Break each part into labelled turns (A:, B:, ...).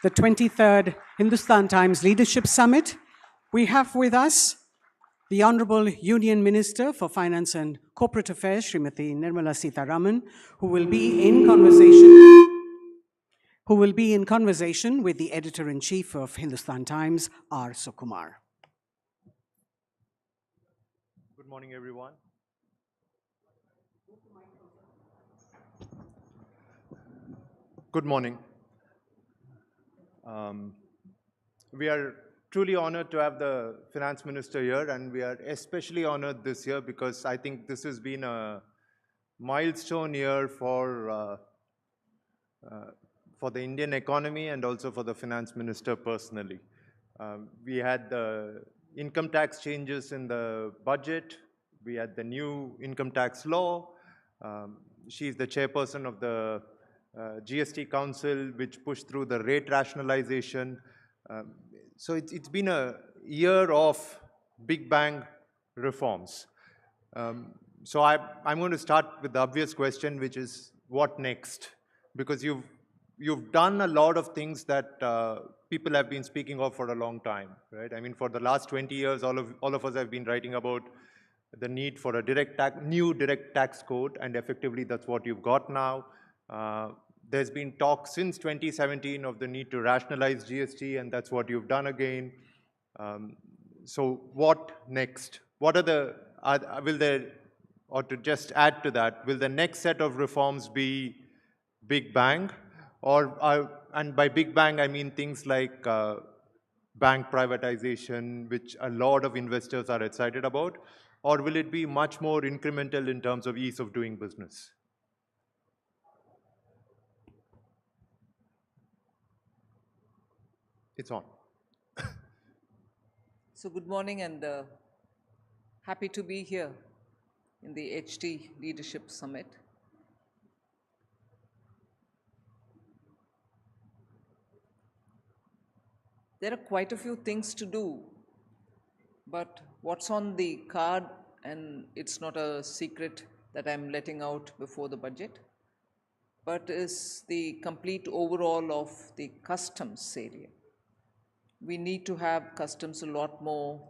A: the 23rd Hindustan Times Leadership Summit. We have with us the Honorable Union Minister for Finance and Corporate Affairs, Srimati Nirmala Sitharaman, who will be in conversation with the Editor-in-Chief of Hindustan Times, R. Sukumar.
B: Good morning, everyone. Good morning. We are truly honored to have the Finance Minister here, and we are especially honored this year because I think this has been a milestone year for the Indian economy and also for the Finance Minister personally. We had the income tax changes in the budget. We had the new income tax law. She's the chairperson of the GST Council, which pushed through the rate rationalization. So it's been a year of big bang reforms. So I'm going to start with the obvious question, which is what next? Because you've done a lot of things that people have been speaking of for a long time, right? I mean, for the last 20 years, all of us have been writing about the need for a new direct tax code, and effectively that's what you've got now. There's been talk since 2017 of the need to rationalize GST, and that's what you've done again. So what next? What are the, or to just add to that, will the next set of reforms be big bang? And by big bang, I mean things like bank privatization, which a lot of investors are excited about, or will it be much more incremental in terms of ease of doing business? It's on.
C: So good morning, and happy to be here in the HT Leadership Summit. There are quite a few things to do, but what's on the card, and it's not a secret that I'm letting out before the budget, but is the complete overhaul of the customs area. We need to have customs a lot more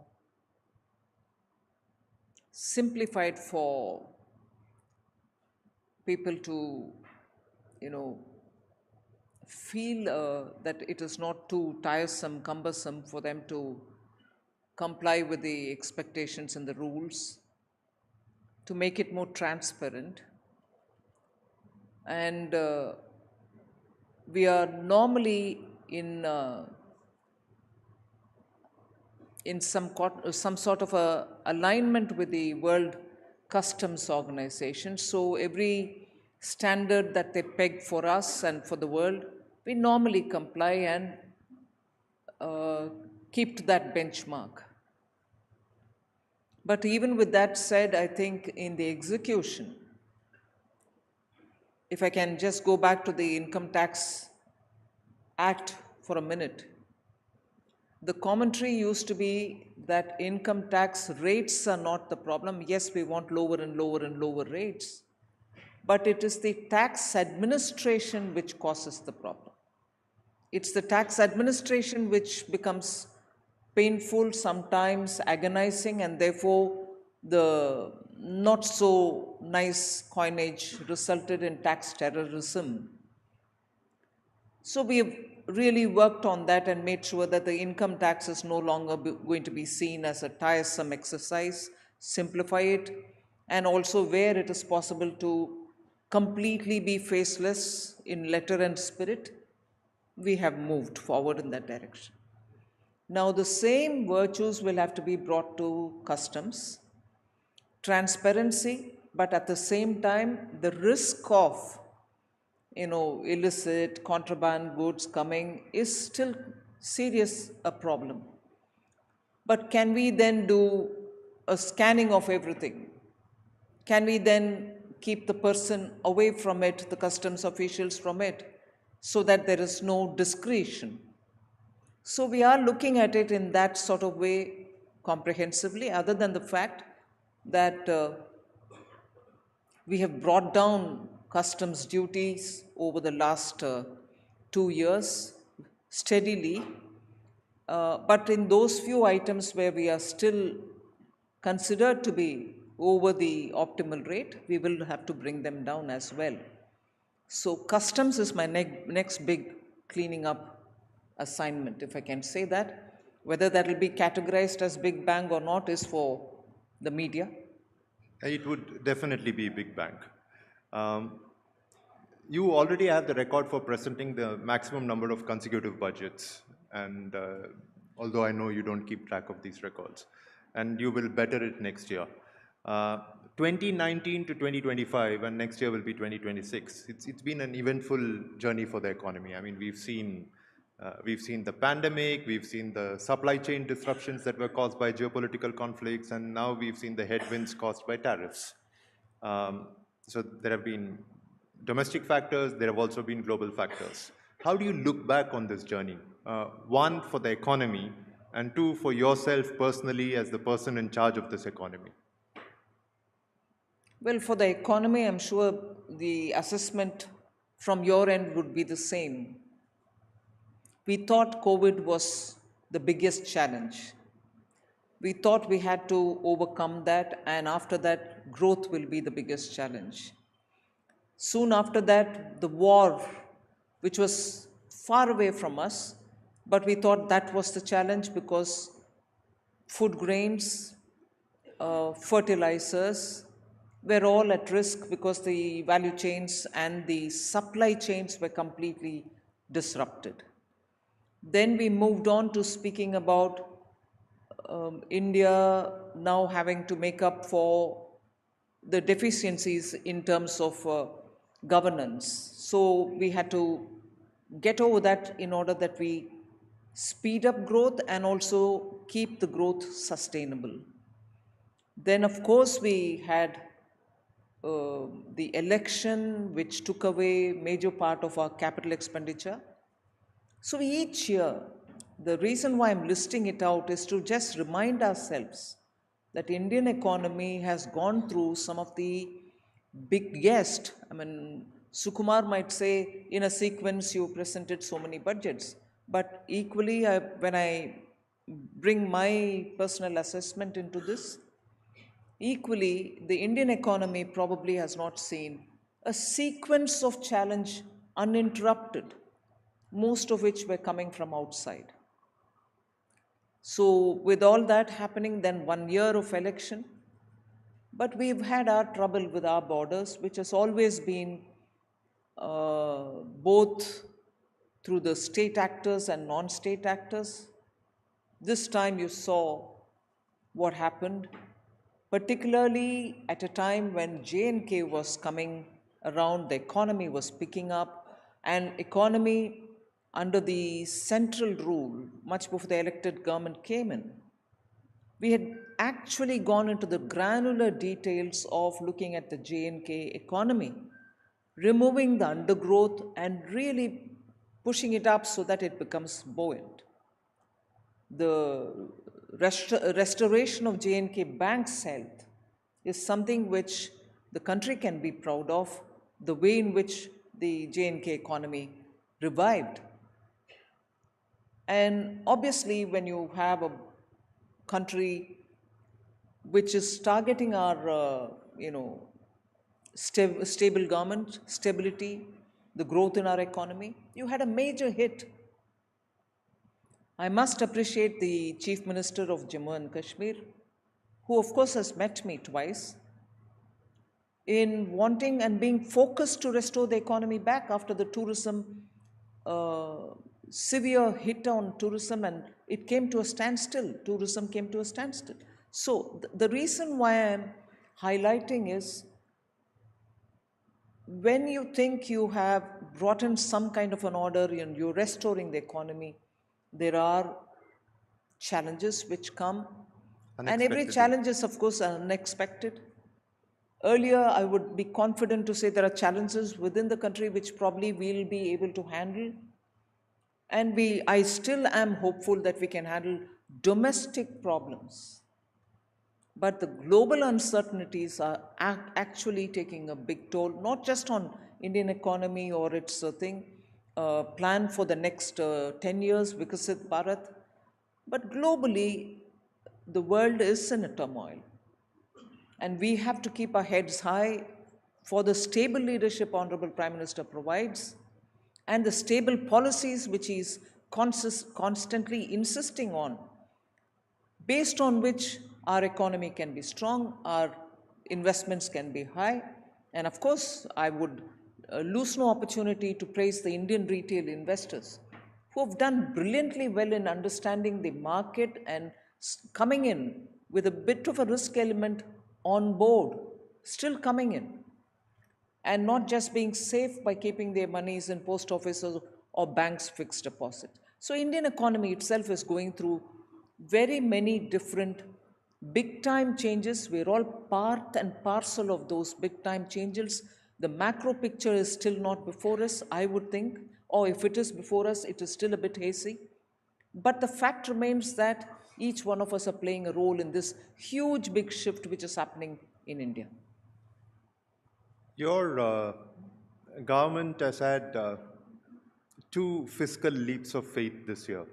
C: simplified for people to, feel that it is not too tiresome, cumbersome for them to comply with the expectations and the rules, to make it more transparent. And we are normally in some sort of a alignment with the World Customs Organization. So every standard that they peg for us and for the world, we normally comply and keep to that benchmark. But even with that said, I think in the execution, if I can just go back to the Income Tax Act for a minute, the commentary used to be that income tax rates are not the problem. Yes, we want lower and lower and lower rates, but it is the tax administration which causes the problem. It's the tax administration which becomes painful, sometimes agonizing, and therefore the not so nice coinage resulted in tax terrorism. So we have really worked on that and made sure that the income tax is no longer going to be seen as a tiresome exercise, simplify it, and also where it is possible to completely be faceless in letter and spirit, we have moved forward in that direction. Now the same virtues will have to be brought to customs, transparency, but at the same time, the risk of illicit, contraband goods coming is still serious a problem. But can we then do a scanning of everything? Can we then keep the person away from it, the customs officials from it, so that there is no discretion? So we are looking at it in that sort of way comprehensively, other than the fact that we have brought down customs duties over the last 2 years. steadily. But in those few items where we are still considered to be over the optimal rate, we will have to bring them down as well. So customs is my next big cleaning up assignment, if I can say that. Whether that will be categorized as big bang or not is for the media.
B: It would definitely be big bang. You already have the record for presenting the maximum number of consecutive budgets, and although I know you don't keep track of these records, and you will better it next year. 2019 to 2025, and next year will be 2026. It's been an eventful journey for the economy. I mean, we've seen the pandemic, we've seen the supply chain disruptions that were caused by geopolitical conflicts, and now we've seen the headwinds caused by tariffs. So there have been domestic factors, there have also been global factors. How do you look back on this journey? One, for the economy, and two, for yourself personally as the person in charge of this economy.
C: Well, for the economy, I'm sure the assessment from your end would be the same. We thought COVID was the biggest challenge. We thought we had to overcome that, and after that, growth will be the biggest challenge. Soon after that, the war, which was far away from us, but we thought that was the challenge because food grains, fertilizers were all at risk because the value chains and the supply chains were completely disrupted. Then we moved on to speaking about India now having to make up for the deficiencies in terms of governance. So we had to get over that in order that we speed up growth and also keep the growth sustainable. Then, of course, we had the election, which took away major part of our capital expenditure. So each year, the reason why I'm listing it out is to just remind ourselves that Indian economy has gone through some of the biggest, I mean, Sukumar might say, in a sequence you presented so many budgets. But equally, when I bring my personal assessment into this, equally, the Indian economy probably has not seen a sequence of challenge uninterrupted, most of which were coming from outside. So with all that happening, then 1 year of election, but we've had our trouble with our borders, which has always been both through the state actors and non-state actors. This time you saw what happened, particularly at a time when J&K was coming around, the economy was picking up, and economy under the central rule, much before the elected government came in. We had actually gone into the granular details of looking at the J&K economy, removing the undergrowth and really pushing it up so that it becomes buoyant. The restoration of J&K Bank's health is something which the country can be proud of, the way in which the J&K economy revived. And obviously, when you have a country which is targeting our, stable government, stability, the growth in our economy, you had a major hit. I must appreciate the Chief Minister of Jammu and Kashmir, who of course has met me twice, in wanting and being focused to restore the economy back after the tourism, severe hit on tourism, and it came to a standstill. Tourism came to a standstill. So the reason why I'm highlighting is, when you think you have brought in some kind of an order and you're restoring the economy, there are challenges which come, and every challenge is, of course, unexpected. Earlier, I would be confident to say there are challenges within the country which probably we'll be able to handle. And I still am hopeful that we can handle domestic problems. But the global uncertainties are actually taking a big toll, not just on Indian economy or its thing. plan for the next 10 years, Vikasit Bharat. But globally, the world is in a turmoil. And we have to keep our heads high for the stable leadership Honorable Prime Minister provides and the stable policies which he is constantly insisting on, based on which our economy can be strong, our investments can be high. And of course, I would lose no opportunity to praise the Indian retail investors who have done brilliantly well in understanding the market and coming in with a bit of a risk element on board, still coming in, and not just being safe by keeping their monies in post offices or banks fixed deposit. So Indian economy itself is going through very many different big time changes. We're all part and parcel of those big time changes. The macro picture is still not before us, I would think, or if it is before us, it is still a bit hazy. But the fact remains that each one of us are playing a role in this huge big shift which is happening in India.
B: Your government has had two fiscal leaps of faith this year.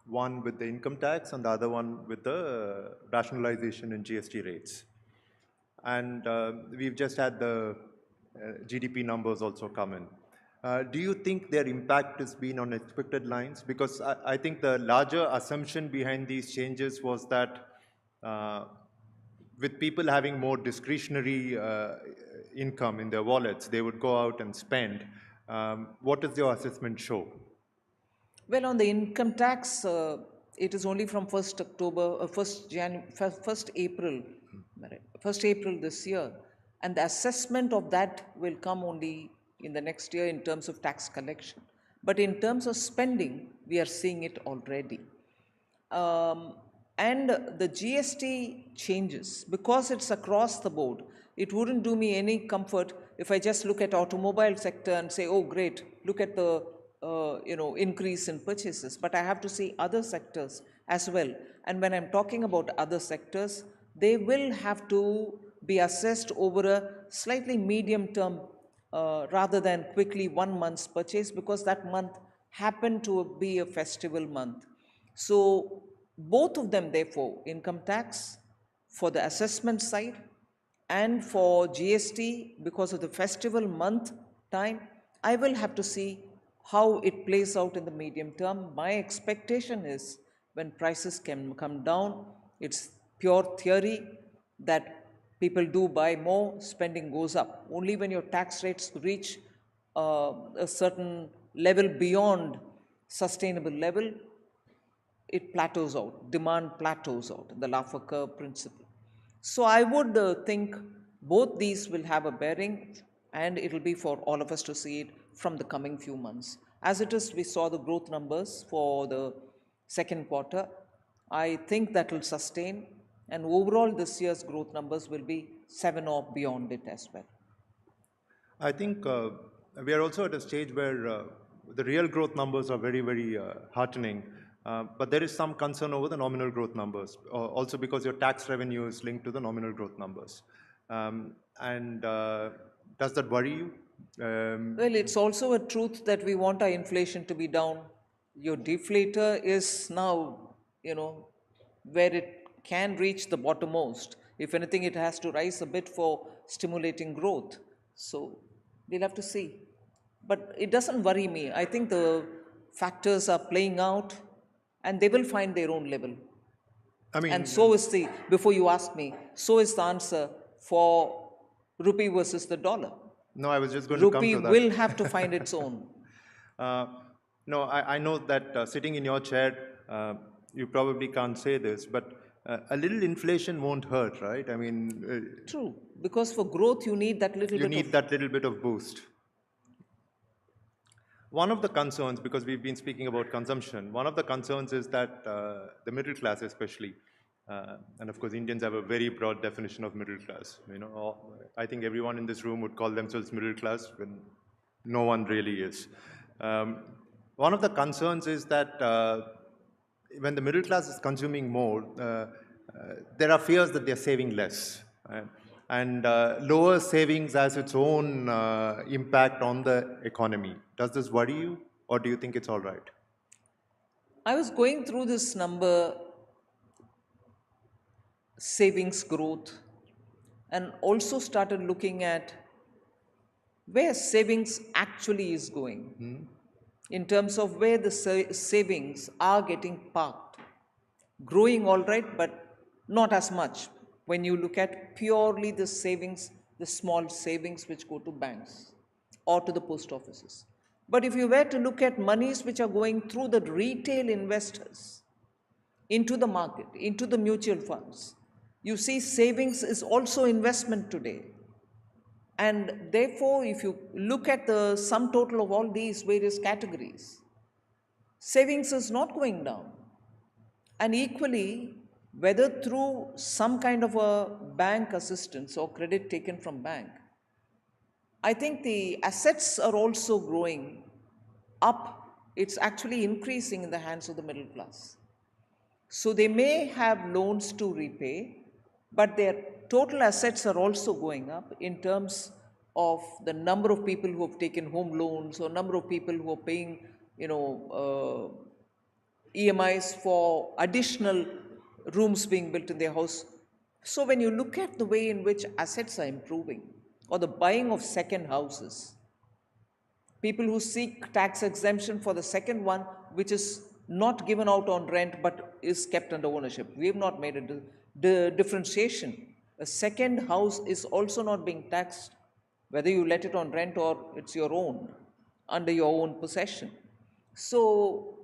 B: One with the income tax and the other one with the rationalization in GST rates. And we've just had the GDP numbers also come in. Do you think their impact has been on expected lines? Because I think the larger assumption behind these changes was that with people having more discretionary income in their wallets, they would go out and spend. What does your assessment show?
C: Well, on the income tax, it is only from 1st April this year. And the assessment of that will come only in the next year in terms of tax collection. But in terms of spending, we are seeing it already. And the GST changes, because it's across the board, it wouldn't do me any comfort if I just look at automobile sector and say, oh great, look at the increase in purchases. But I have to see other sectors as well. And when I'm talking about other sectors, they will have to be assessed over a slightly medium term rather than quickly 1 month's purchase, because that month happened to be a festival month. So both of them, therefore, income tax for the assessment side and for GST because of the festival month time, I will have to see how it plays out in the medium term. My expectation is when prices can come down, it's pure theory that people do buy more, spending goes up. Only when your tax rates reach a certain level beyond sustainable level, it plateaus out, demand plateaus out, the Laffer curve principle. So I would think both these will have a bearing, and it will be for all of us to see it from the coming few months. As it is, we saw the growth numbers for the second quarter. I think that will sustain, and overall this year's growth numbers will be 7 or beyond it as well.
B: I think we are also at a stage where the real growth numbers are very, very heartening. But there is some concern over the nominal growth numbers, also because your tax revenue is linked to the nominal growth numbers. Does that worry you?
C: Well, it's also a truth that we want our inflation to be down. Your deflator is now, where it can reach the bottommost. If anything, it has to rise a bit for stimulating growth. So we'll have to see. But it doesn't worry me. I think the factors are playing out, and they will find their own level. And so is before you ask me, so is the answer for rupee versus the dollar.
B: No, I was just going to come to that.
C: Rupee will have to find its own.
B: No, I know that sitting in your chair, you probably can't say this, but a little inflation won't hurt, right?
C: True, because for growth you need that little
B: bit of boost. One of the concerns, because we've been speaking about consumption, one of the concerns is that the middle class especially, and of course Indians have a very broad definition of middle class. I think everyone in this room would call themselves middle class when no one really is. One of the concerns is that when the middle class is consuming more, there are fears that they're saving less. And lower savings has its own impact on the economy. Does this worry you? Or do you think it's all right?
C: I was going through this number, savings growth, and also started looking at where savings actually is going in terms of where the savings are getting parked. Growing all right, but not as much when you look at purely the savings, the small savings which go to banks or to the post offices. But if you were to look at monies which are going through the retail investors into the market, into the mutual funds, you see savings is also investment today. And therefore, if you look at the sum total of all these various categories, savings is not going down. And equally, whether through some kind of a bank assistance or credit taken from bank, I think the assets are also growing up. It's actually increasing in the hands of the middle class. So they may have loans to repay, but their total assets are also going up in terms of the number of people who have taken home loans or number of people who are paying, EMIs for additional rooms being built in their house. So when you look at the way in which assets are improving, or the buying of second houses, people who seek tax exemption for the second one, which is not given out on rent but is kept under ownership. We have not made a differentiation. A second house is also not being taxed, whether you let it on rent or it's your own, under your own possession. So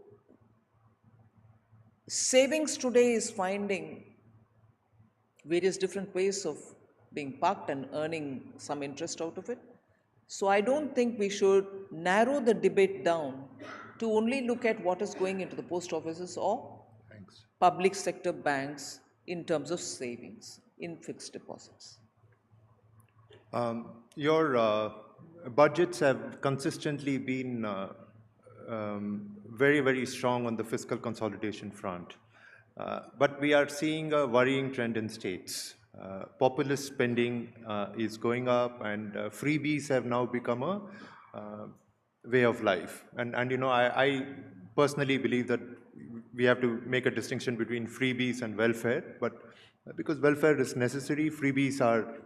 C: savings today is finding various different ways of being parked and earning some interest out of it. So I don't think we should narrow the debate down to only look at what is going into the post offices or public sector banks in terms of savings in fixed deposits.
B: Your budgets have consistently been very, very strong on the fiscal consolidation front. But we are seeing a worrying trend in states. Populist spending is going up, and freebies have now become a way of life. And I personally believe that we have to make a distinction between freebies and welfare, but because welfare is necessary, freebies are,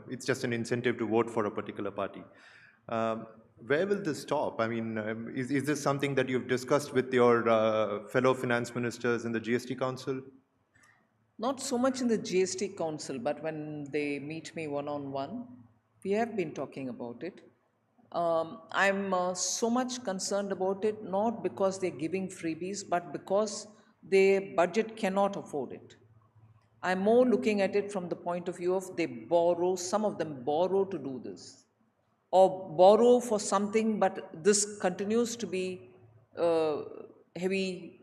B: it's just an incentive to vote for a particular party. Where will this stop? I mean, is this something that you've discussed with your fellow finance ministers in the GST Council?
C: Not so much in the GST Council, but when they meet me one-on-one, we have been talking about it. I'm so much concerned about it, not because they're giving freebies, but because their budget cannot afford it. I'm more looking at it from the point of view of they borrow, some of them borrow to do this, or borrow for something, but this continues to be heavy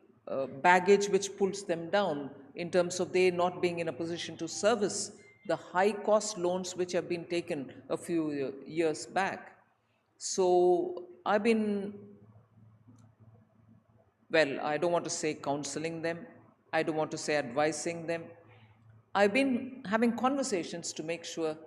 C: baggage which pulls them down in terms of they not being in a position to service the high cost loans which have been taken a few years back. So I've been, well, I don't want to say counseling them, I don't want to say advising them. I've been having conversations to make sure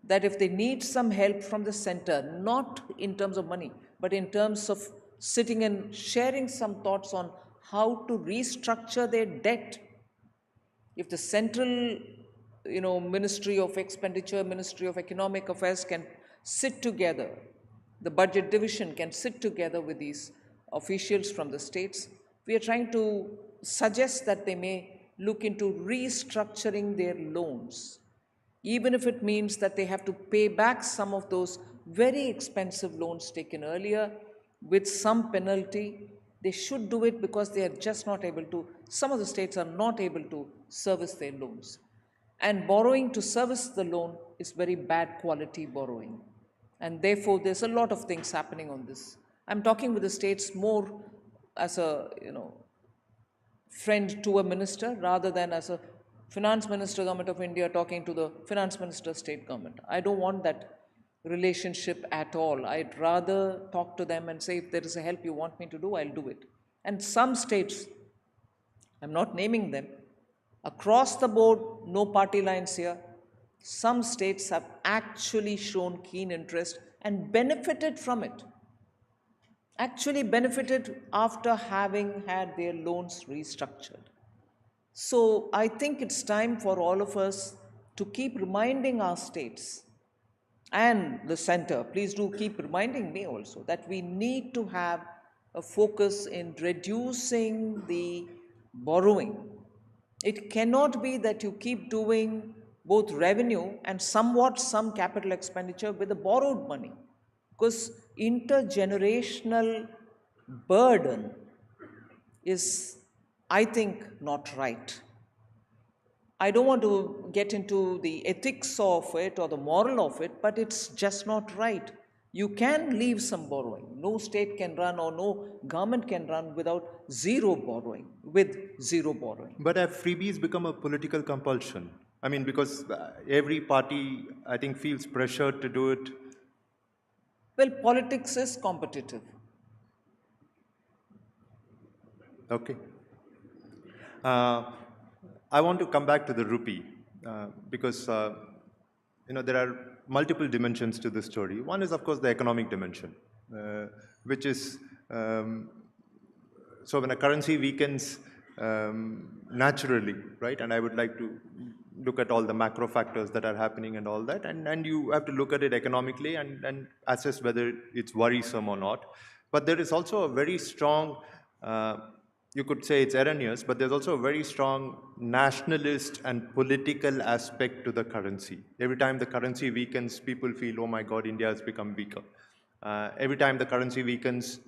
C: that if they need some help from the center, not in terms of money, but in terms of sitting and sharing some thoughts on how to restructure their debt. If the central, Ministry of Expenditure, Ministry of Economic Affairs can sit together, the budget division can sit together with these officials from the states, we are trying to suggest that they may look into restructuring their loans, even if it means that they have to pay back some of those very expensive loans taken earlier with some penalty. They should do it because they are just not able to, some of the states are not able to service their loans. And borrowing to service the loan is very bad quality borrowing. And therefore, there's a lot of things happening on this. I'm talking with the states more as a, friend to a minister rather than as a Finance Minister, Government of India, talking to the Finance Minister, State Government. I don't want that relationship at all. I'd rather talk to them and say, if there is a help you want me to do, I'll do it. And some states, I'm not naming them, across the board, no party lines here, some states have actually shown keen interest and benefited from it. actually benefited after having had their loans restructured. So I think it's time for all of us to keep reminding our states and the center, please do keep reminding me also, that we need to have a focus in reducing the borrowing. It cannot be that you keep doing both revenue and somewhat some capital expenditure with the borrowed money, because intergenerational burden is, I think, not right. I don't want to get into the ethics of it or the moral of it, but it's just not right. You can leave some borrowing. No state can run or no government can run without zero borrowing, with zero borrowing.
B: But have freebies become a political compulsion? I mean, because every party, I think, feels pressured to do it.
C: Well, politics is competitive.
B: Okay. I want to come back to the rupee because there are multiple dimensions to this story. One is, of course, the economic dimension, which is so when a currency weakens naturally, right? And I would like to look at all the macro factors that are happening and all that, and you have to look at it economically and assess whether it's worrisome or not. But there is also a very strong you could say it's erroneous, but there's also a very strong nationalist and political aspect to the currency. Every time the currency weakens, people feel, oh my God, India has become weaker. Every time the currency weakens,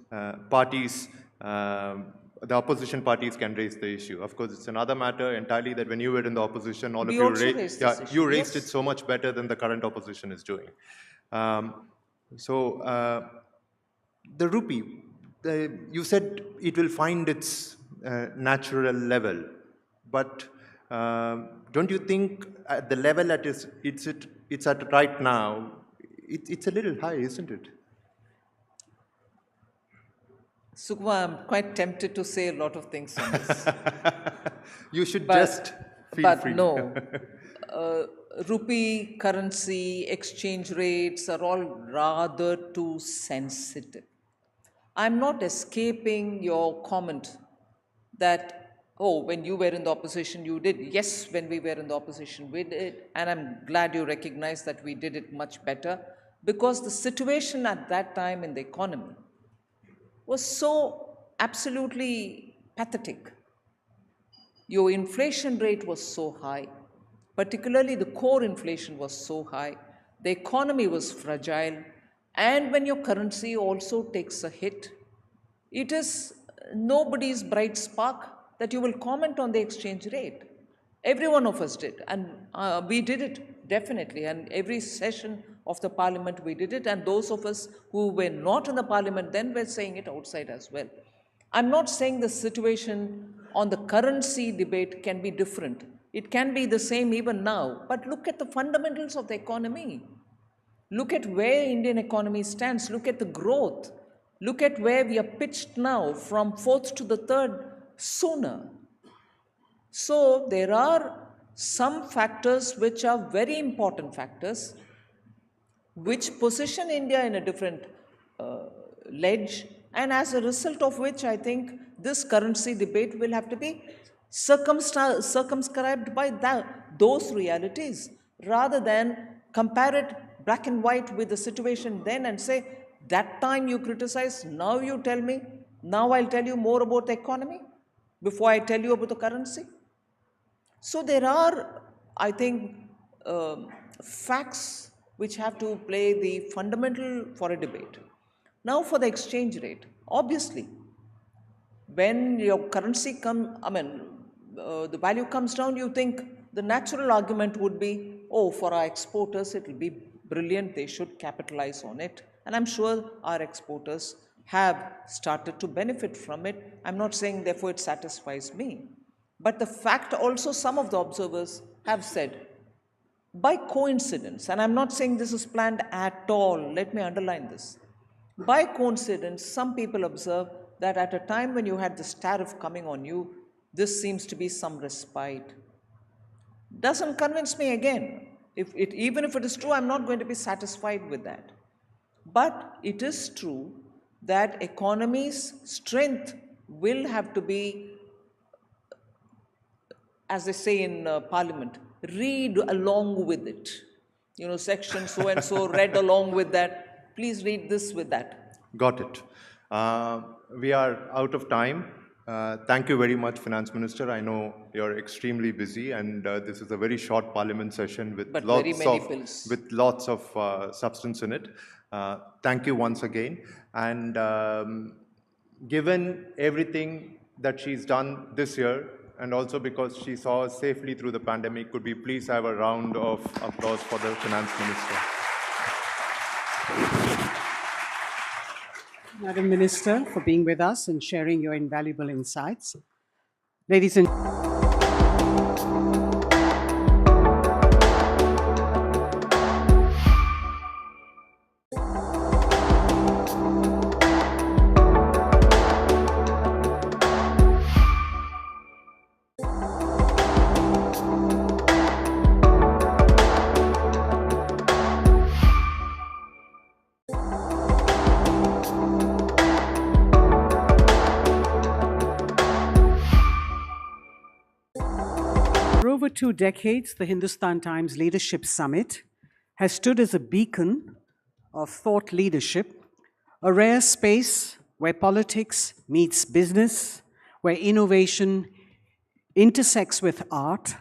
B: parties, the opposition parties can raise the issue. Of course, it's another matter entirely that when you were in the opposition, all of you raised it so much better than the current opposition is doing. The rupee, you said it will find its natural level, but don't you think at the level that it's at right now, it's a little high, isn't it?
C: Sukma, I'm quite tempted to say a lot of things on this.
B: You should just feel free.
C: But no, rupee, currency, exchange rates are all rather too sensitive. I'm not escaping your comment that, oh, when you were in the opposition, you did. Yes, when we were in the opposition, we did. And I'm glad you recognize that we did it much better, because the situation at that time in the economy was so absolutely pathetic. Your inflation rate was so high, particularly the core inflation was so high, the economy was fragile, and when your currency also takes a hit, it is nobody's bright spark that you will comment on the exchange rate. Every one of us did, and we did it definitely, and every session of the parliament we did it, and those of us who were not in the parliament then were saying it outside as well. I'm not saying the situation on the currency debate can be different. It can be the same even now, but look at the fundamentals of the economy. Look at where Indian economy stands. Look at the growth. Look at where we are pitched now, from fourth to the third sooner. So there are some factors which are very important factors, which position India in a different ledge, and as a result of which I think this currency debate will have to be circumscribed by those realities, rather than compare it black and white with the situation then and say, that time you criticized, now you tell me, now I'll tell you more about the economy before I tell you about the currency. So there are, I think, facts which have to play the fundamental for a debate. Now for the exchange rate, obviously, when your currency the value comes down, you think the natural argument would be, oh, for our exporters, it will be brilliant, they should capitalize on it. And I'm sure our exporters have started to benefit from it. I'm not saying, therefore, it satisfies me. But the fact also, some of the observers have said, by coincidence, and I'm not saying this is planned at all, let me underline this. By coincidence, some people observe that at a time when you had this tariff coming on you, this seems to be some respite. Doesn't convince me again. Even if it is true, I'm not going to be satisfied with that. But it is true that economy's strength will have to be, as they say in Parliament, read along with it. You know, section so and so read along with that. Please read this with that.
B: Got it. We are out of time. Thank you very much, Finance Minister. I know you're extremely busy, and this is a very short Parliament session with lots of substance in it. Thank you once again. And given everything that she's done this year, and also because she saw us safely through the pandemic, could we please have a round of applause for the Finance Minister?
A: Madam Minister, for being with us and sharing your invaluable insights. Ladies and for over 2 decades, the Hindustan Times Leadership Summit has stood as a beacon of thought leadership, a rare space where politics meets business, where innovation intersects with art,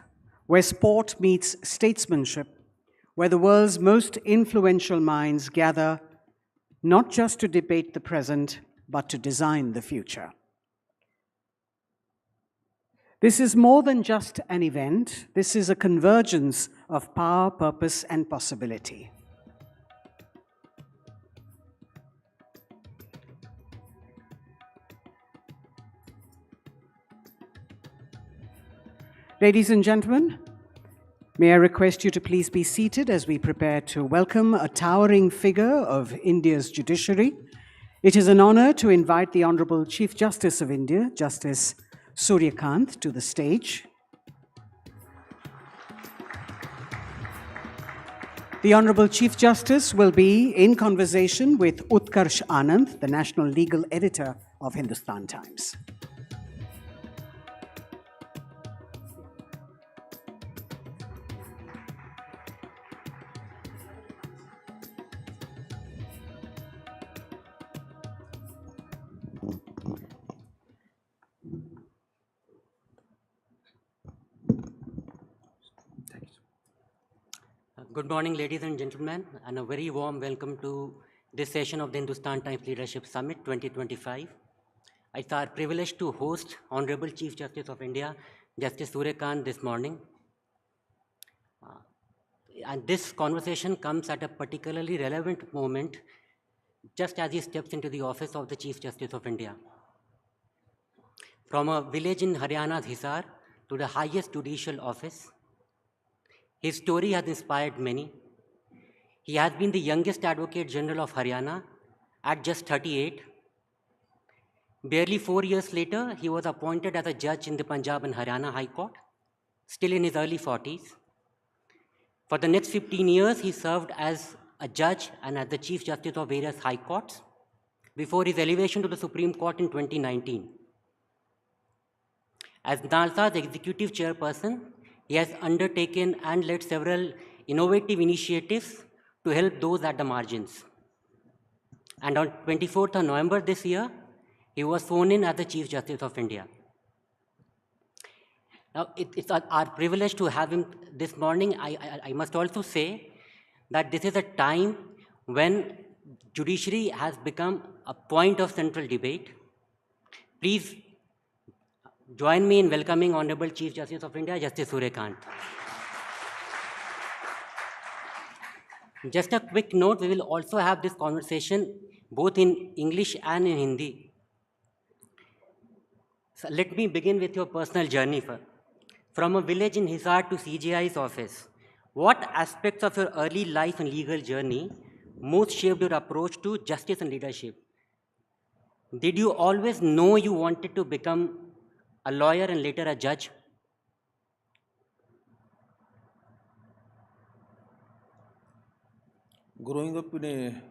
A: where sport meets statesmanship, where the world's most influential minds gather not just to debate the present, but to design the future. This is more than just an event. This is a convergence of power, purpose, and possibility. Ladies and gentlemen, may I request you to please be seated as we prepare to welcome a towering figure of India's judiciary. It is an honor to invite the Honorable Chief Justice of India, Justice Surya Kant, to the stage. The Honorable Chief Justice will be in conversation with Utkarsh Anand, the National Legal Editor of Hindustan Times.
D: Good morning, ladies and gentlemen, and a very warm welcome to this session of the Hindustan Times Leadership Summit 2025. It's our privilege to host Honorable Chief Justice of India, Justice Surya Kant, this morning. And this conversation comes at a particularly relevant moment, just as he steps into the office of the Chief Justice of India. From a village in Haryana's Hisar to the highest judicial office, his story has inspired many. He has been the youngest Advocate General of Haryana at just 38. Barely 4 years later, he was appointed as a judge in the Punjab and Haryana High Court, still in his early 40s. For the next 15 years, he served as a judge and as the Chief Justice of various high courts before his elevation to the Supreme Court in 2019. As NALSA's executive chairperson, he has undertaken and led several innovative initiatives to help those at the margins. And on 24th of November this year, he was sworn in as the Chief Justice of India. Now, it's our privilege to have him this morning. I must also say that this is a time when judiciary has become a point of central debate. Please join me in welcoming Honorable Chief Justice of India, Justice Surya Kant. Just a quick note, we will also have this conversation both in English and in Hindi. So let me begin with your personal journey. From a village in Hisar to CJI's office, what aspects of your early life and legal journey most shaped your approach to justice and leadership? Did you always know you wanted to become a lawyer and later a judge?
E: Growing up in a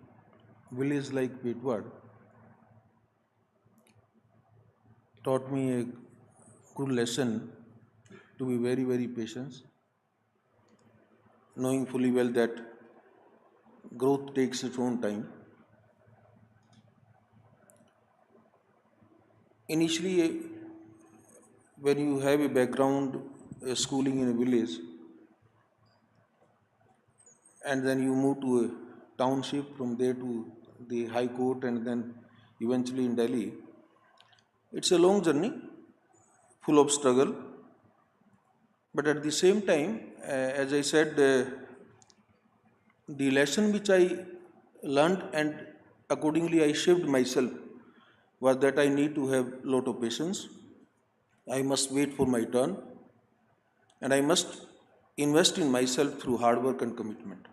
E: village like Petwad, taught me a good lesson to be very, very patient, knowing fully well that growth takes its own time. Initially, when you have a background schooling in a village and then you move to a township, from there to the High Court and then eventually in Delhi, it's a long journey, full of struggle. But at the same time, as I said, the lesson which I learned and accordingly I shaped myself was that I need to have a lot of patience. I must wait for my turn and I must invest in myself through hard work and commitment.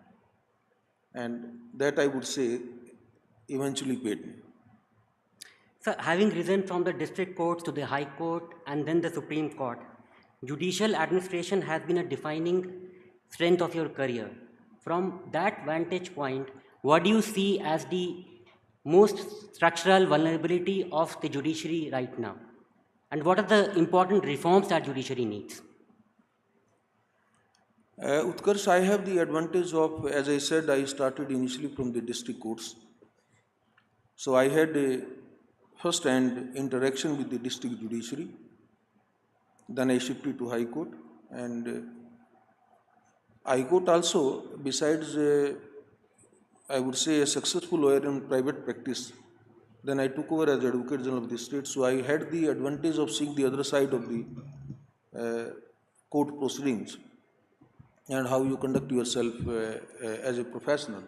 E: And that I would say eventually paid me.
D: So, having risen from the district courts to the High Court and then the Supreme Court, judicial administration has been a defining strength of your career. From that vantage point, what do you see as the most structural vulnerability of the judiciary right now? And what are the important reforms that judiciary needs?
E: Utkarsh, I have the advantage of, as I said, I started initially from the district courts. So I had a first-hand interaction with the district judiciary. Then I shifted to High Court. And High Court also, besides, I would say, a successful lawyer in private practice, then I took over as Advocate General of the state. So I had the advantage of seeing the other side of the court proceedings and how you conduct yourself as a professional.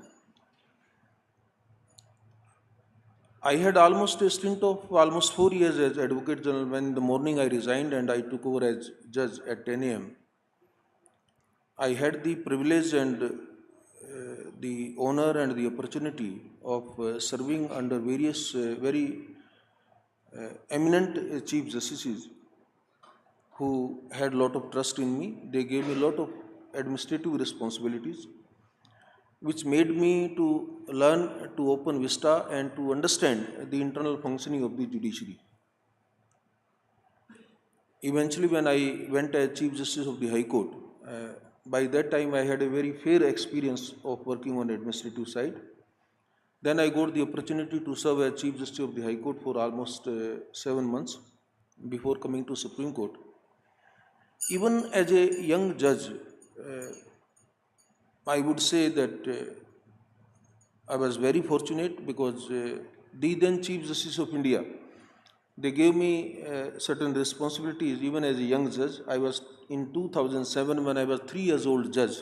E: I had almost a stint of almost 4 years as Advocate General when in the morning I resigned and I took over as judge at 10 a.m. I had the privilege and the honor and the opportunity of serving under various very eminent Chief Justices who had a lot of trust in me. They gave me a lot of administrative responsibilities, which made me to learn to open vista and to understand the internal functioning of the judiciary. Eventually, when I went as Chief Justice of the High Court, by that time I had a very fair experience of working on the administrative side. Then I got the opportunity to serve as Chief Justice of the High Court for almost 7 months before coming to Supreme Court. Even as a young judge, I would say that I was very fortunate because the then Chief Justice of India, they gave me certain responsibilities even as a young judge. I was in 2007 when I was 3 years old judge.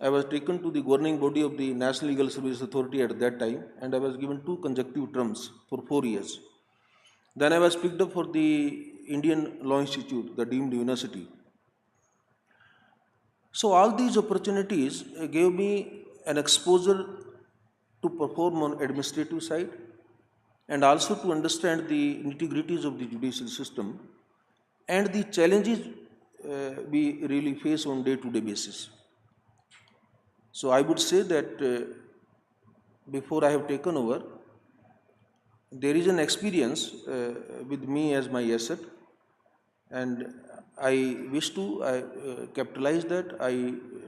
E: I was taken to the governing body of the National Legal Service Authority at that time and I was given 2 consecutive terms for 4 years. Then I was picked up for the Indian Law Institute, the deemed university. So all these opportunities gave me an exposure to perform on administrative side and also to understand the nitty-gritties of the judicial system and the challenges we really face on day-to-day basis. So I would say that before I have taken over, there is an experience with me as my asset and I wish to capitalize that.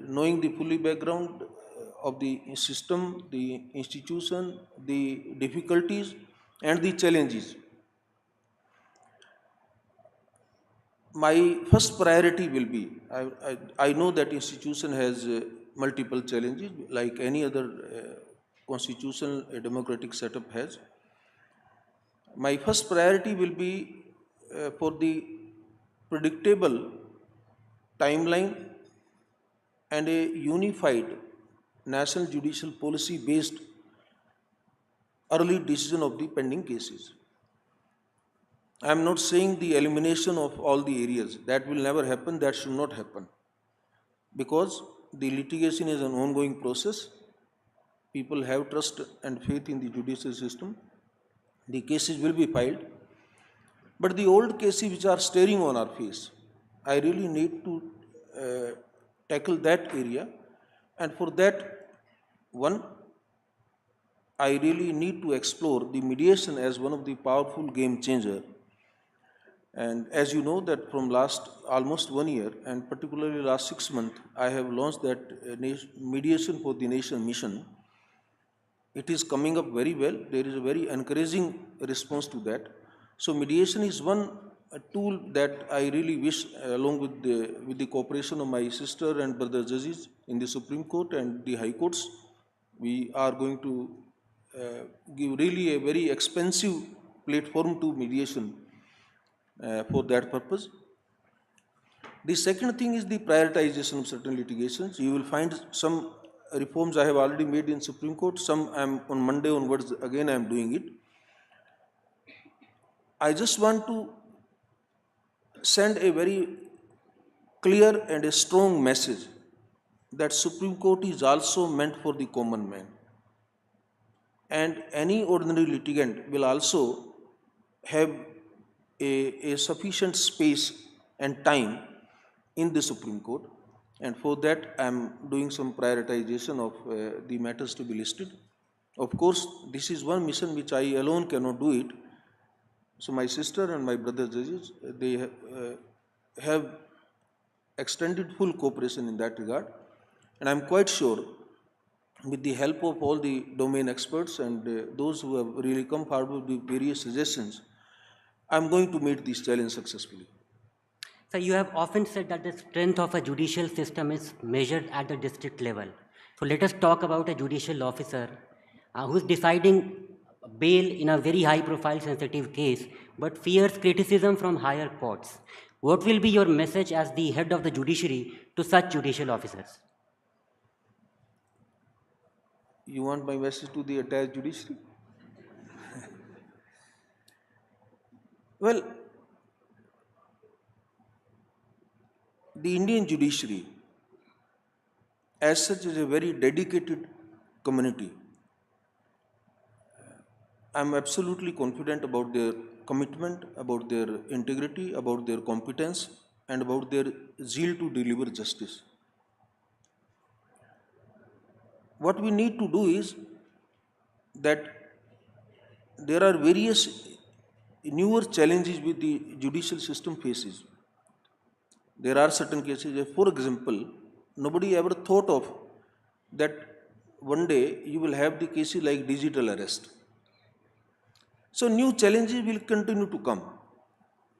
E: Knowing the fully background of the system, the institution, the difficulties and the challenges. My first priority will be, I know that institution has multiple challenges like any other constitutional democratic setup has. My first priority will be for the predictable timeline and a unified national judicial policy based early decision of the pending cases. I am not saying the elimination of all the areas. That will never happen. That should not happen. Because the litigation is an ongoing process. People have trust and faith in the judicial system. The cases will be filed. But the old cases which are staring on our face, I really need to tackle that area. And for that, one, I really need to explore the mediation as one of the powerful game changer And as you know that from last almost 1 year and particularly last 6 months, I have launched that mediation for the nation mission. It is coming up very well. There is a very encouraging response to that. So mediation is one tool that I really wish, along with the cooperation of my sister and brother judges in the Supreme Court and the High Courts, we are going to give really a very expensive platform to mediation for that purpose. The second thing is the prioritization of certain litigations. You will find some reforms I have already made in Supreme Court. Some on Monday onwards, again I am doing it. I just want to send a very clear and a strong message that Supreme Court is also meant for the common man. And any ordinary litigant will also have a sufficient space and time in the Supreme Court. And for that, I am doing some prioritization of the matters to be listed. Of course, this is one mission which I alone cannot do it. So my sister and my brother judges, they have extended full cooperation in that regard. And I am quite sure, with the help of all the domain experts and those who have really come forward with various suggestions, I am going to meet this challenge successfully.
D: So you have often said that the strength of a judicial system is measured at the district level. So let us talk about a judicial officer who is deciding bail in a very high profile sensitive case but fears criticism from higher courts. What will be your message as the head of the judiciary to such judicial officers?
E: You want my message to the entire judiciary? Well, the Indian judiciary as such is a very dedicated community. I am absolutely confident about their commitment, about their integrity, about their competence, and about their zeal to deliver justice. What we need to do is that there are various newer challenges which the judicial system faces. There are certain cases, for example, nobody ever thought of that one day you will have the cases like digital arrest. So new challenges will continue to come.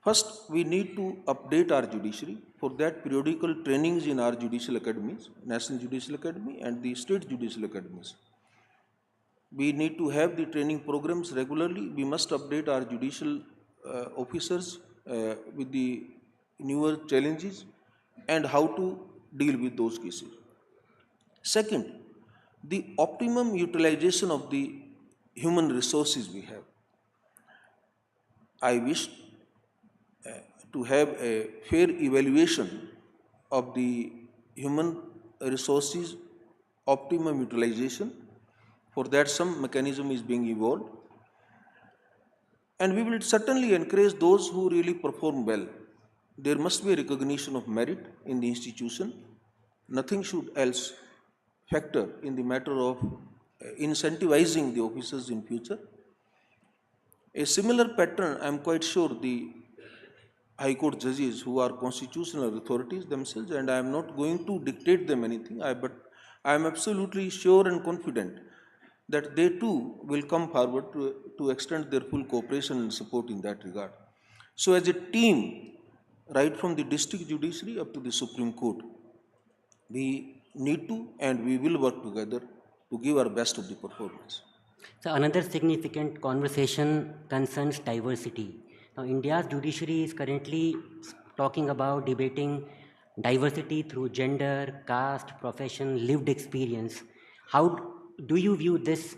E: First, we need to update our judiciary. For that, periodical trainings in our judicial academies, National Judicial Academy and the state judicial academies. We need to have the training programs regularly. We must update our judicial officers with the newer challenges and how to deal with those cases. Second, the optimum utilization of the human resources we have. I wish to have a fair evaluation of the human resources optimum utilization. For that, some mechanism is being evolved. And we will certainly encourage those who really perform well. There must be a recognition of merit in the institution. Nothing should else factor in the matter of incentivizing the officers in future. A similar pattern, I am quite sure the High Court judges who are constitutional authorities themselves, and I am not going to dictate them anything, but I am absolutely sure and confident that they too will come forward to extend their full cooperation and support in that regard. So as a team, right from the district judiciary up to the Supreme Court, we need to and we will work together to give our best of the performance.
D: So another significant conversation concerns diversity. Now India's judiciary is currently talking about debating diversity through gender, caste, profession, lived experience. How do you view this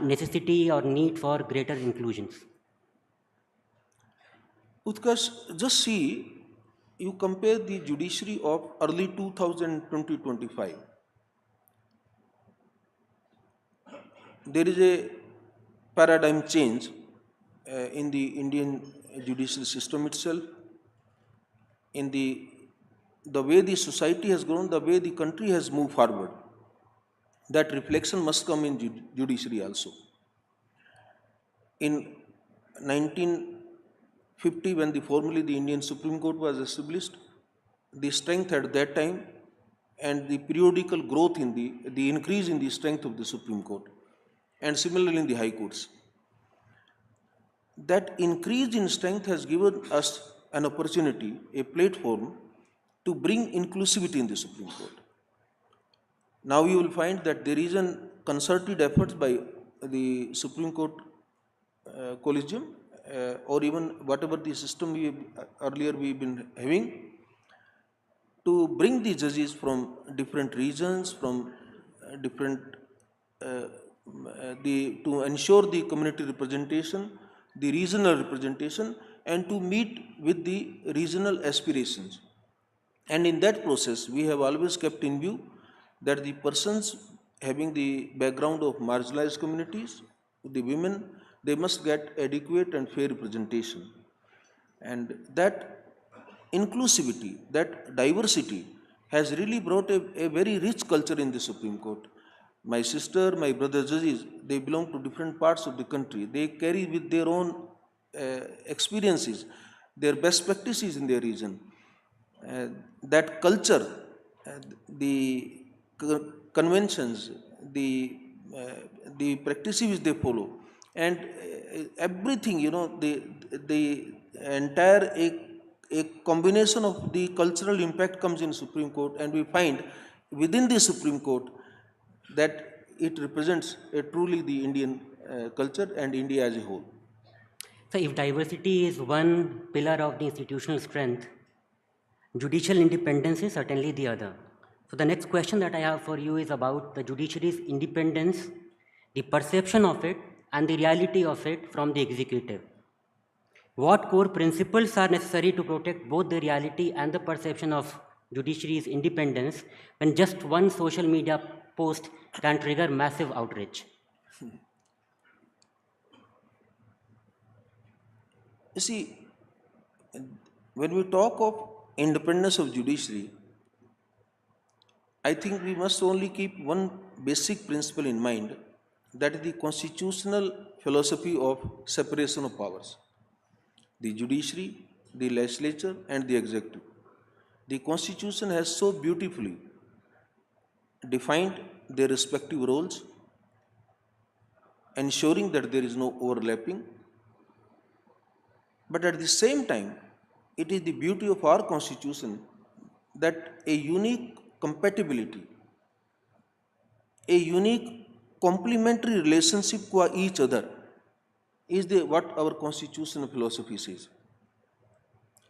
D: necessity or need for greater inclusions?
E: Utkarsh, just see, you compare the judiciary of early 2020-25. There is a paradigm change in the Indian judicial system itself, in the way the society has grown, the way the country has moved forward. That reflection must come in judiciary also. In 50 when formally the Indian Supreme Court was established, the strength at that time and the periodical growth in the increase in the strength of the Supreme Court, and similarly in the High Courts. That increase in strength has given us an opportunity, a platform to bring inclusivity in the Supreme Court. Now you will find that there is a concerted effort by the Supreme Court Collegium or even whatever the system earlier we've been having, to bring the judges from different regions, from different, to ensure the community representation, the regional representation, and to meet with the regional aspirations. And in that process, we have always kept in view that the persons having the background of marginalized communities, the women, they must get adequate and fair representation. And that inclusivity, that diversity has really brought a very rich culture in the Supreme Court. My sister, my brother judges, they belong to different parts of the country. They carry with their own experiences, their best practices in their region. That culture, the conventions, the practices which they follow, and everything, the entire a combination of the cultural impact comes in Supreme Court, and we find within the Supreme Court that it represents truly the Indian culture and India as a whole.
D: So if diversity is one pillar of the institutional strength, judicial independence is certainly the other. So the next question that I have for you is about the judiciary's independence, the perception of it, and the reality of it from the executive. What core principles are necessary to protect both the reality and the perception of judiciary's independence when just one social media post can trigger massive outrage?
E: You see, when we talk of independence of judiciary, I think we must only keep one basic principle in mind, that is the constitutional philosophy of separation of powers. The judiciary, the legislature, and the executive. The Constitution has so beautifully defined their respective roles, ensuring that there is no overlapping. But at the same time, it is the beauty of our Constitution that a unique compatibility, a unique complementary relationship to each other is what our constitutional philosophy says.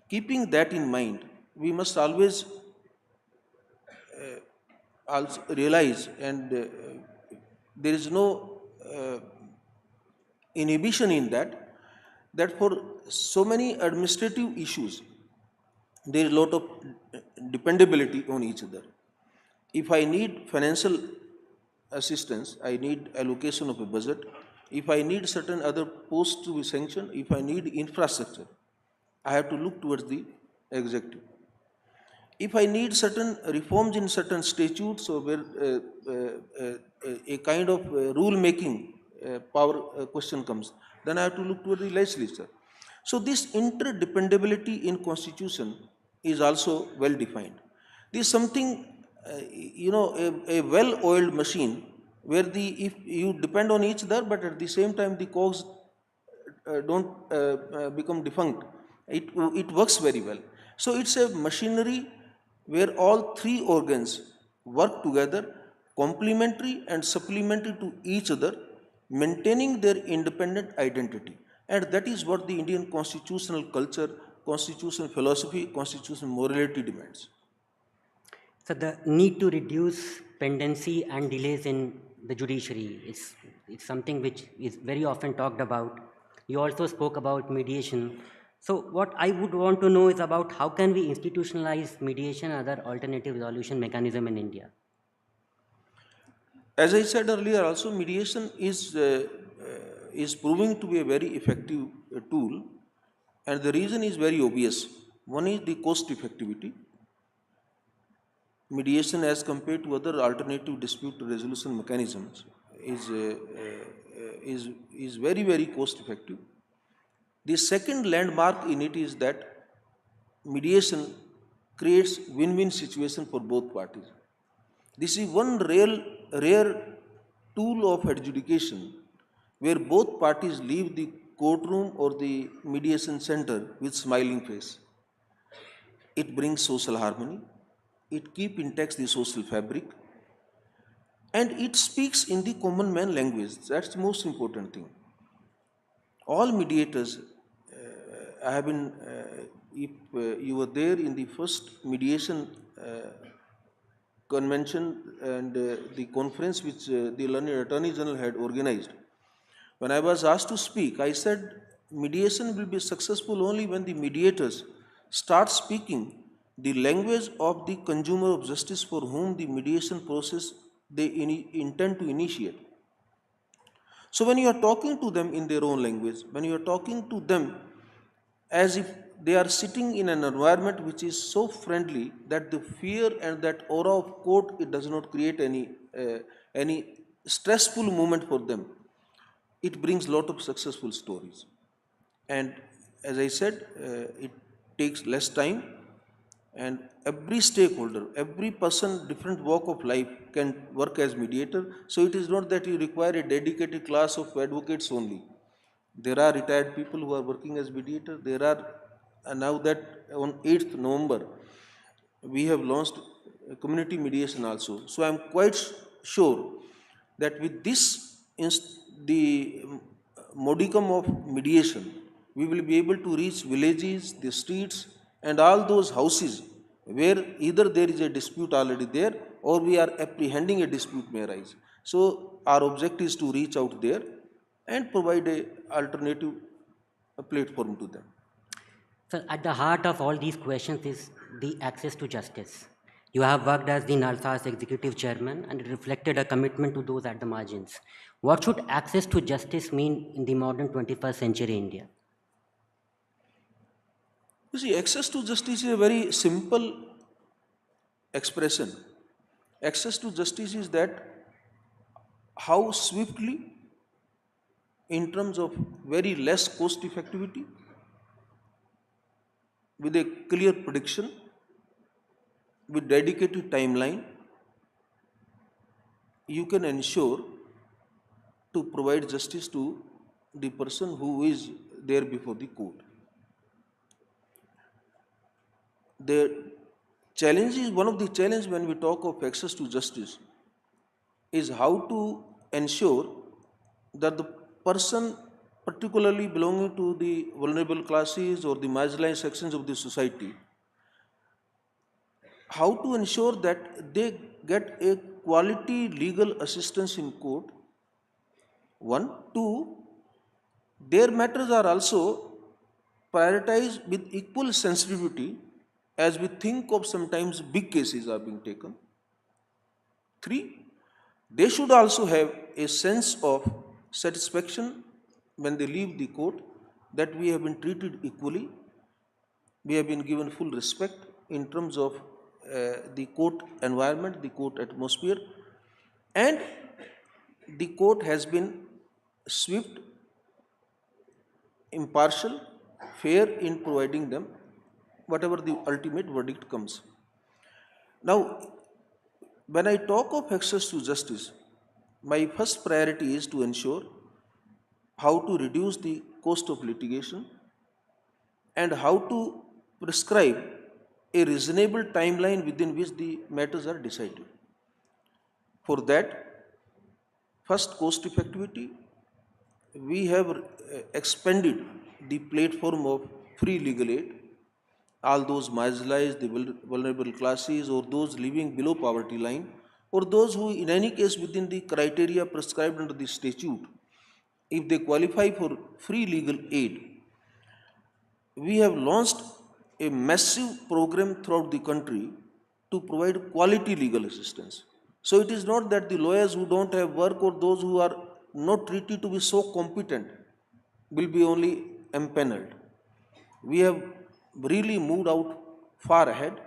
E: Keeping that in mind, we must always also realize, and there is no inhibition in that for so many administrative issues, there is a lot of dependability on each other. If I need financial assistance, I need allocation of a budget. If I need certain other posts to be sanctioned, if I need infrastructure, I have to look towards the executive. If I need certain reforms in certain statutes or where a kind of rule-making power question comes, then I have to look toward the legislature. So this interdependability in Constitution is also well defined. This is something, a well-oiled machine where if you depend on each other, but at the same time the cogs don't become defunct. It works very well. So it's a machinery where all three organs work together, complementary and supplementary to each other, maintaining their independent identity. And that is what the Indian constitutional culture, constitutional philosophy, constitutional morality demands.
D: So the need to reduce pendency and delays in the judiciary is something which is very often talked about. You also spoke about mediation. So what I would want to know is about how can we institutionalize mediation and other alternative resolution mechanism in India?
E: As I said earlier, also mediation is proving to be a very effective tool, and the reason is very obvious. One is the cost effectivity. Mediation as compared to other alternative dispute resolution mechanisms is very, very cost effective. The second landmark in it is that mediation creates win-win situation for both parties. This is one rare tool of adjudication where both parties leave the courtroom or the mediation center with smiling face. It brings social harmony, it keeps intact the social fabric, and it speaks in the common man language. That's the most important thing. All mediators, I have been, if you were there in the first mediation convention and the conference which the learned Attorney General had organized, when I was asked to speak, I said mediation will be successful only when the mediators start speaking the language of the consumer of justice for whom the mediation process they intend to initiate. So when you are talking to them in their own language, when you are talking to them as if they are sitting in an environment which is so friendly that the fear and that aura of court, it does not create any stressful moment for them, it brings lot of successful stories. And as I said, it takes less time, and every stakeholder, every person, different walk of life can work as mediator. So it is not that you require a dedicated class of advocates only. There are retired people who are working as mediator. There are, now that on 8th November, we have launched community mediation also. So I am quite sure that with this, the modicum of mediation, we will be able to reach villages, the streets, and all those houses where either there is a dispute already there or we are apprehending a dispute may arise. So our objective is to reach out there and provide a alternative platform to them.
D: So at the heart of all these questions is the access to justice. You have worked as the NALSA's executive chairman, and it reflected a commitment to those at the margins. What should access to justice mean in the modern 21st century India?
E: You see, access to justice is a very simple expression. Access to justice is that how swiftly, in terms of very less cost effectivity, with a clear prediction, with dedicated timeline, you can ensure to provide justice to the person who is there before the court. The challenge is, one of the challenges when we talk of access to justice is how to ensure that the person particularly belonging to the vulnerable classes or the marginalized sections of the society, how to ensure that they get a quality legal assistance in court. One, two, their matters are also prioritized with equal sensitivity as we think of sometimes big cases are being taken. Three, they should also have a sense of satisfaction when they leave the court that we have been treated equally, we have been given full respect in terms of the court environment, the court atmosphere, and the court has been swift, impartial, fair in providing them whatever the ultimate verdict comes. Now, when I talk of access to justice, my first priority is to ensure how to reduce the cost of litigation and how to prescribe a reasonable timeline within which the matters are decided. For that, first, cost effectivity, we have expanded the platform of free legal aid. All those marginalized, the vulnerable classes, or those living below poverty line, or those who in any case within the criteria prescribed under the statute, if they qualify for free legal aid, we have launched a massive program throughout the country to provide quality legal assistance. So it is not that the lawyers who don't have work or those who are not treated to be so competent will be only empaneled. We have really moved out far ahead,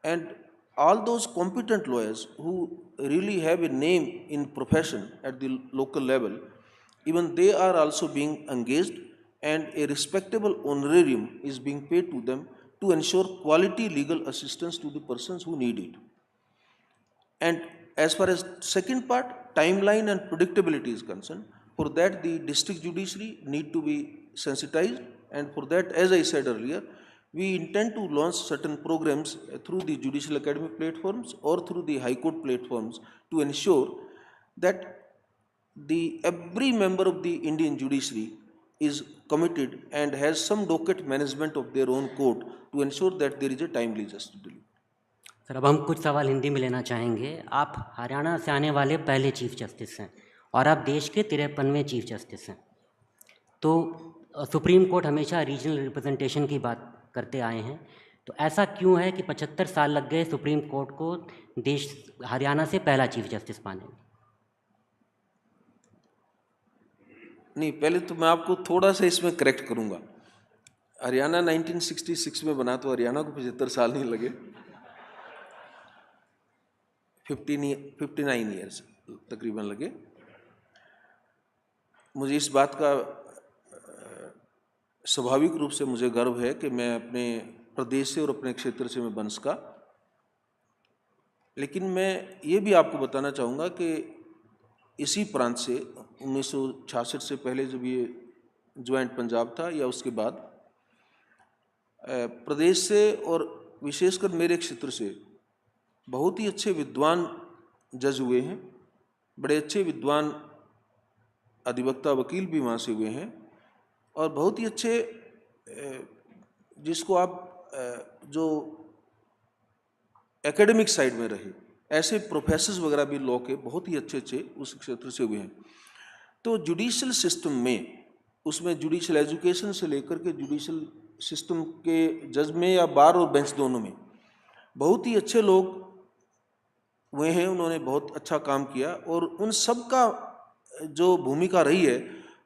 E: and all those competent lawyers who really have a name in profession at the local level, even they are also being engaged and a respectable honorarium is being paid to them to ensure quality legal assistance to the persons who need it. And as far as second part, timeline and predictability is concerned, for that the district judiciary need to be sensitized, and for that, as I said earlier, we intend to launch certain programs through the judicial academy platforms or through the high court platforms to ensure that every member of the Indian judiciary is committed and has some docket management of their own court to ensure that there is a timely justice delivery.
D: Sir अब हम कुछ सवाल हिंदी में लेना चाहेंगे। आप हरियाणा से आने वाले पहले चीफ जस्टिस हैं और आप देश के 53वें चीफ जस्टिस हैं। तो सुप्रीम कोर्ट हमेशा रीजनल रिप्रेजेंटेशन की बात करते आए हैं, तो ऐसा क्यों है कि 75 साल लग गए सुप्रीम कोर्ट को देश हरियाणा से पहला चीफ जस्टिस पाने में?
E: नहीं, पहले तो मैं आपको थोड़ा सा इसमें करेक्ट करूंगा। हरियाणा 1966 में बना, तो हरियाणा को 75 साल नहीं लगे, 59 ईयर्स तकरीबन लगे। मुझे इस बात का स्वाभाविक रूप से मुझे गर्व है कि मैं अपने प्रदेश से और अपने क्षेत्र से मैं वंश का। लेकिन मैं ये भी आपको बताना चाहूँगा कि इसी प्रांत से 1966 से पहले जब ये ज्वाइंट पंजाब था या उसके बाद प्रदेश से और विशेषकर मेरे क्षेत्र से बहुत ही अच्छे विद्वान जज हुए हैं, बड़े अच्छे विद्वान अधिवक्ता वकील भी वहाँ से हुए हैं, और बहुत ही अच्छे जिसको आप जो एकेडमिक साइड में रहे ऐसे प्रोफेसर्स वगैरह भी लॉ के बहुत ही अच्छे अच्छे उस क्षेत्र से हुए हैं। तो जुडिशियल सिस्टम में, उसमें जुडिशियल एजुकेशन से लेकर के जुडिशियल सिस्टम के जज में या बार और बेंच दोनों में बहुत ही अच्छे लोग हुए हैं, उन्होंने बहुत अच्छा काम किया, और उन सब का जो भूमिका रही है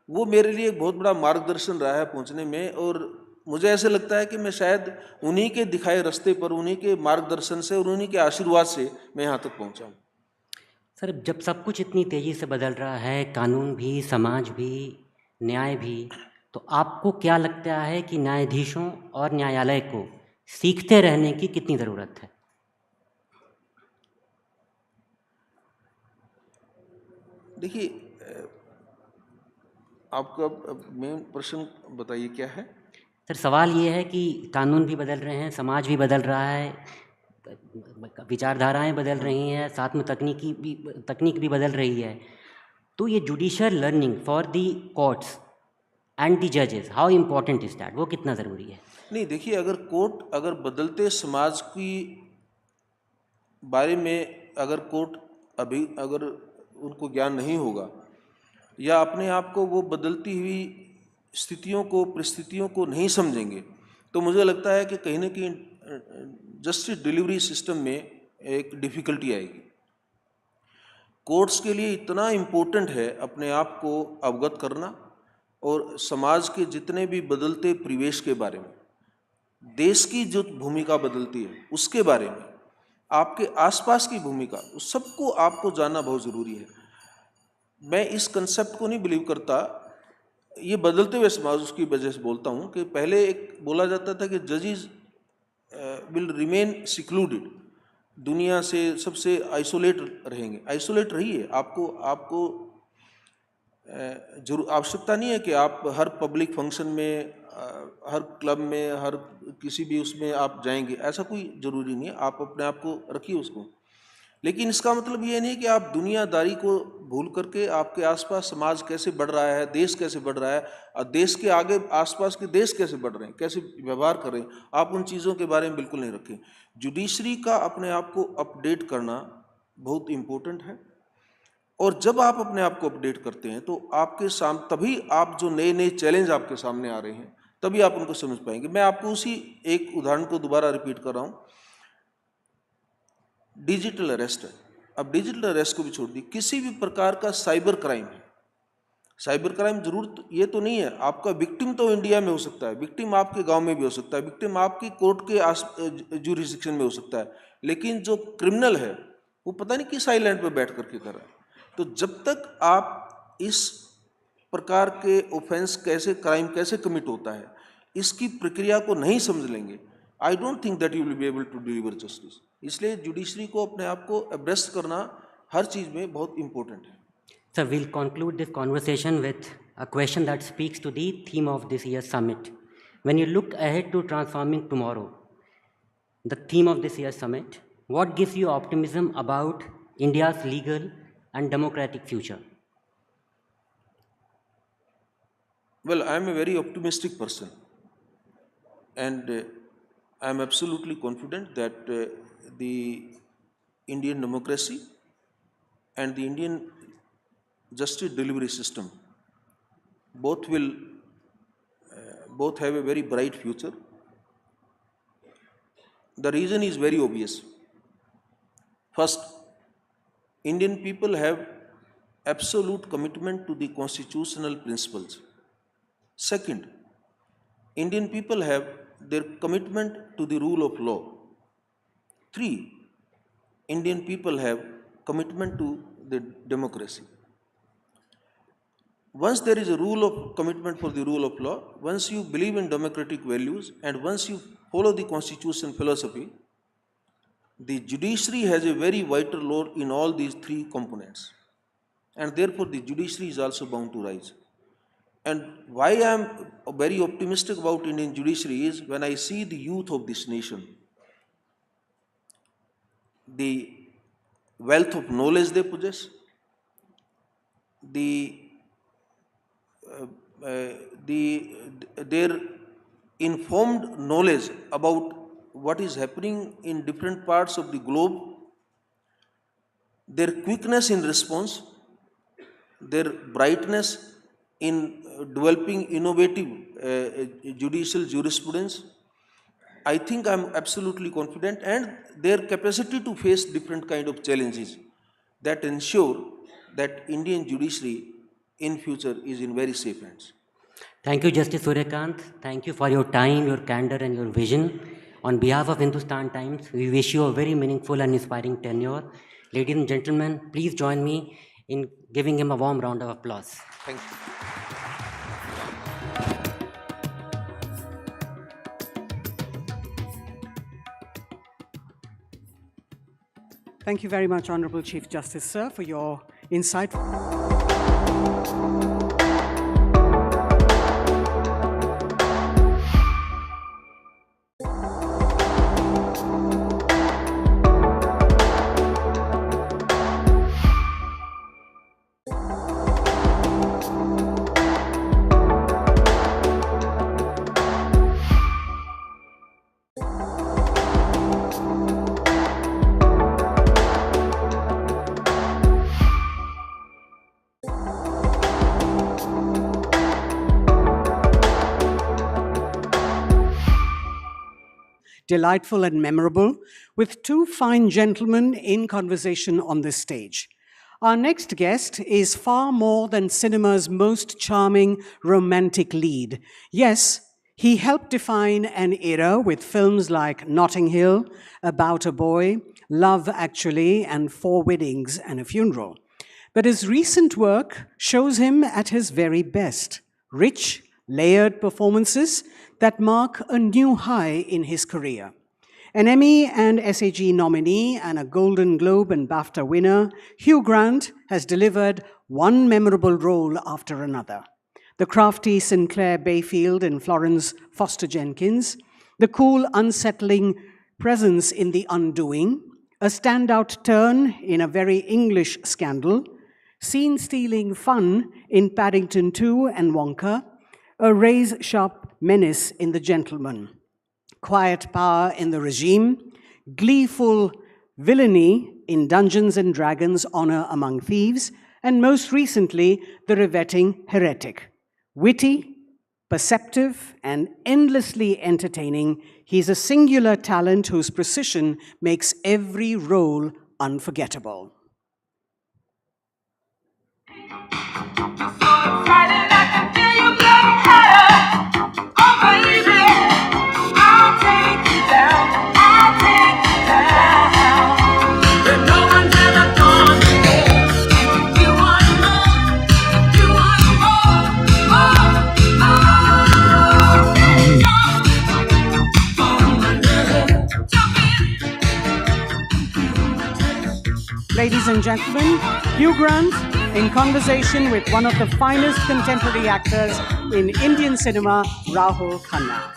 E: वो मेरे लिए एक बहुत बड़ा मार्गदर्शन रहा है पहुंचने में। और मुझे ऐसे लगता है कि मैं शायद उन्हीं के दिखाए रास्ते पर, उन्हीं के मार्गदर्शन से और उन्हीं के आशीर्वाद से मैं यहाँ तक पहुँचा हूँ।
D: सर जब सब कुछ इतनी तेज़ी से बदल रहा है, कानून भी, समाज भी, न्याय भी, तो आपको क्या लगता है कि न्यायाधीशों और न्यायालय को सीखते रहने की कितनी ज़रूरत है?
E: देखिए, आपका मेन प्रश्न बताइए क्या है?
D: सर सवाल ये है कि कानून भी बदल रहे हैं, समाज भी बदल रहा है, विचारधाराएं बदल रही हैं, साथ में तकनीक भी बदल रही है, तो ये judicial learning for the courts and the जजेस, हाउ इम्पोर्टेंट इज दैट, वो कितना ज़रूरी है?
E: नहीं, देखिए, अगर बदलते समाज की बारे में अगर उनको ज्ञान नहीं होगा या अपने आप को वो बदलती हुई स्थितियों को, परिस्थितियों को नहीं समझेंगे, तो मुझे लगता है कि कहीं ना कहीं जस्टिस डिलीवरी सिस्टम में एक डिफ़िकल्टी आएगी। कोर्ट्स के लिए इतना इम्पोर्टेंट है अपने आप को अवगत करना और समाज के जितने भी बदलते परिवेश के बारे में, देश की जो भूमिका बदलती है उसके बारे में, आपके आसपास की भूमिका, उस सबको आपको जानना बहुत ज़रूरी है। मैं इस कंसेप्ट को नहीं बिलीव करता, ये बदलते हुए समाज उसकी वजह से बोलता हूँ कि पहले एक बोला जाता था कि जजेस विल रिमेन सिक्लूडेड, दुनिया से सबसे आइसोलेट रहेंगे। आइसोलेट रहिए, आपको जरूर आवश्यकता नहीं है कि आप हर पब्लिक फंक्शन में, हर क्लब में, हर किसी भी उसमें आप जाएंगे, ऐसा कोई ज़रूरी नहीं है। आप अपने आप को रखिए उसको, लेकिन इसका मतलब ये नहीं कि आप दुनियादारी को भूल करके आपके आसपास समाज कैसे बढ़ रहा है, देश कैसे बढ़ रहा है, और देश के आगे आसपास के देश कैसे बढ़ रहे हैं, कैसे व्यवहार कर रहे हैं, आप उन चीज़ों के बारे में बिल्कुल नहीं रखें। जुडिशरी का अपने आप को अपडेट करना बहुत इम्पोर्टेंट है, और जब आप अपने आप को अपडेट करते हैं तो आपके सामने, तभी आप जो नए नए चैलेंज आपके सामने आ रहे हैं, तभी आप उनको समझ पाएंगे। मैं आपको उसी एक उदाहरण को दोबारा रिपीट कर रहा हूँ। डिजिटल अरेस्ट है, अब डिजिटल अरेस्ट को भी छोड़ दी, किसी भी प्रकार का साइबर क्राइम है, साइबर क्राइम जरूर ये तो नहीं है, आपका विक्टिम तो इंडिया में हो सकता है, विक्टिम आपके गांव में भी हो सकता है, विक्टिम आपकी कोर्ट के ज्यूरिसडिक्शन में हो सकता है, लेकिन जो क्रिमिनल है वो पता नहीं किस आइलैंड पे बैठ करके कर रहा है। तो जब तक आप इस प्रकार के ऑफेंस कैसे, क्राइम कैसे कमिट होता है, इसकी प्रक्रिया को नहीं समझ लेंगे, I don't think that you will be able to deliver justice. इसलिए जुडिशरी को अपने आप को एब्रेस्ट करना हर चीज़ में बहुत इम्पोर्टेंट है।
D: So we'll conclude this conversation with a question that speaks to the theme of this year's summit. When you look ahead to transforming tomorrow, the theme of this year's summit, what gives you optimism about India's legal and democratic future?
E: Well, I am a very optimistic person, and I am absolutely confident that the Indian democracy and the Indian justice delivery system both have a very bright future. The reason is very obvious. First, Indian people have absolute commitment to the constitutional principles. Second, Indian people have their commitment to the rule of law. Three, Indian people have commitment to the democracy. Once there is a commitment for the rule of law, once you believe in democratic values, and once you follow the constitution philosophy, the judiciary has a very vital role in all these three components, and therefore the judiciary is also bound to rise. And why I am very optimistic about Indian judiciary is when I see the youth of this nation, the wealth of knowledge they possess, their informed knowledge about what is happening in different parts of the globe, their quickness in response, their brightness in developing innovative judicial jurisprudence. I think I am absolutely confident, and their capacity to face different kind of challenges that ensure that Indian judiciary in future is in very safe hands.
D: Thank you, Justice Suryakant. Thank you for your time, your candor, and your vision. On behalf of Hindustan Times, we wish you a very meaningful and inspiring tenure. Ladies and gentlemen, please join me in giving him a warm round of applause.
E: Thank you.
A: Thank you very much, Honorable Chief Justice, sir, for your insight. Delightful and memorable, with two fine gentlemen in conversation on this stage. Our next guest is far more than cinema's most charming romantic lead. Yes, he helped define an era with films like Notting Hill, About a Boy, Love Actually, and Four Weddings and a Funeral. But his recent work shows him at his very best. Rich, layered performances that mark a new high in his career. An Emmy and SAG nominee and a Golden Globe and BAFTA winner, Hugh Grant has delivered one memorable role after another. The crafty Sinclair Bayfield in Florence Foster Jenkins, the cool, unsettling presence in The Undoing, a standout turn in A Very English Scandal, scene-stealing fun in Paddington 2 and Wonka, a razor-sharp menace in The Gentleman, quiet power in The Regime, gleeful villainy in Dungeons and Dragons: Honor Among Thieves, and most recently, The Revetting Heretic. Witty, perceptive, and endlessly entertaining, he's a singular talent whose precision makes every role unforgettable. and gentlemen, Hugh Grant in conversation with one of the finest contemporary actors in Indian cinema, Rahul Khanna.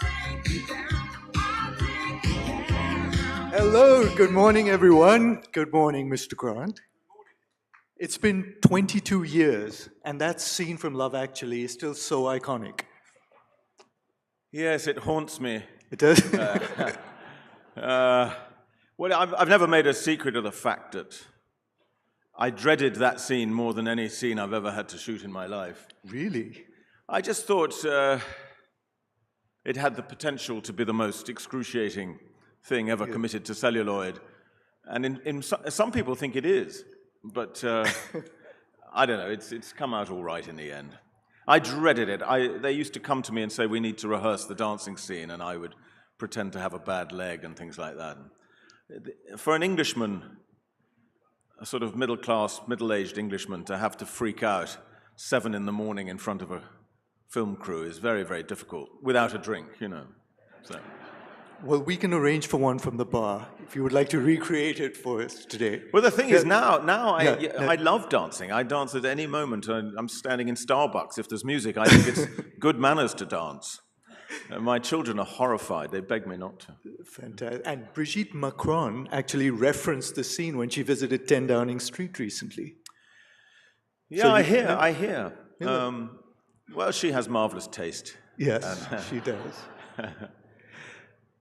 F: Hello, good morning, everyone. Good morning, Mr. Grant. It's been 22 years, and that scene from Love Actually is still so iconic.
G: Yes, it haunts me.
F: It does?
G: Well, I've never made a secret of the fact that I dreaded that scene more than any scene I've ever had to shoot in my life.
F: Really?
G: I just thought it had the potential to be the most excruciating thing ever committed to celluloid. And some people think it is, but I don't know, it's come out all right in the end. I dreaded it. They used to come to me and say, we need to rehearse the dancing scene, and I would pretend to have a bad leg and things like that. For an Englishman, a sort of middle-class, middle-aged Englishman, to have to freak out 7 in the morning in front of a film crew is very, very difficult, without a drink, you know. So.
F: Well, we can arrange for one from the bar, if you would like to recreate it for us today.
G: Well, the thing is, now I love dancing. I dance at any moment. I'm standing in Starbucks. If there's music, I think it's good manners to dance. My children are horrified. They beg me not to.
F: Fantastic. And Brigitte Macron actually referenced the scene when she visited 10 Downing Street recently.
G: Yeah,
F: So
G: I hear. Well, she has marvelous taste.
F: Yes, she does.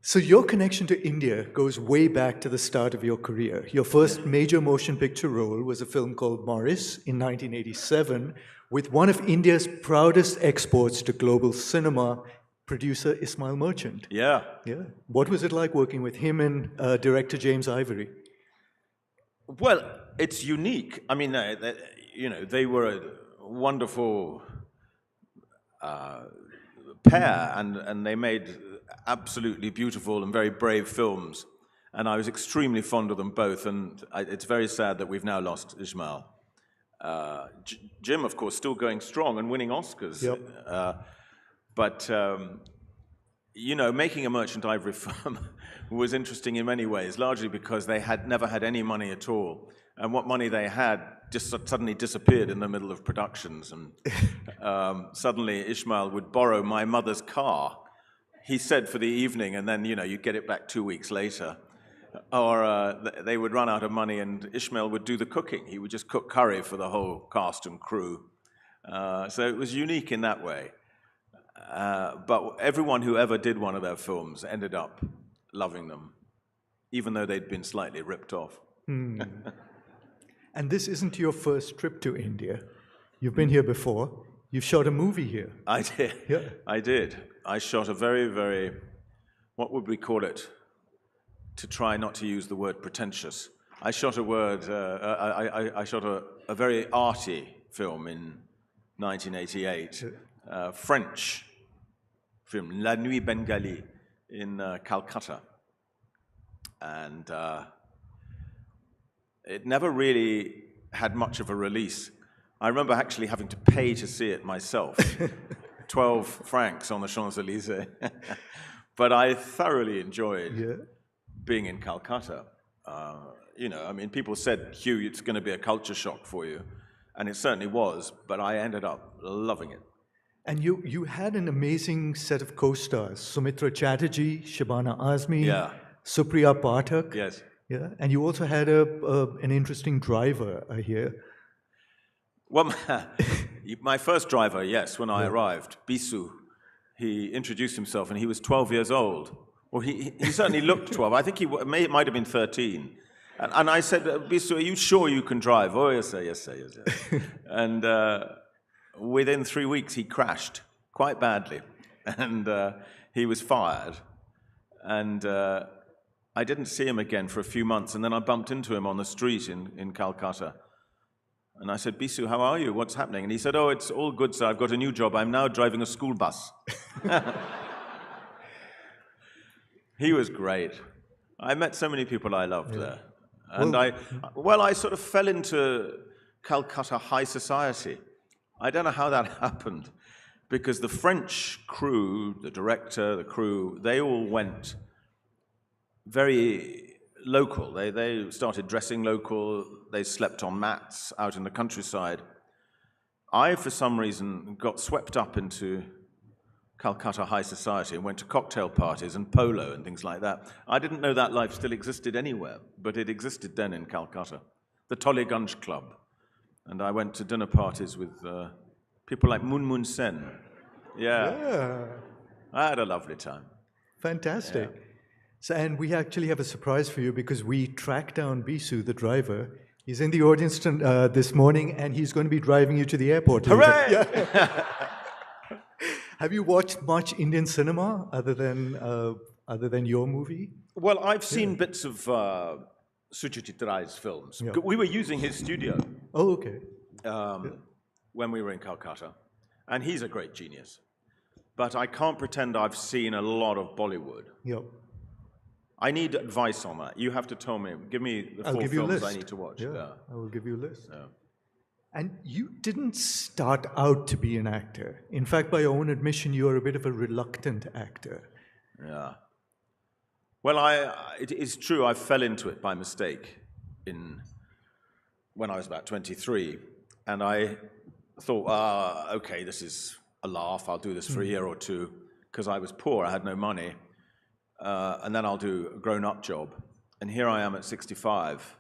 F: So your connection to India goes way back to the start of your career. Your first major motion picture role was a film called Morris in 1987 with one of India's proudest exports to global cinema, producer Ismail Merchant.
G: Yeah.
F: Yeah. What was it like working with him and director James Ivory?
G: Well, it's unique. I mean, they were a wonderful pair, and they made absolutely beautiful and very brave films. And I was extremely fond of them both, and it's very sad that we've now lost Ismail. Jim, of course, still going strong and winning Oscars.
F: Yep.
G: But making a merchant ivory film was interesting in many ways, largely because they had never had any money at all. And what money they had just suddenly disappeared in the middle of productions. And suddenly Ishmael would borrow my mother's car, he said, for the evening, and then, you'd get it back 2 weeks later. Or they would run out of money and Ishmael would do the cooking. He would just cook curry for the whole cast and crew. So it was unique in that way. But everyone who ever did one of their films ended up loving them, even though they'd been slightly ripped off.
F: And this isn't your first trip to India. You've been here before. You've shot a movie here.
G: I did.
F: Yeah.
G: I did. I shot a very, very, what would we call it? To try not to use the word pretentious. I shot I shot a very arty film in 1988, French film, La Nuit Bengali, in Calcutta. And it never really had much of a release. I remember actually having to pay to see it myself, 12 francs on the Champs-Élysées. But I thoroughly enjoyed being in Calcutta. People said, Hugh, it's going to be a culture shock for you. And it certainly was, but I ended up loving it.
F: And you had an amazing set of co-stars, Sumitra Chatterjee, Shabana Azmi, Supriya Pathak.
G: Yes.
F: Yeah, and you also had an interesting driver, I hear.
G: Well, my first driver, yes, when I arrived, Bisu, he introduced himself and he was 12 years old. Well, he certainly looked 12. I think he might have been 13. And I said, Bisu, are you sure you can drive? Oh, yes, sir, yes, sir, yes, sir. And within 3 weeks, he crashed quite badly. And he was fired. And I didn't see him again for a few months. And then I bumped into him on the street in Calcutta. And I said, Bisu, how are you? What's happening? And he said, oh, it's all good, sir. I've got a new job. I'm now driving a school bus. He was great. I met so many people I loved there. And I sort of fell into Calcutta high society. I don't know how that happened, because the French crew, the director, the crew, they all went very local. They started dressing local. They slept on mats out in the countryside. I, for some reason, got swept up into Calcutta high society and went to cocktail parties and polo and things like that. I didn't know that life still existed anywhere, but it existed then in Calcutta. The Tollygunge Club. And I went to dinner parties with people like Mun Sen. Yeah. I had a lovely time.
F: Fantastic.
G: Yeah.
F: So, and we actually have a surprise for you because we tracked down Bisu, the driver. He's in the audience this morning, and he's going to be driving you to the airport.
G: Hooray!
F: Yeah. Have you watched much Indian cinema other than your movie?
G: Well, I've seen bits of Suchit Rai's films.
F: Yeah.
G: We were using his studio
F: Oh, okay.
G: when we were in Calcutta, and he's a great genius. But I can't pretend I've seen a lot of Bollywood.
F: Yep.
G: I need advice on that. You have to tell me. Give me the
F: I'll
G: four
F: give you a
G: films
F: list.
G: I need to watch.
F: Yeah, I will give you a list.
G: Yeah.
F: And you didn't start out to be an actor. In fact, by your own admission, you're a bit of a reluctant actor.
G: Yeah. Well, it is true. I fell into it by mistake when I was about 23, and I thought, okay, this is a laugh. I'll do this for a year or two because I was poor. I had no money, and then I'll do a grown-up job. And here I am at 65,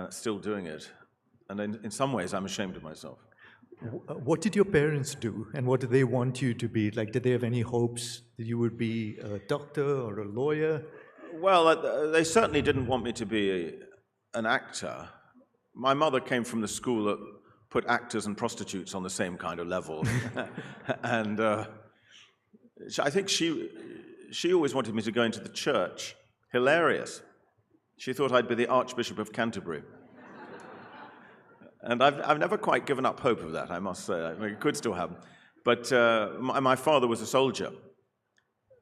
G: still doing it. And in some ways, I'm ashamed of myself.
F: What did your parents do, and what did they want you to be? Like, did they have any hopes that you would be a doctor or a lawyer?
G: Well, they certainly didn't want me to be an actor. My mother came from the school that put actors and prostitutes on the same kind of level. And I think she always wanted me to go into the church. Hilarious. She thought I'd be the Archbishop of Canterbury. And I've never quite given up hope of that, I must say. I mean, it could still happen. But my father was a soldier.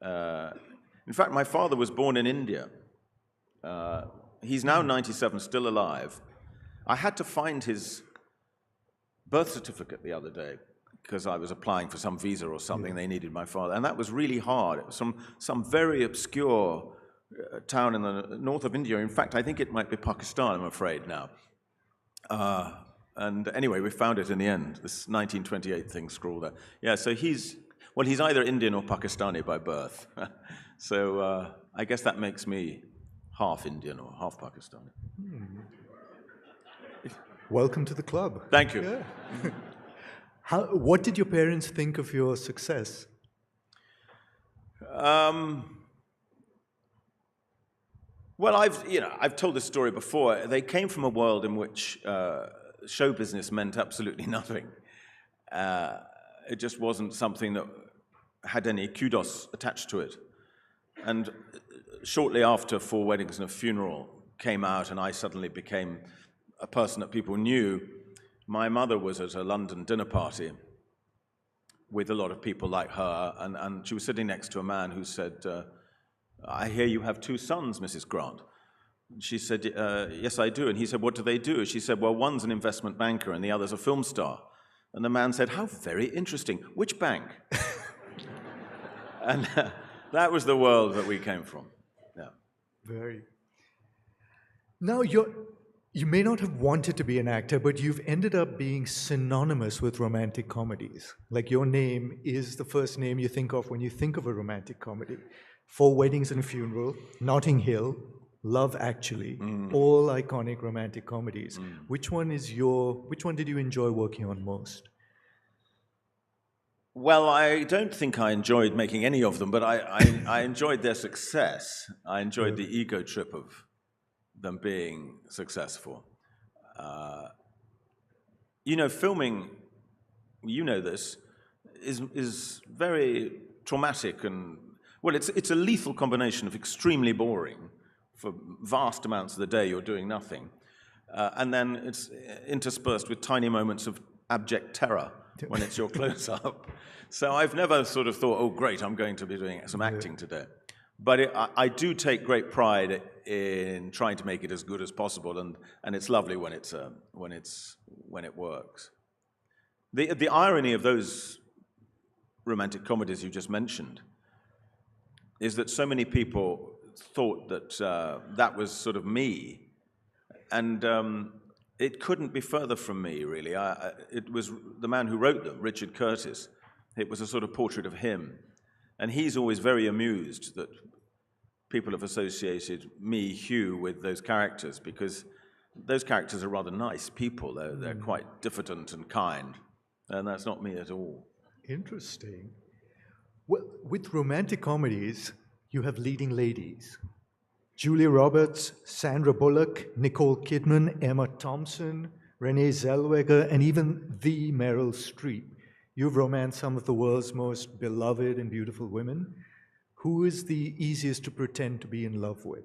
G: In fact, my father was born in India. He's now 97, still alive. I had to find his birth certificate the other day because I was applying for some visa or something. They needed my father. And that was really hard. It was some very obscure town in the north of India. In fact, I think it might be Pakistan, I'm afraid, now. And anyway, we found it in the end, this 1928 thing scrawled there. Yeah, so he's either Indian or Pakistani by birth. So I guess that makes me half Indian or half Pakistani.
F: Welcome to the club.
G: Thank you.
F: Yeah. What did your parents think of your success?
G: Well, I've told this story before. They came from a world in which show business meant absolutely nothing. It just wasn't something that had any kudos attached to it. And shortly after Four Weddings and a Funeral came out and I suddenly became a person that people knew, my mother was at a London dinner party with a lot of people like her, and she was sitting next to a man who said, I hear you have 2 sons, Mrs. Grant. She said, yes, I do. And he said, what do they do? She said, well, one's an investment banker and the other's a film star. And the man said, how very interesting. Which bank? And that was the world that we came from. Yeah.
F: Very. Now, you may not have wanted to be an actor, but you've ended up being synonymous with romantic comedies. Like your name is the first name you think of when you think of a romantic comedy. Four Weddings and a Funeral, Notting Hill, Love Actually, all iconic romantic comedies. Which one did you enjoy working on most?
G: Well, I don't think I enjoyed making any of them, but I enjoyed their success. I enjoyed the ego trip of them being successful. Filming, this, is very traumatic and, well, it's a lethal combination of extremely boring. For vast amounts of the day, you're doing nothing. And then it's interspersed with tiny moments of abject terror when it's your close-up. So I've never sort of thought, oh, great, I'm going to be doing some acting today. But I do take great pride in trying to make it as good as possible, and it's lovely when it works. The irony of those romantic comedies you just mentioned is that so many people thought that that was sort of me. And it couldn't be further from me, really. It was the man who wrote them, Richard Curtis. It was a sort of portrait of him. And he's always very amused that people have associated me, Hugh, with those characters, because those characters are rather nice people. They're quite diffident and kind, and that's not me at all.
F: Interesting. Well, with romantic comedies, you have leading ladies. Julia Roberts, Sandra Bullock, Nicole Kidman, Emma Thompson, Renee Zellweger, and even the Meryl Streep. You've romanced some of the world's most beloved and beautiful women. Who is the easiest to pretend to be in love with?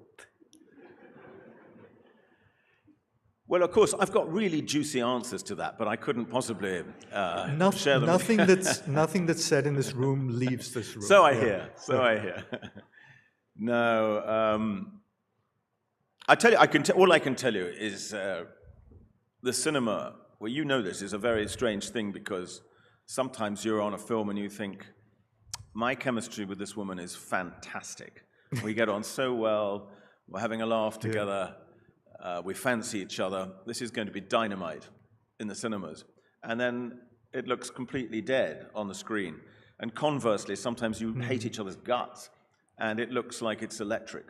G: Well, of course, I've got really juicy answers to that, but I couldn't possibly share them.
F: Nothing that's said in this room leaves this room.
G: So I hear. I hear. No, I tell you, all I can tell you is the cinema. Well, you know this is a very strange thing, because sometimes you're on a film and you think, my chemistry with this woman is fantastic. We get on so well. We're having a laugh together. We fancy each other. This is going to be dynamite in the cinemas. And then it looks completely dead on the screen. And conversely, sometimes you hate each other's guts, and it looks like it's electric.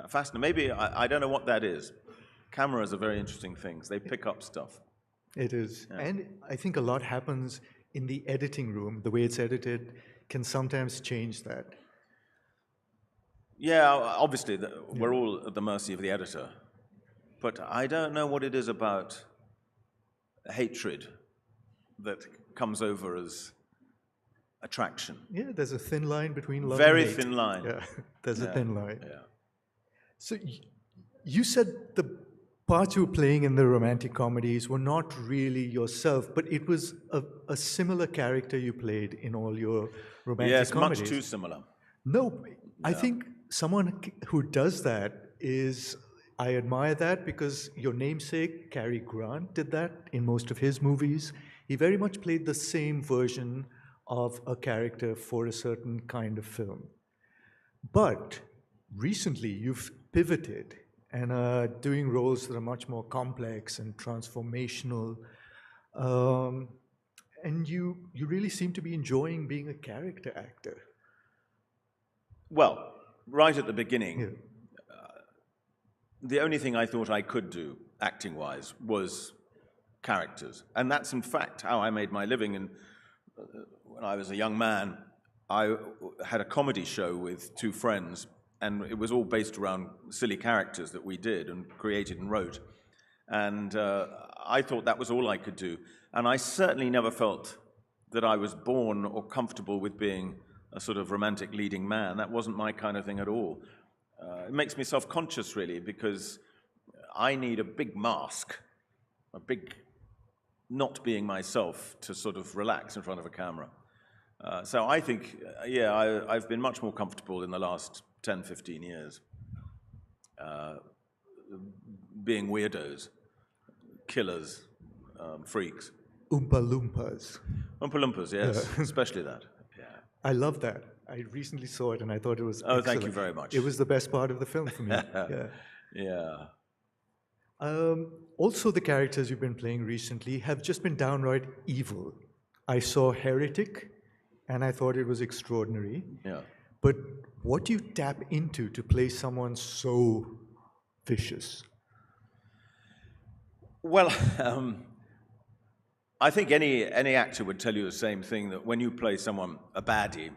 G: Fascinating. Maybe, I don't know what that is. Cameras are very interesting things. They pick up stuff.
F: It is. Yeah. And I think a lot happens in the editing room. The way it's edited can sometimes change that.
G: Yeah, obviously, we're all at the mercy of the editor. But I don't know what it is about hatred that comes over as attraction.
F: Yeah, there's a thin line between love
G: Very
F: and hate.
G: thin line.
F: Yeah, there's a thin line.
G: Yeah.
F: So you said the parts you were playing in the romantic comedies were not really yourself, but it was a similar character you played in all your romantic comedies.
G: Yes, much too similar.
F: No, I think someone who does that is, I admire that, because your namesake, Cary Grant, did that in most of his movies. He very much played the same version of a character for a certain kind of film. But recently you've pivoted and are doing roles that are much more complex and transformational. And you really seem to be enjoying being a character actor.
G: Well, right at the beginning, the only thing I thought I could do, acting-wise, was characters. And that's, in fact, how I made my living. And when I was a young man, I had a comedy show with two friends, and it was all based around silly characters that we did and created and wrote. And I thought that was all I could do. And I certainly never felt that I was born or comfortable with being a sort of romantic leading man. That wasn't my kind of thing at all. It makes me self-conscious, really, because I need a big mask, a big not being myself to sort of relax in front of a camera. So I think, I've been much more comfortable in the last 10, 15 years being weirdos, killers, freaks.
F: Oompa Loompas.
G: Oompa Loompas, yes, especially that. Yeah.
F: I love that. I recently saw it and I thought it was excellent.
G: Thank you very much.
F: It was the best part of the film for me.
G: Yeah.
F: Also, the characters you've been playing recently have just been downright evil. I saw Heretic, and I thought it was extraordinary. Yeah. But what do you tap into to play someone so vicious?
G: Well, I think any actor would tell you the same thing, that when you play someone a baddie,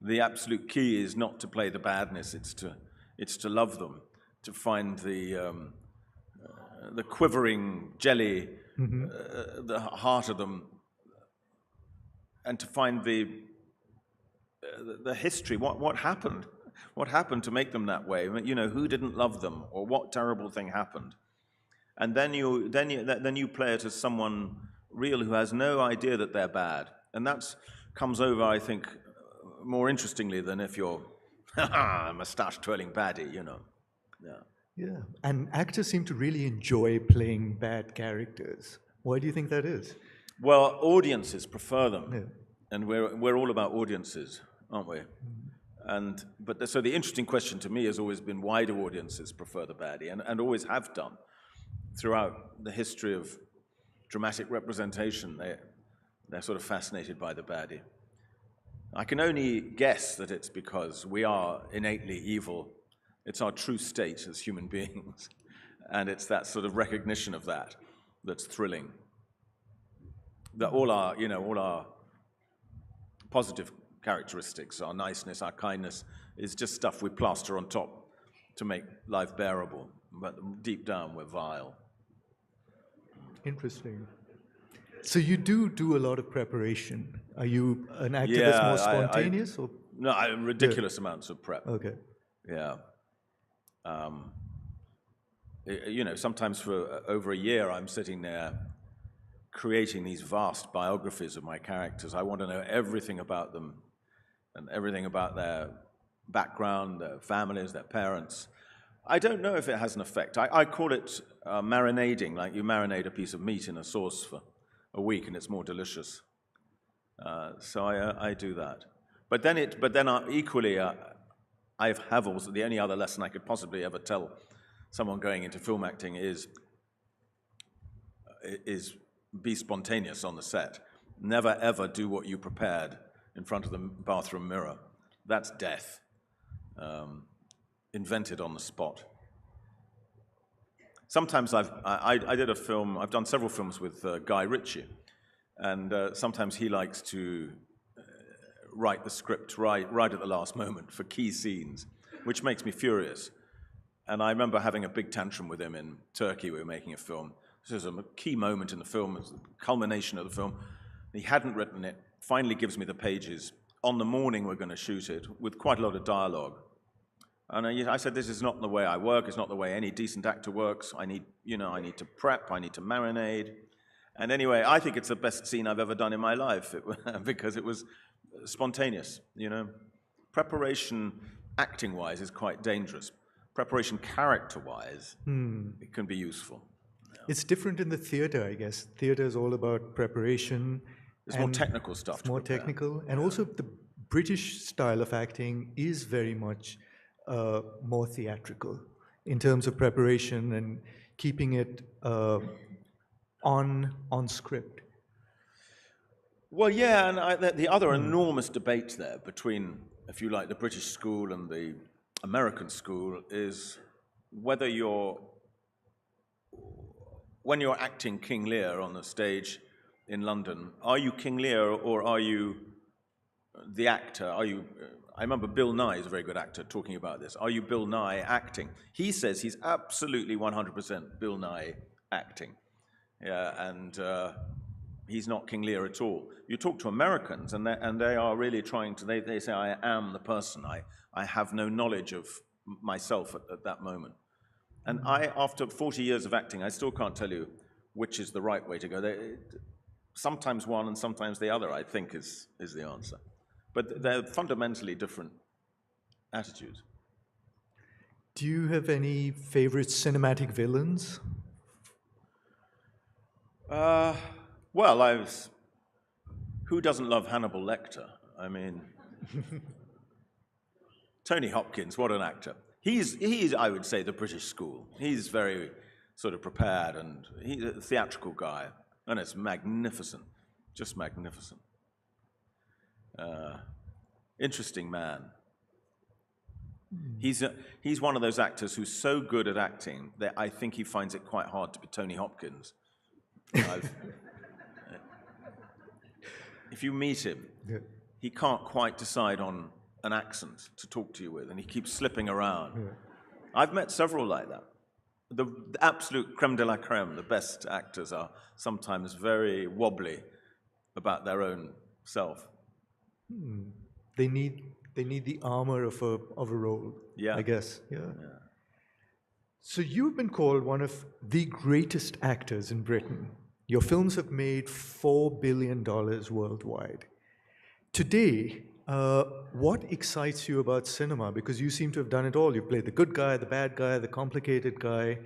G: the absolute key is not to play the badness, it's to love them, to find the quivering jelly, the heart of them, and to find the history. What happened? What happened to make them that way? You know, who didn't love them, or what terrible thing happened? And then you play it as someone real who has no idea that they're bad, and that comes over, I think, more interestingly than if you're a mustache-twirling baddie, you know.
F: Yeah, and actors seem to really enjoy playing bad characters. Why do you think that is? Well,
G: audiences prefer them, and we're all about audiences, aren't we? So the interesting question to me has always been, why do audiences prefer the baddie, and always have done throughout the history of dramatic representation. They're sort of fascinated by the baddie. I can only guess that it's because we are innately evil. It's our true state as human beings. And it's that sort of recognition of that that's thrilling. That all our positive characteristics, our niceness, our kindness, is just stuff we plaster on top to make life bearable. But deep down, we're vile.
F: Interesting. So you do a lot of preparation. Are you an actor that's more spontaneous?
G: No, ridiculous amounts of prep.
F: Okay.
G: Yeah. Sometimes for over a year, I'm sitting there creating these vast biographies of my characters. I want to know everything about them and everything about their background, their families, their parents. I don't know if it has an effect. I call it marinading, like you marinate a piece of meat in a sauce for a week and it's more delicious. So I do that. But then equally, I have also, the only other lesson I could possibly ever tell someone going into film acting is be spontaneous on the set. Never ever do what you prepared in front of the bathroom mirror. That's death. Invented on the spot. Sometimes I did a film, I've done several films with Guy Ritchie, and sometimes he likes to write the script right at the last moment for key scenes, which makes me furious. And I remember having a big tantrum with him in Turkey. We were making a film. This was a key moment in the film. It was the culmination of the film. He hadn't written it. Finally gives me the pages. On the morning we're going to shoot it with quite a lot of dialogue. And I said, this is not the way I work. It's not the way any decent actor works. I need to prep. I need to marinade. And anyway, I think it's the best scene I've ever done in my life because it was spontaneous. Preparation, acting-wise, is quite dangerous. Preparation character-wise, it can be useful.
F: It's different in the theater, I guess. Theater is all about preparation.
G: It's more technical stuff.
F: It's more technical. And also the British style of acting is very much more theatrical in terms of preparation and keeping it on script.
G: Well, yeah, and the other enormous debate there between, if you like, the British school and the American school is whether when you're acting King Lear on the stage in London, are you King Lear or are you the actor? I remember Bill Nye is a very good actor talking about this. Are you Bill Nye acting? He says he's absolutely 100% Bill Nye acting. Yeah, and he's not King Lear at all. You talk to Americans and they are really trying to, they say, I am the person. I have no knowledge of myself at that moment. And after 40 years of acting, I still can't tell you which is the right way to go. Sometimes one and sometimes the other, I think, is the answer. But they're fundamentally different attitudes.
F: Do you have any favorite cinematic villains?
G: Well, who doesn't love Hannibal Lecter? I mean, Tony Hopkins, what an actor. He's, I would say, the British school. He's very sort of prepared, and he's a theatrical guy, and it's magnificent, just magnificent. Interesting man. He's one of those actors who's so good at acting that I think he finds it quite hard to be Tony Hopkins. If you meet him, he can't quite decide on an accent to talk to you with, and he keeps slipping around. Yeah. I've met several like that. The absolute creme de la creme, the best actors, are sometimes very wobbly about their own self.
F: They need the armor of a role, I guess. Yeah. So you've been called one of the greatest actors in Britain. Your films have made $4 billion worldwide. Today, what excites you about cinema? Because you seem to have done it all. You've played the good guy, the bad guy, the complicated guy.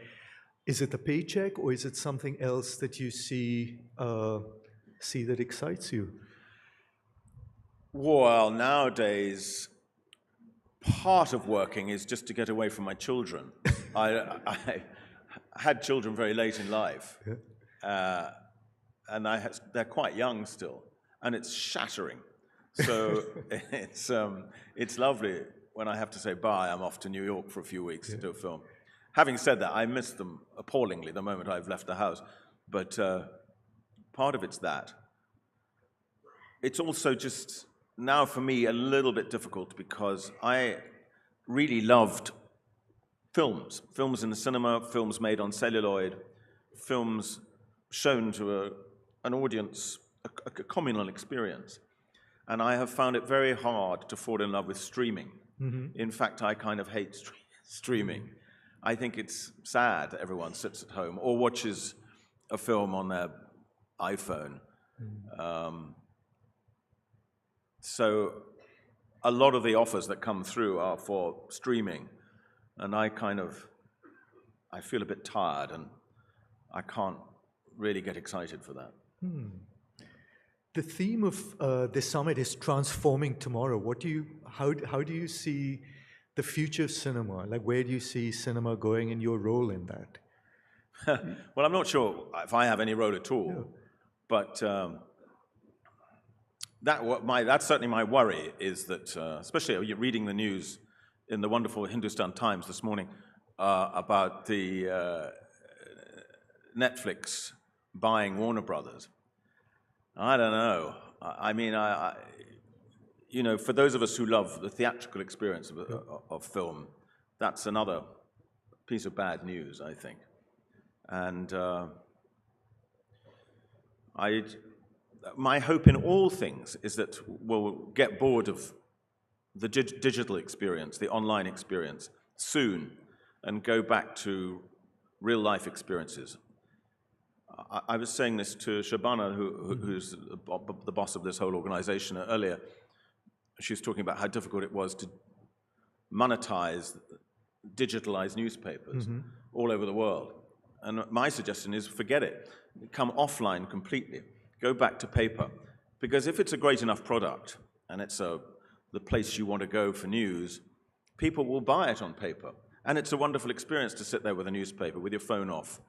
F: Is it the paycheck, or is it something else that you see that excites you?
G: Well, nowadays, part of working is just to get away from my children. I had children very late in life, and they're quite young still, and it's shattering. So it's lovely when I have to say bye. I'm off to New York for a few weeks to do a film. Having said that, I miss them appallingly the moment I've left the house. But part of it's that. It's also just now for me a little bit difficult because I really loved films in the cinema, films made on celluloid, films shown to an audience, a communal experience. And I have found it very hard to fall in love with streaming. In fact, I kind of hate streaming. I think it's sad that everyone sits at home or watches a film on their iPhone. So a lot of the offers that come through are for streaming, and I feel a bit tired, and I can't really get excited for that.
F: The theme of this summit is transforming tomorrow. How do you see the future of cinema? Like, where do you see cinema going and your role in that?
G: Well, I'm not sure if I have any role at all, but that's certainly my worry, is that, especially reading the news in the wonderful Hindustan Times this morning about the Netflix buying Warner Brothers. I don't know. I mean, you know, for those of us who love the theatrical experience of film, that's another piece of bad news, I think. And my hope in all things is that we'll get bored of the digital experience, the online experience, soon, and go back to real-life experiences. I was saying this to Shabana, who's the boss of this whole organization, earlier. She was talking about how difficult it was to monetize, digitalize newspapers all over the world. And my suggestion is forget it. Come offline completely. Go back to paper. Because if it's a great enough product, and it's the place you want to go for news, people will buy it on paper. And it's a wonderful experience to sit there with a newspaper, with your phone off.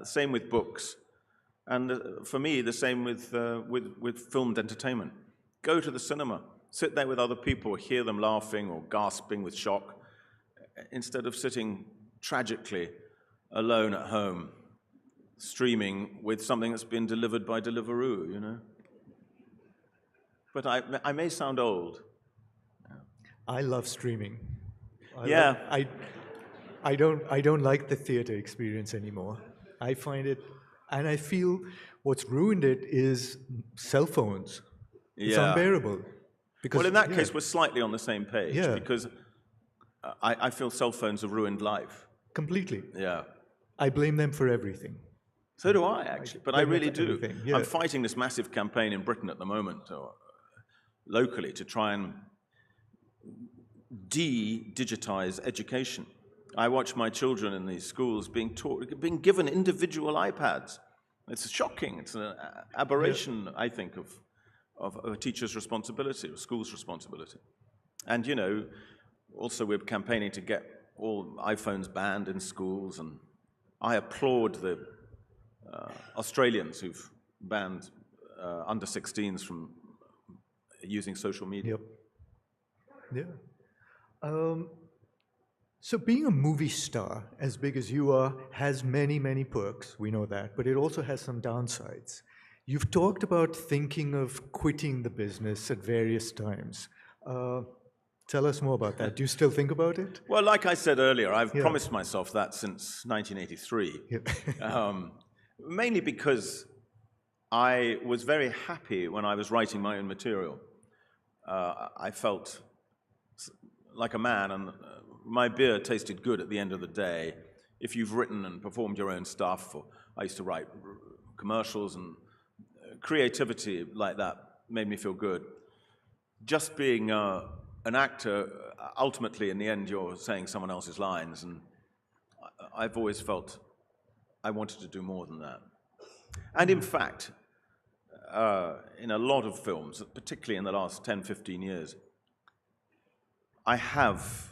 G: Same with books. And for me, the same with filmed entertainment. Go to the cinema. Sit there with other people, hear them laughing or gasping with shock, instead of sitting tragically alone at home, streaming with something that's been delivered by Deliveroo, you know. But I may sound old.
F: I love streaming. I don't like the theater experience anymore. I find it, and I feel what's ruined it is cell phones. It's unbearable. Because,
G: well, in that case, we're slightly on the same page, because I feel cell phones have ruined life.
F: Completely.
G: Yeah.
F: I blame them for everything.
G: So do I, actually, but I really do.
F: Yeah.
G: I'm fighting this massive campaign in Britain at the moment, locally, to try and de-digitize education. I watch my children in these schools being given individual iPads. It's shocking. It's an aberration, I think, of a teacher's responsibility, a school's responsibility. And, you know, also we're campaigning to get all iPhones banned in schools, and I applaud the Australians who've banned under 16s from using social media.
F: Yep. Yeah. So being a movie star, as big as you are, has many, many perks, we know that, but it also has some downsides. You've talked about thinking of quitting the business at various times. Tell us more about that. Do you still think about it?
G: Well, like I said earlier, I've promised myself that since 1983, mainly because I was very happy when I was writing my own material. I felt like a man, and my beer tasted good at the end of the day. If you've written and performed your own stuff, or I used to write commercials, and creativity like that made me feel good. Just being an actor, ultimately, in the end, you're saying someone else's lines, and I've always felt I wanted to do more than that. And in fact, in a lot of films, particularly in the last 10, 15 years, I've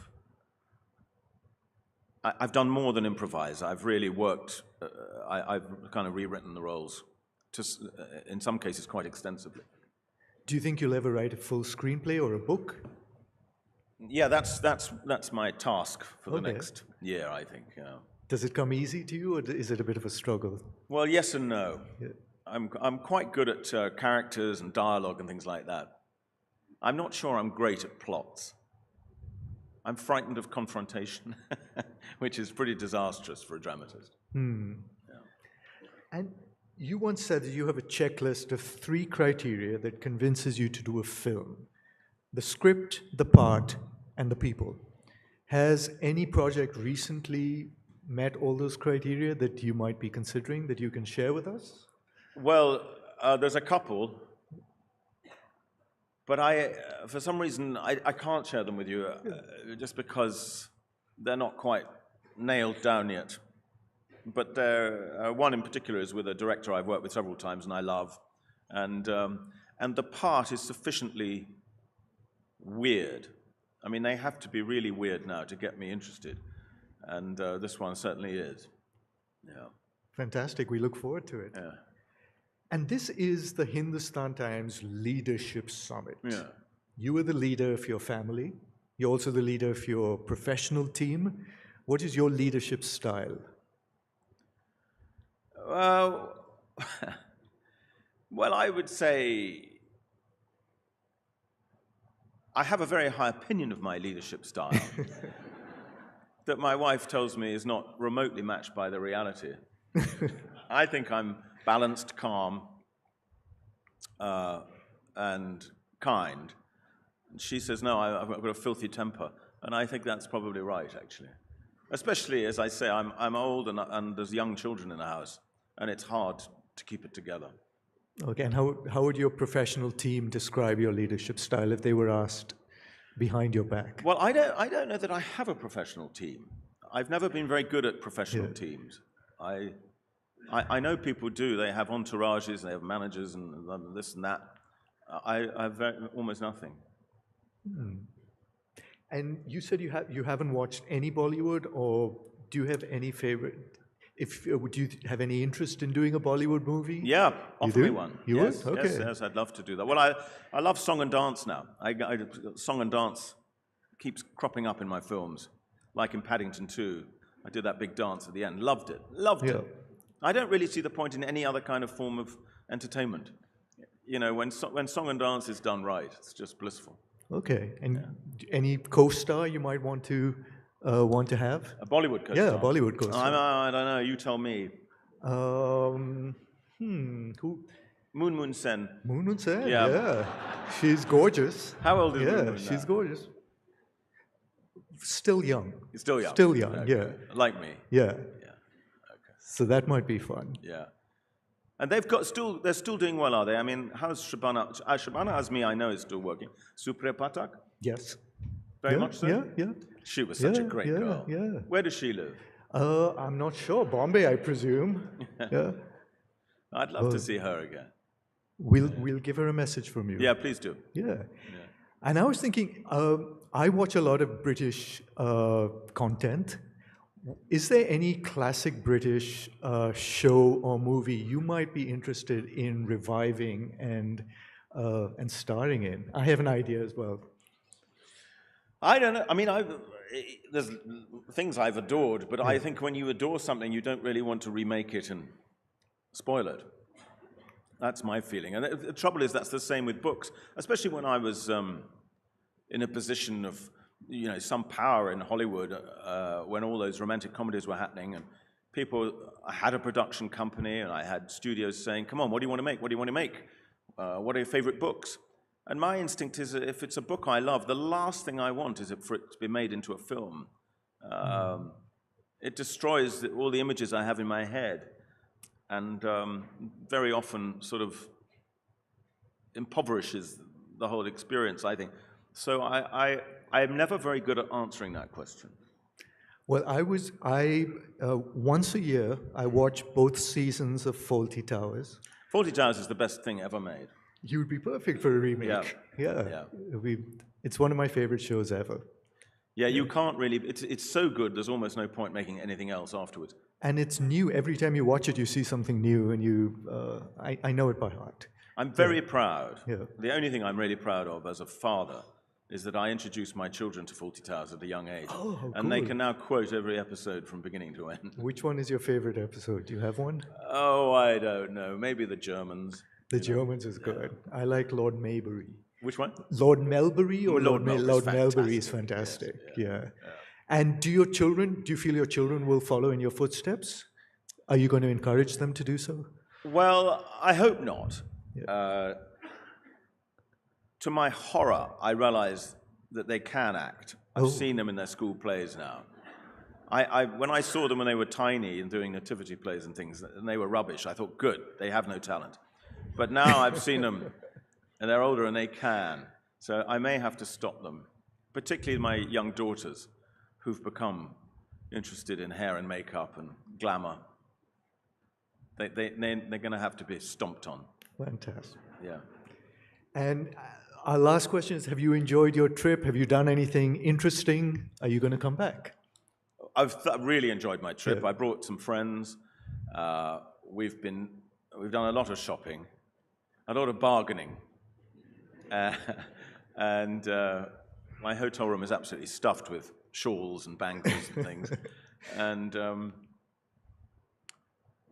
G: done more than improvise. I've really worked, I've kind of rewritten the roles, in some cases quite extensively.
F: Do you think you'll ever write a full screenplay or a book?
G: Yeah, that's my task for the
F: Okay.
G: next year, I think.
F: Does it come easy to you, or is it a bit of a struggle?
G: Well, yes and no.
F: Yeah.
G: I'm quite good at characters and dialogue and things like that. I'm not sure I'm great at plots. I'm frightened of confrontation, which is pretty disastrous for a dramatist.
F: And you once said that you have a checklist of 3 criteria that convinces you to do a film: the script, the part, and the people. Has any project recently met all those criteria that you might be considering that you can share with us?
G: Well, there's a couple, but for some reason, I can't share them with you just because they're not quite nailed down yet. But one in particular is with a director I've worked with several times and I love, and the part is sufficiently weird. I mean, they have to be really weird now to get me interested, and this one certainly is. Yeah.
F: Fantastic. We look forward to it.
G: Yeah.
F: And this is the Hindustan Times Leadership Summit.
G: Yeah.
F: You are the leader of your family. You're also the leader of your professional team. What is your leadership style?
G: Well, I would say I have a very high opinion of my leadership style that my wife tells me is not remotely matched by the reality. I think I'm balanced, calm, and kind. And she says, no, I've got a filthy temper. And I think that's probably right, actually. Especially, as I say, I'm old and there's young children in the house, and it's hard to keep it together.
F: Okay, and how would your professional team describe your leadership style if they were asked behind your back?
G: Well, I don't know that I have a professional team. I've never been very good at professional teams. I know people do. They have entourages, they have managers, and this and that. I have almost nothing.
F: And you said you haven't watched any Bollywood, or do you have any favorite? Do you have any interest in doing a Bollywood movie?
G: Yeah, offer me one.
F: You
G: yes,
F: would? Okay.
G: Yes, I'd love to do that. Well, I love song and dance now. Song and dance keeps cropping up in my films, like in Paddington 2. I did that big dance at the end. Loved it. It. I don't really see the point in any other kind of form of entertainment. You know, when song and dance is done right, it's just blissful.
F: Okay. And any co-star you might want to have?
G: A Bollywood co-star?
F: Yeah, a Bollywood co-star.
G: I don't know. You tell me.
F: Who?
G: Moon Sen.
F: Moon Sen,
G: Yeah.
F: yeah. She's gorgeous.
G: How old is Moon
F: Yeah, she's
G: now?
F: gorgeous. Still young.
G: Still young.
F: Still young,
G: Okay.
F: yeah.
G: Like me.
F: Yeah.
G: Yeah. Okay.
F: So that might be fun.
G: Yeah. And they're still doing well, are they? I mean, how's Shabana? Shabana Azmi, I know, is still working. Supriya Patak?
F: Yes.
G: Very
F: Yeah,
G: much so?
F: Yeah.
G: She was such a
F: Yeah,
G: great
F: yeah,
G: girl.
F: yeah.
G: Where does she live?
F: I'm not sure. Bombay, I presume. Yeah.
G: I'd love to see her again.
F: We'll give her a message from you.
G: Yeah, please do.
F: Yeah. And I was thinking, I watch a lot of British content. Is there any classic British show or movie you might be interested in reviving and starring in? I have an idea as well.
G: I don't know. I mean, there's things I've adored, but I think when you adore something, you don't really want to remake it and spoil it. That's my feeling. And the trouble is that's the same with books, especially when I was in a position of, you know, some power in Hollywood when all those romantic comedies were happening, and I had a production company and I had studios saying, come on, what do you want to make? What do you want to make? What are your favorite books? And my instinct is that if it's a book I love, the last thing I want is for it to be made into a film. It destroys all the images I have in my head, and very often sort of impoverishes the whole experience, I think. So I am never very good at answering that question.
F: Well, once a year, I watch both seasons of Fawlty Towers.
G: Fawlty Towers is the best thing ever made.
F: You'd be perfect for a remake.
G: Yeah.
F: It's one of my favorite shows ever.
G: Yeah, you can't really, it's so good, there's almost no point making anything else afterwards.
F: And it's new. Every time you watch it, you see something new, and I know it by heart.
G: I'm very proud.
F: Yeah.
G: The only thing I'm really proud of as a father is that I introduced my children to Fawlty Towers at a young age.
F: Oh, how
G: and they
F: cool.
G: can now quote every episode from beginning to end.
F: Which one is your favorite episode? Do you have one?
G: Oh, I don't know. Maybe the Germans.
F: The Germans is good. I like Lord Maybury.
G: Which one?
F: Lord Melbury or
G: Lord
F: Lord
G: Melbury's
F: Melbury is fantastic. Yeah. And do you feel your children will follow in your footsteps? Are you going to encourage them to do so?
G: Well, I hope not. To my horror, I realize that they can act. I've seen them in their school plays now. When I saw them when they were tiny and doing nativity plays and things, and they were rubbish, I thought, good, they have no talent. But now I've seen them, and they're older and they can. So I may have to stop them, particularly my young daughters, who've become interested in hair and makeup and glamour. They're going to have to be stomped on.
F: Fantastic.
G: Yeah.
F: And our last question is, have you enjoyed your trip? Have you done anything interesting? Are you going to come back?
G: I've really enjoyed my trip. I brought some friends. We've done a lot of shopping, a lot of bargaining. And my hotel room is absolutely stuffed with shawls and bangles and things. And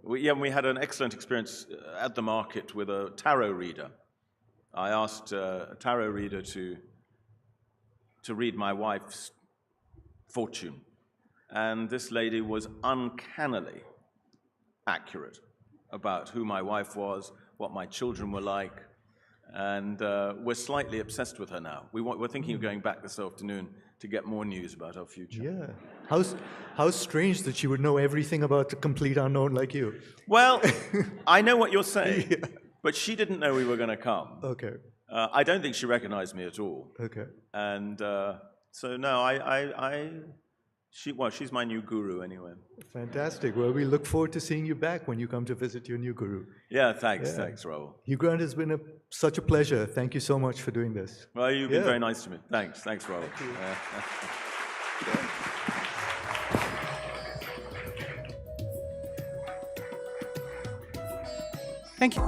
G: we had an excellent experience at the market with a tarot reader. I asked a tarot reader to read my wife's fortune. And this lady was uncannily accurate about who my wife was, what my children were like, and we're slightly obsessed with her now. We're thinking of going back this afternoon to get more news about our future.
F: Yeah. How strange that she would know everything about a complete unknown like you.
G: Well, I know what you're saying, but she didn't know we were going to come.
F: Okay.
G: I don't think she recognized me at all.
F: Okay.
G: And so, no, she's my new guru anyway.
F: Fantastic. Well, we look forward to seeing you back when you come to visit your new guru.
G: Yeah, thanks, Rahul.
F: Hugh Grant, has been such a pleasure. Thank you so much for doing this.
G: Well, you've been very nice to me. Thanks, Rahul.
A: Thank you.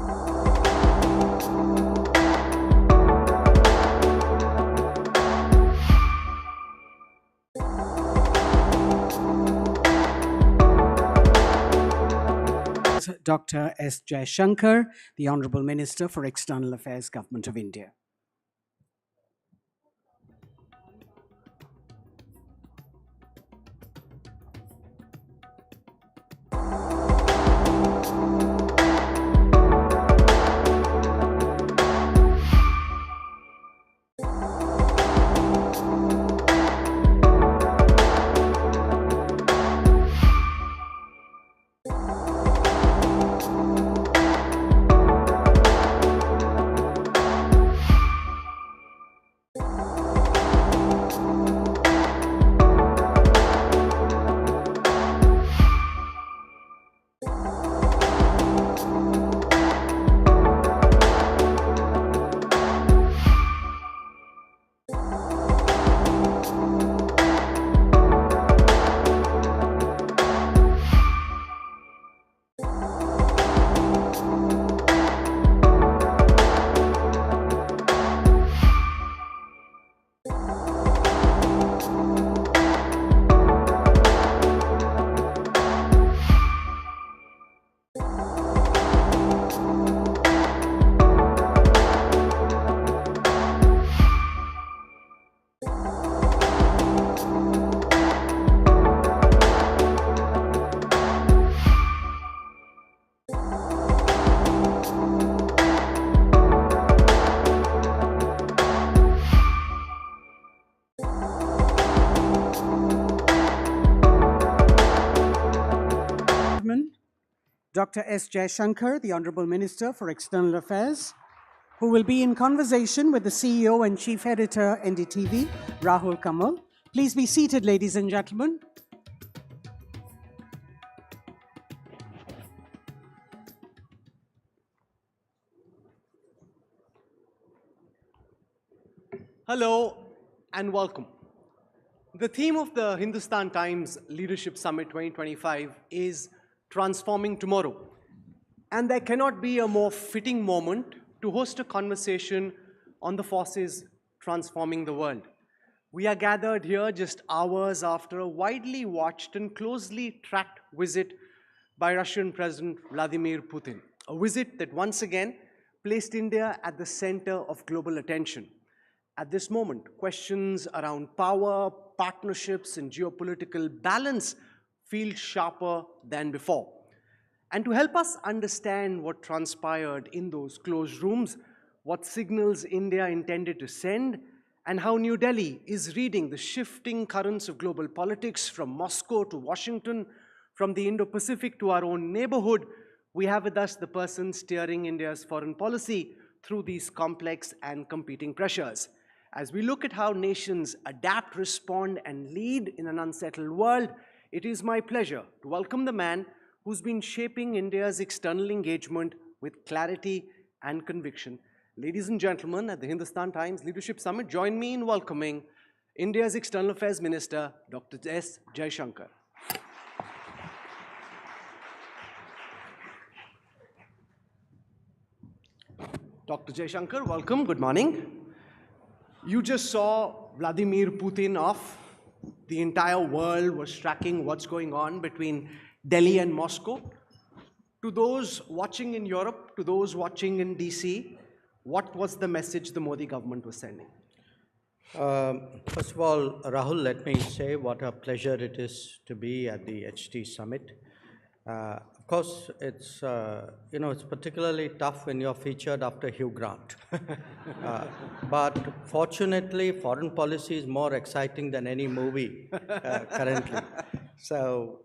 A: Dr. S Jaishankar, the Honorable Minister for External Affairs, Government of India. Dr. S Jaishankar, the Honorable Minister for External Affairs, who will be in conversation with the CEO and Chief Editor, NDTV, Rahul Kamal. Please be seated, ladies and gentlemen.
H: Hello and welcome. The theme of the Hindustan Times Leadership Summit 2025 is transforming tomorrow. And there cannot be a more fitting moment to host a conversation on the forces transforming the world. We are gathered here just hours after a widely watched and closely tracked visit by Russian President Vladimir Putin, a visit that once again placed India at the center of global attention. At this moment, questions around power, partnerships, and geopolitical balance feel sharper than before. And to help us understand what transpired in those closed rooms, what signals India intended to send, and how New Delhi is reading the shifting currents of global politics from Moscow to Washington, from the Indo-Pacific to our own neighborhood, we have with us the person steering India's foreign policy through these complex and competing pressures. As we look at how nations adapt, respond, and lead in an unsettled world, it is my pleasure to welcome the man who's been shaping India's external engagement with clarity and conviction. Ladies and gentlemen, at the Hindustan Times Leadership Summit, join me in welcoming India's External Affairs Minister, Dr. S Jaishankar. Dr. Jaishankar, welcome, good morning. You just saw Vladimir Putin off. The entire world was tracking what's going on between Delhi and Moscow. To those watching in Europe, to those watching in DC, what was the message the Modi government was sending?
I: First of all, Rahul, let me say what a pleasure it is to be at the HT Summit. Of course, it's it's particularly tough when you're featured after Hugh Grant. But fortunately, foreign policy is more exciting than any movie currently. So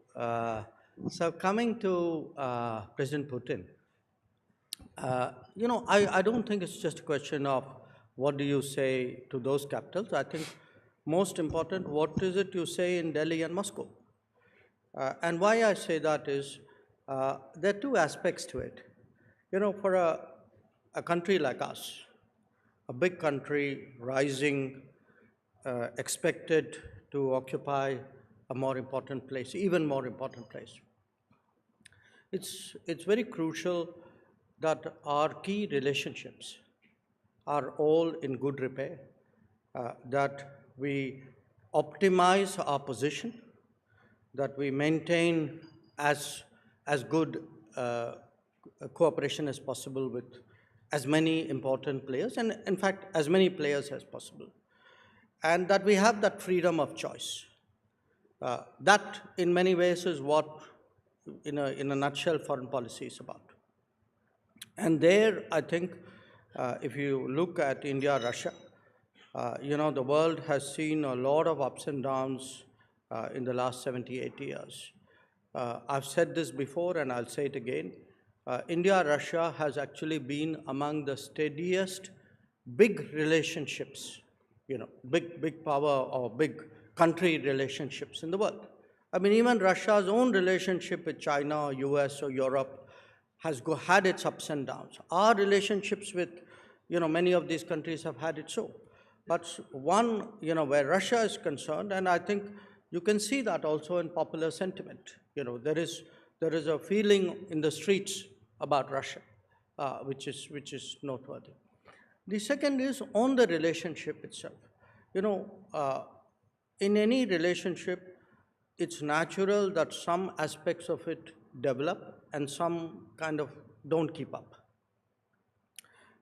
I: coming to President Putin, I don't think it's just a question of what do you say to those capitals. I think most important, what is it you say in Delhi and Moscow? And why I say that is, there are two aspects to it. For a country like us, a big country rising, expected to occupy a more important place, even more important place. It's very crucial that our key relationships are all in good repair, that we optimize our position, that we maintain as good cooperation as possible with as many important players, and in fact, as many players as possible. And that we have that freedom of choice. That, in many ways, is what, in a nutshell, foreign policy is about. And there, I think, if you look at India-Russia, the world has seen a lot of ups and downs in the last 70, 80 years. I've said this before and I'll say it again. India-Russia has actually been among the steadiest big relationships, big power or big country relationships in the world. I mean, even Russia's own relationship with China or US or Europe has had its ups and downs. Our relationships with, many of these countries have had it so. But one, where Russia is concerned, and I think you can see that also in popular sentiment. There is a feeling in the streets about Russia, which is noteworthy. The second is on the relationship itself. In any relationship, it's natural that some aspects of it develop and some kind of don't keep up.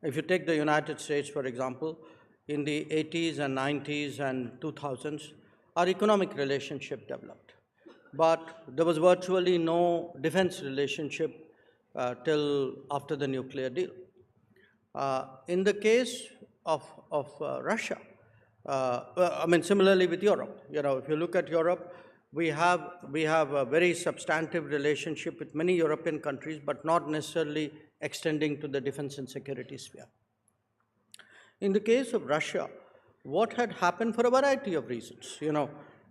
I: If you take the United States, for example, in the 80s and 90s and 2000s, our economic relationship developed. But there was virtually no defense relationship till after the nuclear deal. In the case of Russia, similarly with Europe, if you look at Europe, we have a very substantive relationship with many European countries, but not necessarily extending to the defense and security sphere. In the case of Russia, what had happened for a variety of reasons,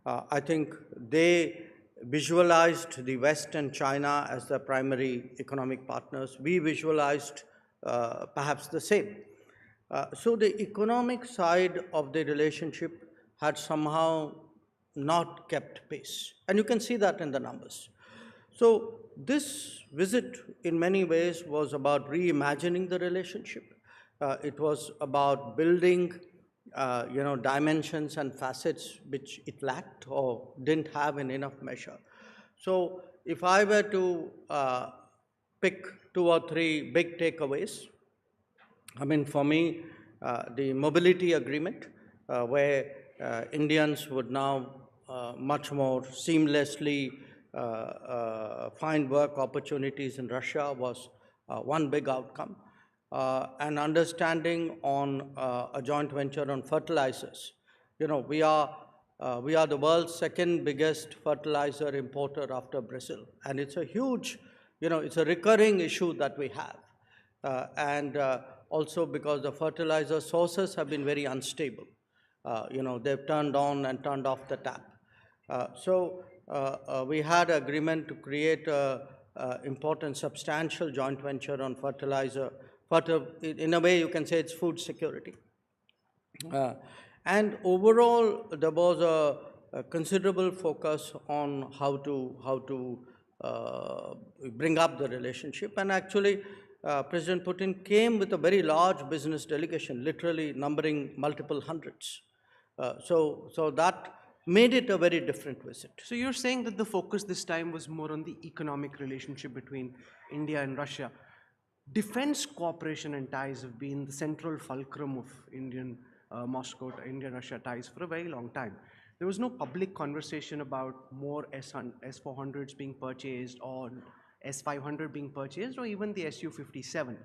I: I think they visualized the West and China as their primary economic partners. We visualized perhaps the same. So the economic side of the relationship had somehow not kept pace. And you can see that in the numbers. So this visit in many ways was about reimagining the relationship. It was about building dimensions and facets which it lacked or didn't have in enough measure. So if I were to pick 2 or 3 big takeaways, I mean, for me, the mobility agreement, where Indians would now much more seamlessly find work opportunities in Russia was one big outcome. An understanding on a joint venture on fertilizers. We are the world's second biggest fertilizer importer after Brazil, and it's a huge, it's a recurring issue that we have. And also because the fertilizer sources have been very unstable. They've turned on and turned off the tap. So we had an agreement to create an important, substantial joint venture on fertilizer. In a way, you can say it's food security. And overall, there was a considerable focus on how to bring up the relationship. And actually, President Putin came with a very large business delegation, literally numbering multiple hundreds. So that made it a very different visit.
H: So you're saying that the focus this time was more on the economic relationship between India and Russia. Defense cooperation and ties have been the central fulcrum of Indian Moscow to India-Russia ties for a very long time. There was no public conversation about more S-400s being purchased or S-500 being purchased or even the Su-57.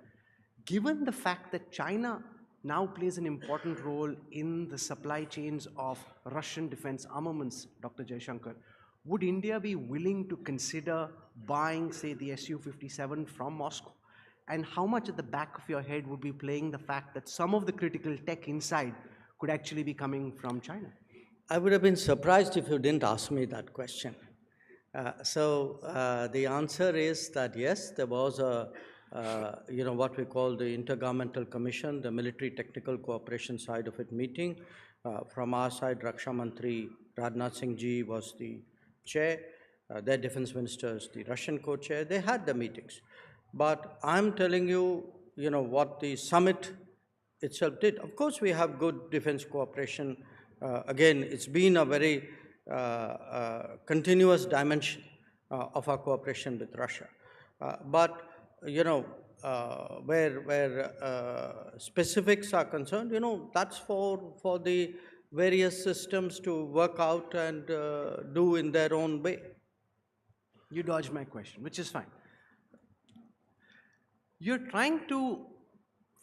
H: Given the fact that China now plays an important role in the supply chains of Russian defense armaments, Dr. Jaishankar, would India be willing to consider buying, say, the Su-57 from Moscow? And how much at the back of your head would be playing the fact that some of the critical tech inside could actually be coming from China?
I: I would have been surprised if you didn't ask me that question. So the answer is that yes, there was what we call the Intergovernmental Commission, the military technical cooperation side of it meeting. From our side, Raksha Mantri Rajnath Singh Ji was the chair, their defense ministers, the Russian co-chair. They had the meetings. But I'm telling you, what the summit itself did. Of course, we have good defense cooperation. Again, it's been a very continuous dimension of our cooperation with Russia. But where specifics are concerned, that's for the various systems to work out and do in their own way.
H: You dodged my question, which is fine. You're trying to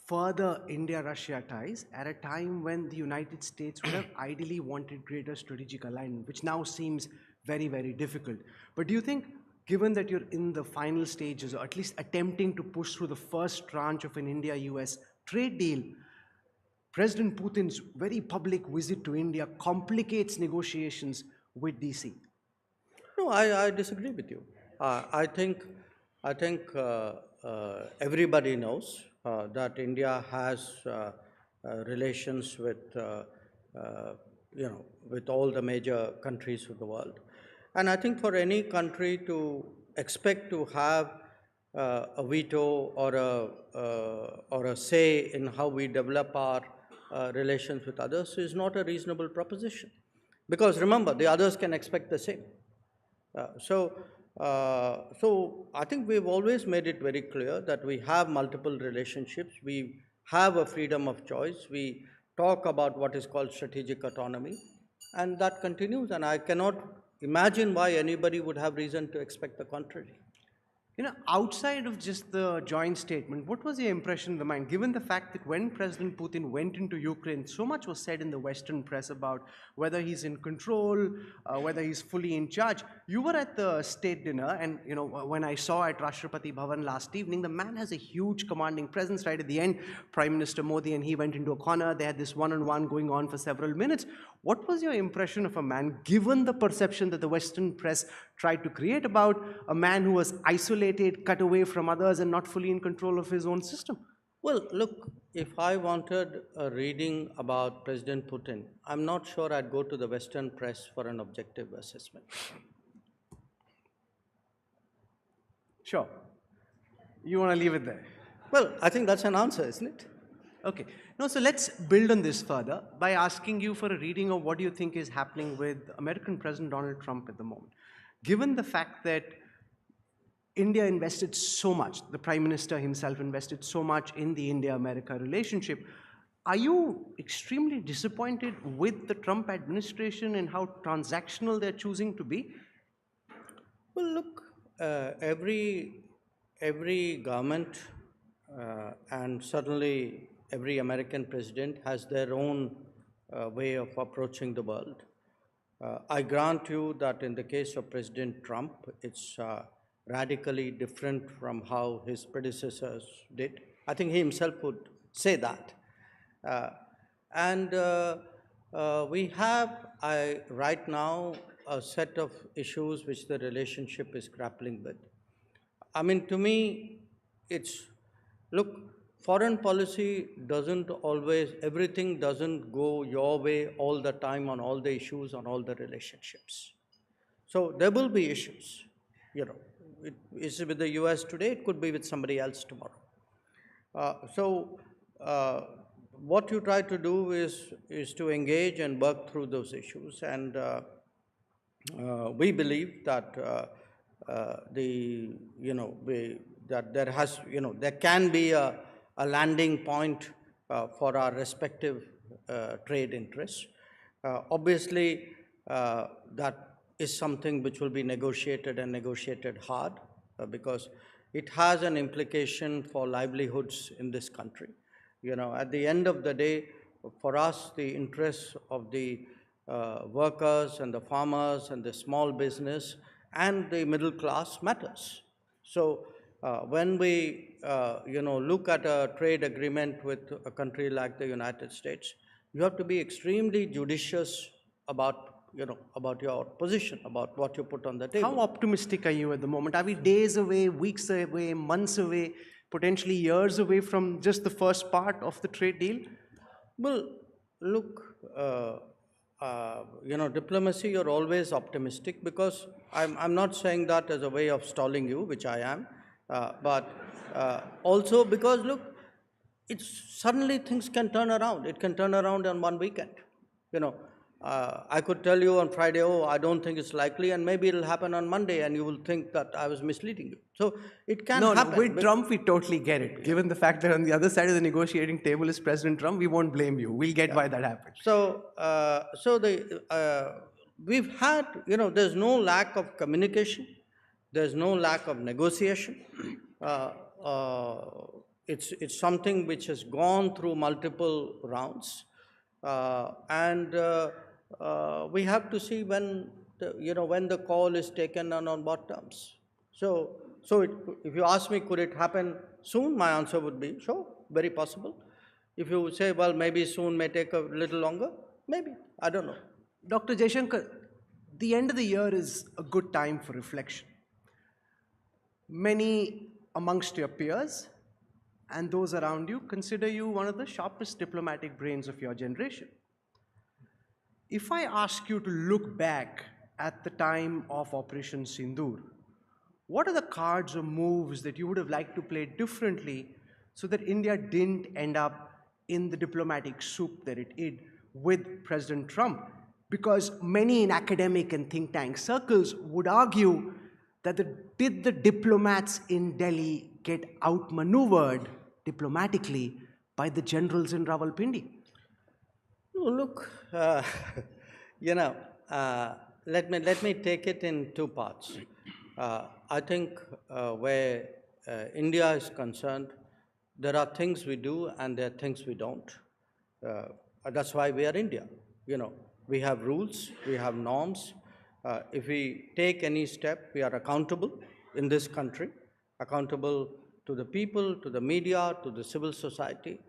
H: further India-Russia ties at a time when the United States would have ideally wanted greater strategic alignment, which now seems very, very difficult. But do you think, given that you're in the final stages, or at least attempting to push through the first tranche of an India-US trade deal, President Putin's very public visit to India complicates negotiations with DC?
I: No, I disagree with you. I think everybody knows that India has relations with all the major countries of the world, and I think for any country to expect to have a veto or a say in how we develop our relations with others is not a reasonable proposition, because remember, the others can expect the same. So I think we've always made it very clear that we have multiple relationships. We have a freedom of choice. We talk about what is called strategic autonomy, and that continues. And I cannot imagine why anybody would have reason to expect the contrary.
H: Outside of just the joint statement, what was your impression of the mind, given the fact that when President Putin went into Ukraine, so much was said in the Western press about whether he's in control, whether he's fully in charge. You were at the state dinner, and when I saw at Rashtrapati Bhavan last evening, the man has a huge commanding presence. Right at the end, Prime Minister Modi and he went into a corner. They had this one-on-one going on for several minutes. What was your impression of a man, given the perception that the Western press tried to create about a man who was isolated, cut away from others, and not fully in control of his own system?
I: Well, look, if I wanted a reading about President Putin, I'm not sure I'd go to the Western press for an objective assessment.
H: Sure. You want to leave it there?
I: Well, I think that's an answer, isn't it?
H: Okay. No, so let's build on this further by asking you for a reading of what do you think is happening with American President Donald Trump at the moment. Given the fact that India invested so much, the Prime Minister himself invested so much in the India-America relationship, are you extremely disappointed with the Trump administration and how transactional they're choosing to be?
I: Well, look, every government and certainly every American president has their own way of approaching the world. I grant you that in the case of President Trump, it's radically different from how his predecessors did. I think he himself would say that. We have right now a set of issues which the relationship is grappling with. I mean, to me, it's, look, foreign policy doesn't always, everything doesn't go your way all the time on all the issues, on all the relationships. So there will be issues, you know. It is with the US today, it could be with somebody else tomorrow. What you try to do is to engage and work through those issues. And we believe that that there can be a landing point for our respective trade interests. Obviously, that is something which will be negotiated and negotiated hard because it has an implication for livelihoods in this country. You know, at the end of the day, for us, the interests of the workers and the farmers and the small business and the middle class matters. So when we look at a trade agreement with a country like the United States, you have to be extremely judicious about your position, about what you put on the table.
H: How optimistic are you at the moment? Are we days away, weeks away, months away, potentially years away from just the first part of the trade deal?
I: Well, look, diplomacy, you're always optimistic because I'm not saying that as a way of stalling you, which I am, but also because, look, suddenly things can turn around. It can turn around on one weekend, you know. I could tell you on Friday, oh, I don't think it's likely, and maybe it'll happen on Monday, and you will think that I was misleading you. So it can happen.
H: No, with Trump, we totally get it. Given the fact that on the other side of the negotiating table is President Trump, we won't blame you. We'll get why that happened.
I: So, we've had, there's no lack of communication. There's no lack of negotiation. It's something which has gone through multiple rounds. We have to see when the call is taken and on what terms. So if you ask me, could it happen soon? My answer would be, sure, very possible. If you say, well, maybe soon may take a little longer, maybe, I don't know.
H: Dr. Jaishankar, the end of the year is a good time for reflection. Many amongst your peers and those around you consider you one of the sharpest diplomatic brains of your generation. If I ask you to look back at the time of Operation Sindoor, what are the cards or moves that you would have liked to play differently so that India didn't end up in the diplomatic soup that it did with President Trump? Because many in academic and think tank circles would argue that did the diplomats in Delhi get outmaneuvered diplomatically by the generals in Rawalpindi?
I: Oh, look, let me take it in two parts. I think where India is concerned, there are things we do and there are things we don't. That's why we are India. We have rules, we have norms. If we take any step, we are accountable in this country, accountable to the people, to the media, to the civil society.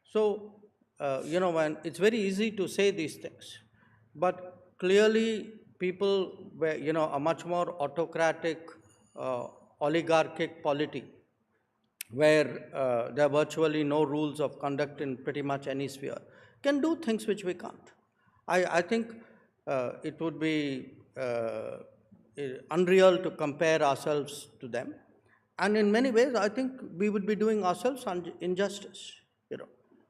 I: So, when it's very easy to say these things, but clearly people were, a much more autocratic, oligarchic polity where there are virtually no rules of conduct in pretty much any sphere, can do things which we can't. I think it would be unreal to compare ourselves to them. And in many ways, I think we would be doing ourselves injustice.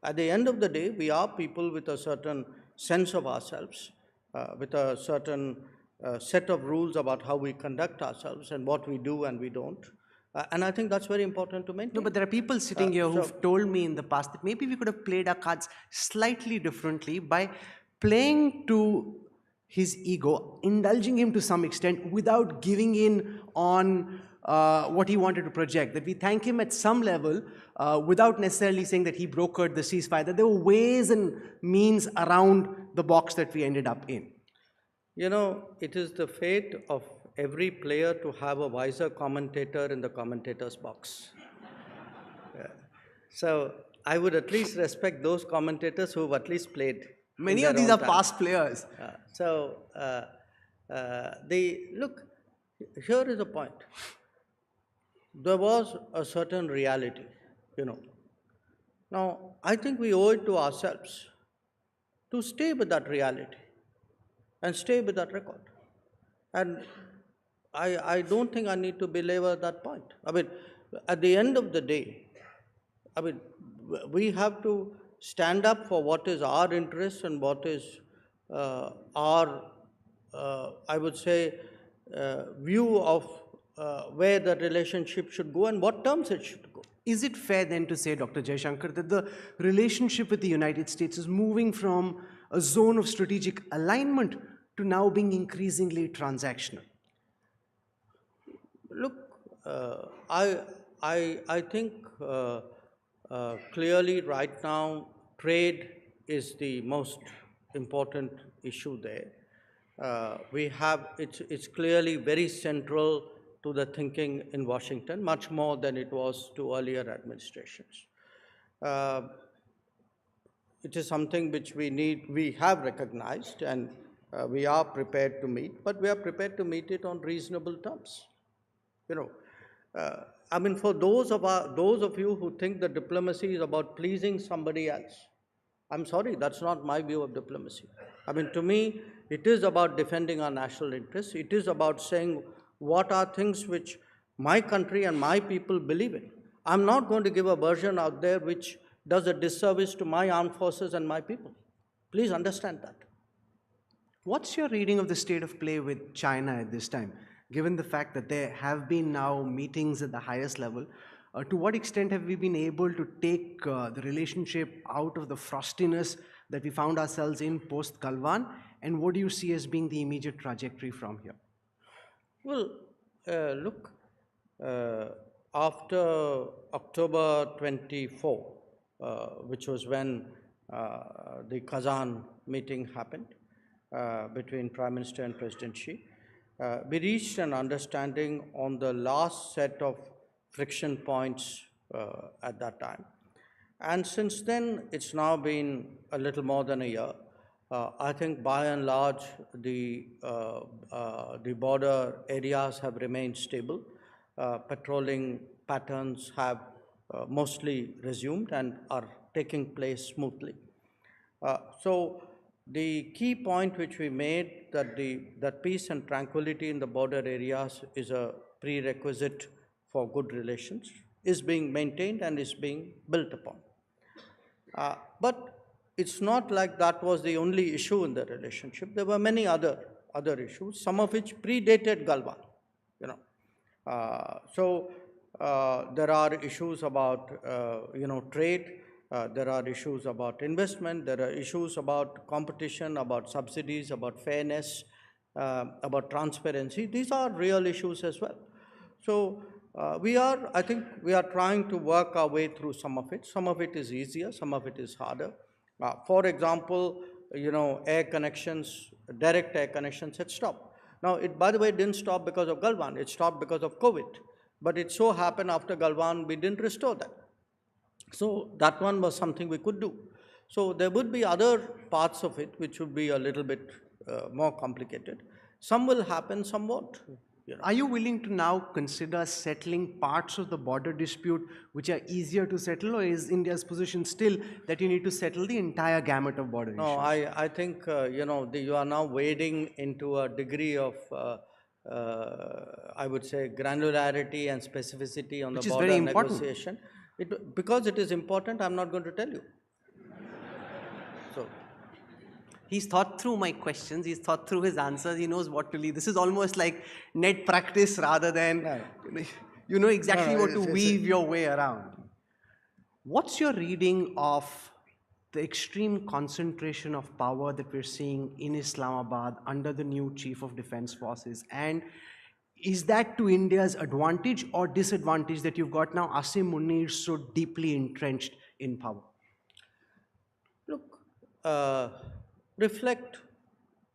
I: At the end of the day, we are people with a certain sense of ourselves, with a certain set of rules about how we conduct ourselves and what we do and we don't. And I think that's very important to maintain.
H: No, but there are people sitting here who've told me in the past that maybe we could have played our cards slightly differently by playing to his ego, indulging him to some extent without giving in on what he wanted to project. That we thank him at some level without necessarily saying that he brokered the ceasefire, that there were ways and means around the box that we ended up in.
I: It is the fate of every player to have a wiser commentator in the commentator's box. So I would at least respect those commentators who have at least played.
H: Many of these are past players.
I: Look, here is a point. There was a certain reality, Now, I think we owe it to ourselves to stay with that reality and stay with that record. And I don't think I need to belabor that point. At the end of the day, we have to stand up for what is our interest and what is our, I would say, view of where the relationship should go and what terms it should go.
H: Is it fair then to say, Dr. Jaishankar, that the relationship with the United States is moving from a zone of strategic alignment to now being increasingly transactional?
I: Look, I think clearly right now trade is the most important issue there. It's clearly very central to the thinking in Washington, much more than it was to earlier administrations. It is something which we have recognized, and we are prepared to meet, but we are prepared to meet it on reasonable terms. For those of you who think that diplomacy is about pleasing somebody else, I'm sorry, that's not my view of diplomacy. To me, it is about defending our national interests. It is about saying what are things which my country and my people believe in. I'm not going to give a version out there which does a disservice to my armed forces and my people. Please understand that.
H: What's your reading of the state of play with China at this time, given the fact that there have been now meetings at the highest level? To what extent have we been able to take the relationship out of the frostiness that we found ourselves in post-Galwan, and what do you see as being the immediate trajectory from here?
I: Well, look, after October 24, which was when the Kazan meeting happened between Prime Minister and President Xi, we reached an understanding on the last set of friction points at that time. And since then, it's now been a little more than a year. I think by and large, the border areas have remained stable. Patrolling patterns have mostly resumed and are taking place smoothly. So the key point which we made, that peace and tranquility in the border areas is a prerequisite for good relations, is being maintained and is being built upon. But it's not like that was the only issue in the relationship. There were many other issues, some of which predated Galwan. There are issues about trade. There are issues about investment. There are issues about competition, about subsidies, about fairness, about transparency. These are real issues as well. So I think we are trying to work our way through some of it. Some of it is easier, some of it is harder. For example, air connections, direct air connections had stopped. Now, it, by the way, didn't stop because of Galwan. It stopped because of COVID. But it so happened after Galwan, we didn't restore that. So that one was something we could do. So there would be other parts of it which would be a little bit more complicated. Some will happen, some won't.
H: Are you willing to now consider settling parts of the border dispute which are easier to settle, or is India's position still that you need to settle the entire gamut of border
I: No,
H: issues?
I: I think, you are now wading into a degree of, I would say, granularity and specificity on
H: Which
I: the
H: is
I: border
H: very important.
I: negotiation. Because it is important, I'm not going to tell you. So,
H: He's thought through my questions, he's thought through his answers, he knows what to leave. This is almost like net practice rather than, you know exactly what to weave your way around. What's your reading of the extreme concentration of power that we're seeing in Islamabad under the new Chief of Defense Forces? And is that to India's advantage or disadvantage that you've got now Asim Munir so deeply entrenched in power?
I: look, reflect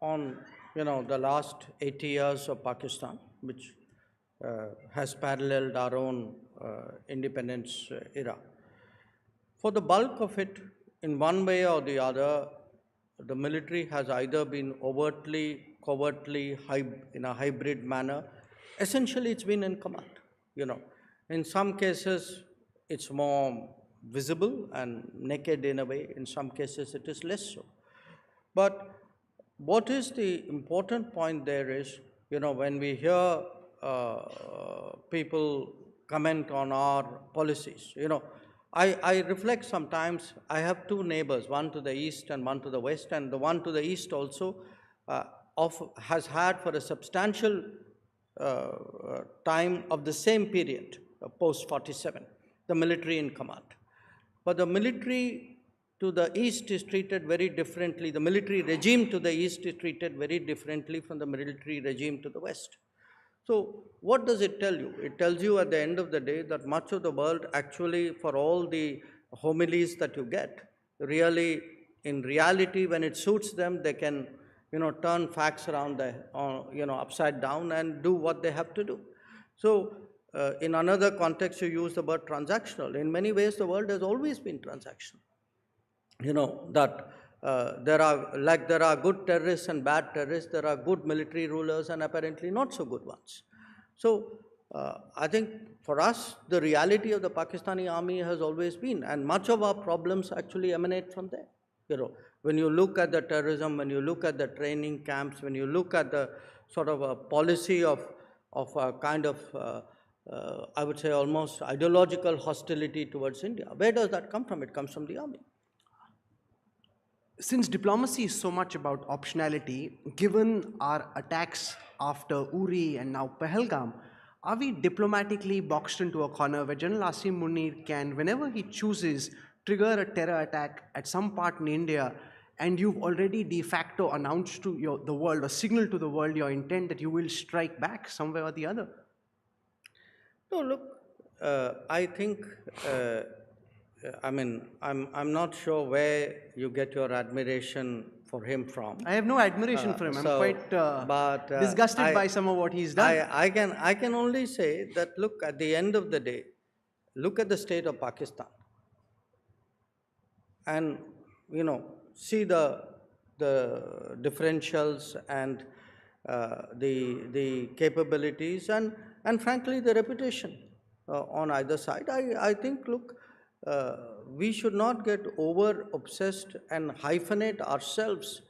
I: on, the last 80 years of Pakistan, which has paralleled our own independence era. For the bulk of it, in one way or the other, the military has either been overtly, covertly, in a hybrid manner. Essentially, it's been in command. In some cases, it's more visible and naked in a way. In some cases, it is less so. But what is the important point there is, when we hear people comment on our policies, I reflect sometimes. I have two neighbors, one to the east and one to the west, and the one to the east also has had for a substantial time of the same period, post 47, the military in command. But the military to the east is treated very differently. The military regime to the east is treated very differently from the military regime to the west. So what does it tell you? It tells you at the end of the day that much of the world actually, for all the homilies that you get, really, in reality, when it suits them, they can, turn facts around upside down and do what they have to do. So in another context, you use the word transactional. In many ways, the world has always been transactional. That there are good terrorists and bad terrorists, there are good military rulers and apparently not so good ones. So I think for us, the reality of the Pakistani army has always been, and much of our problems actually emanate from there. When you look at the terrorism, when you look at the training camps, when you look at the sort of a policy of a kind of, I would say almost ideological hostility towards India, where does that come from? It comes from the army.
H: Since diplomacy is so much about optionality, given our attacks after Uri and now Pahalgam, are we diplomatically boxed into a corner where General Asim Munir can, whenever he chooses, trigger a terror attack at some part in India, and you've already de facto announced to the world or signaled to the world your intent that you will strike back somewhere or the other?
I: No, look, I think, I'm not sure where you get your admiration for him from.
H: I have no admiration for him. I'm quite disgusted by some of what he's done.
I: I can only say that, look, at the end of the day, look at the state of Pakistan and, see the differentials and the capabilities and frankly the reputation on either side. I think, look, we should not get over obsessed and hyphenate ourselves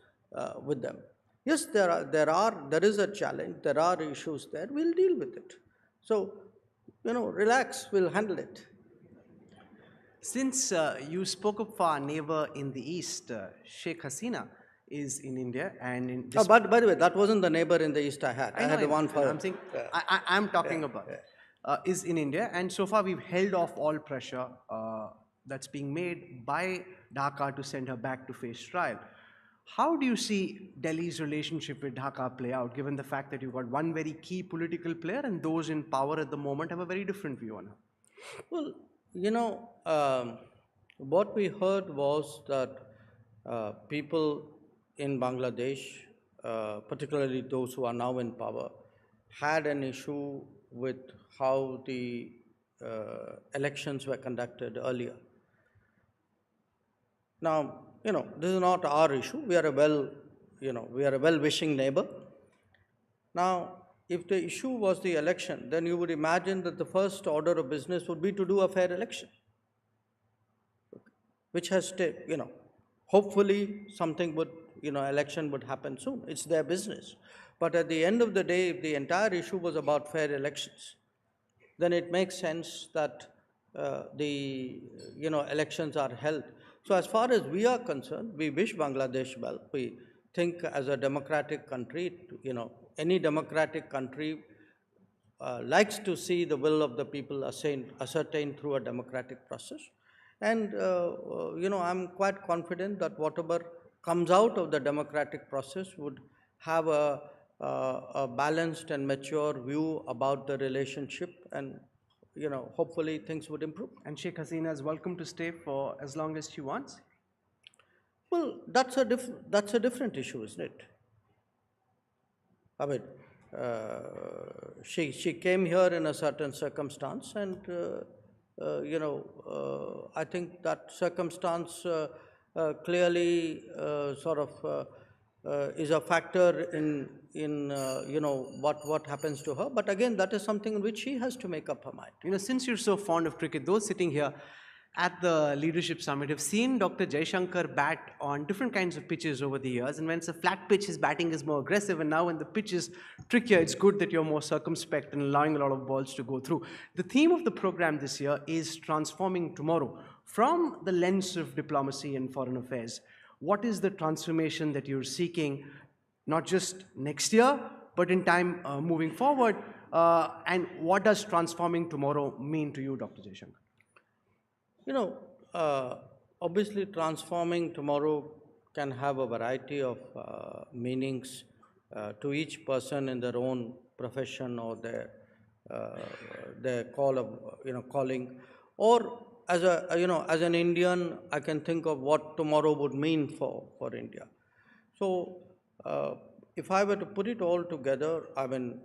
I: with them. Yes, there is a challenge, there are issues there, we'll deal with it. So, relax, we'll handle it.
H: Since you spoke of our neighbor in the east, Sheikh Hasina is in India, and in this
I: by the way, that wasn't the neighbor in the east I had. I had the one for.
H: I'm saying, I'm talking about is in India, and so far we've held off all pressure that's being made by Dhaka to send her back to face trial. How do you see Delhi's relationship with Dhaka play out, given the fact that you've got one very key political player and those in power at the moment have a very different view on her?
I: Well, what we heard was that people in Bangladesh, particularly those who are now in power, had an issue with how the elections were conducted earlier. Now, this is not our issue. We are a well-wishing neighbor. Now, if the issue was the election, then you would imagine that the first order of business would be to do a fair election, which has, hopefully something would, election would happen soon. It's their business. But at the end of the day, if the entire issue was about fair elections, then it makes sense that the elections are held. So as far as we are concerned, we wish Bangladesh well. We think as a democratic country, any democratic country likes to see the will of the people ascertained through a democratic process. And I'm quite confident that whatever comes out of the democratic process would have a balanced and mature view about the relationship, and hopefully things would improve.
H: And Sheikh Hasina is welcome to stay for as long as she wants?
I: Well, that's a different issue, isn't it? I mean, she came here in a certain circumstance, and I think that circumstance clearly is a factor in what happens to her. But again, that is something in which she has to make up her mind.
H: Since you're so fond of cricket, those sitting here at the Leadership Summit have seen Dr. Jaishankar bat on different kinds of pitches over the years. And when it's a flat pitch, his batting is more aggressive. And now when the pitch is trickier, it's good that you're more circumspect and allowing a lot of balls to go through. The theme of the program this year is transforming tomorrow from the lens of diplomacy and foreign affairs. What is the transformation that you're seeking, not just next year, but in time moving forward? And what does transforming tomorrow mean to you, Dr. Jaishankar?
I: Obviously transforming tomorrow can have a variety of meanings to each person in their own profession or their calling. Or as an Indian, I can think of what tomorrow would mean for India. So if I were to put it all together, I mean,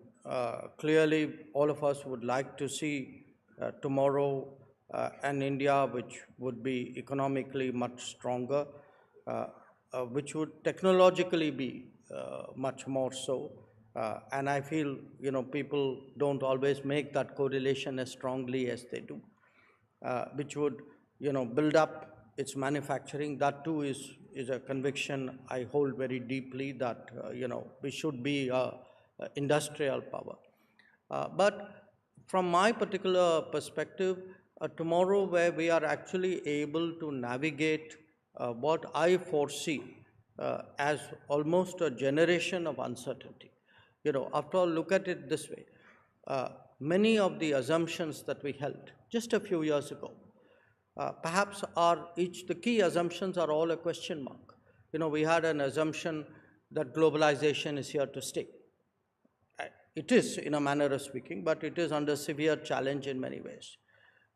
I: clearly all of us would like to see tomorrow an India which would be economically much stronger, which would technologically be much more so. And I feel, people don't always make that correlation as strongly as they do, which would, build up its manufacturing. That too is a conviction I hold very deeply, that, we should be an industrial power. But from my particular perspective, tomorrow where we are actually able to navigate what I foresee as almost a generation of uncertainty. After all, look at it this way. Many of the assumptions that we held just a few years ago, perhaps the key assumptions are all a question mark. We had an assumption that globalization is here to stay. It is, in a manner of speaking, but it is under severe challenge in many ways.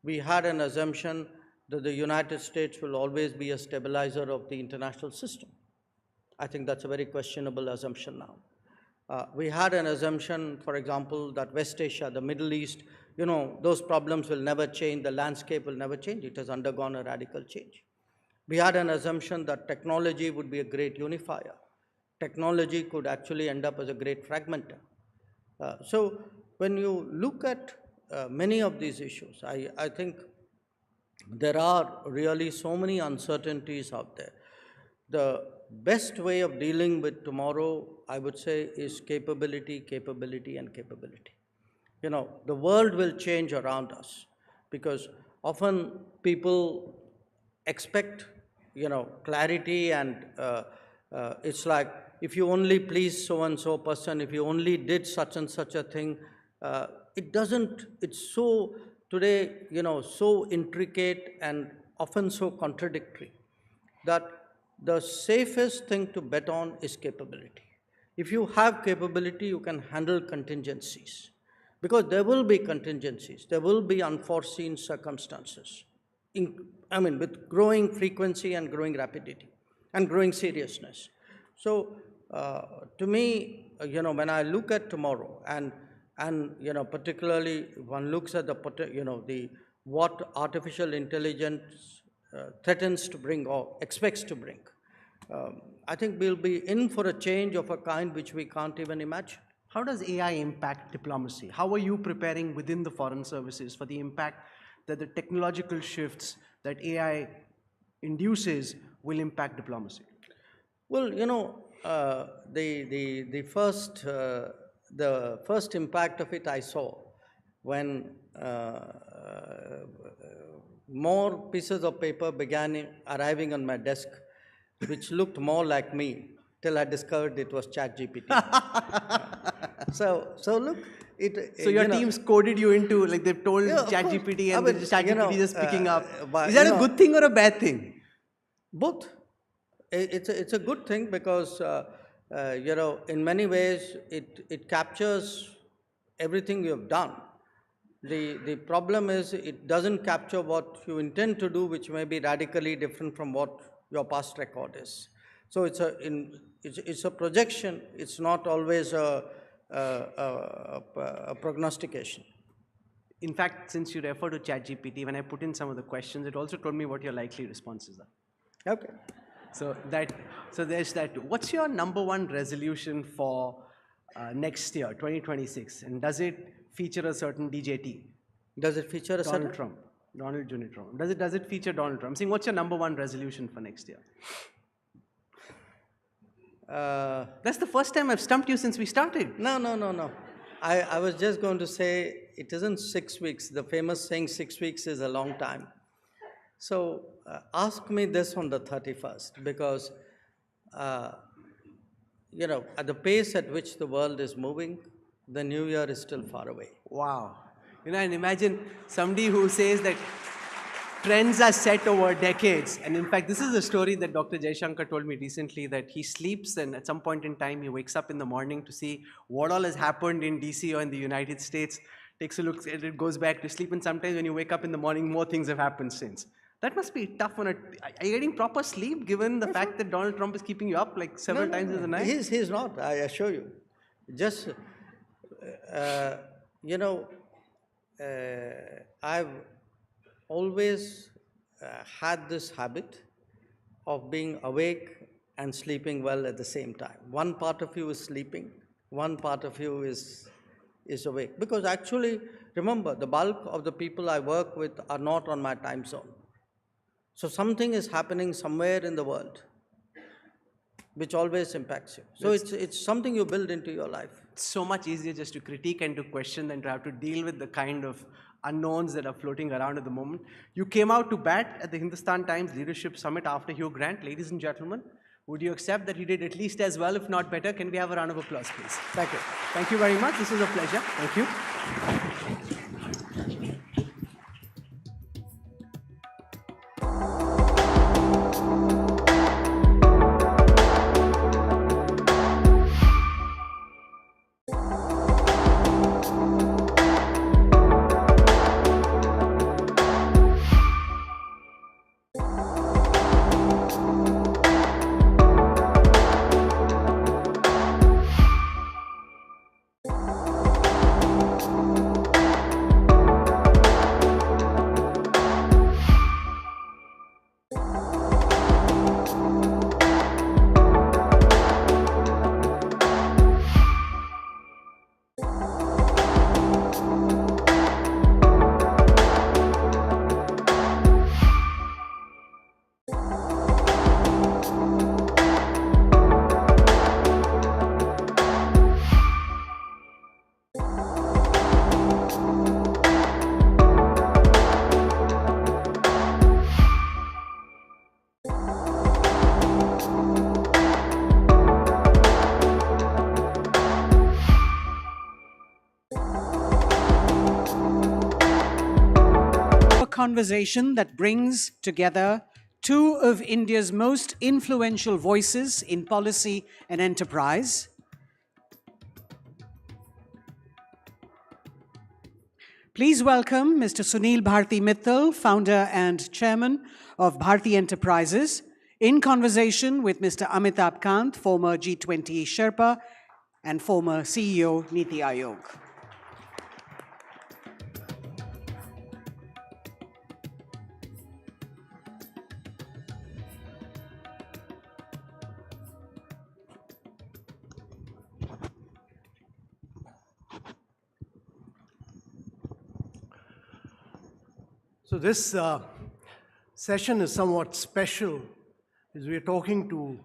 I: We had an assumption that the United States will always be a stabilizer of the international system. I think that's a very questionable assumption now. We had an assumption, for example, that West Asia, the Middle East, those problems will never change, the landscape will never change. It has undergone a radical change. We had an assumption that technology would be a great unifier. Technology could actually end up as a great fragmenter. So when you look at many of these issues, I think there are really so many uncertainties out there. The best way of dealing with tomorrow, I would say, is capability, capability, and capability. The world will change around us, because often people expect, clarity, and it's like, if you only please so-and-so person, if you only did such and such a thing, it's so, today, so intricate and often so contradictory, that the safest thing to bet on is capability. If you have capability, you can handle contingencies, because there will be contingencies, there will be unforeseen circumstances, with growing frequency and growing rapidity and growing seriousness. So to me, when I look at tomorrow, and particularly one looks at what artificial intelligence threatens to bring or expects to bring, I think we'll be in for a change of a kind which we can't even imagine.
H: how does AI impact diplomacy? How are you preparing within the foreign services for the impact that the technological shifts that AI induces will impact diplomacy?
I: Well, the first impact of it I saw when more pieces of paper began arriving on my desk, which looked more like me, till I discovered it was ChatGPT. So look,
H: So your team's coded you into, like they've told
I: Yeah, of
H: ChatGPT
I: course.
H: and ChatGPT just picking up.
I: but,
H: Is that a good thing or a bad thing?
I: Both. It's a good thing because in many ways it captures everything you have done. The problem is it doesn't capture what you intend to do, which may be radically different from what your past record is. So it's a projection. It's not always a prognostication.
H: In fact, since you refer to ChatGPT, when I put in some of the questions, it also told me what your likely responses are.
I: Okay.
H: So there's that. What's your number one resolution for next year, 2026? And does it feature a certain DJT?
I: Does it feature a
H: Donald
I: certain?
H: Trump. Donald Jr. Trump. Does it feature Donald Trump? I'm saying, what's your number one resolution for next year? That's the first time I've stumped you since we started.
I: No. I was just going to say it isn't 6 weeks. The famous saying 6 weeks is a long time. So ask me this on the 31st because, at the pace at which the world is moving, the new year is still far away.
H: Wow. And imagine somebody who says that trends are set over decades. And in fact, this is a story that Dr. Jaishankar told me recently, that he sleeps and at some point in time he wakes up in the morning to see what all has happened in DC or in the United States, takes a look at it, goes back to sleep, and sometimes when you wake up in the morning, more things have happened since. That must be tough. Are you getting proper sleep given the fact that Donald Trump is keeping you up like several times in the night?
I: He's not, I assure you. Just, I've always had this habit of being awake and sleeping well at the same time. One part of you is sleeping, one part of you is awake. Because actually, remember, the bulk of the people I work with are not on my time zone. So something is happening somewhere in the world which always impacts you. So it's something you build into your life.
H: It's so much easier just to critique and to question than to have to deal with the kind of unknowns that are floating around at the moment. You came out to bat at the Hindustan Times Leadership Summit after Hugh Grant. Ladies and gentlemen, would you accept that he did at least as well, if not better? Can we have a round of applause, please? Thank you. Thank you very much. This was a pleasure. Thank you. Conversation that brings together two of India's most influential voices in policy and enterprise. Please welcome Mr. Sunil Bharti Mittal, founder and chairman of Bharti Enterprises, in conversation with Mr. Amitabh Kant, former G20 Sherpa and former CEO, Niti Aayog.
J: So this session is somewhat special, as we are talking to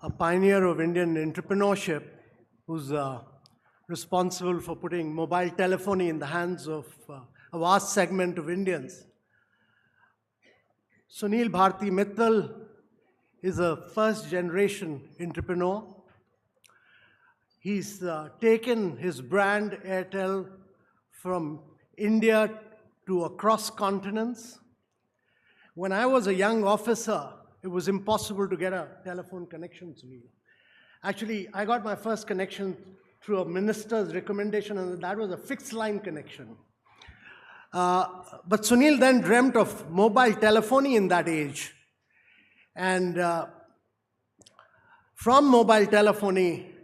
J: a pioneer of Indian entrepreneurship who's responsible for putting mobile telephony in the hands of a vast segment of Indians. Sunil Bharti Mittal is a first-generation entrepreneur. He's taken his brand Airtel from India to across continents. When I was a young officer, it was impossible to get a telephone connection, Sunil. Actually, I got my first connection through a minister's recommendation, and that was a fixed line connection. But Sunil then dreamt of mobile telephony in that age. And from mobile telephony,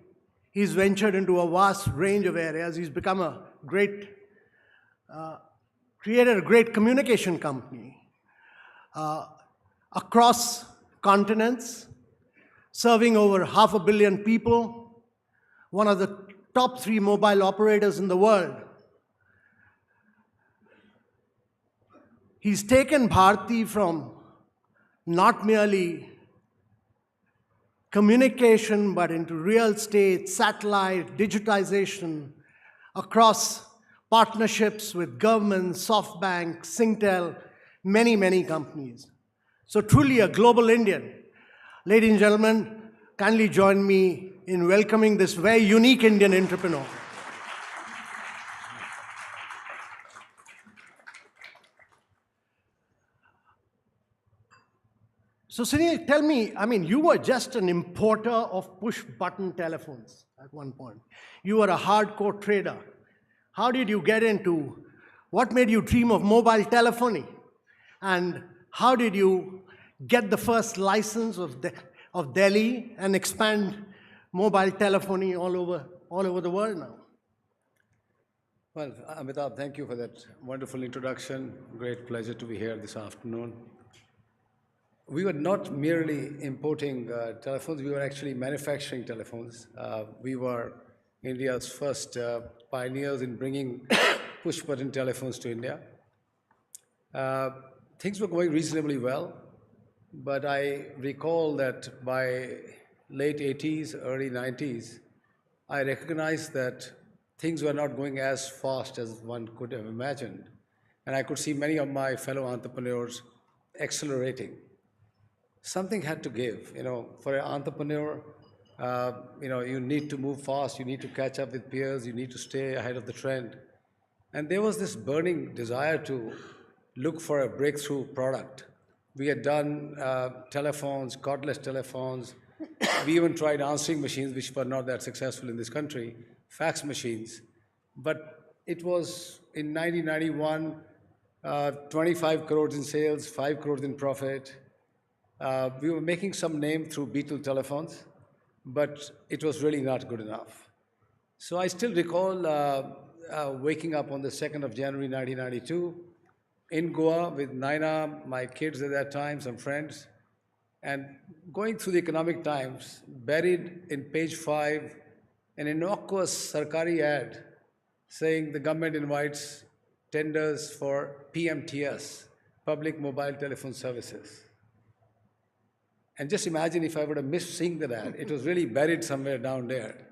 J: he's ventured into a vast range of areas. He's become a great, created a great communication company across continents, serving over 500 million people, one of the top 3 mobile operators in the world. He's taken Bharti from not merely communication, but into real estate, satellite, digitization, across partnerships with governments, SoftBank, Singtel, many, many companies. So truly a global Indian. Ladies and gentlemen, kindly join me in welcoming this very unique Indian entrepreneur. So Sunil, tell me, I mean, you were just an importer of push-button telephones at one point. You were a hardcore trader. How did you get into, what made you dream of mobile telephony? And how did you get the first license of Delhi and expand mobile telephony all over the world now?
K: Well, Amitabh, thank you for that wonderful introduction. Great pleasure to be here this afternoon. We were not merely importing telephones, we were actually manufacturing telephones. We were India's first pioneers in bringing push-button telephones to India. Things were going reasonably well, but I recall that by late 80s, early 90s, I recognized that things were not going as fast as one could have imagined. And I could see many of my fellow entrepreneurs accelerating. Something had to give. For an entrepreneur, you need to move fast, you need to catch up with peers, you need to stay ahead of the trend. And there was this burning desire to look for a breakthrough product. We had done telephones, cordless telephones. We even tried answering machines, which were not that successful in this country, fax machines. But it was in 1991, 25 crores in sales, 5 crores in profit. We were making some name through Beetle telephones, but it was really not good enough. So I still recall waking up on the 2nd of January 1992 in Goa with Naina, my kids at that time, some friends, and going through the Economic Times, buried in page 5, an innocuous Sarkari ad saying the government invites tenders for PMTS, Public Mobile Telephone Services. And just imagine if I would have missed seeing that ad. It was really buried somewhere down there.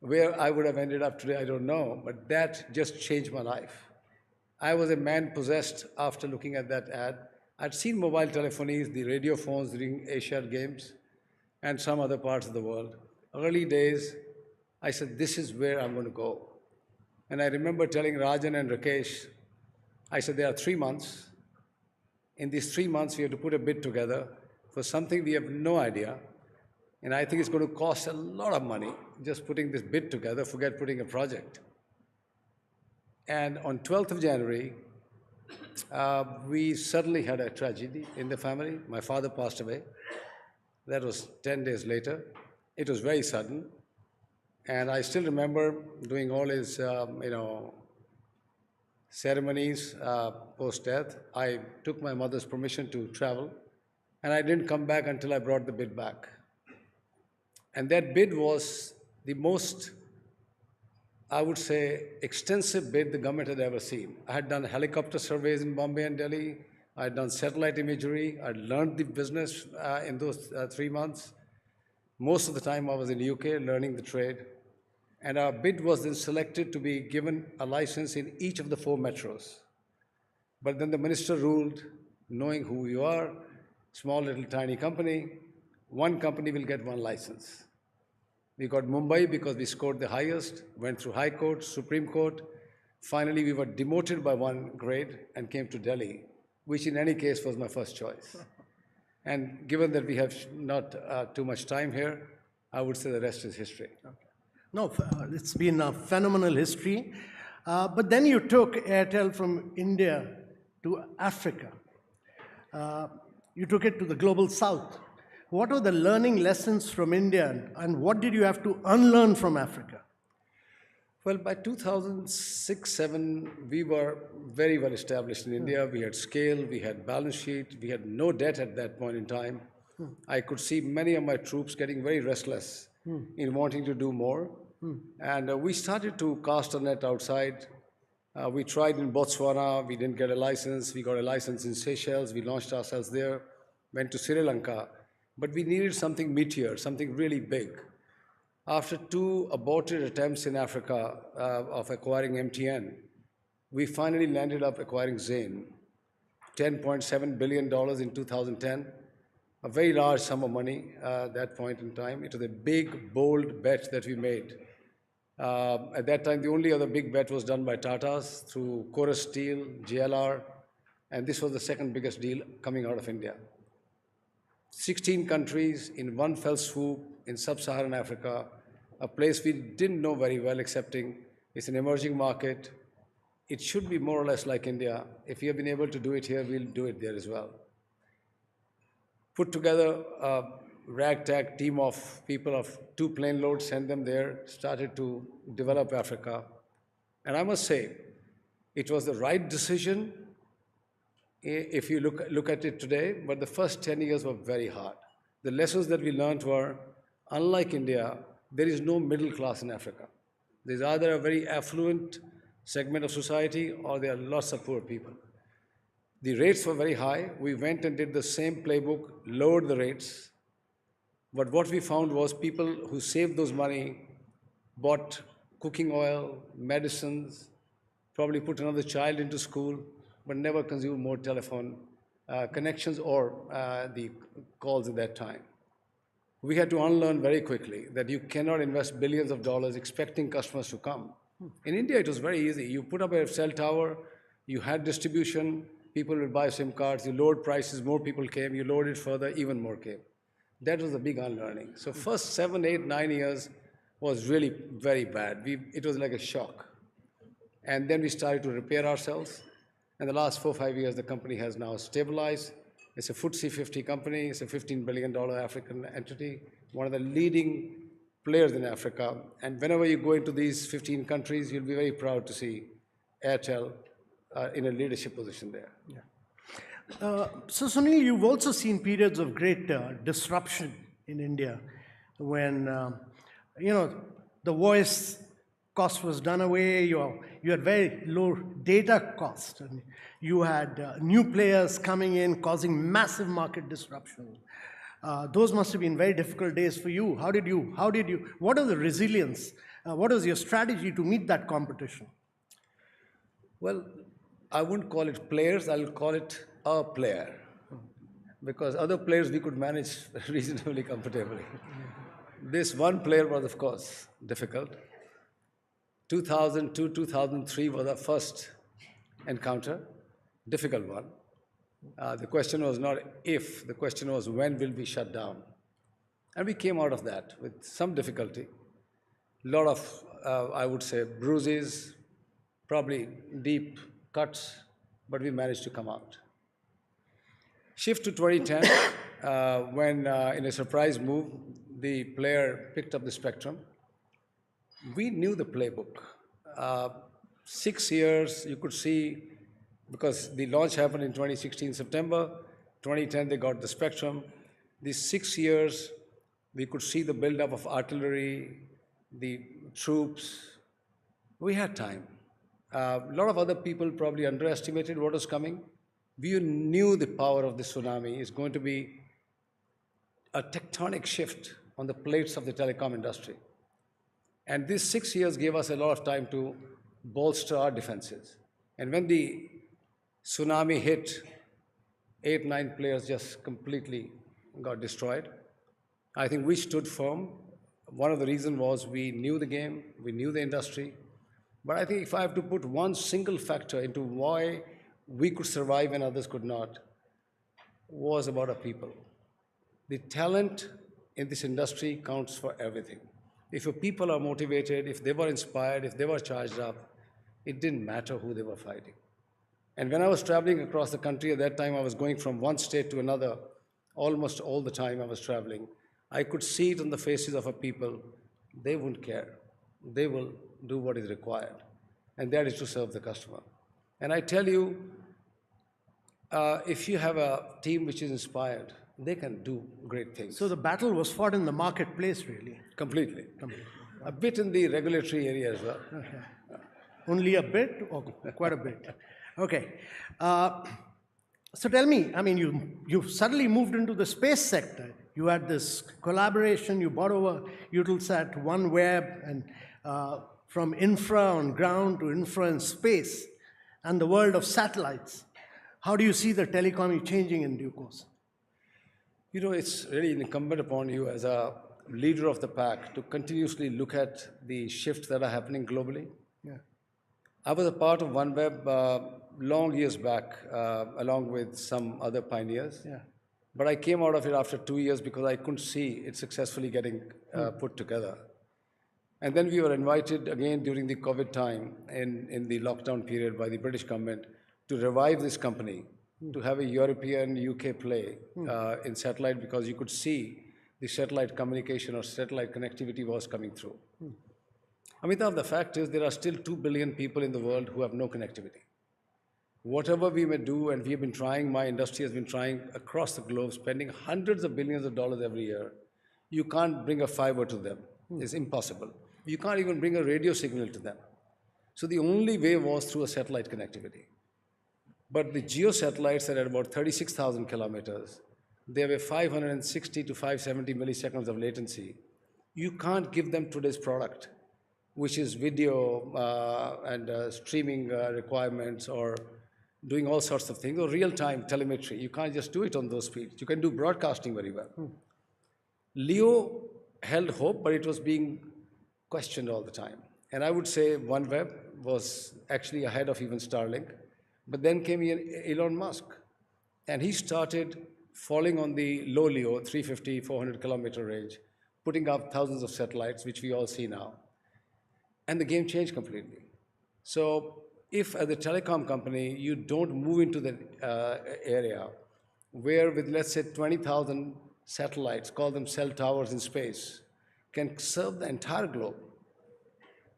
K: Where I would have ended up today, I don't know, but that just changed my life. I was a man possessed after looking at that ad. I'd seen mobile telephonies, the radio phones during Asian Games, and some other parts of the world. Early days, I said, this is where I'm going to go. And I remember telling Rajan and Rakesh, I said, there are 3 months. In these 3 months, we have to put a bid together for something we have no idea, and I think it's going to cost a lot of money just putting this bid together, forget putting a project. And on 12th of January, we suddenly had a tragedy in the family. My father passed away. That was 10 days later. It was very sudden, and I still remember doing all his, ceremonies post-death. I took my mother's permission to travel, and I didn't come back until I brought the bid back. And that bid was the most I would say, extensive bid the government had ever seen. I had done helicopter surveys in Bombay and Delhi. I had done satellite imagery. I learned the business in those 3 months. Most of the time I was in the UK learning the trade. And our bid was then selected to be given a license in each of the 4 metros. But then the minister ruled, knowing who you are, small little tiny company, one company will get 1 license. We got Mumbai because we scored the highest, went through High Court, Supreme Court. Finally, we were demoted by 1 grade and came to Delhi, which in any case was my first choice. And given that we have not too much time here, I would say the rest is history.
J: Okay. No, it's been a phenomenal history. But then you took Airtel from India to Africa. You took it to the global south. What were the learning lessons from India, and what did you have to unlearn from Africa?
K: Well, by 2006-07, we were very well established in India. We had scale, we had balance sheet, we had no debt at that point in time. I could see many of my troops getting very restless in wanting to do more. And we started to cast a net outside. We tried in Botswana, we didn't get a license. We got a license in Seychelles, we launched ourselves there, went to Sri Lanka. But we needed something meteor, something really big. After 2 aborted attempts in Africa of acquiring MTN, we finally landed up acquiring Zain, $10.7 billion in 2010, a very large sum of money at that point in time. It was a big, bold bet that we made. At that time, the only other big bet was done by Tatas through Chorus Steel, JLR, and this was the second biggest deal coming out of India. 16 countries in one fell swoop in sub-Saharan Africa, a place we didn't know very well, excepting it's an emerging market. It should be more or less like India. If we have been able to do it here, we'll do it there as well. Put together a ragtag team of people of 2 plane loads, sent them there, started to develop Africa. And I must say, it was the right decision if you look at it today, but the first 10 years were very hard. The lessons that we learned were, unlike India, there is no middle class in Africa. There's either a very affluent segment of society or there are lots of poor people. The rates were very high. We went and did the same playbook, lowered the rates. But what we found was people who saved those money bought cooking oil, medicines, probably put another child into school, but never consumed more telephone connections or the calls at that time. We had to unlearn very quickly that you cannot invest billions of dollars expecting customers to come. In India, it was very easy. You put up a cell tower, you had distribution, people would buy SIM cards, you lowered prices, more people came, you lowered it further, even more came. That was a big unlearning. So first 7, 8, 9 years was really very bad. It was like a shock. And then we started to repair ourselves. And the last 4, 5 years, the company has now stabilized. It's a FTSE 50 company. It's a $15 billion African entity, one of the leading players in Africa. And whenever you go into these 15 countries, you'll be very proud to see Airtel in a leadership position there.
J: Yeah. So Sunil, you've also seen periods of great disruption in India when, the voice cost was done away, you had very low data cost, and you had new players coming in, causing massive market disruption. Those must have been very difficult days for you. What are the resilience? What was your strategy to meet that competition?
K: Well, I wouldn't call it players, I'll call it a player. Because other players we could manage reasonably comfortably. This one player was, of course, difficult. 2002, 2003 was our first encounter, difficult one. The question was not if, the question was when will we shut down? And we came out of that with some difficulty. A lot of, I would say, bruises, probably deep cuts, but we managed to come out. Shift to 2010, when in a surprise move, the player picked up the spectrum. We knew the playbook. 6 years, you could see, because the launch happened in 2016, September, 2010 they got the spectrum. These 6 years, we could see the buildup of artillery, the troops, We had time. A lot of other people probably underestimated what was coming. We knew the power of the tsunami is going to be a tectonic shift on the plates of the telecom industry. And these 6 years gave us a lot of time to bolster our defenses. And when the tsunami hit, 8, 9 players just completely got destroyed. I think we stood firm. One of the reasons was we knew the game, we knew the industry. But I think if I have to put one single factor into why we could survive and others could not, was about our people. The talent in this industry counts for everything. If your people are motivated, if they were inspired, if they were charged up, it didn't matter who they were fighting. And when I was traveling across the country, at that time I was going from one state to another, almost all the time I was traveling, I could see it on the faces of our people. They wouldn't care. They will do what is required, and that is to serve the customer. And I tell you, if you have a team which is inspired, they can do great things.
J: So the battle was fought in the marketplace, really?
K: Completely. A bit in the regulatory area as well.
J: Okay. Only a bit, or quite a bit? Okay. So tell me, I mean, you suddenly moved into the space sector. You had this collaboration, you bought over Eutelsat, OneWeb, and from infra on ground to infra in space, and the world of satellites. How do you see the telecom changing in due course?
K: You know, it's really incumbent upon you as a leader of the pack to continuously look at the shifts that are happening globally.
J: Yeah.
K: I was a part of OneWeb long years back, along with some other pioneers.
J: Yeah.
K: But I came out of it after 2 years because I couldn't see it successfully getting put together. And then we were invited again during the COVID time in the lockdown period by the British government to revive this company, to have a European UK play in satellite, because you could see the satellite communication or satellite connectivity was coming through. Amitabh, the fact is there are still 2 billion people in the world who have no connectivity. Whatever we may do, and we have been trying, my industry has been trying across the globe, spending hundreds of billions of dollars every year, you can't bring a fiber to them. It's impossible. You can't even bring a radio signal to them. So the only way was through a satellite connectivity. But the geo satellites are at about 36,000 kilometers. They have a 560 to 570 milliseconds of latency. You can't give them today's product, which is video and streaming requirements, or doing all sorts of things, or real-time telemetry. You can't just do it on those speeds. You can do broadcasting very well. LEO held hope, but it was being questioned all the time. And I would say OneWeb was actually ahead of even Starlink. But then came Elon Musk, and he started falling on the low LEO, 350, 400 kilometer range, putting up thousands of satellites, which we all see now. And the game changed completely. So if as a telecom company, you don't move into the area where with, let's say, 20,000 satellites, call them cell towers in space, can serve the entire globe,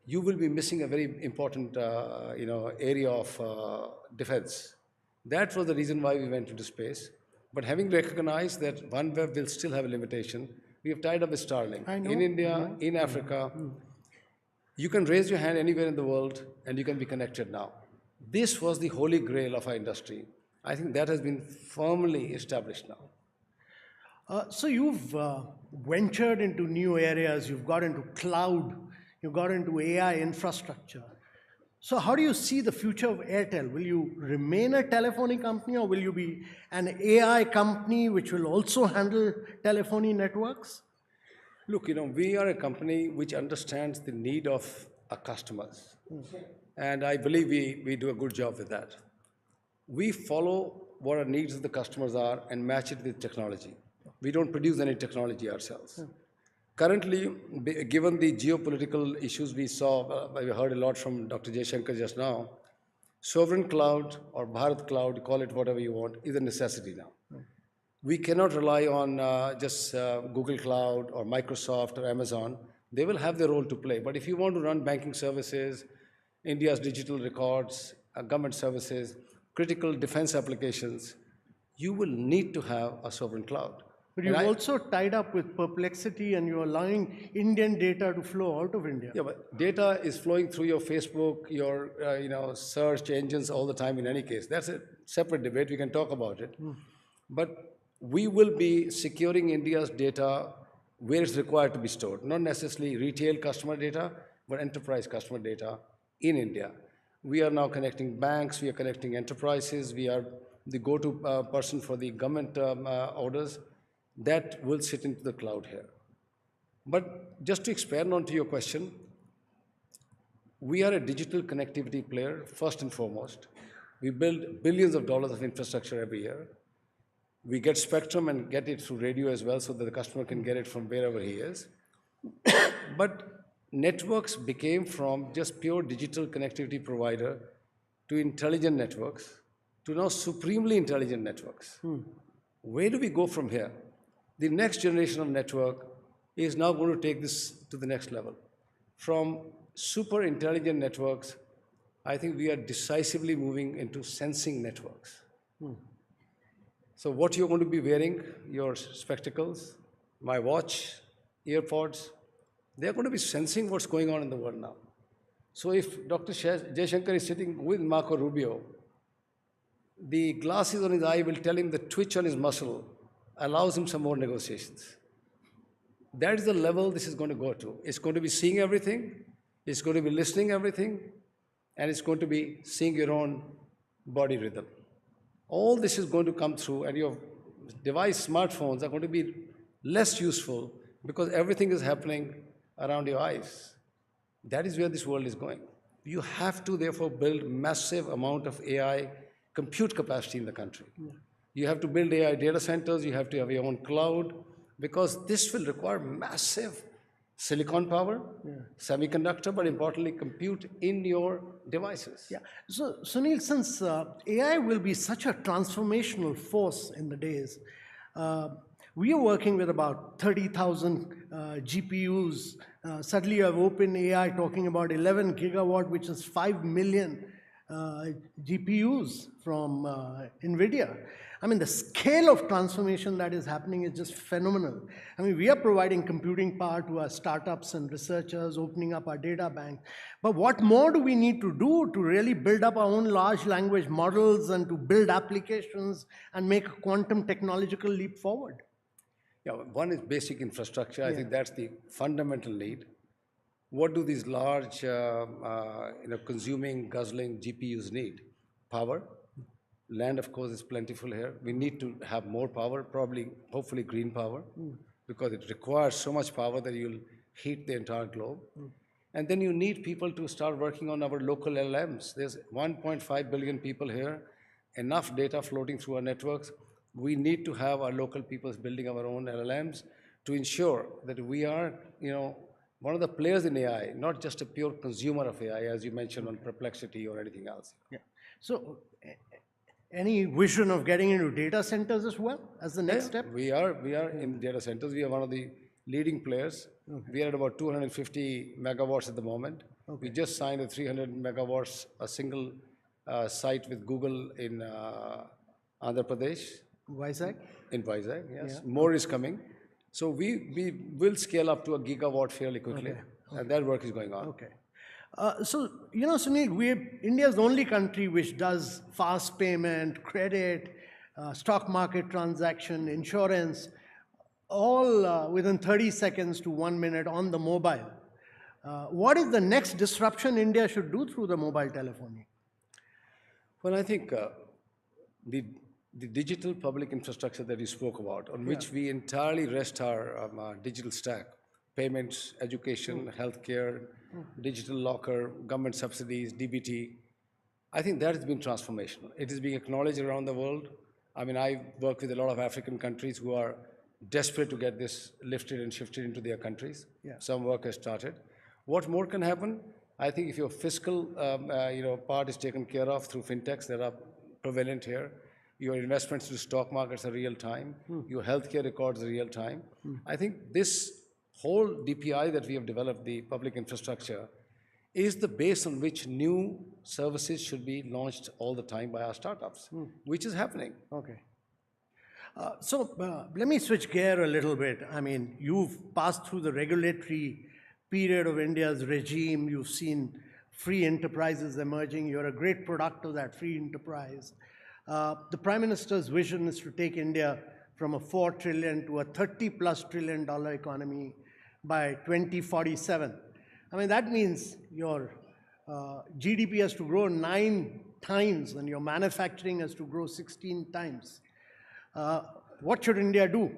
K: you will be missing a very important area of defense. That was the reason why we went into space. But having recognized that OneWeb will still have a limitation, we have tied up with Starlink. In India, in Africa. You can raise your hand anywhere in the world and you can be connected now. This was the holy grail of our industry. I think that has been firmly established now.
J: So you've ventured into new areas, you've got into cloud, you got into AI infrastructure. So how do you see the future of Airtel? Will you remain a telephony company, or will you be an AI company which will also handle telephony networks?
K: Look, we are a company which understands the need of our customers. And I believe we do a good job with that. We follow what our needs of the customers are and match it with technology. We don't produce any technology ourselves. Currently, given the geopolitical issues we saw, we heard a lot from Dr. Jaishankar just now, sovereign cloud or Bharat cloud, call it whatever you want, is a necessity now. We cannot rely on just Google Cloud or Microsoft or Amazon. They will have their role to play. But if you want to run banking services, India's digital records, government services, critical defense applications, you will need to have a sovereign cloud.
J: But you've also tied up with Perplexity and you're allowing Indian data to flow out of India.
K: Yeah, but data is flowing through your Facebook, your search engines all the time in any case. That's a separate debate. We can talk about it. But we will be securing India's data where it's required to be stored, not necessarily retail customer data, but enterprise customer data in India. We are now connecting banks, we are connecting enterprises, we are the go-to person for the government orders. That will sit into the cloud here. But just to expand onto your question, we are a digital connectivity player, first and foremost. We build billions of dollars of infrastructure every year. We get spectrum and get it through radio as well so that the customer can get it from wherever he is. But networks became from just pure digital connectivity provider to intelligent networks to now supremely intelligent networks. Where do we go from here? The next generation of network is now going to take this to the next level. From super intelligent networks, I think we are decisively moving into sensing networks. So what you're going to be wearing, your spectacles, my watch, earpods, they're going to be sensing what's going on in the world now. So if Dr. Jaishankar is sitting with Marco Rubio, the glasses on his eye will tell him the twitch on his muscle allows him some more negotiations. That is the level this is going to go to. It's going to be seeing everything, it's going to be listening everything, and it's going to be seeing your own body rhythm. All this is going to come through, and your device, smartphones, are going to be less useful because everything is happening around your eyes. That is where this world is going. You have to, therefore, build massive amount of AI compute capacity in the country. You have to build AI data centers, you have to have your own cloud, because this will require massive silicon power, semiconductor, but importantly, compute in your devices.
J: Yeah. So, Sunil, since AI will be such a transformational force in the days, we are working with about 30,000 GPUs. Suddenly you have OpenAI talking about 11 gigawatt, which is 5 million GPUs from NVIDIA. I mean, the scale of transformation that is happening is just phenomenal. I mean, we are providing computing power to our startups and researchers, opening up our data bank. But what more do we need to do to really build up our own large language models and to build applications and make a quantum technological leap forward?
K: Yeah, one is basic infrastructure. I think that's the fundamental need. What do these large, consuming, guzzling GPUs need? Power. Land, of course, is plentiful here. We need to have more power, probably, hopefully green power, because it requires so much power that you'll heat the entire globe. And then you need people to start working on our local LLMs. There's 1.5 billion people here, enough data floating through our networks. We need to have our local people building our own LLMs to ensure that we are, one of the players in AI, not just a pure consumer of AI, as you mentioned on Perplexity or anything else.
J: Yeah. So, any vision of getting into data centers as well as the next step?
K: We are in data centers. We are one of the leading players. We are at about 250 megawatts at the moment. We just signed a 300 megawatts, a single site with Google in Andhra Pradesh.
J: Vizag?
K: In Vizag, yes. Yeah. More is coming. So we will scale up to a gigawatt fairly quickly. And that work is going on.
J: Okay. So, Sunil, India is the only country which does fast payment, credit, stock market transaction, insurance, all within 30 seconds to 1 minute on the mobile. What is the next disruption India should do through the mobile telephony?
K: Well, I think the digital public infrastructure that you spoke about, on which we entirely rest our digital stack, payments, education, healthcare, digital locker, government subsidies, DBT, I think that has been transformational. It is being acknowledged around the world. I mean, I work with a lot of African countries who are desperate to get this lifted and shifted into their countries. Some work has started. What more can happen? I think if your fiscal part is taken care of through fintechs that are prevalent here, your investments to stock markets are real time, your healthcare records are real time. I think this whole DPI that we have developed, the public infrastructure, is the base on which new services should be launched all the time by our startups, which is happening.
J: Okay. Let me switch gear a little bit. I mean, you've passed through the regulatory period of India's regime. You've seen free enterprises emerging. You're a great product of that free enterprise. The Prime Minister's vision is to take India from a $4 trillion to a $30+ trillion economy by 2047. I mean, that means your GDP has to grow 9 times and your manufacturing has to grow 16 times. What should India do?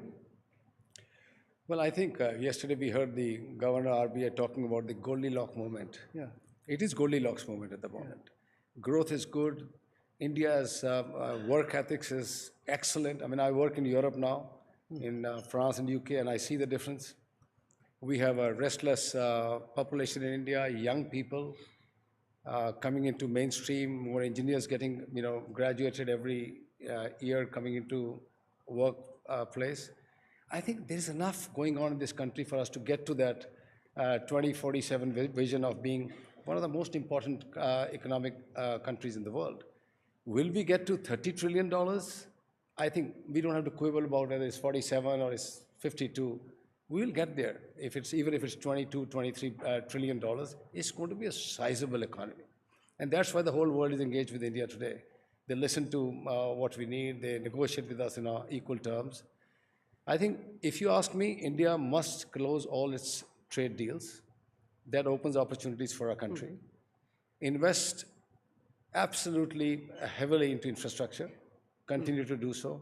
K: Well, I think yesterday we heard the Governor RBI talking about the Goldilocks moment.
J: Yeah.
K: It is Goldilocks moment at the moment. Yeah. Growth is good. India's work ethics is excellent. I mean, I work in Europe now, in France and UK, and I see the difference. We have a restless population in India, young people coming into mainstream, more engineers getting, graduated every year coming into workplace. I think there is enough going on in this country for us to get to that 2047 vision of being one of the most important economic countries in the world. Will we get to $30 trillion? I think we don't have to quibble about whether it's 47 or it's 52. We will get there. Even if it's 22, 23 trillion dollars, it's going to be a sizable economy. And that's why the whole world is engaged with India today. They listen to what we need. They negotiate with us in our equal terms. I think if you ask me, India must close all its trade deals. That opens opportunities for our country. Invest absolutely heavily into infrastructure, continue to do so.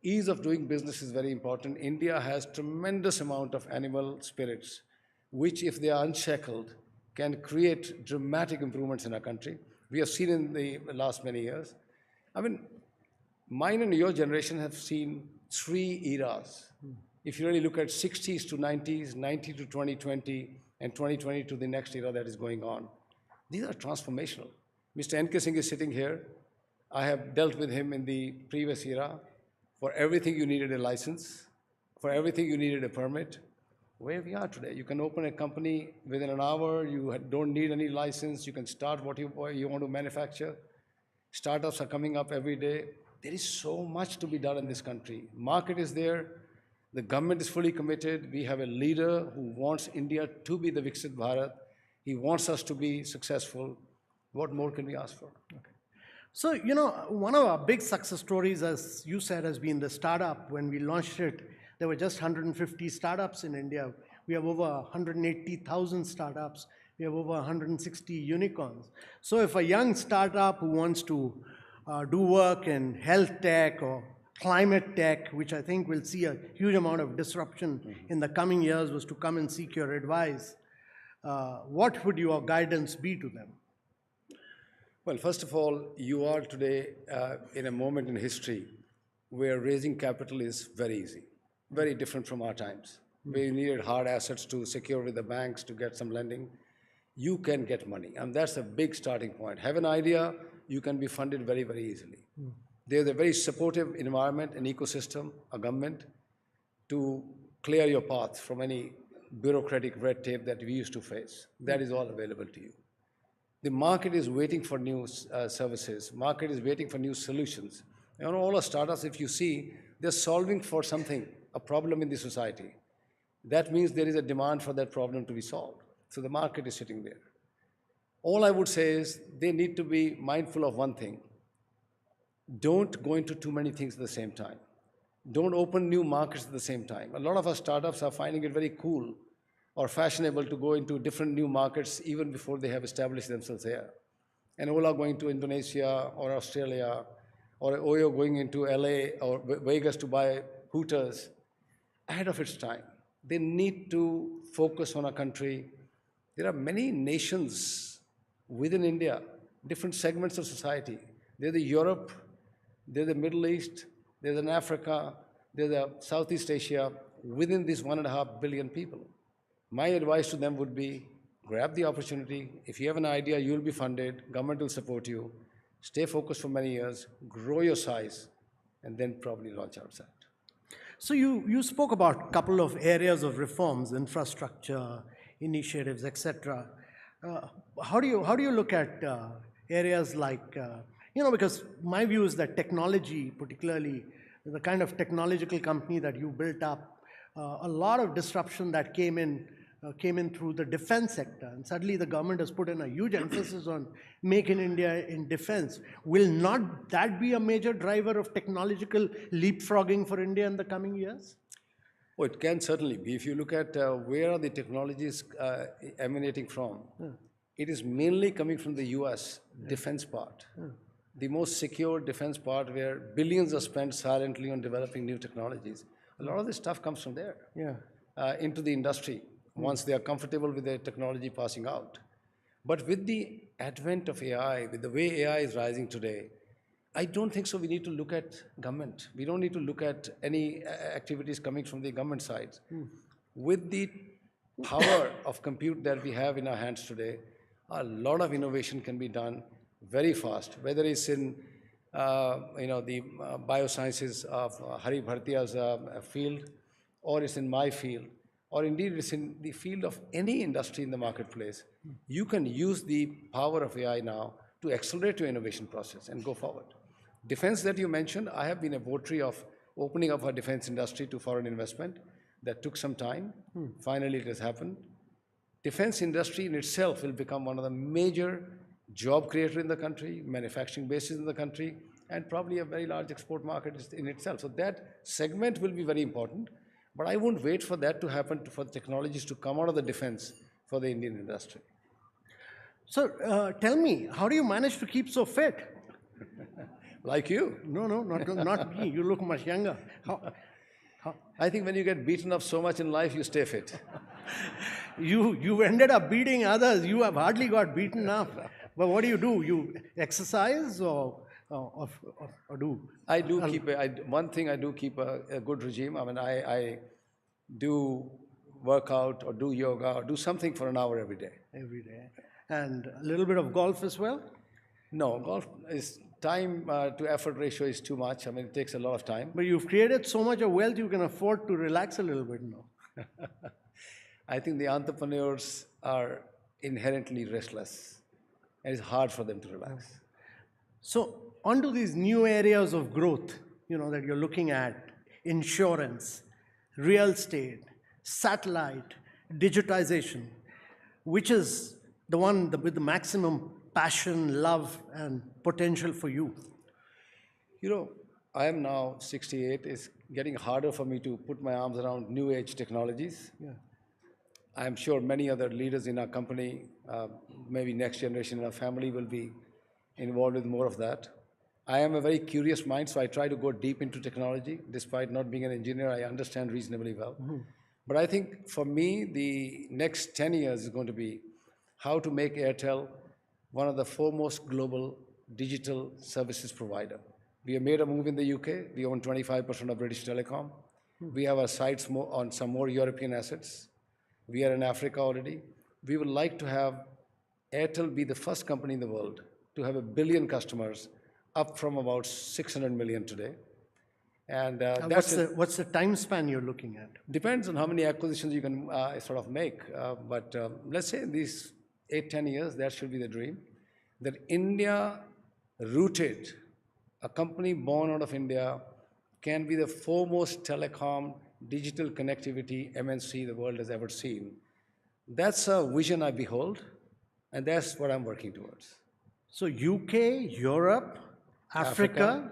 K: Ease of doing business is very important. India has tremendous amount of animal spirits, which if they are unshackled, can create dramatic improvements in our country. We have seen in the last many years. I mean, mine and your generation have seen 3 eras. If you really look at 60s to 90s, 90 to 2020, and 2020 to the next era that is going on, these are transformational. Mr. N.K. Singh is sitting here. I have dealt with him in the previous era. For everything you needed a license. For everything you needed a permit. Where we are today, you can open a company within an hour. You don't need any license. You can start what you want to manufacture. Startups are coming up every day. There is so much to be done in this country. Market is there. The government is fully committed. We have a leader who wants India to be the Viksit Bharat. He wants us to be successful. What more can we ask for?
J: Okay. So, one of our big success stories, as you said, has been the startup. When we launched it, there were just 150 startups in India. We have over 180,000 startups. We have over 160 unicorns. So if a young startup who wants to do work in health tech or climate tech, which I think will see a huge amount of disruption in the coming years, was to come and seek your advice, what would your guidance be to them?
K: Well, first of all, you are today in a moment in history where raising capital is very easy, very different from our times. We needed hard assets to secure with the banks to get some lending. You can get money, and that's a big starting point. Have an idea, you can be funded very, very easily. There's a very supportive environment, an ecosystem, a government, to clear your path from any bureaucratic red tape that we used to face. That is all available to you. The market is waiting for new services. Market is waiting for new solutions. All our startups, if you see, they're solving for something, a problem in the society. That means there is a demand for that problem to be solved. So the market is sitting there. All I would say is they need to be mindful of one thing. Don't go into too many things at the same time. Don't open new markets at the same time. A lot of our startups are finding it very cool or fashionable to go into different new markets even before they have established themselves here. And Ola going to Indonesia or Australia, or Oyo going into LA or Vegas to buy Hooters, ahead of its time. They need to focus on a country. There are many nations within India, different segments of society. There's the Europe, there's the Middle East, there's an Africa, there's a Southeast Asia, within these 1.5 billion people. My advice to them would be, grab the opportunity. If you have an idea, you'll be funded, government will support you. Stay focused for many years, grow your size, and then probably launch outside.
J: So you spoke about a couple of areas of reforms, infrastructure, initiatives, etc. How do you look at areas like, because my view is that technology, particularly the kind of technological company that you built up, a lot of disruption that came in through the defense sector, and suddenly the government has put in a huge emphasis on Make in India in defense. Will not that be a major driver of technological leapfrogging for India in the coming years?
K: Oh, it can certainly be. If you look at where are the technologies emanating from, it is mainly coming from the US defense part. The most secure defense part where billions are spent silently on developing new technologies. A lot of this stuff comes from there into the industry once they are comfortable with the technology passing out. But with the advent of AI, with the way AI is rising today, I don't think so we need to look at government. We don't need to look at any activities coming from the government side. With the power of compute that we have in our hands today, a lot of innovation can be done very fast, whether it's in the biosciences of Hari Bhartia's field, or it's in my field, or indeed it's in the field of any industry in the marketplace. You can use the power of AI now to accelerate your innovation process and go forward. Defense that you mentioned, I have been a votary of opening up our defense industry to foreign investment. That took some time. Finally, it has happened. Defense industry in itself will become one of the major job creator in the country, manufacturing bases in the country, and probably a very large export market in itself. So that segment will be very important. But I won't wait for that to happen for technologies to come out of the defense for the Indian industry.
J: So tell me, how do you manage to keep so fit?
K: Like you.
J: No, not me. You look much younger.
K: I think when you get beaten up so much in life, you stay fit.
J: You ended up beating others. You have hardly got beaten up. But what do? You exercise or do?
K: I do keep one thing. I do keep a good regime. I mean, I do work out or do yoga or do something for an hour every day.
J: Every day. And a little bit of golf as well?
K: No, golf is time to effort ratio is too much. I mean, it takes a lot of time.
J: But you've created so much of wealth, you can afford to relax a little bit now.
K: I think the entrepreneurs are inherently restless. And it's hard for them to relax.
J: So, onto these new areas of growth, that you're looking at: insurance, real estate, satellite, digitization. Which is the one with the maximum passion, love, and potential for you?
K: I am now 68. It's getting harder for me to put my arms around new age technologies. I'm sure many other leaders in our company, maybe next generation in our family, will be involved with more of that. I am a very curious mind, so I try to go deep into technology. Despite not being an engineer, I understand reasonably well. But I think for me, the next 10 years is going to be how to make Airtel one of the foremost global digital services provider. We have made a move in the UK. We own 25% of British Telecom. We have our sights on some more European assets. We are in Africa already. We would like to have Airtel be the first company in the world to have 1 billion customers, up from about 600 million today. And
J: what's the time span you're looking at?
K: Depends on how many acquisitions you can sort of make. But let's say in these 8-10 years, that should be the dream. That India rooted, a company born out of India, can be the foremost telecom, digital connectivity MNC the world has ever seen. That's a vision I behold, and that's what I'm working towards.
J: So UK, Europe, Africa,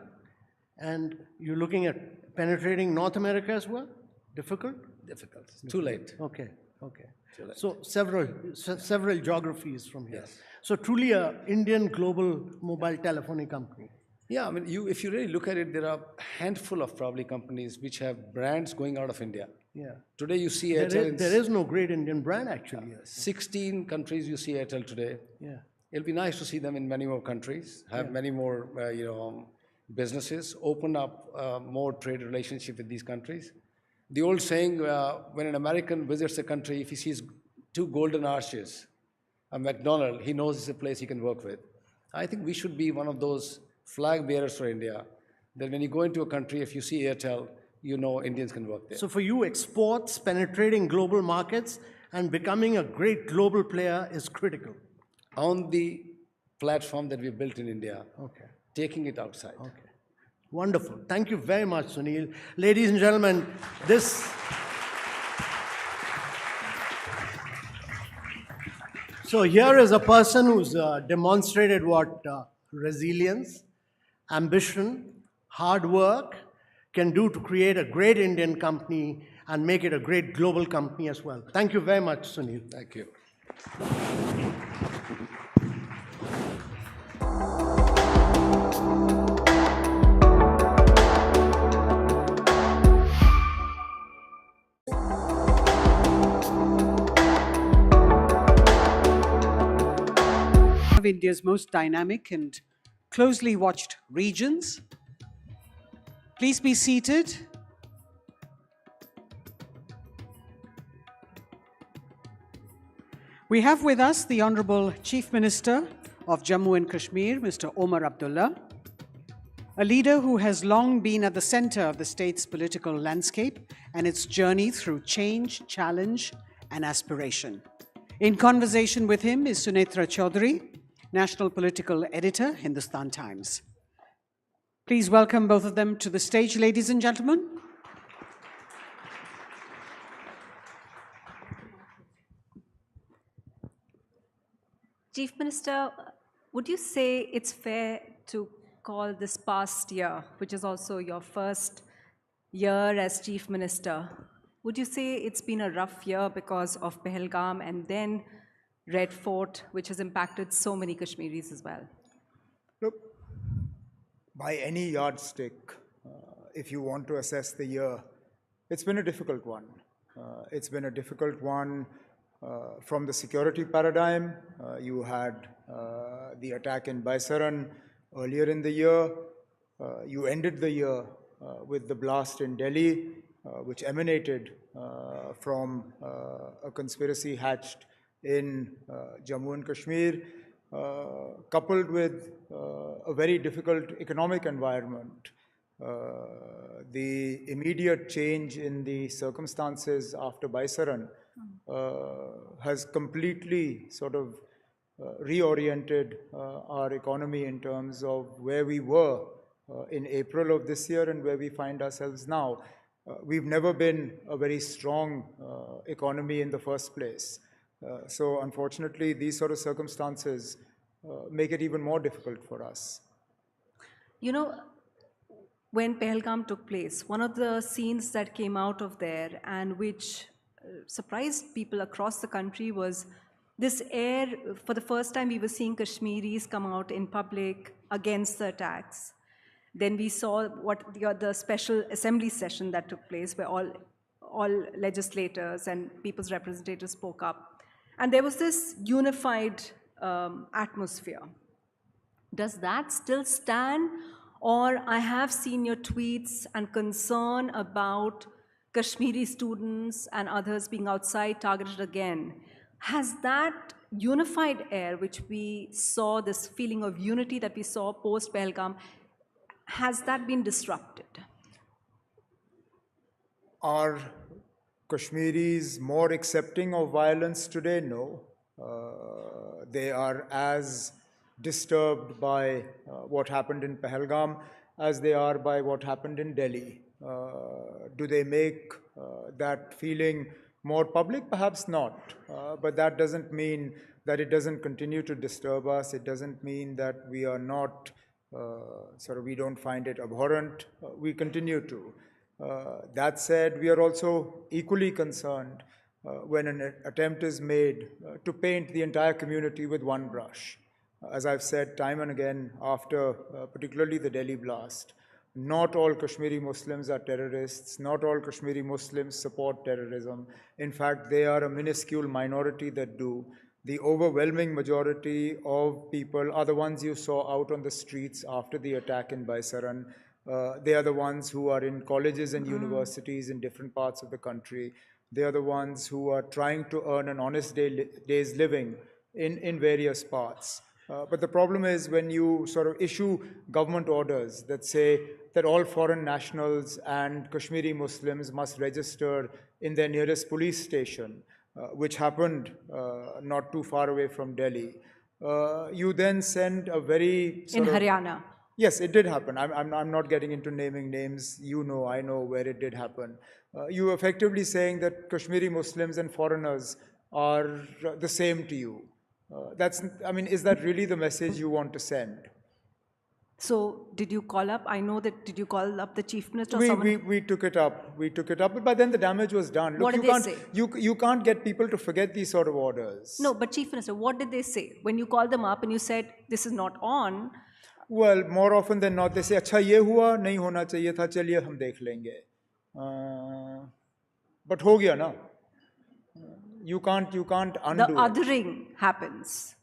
J: and you're looking at penetrating North America as well? Difficult?
K: Difficult. It's too late.
J: Okay. Too late. So several geographies from here. Yes. So truly a Indian global mobile telephony company.
K: Yeah, I mean, if you really look at it, there are a handful of probably companies which have brands going out of India.
J: Yeah.
K: Today you see Airtel.
J: There is no great Indian brand actually.
K: 16 countries you see Airtel today.
J: Yeah.
K: It'll be nice to see them in many more countries, have many more businesses, open up more trade relationship with these countries. The old saying, when an American visits a country, if he sees 2 golden arches, a McDonald's, he knows it's a place he can work with. I think we should be one of those flag bearers for India, that when you go into a country, if you see Airtel, you know Indians can work there.
J: So for you, exports, penetrating global markets, and becoming a great global player is critical.
K: On the platform that we built in India, taking it outside.
J: Okay. Wonderful. Thank you very much, Sunil. Ladies and gentlemen, this... So here is a person who's demonstrated what resilience, ambition, hard work can do to create a great Indian company and make it a great global company as well. Thank you very much, Sunil.
K: Thank you.
A: Of India's most dynamic and closely watched regions. Please be seated. We have with us the Honorable Chief Minister of Jammu and Kashmir, Mr. Omar Abdullah, a leader who has long been at the center of the state's political landscape and its journey through change, challenge, and aspiration. In conversation with him is Sunetra Chaudhary, National Political Editor, Hindustan Times. Please welcome both of them to the stage, ladies and gentlemen.
L: Chief Minister, would you say it's fair to call this past year, which is also your first year as Chief Minister, would you say it's been a rough year because of Pahalgam and then Red Fort, which has impacted so many Kashmiris as well?
M: Look, by any yardstick, if you want to assess the year, it's been a difficult one. It's been a difficult one from the security paradigm. You had the attack in Baisaran earlier in the year. You ended the year with the blast in Delhi, which emanated from a conspiracy hatched in Jammu and Kashmir, coupled with a very difficult economic environment. The immediate change in the circumstances after Baisaran has completely sort of reoriented our economy in terms of where we were in April of this year and where we find ourselves now. We've never been a very strong economy in the first place. So unfortunately, these sort of circumstances make it even more difficult for us.
L: You know, when Pahalgam took place, one of the scenes that came out of there and which surprised people across the country was this air. For the first time, we were seeing Kashmiris come out in public against the attacks. Then we saw what the special assembly session that took place where all legislators and people's representatives spoke up. And there was this unified atmosphere. Does that still stand? Or I have seen your tweets and concern about Kashmiri students and others being outside targeted again. Has that unified air, which we saw, this feeling of unity that we saw post-Pahalgam, has that been disrupted?
M: Are Kashmiris more accepting of violence today? No. They are as disturbed by what happened in Pahalgam as they are by what happened in Delhi. Do they make that feeling more public? Perhaps not. But that doesn't mean that it doesn't continue to disturb us. It doesn't mean that we are not, we don't find it abhorrent. We continue to. That said, we are also equally concerned when an attempt is made to paint the entire community with one brush. As I've said time and again after particularly the Delhi blast, not all Kashmiri Muslims are terrorists, not all Kashmiri Muslims support terrorism. In fact, they are a minuscule minority that do. The overwhelming majority of people are the ones you saw out on the streets after the attack in Baisaran. They are the ones who are in colleges and universities in different parts of the country. They are the ones who are trying to earn an honest day's living in various parts. But the problem is when you sort of issue government orders that say that all foreign nationals and Kashmiri Muslims must register in their nearest police station, which happened not too far away from Delhi. You then send a very...
L: In Haryana.
M: Yes, it did happen. I'm not getting into naming names. You know, I know where it did happen. You effectively saying that Kashmiri Muslims and foreigners are the same to you. Is that really the message you want to send?
L: So did you call up? I know that, did you call up the chief minister or someone?
M: We took it up. We took it up. But by then the damage was done. Look,
L: What did they say?
M: You can't get people to forget these sort of orders.
L: No, but chief minister, what did they say? When you called them up and you said, this is not on.
M: Well, more often than not, they say, अच्छा ये हुआ, नहीं होना चाहिए था, चलिए हम देख लेंगे. But हो गया ना. You can't undo
L: The othering happens.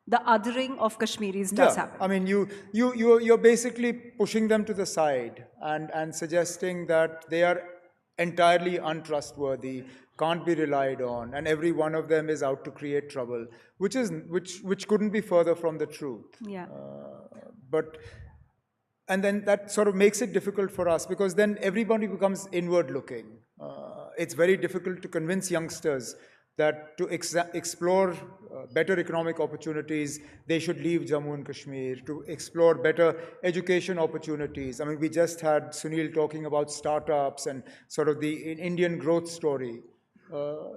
L: The othering of Kashmiris does happen.
M: I mean, you're basically pushing them to the side and suggesting that they are entirely untrustworthy, can't be relied on, and every one of them is out to create trouble, which couldn't be further from the truth.
L: Yeah.
M: And then that sort of makes it difficult for us, because then everybody becomes inward looking. It's very difficult to convince youngsters that to explore better economic opportunities, they should leave Jammu and Kashmir, to explore better education opportunities. I mean, we just had Sunil talking about startups and sort of the Indian growth story.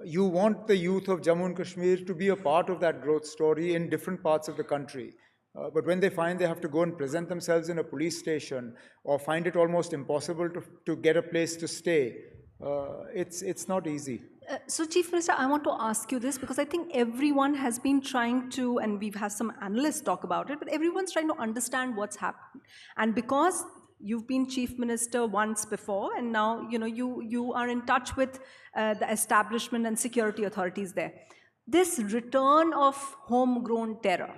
M: You want the youth of Jammu and Kashmir to be a part of that growth story in different parts of the country. But when they find they have to go and present themselves in a police station, or find it almost impossible to get a place to stay, it's not easy.
L: So Chief Minister, I want to ask you this, because I think everyone has been trying to, and we've had some analysts talk about it, but everyone's trying to understand what's happened. And because you've been Chief Minister once before, and now you are in touch with the establishment and security authorities there. This return of homegrown terror,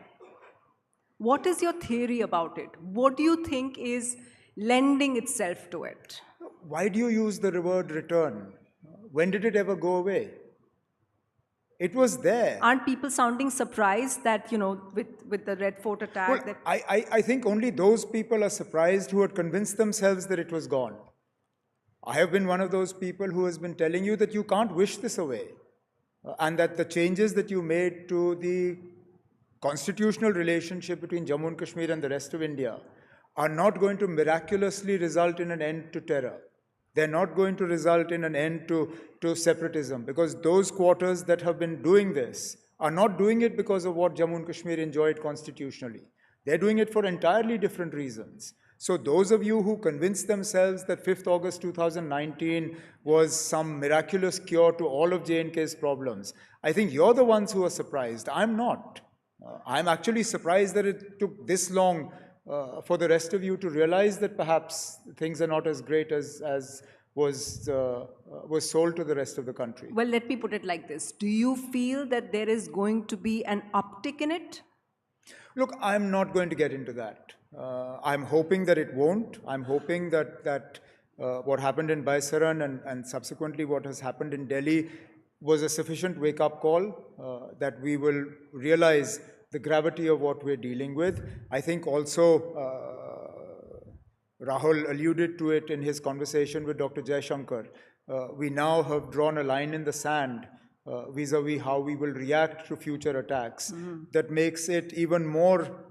L: what is your theory about it? What do you think is lending itself to it?
M: Why do you use the word return? When did it ever go away? It was there.
L: Aren't people sounding surprised that, with the Red Fort attack?
M: Well, I think only those people are surprised who had convinced themselves that it was gone. I have been one of those people who has been telling you that you can't wish this away, and that the changes that you made to the constitutional relationship between Jammu and Kashmir and the rest of India are not going to miraculously result in an end to terror. They're not going to result in an end to separatism, because those quarters that have been doing this are not doing it because of what Jammu and Kashmir enjoyed constitutionally. They're doing it for entirely different reasons. So those of you who convinced themselves that 5th August 2019 was some miraculous cure to all of J&K's problems, I think you're the ones who are surprised. I'm not. I'm actually surprised that it took this long for the rest of you to realize that perhaps things are not as great as was sold to the rest of the country.
L: Well, let me put it like this. Do you feel that there is going to be an uptick in it?
M: Look, I'm not going to get into that. I'm hoping that it won't. I'm hoping that what happened in Baisaran and subsequently what has happened in Delhi was a sufficient wake-up call, that we will realize the gravity of what we're dealing with. I think also Rahul alluded to it in his conversation with Dr. Jaishankar. We now have drawn a line in the sand vis-a-vis how we will react to future attacks. That makes it even more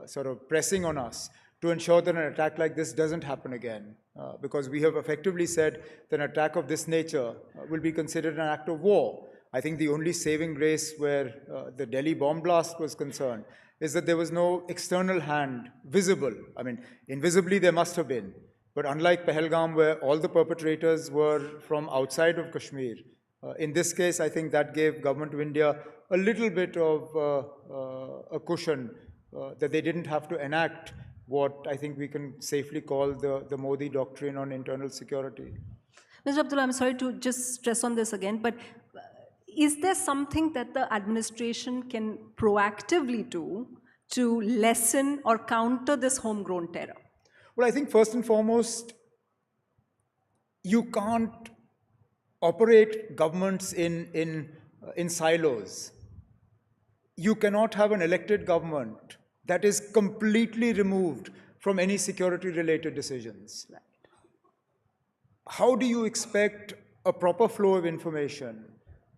M: sort of pressing on us to ensure that an attack like this doesn't happen again. Because we have effectively said that an attack of this nature will be considered an act of war. I think the only saving grace where the Delhi bomb blast was concerned is that there was no external hand visible. I mean, invisibly there must have been. But unlike Pahalgam, where all the perpetrators were from outside of Kashmir, in this case, I think that gave Government of India a little bit of a cushion that they didn't have to enact what I think we can safely call the Modi doctrine on internal security.
L: Mr. Abdullah, I'm sorry to just stress on this again, but is there something that the administration can proactively do to lessen or counter this homegrown terror?
M: Well, I think first and foremost, you can't operate governments in silos. You cannot have an elected government that is completely removed from any security-related decisions. Right. How do you expect a proper flow of information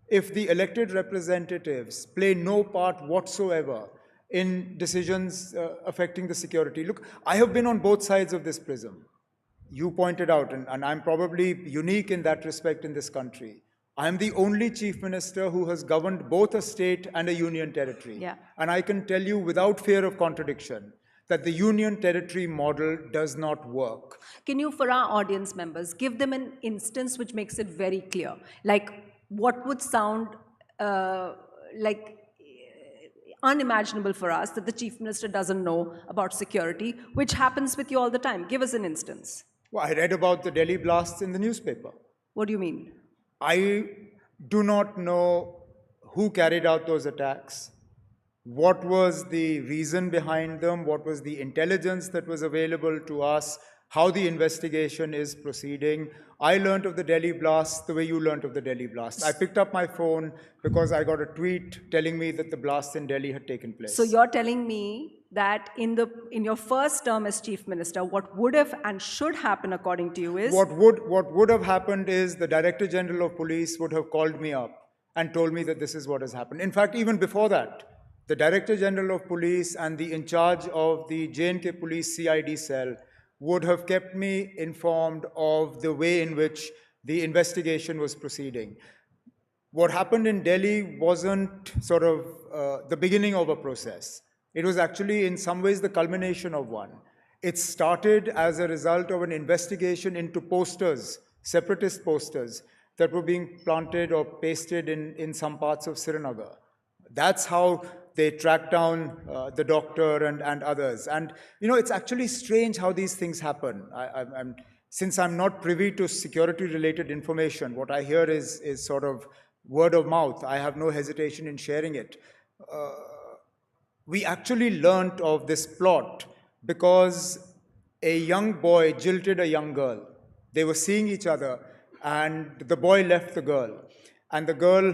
M: if the elected representatives play no part whatsoever in decisions affecting the security. Look, I have been on both sides of this prism. You pointed out, and I'm probably unique in that respect in this country. I'm the only chief minister who has governed both a state and a union territory.
L: Yeah.
M: And I can tell you without fear of contradiction that the union territory model does not work.
L: Can you, for our audience members, give them an instance which makes it very clear? Like, what would sound like unimaginable for us that the chief minister doesn't know about security, which happens with you all the time? Give us an instance.
M: Well, I read about the Delhi blasts in the newspaper.
L: What do you mean?
M: I do not know who carried out those attacks, what was the reason behind them, what was the intelligence that was available to us, how the investigation is proceeding. I learned of the Delhi blast the way you learned of the Delhi blast. I picked up my phone because I got a tweet telling me that the blast in Delhi had taken place.
L: So you're telling me that in your first term as chief minister, what would have and should happen according to you is?
M: What would have happened is the Director General of Police would have called me up and told me that this is what has happened. In fact, even before that, the Director General of Police and the in charge of the J&K Police CID cell would have kept me informed of the way in which the investigation was proceeding. What happened in Delhi wasn't sort of the beginning of a process. It was actually in some ways the culmination of one. It started as a result of an investigation into posters, separatist posters, that were being planted or pasted in some parts of Srinagar. That's how they tracked down the doctor and others. And, you know, it's actually strange how these things happen. Since I'm not privy to security-related information, what I hear is sort of word of mouth. I have no hesitation in sharing it. We actually learnt of this plot because a young boy jilted a young girl. They were seeing each other, and the boy left the girl. And the girl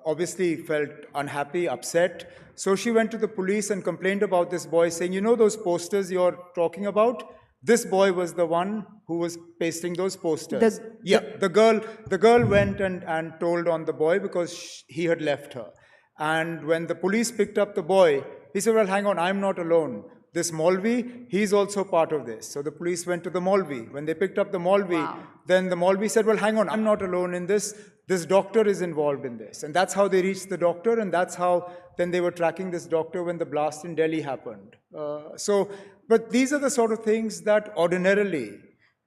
M: obviously felt unhappy, upset. So she went to the police and complained about this boy, saying, you know those posters you're talking about? This boy was the one who was pasting those posters. The girl went and told on the boy because he had left her. And when the police picked up the boy, he said, well, hang on, I'm not alone. This Maulvi, he's also part of this. So the police went to the Maulvi. When they picked up the Maulvi, then the Maulvi said, well, hang on, I'm not alone in this. This doctor is involved in this. And that's how they reached the doctor, and that's how then they were tracking this doctor when the blast in Delhi happened. But these are the sort of things that ordinarily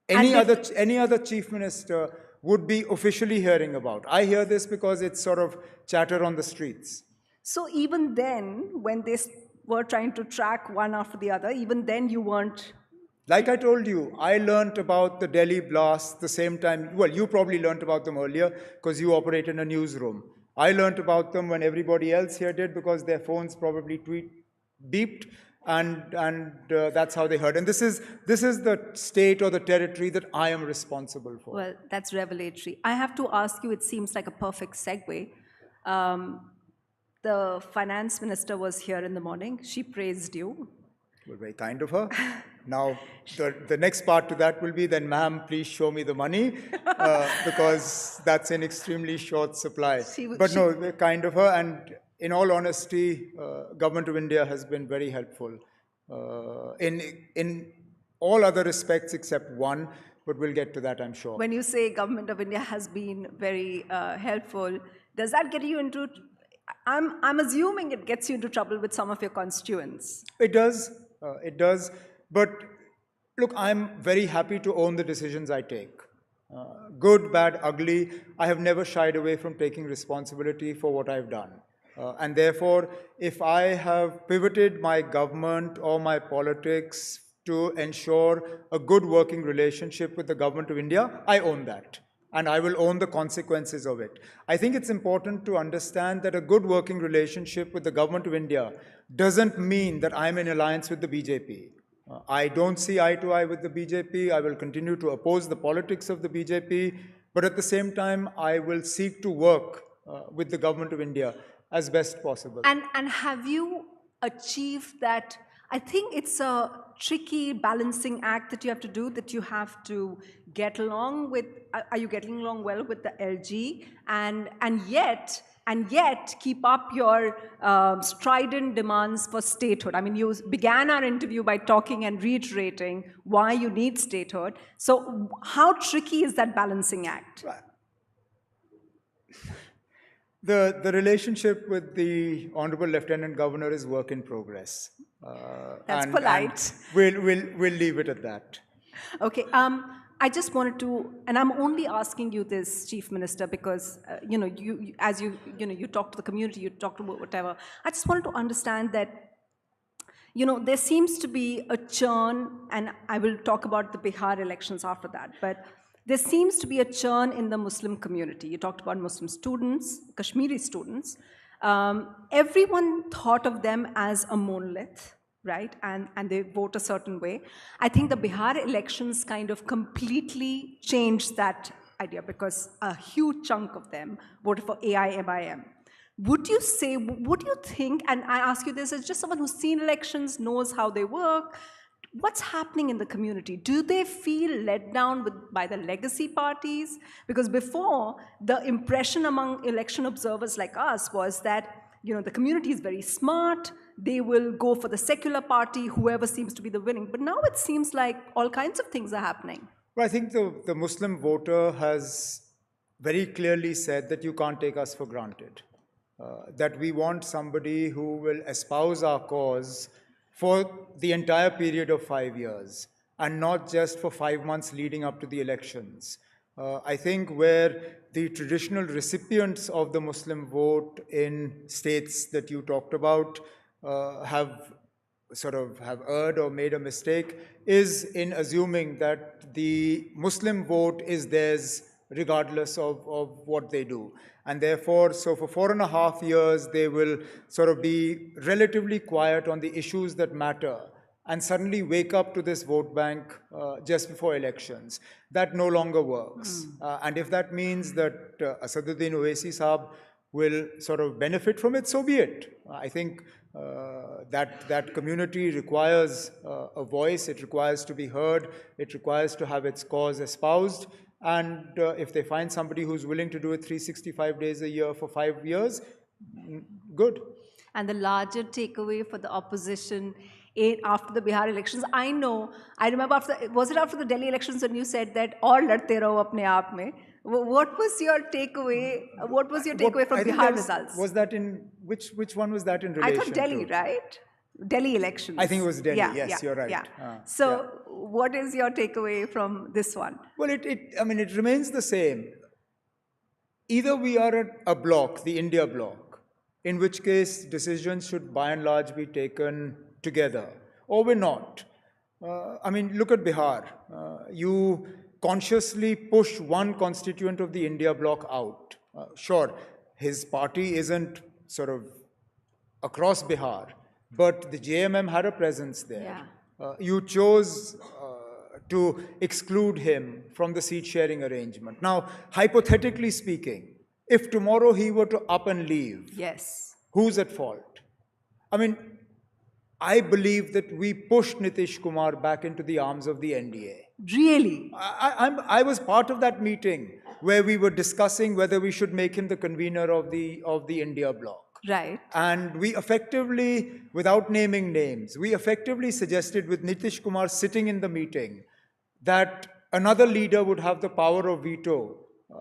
M: any other chief minister would be officially hearing about. I hear this because it's sort of chatter on the streets.
L: So even then, when they were trying to track one after the other, even then you weren't...
M: Like I told you, I learned about the Delhi blast the same time. Well, you probably learned about them earlier because you operate in a newsroom. I learned about them when everybody else here did because their phones probably beeped, and that's how they heard. And this is the state or the territory that I am responsible for.
L: Well, that's revelatory. I have to ask you, it seems like a perfect segue. The finance minister was here in the morning. She praised you.
M: Well, very kind of her. Now, the next part to that will be, then, ma'am, please show me the money, because that's in extremely short supply. But no, very kind of her. And in all honesty, Government of India has been very helpful in all other respects except one, but we'll get to that, I'm sure.
L: When you say Government of India has been very helpful, does that get you into... I'm assuming it gets you into trouble with some of your constituents.
M: It does. It does. But look, I'm very happy to own the decisions I take. Good, bad, ugly. I have never shied away from taking responsibility for what I've done. And therefore, if I have pivoted my government or my politics to ensure a good working relationship with the Government of India, I own that. And I will own the consequences of it. I think it's important to understand that a good working relationship with the Government of India doesn't mean that I'm in alliance with the BJP. I don't see eye to eye with the BJP. I will continue to oppose the politics of the BJP. But at the same time, I will seek to work with the Government of India as best possible.
L: And have you achieved that? I think it's a tricky balancing act that you have to do, that you have to get along with, are you getting along well with the LG? And yet, and yet keep up your strident demands for statehood. I mean, you began our interview by talking and reiterating why you need statehood. So how tricky is that balancing act?
M: The relationship with the Honorable Lieutenant Governor is work in progress.
L: That's polite.
M: And we'll leave it at that.
L: Okay. I just wanted to, and I'm only asking you this, Chief Minister, because as you talk to the community, you talk to whatever. I just wanted to understand that, there seems to be a churn, and I will talk about the Bihar elections after that, but there seems to be a churn in the Muslim community. You talked about Muslim students, Kashmiri students. Everyone thought of them as a monolith, right? And they vote a certain way. I think the Bihar elections kind of completely changed that idea because a huge chunk of them voted for AIMIM. Would you think, and I ask you this as just someone who's seen elections, knows how they work, what's happening in the community? Do they feel let down by the legacy parties? Because before, the impression among election observers like us was that the community is very smart, they will go for the secular party, whoever seems to be the winning. But now it seems like all kinds of things are happening.
M: Well, I think the Muslim voter has very clearly said that you can't take us for granted. That we want somebody who will espouse our cause for the entire period of 5 years, and not just for 5 months leading up to the elections. I think where the traditional recipients of the Muslim vote in states that you talked about have erred or made a mistake is in assuming that the Muslim vote is theirs regardless of what they do. And therefore, so for 4.5 years, they will be relatively quiet on the issues that matter and suddenly wake up to this vote bank just before elections. That no longer works. And if that means that Asaduddin Owaisi Saab will benefit from it, so be it. I think that community requires a voice, it requires to be heard, it requires to have its cause espoused. And if they find somebody who's willing to do it 365 days a year for 5 years, good.
L: And the larger takeaway for the opposition after the Bihar elections, I remember was it after the Delhi elections when you said that all ladte raho apne aap mein? What was your takeaway? What was your takeaway from Bihar results?
M: Was that in, which one was that in relation to?
L: I thought Delhi, right? Delhi elections.
M: I think it was Delhi, yes, you're right.
L: Yeah. What is your takeaway from this one?
M: Well, it remains the same. Either we are a bloc, the India bloc, in which case decisions should by and large be taken together, or we're not. Look at Bihar. You consciously push one constituent of the India bloc out. Sure, his party isn't across Bihar, but the JMM had a presence there. Yeah. You chose to exclude him from the seat-sharing arrangement. Now, hypothetically speaking, if tomorrow he were to up and leave,
L: yes,
M: who's at fault? I believe that we pushed Nitish Kumar back into the arms of the NDA.
L: Really?
M: I was part of that meeting where we were discussing whether we should make him the convener of the India bloc.
L: Right.
M: And we effectively, without naming names, we effectively suggested with Nitish Kumar sitting in the meeting that another leader would have the power of veto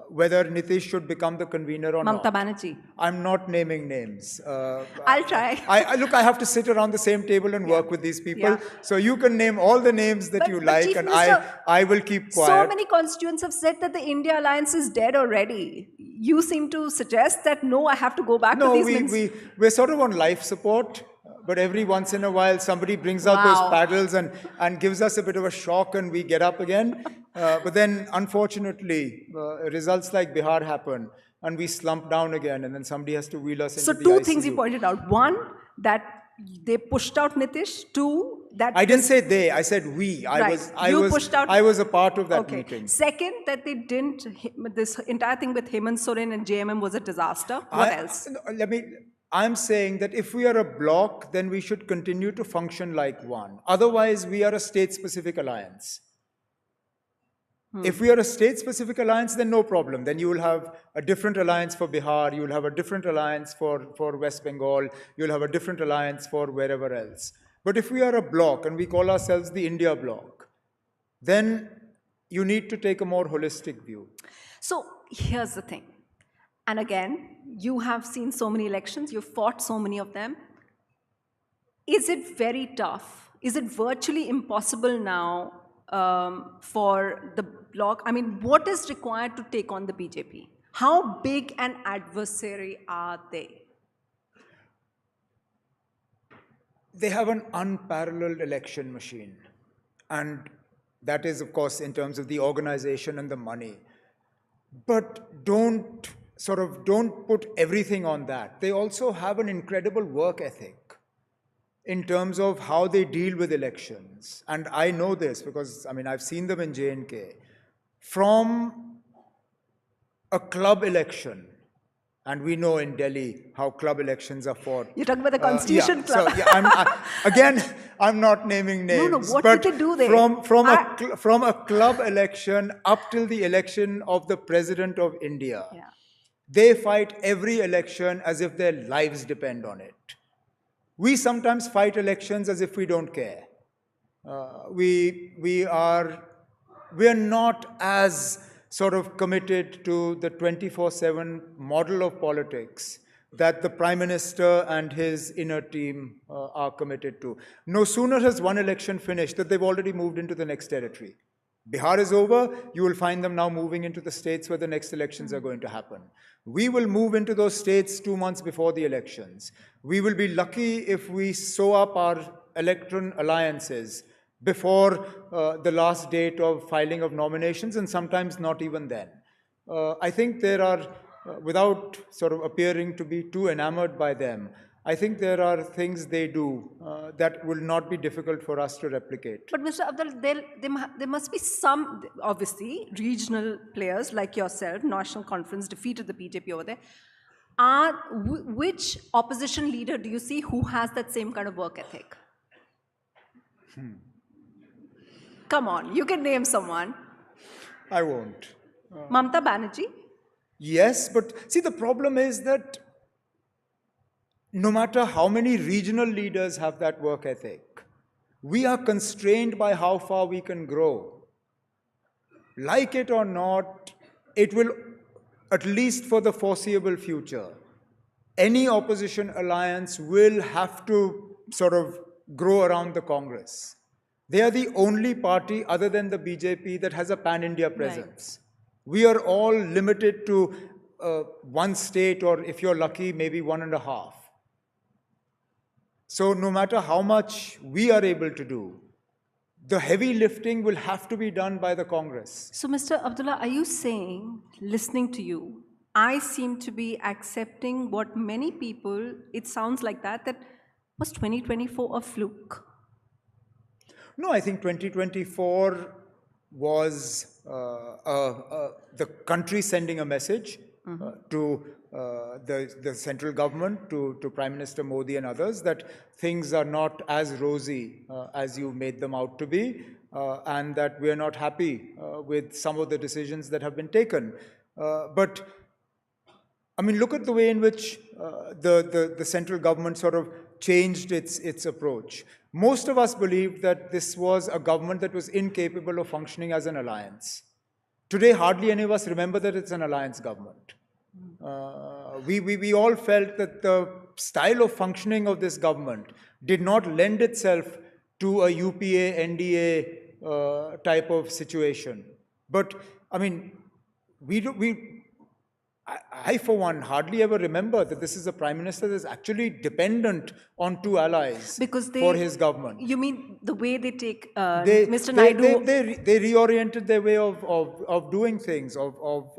M: whether Nitish should become the convener or not.
L: Mamta Banerjee.
M: I'm not naming names.
L: I'll try.
M: I have to sit around the same table and work with these people. Yeah. So you can name all the names that you like, Chief and Minister, I will keep quiet.
L: So many constituents have said that the India alliance is dead already. You seem to suggest that, no, I have to go back to these
M: we're on life support. But every once in a while, somebody brings out those paddles and gives us a bit of a shock and we get up again. But then, unfortunately, results like Bihar happen and we slump down again and then somebody has to wheel us into the ICU.
L: So 2 things you pointed out. 1, that they pushed out Nitish. 2, that...
M: I didn't say they, I said we. I was a part of that meeting.
L: Second, that they didn't... This entire thing with Hemant Soren and JMM was a disaster. What else?
M: I'm saying that if we are a bloc, then we should continue to function like one. Otherwise, we are a state-specific alliance. If we are a state-specific alliance, then no problem. Then you will have a different alliance for Bihar, you will have a different alliance for West Bengal, you'll have a different alliance for wherever else. But if we are a bloc and we call ourselves the India bloc, then you need to take a more holistic view.
L: So here's the thing. And again, you have seen so many elections, you've fought so many of them. Is it very tough? Is it virtually impossible now for the bloc? I mean, what is required to take on the BJP? How big an adversary are they?
M: They have an unparalleled election machine. And that is, of course, in terms of the organization and the money. But don't put everything on that. They also have an incredible work ethic in terms of how they deal with elections. And I know this because, I mean, I've seen them in J&K. From a club election, and we know in Delhi how club elections are fought.
L: You're talking about the Constitution Club.
M: So, yeah, again, I'm not naming names.
L: No, what did they do there?
M: From a club election up till the election of the President of India, they fight every election as if their lives depend on it. We sometimes fight elections as if we don't care. We are not as sort of committed to the 24/7 model of politics that the Prime Minister and his inner team are committed to. No sooner has one election finished that they've already moved into the next territory. Bihar is over, you will find them now moving into the states where the next elections are going to happen. We will move into those states 2 months before the elections. We will be lucky if we sew up our electoral alliances before the last date of filing of nominations, and sometimes not even then. I think there are, without sort of appearing to be too enamored by them, I think there are things they do that will not be difficult for us to replicate.
L: But Mr. Abdullah, there must be some, obviously, regional players like yourself, National Conference defeated the BJP over there. Which opposition leader do you see who has that same kind of work ethic? Come on, you can name someone.
M: I won't.
L: Mamata Banerjee?
M: Yes, but see, the problem is that no matter how many regional leaders have that work ethic, we are constrained by how far we can grow. Like it or not, it will, at least for the foreseeable future, any opposition alliance will have to sort of grow around the Congress. They are the only party other than the BJP that has a pan-India presence. Right. We are all limited to one state, or if you're lucky, maybe 1.5. So no matter how much we are able to do, the heavy lifting will have to be done by the Congress.
L: So Mr. Abdullah, are you saying, listening to you, I seem to be accepting what many people, it sounds like that was 2024 a fluke?
M: No, I think 2024 was the country sending a message to the central government, to Prime Minister Modi and others, that things are not as rosy as you made them out to be, and that we are not happy with some of the decisions that have been taken. But I mean, look at the way in which the central government sort of changed its approach. Most of us believed that this was a government that was incapable of functioning as an alliance. Today, hardly any of us remember that it's an alliance government. We all felt that the style of functioning of this government did not lend itself to a UPA, NDA type of situation. But, I mean, I, for one, hardly ever remember that this is a Prime Minister that is actually dependent on two allies for his government.
L: You mean the way they take Mr. Naidu?
M: They reoriented their way of doing things, of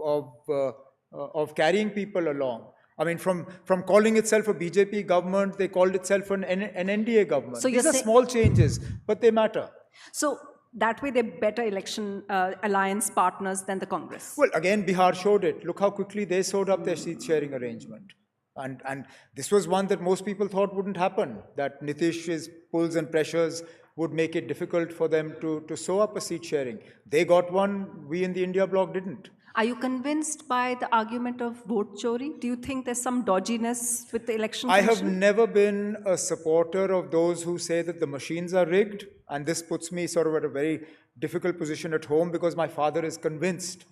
M: carrying people along. I mean, from calling itself a BJP government, they called itself an NDA government. So these are small changes, but they matter.
L: So that way they're better election alliance partners than the Congress.
M: Well, again, Bihar showed it. Look how quickly they sewed up their seat sharing arrangement. And this was one that most people thought wouldn't happen, that Nitish's pulls and pressures would make it difficult for them to sew up a seat sharing. They got one, we in the India bloc didn't.
L: Are you convinced by the argument of vote chori? Do you think there's some dodginess with the election
M: I
L: commission?
M: have never been a supporter of those who say that the machines are rigged, and this puts me sort of at a very difficult position at home because my father is convinced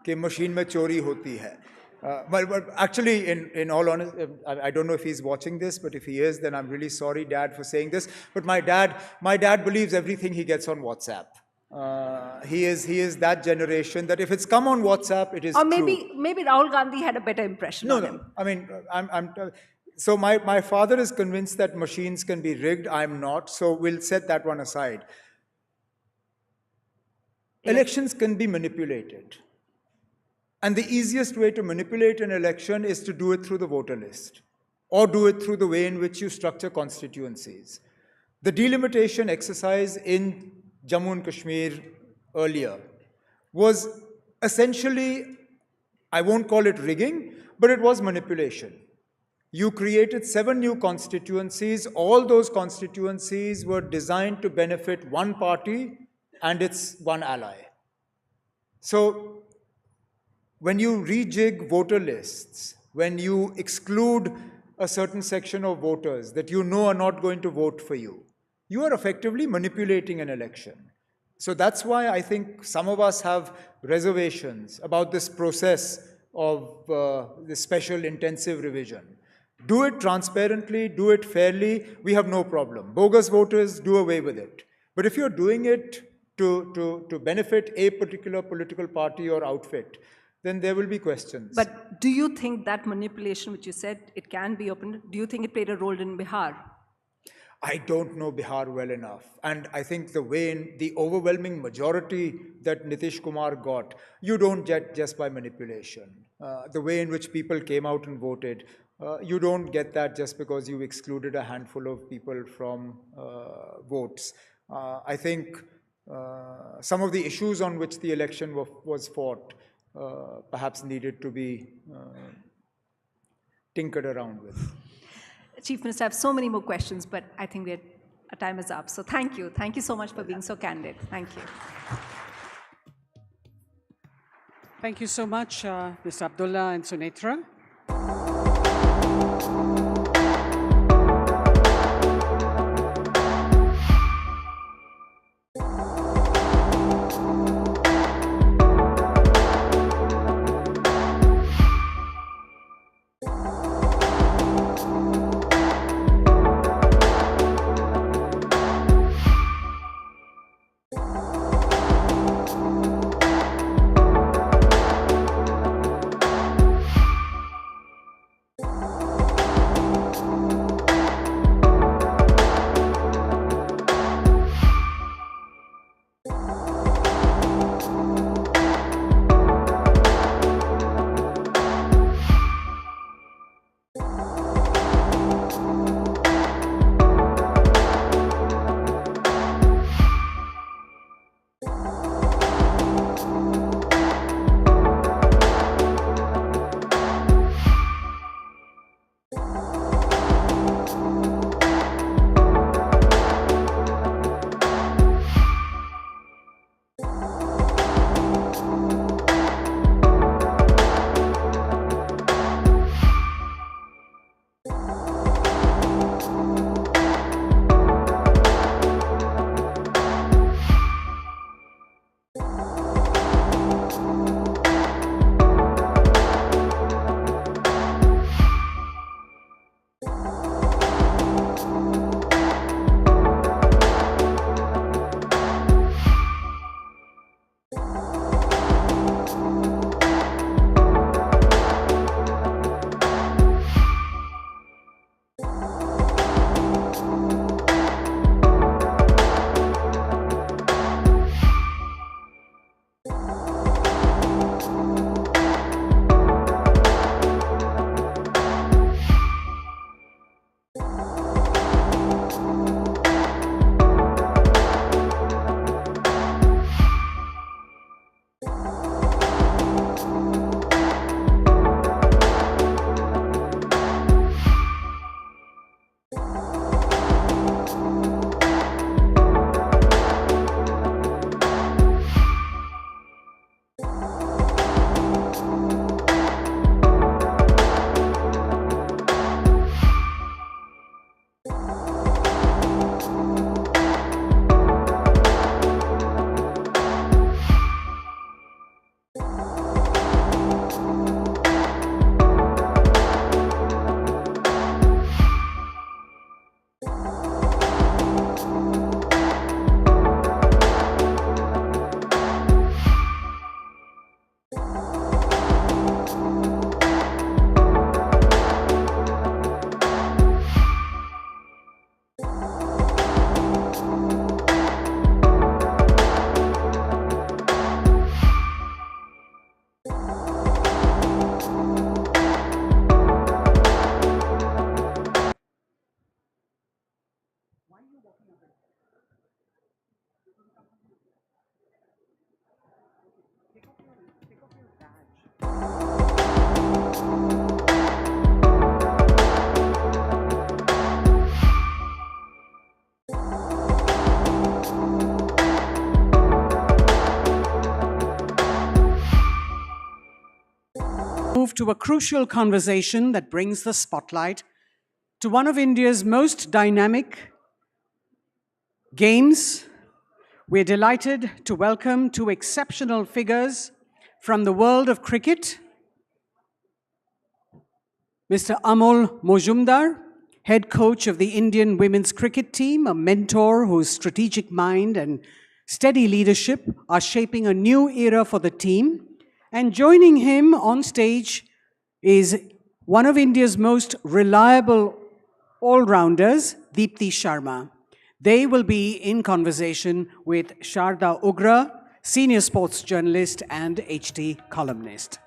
M: that machine mein chori hoti hai. But actually, in all honesty, I don't know if he's watching this, but if he is, then I'm really sorry, Dad, for saying this. But my dad believes everything he gets on WhatsApp. He is that generation that if it's come on WhatsApp, it is
L: or maybe Rahul Gandhi had a better impression of him.
M: I mean, so my father is convinced that machines can be rigged. I'm not. So we'll set that one aside. Elections can be manipulated. And the easiest way to manipulate an election is to do it through the voter list or do it through the way in which you structure constituencies. The delimitation exercise in Jammu and Kashmir earlier was essentially, I won't call it rigging, but it was manipulation. You created 7 new constituencies. All those constituencies were designed to benefit one party and its one ally. So when you rejig voter lists, when you exclude a certain section of voters that you know are not going to vote for you, you are effectively manipulating an election. So that's why I think some of us have reservations about this process of this special intensive revision. Do it transparently, do it fairly, we have no problem. Bogus voters, do away with it. But if you're doing it to benefit a particular political party or outfit, then there will be questions.
L: But do you think that manipulation, which you said it can be opened, do you think it played a role in Bihar?
M: I don't know Bihar well enough. And I think the way in the overwhelming majority that Nitish Kumar got, you don't get just by manipulation. The way in which people came out and voted, you don't get that just because you excluded a handful of people from votes. I think some of the issues on which the election was fought perhaps needed to be tinkered around with.
L: Chief Minister, I have so many more questions, but I think our time is up. So thank you. Thank you so much for being so candid. Thank you.
A: Thank you so much, Mr. Abdullah and Sunetra. to a crucial conversation that brings the spotlight to one of India's most dynamic games. We're delighted to welcome two exceptional figures from the world of cricket. Mr. Amol Mazumdar, head coach of the Indian women's cricket team, a mentor whose strategic mind and steady leadership are shaping a new era for the team. And joining him on stage is one of India's most reliable all-rounders, Deepti Sharma. They will be in conversation with Sharda Ugra, senior sports journalist and HT columnist.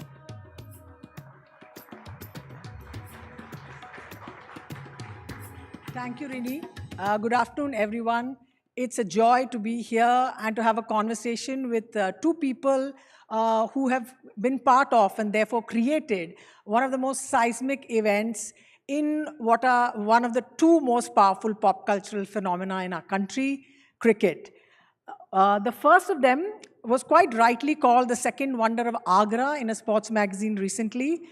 N: Thank you, Rini. Good afternoon, everyone. It's a joy to be here and to have a conversation with two people who have been part of and therefore created one of the most seismic events in what are one of the two most powerful pop cultural phenomena in our country, cricket. The first of them was quite rightly called the second wonder of Agra in a sports magazine recently.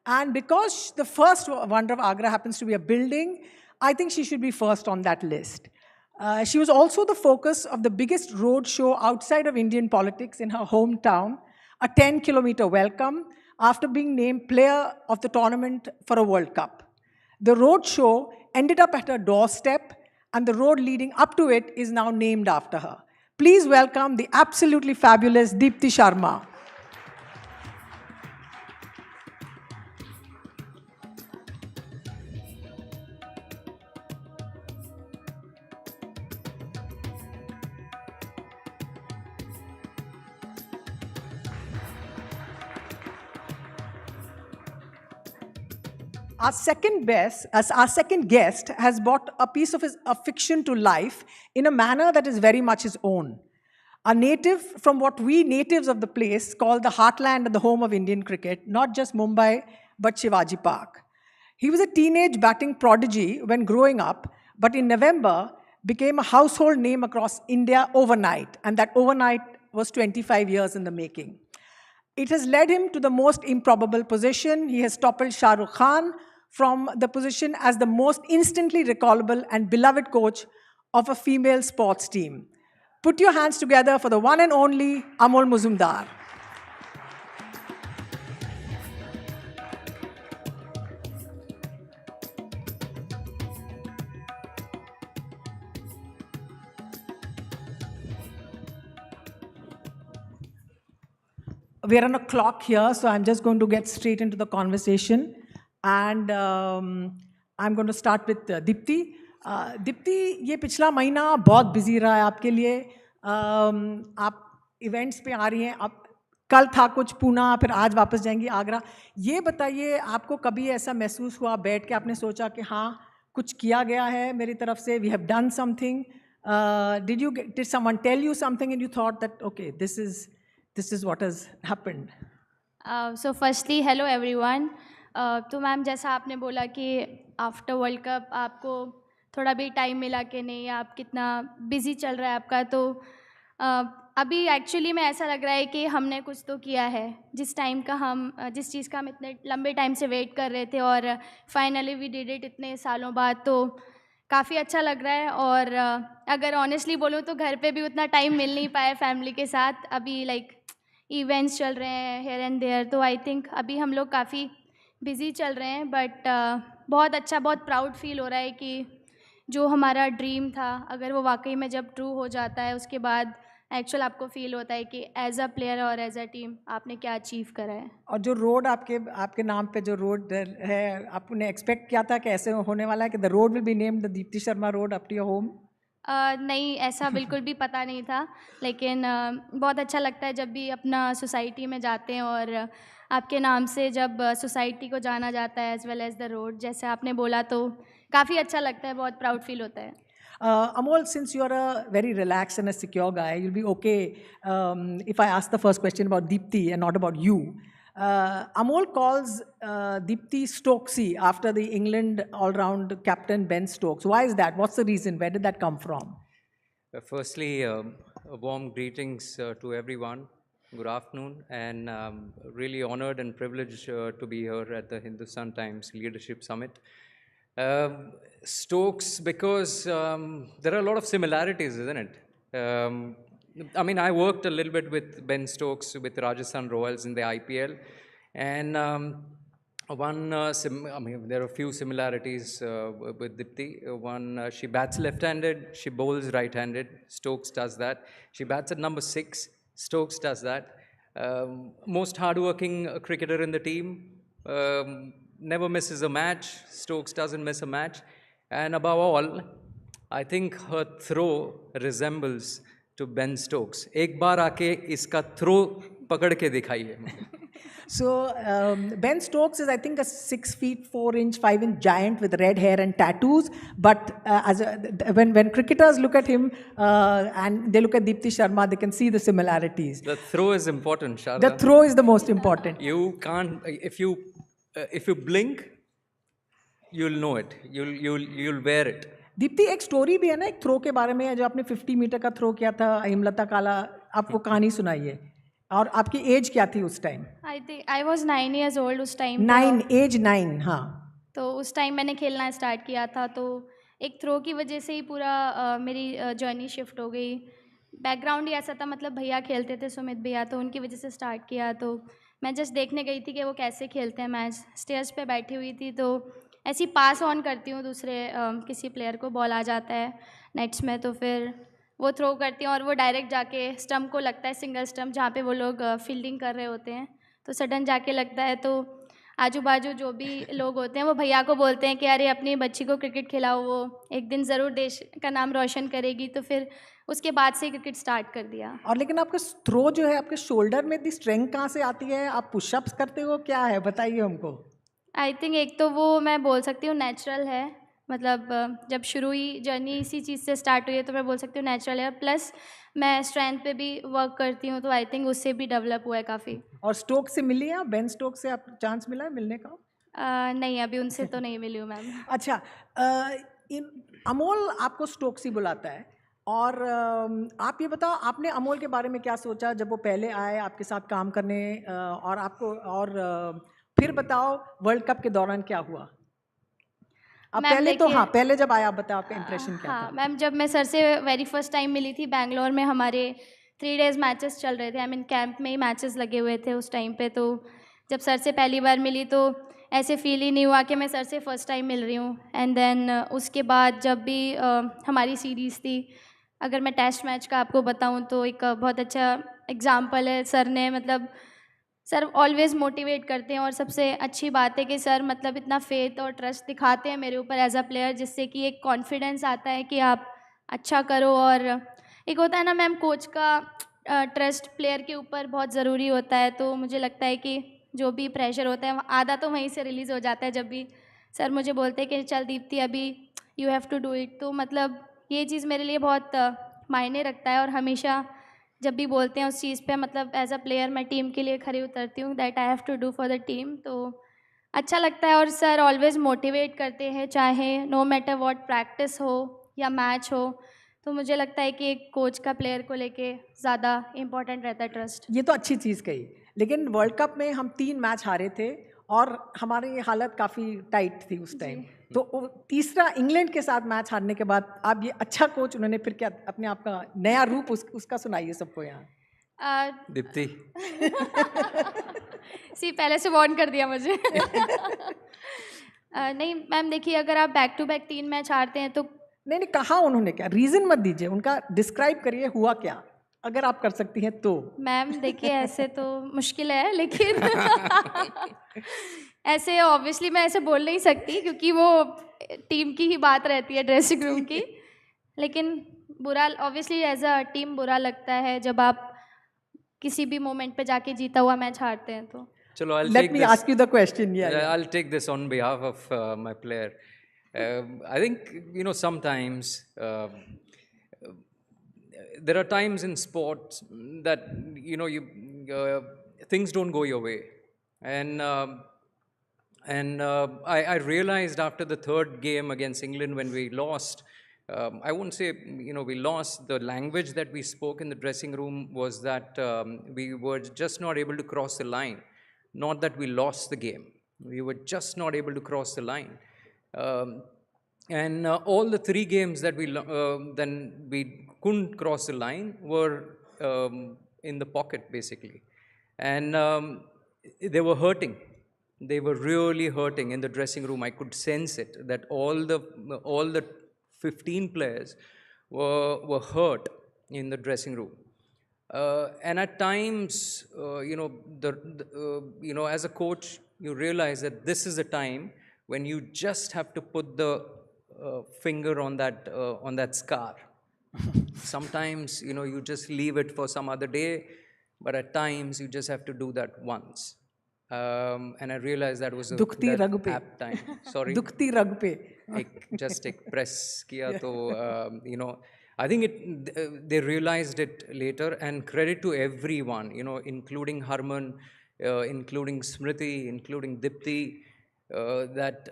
N: And because the first wonder of Agra happens to be a building, I think she should be first on that list. She was also the focus of the biggest road show outside of Indian politics in her hometown, a 10-kilometer welcome, after being named player of the tournament for a World Cup. The road show ended up at her doorstep, and the road leading up to it is now named after her. Please welcome the absolutely fabulous Deepti Sharma. Our second guest has brought a piece of fiction to life in a manner that is very much his own. A native from what we natives of the place call the heartland and the home of Indian cricket, not just Mumbai, but Shivaji Park. He was a teenage batting prodigy when growing up, but in November became a household name across India overnight, and that overnight was 25 years in the making. It has led him to the most improbable position. He has toppled Shah Rukh Khan from the position as the most instantly recallable and beloved coach of a female sports team. Put your hands together for the one and only Amol Mazumdar. We're on a clock here, so I'm just going to get straight into the conversation. And I'm going to start with Deepti. Deepti, ये पिछला महीना बहुत busy रहा है आपके लिए. आप events पे आ रही हैं. आप कल था कुछ पूना, फिर आज वापस जाएंगी आगरा. ये बताइए, आपको कभी ऐसा महसूस हुआ बैठ के आपने सोचा कि हाँ कुछ किया गया है मेरी तरफ से, we have done something. Did someone tell you something and you thought that okay, this is what has happened?
O: So firstly, hello everyone. तो मैम जैसा आपने बोला कि आफ्टर वर्ल्ड कप आपको थोड़ा भी टाइम मिला कि नहीं, आप कितना बिजी चल रहा है आपका, तो अभी एक्चुअली में ऐसा लग रहा है कि हमने कुछ तो किया है जिस चीज़ का हम इतने लंबे टाइम से वेट कर रहे थे, और फाइनली वी डिड इट इतने सालों बाद, तो काफ़ी अच्छा लग रहा है. और अगर ऑनेस्टली बोलूँ तो घर पे भी उतना टाइम मिल नहीं पाया फैमिली के साथ. अभी लाइक इवेंट्स चल रहे हैं हेयर एंड देयर, तो आई थिंक अभी हम लोग काफ़ी बिज़ी चल रहे हैं. बट बहुत अच्छा, बहुत प्राउड फील हो रहा है कि जो हमारा ड्रीम था, अगर वो वाकई में जब ट्रू हो जाता है, उसके बाद एक्चुअल आपको फील होता है कि एज अ प्लेयर और एज अ टीम आपने क्या अचीव करा है.
N: और जो रोड आपके नाम पे जो रोड है, आपने एक्सपेक्ट किया था कि ऐसे होने वाला है कि the road will be named the Deepti Sharma road up to your home?
O: नहीं, ऐसा बिल्कुल भी पता नहीं था, लेकिन बहुत अच्छा लगता है जब भी अपना सोसाइटी में जाते हैं और आपके नाम से जब सोसाइटी को जाना जाता है as well as the road, जैसे आपने बोला, तो काफ़ी अच्छा लगता है, बहुत प्राउड फील होता है.
N: Amol, since you're a very relaxed and a secure guy, you'll be okay if I ask the first question about Deepti and not about you. Amol calls Deepti Stokesy after the England all-round captain Ben Stokes. Why is that? What's the reason? Where did that come from?
P: Firstly, warm greetings to everyone. Good afternoon, and really honored and privileged to be here at the Hindustan Times Leadership Summit. Stokes, because there are a lot of similarities, isn't it? I mean, I worked a little bit with Ben Stokes with Rajasthan Royals in the IPL, and there are a few similarities with Deepti. One, she bats left-handed, she bowls right-handed. Stokes does that. She bats at number 6. Stokes does that. Most hardworking cricketer in the team. Never misses a match. Stokes doesn't miss a match. And above all, I think her throw resembles to Ben Stokes. एक बार आके इसका throw पकड़ के दिखाइए.
N: So Ben Stokes is, I think, a 6 feet 4 inch 5 inch giant with red hair and tattoos. But when cricketers look at him and they look at Deepti Sharma, they can see the similarities.
P: The throw is important, Sharda.
N: The throw is the most important.
P: You can't, if you blink, you'll know it. You'll wear it.
N: Deepti एक story भी है ना एक throw के बारे में जो आपने 50 मीटर का थ्रो किया था हिमलता काला आप वो कहानी सुनाइए और आपकी एज क्या थी उस time
O: I was 9 years old उस टाइम
N: 9 हाँ
O: तो उस टाइम मैंने खेलना स्टार्ट किया था तो एक थ्रो की वजह से ही पूरा मेरी जर्नी शिफ्ट हो गई बैकग्राउंड ही ऐसा था मतलब भैया खेलते थे सुमित भैया तो उनकी वजह से स्टार्ट किया तो मैं जस्ट देखने गई थी कि वो कैसे खेलते हैं मैच स्टेज पे बैठी हुई थी तो ऐसी पास ऑन करती हूँ दूसरे किसी प्लेयर को बॉल आ जाता है नेट्स में तो फिर वो थ्रो करती हूँ और वो डायरेक्ट जाके स्टम्प को लगता है सिंगल स्टम्प जहाँ पे वो लोग फील्डिंग कर रहे होते हैं तो सडन जाके लगता है तो आजू बाजू जो भी लोग होते हैं वो भैया को बोलते हैं कि अरे अपनी बच्ची को क्रिकेट खिलाओ वो एक दिन ज़रूर देश का नाम रोशन करेगी तो फिर उसके बाद से क्रिकेट स्टार्ट कर दिया
N: और लेकिन आपका थ्रो जो है आपके शोल्डर में इतनी स्ट्रेंथ कहाँ से आती है आप पुशअप्स करते हो क्या है बताइए हमको
O: आई थिंक एक तो वो मैं बोल सकती हूँ नेचुरल है मतलब जब शुरू ही जर्नी इसी चीज़ से स्टार्ट हुई है तो मैं बोल सकती हूँ नेचुरल है प्लस मैं स्ट्रेंथ पे भी वर्क करती हूँ तो आई थिंक उससे भी डेवलप हुआ है काफ़ी
N: और स्टोक से मिली है बेन स्टोक से आप चांस मिला है मिलने का
O: नहीं अभी उनसे तो नहीं मिली हूँ मैम
N: अच्छा अमोल आपको स्टोक से बुलाता है और आप ये बताओ आपने अमोल के बारे में क्या सोचा जब वो पहले आए आपके साथ काम करने और आपको और फिर बताओ वर्ल्ड कप के दौरान क्या हुआ अब पहले तो हाँ पहले जब आया आप बताओ आपका इंप्रेशन क्या था
O: मैम जब मैं सर से वेरी फर्स्ट टाइम मिली थी बैंगलोर में हमारे 3 days मैचेस चल रहे थे आई मीन कैंप में ही मैचेस लगे हुए थे उस टाइम पे तो जब सर से पहली बार मिली तो ऐसे फील ही नहीं हुआ कि मैं सर से फर्स्ट टाइम मिल रही हूँ एंड देन उसके बाद जब भी हमारी सीरीज़ थी अगर मैं टेस्ट मैच का आपको बताऊँ तो एक बहुत अच्छा एग्जाम्पल है सर ने मतलब सर ऑलवेज़ मोटिवेट करते हैं और सबसे अच्छी बात है कि सर मतलब इतना फेथ और ट्रस्ट दिखाते हैं मेरे ऊपर एज अ प्लेयर जिससे कि एक कॉन्फिडेंस आता है कि आप अच्छा करो और एक होता है ना मैम कोच का ट्रस्ट प्लेयर के ऊपर बहुत ज़रूरी होता है तो मुझे लगता है कि जो भी प्रेशर होता है आधा तो वहीं से रिलीज़ हो जाता है जब भी सर मुझे बोलते हैं कि चल दीप्ति अभी you have to do it तो मतलब ये चीज़ मेरे लिए बहुत मायने रखता है और हमेशा जब भी बोलते हैं उस चीज़ पे मतलब एज अ प्लेयर मैं टीम के लिए खड़ी उतरती हूँ that I have to do for the team तो अच्छा लगता है और सर ऑलवेज़ मोटिवेट करते हैं चाहे नो मैटर व्हाट प्रैक्टिस हो या मैच हो तो मुझे लगता है कि एक कोच का प्लेयर को लेके ज़्यादा इम्पोर्टेंट रहता है ट्रस्ट
N: ये तो अच्छी चीज़ कही लेकिन वर्ल्ड कप में हम 3 मैच हारे थे और हमारी हालत काफ़ी टाइट थी उस टाइम तो तीसरा इंग्लैंड के साथ मैच हारने के बाद आप ये अच्छा कोच उन्होंने फिर क्या अपने आप का नया रूप उसका सुनाइए सबको यहाँ
P: दीप्ति
O: सी पहले से वार्न कर दिया मुझे नहीं मैम देखिए अगर आप बैक टू बैक 3 मैच हारते हैं तो
N: नहीं कहा उन्होंने क्या रीज़न मत दीजिए उनका डिस्क्राइब करिए हुआ क्या अगर आप कर सकती हैं तो मैम
O: देखिए ऐसे तो मुश्किल है लेकिन ऐसे ऑब्वियसली मैं ऐसे बोल नहीं सकती क्योंकि वो टीम की ही बात रहती है ड्रेसिंग रूम की लेकिन बुरा ऑब्वियसली एज अ टीम बुरा लगता है जब आप किसी भी मोमेंट पे जाके जीता हुआ मैच हारते हैं तो
P: चलो
N: let me ask you the question
P: I'll take this on behalf of my player I think you know sometimes there are times in sports that you know things don't go your way and I realized after the 3rd game against England when we lost I won't say, we lost. The language that we spoke in the dressing room was that we were just not able to cross the line. Not that we lost the game. We were just not able to cross the line. And all the 3 games that then we couldn't cross the line were in the pocket, basically. And they were hurting. They were really hurting in the dressing room. I could sense it, that all the 15 players were hurt in the dressing room. And at times, as a coach, you realize that this is a time when you just have to put the finger on that scar. Sometimes, you just leave it for some other day, but at times you just have to do that once. And I realized that was that apt time. Sorry.
N: Dukti rag pe.
P: Just press kiya to, I think they realized it later, and credit to everyone, including Harman, including Smriti, including Deepti, that,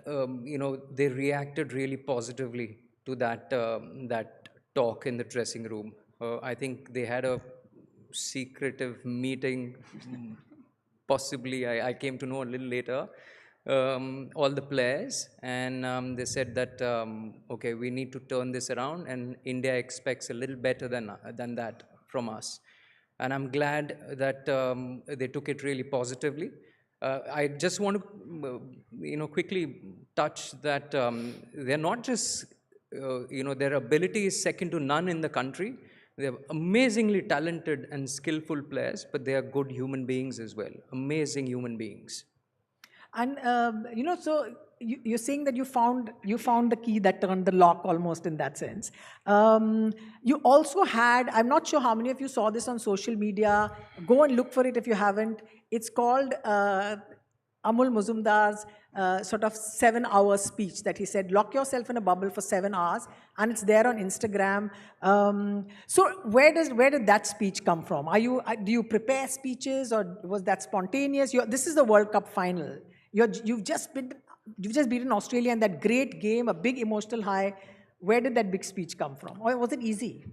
P: they reacted really positively to that talk in the dressing room. I think they had a secretive meeting, possibly, I came to know a little later, all the players, and they said that, okay, we need to turn this around, and India expects a little better than that from us. And I'm glad that they took it really positively. I just want to, quickly touch that they're not just, their ability is second to none in the country. They're amazingly talented and skillful players, but they are good human beings as well. Amazing human beings.
N: And so you're saying that you found the key that turned the lock almost in that sense. You also had, I'm not sure how many of you saw this on social media. Go and look for it if you haven't. It's called Amol Mazumdar's sort of 7-hour speech that he said, lock yourself in a bubble for 7 hours, and it's there on Instagram. So where did that speech come from? Do you prepare speeches, or was that spontaneous? This is the World Cup final. You've just beaten Australia in that great game, a big emotional high. Where did that big speech come from? Or was it easy?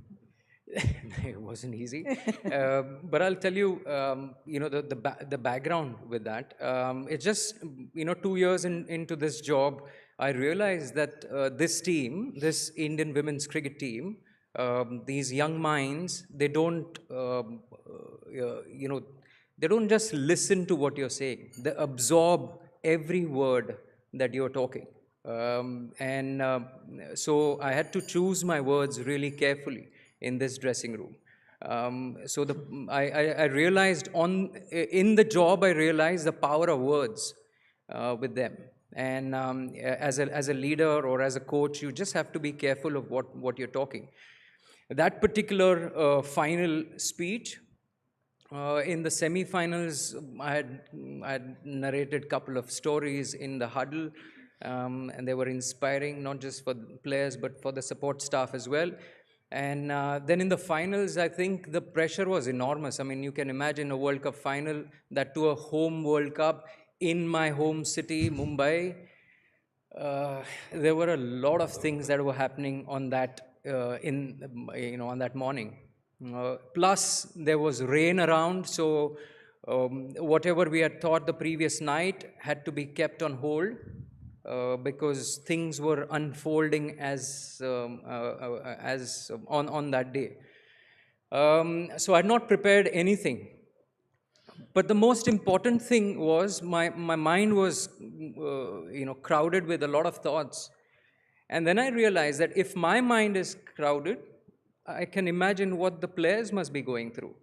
P: It wasn't easy, but I'll tell you, the background with that. It's just, 2 years into this job, I realized that this team, this Indian women's cricket team, these young minds, they don't just listen to what you're saying. They absorb every word that you're talking. So I had to choose my words really carefully in this dressing room. I realized in the job, I realized the power of words with them. And as a leader or as a coach, you just have to be careful of what you're talking. That particular final speech, in the semi-finals, I had narrated a couple of stories in the huddle, and they were inspiring, not just for the players, but for the support staff as well. And then in the finals, I think the pressure was enormous. I mean, you can imagine a World Cup final, that to a home World Cup in my home city, Mumbai. There were a lot of things that were happening on that, on that morning. Plus, there was rain around, so whatever we had thought the previous night had to be kept on hold. Because things were unfolding as on that day. So I had not prepared anything. But the most important thing was my mind was crowded with a lot of thoughts. And then I realized that if my mind is crowded, I can imagine what the players must be going through.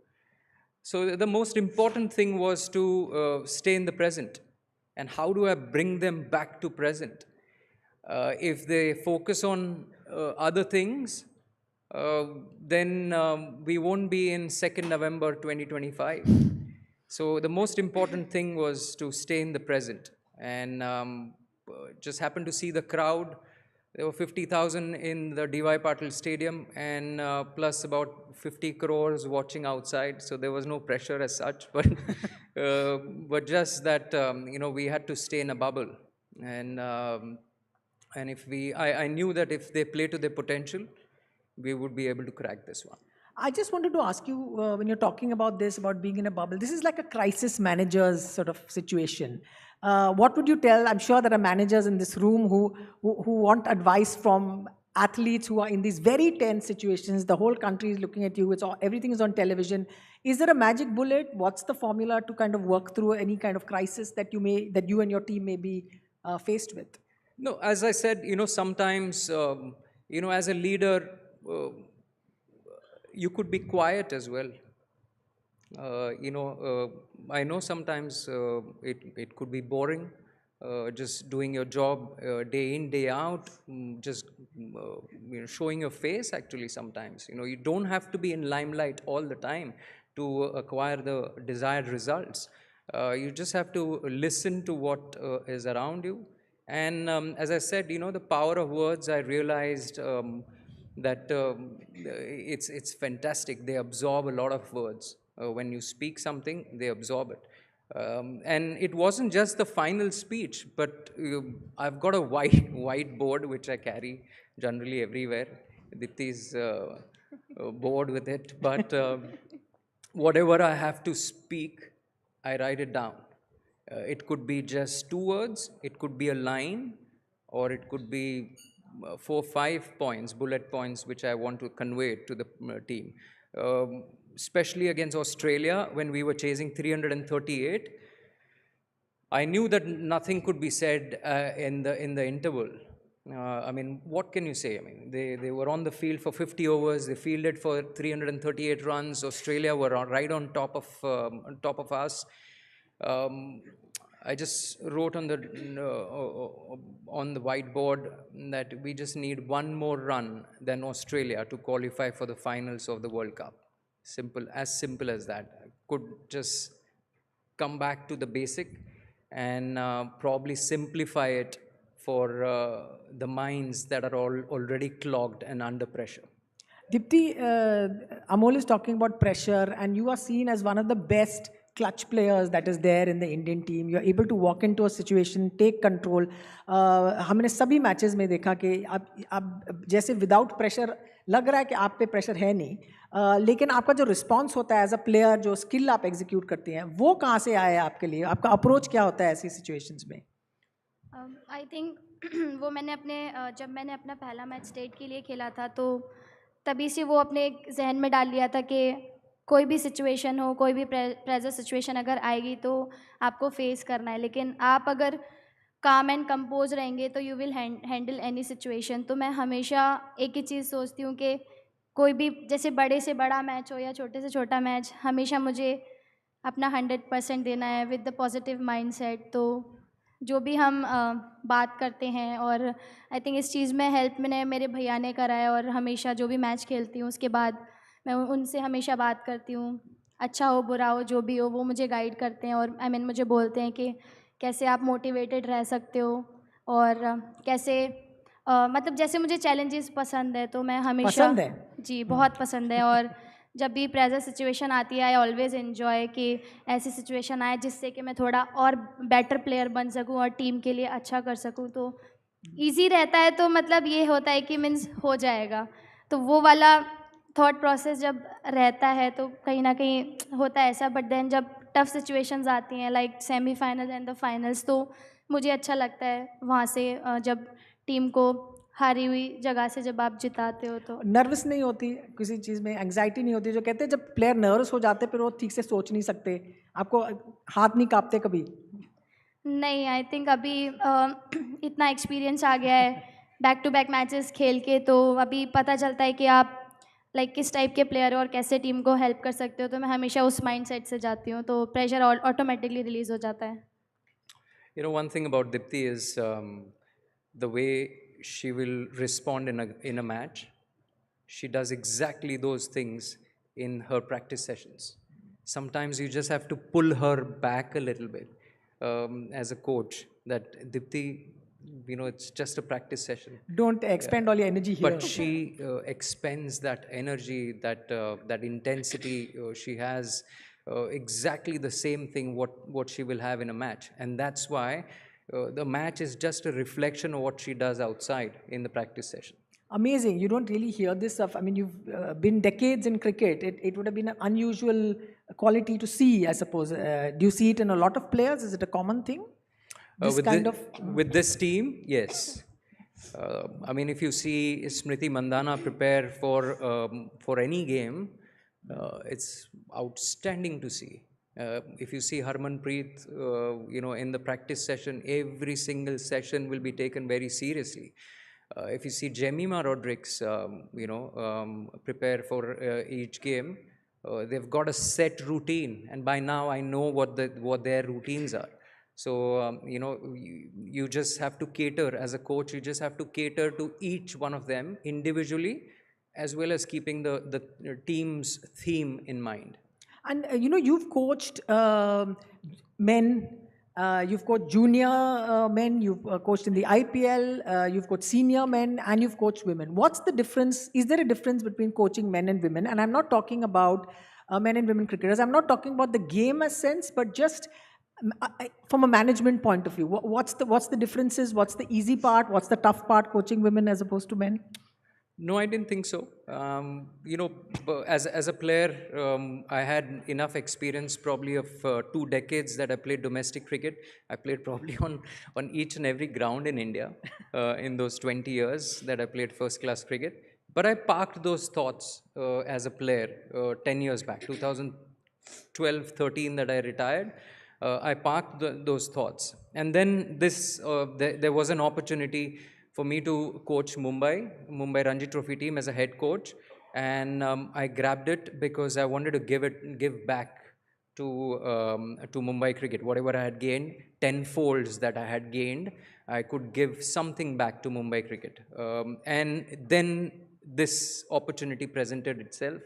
P: So the most important thing was to stay in the present. And how do I bring them back to present? If they focus on other things, then we won't be in 2nd November 2025. So the most important thing was to stay in the present. And just happened to see the crowd. There were 50,000 in the D.Y. Patil Stadium, and plus about 50 crores watching outside. So there was no pressure as such, but just that we had to stay in a bubble. And And if I knew that if they play to their potential, we would be able to crack this one.
N: I just wanted to ask you, when you're talking about this, about being in a bubble, this is like a crisis manager's sort of situation. What would you tell? I'm sure there are managers in this room who want advice from athletes who are in these very tense situations. The whole country is looking at you. Everything is on television. Is there a magic bullet? What's the formula to kind of work through any kind of crisis that you and your team may be faced with?
P: No, as I said, sometimes, as a leader, you could be quiet as well. I know sometimes it could be boring, just doing your job day in, day out, just showing your face actually sometimes. You don't have to be in limelight all the time to acquire the desired results. You just have to listen to what is around you. And as I said, the power of words, I realized that it's fantastic. They absorb a lot of words. When you speak something, they absorb it. And it wasn't just the final speech, but I've got a whiteboard which I carry generally everywhere. Deepti's bored with it, but whatever I have to speak, I write it down. It could be just 2 words, it could be a line, or it could be 4 or 5 points, bullet points, which I want to convey to the team. Especially against Australia, when we were chasing 338, I knew that nothing could be said in the interval. I mean, what can you say? I mean, they were on the field for 50 overs. They fielded for 338 runs. Australia were right on top of us. I just wrote on the whiteboard that we just need 1 more run than Australia to qualify for the finals of the World Cup. Simple as that. I could just come back to the basic and probably simplify it for the minds that are already clogged and under pressure.
N: Deepti, Amol is talking about pressure, and you are seen as one of the best clutch players that is there in the Indian team. You are able to walk into a situation, take control. हमने सभी matches में देखा कि आप जैसे without pressure लग रहा है कि आप पे प्रेशर है नहीं, लेकिन आपका जो रिस्पॉन्स होता है एज अ प्लेयर, जो स्किल आप एग्जीक्यूट करते हैं, वो कहाँ से आया है आपके लिए? आपका अप्रोच क्या होता है ऐसी सिचुएशंस में?
O: आई थिंक वो जब मैंने अपना पहला मैच स्टेट के लिए खेला था, तो तभी से वो अपने जहन में डाल लिया था कि कोई भी सिचुएशन हो, कोई भी प्रेशर सिचुएशन अगर आएगी तो आपको फेस करना है, लेकिन आप अगर काम एंड कंपोज रहेंगे तो you will handle any situation. तो मैं हमेशा एक ही चीज़ सोचती हूँ कि कोई भी जैसे बड़े से बड़ा मैच हो या छोटे से छोटा मैच, हमेशा मुझे अपना 100% देना है विद द पॉजिटिव माइंडसेट. तो जो भी हम बात करते हैं, और आई थिंक इस चीज़ में हेल्प मैंने मेरे भैया ने करा है, और हमेशा जो भी मैच खेलती हूँ उसके बाद मैं उनसे हमेशा बात करती हूँ, अच्छा हो बुरा हो जो भी हो, वो मुझे गाइड करते हैं और मुझे बोलते हैं कि कैसे आप मोटिवेटेड रह सकते हो, और कैसे मतलब जैसे मुझे चैलेंजेस पसंद है तो मैं हमेशा
N: पसंद है?
O: जी बहुत पसंद है. और जब भी प्रेशर सिचुएशन आती है, आई ऑलवेज एन्जॉय कि ऐसी सिचुएशन आए जिससे कि मैं थोड़ा और बेटर प्लेयर बन सकूं और टीम के लिए अच्छा कर सकूं. तो ईजी रहता है, तो मतलब ये होता है कि मीन्स हो जाएगा. तो वो वाला थॉट प्रोसेस जब रहता है तो कहीं ना कहीं होता है ऐसा. बट देन जब टफ सिचुएशंस आती हैं like semifinal and the finals, तो मुझे अच्छा लगता है वहाँ से जब टीम को हारी हुई जगह से जब आप जिताते हो. तो
N: नर्वस नहीं होती किसी चीज़ में? एंग्जाइटी नहीं होती? जो कहते हैं जब प्लेयर नर्वस हो जाते फिर वो ठीक से सोच नहीं सकते, आपको हाथ नहीं कांपते कभी?
O: नहीं, आई थिंक अभी इतना एक्सपीरियंस आ गया है बैक टू बैक मैचेस खेल के, तो अभी पता चलता है कि आप किस टाइप के प्लेयर हो और कैसे टीम को हेल्प कर सकते हो. तो मैं हमेशा उस माइंडसेट से जाती हूँ, तो प्रेशर ऑटोमेटिकली रिलीज हो जाता है.
P: One thing about Deepti is the way she will respond in a match. She does exactly those things in her practice sessions. Sometimes you just have to pull her back a little bit as a coach, that Deepti, it's just a practice session.
N: Don't expend all your energy here.
P: But she expends that energy, that intensity. She has exactly the same thing what she will have in a match, and that's why The match is just a reflection of what she does outside in the practice session.
N: Amazing. You don't really hear this stuff. I mean, you've been decades in cricket. It would have been an unusual quality to see, I suppose. Do you see it in a lot of players? Is it a common thing?
P: With this team, yes. I mean, if you see Smriti Mandhana prepare for any game, it's outstanding to see. If you see Harmanpreet, in the practice session, every single session will be taken very seriously. If you see Jemima Rodriguez, prepare for each game, they've got a set routine, and by now I know what their routines are. So, you just have to cater, as a coach, you just have to cater to each one of them individually, as well as keeping the team's theme in mind.
N: And, you've coached men, you've coached junior men, you've coached in the IPL, you've coached senior men, and you've coached women. What's the difference? Is there a difference between coaching men and women? And I'm not talking about men and women cricketers. I'm not talking about the game as sense, but just from a management point of view. What's the differences? What's the easy part? What's the tough part coaching women as opposed to men?
P: No, I didn't think so. As a player, I had enough experience probably of 2 decades that I played domestic cricket. I played probably on each and every ground in India in those 20 years that I played first class cricket. But I parked those thoughts as a player 10 years back, 2012-13 that I retired. I parked those thoughts. And then there was an opportunity for me to coach Mumbai Ranji Trophy team as a head coach, and I grabbed it because I wanted to give back to Mumbai cricket. Whatever I had gained, 10-folds that I had gained, I could give something back to Mumbai cricket. And then this opportunity presented itself,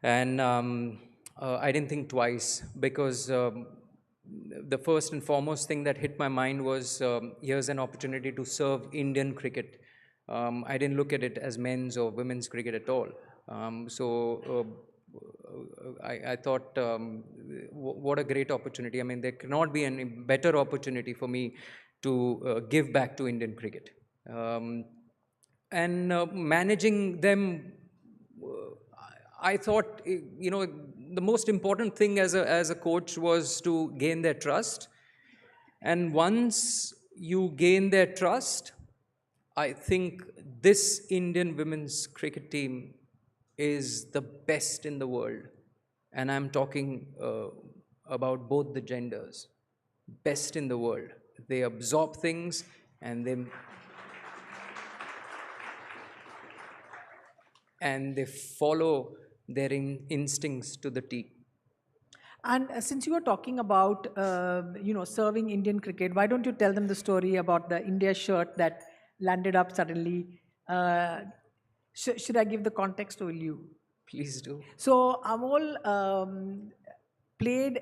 P: and I didn't think twice, because the first and foremost thing that hit my mind was here's an opportunity to serve Indian cricket. I didn't look at it as men's or women's cricket at all. I thought, what a great opportunity. I mean, there cannot be any better opportunity for me to give back to Indian cricket. And managing them, I thought, the most important thing as a coach was to gain their trust. And once you gain their trust, I think this Indian women's cricket team is the best in the world. And I'm talking about both the genders. Best in the world. They absorb things and they follow their instincts to the T.
N: And since you were talking about, serving Indian cricket, why don't you tell them the story about the India shirt that landed up suddenly? Should I give the context, or will you?
P: Please do.
N: So Amol played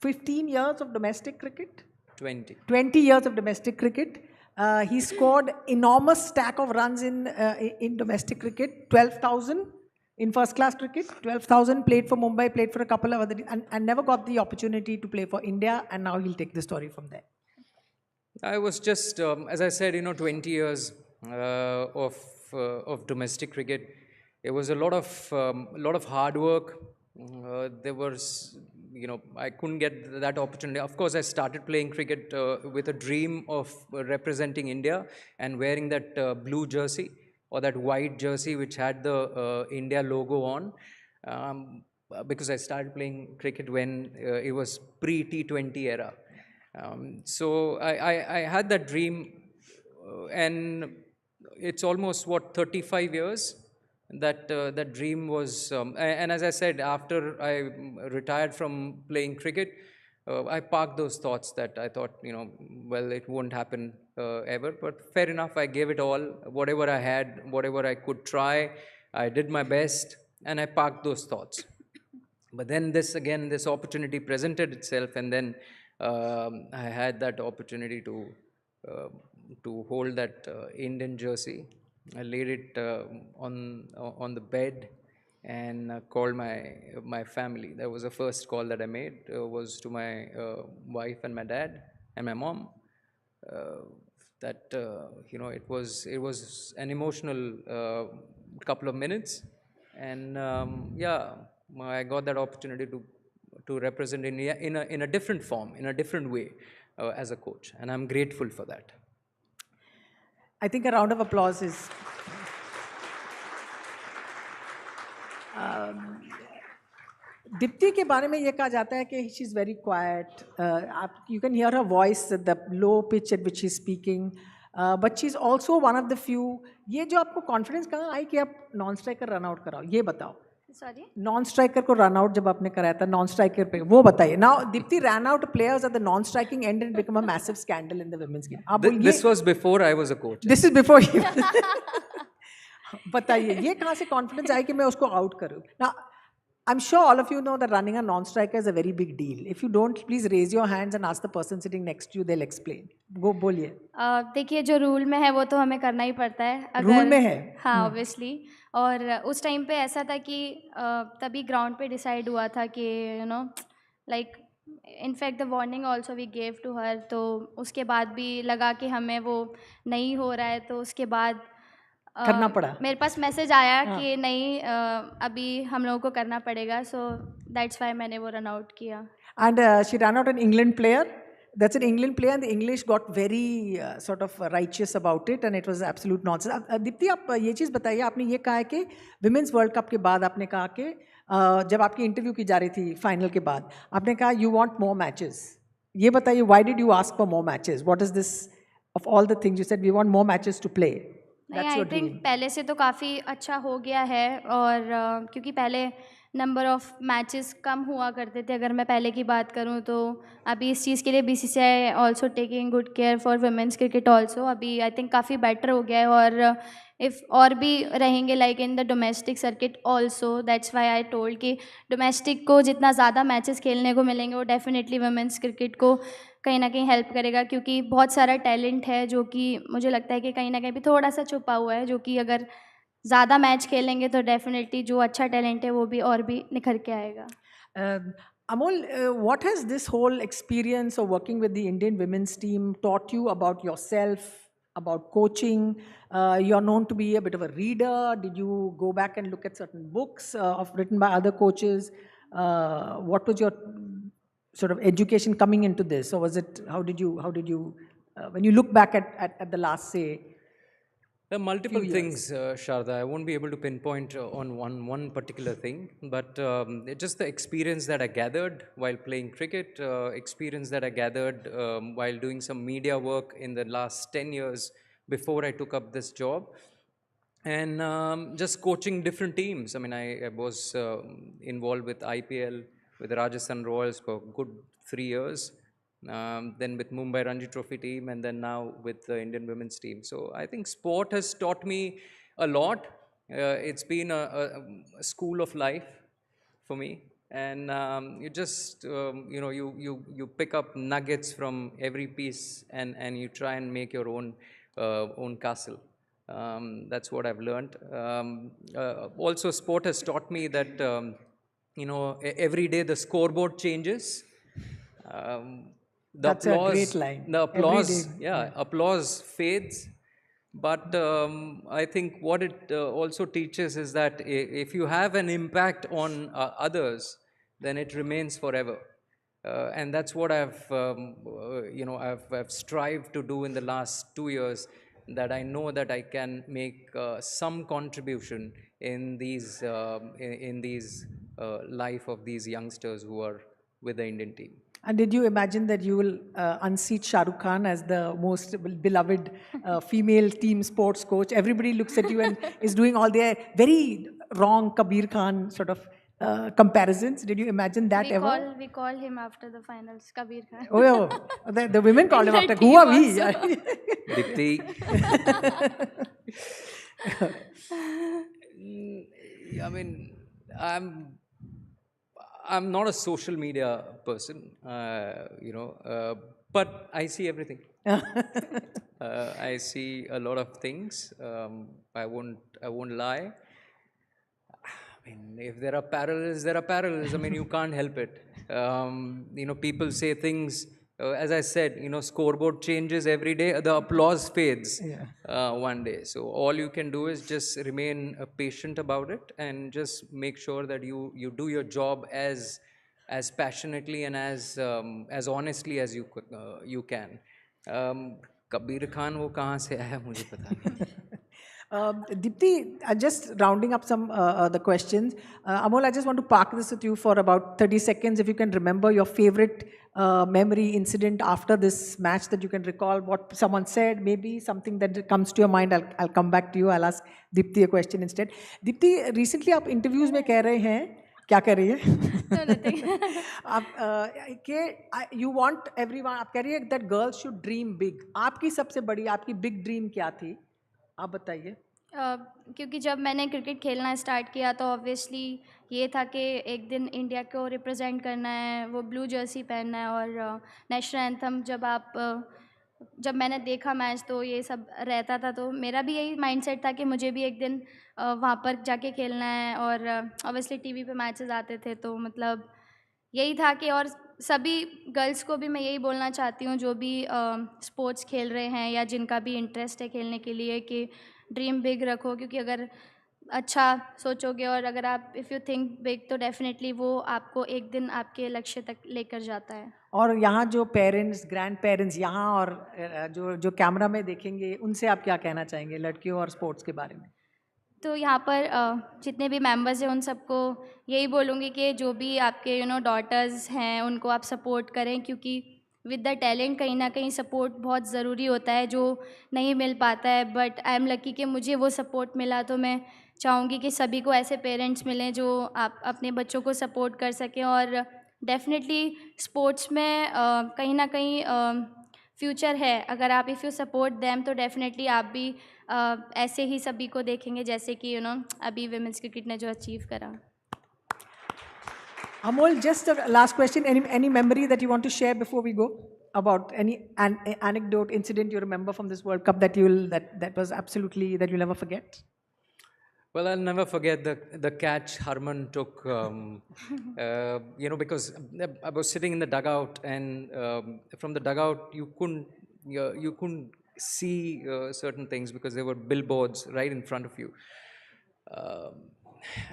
N: 15 years of domestic cricket?
P: 20.
N: 20 years of domestic cricket. He scored enormous stack of runs in domestic cricket, 12,000 in first class cricket, 12,000, played for Mumbai, played for a couple of other, and never got the opportunity to play for India, and now he'll take the story from there.
P: I was just, as I said, 20 years of domestic cricket. It was a lot of hard work. There was, I couldn't get that opportunity. Of course, I started playing cricket with a dream of representing India and wearing that blue jersey or that white jersey which had the India logo on, because I started playing cricket when it was pre-T20 era. So I had that dream, and it's almost, 35 years that dream was, and as I said, after I retired from playing cricket, I parked those thoughts that I thought, well, it won't happen ever, but fair enough, I gave it all, whatever I had, whatever I could try, I did my best, and I parked those thoughts. But then this opportunity presented itself, and then I had that opportunity to hold that Indian jersey. I laid it on the bed and called my family. That was the first call that I made, was to my wife and my dad. and my mom. It was an emotional couple of minutes, and I got that opportunity to represent India in a different form, in a different way, as a coach, and I'm grateful for that.
N: I think a round of applause is. Deepti के बारे में ये कहा जाता है कि she is very quiet. You can hear her voice, the low pitch at which she is speaking. But she is also one of the few. ये जो आपको confidence कहाँ आई कि आप non-striker run out कराओ? ये बताओ.
O: Sorry?
N: Non-striker को run out जब आपने कराया था non-striker पे वो बताइए. Now Deepti ran out players at the non-striking end and it became a massive scandal in the women's game.
P: This was before I was a coach.
N: This is before you. बताइए ये कहाँ से confidence आई कि मैं उसको out करूँ? Now I'm sure all of you know that running a non-striker is a very big deal. If you don't, please raise your hands and ask the person sitting next to you. They'll explain. Go बोलिए.
O: देखिए जो rule में है वो तो हमें करना ही पड़ता है. अगर
N: रूल में है.
O: हाँ obviously. और उस टाइम पे ऐसा था कि तभी ग्राउंड पे डिसाइड हुआ था कि like in fact the warning also we gave to her. तो उसके बाद भी लगा कि हमें वो नहीं हो रहा है तो उसके बाद
N: करना पड़ा.
O: मेरे पास मैसेज आया कि नहीं अभी हम लोगों को करना पड़ेगा. So that's why मैंने वो रन आउट किया.
N: And she ran out an England player. That's an England player and the English got very sort of righteous about it and it was absolute nonsense. Deepti आप ये चीज़ बताइए. आपने ये कहा है कि Women's World Cup के बाद आपने कहा कि जब आपकी इंटरव्यू की जा रही थी फाइनल के बाद आपने कहा you want more matches. ये बताइए why did you ask for more matches? What is this of all the things you said we want more matches to play?
O: नहीं आई थिंक पहले से तो काफ़ी अच्छा हो गया है और क्योंकि पहले नंबर ऑफ़ मैचेस कम हुआ करते थे. अगर मैं पहले की बात करूं तो अभी इस चीज़ के लिए BCCI also taking good care for women's cricket also. अभी आई थिंक काफ़ी बेटर हो गया है और इफ़ और भी रहेंगे like in the domestic circuit also. That's why I told कि डोमेस्टिक को जितना ज़्यादा मैचेस खेलने को मिलेंगे वो डेफिनेटली वुमेंस क्रिकेट को कहीं ना कहीं हेल्प करेगा क्योंकि बहुत सारा टैलेंट है जो कि मुझे लगता है कि कहीं ना कहीं भी थोड़ा सा छुपा हुआ है जो कि अगर ज़्यादा मैच खेलेंगे तो डेफिनेटली जो अच्छा टैलेंट है वो भी और भी निखर के आएगा.
N: Amol, what has this whole experience of working with the Indian women's team taught you about yourself, about coaching? You're known to be a bit of a reader. Did you go back and look at certain books written by other coaches? What was your sort of education coming into this, or was it? How did you when you look back at the last say?
P: There are multiple things, Sharda. I won't be able to pinpoint on one particular thing, but just the experience that I gathered while playing cricket, experience that I gathered while doing some media work in the last 10 years before I took up this job, and just coaching different teams. I mean, I was involved with IPL, with the Rajasthan Royals for a good 3 years. Then with Mumbai Ranji Trophy team, and then now with the Indian women's team. So I think sport has taught me a lot. It's been a school of life for me, and you just you pick up nuggets from every piece, and you try and make your own castle. That's what I've learned. Also, sport has taught me that every day the scoreboard changes.
N: That's a great line.
P: The applause, applause fades. But I think what it also teaches is that if you have an impact on others, then it remains forever. And that's what I've strived to do in the last 2 years. That I know that I can make some contribution in these life of these youngsters who are with the Indian team.
N: And did you imagine that you will unseat Shah Rukh Khan as the most beloved female team sports coach? Everybody looks at you and is doing all their very wrong Kabir Khan sort of comparisons. Did you imagine that ever?
O: We call him after the finals, Kabir Khan.
N: Oh, yeah. The women called him after. Who are we?
P: Deepti. I mean, I'm not a social media person, but I see everything. I see a lot of things. I won't lie. I mean, if there are parallels, there are parallels. I mean, you can't help it. People say things as I said, scoreboard changes every day, the applause fades one day. So all you can do is just remain patient about it and just make sure that you do your job as passionately and as honestly as you can. Kabir Khan wo kahan se aaya mujhe pata nahi.
N: Deepti, just rounding up some the questions. Amol, I just want to park this with you for about 30 seconds. If you can remember your favorite memory incident after this match that you can recall, what someone said, maybe something that comes to your mind. I'll come back to you. I'll ask Deepti a question instead. Deepti, recently आप interviews में कह रहे हैं, क्या कह रही है? आप you want everyone, आप कह रही है that girls should dream big. आपकी सबसे बड़ी, आपकी big dream क्या थी? आप बताइए।
O: क्योंकि जब मैंने क्रिकेट खेलना स्टार्ट किया तो ऑब्वियसली ये था कि एक दिन इंडिया को रिप्रेजेंट करना है, वो ब्लू जर्सी पहनना है और नेशनल एंथम जब मैंने देखा मैच तो ये सब रहता था, तो मेरा भी यही माइंडसेट था कि मुझे भी एक दिन वहाँ पर जाके खेलना है। और ऑब्वियसली टीवी पे मैचेस आते थे तो मतलब यही था कि, और सभी गर्ल्स को भी मैं यही बोलना चाहती हूँ जो भी स्पोर्ट्स खेल रहे हैं या जिनका भी इंटरेस्ट है खेलने के लिए, कि ड्रीम बिग रखो, क्योंकि अगर अच्छा सोचोगे और अगर आप इफ़ यू थिंक बिग तो डेफिनेटली वो आपको एक दिन आपके लक्ष्य तक लेकर जाता है।
N: और यहाँ जो पेरेंट्स, ग्रैंड पेरेंट्स यहाँ और जो कैमरा में देखेंगे, उनसे आप क्या कहना चाहेंगे लड़कियों और स्पोर्ट्स के बारे में?
O: तो यहाँ पर जितने भी मेंबर्स हैं उन सबको यही बोलूँगी कि जो भी आपके डॉटर्स हैं उनको आप सपोर्ट करें, क्योंकि विद द टैलेंट कहीं ना कहीं सपोर्ट बहुत ज़रूरी होता है जो नहीं मिल पाता है। बट आई एम लकी कि मुझे वो सपोर्ट मिला, तो मैं चाहूँगी कि सभी को ऐसे पेरेंट्स मिलें जो आप अपने बच्चों को सपोर्ट कर सकें। और डेफिनेटली स्पोर्ट्स में कहीं ना कहीं फ्यूचर है, अगर आप इफ़ यू सपोर्ट देम तो डेफिनेटली आप भी ऐसे ही सभी को देखेंगे जैसे कि अभी विमेंस क्रिकेट ने जो अचीव करा।
N: Amol, just a last question. Any memory that you want to share before we go about any anecdote, incident you remember from this World Cup that that was absolutely that you'll never forget?
P: Well, I'll never forget the catch Harman took, because I was sitting in the dugout, and from the dugout you couldn't see certain things because there were billboards right in front of you.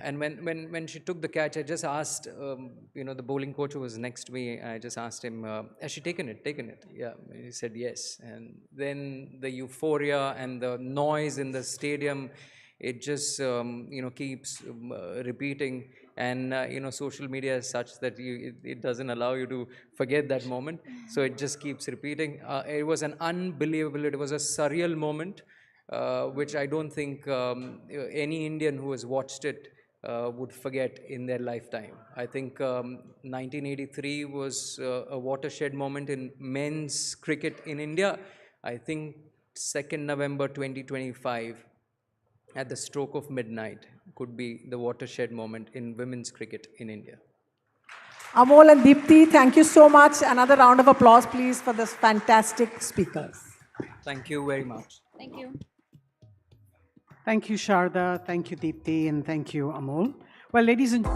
P: And when she took the catch, I just asked, the bowling coach who was next to me, I just asked him, has she taken it? Yeah, he said yes. And then the euphoria and the noise in the stadium, it just, keeps repeating. And, social media is such that it doesn't allow you to forget that moment. So it just keeps repeating. It was an unbelievable, it was a surreal moment. Which I don't think any Indian who has watched it would forget in their lifetime. I think 1983 was a watershed moment in men's cricket in India. I think 2nd November 2025 at the stroke of midnight could be the watershed moment in women's cricket in India.
N: Amol and Deepti, thank you so much. Another round of applause, please, for this fantastic speakers.
P: Thank you very much.
O: Thank you.
A: Thank you, Sharda. Thank you, Deepti. And thank you, Amol. Well, ladies and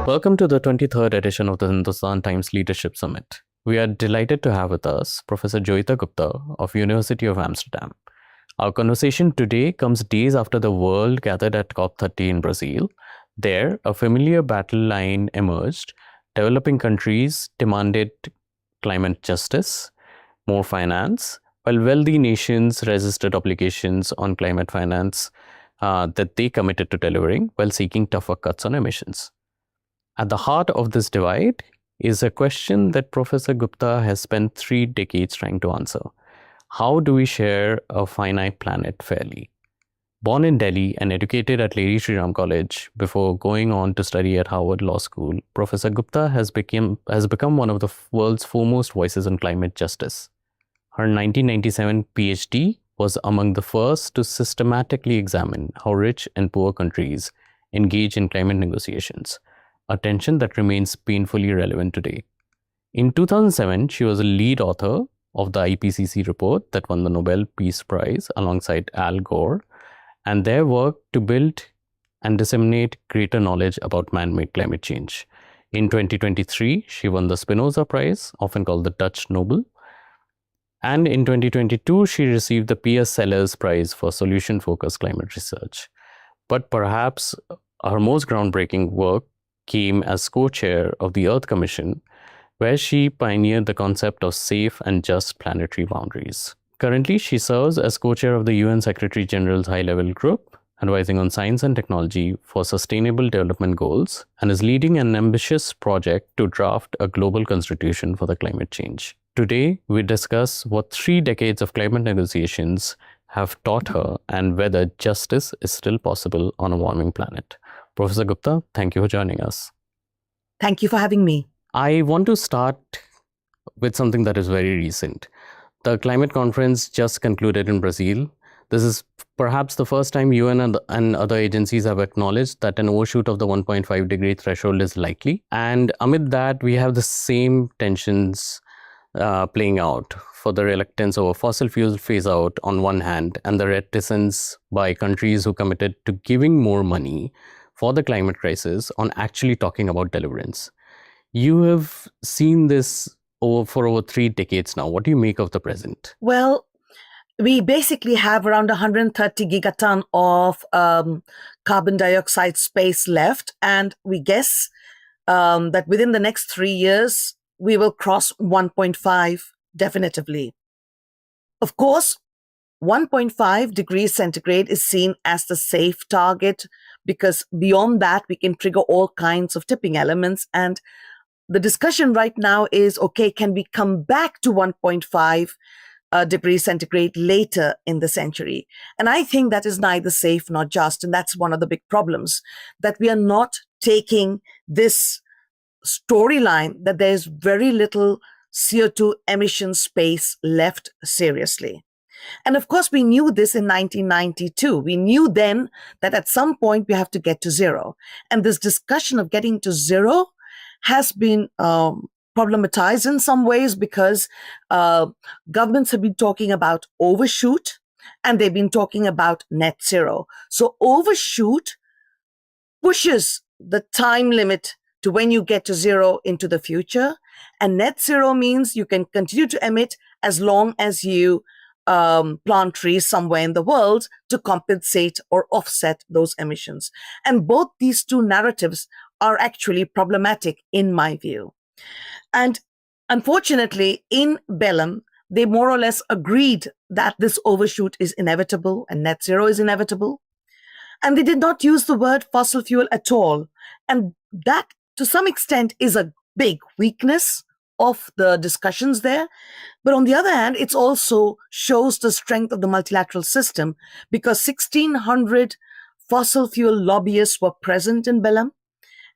Q: Welcome to the 23rd edition of the Hindustan Times Leadership Summit. We are delighted to have with us Professor Rehka Gupta of University of Amsterdam. Our conversation today comes days after the world gathered at COP30 in Brazil. There, a familiar battle line emerged. Developing countries demanded climate justice, more finance, while wealthy nations resisted obligations on climate finance that they committed to delivering while seeking tougher cuts on emissions. At the heart of this divide is a question that Professor Gupta has spent 3 decades trying to answer. How do we share a finite planet fairly? Born in Delhi and educated at Lady Shri Ram College before going on to study at Harvard Law School, Professor Gupta has become one of the world's foremost voices on climate justice. Her 1997 PhD was among the first to systematically examine how rich and poor countries engage in climate negotiations, a tension that remains painfully relevant today. In 2007, she was a lead author of the IPCC report that won the Nobel Peace Prize alongside Al Gore, and their work to build and disseminate greater knowledge about man-made climate change. In 2023, she won the Spinoza Prize, often called the Dutch Nobel. And in 2022, she received the P.S. Sellers Prize for solution-focused climate research. But perhaps her most groundbreaking work came as co-chair of the Earth Commission, where she pioneered the concept of safe and just planetary boundaries. Currently, she serves as co-chair of the UN Secretary General's high-level group, advising on science and technology for sustainable development goals, and is leading an ambitious project to draft a global constitution for the climate change. Today, we discuss what 3 decades of climate negotiations have taught her and whether justice is still possible on a warming planet. Professor Gupta, thank you for joining us.
R: Thank you for having me.
Q: I want to start with something that is very recent. The climate conference just concluded in Brazil. This is perhaps the first time UN and other agencies have acknowledged that an overshoot of the 1.5 degree threshold is likely. And amid that, we have the same tensions playing out for the reluctance over fossil fuel phase out on one hand, and the reticence by countries who committed to giving more money for the climate crisis on actually talking about deliverance. You have seen this for over 3 decades now. What do you make of the present?
R: Well, we basically have around 130 gigaton of carbon dioxide space left, and we guess that within the next 3 years, we will cross 1.5 definitively. Of course, 1.5 degrees centigrade is seen as the safe target, because beyond that, we can trigger all kinds of tipping elements. And the discussion right now is, okay, can we come back to 1.5 degrees centigrade later in the century? And I think that is neither safe nor just. And that's one of the big problems, that we are not taking this storyline that there's very little CO2 emission space left seriously. And of course, we knew this in 1992. We knew then that at some point we have to get to zero. And this discussion of getting to zero has been problematized in some ways, because governments have been talking about overshoot and they've been talking about net zero. So overshoot pushes the time limit to when you get to zero into the future. And net zero means you can continue to emit as long as you plant trees somewhere in the world to compensate or offset those emissions. And both these two narratives are actually problematic in my view. And unfortunately, in Belém, they more or less agreed that this overshoot is inevitable and net zero is inevitable. And they did not use the word fossil fuel at all. And that, to some extent, is a big weakness of the discussions there. But on the other hand, it also shows the strength of the multilateral system, because 1,600 fossil fuel lobbyists were present in Belém.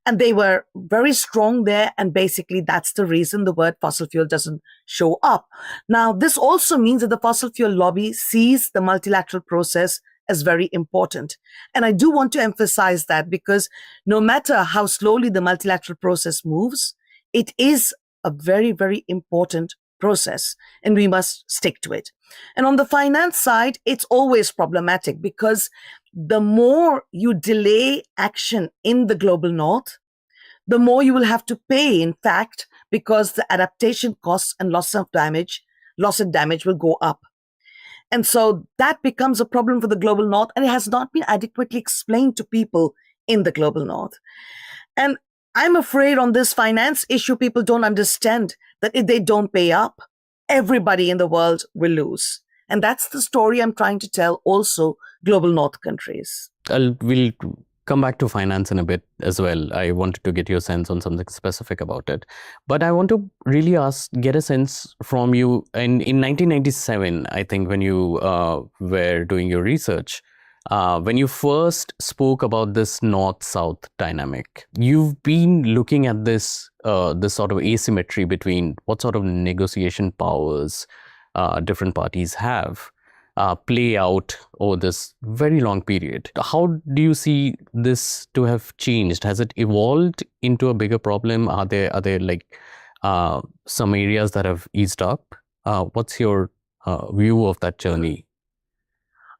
R: And they were very strong there. And basically, that's the reason the word fossil fuel doesn't show up. Now, this also means that the fossil fuel lobby sees the multilateral process as very important. And I do want to emphasize that, because no matter how slowly the multilateral process moves, it is a very, very important process, and we must stick to it. And on the finance side, it's always problematic, because the more you delay action in the global north, the more you will have to pay, in fact, because the adaptation costs and loss and damage will go up. And so that becomes a problem for the global north, and it has not been adequately explained to people in the global north. And I'm afraid on this finance issue, people don't understand that if they don't pay up, everybody in the world will lose. And that's the story I'm trying to tell also global north countries.
Q: We'll come back to finance in a bit as well. I wanted to get your sense on something specific about it. But I want to really get a sense from you. In 1997, I think, when you were doing your research, When you first spoke about this North-South dynamic, you've been looking at this sort of asymmetry between what sort of negotiation powers different parties have play out over this very long period. How do you see this to have changed? Has it evolved into a bigger problem? Are there like some areas that have eased up? What's your view of that journey?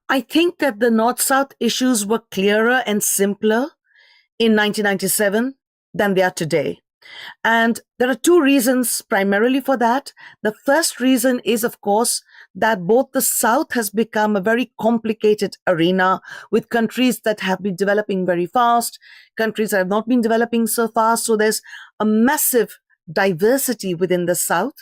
R: I think that the North-South issues were clearer and simpler in 1997 than they are today. And there are two reasons primarily for that. The first reason is, of course, that both the South has become a very complicated arena with countries that have been developing very fast, countries that have not been developing so fast. So there's a massive diversity within the South.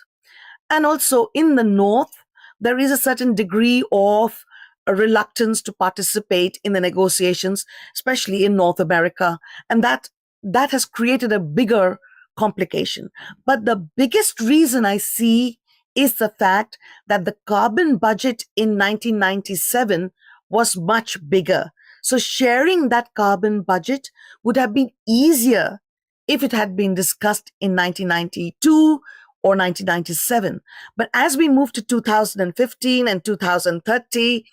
R: And also in the North, there is a certain degree of a reluctance to participate in the negotiations, especially in North America. And that has created a bigger complication. But the biggest reason I see is the fact that the carbon budget in 1997 was much bigger. So sharing that carbon budget would have been easier if it had been discussed in 1992 or 1997. But as we move to 2015 and 2030,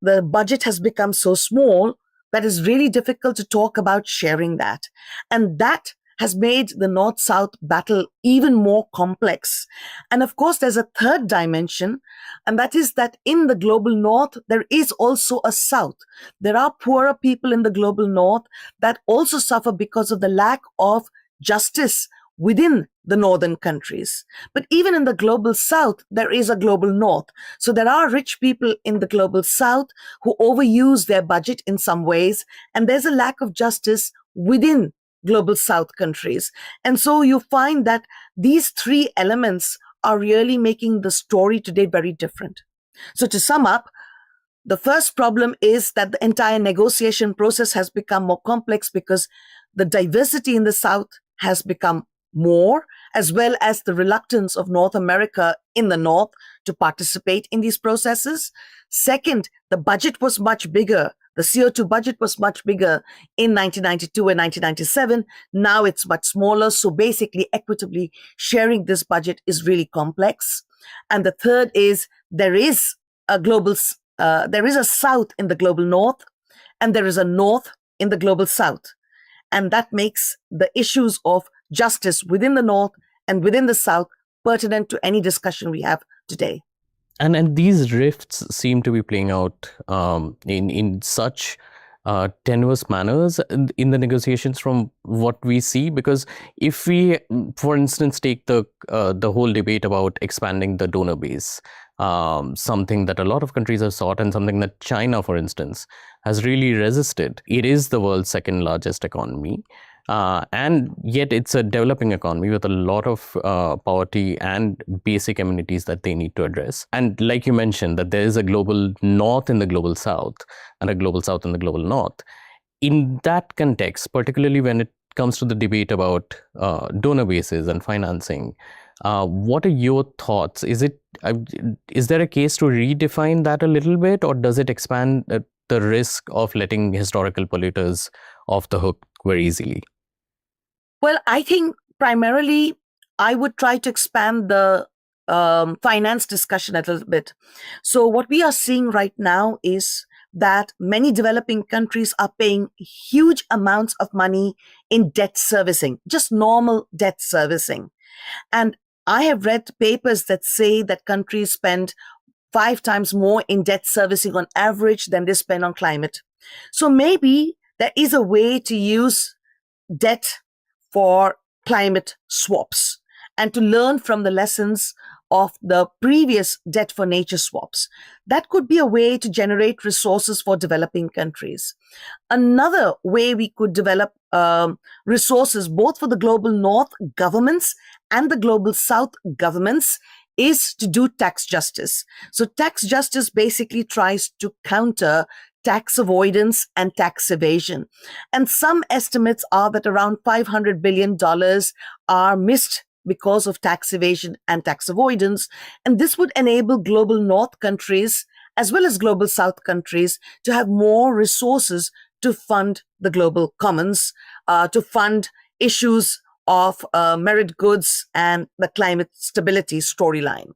R: the budget has become so small that it's really difficult to talk about sharing that. And that has made the North-South battle even more complex. And of course, there's a third dimension, and that is that in the global North, there is also a South. There are poorer people in the global North that also suffer because of the lack of justice within the northern countries. But even in the global South, there is a global North. So there are rich people in the global South who overuse their budget in some ways, and there's a lack of justice within global South countries. And so you find that these three elements are really making the story today very different. So to sum up, the first problem is that the entire negotiation process has become more complex because the diversity in the South has become more, as well as the reluctance of North America in the North to participate in these processes. Second, the budget was much bigger. The CO2 budget was much bigger in 1992 and 1997. Now it's much smaller. So basically, equitably sharing this budget is really complex. And the third is there is a South in the global North, and there is a North in the global South. And that makes the issues of justice within the North and within the South pertinent to any discussion we have today.
Q: And these rifts seem to be playing out in such tenuous manners in the negotiations from what we see. Because if we, for instance, take the whole debate about expanding the donor base, something that a lot of countries have sought and something that China, for instance, has really resisted. It is the world's second largest economy. And yet it's a developing economy with a lot of poverty and basic amenities that they need to address. And like you mentioned, that there is a global North in the global South and a global South in the global North. In that context, particularly when it comes to the debate about donor bases and financing, what are your thoughts? Is there a case to redefine that a little bit, or does it expand the risk of letting historical polluters off the hook very easily?
R: Well, I think primarily I would try to expand the finance discussion a little bit. So what we are seeing right now is that many developing countries are paying huge amounts of money in debt servicing, just normal debt servicing. And I have read papers that say that countries spend 5 times more in debt servicing on average than they spend on climate. So maybe there is a way to use debt for climate swaps and to learn from the lessons of the previous debt for nature swaps. That could be a way to generate resources for developing countries. Another way we could develop resources both for the global North governments and the global South governments is to do tax justice. So tax justice basically tries to counter tax avoidance and tax evasion. And some estimates are that around $500 billion are missed because of tax evasion and tax avoidance. And this would enable global North countries as well as global south countries to have more resources to fund the global commons, to fund issues of merit goods and the climate stability storyline.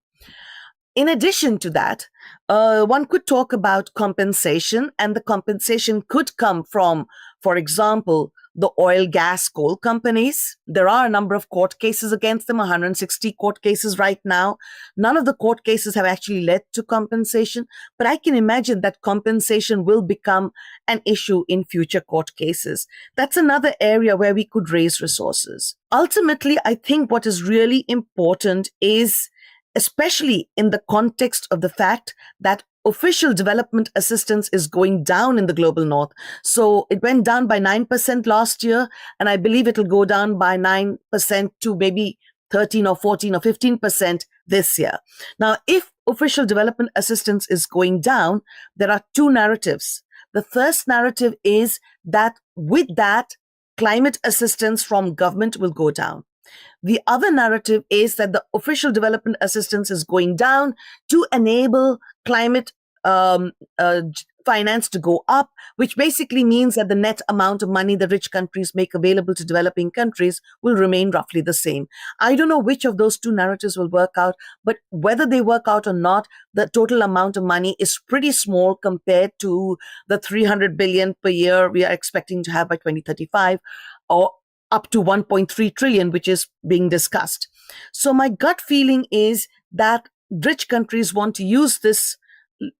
R: In addition to that, one could talk about compensation, and the compensation could come from, for example, the oil, gas, coal companies. There are a number of court cases against them, 160 court cases right now. None of the court cases have actually led to compensation, but I can imagine that compensation will become an issue in future court cases. That's another area where we could raise resources. Ultimately, I think what is really important is, especially in the context of the fact that official development assistance is going down in the global north. So it went down by 9% last year, and I believe it'll go down by 9% to maybe 13 or 14 or 15% this year. Now, if official development assistance is going down, there are two narratives. The first narrative is that with that, climate assistance from government will go down. The other narrative is that the official development assistance is going down to enable climate finance to go up, which basically means that the net amount of money the rich countries make available to developing countries will remain roughly the same. I don't know which of those two narratives will work out, but whether they work out or not, the total amount of money is pretty small compared to the 300 billion per year we are expecting to have by 2035, or up to 1.3 trillion, which is being discussed. So my gut feeling is that rich countries want to use this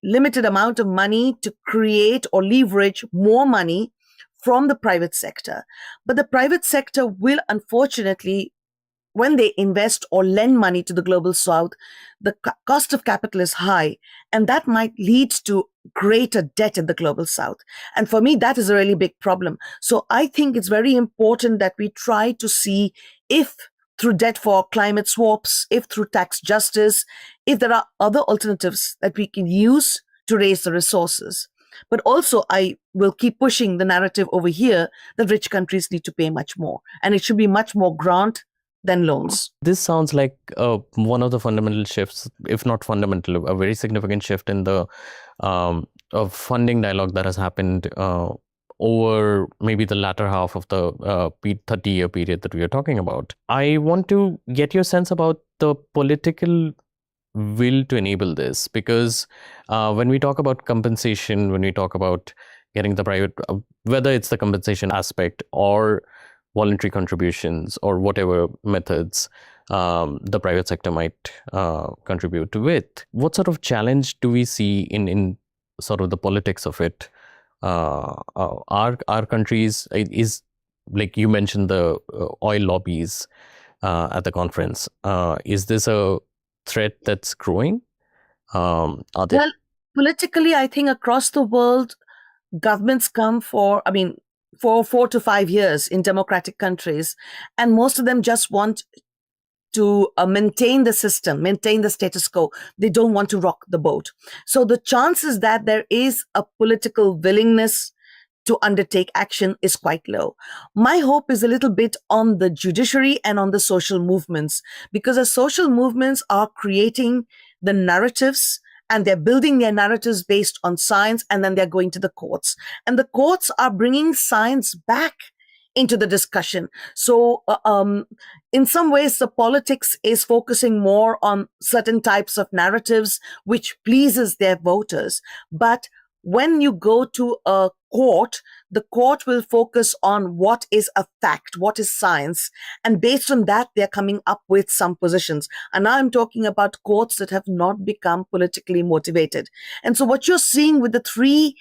R: limited amount of money to create or leverage more money from the private sector. But the private sector will, unfortunately, when they invest or lend money to the global south, the cost of capital is high, and that might lead to greater debt in the global south. And for me, that is a really big problem. So I think it's very important that we try to see if through debt for climate swaps, if through tax justice, if there are other alternatives that we can use to raise the resources. But also, I will keep pushing the narrative over here that rich countries need to pay much more, and it should be much more grant than loans.
Q: This sounds like one of the fundamental shifts, if not fundamental, a very significant shift in the funding dialogue that has happened over maybe the latter half of the 30-year period that we are talking about. I want to get your sense about the political will to enable this, because when we talk about compensation, when we talk about getting the private, whether it's the compensation aspect or voluntary contributions or whatever methods the private sector might contribute with, what sort of challenge do we see in sort of the politics of it? Our countries, is like you mentioned the oil lobbies at the conference. Is this a threat that's growing? Well,
R: politically, I think across the world, governments come for 4 to 5 years in democratic countries, and most of them just want to maintain the system, maintain the status quo. They don't want to rock the boat. So the chances that there is a political willingness to undertake action is quite low. My hope is a little bit on the judiciary and on the social movements, because the social movements are creating the narratives, and they're building their narratives based on science, and then they're going to the courts. And the courts are bringing science back into the discussion. So in some ways, the politics is focusing more on certain types of narratives, which pleases their voters. But when you go to a court, the court will focus on what is a fact, what is science. And based on that, they're coming up with some positions. And now I'm talking about courts that have not become politically motivated. And so what you're seeing with the three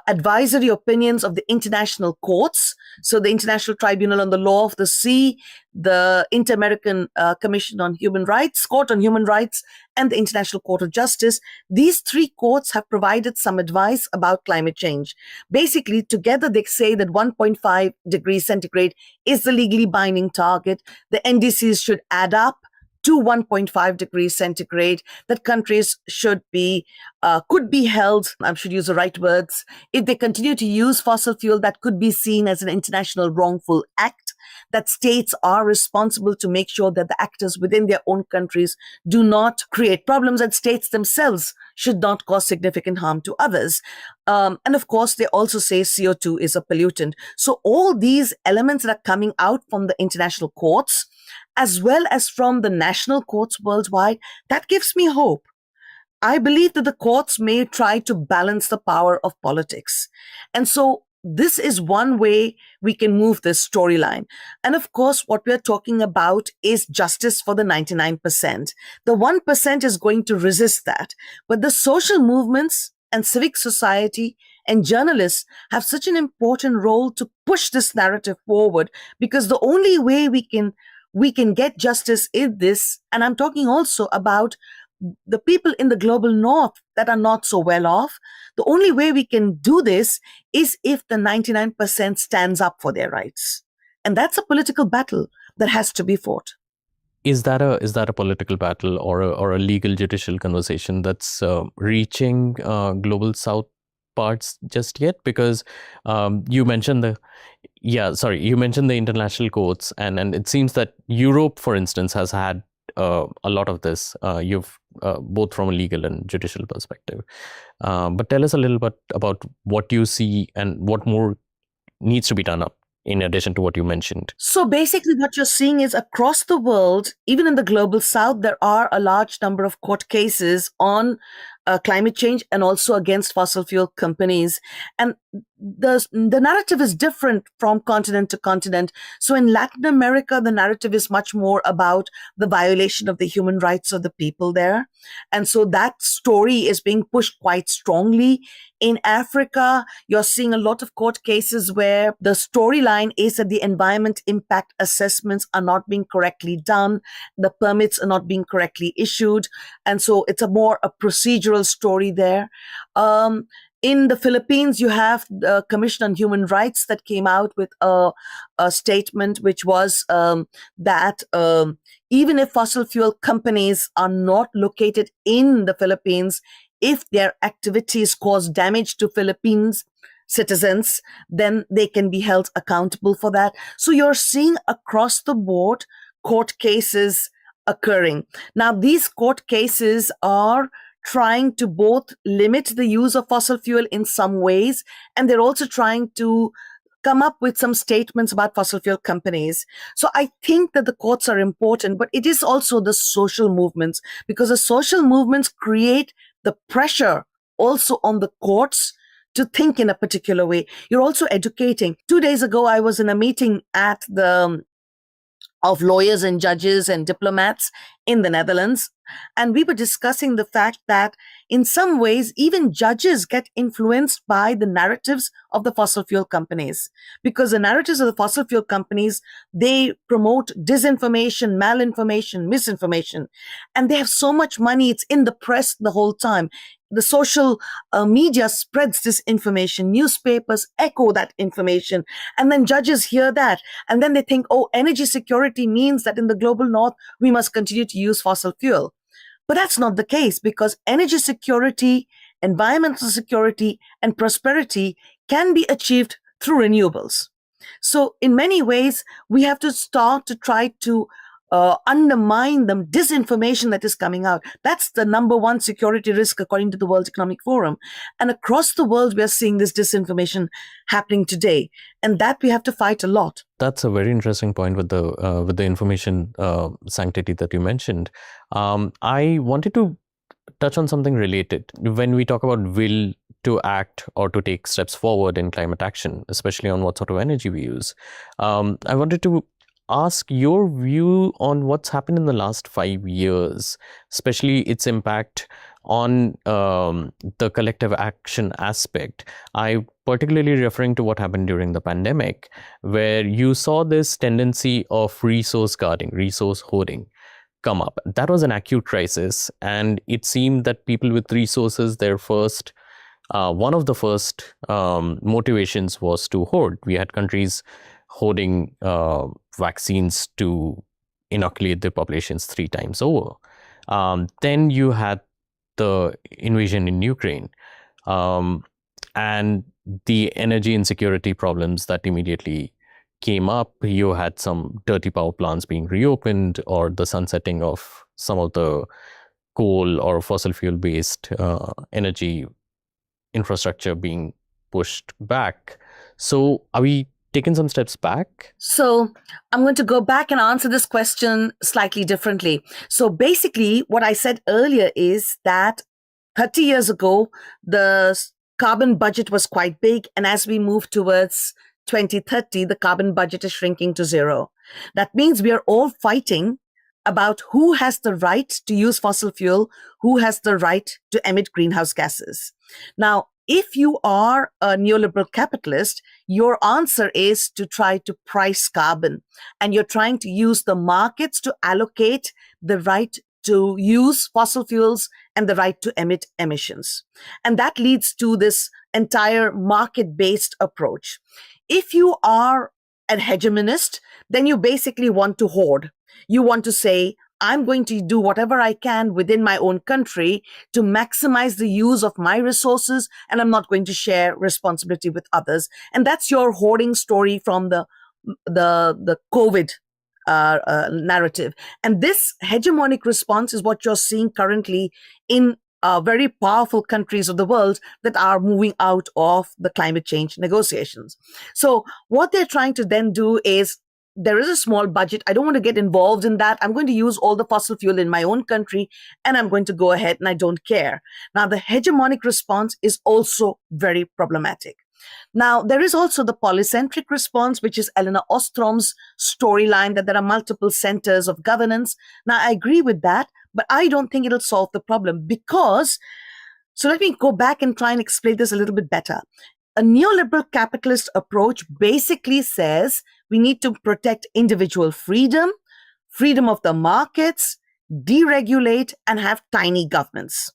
R: advisory opinions of the international courts, so the International Tribunal on the Law of the Sea, the Inter-American Commission on Human Rights, Court on Human Rights, and the International Court of Justice, these three courts have provided some advice about climate change. Basically, together they say that 1.5 degrees centigrade is the legally binding target. The NDCs should add up to 1.5 degrees centigrade, that countries should be, could be held, I should use the right words, if they continue to use fossil fuel, that could be seen as an international wrongful act. that states are responsible to make sure that the actors within their own countries do not create problems, and states themselves should not cause significant harm to others. And of course, they also say CO2 is a pollutant. So all these elements that are coming out from the international courts, as well as from the national courts worldwide, that gives me hope. I believe that the courts may try to balance the power of politics. And so this is one way we can move this storyline. And of course, what we're talking about is justice for the 99%. The 1% is going to resist that. But the social movements and civic society and journalists have such an important role to push this narrative forward, because the only way we can get justice in this, and I'm talking also about the people in the global north that are not so well off, the only way we can do this is if the 99% stands up for their rights. And that's a political battle that has to be fought.
Q: Is that a political battle or a legal judicial conversation that's reaching global south parts just yet? Because you mentioned the international courts, and it seems that Europe, for instance, has had a lot of this. You've both from a legal and judicial perspective. But tell us a little bit about what you see and what more needs to be done up in addition to what you mentioned.
R: So basically what you're seeing is across the world, even in the global south, there are a large number of court cases on climate change and also against fossil fuel companies. And the narrative is different from continent to continent. So in Latin America, the narrative is much more about the violation of the human rights of the people there. And so that story is being pushed quite strongly. In Africa, you're seeing a lot of court cases where the storyline is that the environment impact assessments are not being correctly done, the permits are not being correctly issued, and so it's a procedural story there. In the Philippines, you have the Commission on Human Rights that came out with a statement which was that even if fossil fuel companies are not located in the Philippines, if their activities cause damage to Philippines citizens, then they can be held accountable for that. So you're seeing across the board court cases occurring. Now, these court cases are trying to both limit the use of fossil fuel in some ways, and they're also trying to come up with some statements about fossil fuel companies. So I think that the courts are important, but it is also the social movements, because the social movements create the pressure also on the courts to think in a particular way. You're also educating. 2 days ago, I was in a meeting of lawyers and judges and diplomats in the Netherlands. And we were discussing the fact that in some ways, even judges get influenced by the narratives of the fossil fuel companies, because the narratives of the fossil fuel companies, they promote disinformation, malinformation, misinformation, and they have so much money. It's in the press the whole time. The social media spreads this information. Newspapers echo that information. And then judges hear that. And then they think, oh, energy security means that in the global north, we must continue to use fossil fuel. But that's not the case, because energy security, environmental security, and prosperity can be achieved through renewables. So in many ways, we have to start to try to undermine the disinformation that is coming out. That's the number one security risk according to the World Economic Forum. And across the world, we are seeing this disinformation happening today, and that we have to fight a lot.
Q: That's a very interesting point with the information sanctity that you mentioned. I wanted to touch on something related. When we talk about will to act or to take steps forward in climate action, especially on what sort of energy we use, I wanted to ask your view on what's happened in the last 5 years, especially its impact on the collective action aspect. I particularly referring to what happened during the pandemic, where you saw this tendency of resource guarding, resource hoarding come up. That was an acute crisis, and it seemed that people with resources, their first one of the first motivations was to hoard. We had countries hoarding vaccines to inoculate their populations 3 times over. Then you had the invasion in Ukraine and the energy insecurity problems that immediately came up, you had some dirty power plants being reopened, or the sunsetting of some of the coal or fossil fuel based energy infrastructure being pushed back. So are we taking some steps back?
R: So I'm going to go back and answer this question slightly differently. So basically, what I said earlier is that 30 years ago, the carbon budget was quite big. And as we move towards 2030, the carbon budget is shrinking to zero. That means we are all fighting about who has the right to use fossil fuel, who has the right to emit greenhouse gases. Now, if you are a neoliberal capitalist, your answer is to try to price carbon, and you're trying to use the markets to allocate the right to use fossil fuels and the right to emit emissions. And that leads to this entire market-based approach. If you are an hegemonist, then you basically want to hoard. You want to say, I'm going to do whatever I can within my own country to maximize the use of my resources, and I'm not going to share responsibility with others. And that's your hoarding story from the COVID narrative. And this hegemonic response is what you're seeing currently in very powerful countries of the world that are moving out of the climate change negotiations. So what they're trying to then do is, there is a small budget. I don't want to get involved in that. I'm going to use all the fossil fuel in my own country, and I'm going to go ahead and I don't care. Now, the hegemonic response is also very problematic. Now, there is also the polycentric response, which is Eleanor Ostrom's storyline that there are multiple centers of governance. Now, I agree with that, but I don't think it'll solve the problem because, so let me go back and try and explain this a little bit better. A neoliberal capitalist approach basically says we need to protect individual freedom, freedom of the markets, deregulate, and have tiny governments.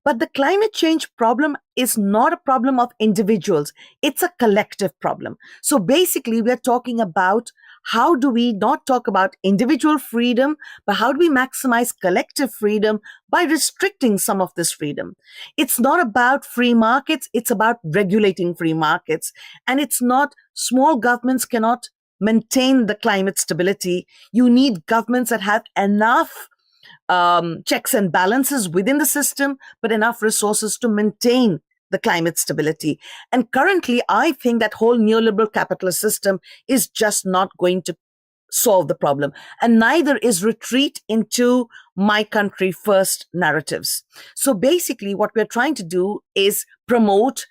R: But the climate change problem is not a problem of individuals. It's a collective problem. So basically, we're talking about how do we not talk about individual freedom, but how do we maximize collective freedom by restricting some of this freedom? It's not about free markets. It's about regulating free markets. And it's not, small governments cannot maintain the climate stability. You need governments that have enough checks and balances within the system, but enough resources to maintain the climate stability. And currently, I think that whole neoliberal capitalist system is just not going to solve the problem. And neither is retreat into my country first narratives. So basically, what we're trying to do is promote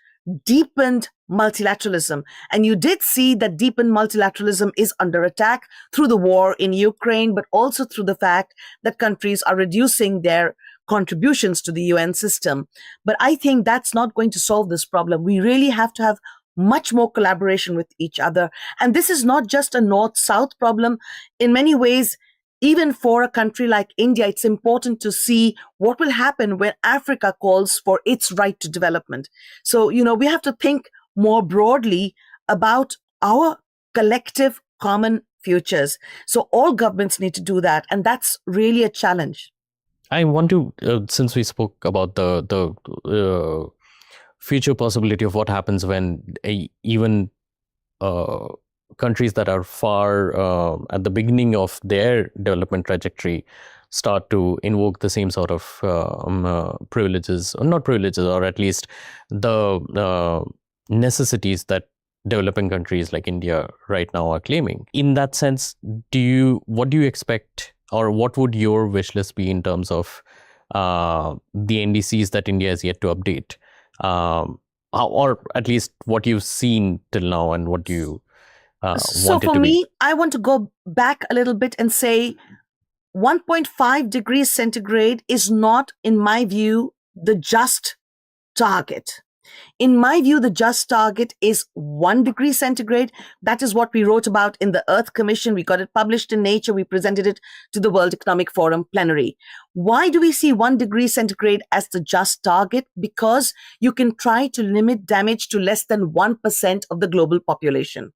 R: deepened multilateralism. And you did see that deepened multilateralism is under attack through the war in Ukraine, but also through the fact that countries are reducing their contributions to the UN system. But I think that's not going to solve this problem. We really have to have much more collaboration with each other. And this is not just a North-South problem. In many ways, even for a country like India, it's important to see what will happen when Africa calls for its right to development. So, we have to think more broadly about our collective common futures. So all governments need to do that. And that's really a challenge.
Q: I want to, since we spoke about the future possibility of what happens when even countries that are far at the beginning of their development trajectory start to invoke the same sort of privileges, or not privileges, or at least the necessities that developing countries like India right now are claiming. In that sense, what do you expect, or what would your wish list be in terms of the NDCs that India has yet to update, or at least what you've seen till now and what you
R: so for me, I want to go back a little bit and say 1.5 degrees centigrade is not, in my view, the just target. In my view, the just target is 1 degree centigrade. That is what we wrote about in the Earth Commission. We got it published in Nature. We presented it to the World Economic Forum plenary. Why do we see 1 degree centigrade as the just target? Because you can try to limit damage to less than 1% of the global population.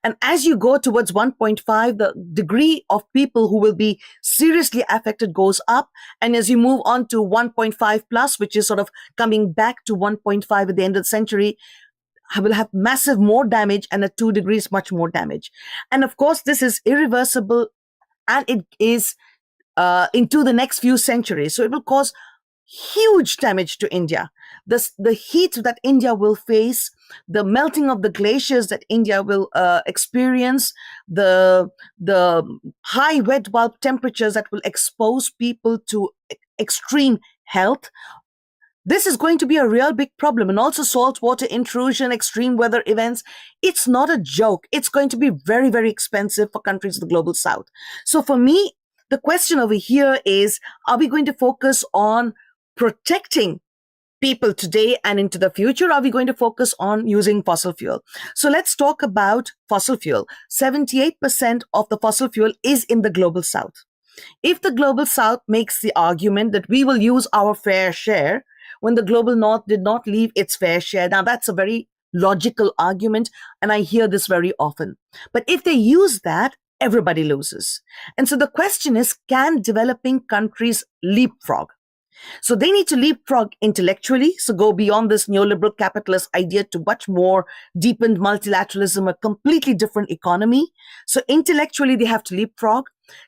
R: And as you go towards 1.5, the degree of people who will be seriously affected goes up. And as you move on to 1.5 plus, which is sort of coming back to 1.5 at the end of the century, will have massive more damage, and at 2 degrees much more damage. And of course, this is irreversible, and it is into the next few centuries. So it will cause huge damage to India. The heat that India will face, the melting of the glaciers that India will experience, the high wet bulb temperatures that will expose people to extreme health. This is going to be a real big problem. And also saltwater intrusion, extreme weather events. It's not a joke. It's going to be very, very expensive for countries of the global south. So for me, the question over here is, are we going to focus on protecting people today and into the future? Or are we going to focus on using fossil fuel? So let's talk about fossil fuel. 78% of the fossil fuel is in the global south. If the global south makes the argument that we will use our fair share when the global north did not leave its fair share, now that's a very logical argument, and I hear this very often. But if they use that, everybody loses. And so the question is, can developing countries leapfrog? So they need to leapfrog intellectually, so go beyond this neoliberal capitalist idea to much more deepened multilateralism, a completely different economy. So intellectually, they have to leapfrog.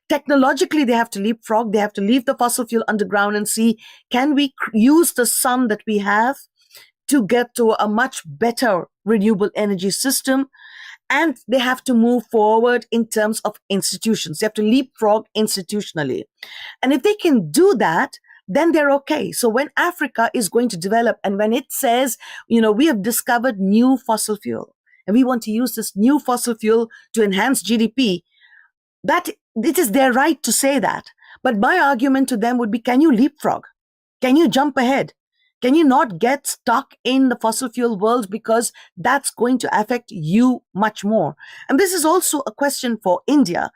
R: Technologically, they have to leapfrog. They have to leave the fossil fuel underground and see, can we use the sun that we have to get to a much better renewable energy system? And they have to move forward in terms of institutions. They have to leapfrog institutionally. And if they can do that, then they're okay. So when Africa is going to develop, and when it says, we have discovered new fossil fuel, and we want to use this new fossil fuel to enhance GDP, that it is their right to say that. But my argument to them would be, can you leapfrog? Can you jump ahead? Can you not get stuck in the fossil fuel world, because that's going to affect you much more? And this is also a question for India.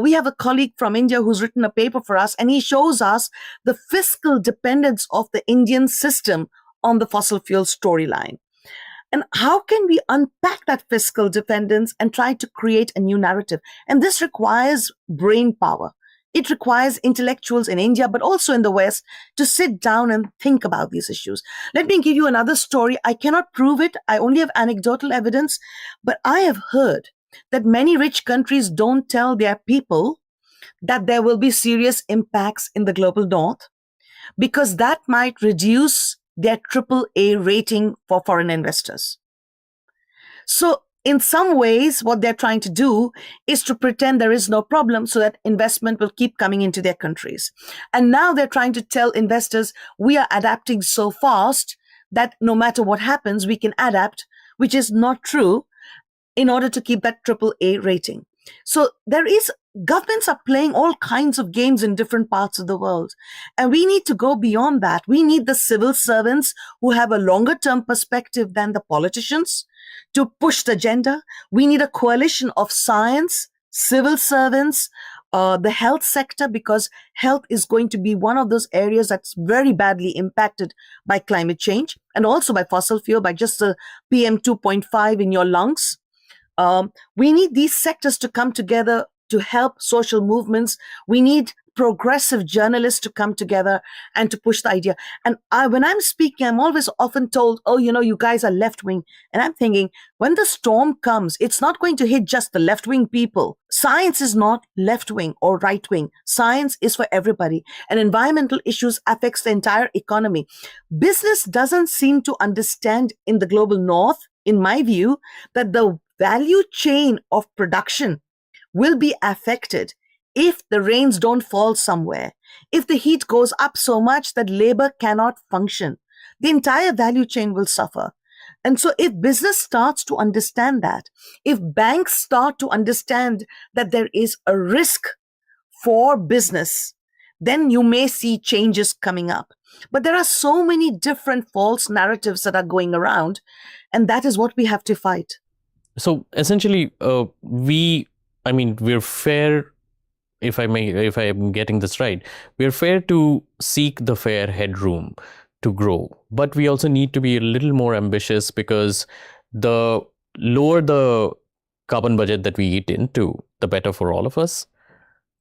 R: We have a colleague from India who's written a paper for us, and he shows us the fiscal dependence of the Indian system on the fossil fuel storyline. And how can we unpack that fiscal dependence and try to create a new narrative? And this requires brain power. It requires intellectuals in India, but also in the West, to sit down and think about these issues. Let me give you another story. I cannot prove it. I only have anecdotal evidence, but I have heard that many rich countries don't tell their people that there will be serious impacts in the global north, because that might reduce their AAA rating for foreign investors. So in some ways, what they're trying to do is to pretend there is no problem so that investment will keep coming into their countries. And now they're trying to tell investors, we are adapting so fast that no matter what happens, we can adapt, which is not true, in order to keep that AAA rating. So governments are playing all kinds of games in different parts of the world. And we need to go beyond that. We need the civil servants who have a longer term perspective than the politicians to push the agenda. We need a coalition of science, civil servants, the health sector, because health is going to be one of those areas that's very badly impacted by climate change, and also by fossil fuel, by just the PM 2.5 in your lungs. We need these sectors to come together to help social movements. We need progressive journalists to come together and to push the idea. And when I'm speaking, I'm always often told, oh, you guys are left-wing. And I'm thinking, when the storm comes, it's not going to hit just the left-wing people. Science is not left-wing or right-wing. Science is for everybody. And environmental issues affects the entire economy. Business doesn't seem to understand in the global north, in my view, that the value chain of production will be affected if the rains don't fall somewhere, if the heat goes up so much that labor cannot function. The entire value chain will suffer. And so if business starts to understand that, if banks start to understand that there is a risk for business, then you may see changes coming up. But there are so many different false narratives that are going around, and that is what we have to fight.
Q: So essentially, we're fair, if I am getting this right, we're fair to seek the fair headroom to grow, but we also need to be a little more ambitious, because the lower the carbon budget that we eat into, the better for all of us.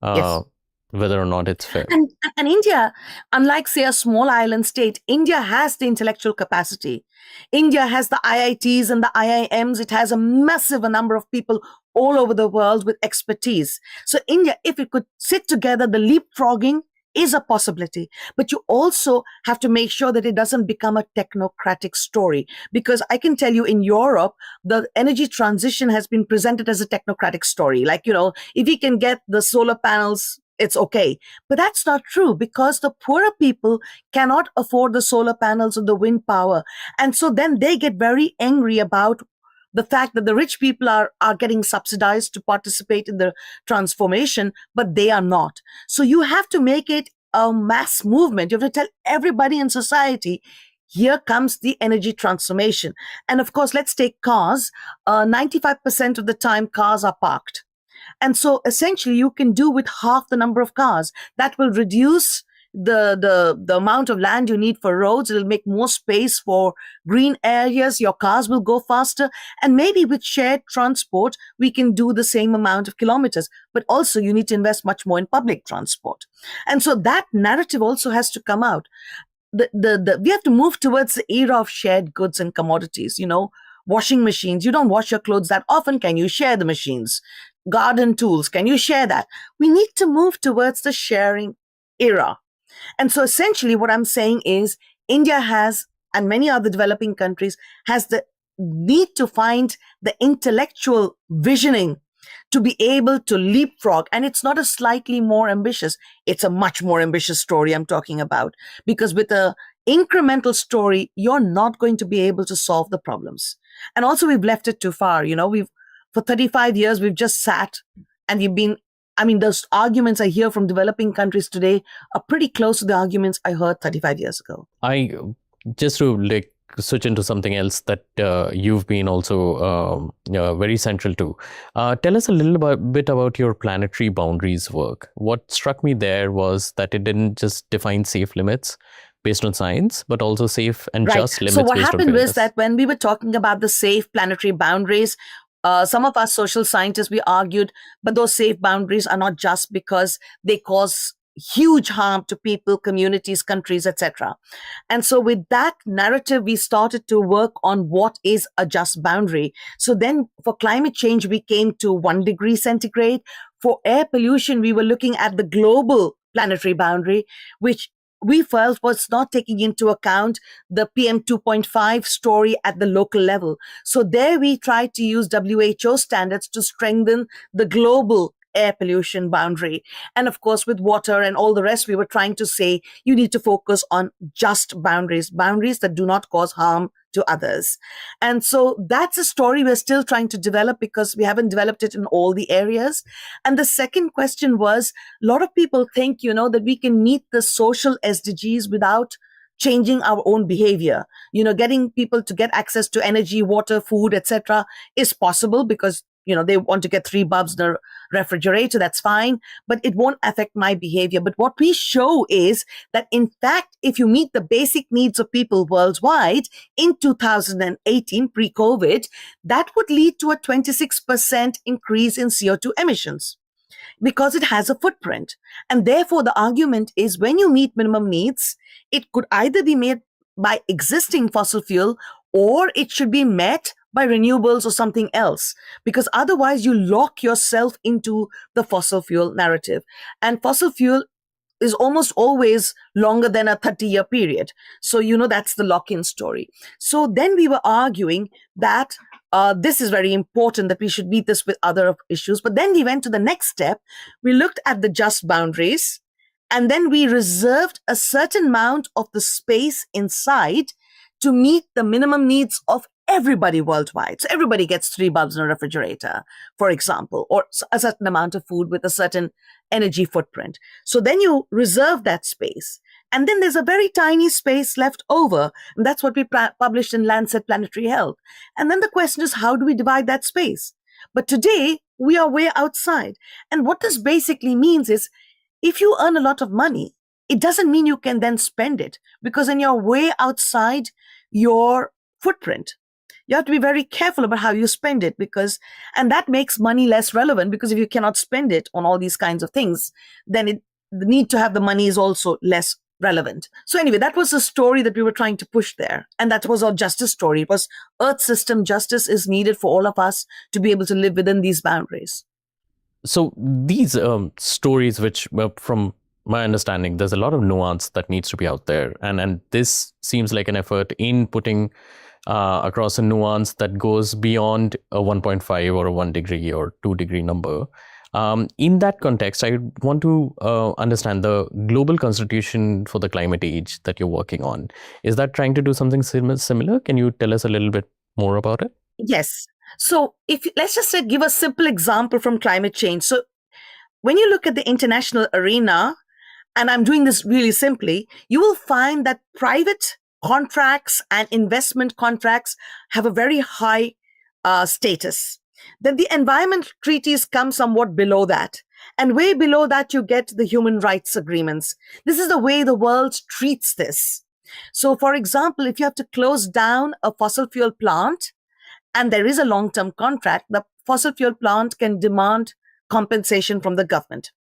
R: Yes.
Q: whether or not it's fair.
R: And India, unlike, say, a small island state, India has the intellectual capacity. India has the IITs and the IIMs. It has a massive number of people all over the world with expertise. So India, if it could sit together, the leapfrogging is a possibility. But you also have to make sure that it doesn't become a technocratic story. Because I can tell you, in Europe, the energy transition has been presented as a technocratic story. Like, if we can get the solar panels, it's okay. But that's not true, because the poorer people cannot afford the solar panels or the wind power. And so then they get very angry about the fact that the rich people are getting subsidized to participate in the transformation, but they are not. So you have to make it a mass movement. You have to tell everybody in society, here comes the energy transformation. And of course, let's take cars. 95% of the time, cars are parked. And so essentially you can do with half the number of cars. That will reduce the amount of land you need for roads. It'll make more space for green areas. Your cars will go faster. And maybe with shared transport, we can do the same amount of kilometers. But also you need to invest much more in public transport. And so that narrative also has to come out. We have to move towards the era of shared goods and commodities. Washing machines. You don't wash your clothes that often. Can you share the machines? Garden tools. Can you share that? We need to move towards the sharing era. And so essentially what I'm saying is India has, and many other developing countries, has the need to find the intellectual visioning to be able to leapfrog. And it's not a slightly more ambitious, it's a much more ambitious story I'm talking about. Because with a incremental story, you're not going to be able to solve the problems. And also we've left it too far. For 35 years, we've just sat and those arguments I hear from developing countries today are pretty close to the arguments I heard 35 years ago.
Q: Just to switch into something else that you've been also very central to. Tell us a little bit about your planetary boundaries work. What struck me there was that it didn't just define safe limits based on science, but also safe and just limits based on fairness.
R: So what happened was that when we were talking about the safe planetary boundaries, some of us social scientists, we argued, but those safe boundaries are not just because they cause huge harm to people, communities, countries, etc. And so with that narrative, we started to work on what is a just boundary. So then for climate change, we came to 1 degree centigrade. For air pollution, we were looking at the global planetary boundary, which we felt was not taking into account the PM 2.5 story at the local level. So there we tried to use WHO standards to strengthen the global air pollution boundary. And of course, with water and all the rest, we were trying to say you need to focus on just boundaries that do not cause harm to others. And so that's a story we're still trying to develop because we haven't developed it in all the areas. And the second question was, a lot of people think, that we can meet the social SDGs without changing our own behavior. Getting people to get access to energy, water, food, etc. is possible because they want to get 3 bulbs in a refrigerator, that's fine, but it won't affect my behavior. But what we show is that, in fact, if you meet the basic needs of people worldwide in 2018, pre-COVID, that would lead to a 26% increase in CO2 emissions because it has a footprint. And therefore, the argument is when you meet minimum needs, it could either be made by existing fossil fuel or it should be met by renewables or something else, because otherwise you lock yourself into the fossil fuel narrative. And fossil fuel is almost always longer than a 30-year period. So, that's the lock-in story. So then we were arguing that this is very important, that we should meet this with other issues. But then we went to the next step. We looked at the just boundaries, and then we reserved a certain amount of the space inside to meet the minimum needs of everybody worldwide. So everybody gets 3 bulbs in a refrigerator, for example, or a certain amount of food with a certain energy footprint. So then you reserve that space. And then there's a very tiny space left over. And that's what we published in Lancet Planetary Health. And then the question is, how do we divide that space? But today, we are way outside. And what this basically means is, if you earn a lot of money, it doesn't mean you can then spend it, because then you're way outside your footprint. You have to be very careful about how you spend it, and that makes money less relevant, because if you cannot spend it on all these kinds of things, then the need to have the money is also less relevant. So anyway, that was the story that we were trying to push there. And that was our justice story. It was earth system justice is needed for all of us to be able to live within these boundaries.
Q: So these stories, which from my understanding, there's a lot of nuance that needs to be out there. And this seems like an effort in putting across a nuance that goes beyond a 1.5 or a 1 degree or 2 degree number. In that context, I want to understand the global constitution for the climate age that you're working on. Is that trying to do something similar? Can you tell us a little bit more about it?
R: Yes. So let's just give a simple example from climate change. So when you look at the international arena, and I'm doing this really simply, you will find that private contracts and investment contracts have a very high status. Then the environment treaties come somewhat below that. And way below that, you get the human rights agreements. This is the way the world treats this. So, for example, if you have to close down a fossil fuel plant and there is a long-term contract, the fossil fuel plant can demand compensation from the government.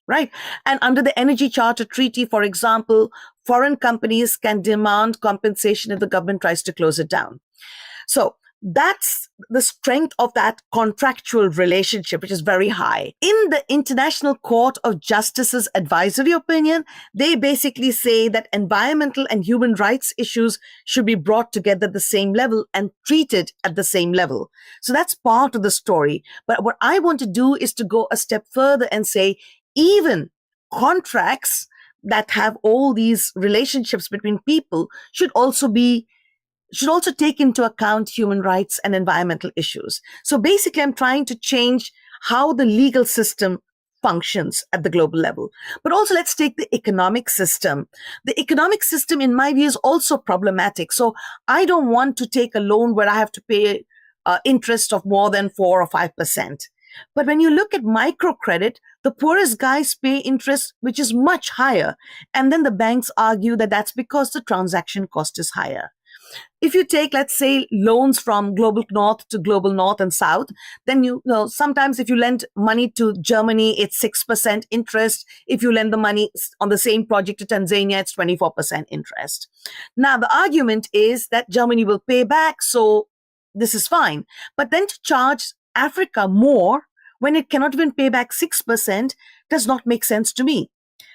R: Right. And under the Energy Charter Treaty, for example, foreign companies can demand compensation if the government tries to close it down. So that's the strength of that contractual relationship, which is very high. In the International Court of Justice's advisory opinion, they basically say that environmental and human rights issues should be brought together at the same level and treated at the same level. So that's part of the story. But what I want to do is to go a step further and say, even contracts that have all these relationships between people should also take into account human rights and environmental issues. So basically, I'm trying to change how the legal system functions at the global level. But also, let's take the economic system. The economic system, in my view, is also problematic. So I don't want to take a loan where I have to pay interest of more than 4 or 5%. But when you look at microcredit, the poorest guys pay interest, which is much higher. And then the banks argue that that's because the transaction cost is higher. If you take, let's say, loans from global north to global north and south, then you know sometimes if you lend money to Germany, it's 6% interest. If you lend the money on the same project to Tanzania, it's 24% interest. Now, the argument is that Germany will pay back, so this is fine. But then to charge Africa more when it cannot even pay back 6% does not make sense to me.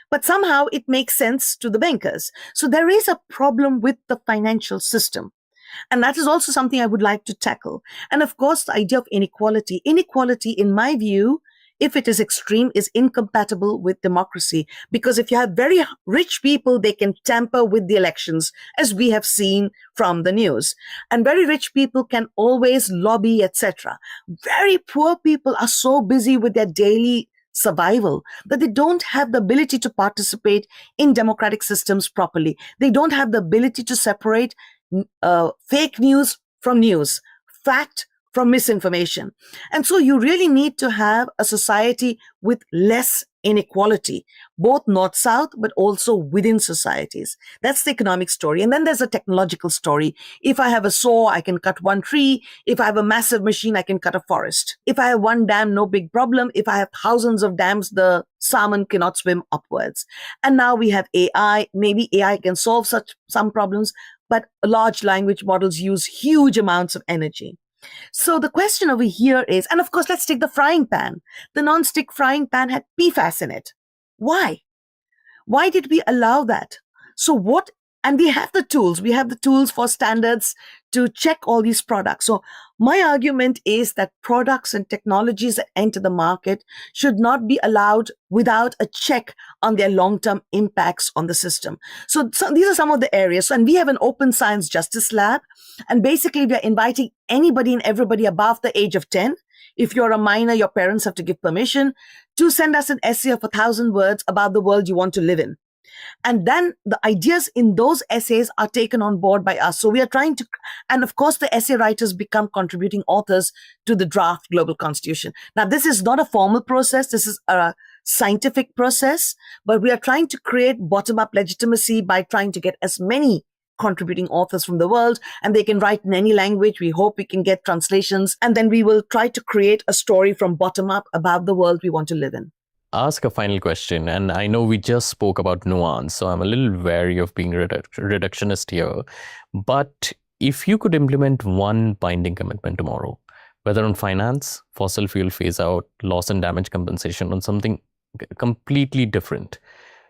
R: But somehow it makes sense to the bankers. So there is a problem with the financial system. And that is also something I would like to tackle. And of course, the idea of inequality. Inequality, in my view, if it is extreme, is incompatible with democracy. Because if you have very rich people, they can tamper with the elections, as we have seen from the news. And very rich people can always lobby, etc. Very poor people are so busy with their daily survival that they don't have the ability to participate in democratic systems properly. They don't have the ability to separate fake news from news, fact from misinformation. And so you really need to have a society with less inequality, both north-south, but also within societies. That's the economic story. And then there's a technological story. If I have a saw, I can cut one tree. If I have a massive machine, I can cut a forest. If I have one dam, no big problem. If I have thousands of dams, the salmon cannot swim upwards. And now we have AI. Maybe AI can solve some problems, but large language models use huge amounts of energy. So the question over here is, and of course, let's take the frying pan. The non-stick frying pan had PFAS in it. Why? Why did we allow that? So what, and we have the tools for standards to check all these products. So my argument is that products and technologies that enter the market should not be allowed without a check on their long-term impacts on the system. So these are some of the areas. And we have an open science justice lab. And basically, we are inviting anybody and everybody above the age of 10. If you're a minor, your parents have to give permission to send us an essay of 1,000 words about the world you want to live in. And then the ideas in those essays are taken on board by us. So we are trying to, and of course, the essay writers become contributing authors to the draft global constitution. Now, this is not a formal process. This is a scientific process, but we are trying to create bottom-up legitimacy by trying to get as many contributing authors from the world, and they can write in any language. We hope we can get translations, and then we will try to create a story from bottom up about the world we want to live in.
Q: ask a final question, and I know we just spoke about nuance, so I'm a little wary of being reductionist here. But if you could implement one binding commitment tomorrow, whether on finance, fossil fuel phase out, loss and damage compensation, on something completely different,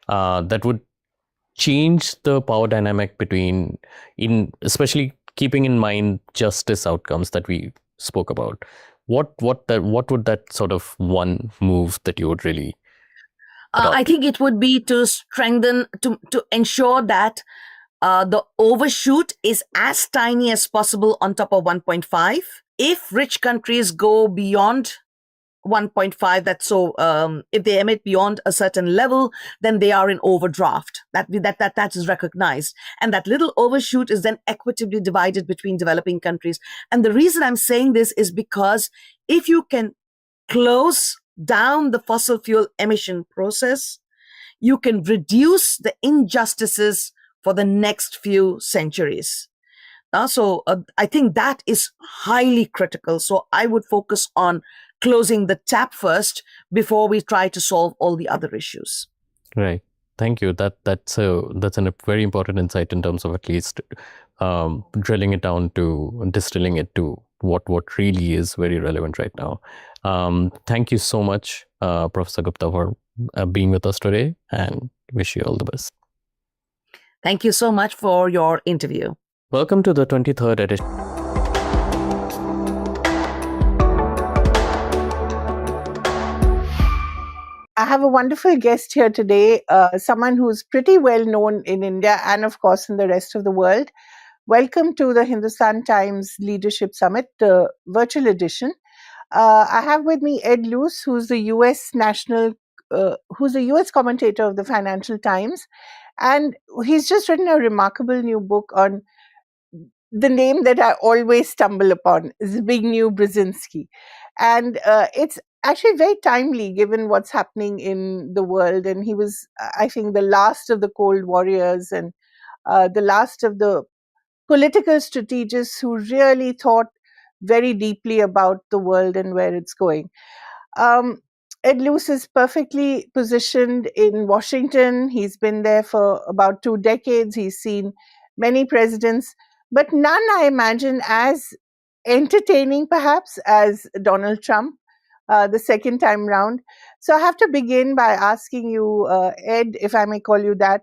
Q: that would change the power dynamic between, especially keeping in mind justice outcomes that we spoke about, what would that sort of one move that you would really adopt?
R: I think it would be to strengthen, to ensure that the overshoot is as tiny as possible on top of 1.5. If rich countries go beyond 1.5, that's so if they emit beyond a certain level, then they are in overdraft. That is recognized, and that little overshoot is then equitably divided between developing countries. And the reason I'm saying this is because if you can close down the fossil fuel emission process, you can reduce the injustices for the next few centuries. So I think that is highly critical. So I would focus on closing the tap first before we try to solve all the other issues.
Q: Right. Thank you. That's a very important insight in terms of at least drilling it down to distilling it to what really is very relevant right now. Thank you so much, Professor Gupta, for being with us today, and wish you all the best.
R: Thank you so much for your interview.
Q: Welcome to the 23rd edition.
S: I have a wonderful guest here today, someone who's pretty well known in India and, of course, in the rest of the world. Welcome to the Hindustan Times Leadership Summit, the virtual edition. I have with me Ed Luce, who's the US commentator of the Financial Times, and he's just written a remarkable new book on the name that I always stumble upon, Zbigniew Brzezinski. And it's actually very timely given what's happening in the world. And he was, I think, the last of the Cold Warriors and the last of the political strategists who really thought very deeply about the world and where it's going. Ed Luce is perfectly positioned in Washington. He's been there for about 2 decades. He's seen many presidents, but none, I imagine, as entertaining perhaps as Donald Trump, the second time round. So I have to begin by asking you, Ed, if I may call you that,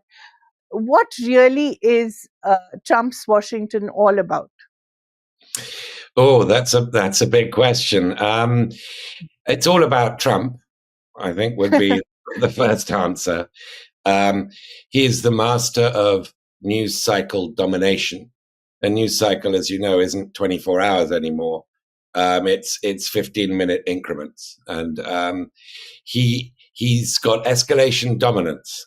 S: what really is Trump's Washington all about?
T: Oh, that's a big question. It's all about Trump, I think, would be the first answer. He is the master of news cycle domination. A news cycle, as you know, isn't 24 hours anymore. It's 15-minute increments, and he's got escalation dominance.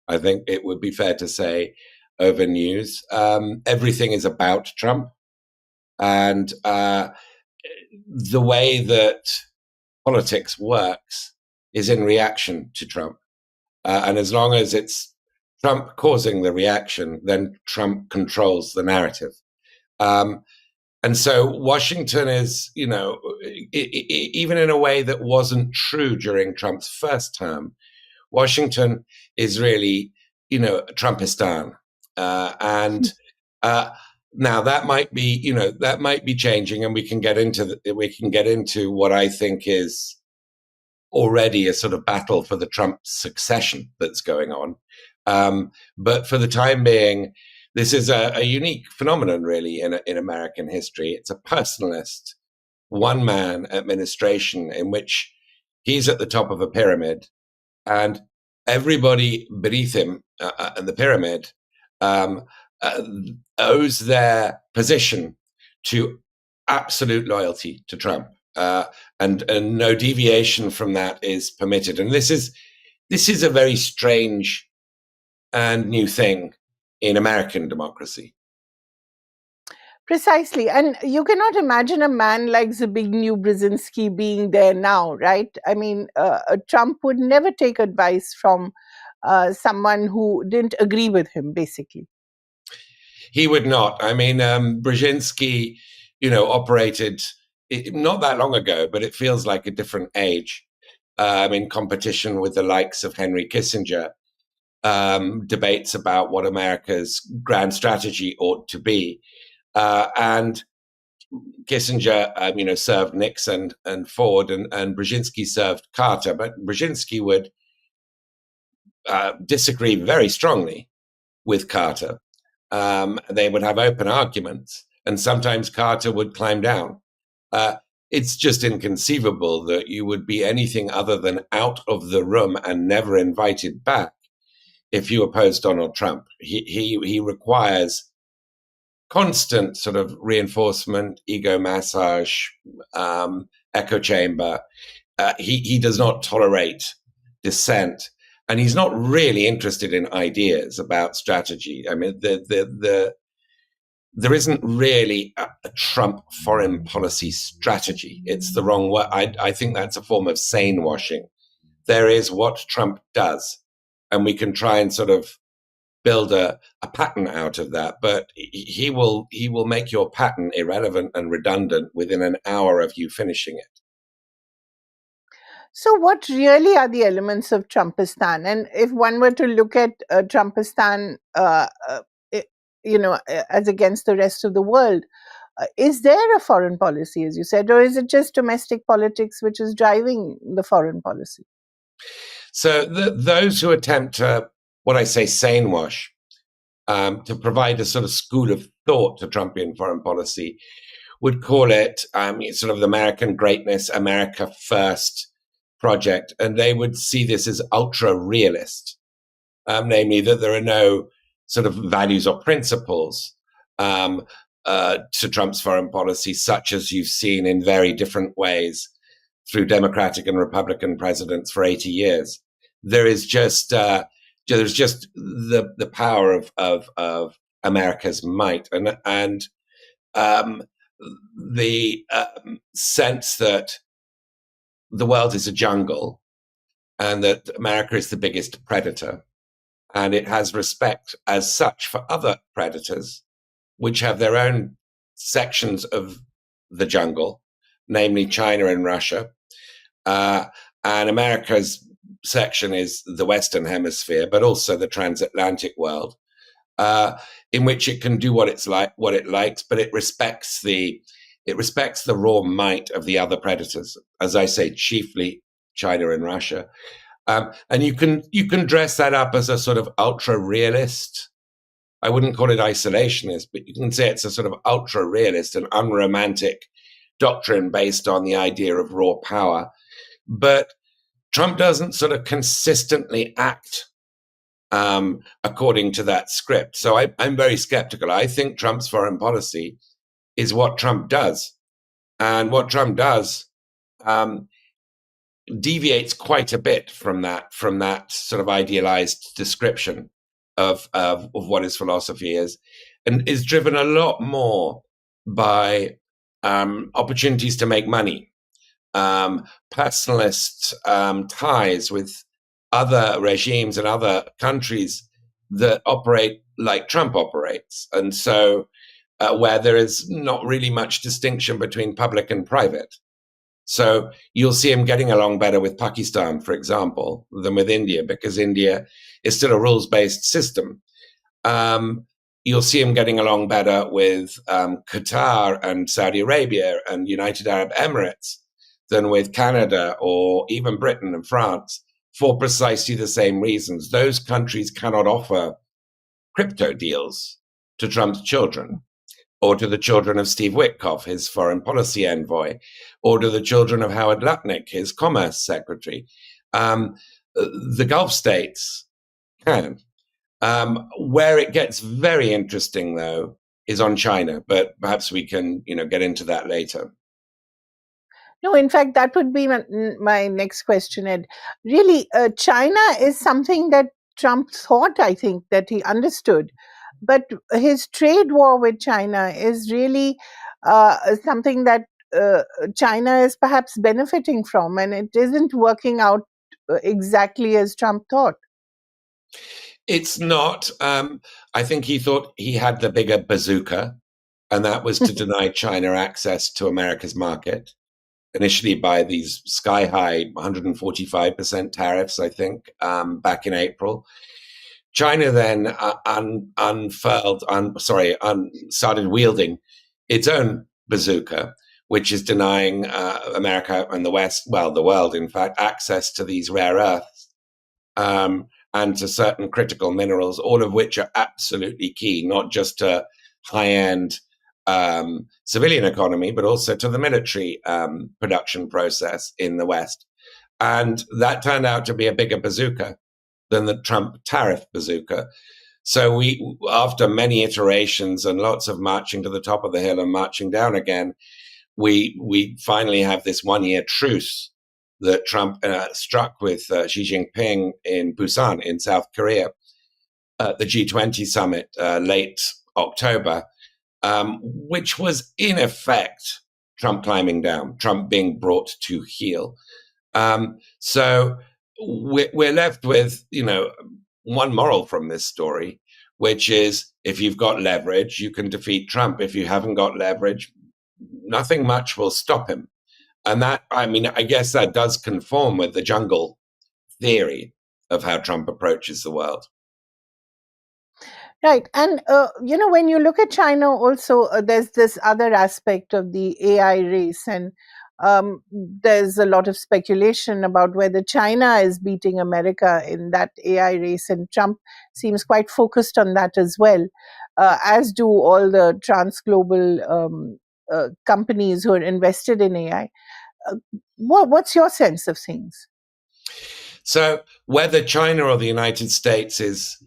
T: I think it would be fair to say over news. Everything is about Trump, and the way that politics works is in reaction to Trump. And as long as it's Trump causing the reaction, then Trump controls the narrative. And so Washington is, even in a way that wasn't true during Trump's first term, Washington is really, Trumpistan. And now that might be changing, and we can get into what I think is already a sort of battle for the Trump succession that's going on. But for the time being, this is a unique phenomenon, really, in American history. It's a personalist, one-man administration in which he's at the top of a pyramid, and everybody beneath him in the pyramid owes their position to absolute loyalty to Trump, and no deviation from that is permitted. And this is a very strange and new thing in American democracy.
S: Precisely. And you cannot imagine a man like Zbigniew Brzezinski being there now, right? I mean, Trump would never take advice from someone who didn't agree with him, basically.
T: He would not. I mean, Brzezinski, operated not that long ago, but it feels like a different age. in competition with the likes of Henry Kissinger, debates about what America's grand strategy ought to be. And Kissinger, served Nixon and Ford, and Brzezinski served Carter. But Brzezinski would disagree very strongly with Carter. They would have open arguments, and sometimes Carter would climb down. It's just inconceivable that you would be anything other than out of the room and never invited back if you oppose Donald Trump. He requires constant sort of reinforcement, ego massage, echo chamber. He does not tolerate dissent, and he's not really interested in ideas about strategy. I mean, there isn't really a Trump foreign policy strategy. It's the wrong word. I think that's a form of sane washing. There is what Trump does, and we can try and sort of build a pattern out of that, but he will make your pattern irrelevant and redundant within an hour of you finishing it.
S: So what really are the elements of Trumpistan? And if one were to look at Trumpistan, as against the rest of the world, is there a foreign policy, as you said, or is it just domestic politics which is driving the foreign policy?
T: So those who attempt to, what I say, sane wash, to provide a sort of school of thought to Trumpian foreign policy, would call it sort of the American greatness, America first project. And they would see this as ultra realist, namely that there are no sort of values or principles to Trump's foreign policy, such as you've seen in very different ways through Democratic and Republican presidents for 80 years. There is just there's just the power of America's might, and the sense that the world is a jungle and that America is the biggest predator, and it has respect as such for other predators, which have their own sections of the jungle, namely China and Russia. And America's section is the Western Hemisphere, but also the transatlantic world, in which it can do what it likes, but it respects the raw might of the other predators. As I say, chiefly China and Russia, and you can dress that up as a sort of ultra realist. I wouldn't call it isolationist, but you can say it's a sort of ultra realist and unromantic doctrine based on the idea of raw power. But Trump doesn't sort of consistently act according to that script. So I'm very skeptical. I think Trump's foreign policy is what Trump does. And what Trump does deviates quite a bit from that sort of idealized description of what his philosophy is, and is driven a lot more by opportunities to make money, personalist ties with other regimes and other countries that operate like Trump operates. And so where there is not really much distinction between public and private. So you'll see him getting along better with Pakistan, for example, than with India, because India is still a rules-based system. You'll see him getting along better with Qatar and Saudi Arabia and United Arab Emirates than with Canada or even Britain and France, for precisely the same reasons. Those countries cannot offer crypto deals to Trump's children, or to the children of Steve Witkoff, his foreign policy envoy, or to the children of Howard Lutnick, his commerce secretary. The Gulf states can. Where it gets very interesting, though, is on China, but perhaps we can get into that later.
S: No, in fact, that would be my next question, Ed. Really, China is something that Trump thought, I think, that he understood. But his trade war with China is really something that China is perhaps benefiting from, and it isn't working out exactly as Trump thought.
T: It's not. I think he thought he had the bigger bazooka, and that was to deny China access to America's market. initially by these sky-high 145% tariffs, I think, back in April. China then started wielding its own bazooka, which is denying America and the West, well, the world, in fact, access to these rare earths and to certain critical minerals, all of which are absolutely key, not just to high-end civilian economy, but also to the military production process in the West. And that turned out to be a bigger bazooka than the Trump tariff bazooka. So we, after many iterations and lots of marching to the top of the hill and marching down again, we finally have this one-year truce that Trump struck with Xi Jinping in Busan in South Korea at the G20 summit late October, which was in effect Trump climbing down, Trump being brought to heel. So we're left with, one moral from this story, which is if you've got leverage, you can defeat Trump. If you haven't got leverage, nothing much will stop him. And that, I guess that does conform with the jungle theory of how Trump approaches the world.
S: Right. And, when you look at China also, there's this other aspect of the AI race. And there's a lot of speculation about whether China is beating America in that AI race. And Trump seems quite focused on that as well, as do all the transglobal companies who are invested in AI. What's your sense of things?
T: So whether China or the United States is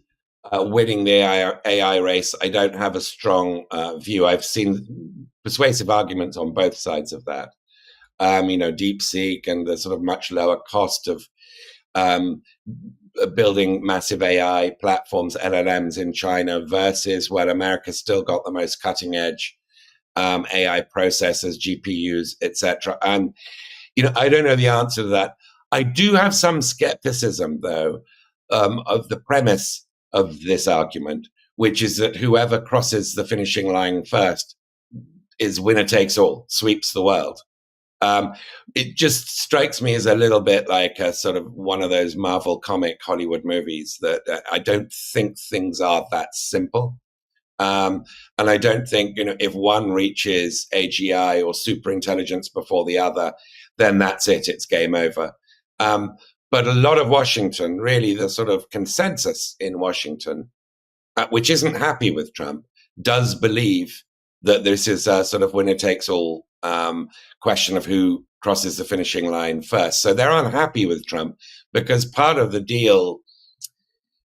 T: winning the AI race, I don't have a strong view. I've seen persuasive arguments on both sides of that. DeepSeek and the sort of much lower cost of building massive AI platforms, LLMs in China, versus where America's still got the most cutting edge AI processors, GPUs, etc. And I don't know the answer to that. I do have some skepticism, though, of the premise of this argument, which is that whoever crosses the finishing line first is winner takes all, sweeps the world. It just strikes me as a little bit like a sort of one of those Marvel comic Hollywood movies that I don't think things are that simple. And I don't think, if one reaches AGI or superintelligence before the other, then that's it, it's game over. But a lot of Washington, really the sort of consensus in Washington, which isn't happy with Trump, does believe that this is a sort of winner takes all question of who crosses the finishing line first. So they're unhappy with Trump because part of the deal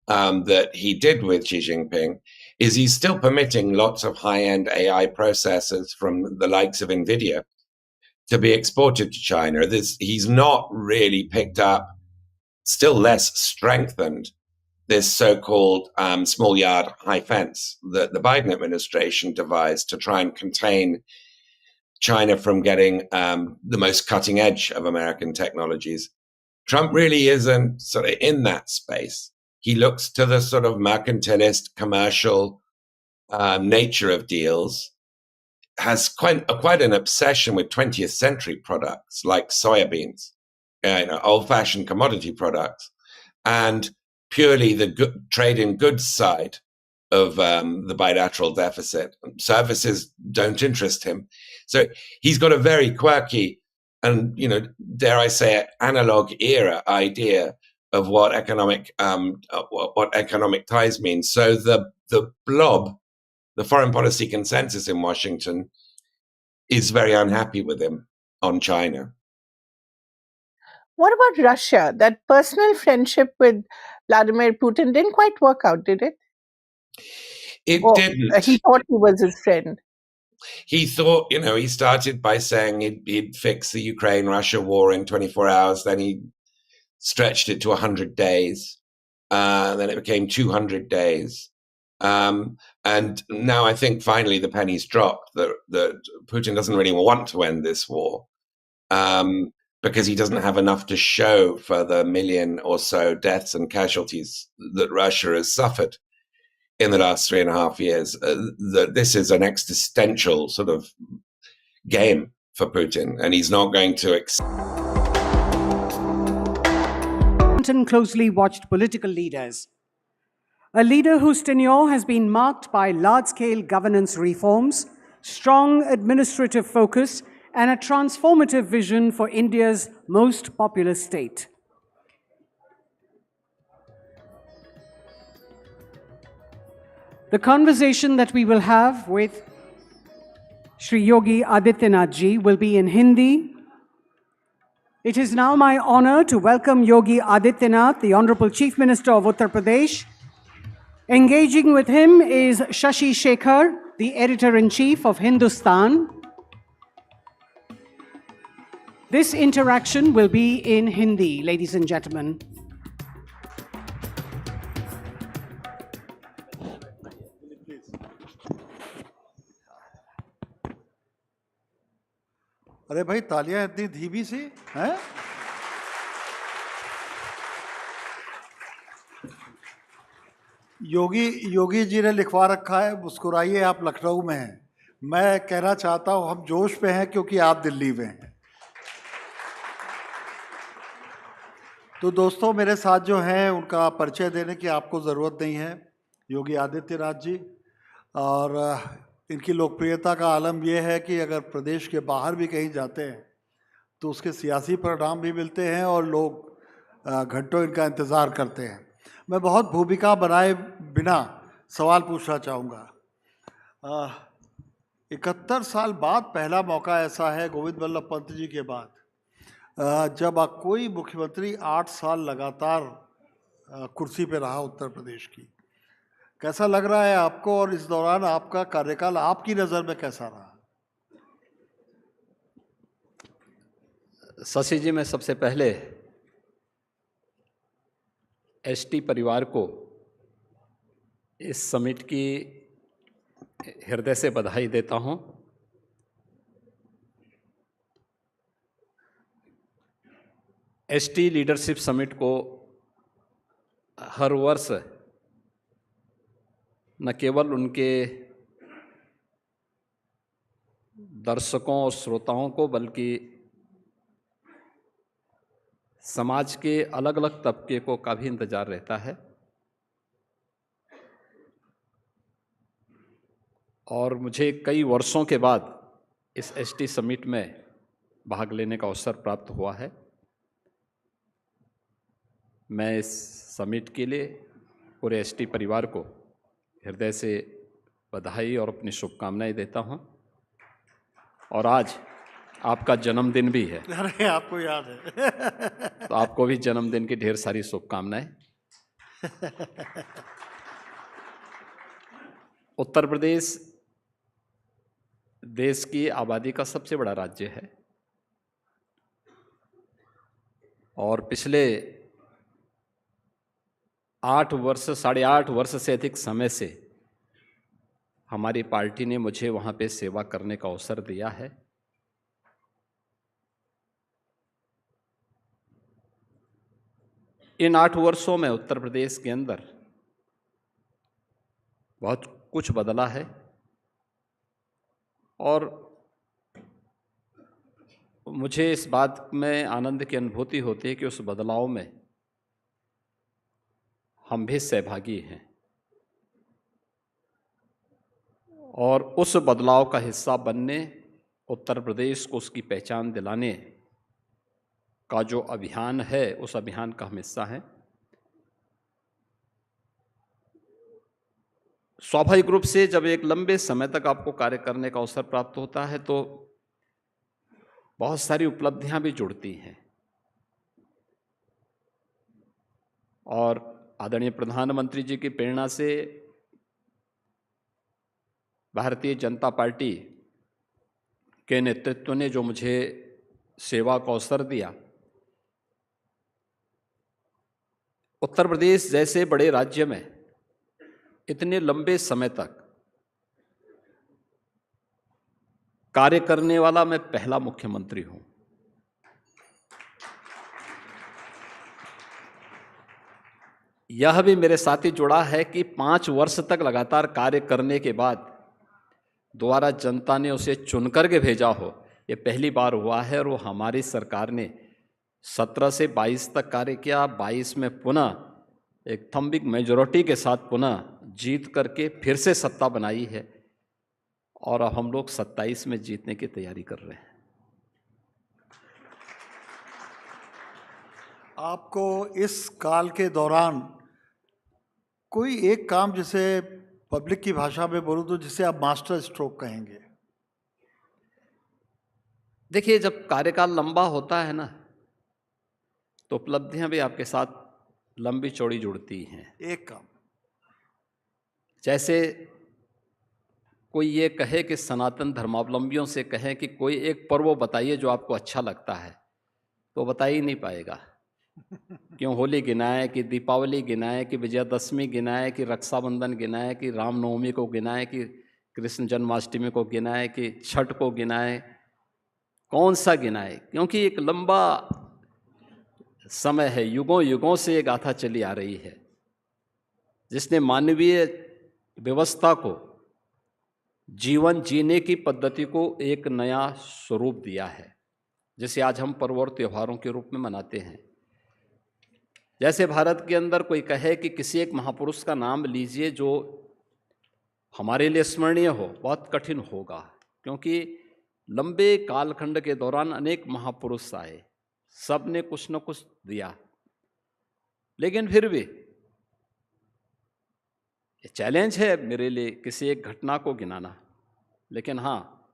T: that he did with Xi Jinping is he's still permitting lots of high-end AI processors from the likes of NVIDIA to be exported to China. He's not really picked up, still less strengthened, this so-called small yard high fence that the Biden administration devised to try and contain China from getting the most cutting edge of American technologies. Trump really isn't sort of in that space. He looks to the sort of mercantilist, commercial nature of deals, has quite an obsession with 20th century products like soybeans, old-fashioned commodity products, and purely the trade in goods side of the bilateral deficit. Services don't interest him. So he's got a very quirky and, dare I say, analog era idea of what economic ties mean. So the blob, the foreign policy consensus in Washington, is very unhappy with him on China.
S: What about Russia? That personal friendship with Vladimir Putin didn't quite work out, did it?
T: It didn't.
S: He thought he was his friend.
T: He thought, he started by saying he'd fix the Ukraine-Russia war in 24 hours. Then he stretched it to 100 days. Then it became 200 days. And now I think finally the penny's dropped that Putin doesn't really want to end this war because he doesn't have enough to show for the million or so deaths and casualties that Russia has suffered in the last 3.5 years. That this is an existential sort of game for Putin, and he's not going to
A: Closely watched political leaders. A leader whose tenure has been marked by large-scale governance reforms, strong administrative focus, and a transformative vision for India's most populous state. The conversation that we will have with Shri Yogi Adityanath ji will be in Hindi. It is now my honor to welcome Yogi Adityanath, the Honorable Chief Minister of Uttar Pradesh. Engaging with him is Shashi Shekhar, the Editor-in-Chief of Hindustan. This interaction will be in Hindi, ladies and gentlemen.
U: अरे भाई तालियां इतनी धीमी सी हैं? योगी जी ने लिखवा रखा है मुस्कुराइए आप लखनऊ में हैं। मैं कहना चाहता हूं हम जोश पे हैं क्योंकि आप दिल्ली में हैं। तो दोस्तों मेरे साथ जो हैं उनका परिचय देने की आपको ज़रूरत नहीं है। योगी आदित्यनाथ जी, और इनकी लोकप्रियता का आलम यह है कि अगर प्रदेश के बाहर भी कहीं जाते हैं तो उसके सियासी परिणाम भी मिलते हैं और लोग घंटों इनका इंतज़ार करते हैं। मैं बहुत भूमिका बनाए बिना सवाल पूछना चाहूँगा। 71 साल बाद पहला मौका ऐसा है गोविंद वल्लभ पंत जी के बाद जब कोई मुख्यमंत्री 8 साल लगातार कुर्सी पे रहा उत्तर प्रदेश की। कैसा लग रहा है आपको, और इस दौरान आपका कार्यकाल आपकी नज़र में कैसा रहा?
V: शशि जी, मैं सबसे पहले एसटी परिवार को इस समिट की हृदय से बधाई देता हूं। एसटी लीडरशिप समिट को हर वर्ष न केवल उनके दर्शकों और श्रोताओं को बल्कि समाज के अलग अलग तबके को का भी इंतजार रहता है। और मुझे कई वर्षों के बाद इस एसटी समिट में भाग लेने का अवसर प्राप्त हुआ है। मैं इस समिट के लिए पूरे एसटी परिवार को हृदय से बधाई और अपनी शुभकामनाएं देता हूं। और आज आपका जन्मदिन भी है।
U: अरे आपको याद है।
V: तो आपको भी जन्मदिन की ढेर सारी शुभकामनाएं। उत्तर प्रदेश देश की आबादी का सबसे बड़ा राज्य है और पिछले 8.5 वर्ष से अधिक समय से हमारी पार्टी ने मुझे वहाँ पे सेवा करने का अवसर दिया है। इन 8 वर्षों में उत्तर प्रदेश के अंदर बहुत कुछ बदला है और मुझे इस बात में आनंद की अनुभूति होती है कि उस बदलाव में हम भी सहभागी हैं और उस बदलाव का हिस्सा बनने, उत्तर प्रदेश को उसकी पहचान दिलाने का जो अभियान है, उस अभियान का हम हिस्सा हैं। स्वाभाविक रूप से जब एक लंबे समय तक आपको कार्य करने का अवसर प्राप्त होता है तो बहुत सारी उपलब्धियां भी जुड़ती हैं और आदरणीय प्रधानमंत्री जी की प्रेरणा से भारतीय जनता पार्टी के नेतृत्व ने जो मुझे सेवा का अवसर दिया, उत्तर प्रदेश जैसे बड़े राज्य में इतने लंबे समय तक कार्य करने वाला मैं पहला मुख्यमंत्री हूं। यह भी मेरे साथ ही जुड़ा है कि 5 वर्ष तक लगातार कार्य करने के बाद दोबारा जनता ने उसे चुन करके भेजा हो, ये पहली बार हुआ है और वो हमारी सरकार ने 17 से 22 तक कार्य किया, 22 में पुनः एक थम्बिक मेजॉरिटी के साथ पुनः जीत करके फिर से सत्ता बनाई है और अब हम लोग 27 में जीतने की तैयारी कर रहे हैं।
U: आपको इस काल के दौरान कोई एक काम, जिसे पब्लिक की भाषा में बोलूं तो जिसे आप मास्टर स्ट्रोक कहेंगे?
V: देखिए, जब कार्यकाल लंबा होता है ना, तो उपलब्धियां भी आपके साथ लंबी चौड़ी जुड़ती हैं।
U: एक काम,
V: जैसे कोई ये कहे कि सनातन धर्मावलंबियों से कहे कि कोई एक पर्व बताइए जो आपको अच्छा लगता है, तो बता ही नहीं पाएगा। क्यों होली गिनाए, कि दीपावली गिनाए, कि विजयादशमी गिनाए, कि रक्षाबंधन गिनाए, कि रामनवमी को गिनाए, कि कृष्ण जन्माष्टमी को गिनाए, कि छठ को गिनाए, कौन सा गिनाए? क्योंकि एक लंबा समय है, युगों युगों से ये गाथा चली आ रही है, जिसने मानवीय व्यवस्था को, जीवन जीने की पद्धति को एक नया स्वरूप दिया है, जिसे आज हम पर्व और त्योहारों के रूप में मनाते हैं। जैसे भारत के अंदर कोई कहे कि किसी एक महापुरुष का नाम लीजिए जो हमारे लिए स्मरणीय हो, बहुत कठिन होगा, क्योंकि लंबे कालखंड के दौरान अनेक महापुरुष आए, सब ने कुछ न कुछ दिया, लेकिन फिर भी ये चैलेंज है मेरे लिए किसी एक घटना को गिनाना। लेकिन हाँ,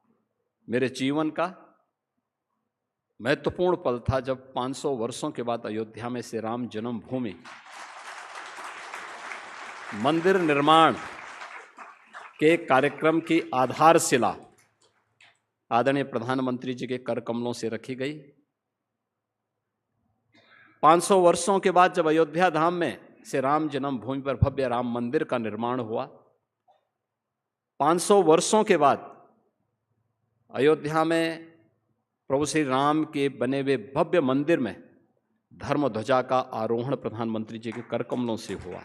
V: मेरे जीवन का महत्वपूर्ण पल था जब 500 वर्षों के बाद अयोध्या में श्री राम जन्मभूमि मंदिर निर्माण के कार्यक्रम की आधारशिला आदरणीय प्रधानमंत्री जी के कर कमलों से रखी गई। 500 वर्षों के बाद जब अयोध्या धाम में से राम जन्मभूमि पर भव्य राम मंदिर का निर्माण हुआ, 500 वर्षों के बाद अयोध्या में प्रभु श्री राम के बने हुए भव्य मंदिर में धर्म ध्वजा का आरोहण प्रधानमंत्री जी के कर कमलों से हुआ।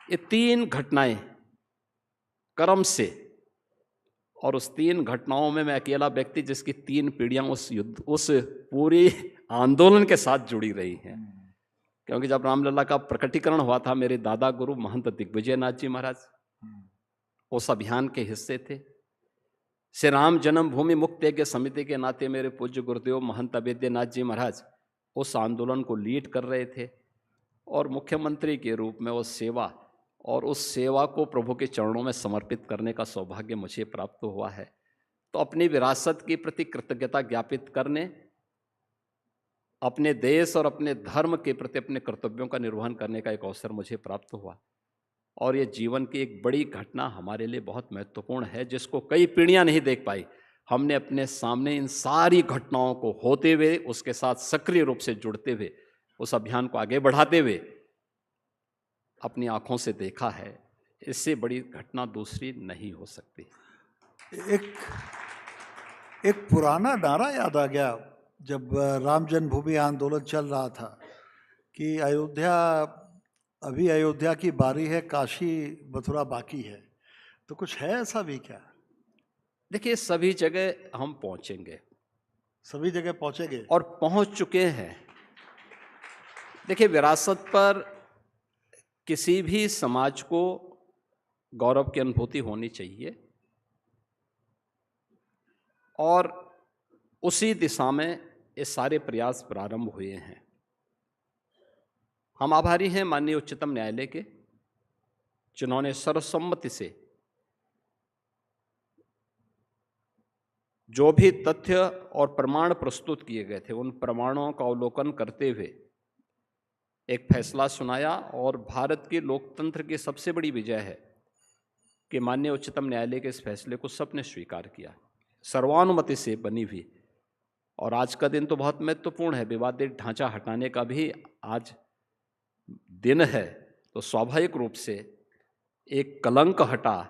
V: ये 3 घटनाएं क्रम से, और उस 3 घटनाओं में मैं अकेला व्यक्ति जिसकी 3 पीढ़ियां उस पूरी आंदोलन के साथ जुड़ी रही हैं। क्योंकि जब रामलला का प्रकटीकरण हुआ था, मेरे दादा गुरु महंत दिग्विजयनाथ जी महाराज उस अभियान के हिस्से थे। श्री राम जन्मभूमि मुक्त यज्ञ समिति के नाते मेरे पूज्य गुरुदेव महंत अवेद्यनाथ जी महाराज उस आंदोलन को लीड कर रहे थे, और मुख्यमंत्री के रूप में वो सेवा, और उस सेवा को प्रभु के चरणों में समर्पित करने का सौभाग्य मुझे प्राप्त हुआ है। तो अपनी विरासत के प्रति कृतज्ञता ज्ञापित करने, अपने देश और अपने धर्म के प्रति अपने कर्तव्यों का निर्वहन करने का एक अवसर मुझे प्राप्त हुआ। और ये जीवन की एक बड़ी घटना हमारे लिए बहुत महत्वपूर्ण है, जिसको कई पीढ़ियां नहीं देख पाई। हमने अपने सामने इन सारी घटनाओं को होते हुए, उसके साथ सक्रिय रूप से जुड़ते हुए, उस अभियान को आगे बढ़ाते हुए अपनी आंखों से देखा है। इससे बड़ी घटना दूसरी नहीं हो सकती।
U: एक पुराना नारा याद आ गया जब राम जन्मभूमि आंदोलन चल रहा था कि अयोध्या की बारी है, काशी मथुरा बाकी है। तो कुछ है ऐसा भी क्या?
V: देखिए, सभी जगह हम पहुंचेंगे,
U: सभी जगह पहुंचेंगे
V: और पहुंच चुके हैं। देखिए, विरासत पर किसी भी समाज को गौरव की अनुभूति होनी चाहिए, और उसी दिशा में ये सारे प्रयास प्रारंभ हुए हैं। हम आभारी हैं माननीय उच्चतम न्यायालय के, जिन्होंने सर्वसम्मति से जो भी तथ्य और प्रमाण प्रस्तुत किए गए थे, उन प्रमाणों का अवलोकन करते हुए एक फैसला सुनाया। और भारत के लोकतंत्र की सबसे बड़ी विजय है कि माननीय उच्चतम न्यायालय के इस फैसले को सबने स्वीकार किया, सर्वानुमति से बनी हुई। और आज का दिन तो बहुत महत्वपूर्ण है, विवादित ढांचा हटाने का भी आज दिन है। तो स्वाभाविक रूप से एक कलंक हटा,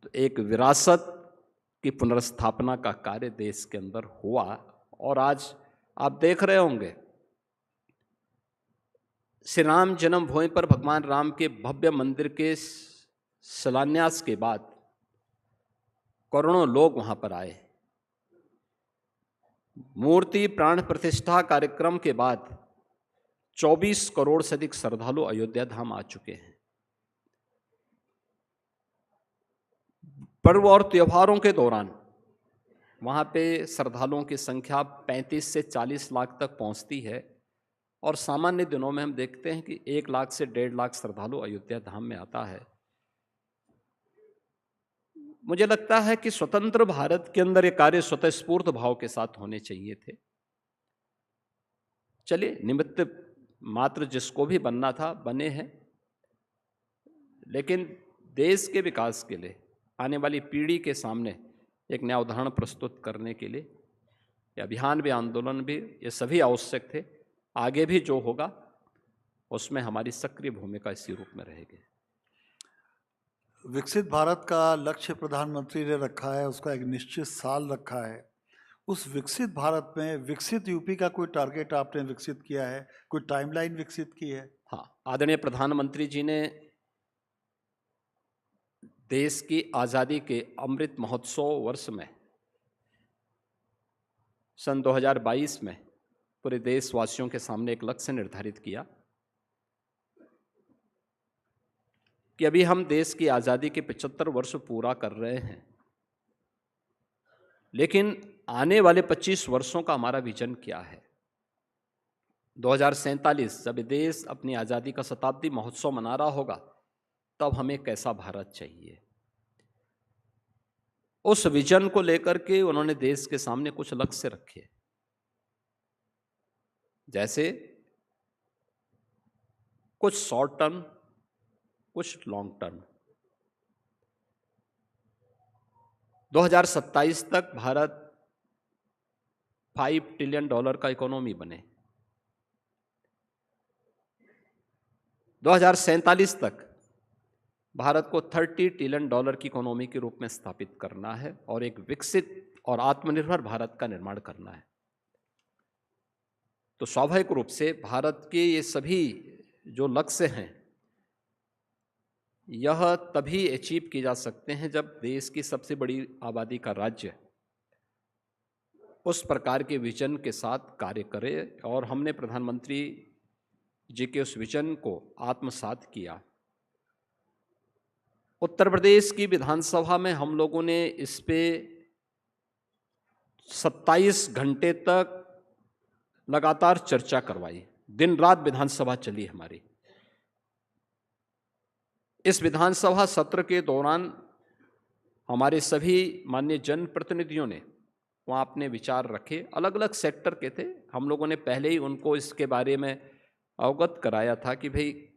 V: तो एक विरासत की पुनर्स्थापना का कार्य देश के अंदर हुआ। और आज आप देख रहे होंगे, श्री राम जन्मभूमि पर भगवान राम के भव्य मंदिर के शिलान्यास के बाद करोड़ों लोग वहां पर आए, मूर्ति प्राण प्रतिष्ठा कार्यक्रम के बाद 24 करोड़ से अधिक श्रद्धालु अयोध्या धाम आ चुके हैं। पर्व और त्योहारों के दौरान वहाँ पे श्रद्धालुओं की संख्या 35 से 40 लाख तक पहुँचती है और सामान्य दिनों में हम देखते हैं कि 1 लाख से 1.5 लाख श्रद्धालु अयोध्या धाम में आता है। मुझे लगता है कि स्वतंत्र भारत के अंदर ये कार्य स्वतःस्फूर्त भाव के साथ होने चाहिए थे। चलिए, निमित्त मात्र जिसको भी बनना था बने हैं, लेकिन देश के विकास के लिए, आने वाली पीढ़ी के सामने एक नया उदाहरण प्रस्तुत करने के लिए ये अभियान भी, आंदोलन भी, ये सभी आवश्यक थे। आगे भी जो होगा उसमें हमारी सक्रिय भूमिका इसी रूप में रहेगी।
U: विकसित भारत का लक्ष्य प्रधानमंत्री ने रखा है, उसका एक निश्चित साल रखा है। उस विकसित भारत में विकसित यूपी का कोई टारगेट आपने विकसित किया है, कोई टाइमलाइन विकसित की है?
V: हाँ, आदरणीय प्रधानमंत्री जी ने देश की आज़ादी के अमृत महोत्सव वर्ष में सन 2022 में पूरे देशवासियों के सामने एक लक्ष्य निर्धारित किया कि अभी हम देश की आज़ादी के 75 वर्ष पूरा कर रहे हैं, लेकिन आने वाले 25 वर्षों का हमारा विजन क्या है। 2047 जब देश अपनी आज़ादी का शताब्दी महोत्सव मना रहा होगा, तब हमें कैसा भारत चाहिए। उस विजन को लेकर के उन्होंने देश के सामने कुछ लक्ष्य रखे, जैसे कुछ शॉर्ट टर्म, कुछ लॉन्ग टर्म। 2027 तक भारत $5 ट्रिलियन का इकोनॉमी बने। 2047 तक भारत को $30 ट्रिलियन की इकोनॉमी के रूप में स्थापित करना है और एक विकसित और आत्मनिर्भर भारत का निर्माण करना है। तो स्वाभाविक रूप से भारत के ये सभी जो लक्ष्य हैं, यह तभी अचीव किए जा सकते हैं जब देश की सबसे बड़ी आबादी का राज्य उस प्रकार के विजन के साथ कार्य करे, और हमने प्रधानमंत्री जी के उस विजन को आत्मसात किया। उत्तर प्रदेश की विधानसभा में हम लोगों ने इस पे 27 घंटे तक लगातार चर्चा करवाई, दिन रात विधानसभा चली हमारी। इस विधानसभा सत्र के दौरान हमारे सभी माननीय जनप्रतिनिधियों ने वहाँ अपने विचार रखे, अलग अलग सेक्टर के थे। हम लोगों ने पहले ही उनको इसके बारे में अवगत कराया था कि भाई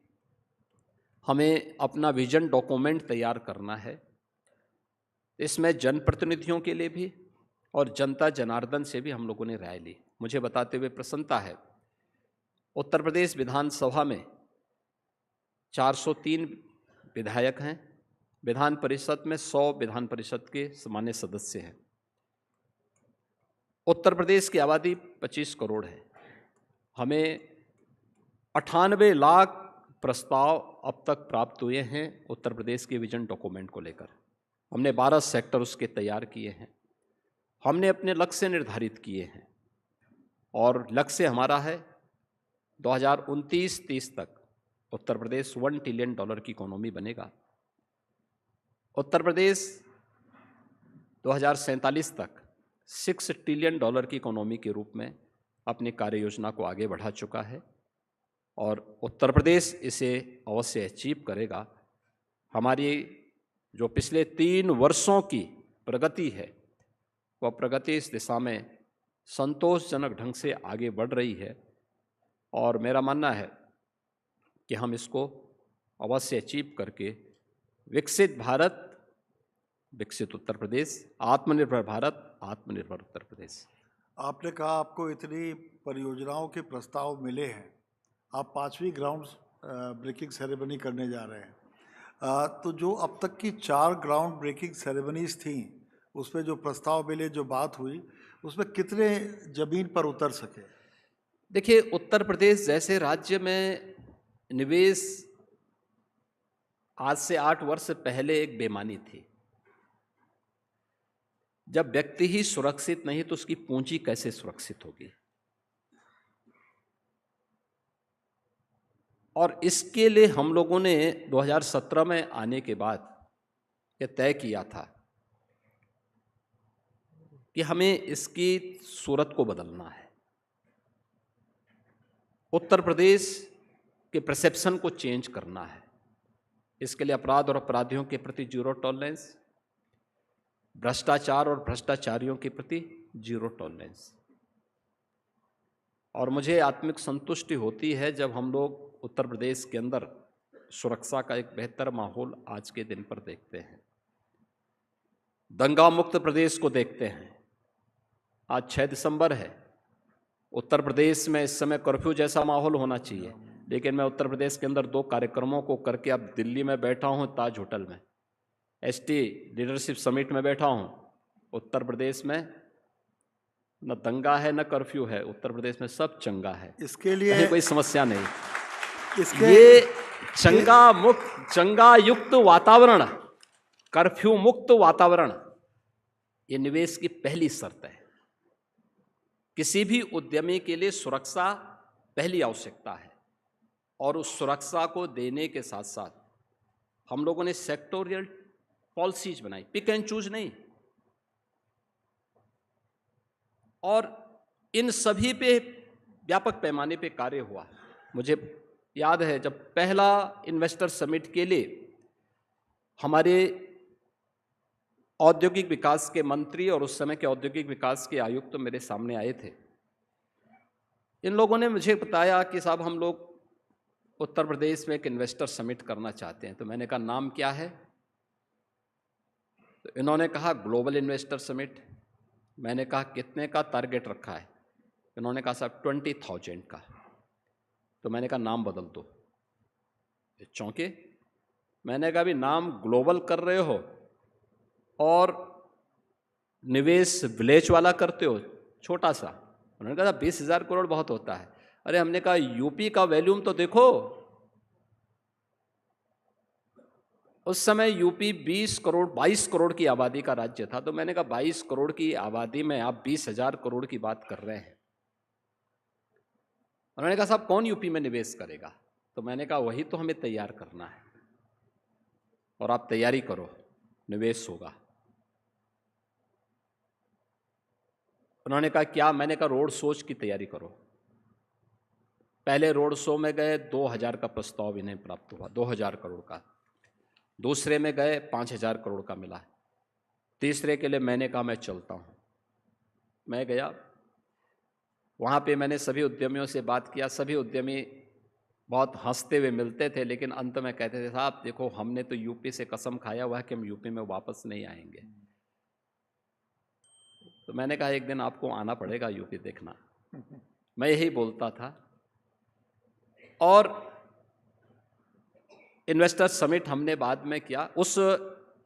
V: हमें अपना विजन डॉक्यूमेंट तैयार करना है। इसमें जनप्रतिनिधियों के लिए भी और जनता जनार्दन से भी हम लोगों ने राय ली। मुझे बताते हुए प्रसन्नता है, उत्तर प्रदेश विधानसभा में 403 विधायक हैं, विधान परिषद में 100 विधान परिषद के सामान्य सदस्य हैं। उत्तर प्रदेश की आबादी 25 करोड़ है। हमें 98 लाख प्रस्ताव अब तक प्राप्त हुए हैं उत्तर प्रदेश के विजन डॉक्यूमेंट को लेकर। हमने 12 सेक्टर उसके तैयार किए हैं, हमने अपने लक्ष्य निर्धारित किए हैं और लक्ष्य हमारा है 2029-30 तक उत्तर प्रदेश $1 ट्रिलियन की इकोनॉमी बनेगा। उत्तर प्रदेश 2047 तक $6 ट्रिलियन की इकोनॉमी के रूप में अपनी कार्य योजना को आगे बढ़ा चुका है और उत्तर प्रदेश इसे अवश्य अचीव करेगा। हमारी जो पिछले 3 वर्षों की प्रगति है, वह प्रगति इस दिशा में संतोषजनक ढंग से आगे बढ़ रही है और मेरा मानना है कि हम इसको अवश्य अचीव करके विकसित भारत, विकसित उत्तर प्रदेश, आत्मनिर्भर भारत, आत्मनिर्भर उत्तर प्रदेश।
U: आपने कहा आपको इतनी परियोजनाओं के प्रस्ताव मिले हैं, आप 5वीं ग्राउंड ब्रेकिंग सेरेमनी करने जा रहे हैं। तो जो अब तक की 4 ग्राउंड ब्रेकिंग सेरेमनीज थी, उसमें जो प्रस्ताव मिले, जो बात हुई, उसमें कितने जमीन पर उतर सके?
V: देखिए, उत्तर प्रदेश जैसे राज्य में निवेश आज से 8 वर्ष पहले एक बेमानी थी। जब व्यक्ति ही सुरक्षित नहीं तो उसकी पूंजी कैसे सुरक्षित होगी? और इसके लिए हम लोगों ने 2017 में आने के बाद यह तय किया था कि हमें इसकी सूरत को बदलना है। उत्तर प्रदेश के परसेप्शन को चेंज करना है। इसके लिए अपराध और अपराधियों के प्रति जीरो टॉलरेंस, भ्रष्टाचार और भ्रष्टाचारियों के प्रति जीरो टॉलरेंस। और मुझे आत्मिक संतुष्टि होती है जब हम लोग उत्तर प्रदेश के अंदर सुरक्षा का एक बेहतर माहौल आज के दिन पर देखते हैं, दंगा मुक्त प्रदेश को देखते हैं। आज 6 दिसंबर है। उत्तर प्रदेश में इस समय कर्फ्यू जैसा माहौल होना चाहिए, लेकिन मैं उत्तर प्रदेश के अंदर 2 कार्यक्रमों को करके अब दिल्ली में बैठा हूँ, ताज होटल में, एसटी लीडरशिप समिट में बैठा हूँ। उत्तर प्रदेश में न दंगा है न कर्फ्यू है, उत्तर प्रदेश में सब चंगा है।
U: इसके लिए
V: कोई समस्या नहीं। ये चंगा युक्त वातावरण, कर्फ्यू मुक्त वातावरण, ये निवेश की पहली शर्त है। किसी भी उद्यमी के लिए सुरक्षा पहली आवश्यकता है, और उस सुरक्षा को देने के साथ साथ हम लोगों ने सेक्टोरियल पॉलिसीज बनाई, पिक एंड चूज नहीं। और इन सभी पे व्यापक पैमाने पे कार्य हुआ। मुझे याद है जब पहला इन्वेस्टर समिट के लिए हमारे औद्योगिक विकास के मंत्री और उस समय के औद्योगिक विकास के आयुक्त तो मेरे सामने आए थे। इन लोगों ने मुझे बताया कि साहब हम लोग उत्तर प्रदेश में एक इन्वेस्टर समिट करना चाहते हैं। तो मैंने कहा नाम क्या है? तो इन्होंने कहा ग्लोबल इन्वेस्टर समिट। मैंने कहा कितने का टारगेट रखा है? इन्होंने कहा साहब 20,000 का। तो मैंने कहा नाम बदल दो। चौंके। मैंने कहा भी नाम ग्लोबल कर रहे हो और निवेश विलेज वाला करते हो, छोटा सा। उन्होंने कहा 20,000 करोड़ बहुत होता है। अरे हमने कहा यूपी का वॉल्यूम तो देखो। उस समय यूपी 20 करोड़ 22 करोड़ की आबादी का राज्य था। तो मैंने कहा 22 करोड़ की आबादी में आप 20,000 करोड़ की बात कर रहे हैं। उन्होंने कहा साहब कौन यूपी में निवेश करेगा? तो मैंने कहा वही तो हमें तैयार करना है, और आप तैयारी करो, निवेश होगा। उन्होंने कहा क्या? मैंने कहा रोड शोज की तैयारी करो। पहले रोड शो में गए 2,000 का प्रस्ताव इन्हें प्राप्त हुआ, 2,000 करोड़ का। दूसरे में गए 5,000 करोड़ का मिला। तीसरे के लिए मैंने कहा मैं चलता हूँ। मैं गया, वहाँ पे मैंने सभी उद्यमियों से बात किया। सभी उद्यमी बहुत हंसते हुए मिलते थे, लेकिन अंत में कहते थे साहब देखो हमने तो यूपी से कसम खाया हुआ है कि हम यूपी में वापस नहीं आएंगे। तो मैंने कहा एक दिन आपको आना पड़ेगा यूपी देखना। मैं यही बोलता था। और इन्वेस्टर समिट हमने बाद में किया। उस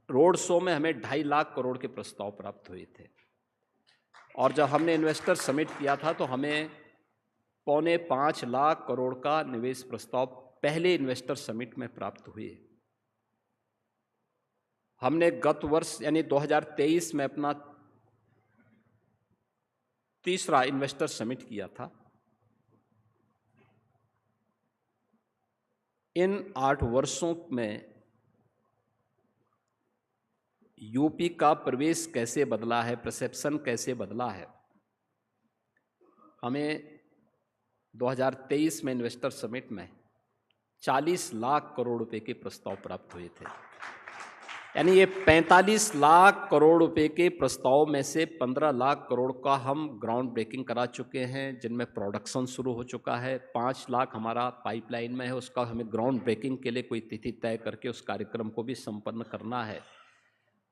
V: रोड शो में हमें 2.5 लाख करोड़ के प्रस्ताव प्राप्त हुए थे, और जब हमने इन्वेस्टर समिट किया था तो हमें 4.25 लाख करोड़ का निवेश प्रस्ताव पहले इन्वेस्टर समिट में प्राप्त हुए। हमने गत वर्ष यानी 2023 में अपना तीसरा इन्वेस्टर समिट किया था। इन 8 वर्षों में यूपी का प्रवेश कैसे बदला है, परसेप्शन कैसे बदला है। हमें 2023 में इन्वेस्टर समिट में 40 लाख करोड़ रुपए के प्रस्ताव प्राप्त हुए थे। यानी ये 45 लाख करोड़ रुपए के प्रस्ताव में से 15 लाख करोड़ का हम ग्राउंड ब्रेकिंग करा चुके हैं, जिनमें प्रोडक्शन शुरू हो चुका है। 5 लाख हमारा पाइपलाइन में है, उसका हमें ग्राउंड ब्रेकिंग के लिए कोई तिथि तय करके उस कार्यक्रम को भी संपन्न करना है।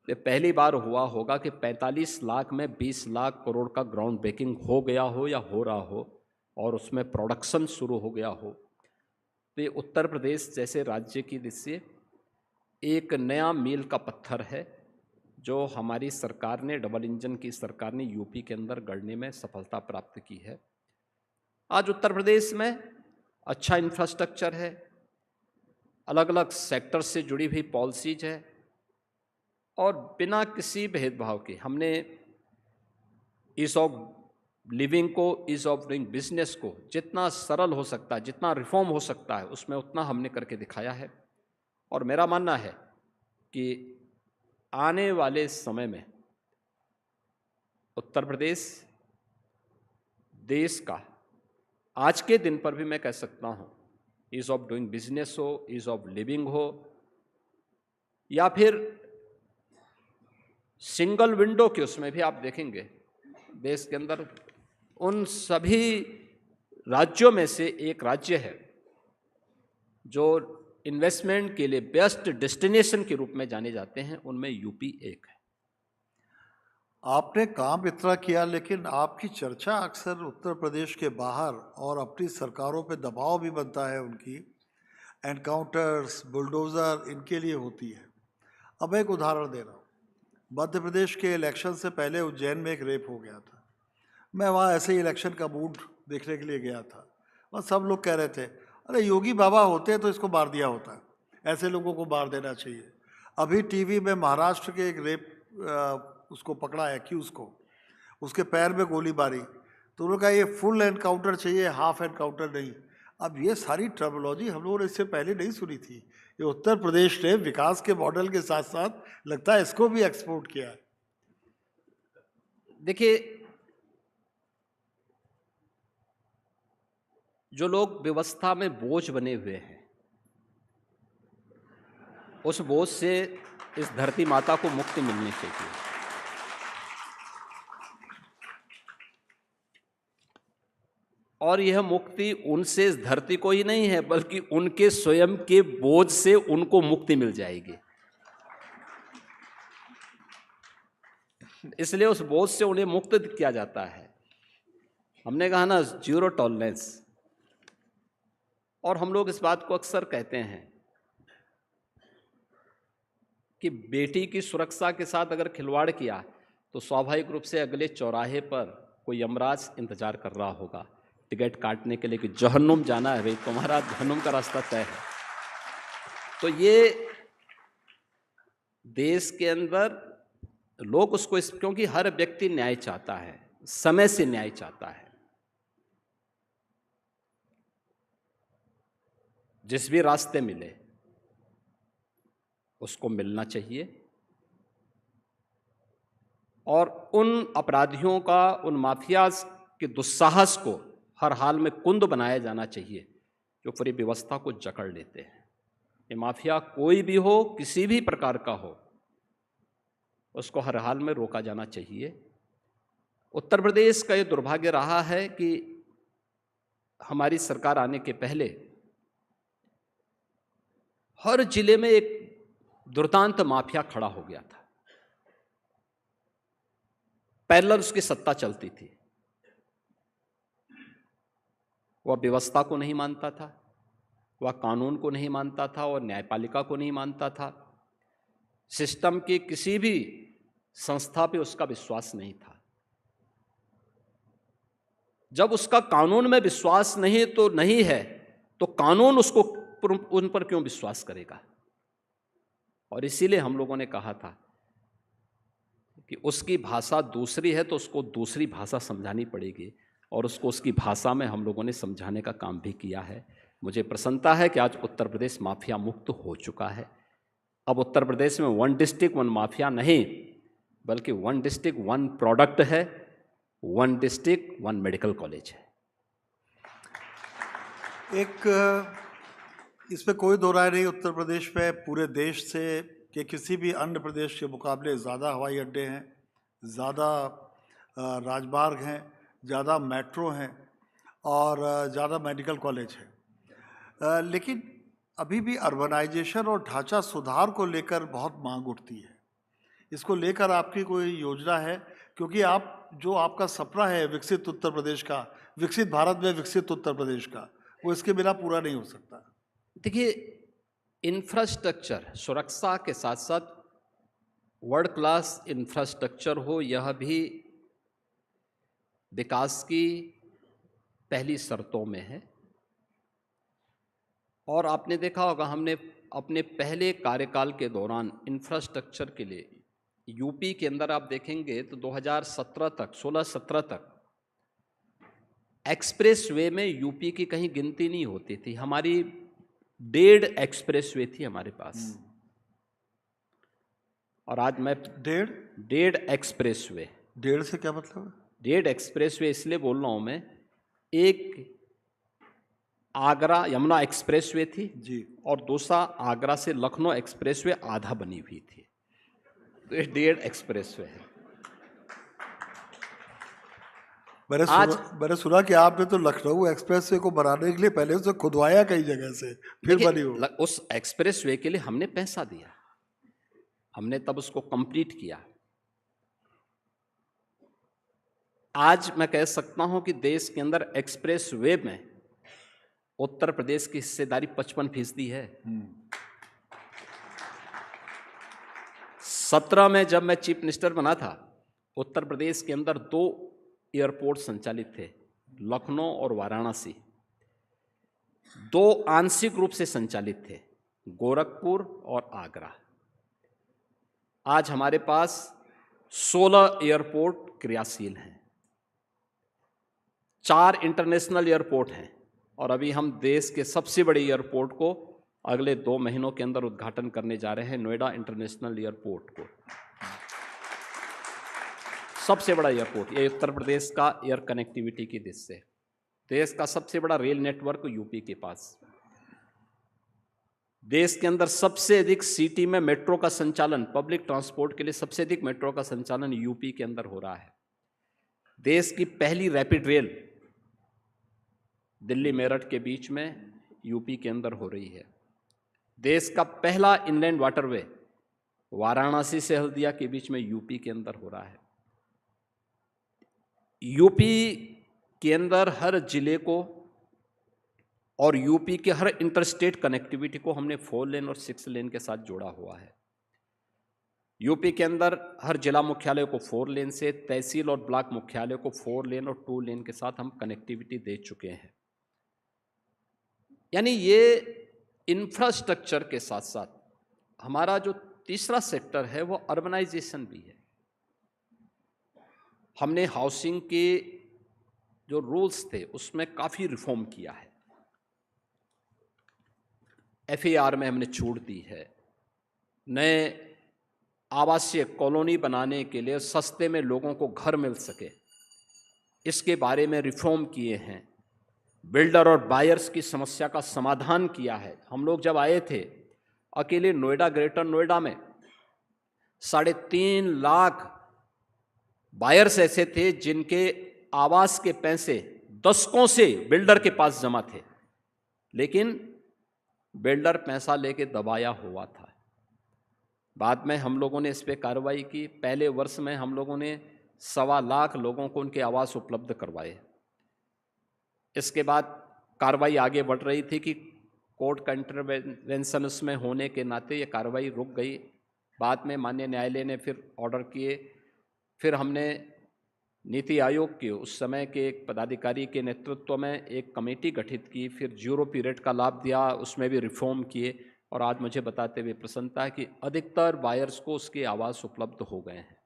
V: ये पहली बार हुआ होगा कि 45 लाख में 20 लाख करोड़ का ग्राउंड ब्रेकिंग हो गया हो या हो रहा हो, और उसमें प्रोडक्शन शुरू हो गया हो। तो ये उत्तर प्रदेश जैसे राज्य की दृष्टि एक नया मील का पत्थर है, जो हमारी सरकार ने, डबल इंजन की सरकार ने यूपी के अंदर गढ़ने में सफलता प्राप्त की है। आज उत्तर प्रदेश में अच्छा इंफ्रास्ट्रक्चर है, अलग अलग सेक्टर से जुड़ी हुई पॉलिसीज है, और बिना किसी भेदभाव के हमने ईज ऑफ लिविंग को, ईज ऑफ डूइंग बिजनेस को जितना सरल हो सकता है, जितना रिफॉर्म हो सकता है, उसमें उतना हमने करके दिखाया है। और मेरा मानना है कि आने वाले समय में उत्तर प्रदेश देश का, आज के दिन पर भी मैं कह सकता हूँ, ईज ऑफ डूइंग बिजनेस हो, ईज ऑफ लिविंग हो, या फिर सिंगल विंडो के उसमें भी आप देखेंगे देश के अंदर उन सभी राज्यों में से एक राज्य है जो इन्वेस्टमेंट के लिए बेस्ट डेस्टिनेशन के रूप में जाने जाते हैं, उनमें यूपी एक है।
U: आपने काम इतना किया, लेकिन आपकी चर्चा अक्सर उत्तर प्रदेश के बाहर और अपनी सरकारों पे दबाव भी बनता है, उनकी एनकाउंटर्स, बुलडोज़र, इनके लिए होती है। अब एक उदाहरण दे रहा हूँ। मध्य प्रदेश के इलेक्शन से पहले उज्जैन में एक रेप हो गया था। मैं वहाँ ऐसे ही इलेक्शन का मूड देखने के लिए गया था। वहाँ सब लोग कह रहे थे, अरे योगी बाबा होते तो इसको मार दिया होता, ऐसे लोगों को मार देना चाहिए। अभी टीवी में महाराष्ट्र के एक रेप उसको पकड़ा, एक्यूज को, उसके पैर में गोली मारी, तो उन्होंने कहा ये फुल एनकाउंटर चाहिए, हाफ एनकाउंटर नहीं। अब ये सारी टर्मिनोलॉजी हम लोगों ने इससे पहले नहीं सुनी थी। ये उत्तर प्रदेश ने विकास के मॉडल के साथ साथ लगता है इसको भी एक्सपोर्ट किया है।
V: देखिए, जो लोग व्यवस्था में बोझ बने हुए हैं, उस बोझ से इस धरती माता को मुक्ति मिलनी चाहिए। और यह मुक्ति उनसे इस धरती को ही नहीं है, बल्कि उनके स्वयं के बोझ से उनको मुक्ति मिल जाएगी। इसलिए उस बोझ से उन्हें मुक्त किया जाता है। हमने कहा ना, जीरो टॉलरेंस। और हम लोग इस बात को अक्सर कहते हैं कि बेटी की सुरक्षा के साथ अगर खिलवाड़ किया तो स्वाभाविक रूप से अगले चौराहे पर कोई यमराज इंतजार कर रहा होगा टिकट काटने के लिए कि जहन्नुम जाना है भाई, तुम्हारा जहन्नुम का रास्ता तय है। तो ये देश के अंदर लोग उसको क्योंकि हर व्यक्ति न्याय चाहता है, समय से न्याय चाहता है। जिस भी रास्ते मिले उसको मिलना चाहिए। और उन अपराधियों का, उन माफियाज के दुस्साहस को हर हाल में कुंद बनाया जाना चाहिए जो पूरी व्यवस्था को जकड़ लेते हैं। ये माफिया कोई भी हो, किसी भी प्रकार का हो, उसको हर हाल में रोका जाना चाहिए। उत्तर प्रदेश का ये दुर्भाग्य रहा है कि हमारी सरकार आने के पहले हर जिले में एक दुर्दांत माफिया खड़ा हो गया था। पैरेलल उसकी सत्ता चलती थी। वह व्यवस्था को नहीं मानता था, वह कानून को नहीं मानता था और न्यायपालिका को नहीं मानता था। सिस्टम की किसी भी संस्था पे उसका विश्वास नहीं था। जब उसका कानून में विश्वास नहीं है तो कानून उसको उन पर क्यों विश्वास करेगा। और इसीलिए हम लोगों ने कहा था कि उसकी भाषा दूसरी है तो उसको दूसरी भाषा समझानी पड़ेगी, और उसको उसकी भाषा में हम लोगों ने समझाने का काम भी किया है। मुझे प्रसन्नता है कि आज उत्तर प्रदेश माफिया मुक्त हो चुका है। अब उत्तर प्रदेश में 1 डिस्ट्रिक्ट 1 माफिया नहीं, बल्कि 1 डिस्ट्रिक्ट 1 प्रोडक्ट है, 1 डिस्ट्रिक्ट 1 मेडिकल कॉलेज है।
U: एक इसमें कोई दो राय नहीं, उत्तर प्रदेश में पूरे देश से के किसी भी अन्य प्रदेश के मुकाबले ज़्यादा हवाई अड्डे हैं, ज़्यादा राजमार्ग हैं, ज़्यादा मेट्रो हैं और ज़्यादा मेडिकल कॉलेज हैं। लेकिन अभी भी अर्बनाइजेशन और ढांचा सुधार को लेकर बहुत मांग उठती है। इसको लेकर आपकी कोई योजना है? क्योंकि जो आपका सपना है विकसित उत्तर प्रदेश का, विकसित भारत में विकसित उत्तर प्रदेश का, वो इसके बिना पूरा नहीं हो सकता।
V: देखिए, इंफ्रास्ट्रक्चर सुरक्षा के साथ साथ वर्ल्ड क्लास इंफ्रास्ट्रक्चर हो, यह भी विकास की पहली शर्तों में है। और आपने देखा होगा, हमने अपने पहले कार्यकाल के दौरान इंफ्रास्ट्रक्चर के लिए यूपी के अंदर आप देखेंगे तो 2017 तक 16-17 तक एक्सप्रेस वे में यूपी की कहीं गिनती नहीं होती थी। हमारी 1.5 एक्सप्रेस वे थी हमारे पास। और आज मैं 1.5 एक्सप्रेस वे।
U: 1.5 से क्या मतलब है?
V: 1.5 एक्सप्रेस वे इसलिए बोल रहा हूं मैं, एक आगरा यमुना एक्सप्रेस वे थी
U: जी,
V: और दूसरा आगरा से लखनऊ एक्सप्रेस वे आधा बनी हुई थी। तो ये 1.5 एक्सप्रेस वे है।
U: मैंने सुना कि आपने तो लखनऊ एक्सप्रेस वे को बनाने के लिए पहले उसे खुदवाया कई जगह से, फिर बनी हो।
V: उस एक्सप्रेस वे के लिए हमने पैसा दिया, हमने तब उसको कंप्लीट किया। आज मैं कह सकता हूं कि देश के अंदर एक्सप्रेस वे में उत्तर प्रदेश की हिस्सेदारी 55% है। 17 में जब मैं चीफ मिनिस्टर बना था, उत्तर प्रदेश के अंदर 2 एयरपोर्ट संचालित थे, लखनऊ और वाराणसी। 2 आंशिक रूप से संचालित थे, गोरखपुर और आगरा। आज हमारे पास 16 एयरपोर्ट क्रियाशील हैं, 4 इंटरनेशनल एयरपोर्ट हैं और अभी हम देश के सबसे बड़े एयरपोर्ट को अगले 2 महीनों के अंदर उद्घाटन करने जा रहे हैं, नोएडा इंटरनेशनल एयरपोर्ट को। सबसे बड़ा एयरपोर्ट, ये उत्तर प्रदेश का एयर कनेक्टिविटी की दृष्टि से देश का सबसे बड़ा रेल नेटवर्क यूपी के पास। देश के अंदर सबसे अधिक सिटी में मेट्रो का संचालन, पब्लिक ट्रांसपोर्ट के लिए सबसे अधिक मेट्रो का संचालन यूपी के अंदर हो रहा है। देश की पहली रैपिड रेल दिल्ली मेरठ के बीच में यूपी के अंदर हो रही है। देश का पहला इनलैंड वाटरवे वाराणसी से हल्दिया के बीच में यूपी के अंदर हो रहा है। यूपी के अंदर हर जिले को और यूपी के हर इंटरस्टेट कनेक्टिविटी को हमने 4 लेन और 6 लेन के साथ जोड़ा हुआ है। यूपी के अंदर हर जिला मुख्यालय को 4 लेन से, तहसील और ब्लॉक मुख्यालय को 4 लेन और 2 लेन के साथ हम कनेक्टिविटी दे चुके हैं। यानी ये इंफ्रास्ट्रक्चर के साथ साथ हमारा जो तीसरा सेक्टर है वो अर्बनाइजेशन भी है। हमने हाउसिंग के जो रूल्स थे उसमें काफ़ी रिफॉर्म किया है। FAR में हमने छूट दी है, नए आवासीय कॉलोनी बनाने के लिए सस्ते में लोगों को घर मिल सके, इसके बारे में रिफॉर्म किए हैं। बिल्डर और बायर्स की समस्या का समाधान किया है। हम लोग जब आए थे, अकेले नोएडा, ग्रेटर नोएडा में 3.5 लाख बायर्स ऐसे थे जिनके आवास के पैसे दशकों से बिल्डर के पास जमा थे, लेकिन बिल्डर पैसा लेके दबाया हुआ था। बाद में हम लोगों ने इस पर कार्रवाई की। पहले वर्ष में हम लोगों ने 1.25 लाख लोगों को उनके आवास उपलब्ध करवाए। इसके बाद कार्रवाई आगे बढ़ रही थी कि कोर्ट का इंटरवेंशन उसमें होने के नाते ये कार्रवाई रुक गई। बाद में माननीय न्यायालय ने फिर ऑर्डर किए। फिर हमने नीति आयोग के उस समय के एक पदाधिकारी के नेतृत्व में एक कमेटी गठित की, फिर 0 पीरियड का लाभ दिया, उसमें भी रिफॉर्म किए और आज मुझे बताते हुए प्रसन्नता है कि अधिकतर बायर्स को उसके आवास उपलब्ध हो गए हैं।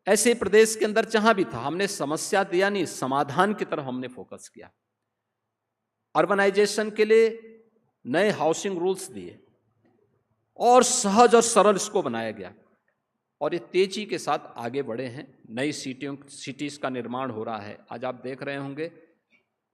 V: ऐसे प्रदेश के अंदर जहां भी था हमने समस्या दिया नहीं, समाधान की तरफ हमने फोकस किया। अर्बनाइजेशन के लिए नए हाउसिंग रूल्स दिए और सहज और सरल इसको बनाया गया और ये तेजी के साथ आगे बढ़े हैं। नई सिटीज़ का निर्माण हो रहा है। आज आप देख रहे होंगे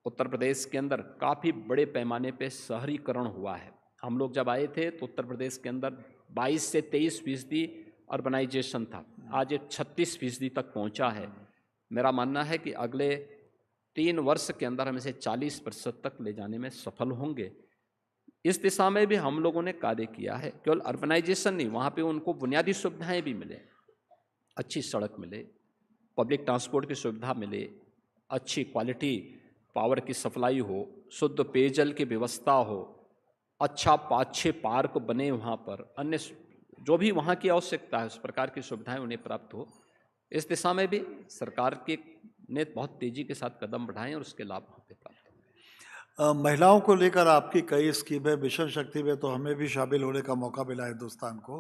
V: उत्तर प्रदेश के अंदर काफ़ी बड़े पैमाने पे शहरीकरण हुआ है। हम लोग जब आए थे तो उत्तर प्रदेश के अंदर 22 से 23% अर्बनाइजेशन था, आज ये 36% तक पहुंचा है। मेरा मानना है कि अगले 3 वर्ष के अंदर हम इसे 40% तक ले जाने में सफल होंगे। इस दिशा में भी हम लोगों ने कार्य किया है। केवल अर्बनाइजेशन नहीं, वहाँ पे उनको बुनियादी सुविधाएं भी मिले, अच्छी सड़क मिले, पब्लिक ट्रांसपोर्ट की सुविधा मिले, अच्छी क्वालिटी पावर की सप्लाई हो, शुद्ध पेयजल की व्यवस्था हो, अच्छे पार्क बने, वहाँ पर अन्य जो भी वहाँ की आवश्यकता है उस प्रकार की सुविधाएं उन्हें प्राप्त हो। इस दिशा में भी सरकार के ने बहुत तेजी के साथ कदम बढ़ाए और उसके लाभ वहाँ पे प्राप्त हो।
U: महिलाओं को लेकर आपकी कई स्कीमें, मिशन शक्ति में तो हमें भी शामिल होने का मौका मिला हिंदुस्तान को।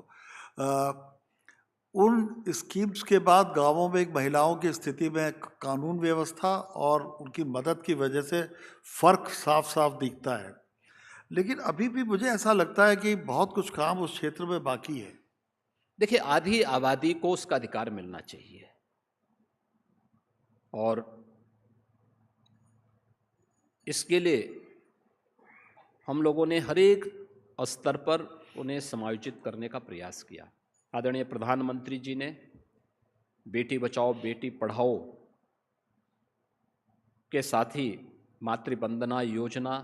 U: उन स्कीम्स के बाद गांवों में एक महिलाओं की स्थिति में कानून व्यवस्था और उनकी मदद की वजह से फ़र्क साफ साफ दिखता है। लेकिन अभी भी मुझे ऐसा लगता है कि बहुत कुछ काम उस क्षेत्र में बाकी है।
V: देखिए, आधी आबादी को उसका अधिकार मिलना चाहिए और इसके लिए हम लोगों ने हर एक स्तर पर उन्हें समायोजित करने का प्रयास किया। आदरणीय प्रधानमंत्री जी ने बेटी बचाओ बेटी पढ़ाओ के साथ ही मातृवंदना योजना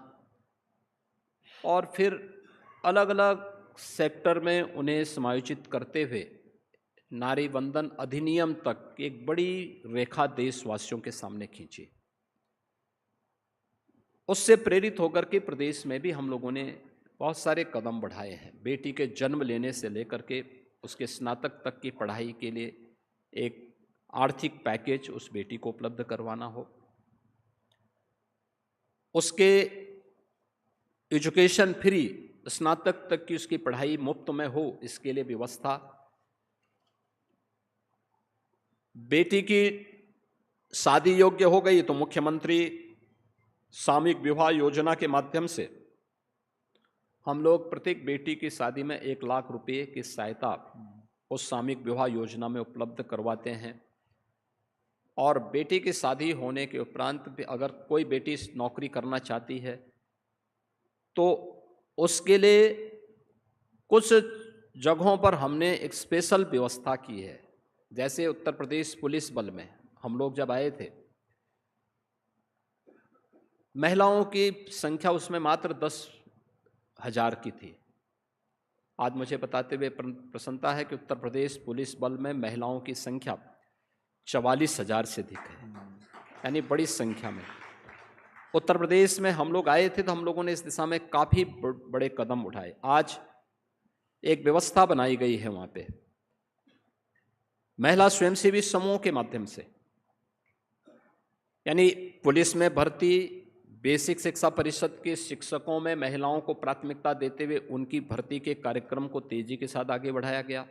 V: और फिर अलग अलग सेक्टर में उन्हें समायोजित करते हुए नारी वंदन अधिनियम तक एक बड़ी रेखा देशवासियों के सामने खींची। उससे प्रेरित होकर के प्रदेश में भी हम लोगों ने बहुत सारे कदम बढ़ाए हैं। बेटी के जन्म लेने से लेकर के उसके स्नातक तक की पढ़ाई के लिए एक आर्थिक पैकेज उस बेटी को उपलब्ध करवाना हो, उसके एजुकेशन फ्री स्नातक तक की उसकी पढ़ाई मुफ्त में हो, इसके लिए व्यवस्था। बेटी की शादी योग्य हो गई तो मुख्यमंत्री सामूहिक विवाह योजना के माध्यम से हम लोग प्रत्येक बेटी की शादी में 1 लाख रुपए की सहायता उस सामूहिक विवाह योजना में उपलब्ध करवाते हैं। और बेटी की शादी होने के उपरांत भी अगर कोई बेटी नौकरी करना चाहती है तो उसके लिए कुछ जगहों पर हमने एक स्पेशल व्यवस्था की है। जैसे उत्तर प्रदेश पुलिस बल में हम लोग जब आए थे, महिलाओं की संख्या उसमें मात्र 10,000 की थी। आज मुझे बताते हुए प्रसन्नता है कि उत्तर प्रदेश पुलिस बल में महिलाओं की संख्या 44,000 से अधिक है, यानी बड़ी संख्या में। उत्तर प्रदेश में हम लोग आए थे तो हम लोगों ने इस दिशा में काफ़ी बड़े कदम उठाए। आज एक व्यवस्था बनाई गई है वहाँ पे महिला स्वयंसेवी समूह के माध्यम से, यानी पुलिस में भर्ती बेसिक शिक्षा परिषद के शिक्षकों में महिलाओं को प्राथमिकता देते हुए उनकी भर्ती के कार्यक्रम को तेजी के साथ आगे बढ़ाया गया।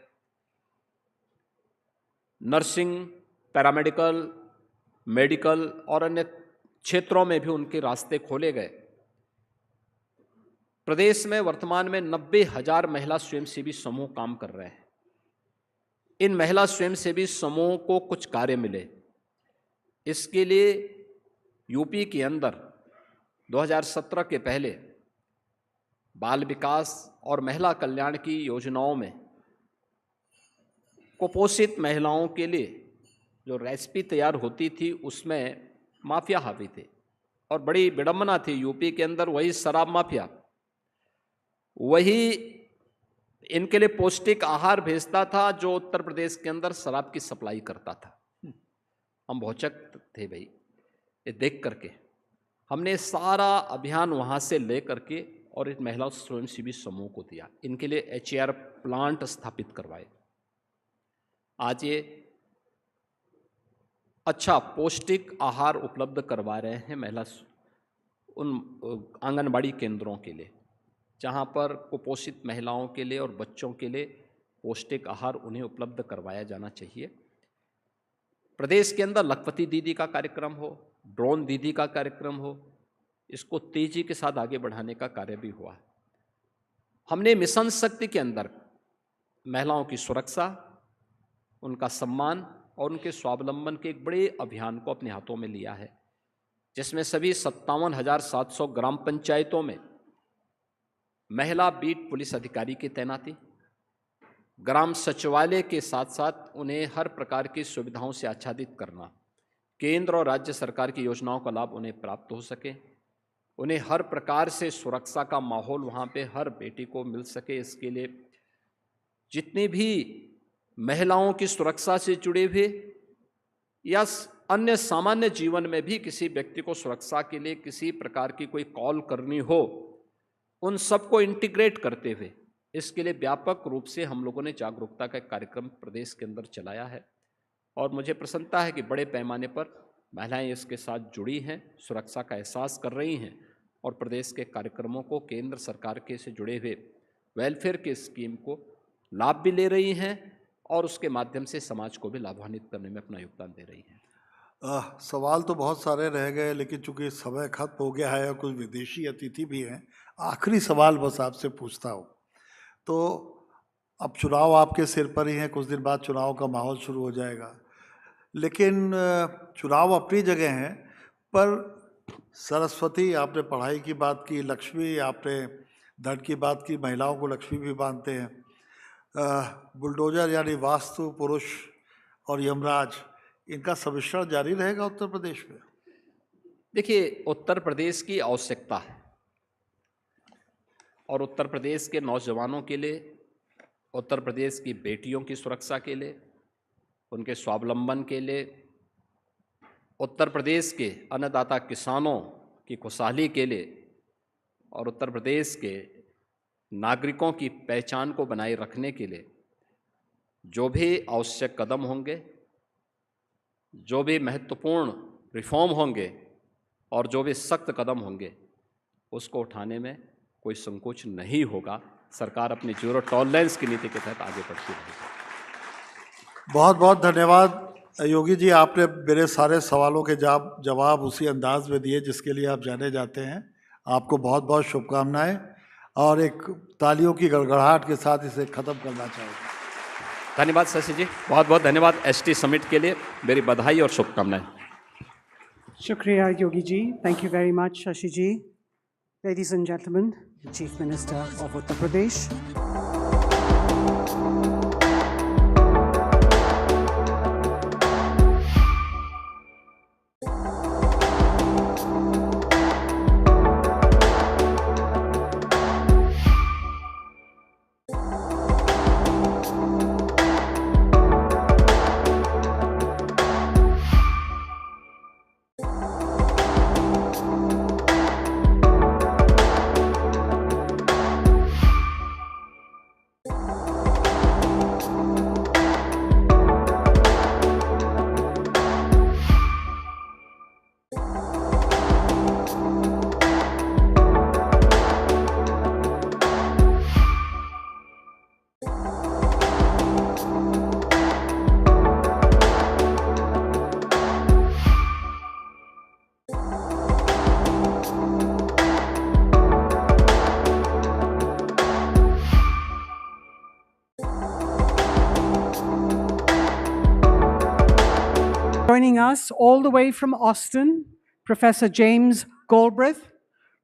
V: नर्सिंग, पैरामेडिकल, मेडिकल और अन्य क्षेत्रों में भी उनके रास्ते खोले गए। प्रदेश में वर्तमान में 90,000 महिला स्वयंसेवी समूह काम कर रहे हैं। इन महिला स्वयंसेवी समूहों को कुछ कार्य मिले, इसके लिए यूपी के अंदर 2017 के पहले बाल विकास और महिला कल्याण की योजनाओं में कुपोषित महिलाओं के लिए जो रेसिपी तैयार होती थी उसमें माफिया हावी थे और बड़ी विडंबना थी। यूपी के अंदर वही शराब माफिया वही इनके लिए पौष्टिक आहार भेजता था जो उत्तर प्रदेश के अंदर शराब की सप्लाई करता था। हम भौचक थे भाई ये देख करके। हमने सारा अभियान वहाँ से ले करके और इस महिला स्वयंसेवी समूह को दिया, इनके लिए HAR प्लांट स्थापित करवाए। आज ये अच्छा पौष्टिक आहार उपलब्ध करवा रहे हैं महिला उन आंगनबाड़ी केंद्रों के लिए, जहाँ पर कुपोषित महिलाओं के लिए और बच्चों के लिए पौष्टिक आहार उन्हें उपलब्ध करवाया जाना चाहिए। प्रदेश के अंदर लखपति दीदी का कार्यक्रम हो, ड्रोन दीदी का कार्यक्रम हो, इसको तेजी के साथ आगे बढ़ाने का कार्य भी हुआ। हमने मिशन शक्ति के अंदर महिलाओं की सुरक्षा, उनका सम्मान और उनके स्वावलंबन के एक बड़े अभियान को अपने हाथों में लिया है, जिसमें सभी 57,700 ग्राम पंचायतों में महिला बीट पुलिस अधिकारी की तैनाती, ग्राम सचिवालय के साथ साथ उन्हें हर प्रकार की सुविधाओं से आच्छादित करना, केंद्र और राज्य सरकार की योजनाओं का लाभ उन्हें प्राप्त हो सके, उन्हें हर प्रकार से सुरक्षा का माहौल वहाँ पे हर बेटी को मिल सके। इसके लिए जितनी भी महिलाओं की सुरक्षा से जुड़े हुए या अन्य सामान्य जीवन में भी किसी व्यक्ति को सुरक्षा के लिए किसी प्रकार की कोई कॉल करनी हो, उन सबको इंटीग्रेट करते हुए इसके लिए व्यापक रूप से हम लोगों ने जागरूकता का कार्यक्रम प्रदेश के अंदर चलाया है। और मुझे प्रसन्नता है कि बड़े पैमाने पर महिलाएं इसके साथ जुड़ी हैं, सुरक्षा का एहसास कर रही हैं और प्रदेश के कार्यक्रमों को केंद्र सरकार के से जुड़े हुए वेलफेयर के स्कीम को लाभ भी ले रही हैं और उसके माध्यम से समाज को भी लाभान्वित करने में अपना योगदान दे रही हैं।
U: सवाल तो बहुत सारे रह गए, लेकिन चूंकि समय खत्म हो गया है और कुछ विदेशी अतिथि भी हैं, आखिरी सवाल बस आपसे पूछता हूँ। तो अब चुनाव आपके सिर पर ही हैं, कुछ दिन बाद चुनाव का माहौल शुरू हो जाएगा, लेकिन चुनाव अपनी जगह हैं, पर सरस्वती, आपने पढ़ाई की बात की, लक्ष्मी आपने धन की बात की, महिलाओं को लक्ष्मी भी मानते हैं, बुलडोजर यानी वास्तु पुरुष और यमराज, इनका सम्मिश्रण जारी रहेगा उत्तर प्रदेश में?
V: देखिए, उत्तर प्रदेश की आवश्यकता है और उत्तर प्रदेश के नौजवानों के लिए, उत्तर प्रदेश की बेटियों की सुरक्षा के लिए, उनके स्वावलंबन के लिए, उत्तर प्रदेश के अन्नदाता किसानों की खुशहाली के लिए और उत्तर प्रदेश के नागरिकों की पहचान को बनाए रखने के लिए जो भी आवश्यक कदम होंगे, जो भी महत्वपूर्ण रिफॉर्म होंगे और जो भी सख्त कदम होंगे, उसको उठाने में कोई संकोच नहीं होगा। सरकार अपनी जीरो टॉलरेंस की नीति के तहत आगे बढ़ती रहेगी।
U: बहुत बहुत धन्यवाद योगी जी, आपने मेरे सारे सवालों के जवाब उसी अंदाज में दिए जिसके लिए आप जाने जाते हैं। आपको बहुत बहुत शुभकामनाएं और एक तालियों की गड़गड़ाहट के साथ इसे ख़त्म करना चाहूँगा।
V: धन्यवाद शशि जी, बहुत बहुत धन्यवाद एसटी समिट के लिए, मेरी बधाई और शुभकामनाएं।
A: Shukriya, Yogi ji. Thank you very much, Shashi ji. Ladies and gentlemen, the Chief Minister of Uttar Pradesh. Joining us all the way from Austin, Professor James Galbraith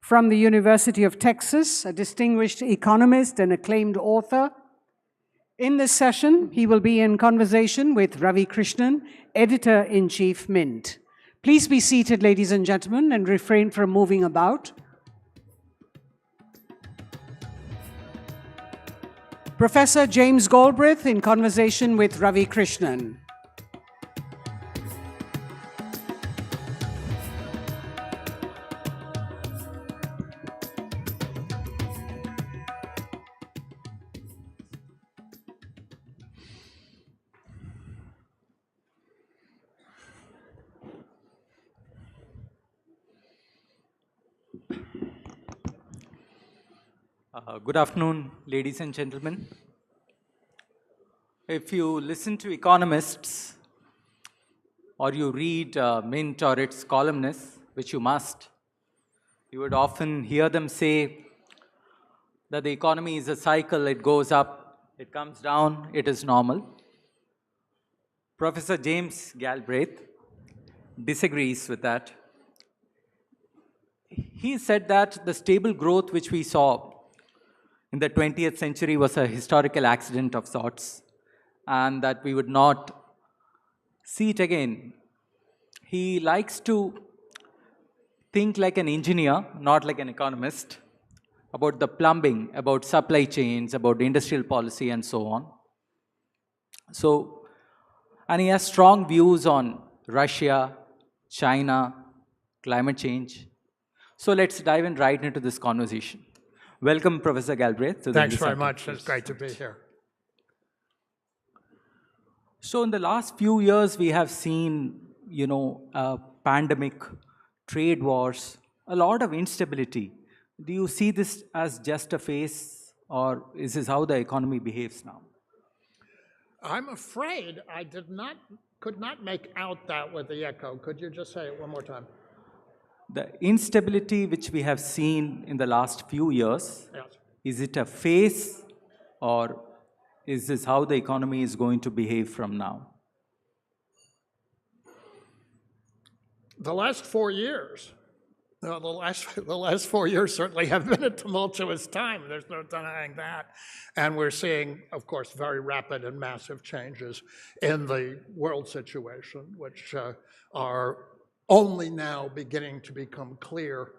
A: from the University of Texas, a distinguished economist and acclaimed author. In this session, he will be in conversation with Ravi Krishnan, Editor-in-Chief, Mint. Please be seated, ladies and gentlemen, and refrain from moving about. Professor James Galbraith in conversation with Ravi Krishnan.
B: Good afternoon, ladies and gentlemen. If you listen to economists or you read Mint or its columnists, which you must, you would often hear them say that the economy is a cycle, it goes up, it comes down, it is normal. Professor James Galbraith disagrees with that. He said that the stable growth which we saw in the 20th century was a historical accident of sorts, and that we would not see it again. He likes to think like an engineer, not like an economist, about the plumbing, about supply chains, about industrial policy, and so on. And he has strong views on Russia, China, climate change. So let's dive in right into this conversation. Welcome, Professor Galbraith.
C: Thanks very much. It's great to be here.
B: So in the last few years, we have seen, a pandemic, trade wars, a lot of instability. Do you see this as just a phase, or is this how the economy behaves now?
C: I'm afraid I could not make out that with the echo. Could you just say it one more time?
B: The instability which we have seen in the last few years,
C: Yes.
B: is it a phase, or is this how the economy is going to behave from now?
C: The last 4 years, the last 4 years certainly have been a tumultuous time. There's no denying that. And we're seeing, of course, very rapid and massive changes in the world situation, which are only now beginning to become clear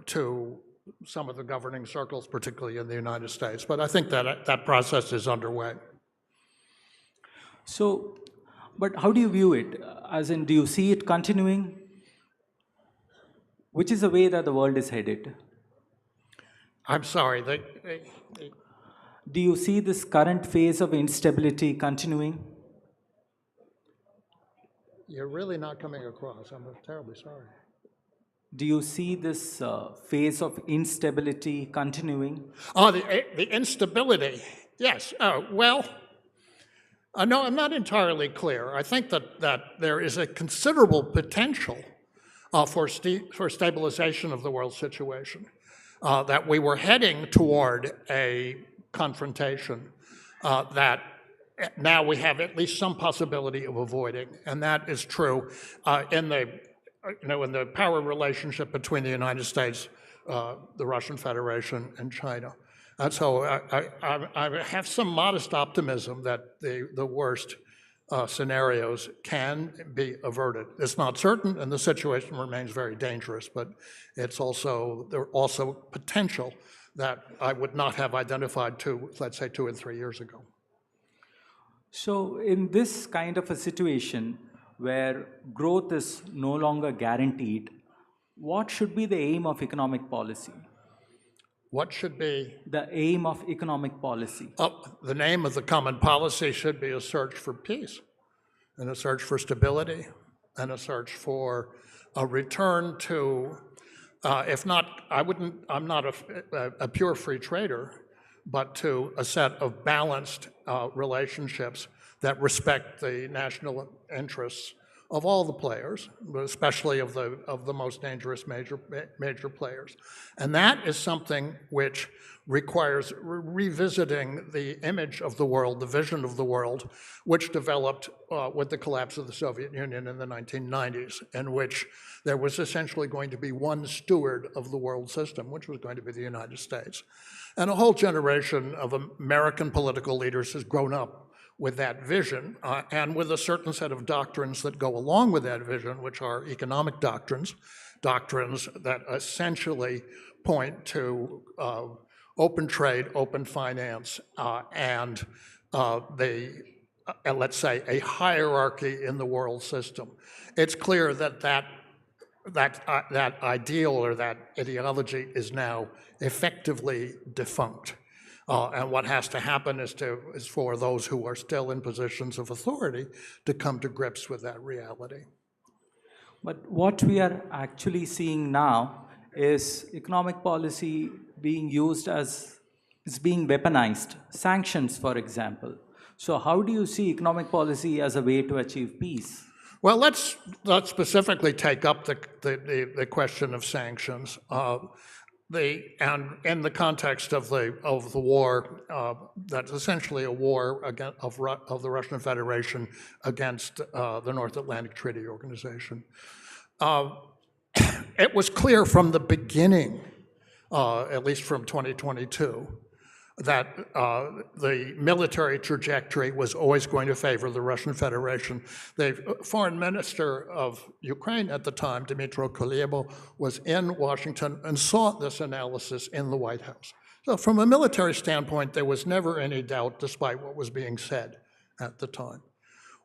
C: to some of the governing circles, particularly in the United States. But I think that process is underway.
B: So, but how do you view it? As in, do you see it continuing? Which is the way that the world is headed?
C: I'm sorry.
B: Do you see this current phase of instability continuing?
C: You're really not coming across. I'm terribly sorry.
B: Do you see this phase of instability continuing?
C: Oh, the instability. Yes. Well, no, I'm not entirely clear. I think that there is a considerable potential for stabilization of the world situation, that we were heading toward a confrontation that now we have at least some possibility of avoiding, and that is true in the power relationship between the United States, the Russian Federation, and China. And so I have some modest optimism that the worst scenarios can be averted. It's not certain, and the situation remains very dangerous, but there are also potential that I would not have identified let's say 2 and 3 years ago.
B: So in this kind of a situation where growth is no longer guaranteed, what should be the aim of economic policy?
C: What should be?
B: The aim of economic policy.
C: The name of the common policy should be a search for peace, and a search for stability, and a search for a return to, if not, I'm not a pure free trader, but to a set of balanced relationships that respect the national interests of all the players, but especially of the most dangerous major players. And that is something which requires revisiting the image of the world, the vision of the world, which developed with the collapse of the Soviet Union in the 1990s, in which there was essentially going to be one steward of the world system, which was going to be the United States. And a whole generation of American political leaders has grown up with that vision, and with a certain set of doctrines that go along with that vision, which are economic doctrines that essentially point to open trade, open finance, and let's say, a hierarchy in the world system. It's clear that ideal or that ideology is now effectively defunct. And what has to happen is for those who are still in positions of authority to come to grips with that reality.
B: But what we are actually seeing now is economic policy being used as, it's being weaponized. Sanctions, for example. So how do you see economic policy as a way to achieve peace?
C: Well, let's specifically take up the question of sanctions. And in the context of the war, that's essentially a war of the Russian Federation against the North Atlantic Treaty Organization. It was clear from the beginning, at least from 2022, that the military trajectory was always going to favor the Russian Federation. The foreign minister of Ukraine at the time, Dmytro Kuleba, was in Washington and saw this analysis in the White House. So from a military standpoint, there was never any doubt, despite what was being said at the time.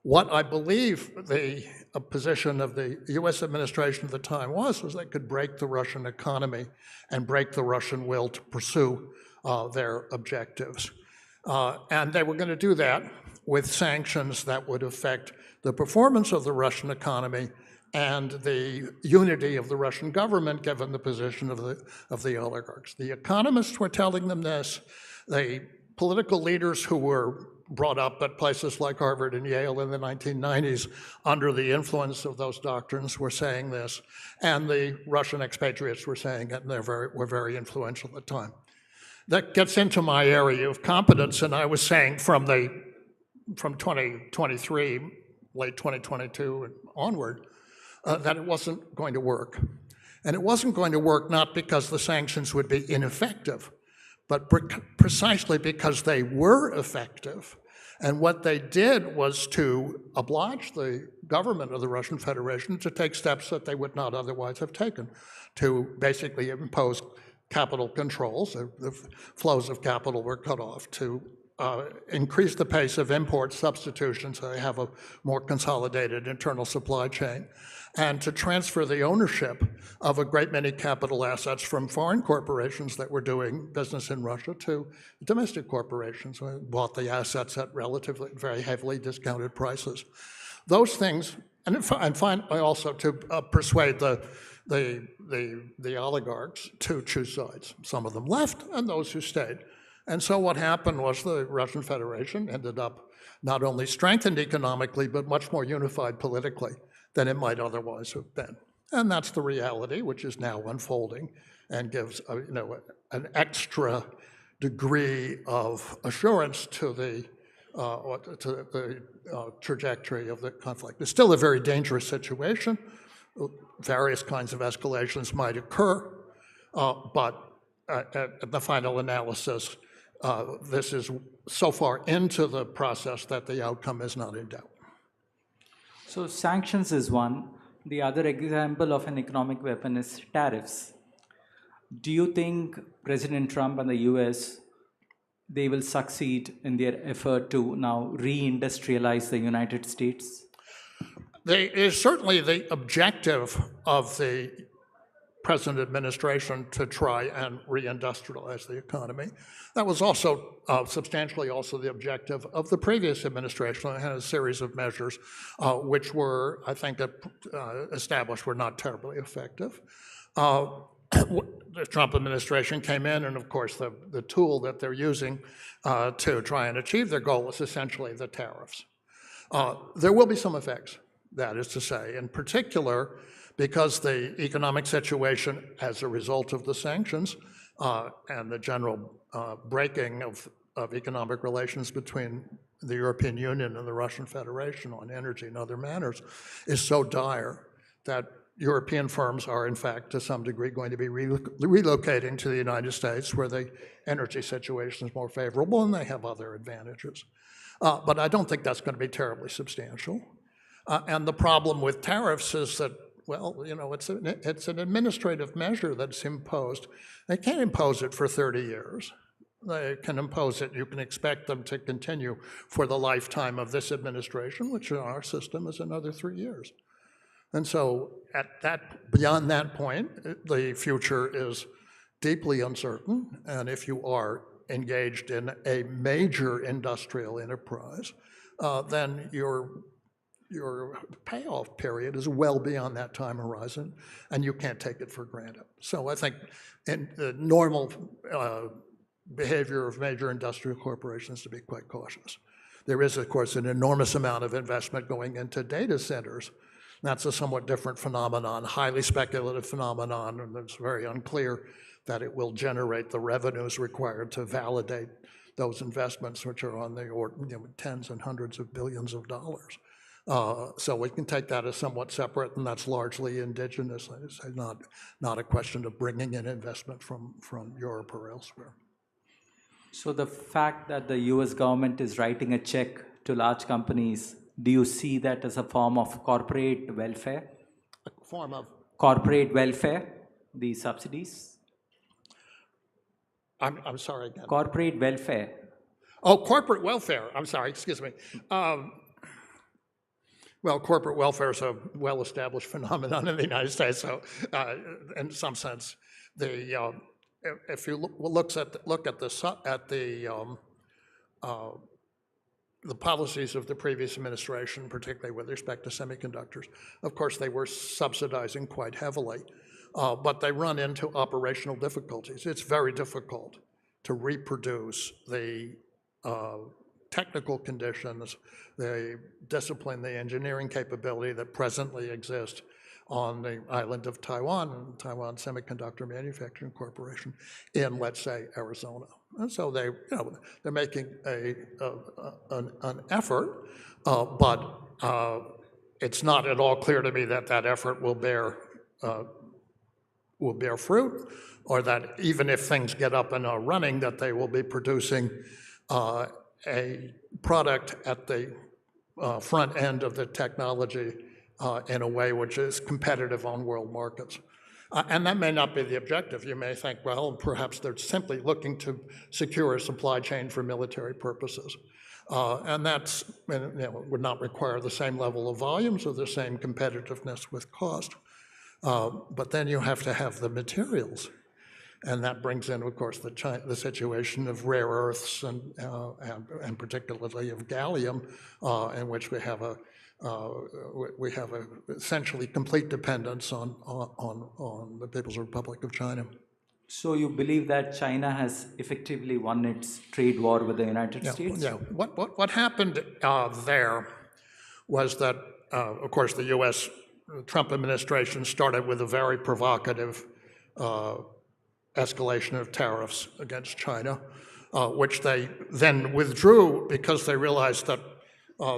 C: What I believe the position of the US administration at the time was they could break the Russian economy and break the Russian will to pursue their objectives. And they were going to do that with sanctions that would affect the performance of the Russian economy and the unity of the Russian government, given the position of the oligarchs. The economists were telling them this. The political leaders who were brought up at places like Harvard and Yale in the 1990s under the influence of those doctrines were saying this, and the Russian expatriates were saying it, and were very influential at the time. That gets into my area of competence, and I was saying from 2023, late 2022 and onward, that it wasn't going to work. And it wasn't going to work not because the sanctions would be ineffective, but precisely because they were effective. And what they did was to oblige the government of the Russian Federation to take steps that they would not otherwise have taken, to basically impose capital controls. The flows of capital were cut off, to increase the pace of import substitution so they have a more consolidated internal supply chain, and to transfer the ownership of a great many capital assets from foreign corporations that were doing business in Russia to domestic corporations who bought the assets at relatively, very heavily discounted prices. Those things, and finally also to persuade the oligarchs to choose sides. Some of them left, and those who stayed. And so what happened was the Russian Federation ended up not only strengthened economically, but much more unified politically than it might otherwise have been. And that's the reality, which is now unfolding and gives an extra degree of assurance to the trajectory of the conflict. It's still a very dangerous situation. Various kinds of escalations might occur, but at the final analysis, this is so far into the process that the outcome is not in doubt.
B: So sanctions is one. The other example of an economic weapon is tariffs. Do you think President Trump and the US, they will succeed in their effort to now re-industrialize the United States?
C: It is certainly the objective of the present administration to try and re-industrialize the economy. That was also substantially also the objective of the previous administration. It had a series of measures which were, I think, established were not terribly effective. The Trump administration came in, and of course the tool that they're using to try and achieve their goal is essentially the tariffs. There will be some effects, that is to say, in particular, because the economic situation as a result of the sanctions and the general breaking of economic relations between the European Union and the Russian Federation on energy and other matters is so dire that European firms are, in fact, to some degree, going to be relocating to the United States, where the energy situation is more favorable and they have other advantages. But I don't think that's going to be terribly substantial. And the problem with tariffs is that, well, you know, it's an administrative measure that's imposed. They can't impose it for 30 years. They can impose it, you can expect them to continue for the lifetime of this administration, which in our system is another 3 years. And so beyond that point, the future is deeply uncertain. And if you are engaged in a major industrial enterprise, then your payoff period is well beyond that time horizon, and you can't take it for granted. So I think in the normal behavior of major industrial corporations to be quite cautious. There is, of course, an enormous amount of investment going into data centers. That's a somewhat different phenomenon, highly speculative phenomenon, and it's very unclear that it will generate the revenues required to validate those investments, which are on the order, tens and hundreds of billions of dollars. So we can take that as somewhat separate, and that's largely indigenous. It's not a question of bringing in investment from Europe or elsewhere.
B: So the fact that the US government is writing a check to large companies, do you see that as a form of corporate welfare?
C: A form of?
B: Corporate welfare, these subsidies?
C: I'm sorry again.
B: Corporate welfare.
C: Oh, corporate welfare. I'm sorry, excuse me. Well, corporate welfare is a well-established phenomenon in the United States. So, in some sense, if you look at the policies of the previous administration, particularly with respect to semiconductors, of course, they were subsidizing quite heavily, but they run into operational difficulties. It's very difficult to reproduce the technical conditions, they discipline the engineering capability that presently exists on the island of Taiwan, Taiwan Semiconductor Manufacturing Corporation, in, let's say, Arizona. And so they, they're making an effort, but it's not at all clear to me that that effort will bear fruit, or that even if things get up and are running, that they will be producing a product at the front end of the technology in a way which is competitive on world markets. And that may not be the objective. You may think, well, perhaps they're simply looking to secure a supply chain for military purposes. And that's, would not require the same level of volumes or the same competitiveness with cost. But then you have to have the materials. And that brings in, of course, the situation of rare earths and particularly of gallium, in which we have a essentially complete dependence on the People's Republic of China.
B: So you believe that China has effectively won its trade war with the United States?
C: Yeah. What happened there was that, of course, the U.S. Trump administration started with a very provocative escalation of tariffs against China, which they then withdrew because they realized that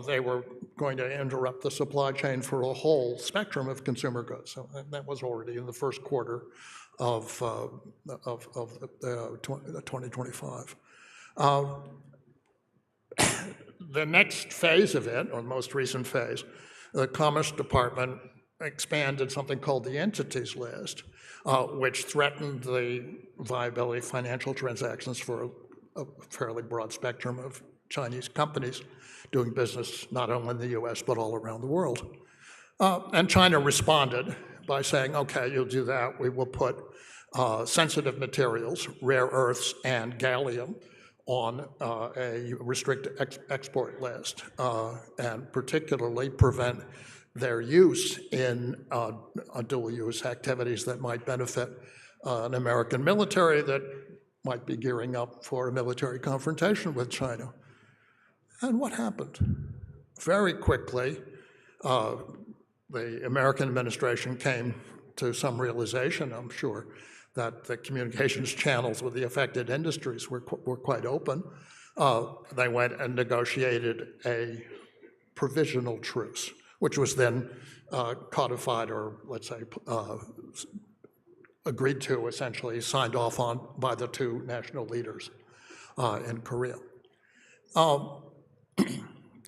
C: they were going to interrupt the supply chain for a whole spectrum of consumer goods. So that was already in the first quarter of 2025. The next phase of it, or the most recent phase, the Commerce Department expanded something called the Entities List, which threatened the viability of financial transactions for a fairly broad spectrum of Chinese companies doing business not only in the US, but all around the world. And China responded by saying, okay, you'll do that. We will put sensitive materials, rare earths and gallium, on a restricted export list, and particularly prevent their use in dual-use activities that might benefit an American military that might be gearing up for a military confrontation with China. And what happened? Very quickly, the American administration came to some realization, I'm sure, that the communications channels with the affected industries were quite open. They went and negotiated a provisional truce, which was then codified, or let's say agreed to, essentially signed off on by the two national leaders in Korea.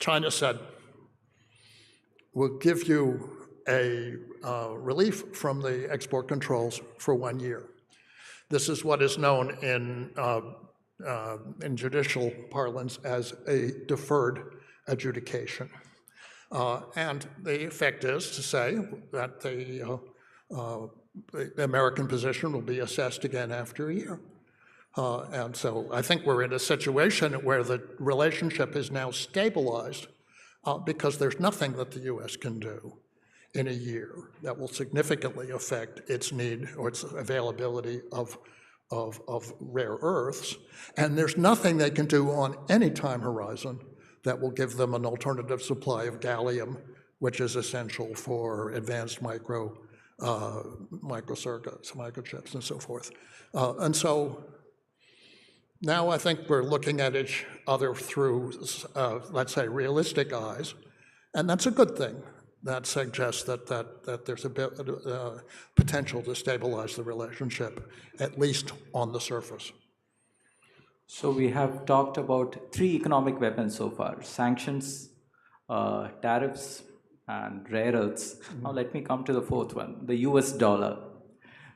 C: China said, we'll give you a relief from the export controls for 1 year. This is what is known in judicial parlance as a deferred adjudication. And the effect is to say that the American position will be assessed again after a year. And so I think we're in a situation where the relationship is now stabilized because there's nothing that the US can do in a year that will significantly affect its need or its availability of rare earths. And there's nothing they can do on any time horizon that will give them an alternative supply of gallium, which is essential for advanced microcircuits, microchips, and so forth. And so now I think we're looking at each other through, let's say, realistic eyes, and that's a good thing. That suggests that there's a potential to stabilize the relationship, at least on the surface.
B: So we have talked about 3 economic weapons so far: sanctions, tariffs, and rare earths. Now let me come to the 4th one, the US dollar.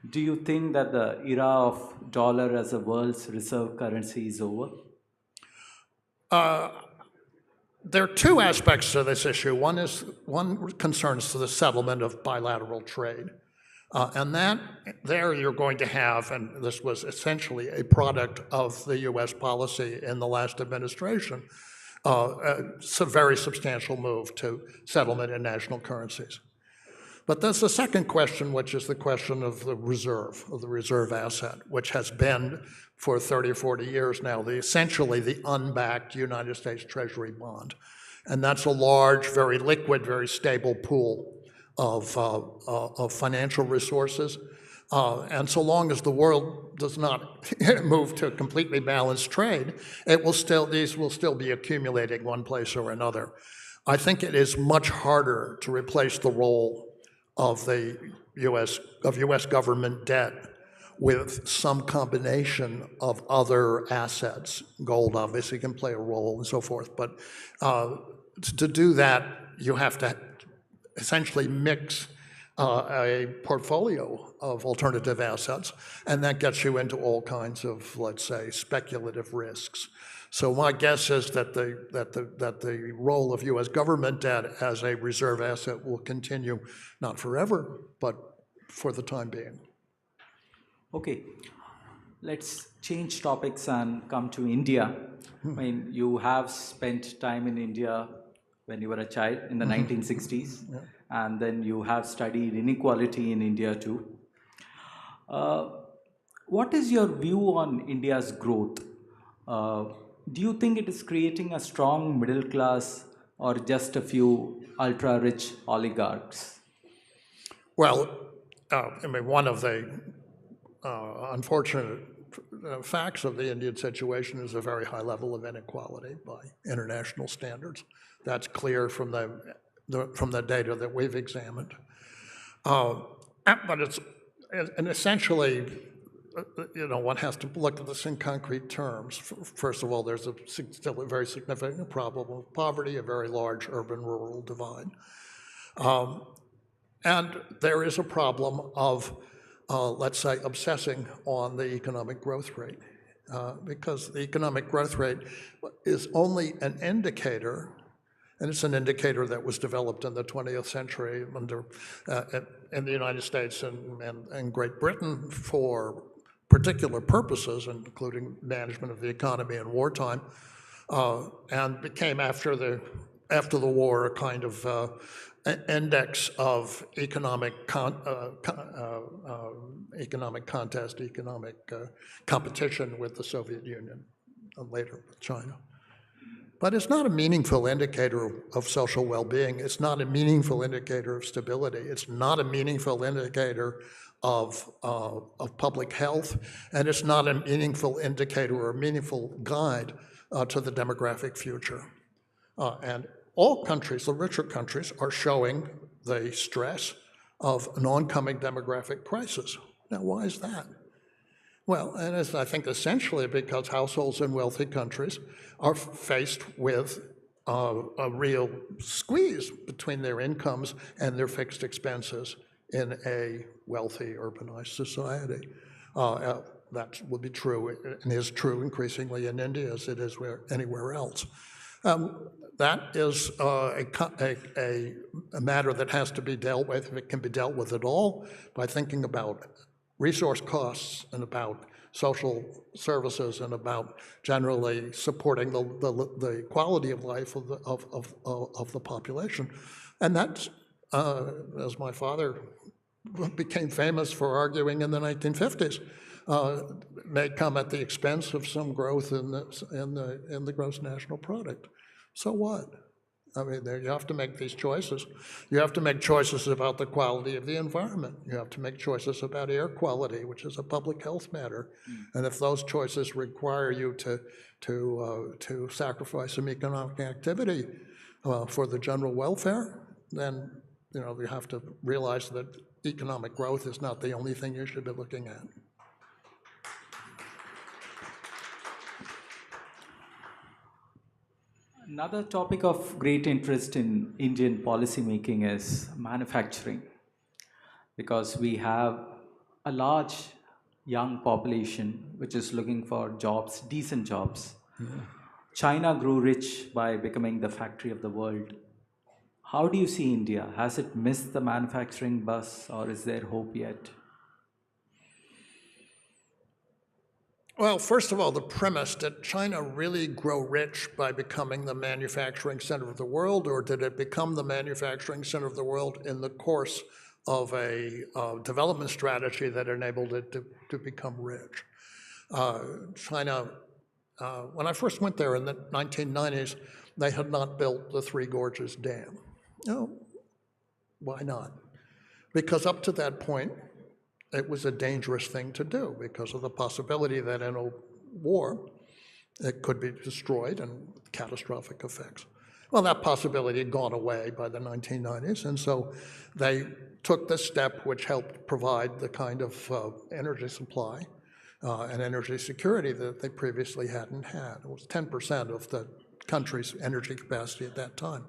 B: Do you think that the era of dollar as a world's reserve currency is over?
C: There are 2 aspects to this issue. One concerns the settlement of bilateral trade. And there you're going to have, and this was essentially a product of the US policy in the last administration, a very substantial move to settlement in national currencies. But there's the second question, which is the question of the reserve asset, which has been for 30 or 40 years now, essentially the unbacked United States Treasury bond. And that's a large, very liquid, very stable pool of financial resources. And so long as the world does not move to a completely balanced trade, these will still be accumulating one place or another. I think it is much harder to replace the role of the U.S. government debt with some combination of other assets. Gold obviously can play a role and so forth, but to do that, you have to essentially mix a portfolio of alternative assets, and that gets you into all kinds of, let's say, speculative risks. So my guess is that the role of U.S. government debt as a reserve asset will continue, not forever, but for the time being.
B: Okay, let's change topics and come to India. I mean, you have spent time in India when you were a child in the 1960s,
C: Yeah.
B: and then you have studied inequality in India too. What is your view on India's growth? Do you think it is creating a strong middle class or just a few ultra-rich oligarchs?
C: Well, I mean, one of the unfortunate facts of the Indian situation is a very high level of inequality by international standards. That's clear from the data that we've examined. But essentially, one has to look at this in concrete terms. First of all, there's still a very significant problem of poverty, a very large urban-rural divide. And there is a problem of, let's say, obsessing on the economic growth rate, because the economic growth rate is only an indicator, and it's an indicator that was developed in the 20th century in the United States and Great Britain for particular purposes, including management of the economy in wartime, and became after the war a kind of index of economic contest, economic competition with the Soviet Union, and later with China. But it's not a meaningful indicator of social well-being. It's not a meaningful indicator of stability. It's not a meaningful indicator of public health, and it's not a meaningful indicator or a meaningful guide to the demographic future. And all countries, the richer countries, are showing the stress of an oncoming demographic crisis. Now, why is that? Well, and it's, I think, essentially because households in wealthy countries are faced with a real squeeze between their incomes and their fixed expenses in a wealthy, urbanized society. That would be true and is true increasingly in India as it is anywhere else. That is a matter that has to be dealt with, if it can be dealt with at all, by thinking about resource costs and about social services and about generally supporting the quality of life of the population. And that, as my father became famous for arguing in the 1950s, may come at the expense of some growth in the gross national product. So what? I mean, you have to make these choices. You have to make choices about the quality of the environment. You have to make choices about air quality, which is a public health matter. And if those choices require you to sacrifice some economic activity for the general welfare, then you have to realize that economic growth is not the only thing you should be looking at.
B: Another topic of great interest in Indian policymaking is manufacturing, because we have a large young population which is looking for jobs, decent jobs. Yeah. China grew rich by becoming the factory of the world. How do you see India? Has it missed the manufacturing bus, or is there hope yet?
C: Well, first of all, the premise, did China really grow rich by becoming the manufacturing center of the world, or did it become the manufacturing center of the world in the course of a development strategy that enabled it to become rich. China, when I first went there in the 1990s, they had not built the Three Gorges Dam. Why not? Because up to that point, it was a dangerous thing to do because of the possibility that in a war, it could be destroyed and catastrophic effects. Well, that possibility had gone away by the 1990s, and so they took this step which helped provide the kind of energy supply and energy security that they previously hadn't had. It was 10% of the country's energy capacity at that time.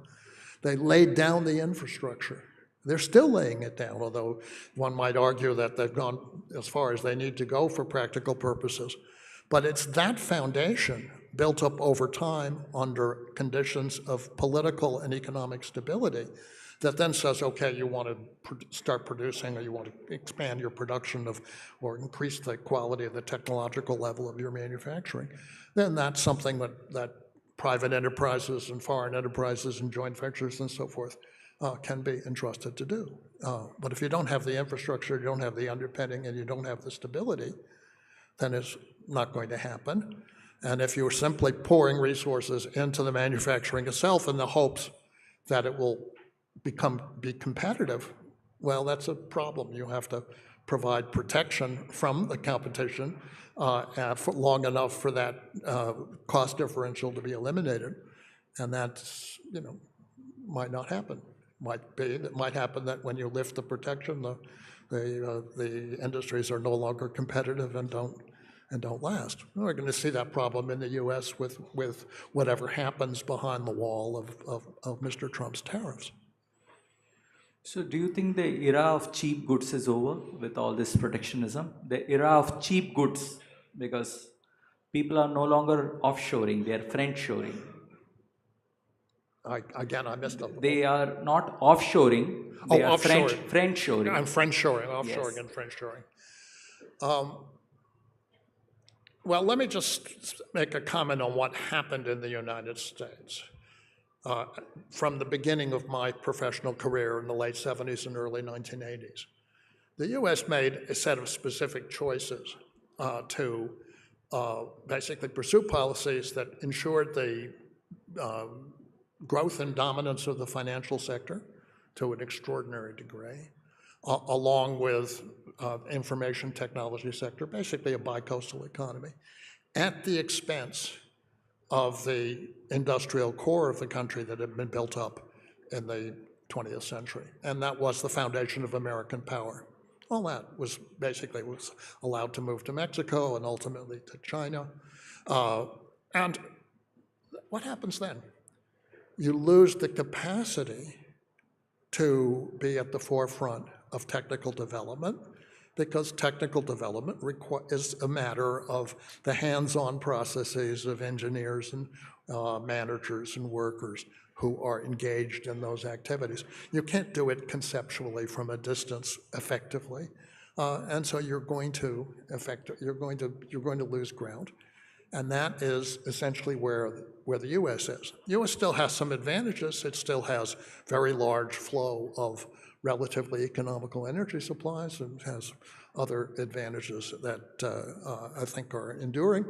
C: They laid down the infrastructure. They're still laying it down, although one might argue that they've gone as far as they need to go for practical purposes. But it's that foundation built up over time under conditions of political and economic stability that then says, okay, you want to start producing, or you want to expand your production of, or increase the quality of the technological level of your manufacturing, then that's something that private enterprises and foreign enterprises and joint ventures and so forth can be entrusted to do. But if you don't have the infrastructure, you don't have the underpinning, and you don't have the stability, then it's not going to happen. And if you're simply pouring resources into the manufacturing itself in the hopes that it will be competitive, well, that's a problem. You have to provide protection from the competition for long enough for that cost differential to be eliminated, and that's, might not happen. It might happen that when you lift the protection, the industries are no longer competitive and don't last. We're going to see that problem in the U.S. with whatever happens behind the wall of Mr. Trump's tariffs.
B: So do you think the era of cheap goods is over with all this protectionism? The era of cheap goods, because people are no longer offshoring, they are friendshoring.
C: Again, I missed up.
B: They are not offshoring, they are
C: offshoring.
B: friendshoring.
C: And friendshoring, offshoring
B: Yes.
C: and friendshoring. Well, let me just make a comment on what happened in the United States. From the beginning of my professional career in the late 70s and early 1980s. The US made a set of specific choices to basically pursue policies that ensured the growth and dominance of the financial sector to an extraordinary degree, along with information technology sector, basically a bi-coastal economy, at the expense of the industrial core of the country that had been built up in the 20th century. And that was the foundation of American power. All that was basically allowed to move to Mexico and ultimately to China. And what happens then? You lose the capacity to be at the forefront of technical development, because technical development is a matter of the hands-on processes of engineers and managers and workers who are engaged in those activities. You can't do it conceptually from a distance effectively, and so you're going to lose ground, and that is essentially where the U.S. is. The U.S. still has some advantages. It still has very large flow of relatively economical energy supplies and has other advantages that I think are enduring.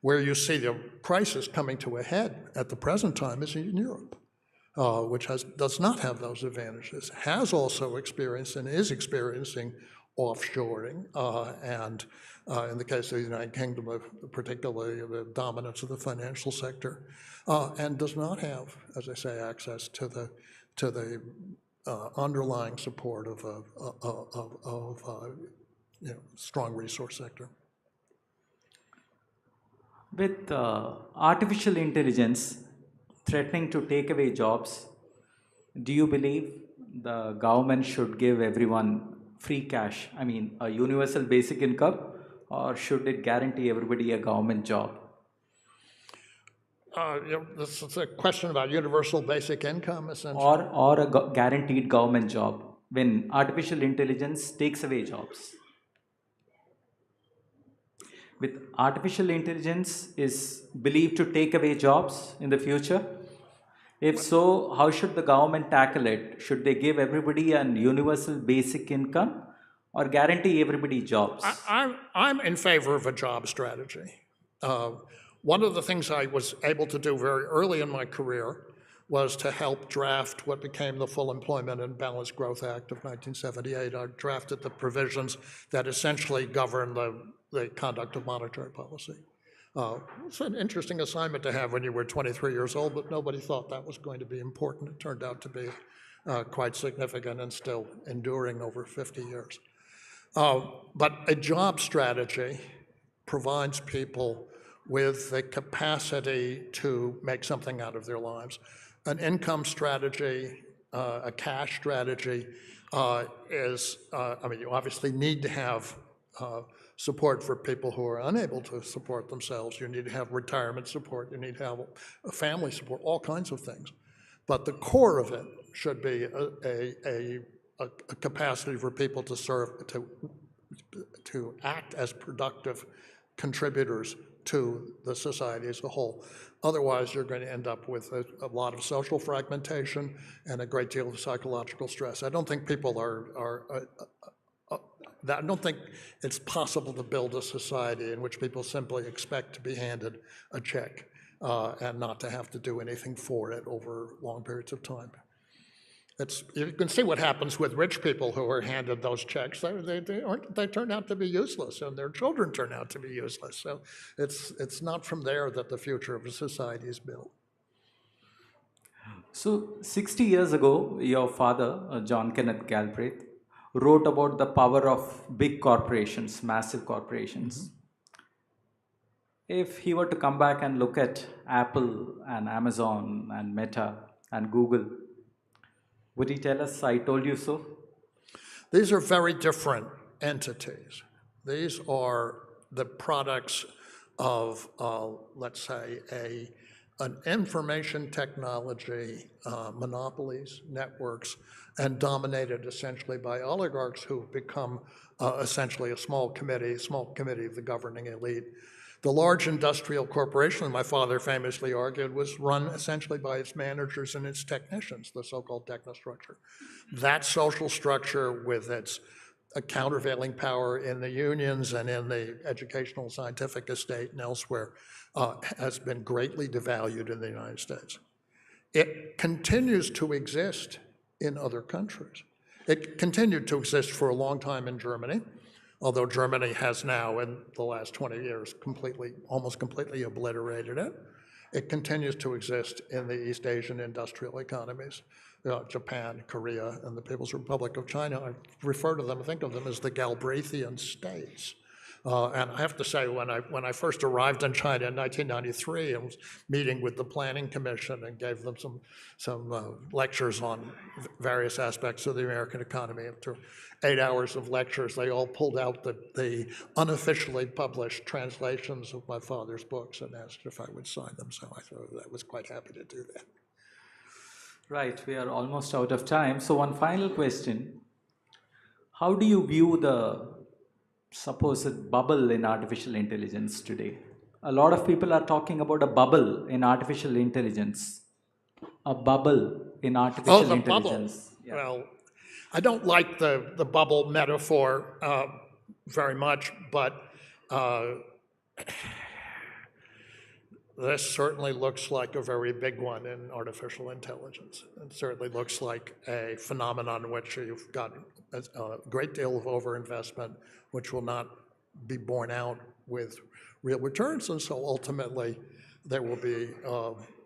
C: Where you see the crisis coming to a head at the present time is in Europe, which does not have those advantages, has also experienced and is experiencing offshoring, and in the case of the United Kingdom, particularly the dominance of the financial sector, and does not have, as I say, access to the underlying support of a strong resource sector.
B: With artificial intelligence threatening to take away jobs, do you believe the government should give everyone free cash, I mean a universal basic income, or should it guarantee everybody a government job?
C: This is a question about universal basic income, essentially.
B: Or a guaranteed government job when artificial intelligence takes away jobs. With artificial intelligence is believed to take away jobs in the future, If so, how should the government tackle it? Should they give everybody an universal basic income or guarantee everybody jobs?
C: I'm in favor of a job strategy. One of the things I was able to do very early in my career was to help draft what became the Full Employment and Balanced Growth Act of 1978. I drafted the provisions that essentially govern the conduct of monetary policy. It's an interesting assignment to have when you were 23 years old, but nobody thought that was going to be important. It turned out to be quite significant and still enduring over 50 years. But a job strategy provides people with the capacity to make something out of their lives. An income strategy, a cash strategy you obviously need to have support for people who are unable to support themselves. You need to have retirement support. You need to have family support, all kinds of things. But the core of it should be a capacity for people to serve, to act as productive contributors to the society as a whole. Otherwise, you're going to end up with a lot of social fragmentation and a great deal of psychological stress. I don't think people I don't think it's possible to build a society in which people simply expect to be handed a check and not to have to do anything for it over long periods of time. You can see what happens with rich people who are handed those checks. They turn out to be useless, and their children turn out to be useless. So it's not from there that the future of a society is built.
B: So 60 years ago, your father, John Kenneth Galbraith, wrote about the power of big corporations, massive corporations. Mm-hmm. If he were to come back and look at Apple and Amazon and Meta and Google, would he tell us, I told you so?
C: These are very different entities. These are the products of, let's say, an information technology monopolies, networks, and dominated essentially by oligarchs who become essentially a small committee of the governing elite. The large industrial corporation, my father famously argued, was run essentially by its managers and its technicians, the so-called technostructure. That social structure with its countervailing power in the unions and in the educational scientific estate and elsewhere has been greatly devalued in the United States. It continues to exist in other countries. It continued to exist for a long time in Germany, although Germany has now, in the last 20 years, almost completely obliterated it. It continues to exist in the East Asian industrial economies, Japan, Korea, and the People's Republic of China. I think of them as the Galbraithian states. And I have to say, when I first arrived in China in 1993 and was meeting with the Planning Commission and gave them some lectures on various aspects of the American economy, after 8 hours of lectures, they all pulled out the unofficially published translations of my father's books and asked if I would sign them. So I was quite happy to do that.
B: Right, we are almost out of time. So one final question. How do you view the supposed bubble in artificial intelligence today? A lot of people are talking about a bubble in artificial intelligence. A bubble in artificial intelligence.
C: Bubble. Yeah. Well, I don't like the bubble metaphor very much, but this certainly looks like a very big one in artificial intelligence. It certainly looks like a phenomenon in which you've got a great deal of overinvestment, which will not be borne out with real returns. And so ultimately, there will be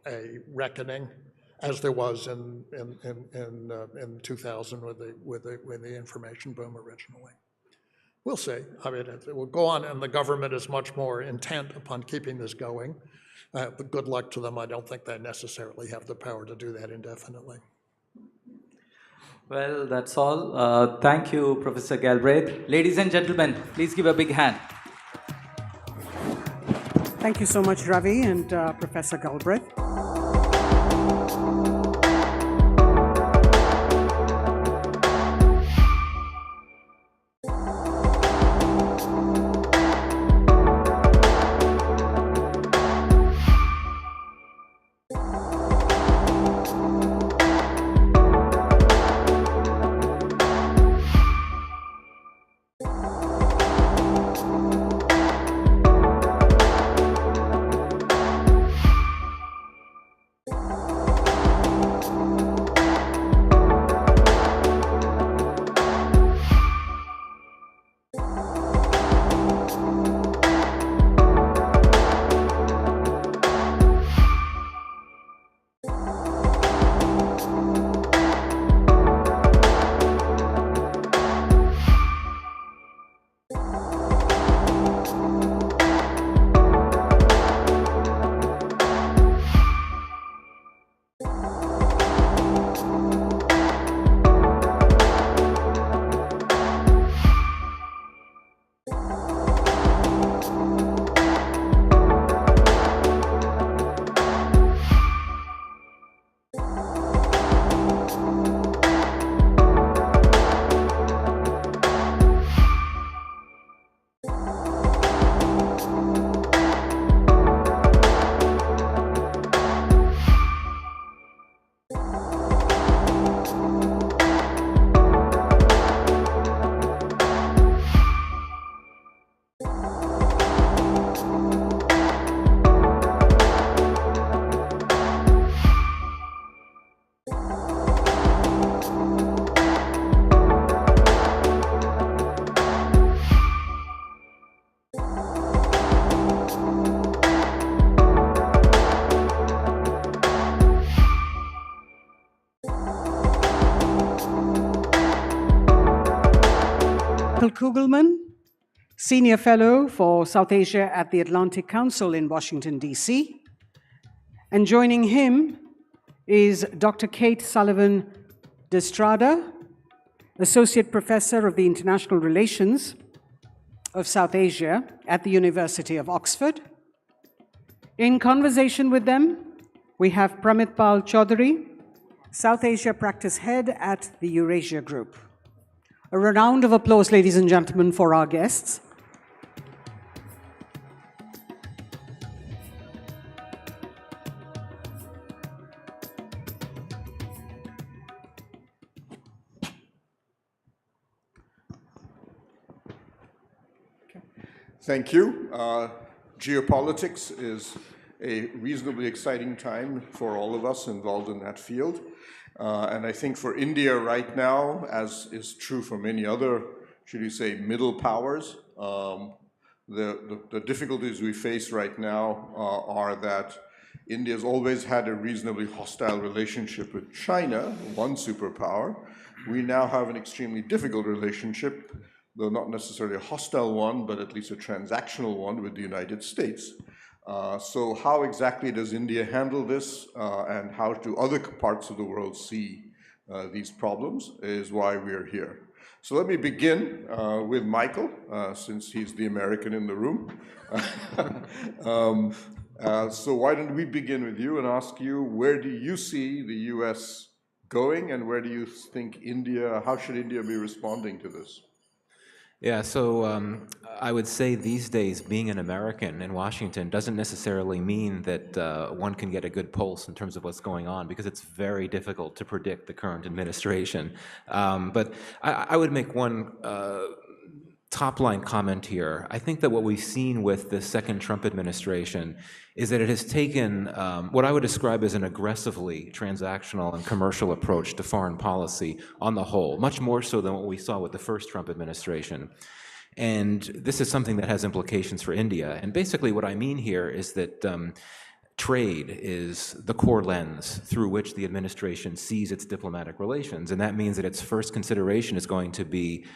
C: a reckoning, as there was in 2000 with the information boom originally. We'll see. I mean, it will go on, and the government is much more intent upon keeping this going. But good luck to them. I don't think they necessarily have the power to do that indefinitely.
B: Well, that's all. Thank you, Professor Galbraith. Ladies and gentlemen, please give a big hand.
A: Thank you so much, Ravi and Professor Galbraith. Michael Kugelman, Senior Fellow for South Asia at the Atlantic Council in Washington, D.C. And joining him is Dr. Kate Sullivan de Estrada, Associate Professor of the International Relations of South Asia at the University of Oxford. In conversation with them, we have Pramit Pal Chaudhary, South Asia Practice Head at the Eurasia Group. A round of applause, ladies and gentlemen, for our guests.
D: Thank you. Geopolitics is a reasonably exciting time for all of us involved in that field. And I think for India right now, as is true for many other, should you say, middle powers, the difficulties we face right now are that India's always had a reasonably hostile relationship with China, one superpower. We now have an extremely difficult relationship, though not necessarily a hostile one, but at least a transactional one with the United States. So how exactly does India handle this, and how do other parts of the world see these problems is why we're here. So let me begin with Michael, since he's the American in the room. So why don't we begin with you and ask you, where do you see the US going, and where do you think India, how should India be responding to this?
E: Yeah, so I would say these days being an American in Washington doesn't necessarily mean that one can get a good pulse in terms of what's going on, because it's very difficult to predict the current administration. But I would make one top-line comment here. I think that what we've seen with the second Trump administration is that it has taken what I would describe as an aggressively transactional and commercial approach to foreign policy on the whole, much more so than what we saw with the first Trump administration. And this is something that has implications for India. And basically what I mean here is that trade is the core lens through which the administration sees its diplomatic relations. And that means that its first consideration is going to be,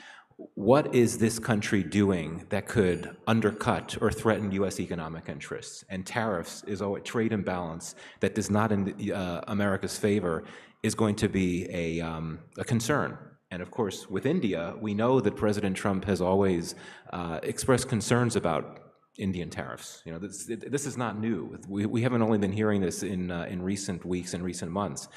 E: what is this country doing that could undercut or threaten U.S. economic interests? And tariffs is a trade imbalance that does not in America's favor is going to be a concern. And of course, with India, we know that President Trump has always expressed concerns about Indian tariffs. You know, this is not new. We haven't only been hearing this in recent weeks and recent months.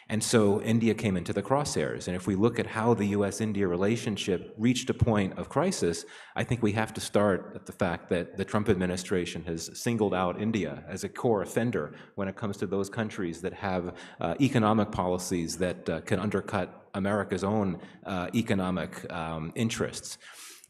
E: And so India came into the crosshairs. And if we look at how the US-India relationship reached a point of crisis, I think we have to start at the fact that the Trump administration has singled out India as a core offender when it comes to those countries that have economic policies that can undercut America's own economic interests.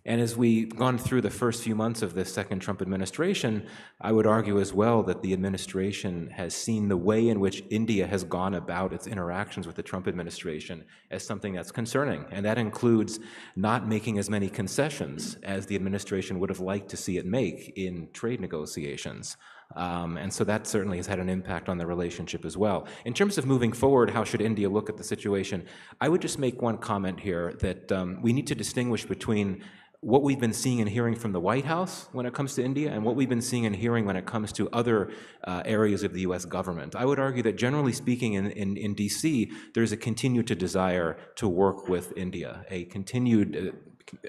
E: And as we've gone through the first few months of this second Trump administration, I would argue as well that the administration has seen the way in which India has gone about its interactions with the Trump administration as something that's concerning. And that includes not making as many concessions as the administration would have liked to see it make in trade negotiations. And so that certainly has had an impact on the relationship as well. In terms of moving forward, how should India look at the situation? I would just make one comment here that we need to distinguish between what we've been seeing and hearing from the White House when it comes to India and what we've been seeing and hearing when it comes to other areas of the US government. I would argue that generally speaking in DC, there's a continued desire to work with India, a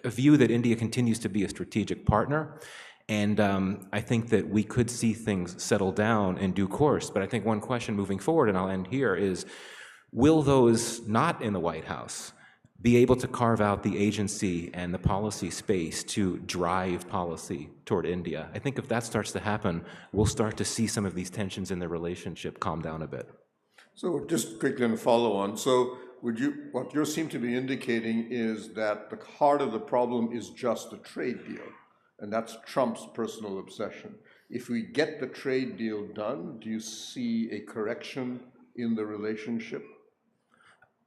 E: view that India continues to be a strategic partner. And I think that we could see things settle down in due course. But I think one question moving forward, and I'll end here, is will those not in the White House be able to carve out the agency and the policy space to drive policy toward India? I think if that starts to happen, we'll start to see some of these tensions in the relationship calm down a bit.
D: So just quickly on a follow on. So what you seem to be indicating is that the heart of the problem is just the trade deal, and that's Trump's personal obsession. If we get the trade deal done, do you see a correction in the relationship?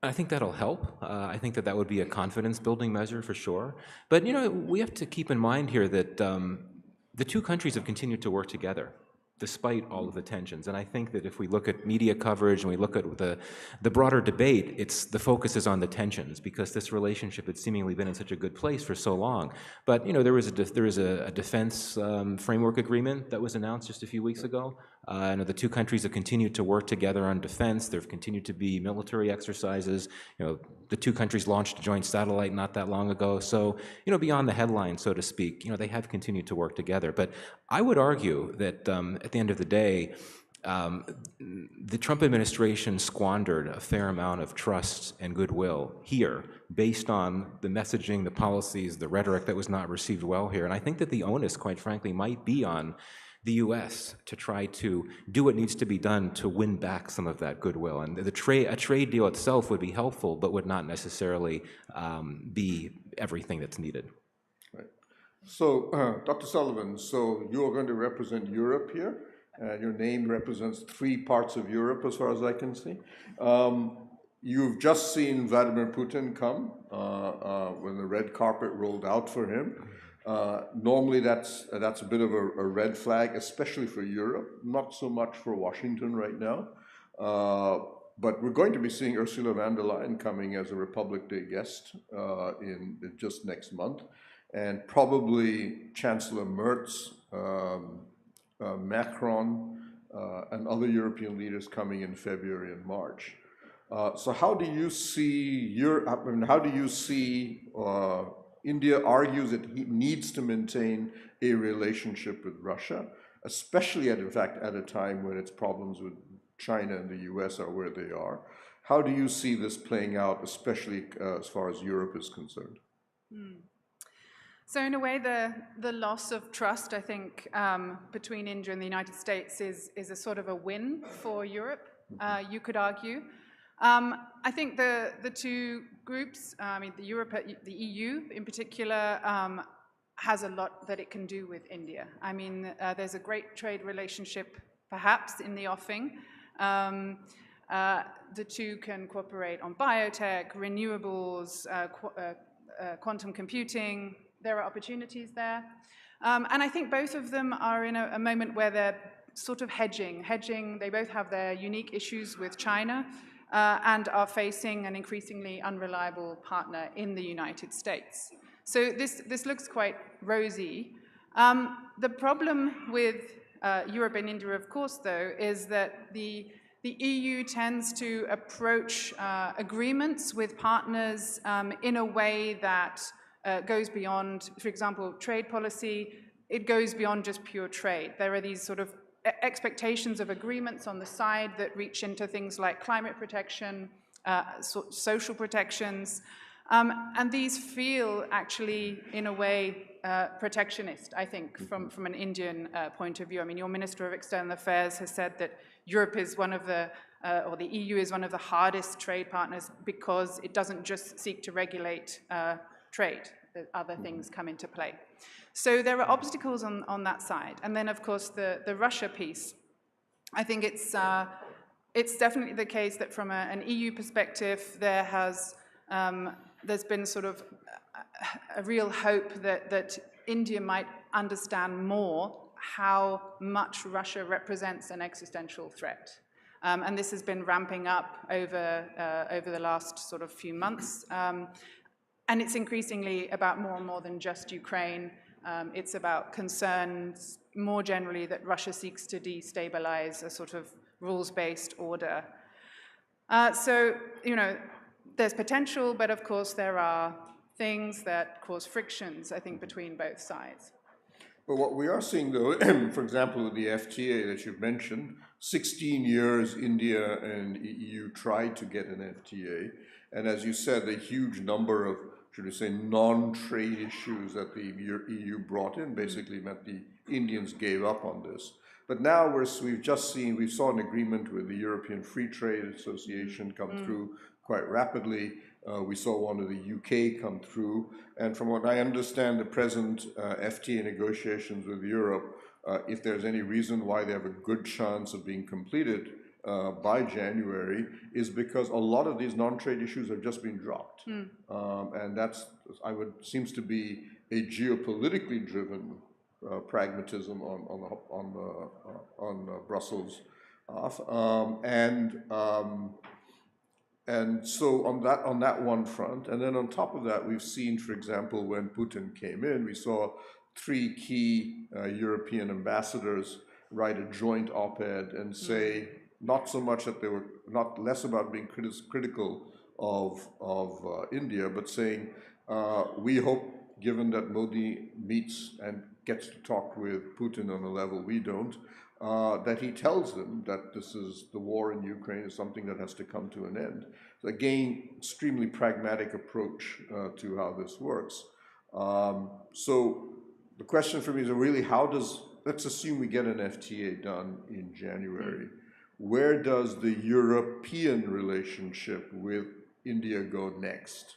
E: I think that'll help. I think that would be a confidence-building measure for sure. But, you know, we have to keep in mind here that the two countries have continued to work together. despite all of the tensions. And I think that if we look at media coverage and we look at the broader debate, the focus is on the tensions, because this relationship had seemingly been in such a good place for so long. But there was a defense framework agreement that was announced just a few weeks ago. And the two countries have continued to work together on defense. There have continued to be military exercises. The two countries launched a joint satellite not that long ago. So, beyond the headlines, so to speak, they have continued to work together. But I would argue that at the end of the day, the Trump administration squandered a fair amount of trust and goodwill here based on the messaging, the policies, the rhetoric that was not received well here. And I think that the onus, quite frankly, might be on the U.S. to try to do what needs to be done to win back some of that goodwill. And a trade deal itself would be helpful, but would not necessarily be everything that's needed.
D: Right. So, Dr. Sullivan, so you are going to represent Europe here. Your name represents 3 parts of Europe, as far as I can see. You've just seen Vladimir Putin come when the red carpet rolled out for him. Normally, that's a bit of a red flag, especially for Europe, not so much for Washington right now. But we're going to be seeing Ursula von der Leyen coming as a Republic Day guest in just next month, and probably Chancellor Merz, Macron, and other European leaders coming in February and March. So how do you see India argues that it needs to maintain a relationship with Russia, especially at a time when its problems with China and the US are where they are. How do you see this playing out, especially as far as Europe is concerned?
F: So in a way, the loss of trust, I think, between India and the United States is a sort of a win for Europe, you could argue. I think the two groups, the EU in particular, has a lot that it can do with India. There's a great trade relationship, perhaps, in the offing. The two can cooperate on biotech, renewables, quantum computing. There are opportunities there. And I think both of them are in a moment where they're sort of hedging. They both have their unique issues with China and are facing an increasingly unreliable partner in the United States. So this looks quite rosy. The problem with Europe and India, of course, though, is that the EU tends to approach agreements with partners in a way that goes beyond, for example, trade policy. It goes beyond just pure trade. There are these sort of expectations of agreements on the side that reach into things like climate protection, social protections, and these feel actually, in a way, protectionist, I think, from an Indian point of view. Your Minister of External Affairs has said that Europe is one of the, or the EU is one of the hardest trade partners because it doesn't just seek to regulate trade. Other things come into play. So there are obstacles on that side. And then, of course, the Russia piece. I think it's definitely the case that from an EU perspective, there's been sort of a real hope that India might understand more how much Russia represents an existential threat. And this has been ramping up over the last sort of few months. And it's increasingly about more and more than just Ukraine. It's about concerns more generally that Russia seeks to destabilize a sort of rules-based order. So, there's potential, but of course there are things that cause frictions, I think, between both sides.
D: But what we are seeing, though, for example, with the FTA that you've mentioned, 16 years India and EU tried to get an FTA. And as you said, a huge number of, should we say, non-trade issues that the EU brought in basically meant the Indians gave up on this. But now we saw an agreement with the European Free Trade Association come through quite rapidly. We saw one of the UK come through. And from what I understand, the present FTA negotiations with Europe, if there's any reason why they have a good chance of being completed by January, is because a lot of these non-trade issues have just been dropped. And seems to be a geopolitically driven pragmatism on Brussels. And so on that one front, and then on top of that, we've seen, for example, when Putin came in, we saw 3 key European ambassadors write a joint op-ed and say not so much that they were not less about being critical of India, but saying we hope, given that Modi meets and gets to talk with Putin on a level we don't, that he tells them that this is the war in Ukraine is something that has to come to an end. So again, extremely pragmatic approach to how this works. So the question for me is really let's assume we get an FTA done in January. Where does the European relationship with India go next?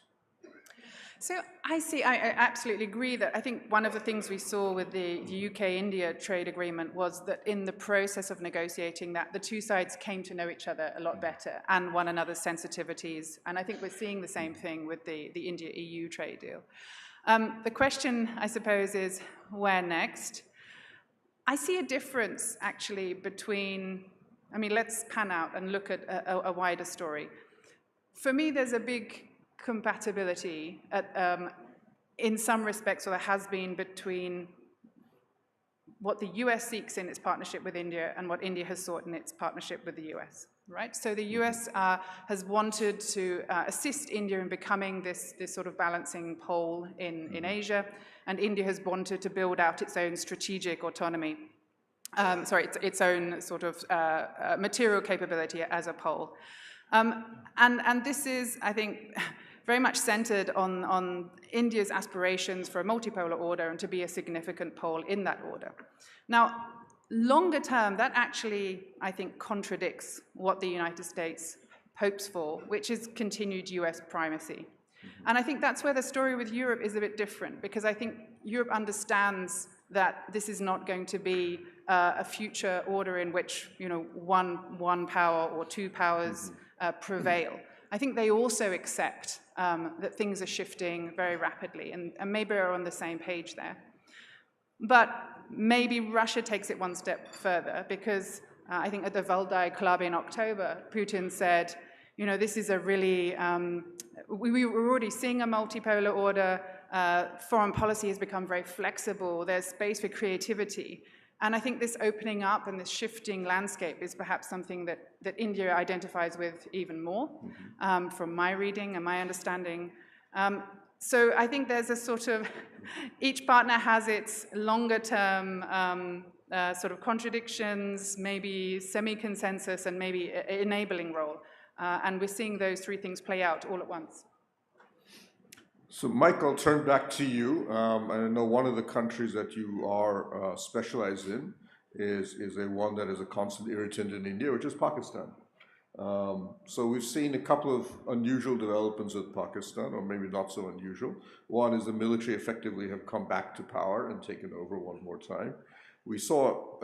F: So I absolutely agree that I think one of the things we saw with the UK-India trade agreement was that in the process of negotiating that, the two sides came to know each other a lot better and one another's sensitivities. And I think we're seeing the same thing with the India-EU trade deal. The question, I suppose, is where next? I see a difference, actually, between, I mean, let's pan out and look at a wider story. For me, there's a big compatibility in some respects, or there has been, between what the US seeks in its partnership with India and what India has sought in its partnership with the US, right? So the US has wanted to assist India in becoming this sort of balancing pole in Asia, and India has wanted to build out its own strategic autonomy, its own sort of material capability as a pole. And this is, I think, very much centered on India's aspirations for a multipolar order and to be a significant pole in that order. Now, longer term, that actually, I think, contradicts what the United States hopes for, which is continued US primacy. And I think that's where the story with Europe is a bit different, because I think Europe understands that this is not going to be a future order in which, you know, one power or two powers prevail. I think they also accept that things are shifting very rapidly, and maybe are on the same page there. But maybe Russia takes it one step further, because I think at the Valdai Club in October, Putin said, you know, this is a really, we were already seeing a multipolar order, foreign policy has become very flexible, there's space for creativity. And I think this opening up and this shifting landscape is perhaps something that India identifies with even more, from my reading and my understanding. So I think there's a sort of, each partner has its longer term sort of contradictions, maybe semi-consensus, and maybe enabling role. And we're seeing those three things play out all at once.
D: So Mike, I'll turn back to you. I know one of the countries that you are specialized in is one that is a constant irritant in India, which is Pakistan. So we've seen a couple of unusual developments with Pakistan, or maybe not so unusual. One is the military effectively have come back to power and taken over one more time. We saw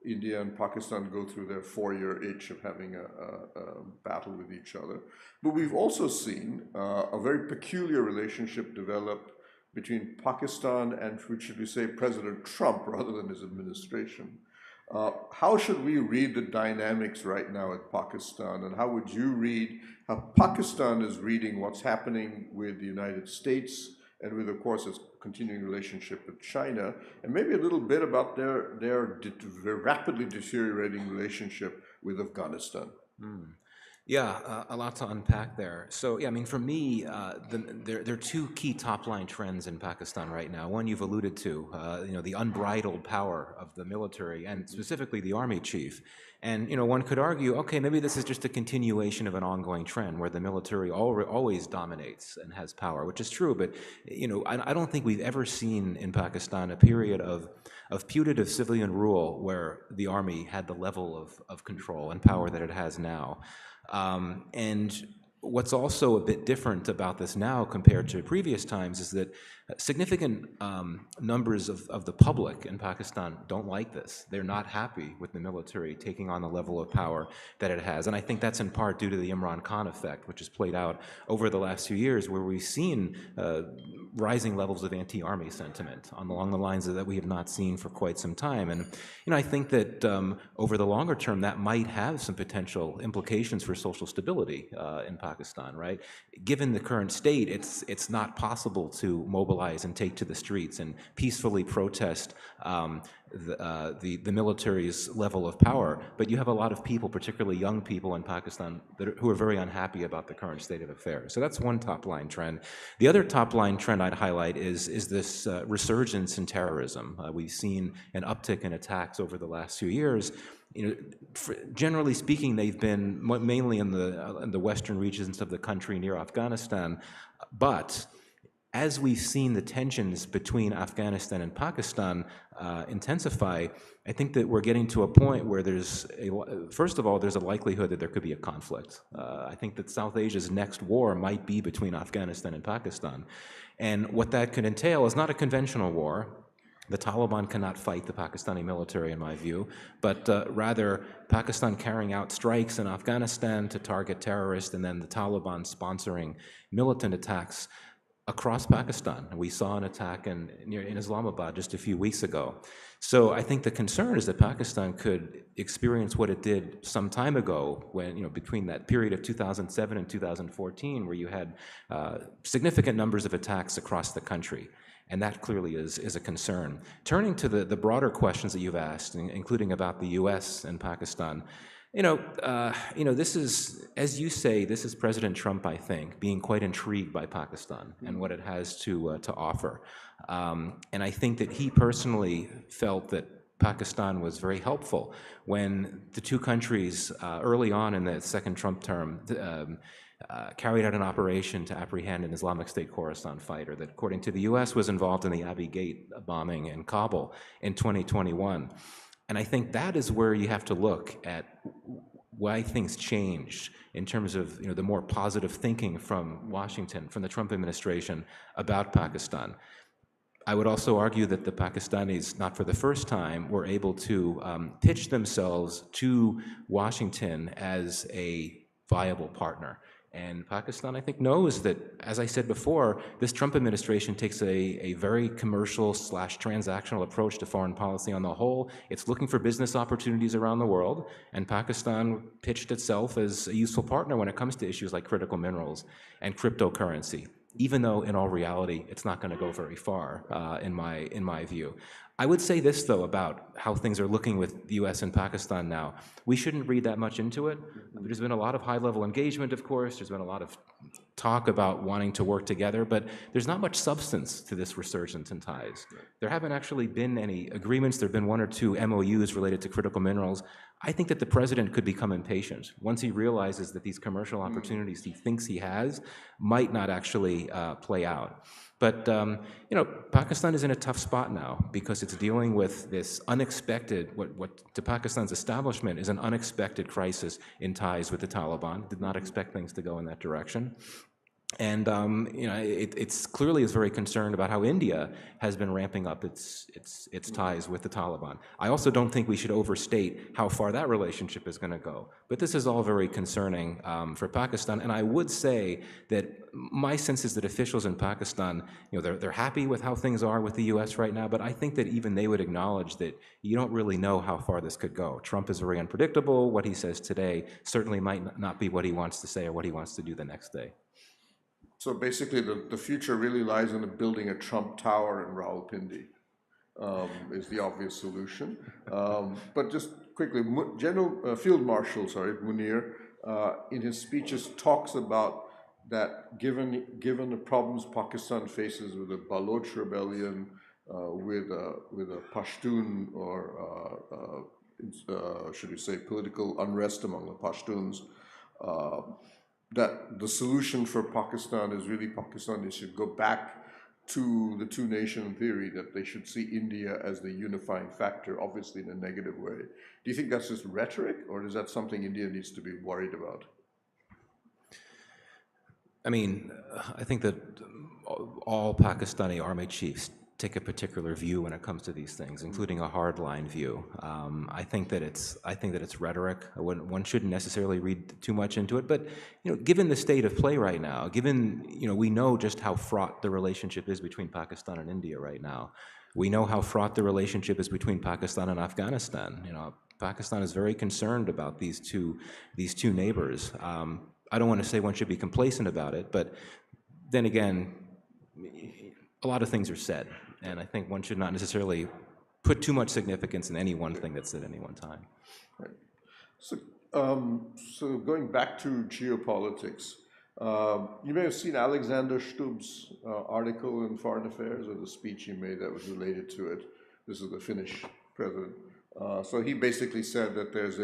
D: India and Pakistan go through their 4-year itch of having a battle with each other. But we've also seen a very peculiar relationship develop between Pakistan and, should we say, President Trump rather than his administration. How should we read the dynamics right now at Pakistan, and how would you read how Pakistan is reading what's happening with the United States and with, of course, its continuing relationship with China, and maybe a little bit about their rapidly deteriorating relationship with Afghanistan?
E: Yeah, a lot to unpack there. So, yeah, I mean, for me, there are two key top-line trends in Pakistan right now. One you've alluded to, you know, the unbridled power of the military, and specifically the army chief. And, you know, one could argue, okay, maybe this is just a continuation of an ongoing trend where the military always dominates and has power, which is true. But, you know, I don't think we've ever seen in Pakistan a period of putative civilian rule where the army had the level of control and power that it has now. And what's also a bit different about this now compared to previous times is that significant numbers of the public in Pakistan don't like this. They're not happy with the military taking on the level of power that it has. And I think that's in part due to the Imran Khan effect, which has played out over the last few years, where we've seen rising levels of anti-army sentiment along the lines that we have not seen for quite some time. And I think that over the longer term, that might have some potential implications for social stability in Pakistan, right? Given the current state, it's not possible to mobilize and take to the streets and peacefully protest the military's level of power, but you have a lot of people, particularly young people in Pakistan, who are very unhappy about the current state of affairs. So that's one top-line trend. The other top-line trend I'd highlight is this resurgence in terrorism. We've seen an uptick in attacks over the last few years. Generally speaking, they've been mainly in the western regions of the country near Afghanistan, but as we've seen the tensions between Afghanistan and Pakistan intensify, I think that we're getting to a point where first of all, there's a likelihood that there could be a conflict. I think that South Asia's next war might be between Afghanistan and Pakistan. And what that could entail is not a conventional war. The Taliban cannot fight the Pakistani military, in my view, but rather Pakistan carrying out strikes in Afghanistan to target terrorists, and then the Taliban sponsoring militant attacks across Pakistan. We saw an attack in Islamabad just a few weeks ago. So I think the concern is that Pakistan could experience what it did some time ago when, between that period of 2007 and 2014, where you had significant numbers of attacks across the country. And that clearly is a concern. Turning to the broader questions that you've asked, including about the US and Pakistan, this is, as you say, this is President Trump, I think, being quite intrigued by Pakistan and what it has to offer. And I think that he personally felt that Pakistan was very helpful when the two countries early on in the second Trump term carried out an operation to apprehend an Islamic State Khorasan fighter that, according to the US, was involved in the Abbey Gate bombing in Kabul in 2021. And I think that is where you have to look at why things changed in terms of the more positive thinking from Washington, from the Trump administration about Pakistan. I would also argue that the Pakistanis, not for the first time, were able to pitch themselves to Washington as a viable partner. And Pakistan, I think, knows that, as I said before, this Trump administration takes a very commercial/transactional approach to foreign policy on the whole. It's looking for business opportunities around the world, and Pakistan pitched itself as a useful partner when it comes to issues like critical minerals and cryptocurrency, even though in all reality, it's not going to go very far, in my view. I would say this, though, about how things are looking with the US and Pakistan now. We shouldn't read that much into it. There's been a lot of high-level engagement, of course. There's been a lot of talk about wanting to work together, but there's not much substance to this resurgence in ties. There haven't actually been any agreements. There have been one or two MOUs related to critical minerals. I think that the president could become impatient once he realizes that these commercial opportunities he thinks he has might not actually play out. But, Pakistan is in a tough spot now because it's dealing with this unexpected, what to Pakistan's establishment is an unexpected crisis in ties with the Taliban. Did not expect things to go in that direction. And it's clearly is very concerned about how India has been ramping up its ties with the Taliban. I also don't think we should overstate how far that relationship is going to go. But this is all very concerning for Pakistan. And I would say that my sense is that officials in Pakistan, they're happy with how things are with the U.S. right now. But I think that even they would acknowledge that you don't really know how far this could go. Trump is very unpredictable. What he says today certainly might not be what he wants to say or what he wants to do the next day.
D: So basically, the future really lies in building a Trump Tower in Rawalpindi, is the obvious solution. But just quickly, Field Marshal Munir, in his speeches, talks about that given the problems Pakistan faces with the Baloch rebellion, with a Pashtun or should we say political unrest among the Pashtuns. That the solution for Pakistan is really Pakistan should go back to the two-nation theory, that they should see India as the unifying factor, obviously in a negative way. Do you think that's just rhetoric, or is that something India needs to be worried about?
E: I mean, I think that all Pakistani army chiefs take a particular view when it comes to these things, including a hardline view. I think that it's rhetoric. One shouldn't necessarily read too much into it. But given the state of play right now, given we know just how fraught the relationship is between Pakistan and India right now. We know how fraught the relationship is between Pakistan and Afghanistan. Pakistan is very concerned about these two neighbors. I don't want to say one should be complacent about it, but then again, a lot of things are said, and I think one should not necessarily put too much significance in any one thing that's said at any one time.
D: Right. So going back to geopolitics, you may have seen Alexander Stubb's article in Foreign Affairs, or the speech he made that was related to it. This is the Finnish president. So he basically said that there's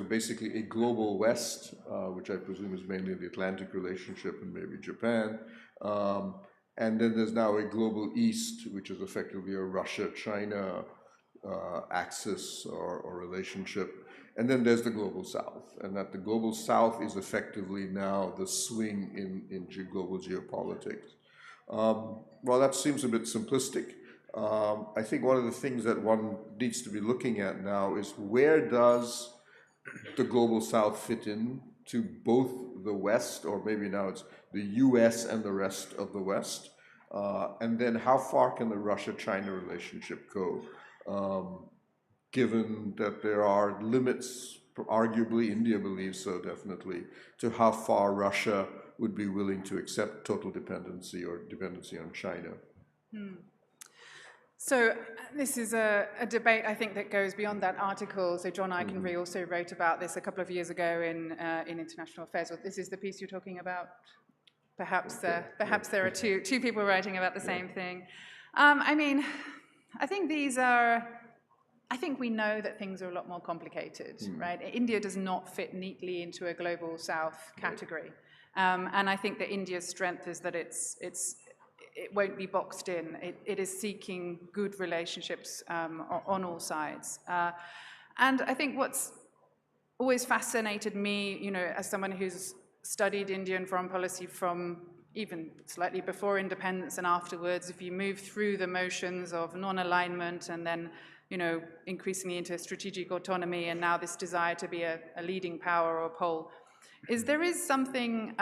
D: basically a global West, which I presume is mainly the Atlantic relationship and maybe Japan. And then there's now a global East, which is effectively a Russia-China axis or relationship. And then there's the global South, and that the global South is effectively now the swing in global geopolitics. Well, that seems a bit simplistic. I think one of the things that one needs to be looking at now is where does the global South fit in to both the West, or maybe now it's the US and the rest of the West, and then how far can the Russia-China relationship go, given that there are limits, arguably India believes so definitely, to how far Russia would be willing to accept total dependency or dependency on China.
F: So this is a debate, I think, that goes beyond that article. So John Eikenberry also wrote about this a couple of years ago in International Affairs. Well, this is the piece you're talking about. Perhaps there are two people writing about the same thing. I mean, I think we know that things are a lot more complicated, right? India does not fit neatly into a global South category. And I think that India's strength is that it won't be boxed in. It is seeking good relationships on all sides. And I think what's always fascinated me, as someone who's studied Indian foreign policy from even slightly before independence and afterwards, if you move through the motions of non-alignment and then, increasingly into strategic autonomy and now this desire to be a leading power or pole, there is something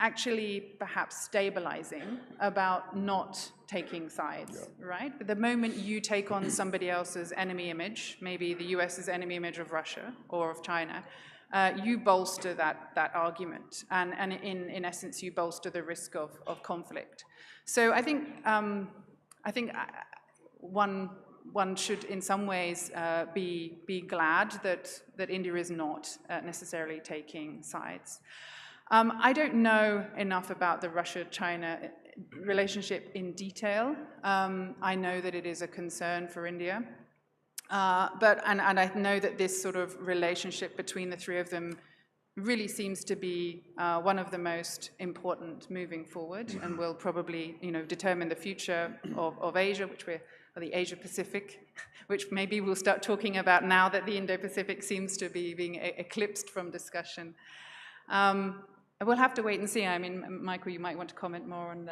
F: actually perhaps stabilizing about not taking sides, right? But the moment you take on somebody else's enemy image, maybe the US's enemy image of Russia or of China, you bolster that argument, and in essence, you bolster the risk of conflict. So I think one should, in some ways, be glad that India is not necessarily taking sides. I don't know enough about the Russia-China relationship in detail. I know that it is a concern for India. And I know that this sort of relationship between the three of them really seems to be one of the most important moving forward, and will probably, determine the future of Asia, or the Asia-Pacific, which maybe we'll start talking about now that the Indo-Pacific seems to be being eclipsed from discussion. We'll have to wait and see. I mean, Michael, you might want to comment more on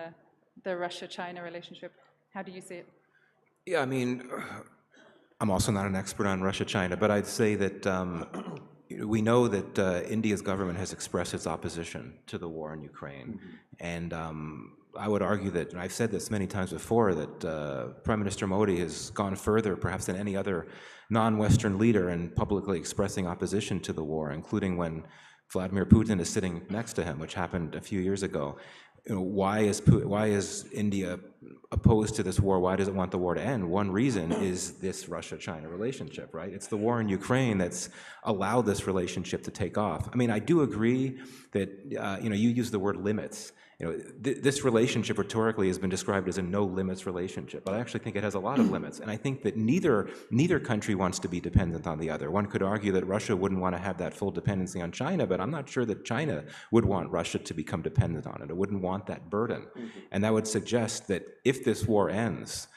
F: the Russia-China relationship. How do you see it?
E: Yeah, I mean, I'm also not an expert on Russia-China, but I'd say that we know that India's government has expressed its opposition to the war in Ukraine. And I would argue that, and I've said this many times before, that Prime Minister Modi has gone further perhaps than any other non-Western leader in publicly expressing opposition to the war, including when Vladimir Putin is sitting next to him, which happened a few years ago. Why is India opposed to this war? Why does it want the war to end? One reason is this Russia-China relationship, right? It's the war in Ukraine that's allowed this relationship to take off. I mean, I do agree that you use the word limits. This relationship rhetorically has been described as a no-limits relationship, but I actually think it has a lot of limits, and I think that neither country wants to be dependent on the other. One could argue that Russia wouldn't want to have that full dependency on China, but I'm not sure that China would want Russia to become dependent on it. It wouldn't want that burden, and that would suggest that if this war ends,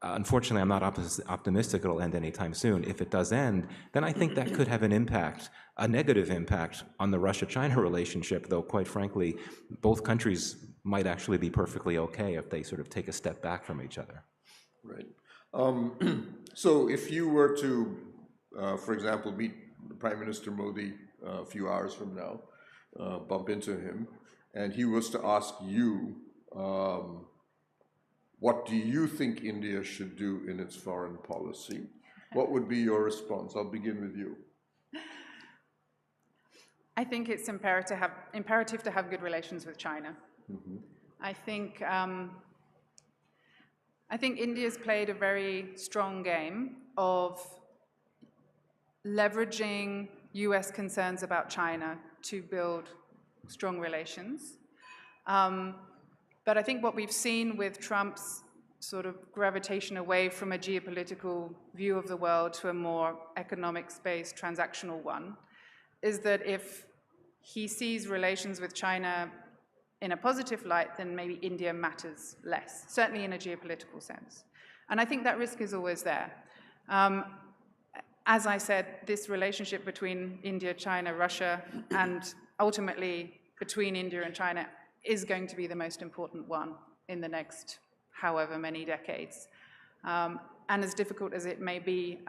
E: unfortunately, I'm not optimistic it'll end anytime soon. If it does end, then I think that could have an impact, a negative impact on the Russia-China relationship, though quite frankly, both countries might actually be perfectly okay if they sort of take a step back from each other.
D: Right. So if you were to, for example, meet Prime Minister Modi a few hours from now, bump into him, and he was to ask you, what do you think India should do in its foreign policy? What would be your response? I'll begin with you.
F: I think it's imperative to have good relations with China. Mm-hmm. I think India's played a very strong game of leveraging US concerns about China to build strong relations. But I think what we've seen with Trump's sort of gravitation away from a geopolitical view of the world to a more economics-based transactional one is that if he sees relations with China in a positive light, then maybe India matters less, certainly in a geopolitical sense. And I think that risk is always there. As I said, this relationship between India, China, Russia, and ultimately between India and China is going to be the most important one in the next however many decades. And as difficult as it may be,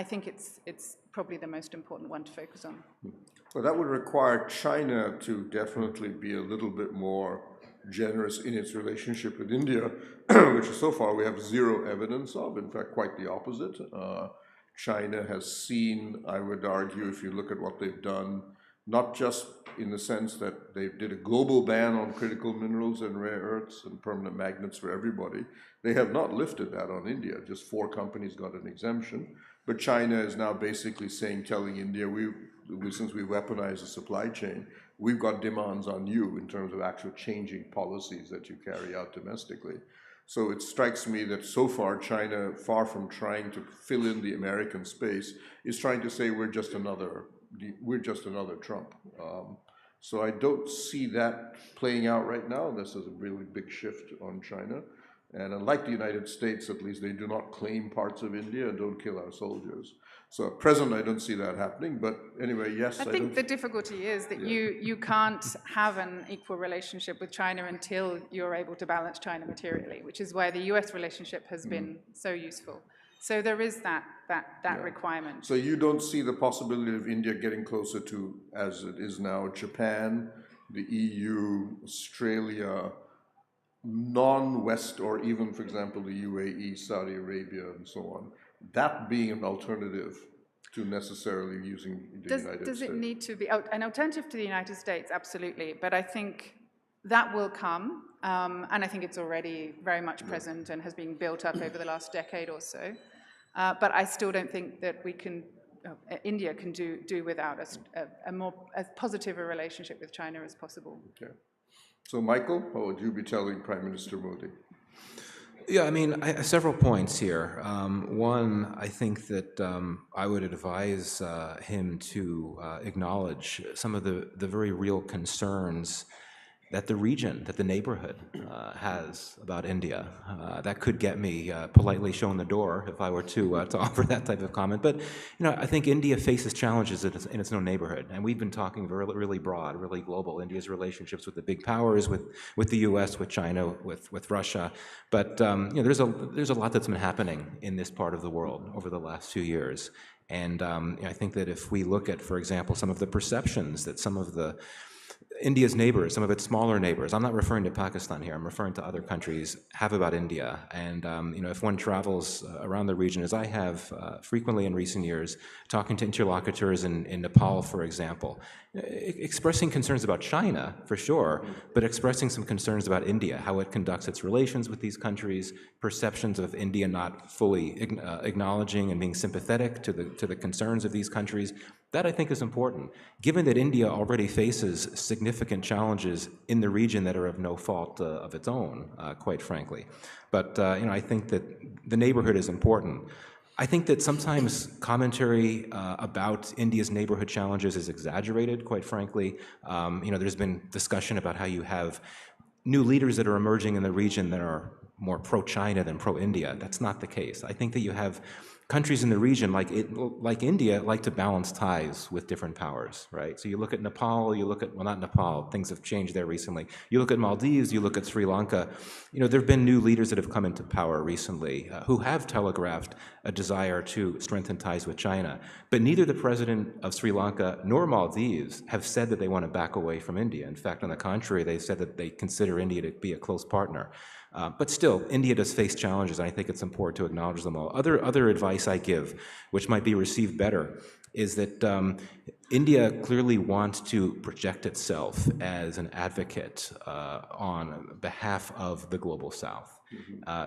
F: I think it's probably the most important one to focus on.
D: Well, that would require China to definitely be a little bit more generous in its relationship with India, which so far we have zero evidence of, in fact, quite the opposite. China has seen, I would argue, if you look at what they've done, not just in the sense that they did a global ban on critical minerals and rare earths and permanent magnets for everybody. They have not lifted that on India. Just 4 companies got an exemption. But China is now basically telling India, since we weaponize the supply chain, we've got demands on you in terms of actual changing policies that you carry out domestically. So it strikes me that so far China, far from trying to fill in the American space, is trying to say we're just another Trump. So I don't see that playing out right now. This is a really big shift on China. And unlike the United States, at least, they do not claim parts of India and don't kill our soldiers. So at present, I don't see that happening. But anyway, yes.
F: I think the difficulty is that you can't have an equal relationship with China until you're able to balance China materially, which is why the US relationship has been so useful. So there is that requirement.
D: So you don't see the possibility of India getting closer to, as it is now, Japan, the EU, Australia, non-West, or even, for example, the UAE, Saudi Arabia, and so on, that being an alternative to necessarily using the United States?
F: Does it need to be an alternative to the United States? Absolutely. But I think that will come, and I think it's already very much present and has been built up over the last decade or so. But I still don't think that India can do without as positive a relationship with China as possible.
D: Okay. So, Michael, what would you be telling Prime Minister Modi?
E: Yeah, I mean, several points here. One, I think that I would advise him to acknowledge some of the very real concerns that the region, that the neighborhood has about India. That could get me politely shown the door if I were to offer that type of comment. But I think India faces challenges in its own neighborhood, and we've been talking really broad, really global. India's relationships with the big powers, with the U.S., with China, with Russia. But there's a lot that's been happening in this part of the world over the last few years, and I think that if we look at, for example, some of the perceptions that some of India's neighbors, some of its smaller neighbors, I'm not referring to Pakistan here, I'm referring to other countries, have about India. And if one travels around the region, as I have frequently in recent years, talking to interlocutors in Nepal, for example, expressing concerns about China, for sure, but expressing some concerns about India, how it conducts its relations with these countries, perceptions of India not fully acknowledging and being sympathetic to the concerns of these countries. That, I think, is important, given that India already faces significant challenges in the region that are of no fault of its own, quite frankly. But I think that the neighborhood is important. I think that sometimes commentary about India's neighborhood challenges is exaggerated, quite frankly. There's been discussion about how you have new leaders that are emerging in the region that are more pro-China than pro-India. That's not the case. I think that you have countries in the region like India like to balance ties with different powers, right? So you look at Nepal, you look at, well, not Nepal, things have changed there recently. You look at Maldives, you look at Sri Lanka. You know, there have been new leaders that have come into power recently who have telegraphed a desire to strengthen ties with China. But neither the president of Sri Lanka nor Maldives have said that they want to back away from India. In fact, on the contrary, they said that they consider India to be a close partner. But still, India does face challenges, and I think it's important to acknowledge them all. Other advice I give, which might be received better, is that India clearly wants to project itself as an advocate on behalf of the global South.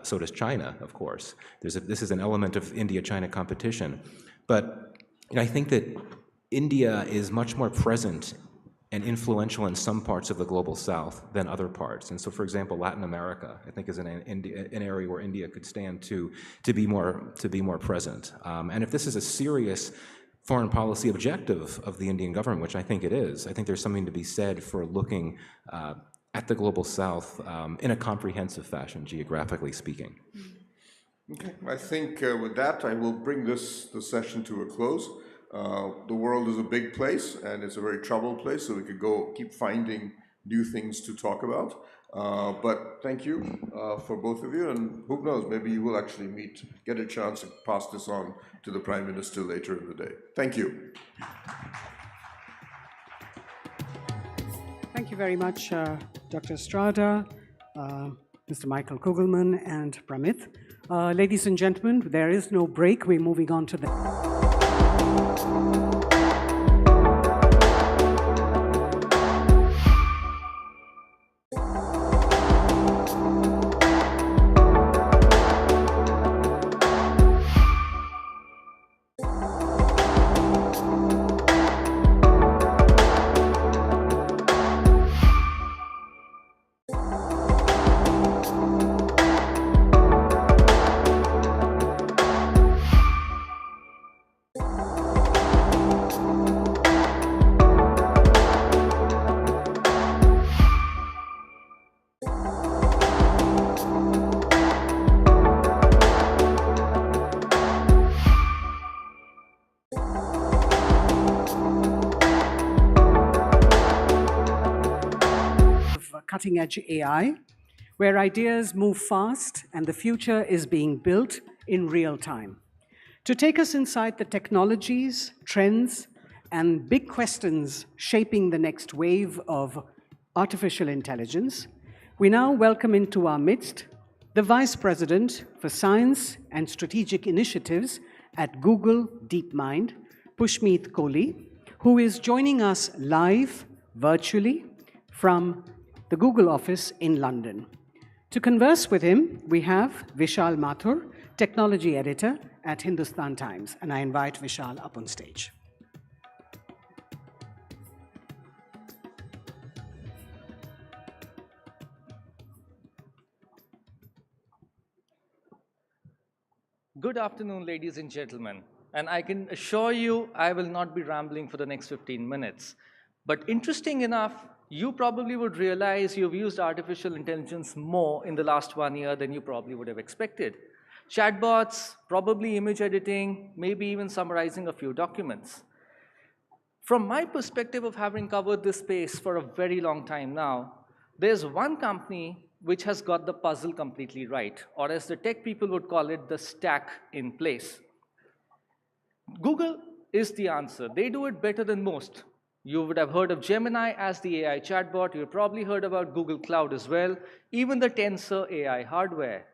E: So does China, of course. This is an element of India-China competition. But I think that India is much more present and influential in some parts of the global South than other parts. And so, for example, Latin America, I think, is an area where India could stand to be more present. And if this is a serious foreign policy objective of the Indian government, which I think it is, I think there's something to be said for looking at the global South in a comprehensive fashion, geographically speaking.
D: Okay, I think with that, I will bring the session to a close. The world is a big place, and it's a very troubled place, so we could keep finding new things to talk about. But thank you for both of you, and who knows, maybe you will actually get a chance to pass this on to the Prime Minister later in the day. Thank you.
A: Thank you very much, Dr. Estrada, Mr. Michael Kugelman, and Pramit. Ladies and gentlemen, there is no break. We're moving on to the... Cutting-edge AI, where ideas move fast and the future is being built in real time. To take us inside the technologies, trends, and big questions shaping the next wave of artificial intelligence, we now welcome into our midst the Vice President for Science and Strategic Initiatives at Google DeepMind, Pushmeet Kohli, who is joining us live, virtually, from the Google office in London. To converse with him, we have Vishal Mathur, Technology Editor at Hindustan Times, and I invite Vishal up on stage.
G: Good afternoon, ladies and gentlemen. And I can assure you, I will not be rambling for the next 15 minutes. But interesting enough, you probably would realize you've used artificial intelligence more in the last 1 year than you probably would have expected. Chatbots, probably image editing, maybe even summarizing a few documents. From my perspective of having covered this space for a very long time now, there's one company which has got the puzzle completely right, or as the tech people would call it, the stack in place. Google is the answer. They do it better than most. You would have heard of Gemini as the AI chatbot. You've probably heard about Google Cloud as well, even the Tensor AI hardware.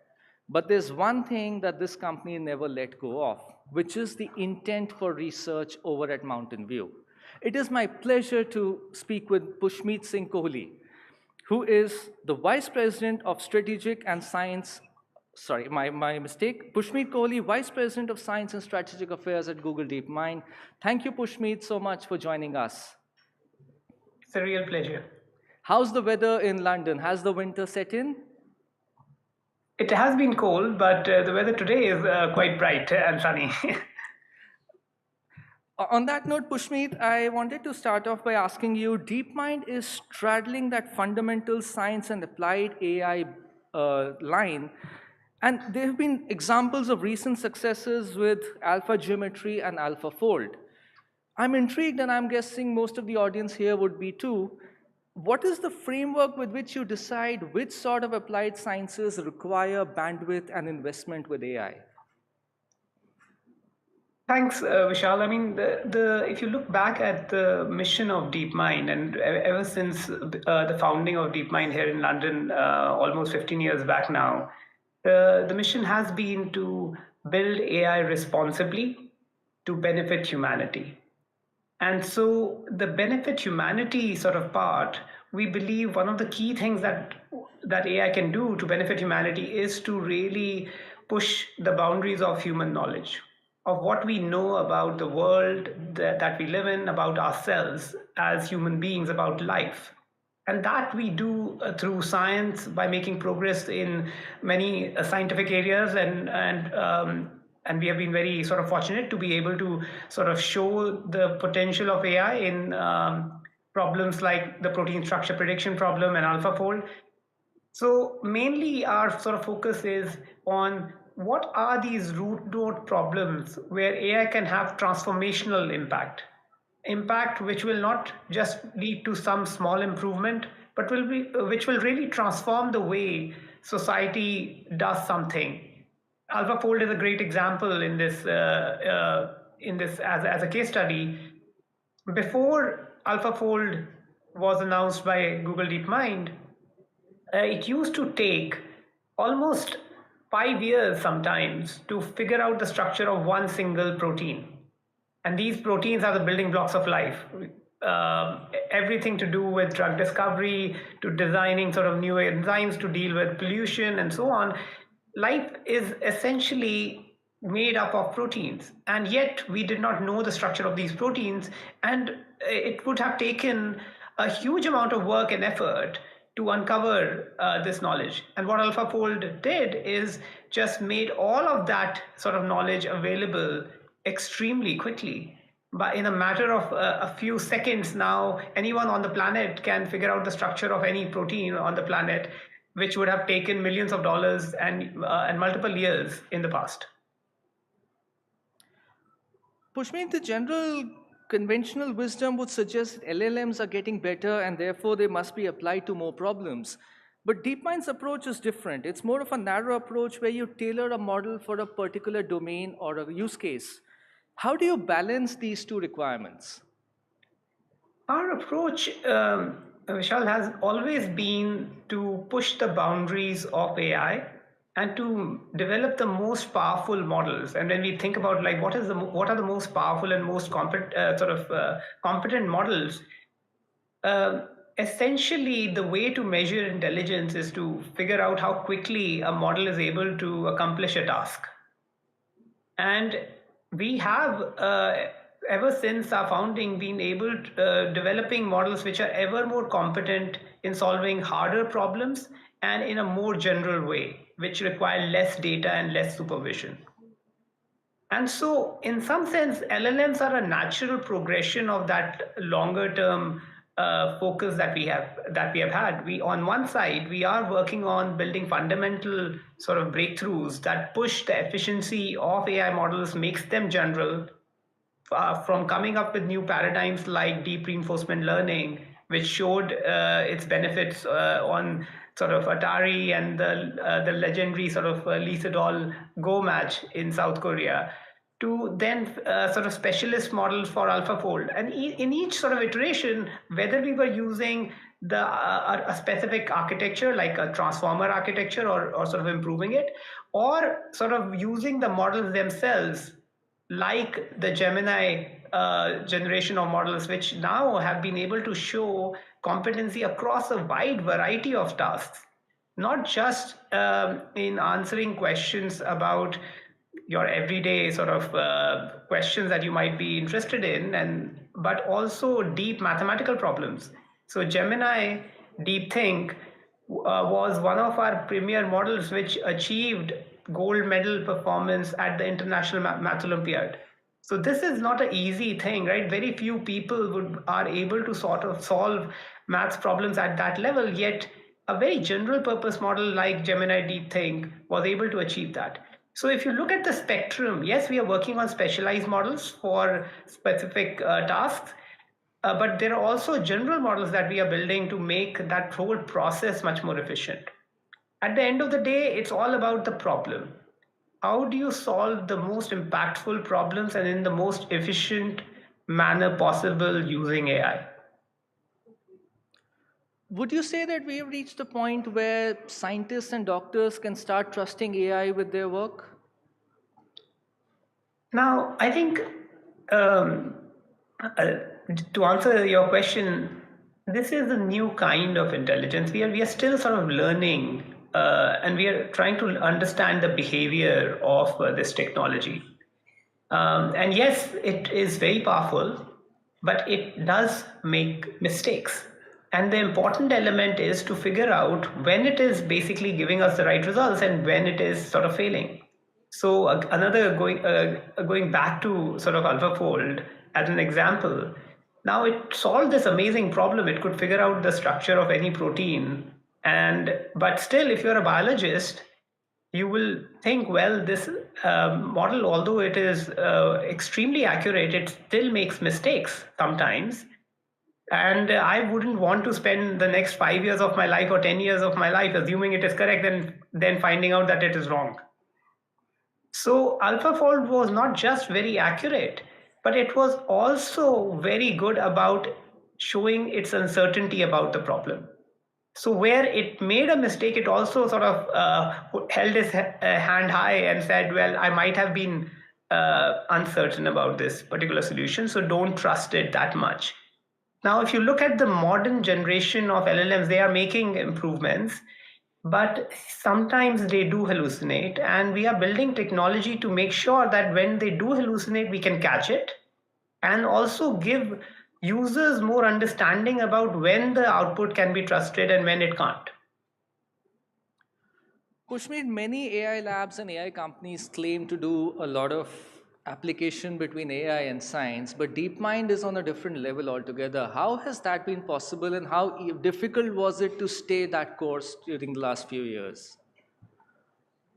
G: But there's one thing that this company never let go of, which is the intent for research over at Mountain View. It is my pleasure to speak with Pushmeet Singh Kohli, who is the Vice President of Strategic and Science, my mistake, Pushmeet Kohli, Vice President of Science and Strategic Affairs at Google DeepMind. Thank you, Pushmeet, so much for joining us.
I: It's a real pleasure.
G: How's the weather in London? Has the winter set in?
I: It has been cold, but the weather today is quite bright and sunny.
G: On that note, Pushmeet, I wanted to start off by asking you, DeepMind is straddling that fundamental science and applied AI line. And there have been examples of recent successes with alpha geometry and AlphaFold. I'm intrigued, and I'm guessing most of the audience here would be too. What is the framework with which you decide which sort of applied sciences require bandwidth and investment with AI?
I: Thanks, Vishal. I mean, if you look back at the mission of DeepMind, and ever since the founding of DeepMind here in London, almost 15 years back now, the mission has been to build AI responsibly to benefit humanity. And so the benefit humanity sort of part, we believe one of the key things that AI can do to benefit humanity is to really push the boundaries of human knowledge, of what we know about the world that we live in, about ourselves as human beings, about life. And that we do through science by making progress in many scientific areas, and we have been very sort of fortunate to be able to sort of show the potential of AI in problems like the protein structure prediction problem and AlphaFold. So mainly our sort of focus is on what are these root node problems where AI can have transformational impact which will not just lead to some small improvement, but which will really transform the way society does something. AlphaFold is a great example in this as a case study. Before AlphaFold was announced by Google DeepMind, it used to take almost 5 years sometimes to figure out the structure of one single protein. And these proteins are the building blocks of life. Everything to do with drug discovery, to designing sort of new enzymes to deal with pollution and so on. Life is essentially made up of proteins, and yet we did not know the structure of these proteins, and it would have taken a huge amount of work and effort to uncover this knowledge. And what AlphaFold did is just made all of that sort of knowledge available extremely quickly. But in a matter of a few seconds now, anyone on the planet can figure out the structure of any protein on the planet, which would have taken millions of dollars and multiple years in the past.
G: Pushmeet, the general conventional wisdom would suggest that LLMs are getting better and therefore they must be applied to more problems. But DeepMind's approach is different. It's more of a narrow approach where you tailor a model for a particular domain or a use case. How do you balance these two requirements?
I: Our approach, Vishal, has always been to push the boundaries of AI and to develop the most powerful models. And when we think about like what are the most powerful and most competent models, essentially the way to measure intelligence is to figure out how quickly a model is able to accomplish a task. And we have ever since our founding been able to developing models which are ever more competent in solving harder problems and in a more general way, which require less data and less supervision. And so in some sense, LLMs are a natural progression of that longer term focus that we have had. On one side, we are working on building fundamental sort of breakthroughs that push the efficiency of AI models, makes them general, from coming up with new paradigms like deep reinforcement learning, which showed its benefits on sort of Atari and the legendary sort of Lee Sedol Go match in South Korea, to then sort of specialist models for AlphaFold. And in each sort of iteration, whether we were using a specific architecture like a transformer architecture or sort of improving it, or sort of using the models themselves like the Gemini generation of models, which now have been able to show competency across a wide variety of tasks, not just in answering questions about your everyday sort of questions that you might be interested in, but also deep mathematical problems. So Gemini DeepThink was one of our premier models which achieved gold medal performance at the International Math Olympiad. So this is not an easy thing, right? Very few people are able to sort of solve maths problems at that level, yet a very general purpose model like Gemini DeepThink was able to achieve that. So if you look at the spectrum, yes, we are working on specialized models for specific tasks, but there are also general models that we are building to make that whole process much more efficient. At the end of the day, it's all about the problem. How do you solve the most impactful problems and in the most efficient manner possible using AI?
G: Would you say that we have reached the point where scientists and doctors can start trusting AI with their work?
I: Now, I think to answer your question, this is a new kind of intelligence. We are still sort of learning and we are trying to understand the behavior of this technology. And yes, it is very powerful, but it does make mistakes. And the important element is to figure out when it is basically giving us the right results and when it is sort of failing. So another going back to sort of AlphaFold as an example, now it solved this amazing problem. It could figure out the structure of any protein. But still, if you're a biologist, you will think, well, this model, although it is extremely accurate, it still makes mistakes sometimes. And I wouldn't want to spend the next 5 years of my life or 10 years of my life assuming it is correct and then finding out that it is wrong. So AlphaFold was not just very accurate, but it was also very good about showing its uncertainty about the problem. So where it made a mistake, it also sort of held its hand high and said, well, I might have been uncertain about this particular solution, so don't trust it that much. Now, if you look at the modern generation of LLMs, they are making improvements, but sometimes they do hallucinate. And we are building technology to make sure that when they do hallucinate, we can catch it and also give users more understanding about when the output can be trusted and when it can't.
G: Pushmeet, many AI labs and AI companies claim to do a lot of application between AI and science, but DeepMind is on a different level altogether. How has that been possible and how difficult was it to stay that course during the last few years?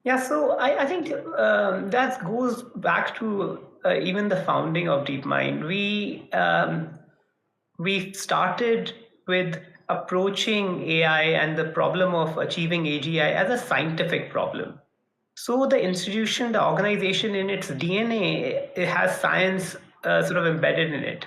I: Yeah, so I think that goes back to even the founding of DeepMind. We started with approaching AI and the problem of achieving AGI as a scientific problem. So the institution, the organization in its DNA, it has science sort of embedded in it.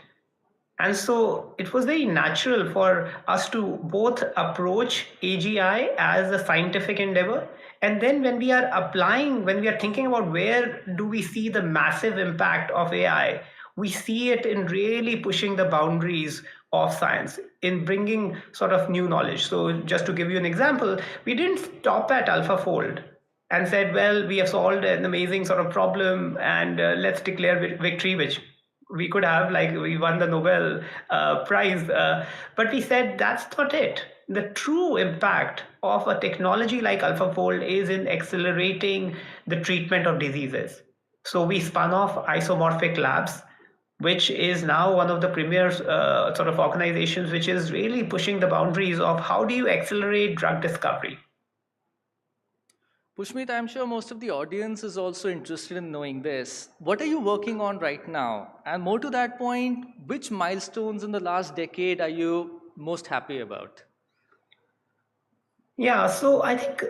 I: And so it was very natural for us to both approach AGI as a scientific endeavor. And then when we are applying, when we are thinking about where do we see the massive impact of AI, we see it in really pushing the boundaries of science, in bringing sort of new knowledge. So just to give you an example, we didn't stop at AlphaFold and said, well, we have solved an amazing sort of problem and let's declare victory, which we could have, like we won the Nobel Prize. But we said that's not it. The true impact of a technology like AlphaFold is in accelerating the treatment of diseases. So we spun off Isomorphic Labs, which is now one of the premier sort of organizations which is really pushing the boundaries of how do you accelerate drug discovery.
G: Pushmeet, I'm sure most of the audience is also interested in knowing this. What are you working on right now? And more to that point, which milestones in the last decade are you most happy about?
I: Yeah, so I think,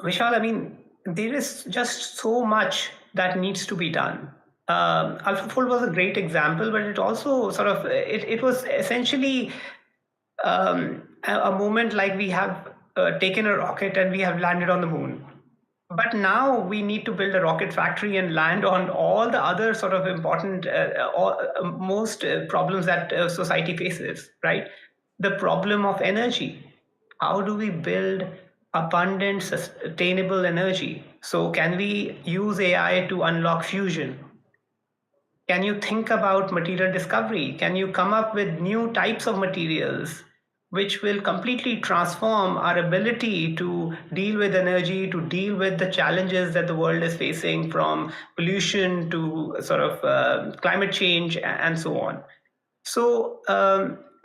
I: Vishal, I mean, there is just so much that needs to be done. AlphaFold was a great example, but it also sort of, it was essentially a moment like we have taken a rocket and we have landed on the moon. But now we need to build a rocket factory and land on all the other sort of important, most problems that society faces, right? The problem of energy. How do we build abundant, sustainable energy? So can we use AI to unlock fusion? Can you think about material discovery? Can you come up with new types of materials which will completely transform our ability to deal with energy, to deal with the challenges that the world is facing, from pollution to sort of climate change and so on. So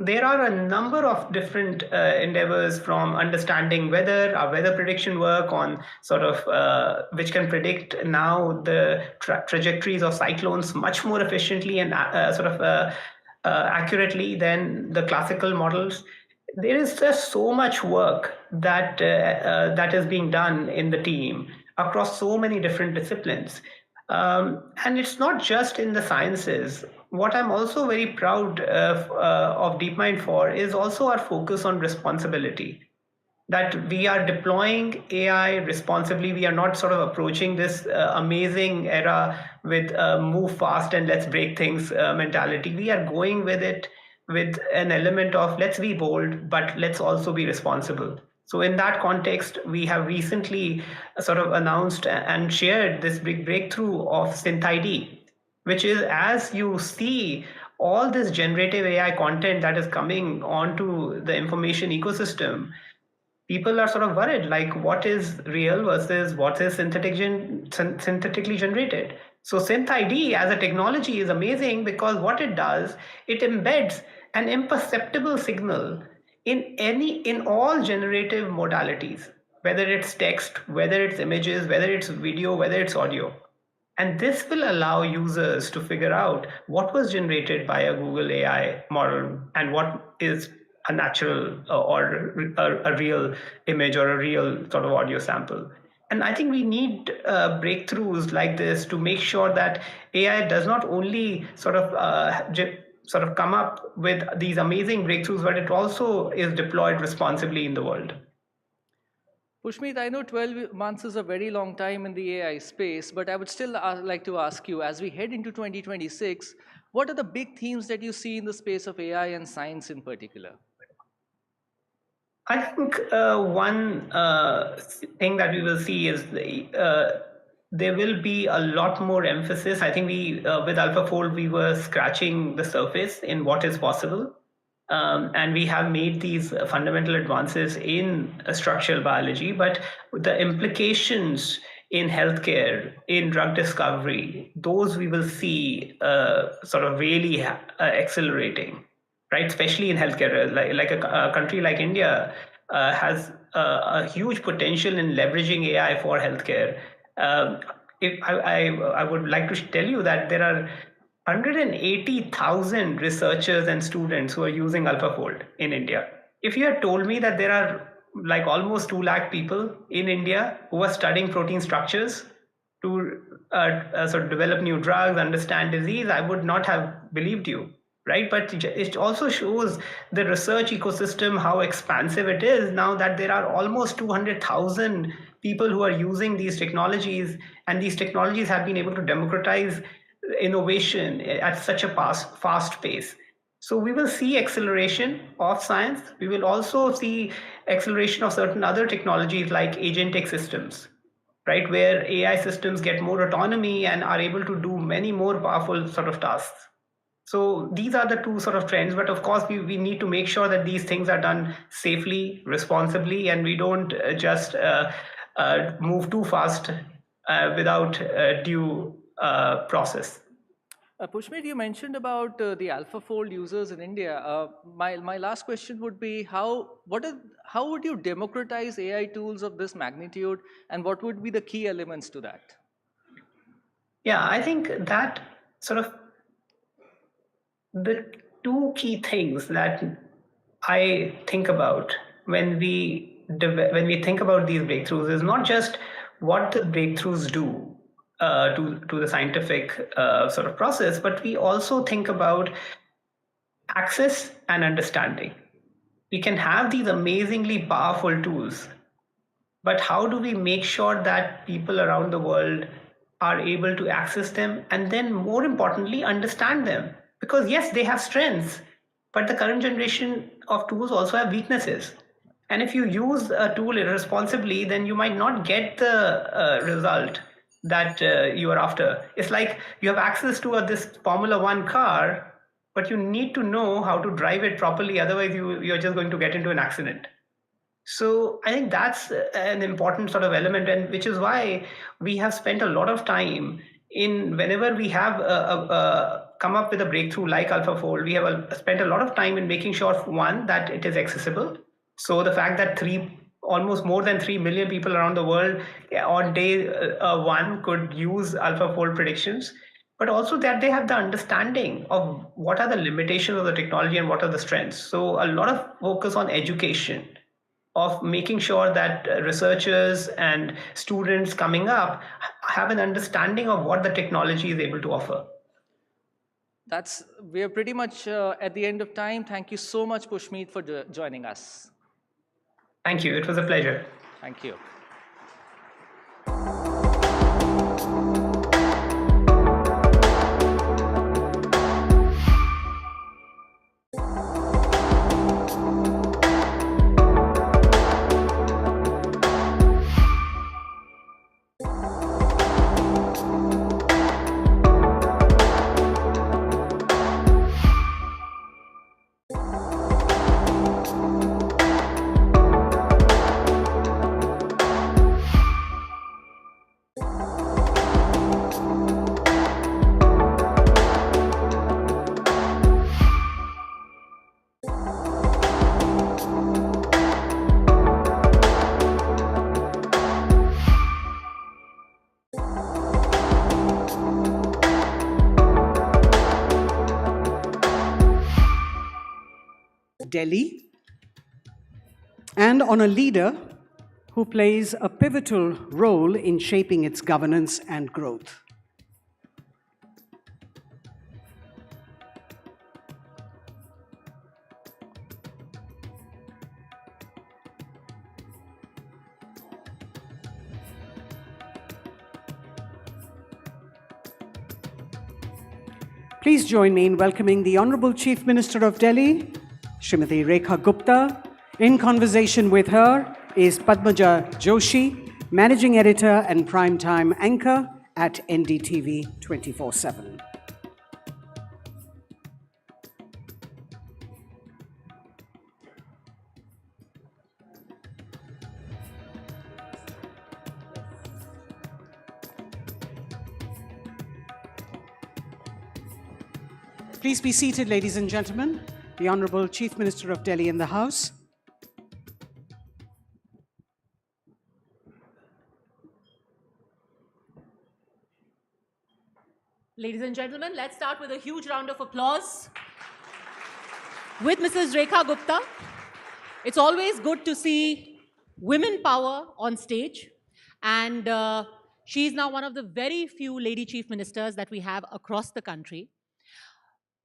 I: there are a number of different endeavors, from understanding weather, our weather prediction work on sort of which can predict now the trajectories of cyclones much more efficiently and accurately than the classical models. There is just so much work that that is being done in the team across so many different disciplines. And it's not just in the sciences. What I'm also very proud of DeepMind for is also our focus on responsibility. That we are deploying AI responsibly. We are not sort of approaching this amazing era with move fast and let's break things mentality. We are going with it with an element of let's be bold, but let's also be responsible. So in that context, we have recently sort of announced and shared this big breakthrough of SynthID, which is, as you see all this generative AI content that is coming onto the information ecosystem, people are sort of worried, like what is real versus what is synthetically generated. So SynthID as a technology is amazing because what it does, it embeds an imperceptible signal in all generative modalities, whether it's text, whether it's images, whether it's video, whether it's audio. And this will allow users to figure out what was generated by a Google AI model and what is a natural or a real image or a real sort of audio sample. And I think we need breakthroughs like this to make sure that AI does not only sort of come up with these amazing breakthroughs, but it also is deployed responsibly in the world.
G: Pushmeet, I know 12 months is a very long time in the AI space, but I would still like to ask you, as we head into 2026, what are the big themes that you see in the space of AI and science in particular?
I: I think one thing that we will see is there will be a lot more emphasis. I think with AlphaFold, we were scratching the surface in what is possible. And we have made these fundamental advances in structural biology, but the implications in healthcare, in drug discovery, those we will see sort of really accelerating, right? Especially in healthcare, like a country like India has a huge potential in leveraging AI for healthcare. I would like to tell you that there are 180,000 researchers and students who are using AlphaFold in India. If you had told me that there are like almost 2 lakh people in India who are studying protein structures to sort of develop new drugs, understand disease, I would not have believed you, right? But it also shows the research ecosystem, how expansive it is now that there are almost 200,000 people who are using these technologies, and these technologies have been able to democratize innovation at such a fast pace. So we will see acceleration of science. We will also see acceleration of certain other technologies like agentic systems, right, where AI systems get more autonomy and are able to do many more powerful sort of tasks. So these are the 2 sort of trends, but of course we need to make sure that these things are done safely, responsibly, and we don't just move too fast without due process.
G: Pushmeet, you mentioned about the AlphaFold users in India. My last question would be, how would you democratize AI tools of this magnitude, and what would be the key elements to that?
I: Yeah, I think that sort of the 2 key things that I think about when we think about these breakthroughs is not just what the breakthroughs do to the scientific sort of process, but we also think about access and understanding. We can have these amazingly powerful tools, but how do we make sure that people around the world are able to access them, and then more importantly, understand them? Because yes, they have strengths, but the current generation of tools also have weaknesses. And if you use a tool irresponsibly, then you might not get the result that you are after. It's like you have access to this Formula 1 car, but you need to know how to drive it properly. Otherwise, you're just going to get into an accident. So I think that's an important sort of element, and which is why we have spent a lot of time in whenever we have come up with a breakthrough like AlphaFold, we have spent a lot of time in making sure, one, that it is accessible. So the fact that almost more than 3 million people around the world on day one could use AlphaFold predictions, but also that they have the understanding of what are the limitations of the technology and what are the strengths. So a lot of focus on education, of making sure that researchers and students coming up have an understanding of what the technology is able to offer.
G: We are pretty much at the end of time. Thank you so much, Pushmeet, for joining us.
I: Thank you. It was a pleasure.
G: Thank you.
A: Delhi, and on a leader who plays a pivotal role in shaping its governance and growth. Please join me in welcoming the Honorable Chief Minister of Delhi, Srimati Rehka Gupta. In conversation with her is Padmaja Joshi, Managing Editor and Primetime Anchor at NDTV 24/7. Please be seated, ladies and gentlemen. The Honorable Chief Minister of Delhi in the House.
H: Ladies and gentlemen, let's start with a huge round of applause with Mrs. Rehka Gupta. It's always good to see women power on stage, and she's now one of the very few lady chief ministers that we have across the country.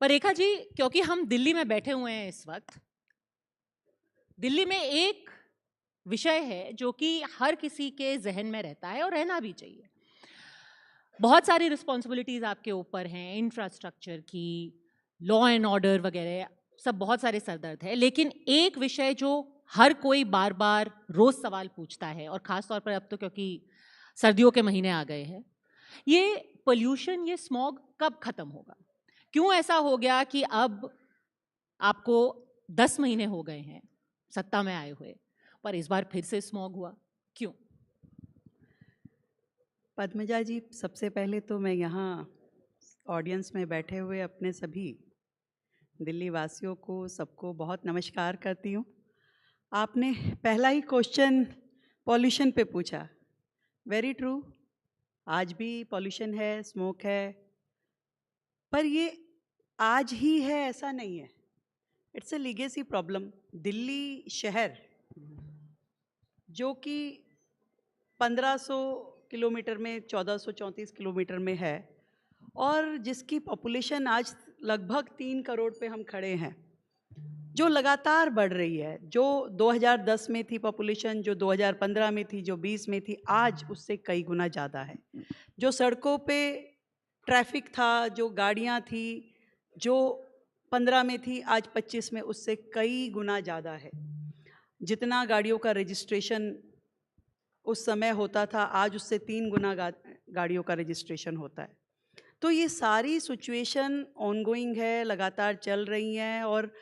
H: पर रेखा जी, क्योंकि हम दिल्ली में बैठे हुए हैं इस वक्त, दिल्ली में एक विषय है जो कि हर किसी के जहन में रहता है और रहना भी चाहिए. बहुत सारी रिस्पॉन्सिबिलिटीज़ आपके ऊपर हैं, इंफ्रास्ट्रक्चर की, लॉ एंड ऑर्डर वगैरह, सब बहुत सारे सरदर्द है. लेकिन एक विषय जो हर कोई बार बार रोज़ सवाल पूछता है, और ख़ास तौर पर अब तो क्योंकि सर्दियों के महीने आ गए हैं, ये पोल्यूशन, ये स्मॉग कब ख़त्म होगा? क्यों ऐसा हो गया कि अब आपको 10 महीने हो गए हैं सत्ता में आए हुए, पर इस बार फिर से स्मॉग हुआ? क्यों?
J: पद्मजा जी, सबसे पहले तो मैं यहाँ ऑडियंस में बैठे हुए अपने सभी दिल्ली वासियों को, सबको बहुत नमस्कार करती हूँ. आपने पहला ही क्वेश्चन पॉल्यूशन पे पूछा. वेरी ट्रू, आज भी पॉल्यूशन है, स्मोक है, पर ये आज ही है ऐसा नहीं है. It's a legacy problem. Delhi शहर जो कि 1500 किलोमीटर में, 1434 किलोमीटर में है, और जिसकी पॉपुलेशन आज लगभग 3 करोड़ पे हम खड़े हैं, जो लगातार बढ़ रही है, जो 2010 में थी पॉपुलेशन, जो 2015 में थी, जो 20 में थी, आज उससे कई गुना ज़्यादा है. जो सड़कों पे ट्रैफिक था, जो गाड़ियाँ थी, जो 15 में थी, आज 25 में उससे कई गुना ज़्यादा है. जितना गाड़ियों का रजिस्ट्रेशन उस समय होता था, आज उससे 3 गुना गाड़ियों का रजिस्ट्रेशन होता है. तो ये सारी सिचुएशन ऑनगोइंग है, लगातार चल रही हैं, और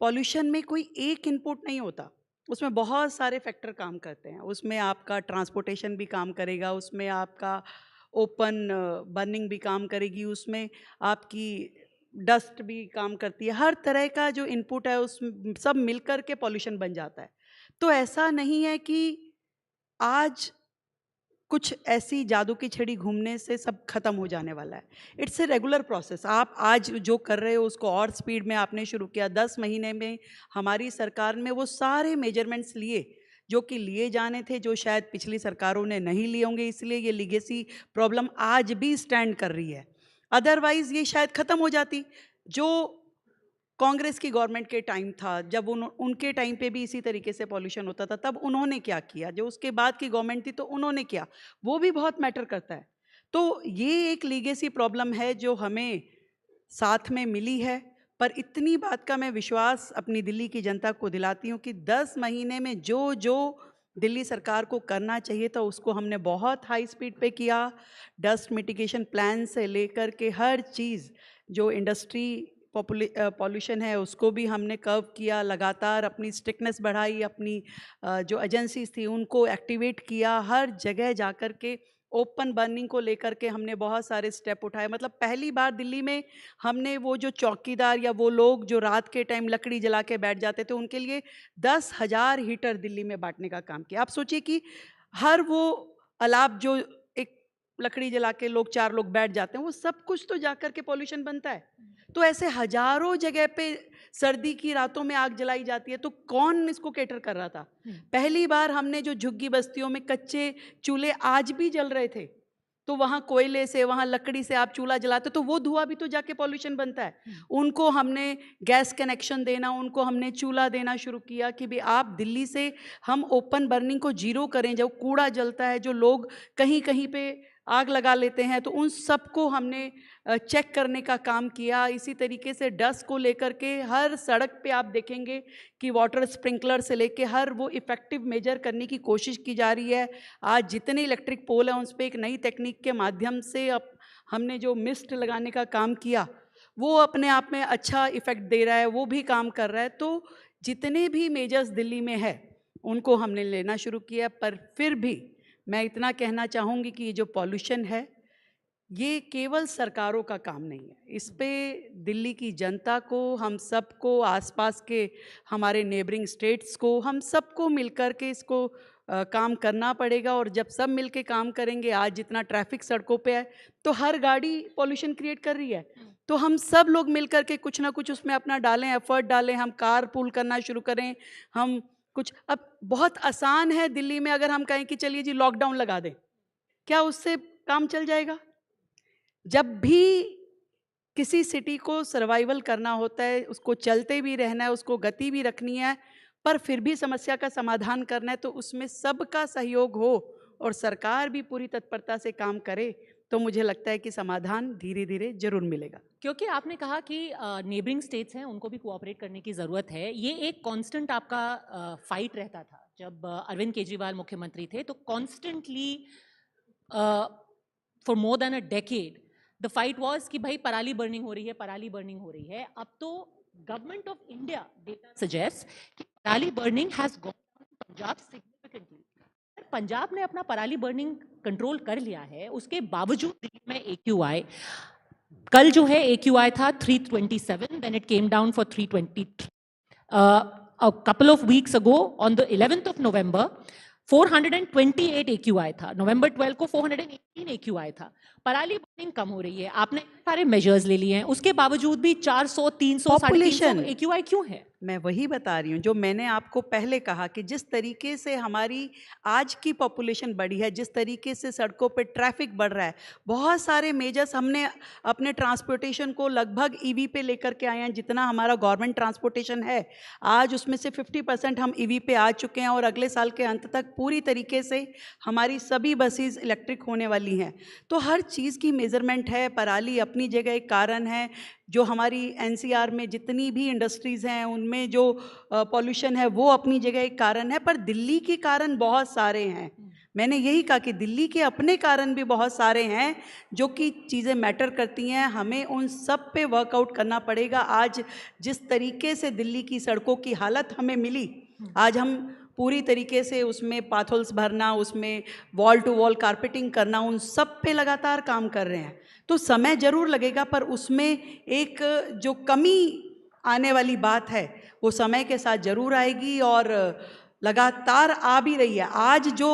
J: पॉल्यूशन में कोई एक इनपुट नहीं होता, उसमें बहुत सारे फैक्टर काम करते हैं. उसमें आपका ट्रांसपोर्टेशन भी काम करेगा, उसमें आपका ओपन बर्निंग भी काम करेगी, उसमें आपकी डस्ट भी काम करती है, हर तरह का जो इनपुट है उस सब मिलकर के पॉल्यूशन बन जाता है। तो ऐसा नहीं है कि आज कुछ ऐसी जादू की छड़ी घूमने से सब खत्म हो जाने वाला है। It's a regular process. आप आज जो कर रहे हो उसको और स्पीड में आपने शुरू किया। 10 महीने में हमारी सरकार में वो सारे मेजरमेंट्स लिए जो कि लिए जाने थे, जो शायद पिछली सरकारों ने नहीं लिए होंगे, इसलिए ये लीगेसी प्रॉब्लम आज भी स्टैंड कर रही है। अदरवाइज ये शायद ख़त्म हो जाती। जो कांग्रेस की गवर्नमेंट के टाइम था, जब उनके टाइम पे भी इसी तरीके से पॉल्यूशन होता था, तब उन्होंने क्या किया, जो उसके बाद की गवर्नमेंट थी तो उन्होंने क्या, वो भी बहुत मैटर करता है। तो ये एक लीगेसी प्रॉब्लम है जो हमें साथ में मिली है। पर इतनी बात का मैं विश्वास अपनी दिल्ली की जनता को दिलाती हूँ कि 10 महीने में जो जो दिल्ली सरकार को करना चाहिए था उसको हमने बहुत हाई स्पीड पे किया। डस्ट मिटिगेशन प्लान से लेकर के हर चीज़, जो इंडस्ट्री पॉल्यूशन है उसको भी हमने कर्व किया, लगातार अपनी स्ट्रिक्टनेस बढ़ाई, अपनी जो एजेंसीज थी उनको एक्टिवेट किया, हर जगह जाकर के ओपन बर्निंग को लेकर के हमने बहुत सारे स्टेप उठाए। मतलब पहली बार दिल्ली में हमने वो जो चौकीदार या वो लोग जो रात के टाइम लकड़ी जला के बैठ जाते थे, उनके लिए 10,000 हीटर दिल्ली में बांटने का काम किया। आप सोचिए कि हर वो अलाप जो एक लकड़ी जला के लोग 4 लोग बैठ जाते हैं, वो सब कुछ तो जाकर के पॉल्यूशन बनता है। तो ऐसे हजारों जगह पे सर्दी की रातों में आग जलाई जाती है, तो कौन इसको कैटर कर रहा था? पहली बार हमने जो झुग्गी बस्तियों में कच्चे चूल्हे आज भी जल रहे थे, तो वहाँ कोयले से, वहाँ लकड़ी से आप चूल्हा जलाते तो वो धुआं भी तो जाके पॉल्यूशन बनता है। उनको हमने गैस कनेक्शन देना, उनको हमने चूल्हा देना शुरू किया कि भाई आप दिल्ली से हम ओपन बर्निंग को जीरो करें। जो कूड़ा जलता है, जो लोग कहीं कहीं पे आग लगा लेते हैं, तो उन सबको हमने चेक करने का काम किया। इसी तरीके से डस्ट को लेकर के हर सड़क पे आप देखेंगे कि वाटर स्प्रिंकलर से लेके हर वो इफ़ेक्टिव मेजर करने की कोशिश की जा रही है। आज जितने इलेक्ट्रिक पोल हैं उस पर एक नई टेक्निक के माध्यम से अब हमने जो मिस्ट लगाने का काम किया, वो अपने आप में अच्छा इफ़ेक्ट दे रहा है, वो भी काम कर रहा है। तो जितने भी मेजर्स दिल्ली में है उनको हमने लेना शुरू किया। पर फिर भी मैं इतना कहना चाहूँगी कि ये जो पॉल्यूशन है ये केवल सरकारों का काम नहीं है। इस पे दिल्ली की जनता को, हम सबको, आसपास के हमारे नेबरिंग स्टेट्स को, हम सबको मिलकर के इसको काम करना पड़ेगा। और जब सब मिल के काम करेंगे, आज जितना ट्रैफिक सड़कों पे है तो हर गाड़ी पॉल्यूशन क्रिएट कर रही है, तो हम सब लोग मिलकर के कुछ ना कुछ उसमें अपना डालें, एफर्ट डालें। हम कार पूल करना शुरू करें, हम कुछ, अब बहुत आसान है दिल्ली में अगर हम कहें कि चलिए जी लॉकडाउन लगा दें, क्या उससे काम चल जाएगा? जब भी किसी सिटी को सर्वाइवल करना होता है, उसको चलते भी रहना है, उसको गति भी रखनी है, पर फिर भी समस्या का समाधान करना है, तो उसमें सबका सहयोग हो और सरकार भी पूरी तत्परता से काम करे, तो मुझे लगता है कि समाधान धीरे धीरे जरूर मिलेगा।
H: क्योंकि आपने कहा कि नेबरिंग स्टेट्स हैं, उनको भी कोऑपरेट करने की ज़रूरत है। ये एक कांस्टेंट आपका फाइट रहता था जब अरविंद केजरीवाल मुख्यमंत्री थे, तो constantly for more than a decade the fight was कि भाई पराली बर्निंग हो रही है, पराली बर्निंग हो रही है। अब तो government of India data suggest कि पराली burning has gone down Punjab significantly. Punjab ने अपना पराली बर्निंग कंट्रोल कर लिया है, उसके बावजूद दिल्ली में AQI कल जो है AQI था 327, then it came down for 323. A couple of weeks ago on the 11th of November 428 AQI था, नवंबर 12 को 418 AQI था। पराली बर्निंग कम हो रही है, आपने सारे मेजर्स ले लिए हैं, उसके बावजूद भी 400, 300, 350 AQI क्यों है?
J: मैं वही बता रही हूँ जो मैंने आपको पहले कहा कि जिस तरीके से हमारी आज की पॉपुलेशन बढ़ी है, जिस तरीके से सड़कों पे ट्रैफिक बढ़ रहा है, बहुत सारे मेजर्स हमने अपने ट्रांसपोर्टेशन को लगभग EV पे लेकर के आए हैं। जितना हमारा गवर्नमेंट ट्रांसपोर्टेशन है आज, उसमें से 50% हम EV पे आ चुके हैं और अगले साल के अंत तक पूरी तरीके से हमारी सभी बसेस इलेक्ट्रिक होने वाली हैं। तो हर चीज़ की मेजरमेंट है। पराली अपनी जगह एक कारण है, जो हमारी NCR में जितनी भी इंडस्ट्रीज़ हैं उनमें जो पॉल्यूशन है वो अपनी जगह एक कारण है, पर दिल्ली के कारण बहुत सारे हैं। मैंने यही कहा कि दिल्ली के अपने कारण भी बहुत सारे हैं जो कि चीज़ें मैटर करती हैं, हमें उन सब पे वर्कआउट करना पड़ेगा। आज जिस तरीके से दिल्ली की सड़कों की हालत हमें मिली, आज हम पूरी तरीके से उसमें पाथोल्स भरना, उसमें वॉल टू वॉल कारपेटिंग करना, उन सब पे लगातार काम कर रहे हैं। तो समय ज़रूर लगेगा, पर उसमें एक जो कमी आने वाली बात है वो समय के साथ ज़रूर आएगी और लगातार आ भी रही है। आज जो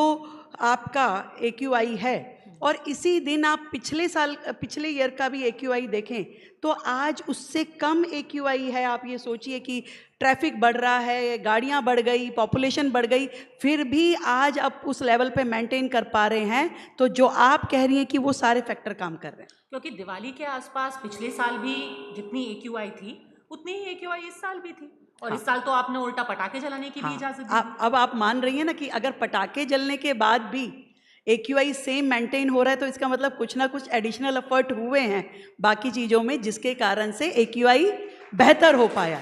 J: आपका AQI है और इसी दिन आप पिछले ईयर का भी AQI देखें तो आज उससे कम AQI है। आप ये सोचिए कि ट्रैफिक बढ़ रहा है, गाड़ियां बढ़ गई, पॉपुलेशन बढ़ गई, फिर भी आज आप उस लेवल पे मेंटेन कर पा रहे हैं। तो जो आप कह रही हैं कि वो सारे फैक्टर काम कर रहे हैं।
H: क्योंकि दिवाली के आसपास पिछले साल भी जितनी AQI थी उतनी ही AQI इस साल भी थी, और
J: हाँ।
H: इस साल तो आपने उल्टा पटाखे जलाने की भी इजाजत दी।
J: अब आप मान रही हैं ना कि अगर पटाखे जलने के बाद भी AQI सेम मेंटेन हो रहा है तो इसका मतलब कुछ ना कुछ एडिशनल एफर्ट हुए हैं बाकी चीज़ों में, जिसके कारण से AQI बेहतर हो पाया।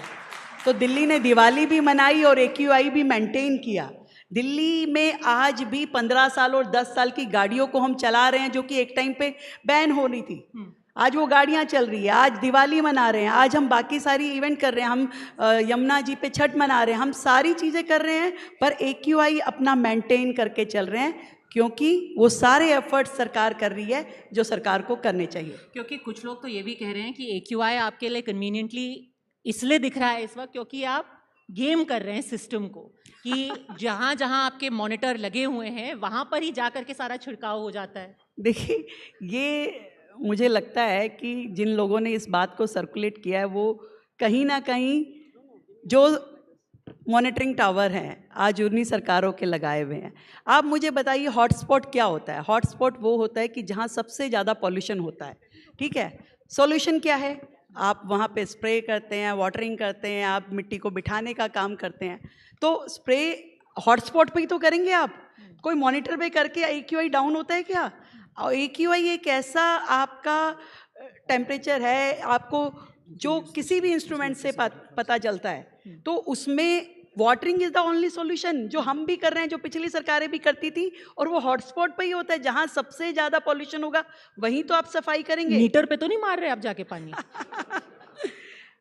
J: तो दिल्ली ने दिवाली भी मनाई और AQI भी मेंटेन किया। दिल्ली में आज भी 15 साल और 10 साल की गाड़ियों को हम चला रहे हैं जो कि एक टाइम पे बैन हो रही थी। आज वो गाड़ियां चल रही है, आज दिवाली मना रहे हैं, आज हम बाकी सारी इवेंट कर रहे हैं, हम यमुना जी पे छठ मना रहे हैं, हम सारी चीज़ें कर रहे हैं, पर AQI अपना मेंटेन करके चल रहे हैं क्योंकि वो सारे एफर्ट सरकार कर रही है जो सरकार को करने चाहिए।
H: क्योंकि कुछ लोग तो ये भी कह रहे हैं कि AQI आपके लिए कन्वीनियंटली इसलिए दिख रहा है इस वक्त क्योंकि आप गेम कर रहे हैं सिस्टम को, कि जहाँ जहाँ आपके मॉनिटर लगे हुए हैं वहाँ पर ही जा कर के सारा छिड़काव हो जाता है।
J: देखिए, ये मुझे लगता है कि जिन लोगों ने इस बात को सर्कुलेट किया है वो कहीं ना कहीं जो मॉनिटरिंग टावर हैं आज उन्हीं सरकारों के लगाए हुए हैं। आप मुझे बताइए हॉटस्पॉट क्या होता है? हॉटस्पॉट वो होता है कि जहाँ सबसे ज़्यादा पॉल्यूशन होता है, ठीक है। सॉल्यूशन क्या है? आप वहाँ पे स्प्रे करते हैं, वाटरिंग करते हैं, आप मिट्टी को बिठाने का काम करते हैं। तो स्प्रे हॉटस्पॉट पे ही तो करेंगे आप, कोई मॉनिटर पे करके AQI डाउन होता है क्या? और AQI एक ऐसा आपका टेम्परेचर है, आपको जो किसी भी इंस्ट्रूमेंट से पता चलता है, तो उसमें watering is the only solution, जो हम भी कर रहे हैं, जो पिछली सरकारें भी करती थी, और वो हॉटस्पॉट पे ही होता है। जहां सबसे ज्यादा पॉल्यूशन होगा वहीं तो आप सफाई करेंगे।
H: मीटर पे तो नहीं मार रहे आप जाके पानी?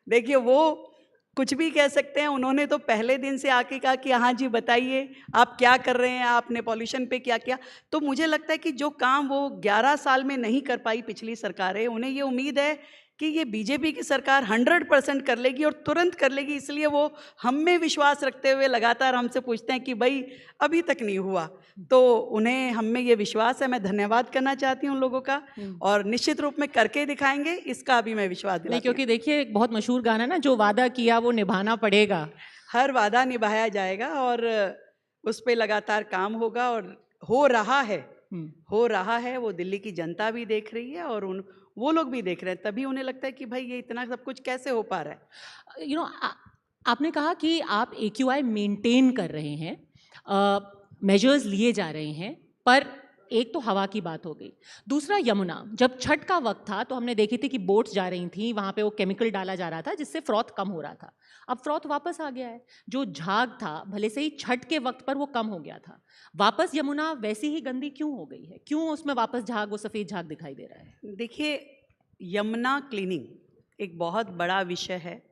J: देखिए, वो कुछ भी कह सकते हैं, उन्होंने तो पहले दिन से आके कहा कि हाँ जी बताइए आप क्या कर रहे हैं, आपने पॉल्यूशन पे क्या किया। तो मुझे लगता है कि जो काम वो 11 साल में नहीं कर पाई पिछली सरकारें, उन्हें ये उम्मीद है कि ये बीजेपी की सरकार 100% कर लेगी और तुरंत कर लेगी। इसलिए वो हम में विश्वास रखते हुए लगातार हमसे पूछते हैं कि भाई अभी तक नहीं हुआ। तो उन्हें हम में ये विश्वास है। मैं धन्यवाद करना चाहती हूँ उन लोगों का, और निश्चित रूप में करके दिखाएंगे, इसका भी मैं विश्वास दिलाती हूँ।
H: नहीं, क्योंकि देखिए एक बहुत मशहूर गाना ना, जो वादा किया वो निभाना पड़ेगा।
J: हर वादा निभाया जाएगा और उस पर लगातार काम होगा, और हो रहा है। वो दिल्ली की जनता भी देख रही है और वो लोग भी देख रहे हैं, तभी उन्हें लगता है कि भाई ये इतना सब कुछ कैसे हो पा रहा है।
H: आपने कहा कि आप AQI मेंटेन कर रहे हैं, मेजर्स लिए जा रहे हैं, पर एक तो हवा की बात हो गई, दूसरा यमुना। जब छठ का वक्त था तो हमने देखी थी कि बोट्स जा रही थी, वहाँ पे वो केमिकल डाला जा रहा था जिससे फ्रॉथ कम हो रहा था। अब फ्रॉथ वापस आ गया है। जो झाग था भले से ही छठ के वक्त पर वो कम हो गया था, वापस यमुना वैसी ही गंदी क्यों हो गई है? क्यों उसमें वापस झाग, वो सफ़ेद झाग दिखाई दे रहा है?
J: देखिए, यमुना क्लीनिंग एक बहुत बड़ा विषय है,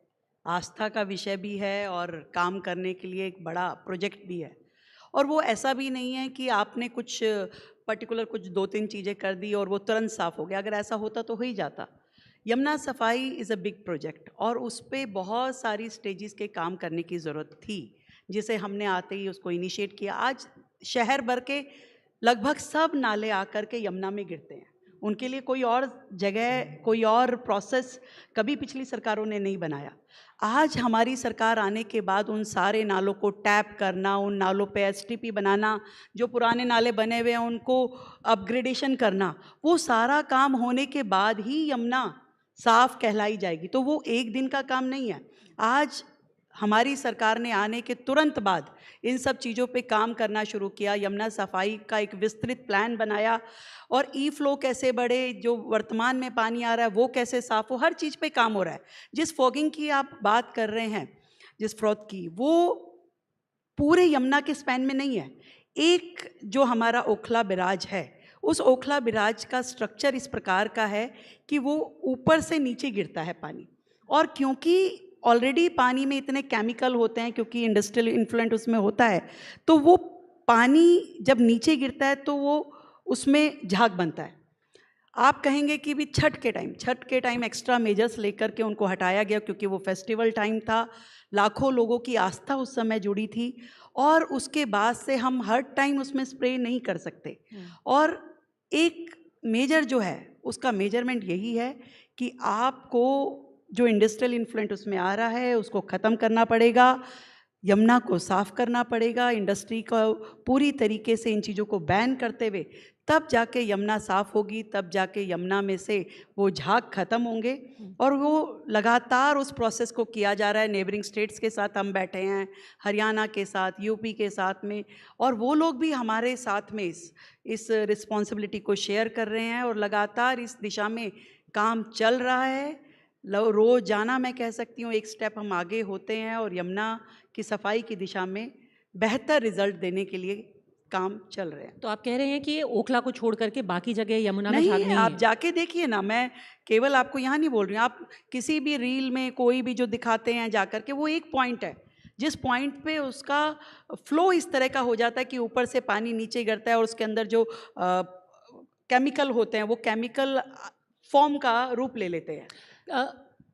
J: आस्था का विषय भी है और काम करने के लिए एक बड़ा प्रोजेक्ट भी है। और वो ऐसा भी नहीं है कि आपने कुछ पर्टिकुलर कुछ 2-3 चीज़ें कर दी और वो तुरंत साफ़ हो गया। अगर ऐसा होता तो हो ही जाता। यमुना सफाई इज़ अ बिग प्रोजेक्ट और उस पर बहुत सारी स्टेजेस के काम करने की ज़रूरत थी, जिसे हमने आते ही उसको इनिशिएट किया। आज शहर भर के लगभग सब नाले आकर के यमुना में गिरते हैं। उनके लिए कोई और जगह, कोई और प्रोसेस कभी पिछली सरकारों ने नहीं बनाया। आज हमारी सरकार आने के बाद उन सारे नालों को टैप करना, उन नालों पे STP बनाना, जो पुराने नाले बने हुए हैं उनको अपग्रेडेशन करना, वो सारा काम होने के बाद ही यमुना साफ कहलाई जाएगी। तो वो एक दिन का काम नहीं है। आज हमारी सरकार ने आने के तुरंत बाद इन सब चीज़ों पे काम करना शुरू किया। यमुना सफाई का एक विस्तृत प्लान बनाया और फ्लो कैसे बढ़े, जो वर्तमान में पानी आ रहा है वो कैसे साफ हो, हर चीज़ पे काम हो रहा है। जिस फॉगिंग की आप बात कर रहे हैं, जिस फ्रॉथ की, वो पूरे यमुना के स्पैन में नहीं है। एक जो हमारा ओखला बिराज है, उस ओखला बिराज का स्ट्रक्चर इस प्रकार का है कि वो ऊपर से नीचे गिरता है पानी, और क्योंकि ऑलरेडी पानी में इतने केमिकल होते हैं क्योंकि इंडस्ट्रियल इन्फ्लुएंट उसमें होता है, तो वो पानी जब नीचे गिरता है तो वो उसमें झाग बनता है। आप कहेंगे कि भी छठ के टाइम एक्स्ट्रा मेजर्स लेकर के उनको हटाया गया क्योंकि वो फेस्टिवल टाइम था, लाखों लोगों की आस्था उस समय जुड़ी थी, और उसके बाद से हम हर टाइम उसमें स्प्रे नहीं कर सकते। और एक मेजर जो है उसका मेजरमेंट यही है कि आपको जो इंडस्ट्रियल इन्फ्लुएंट उसमें आ रहा है उसको ख़त्म करना पड़ेगा, यमुना को साफ़ करना पड़ेगा, इंडस्ट्री को पूरी तरीके से इन चीज़ों को बैन करते हुए तब जाके यमुना साफ़ होगी, तब जाके यमुना में से वो झाग ख़त्म होंगे। और वो लगातार उस प्रोसेस को किया जा रहा है। नेबरिंग स्टेट्स के साथ हम बैठे हैं, हरियाणा के साथ, यूपी के साथ में, और वो लोग भी हमारे साथ में इस रिस्पॉन्सिबिलिटी को शेयर कर रहे हैं और लगातार इस दिशा में काम चल रहा है। रोज़ाना मैं कह सकती हूँ एक स्टेप हम आगे होते हैं और यमुना की सफाई की दिशा में बेहतर रिजल्ट देने के लिए काम चल रहे हैं।
H: तो आप कह रहे हैं कि ओखला को छोड़ करके बाकी जगह यमुना में झाग नहीं है?
J: आप जाके देखिए ना, मैं केवल आपको यहाँ नहीं बोल रही हूँ, आप किसी भी रील में कोई भी जो दिखाते हैं जाकर के, वो एक पॉइंट है जिस पॉइंट पे उसका फ्लो इस तरह का हो जाता है कि ऊपर से पानी नीचे गिरता है और उसके अंदर जो केमिकल होते हैं वो केमिकल फॉर्म का रूप ले लेते हैं।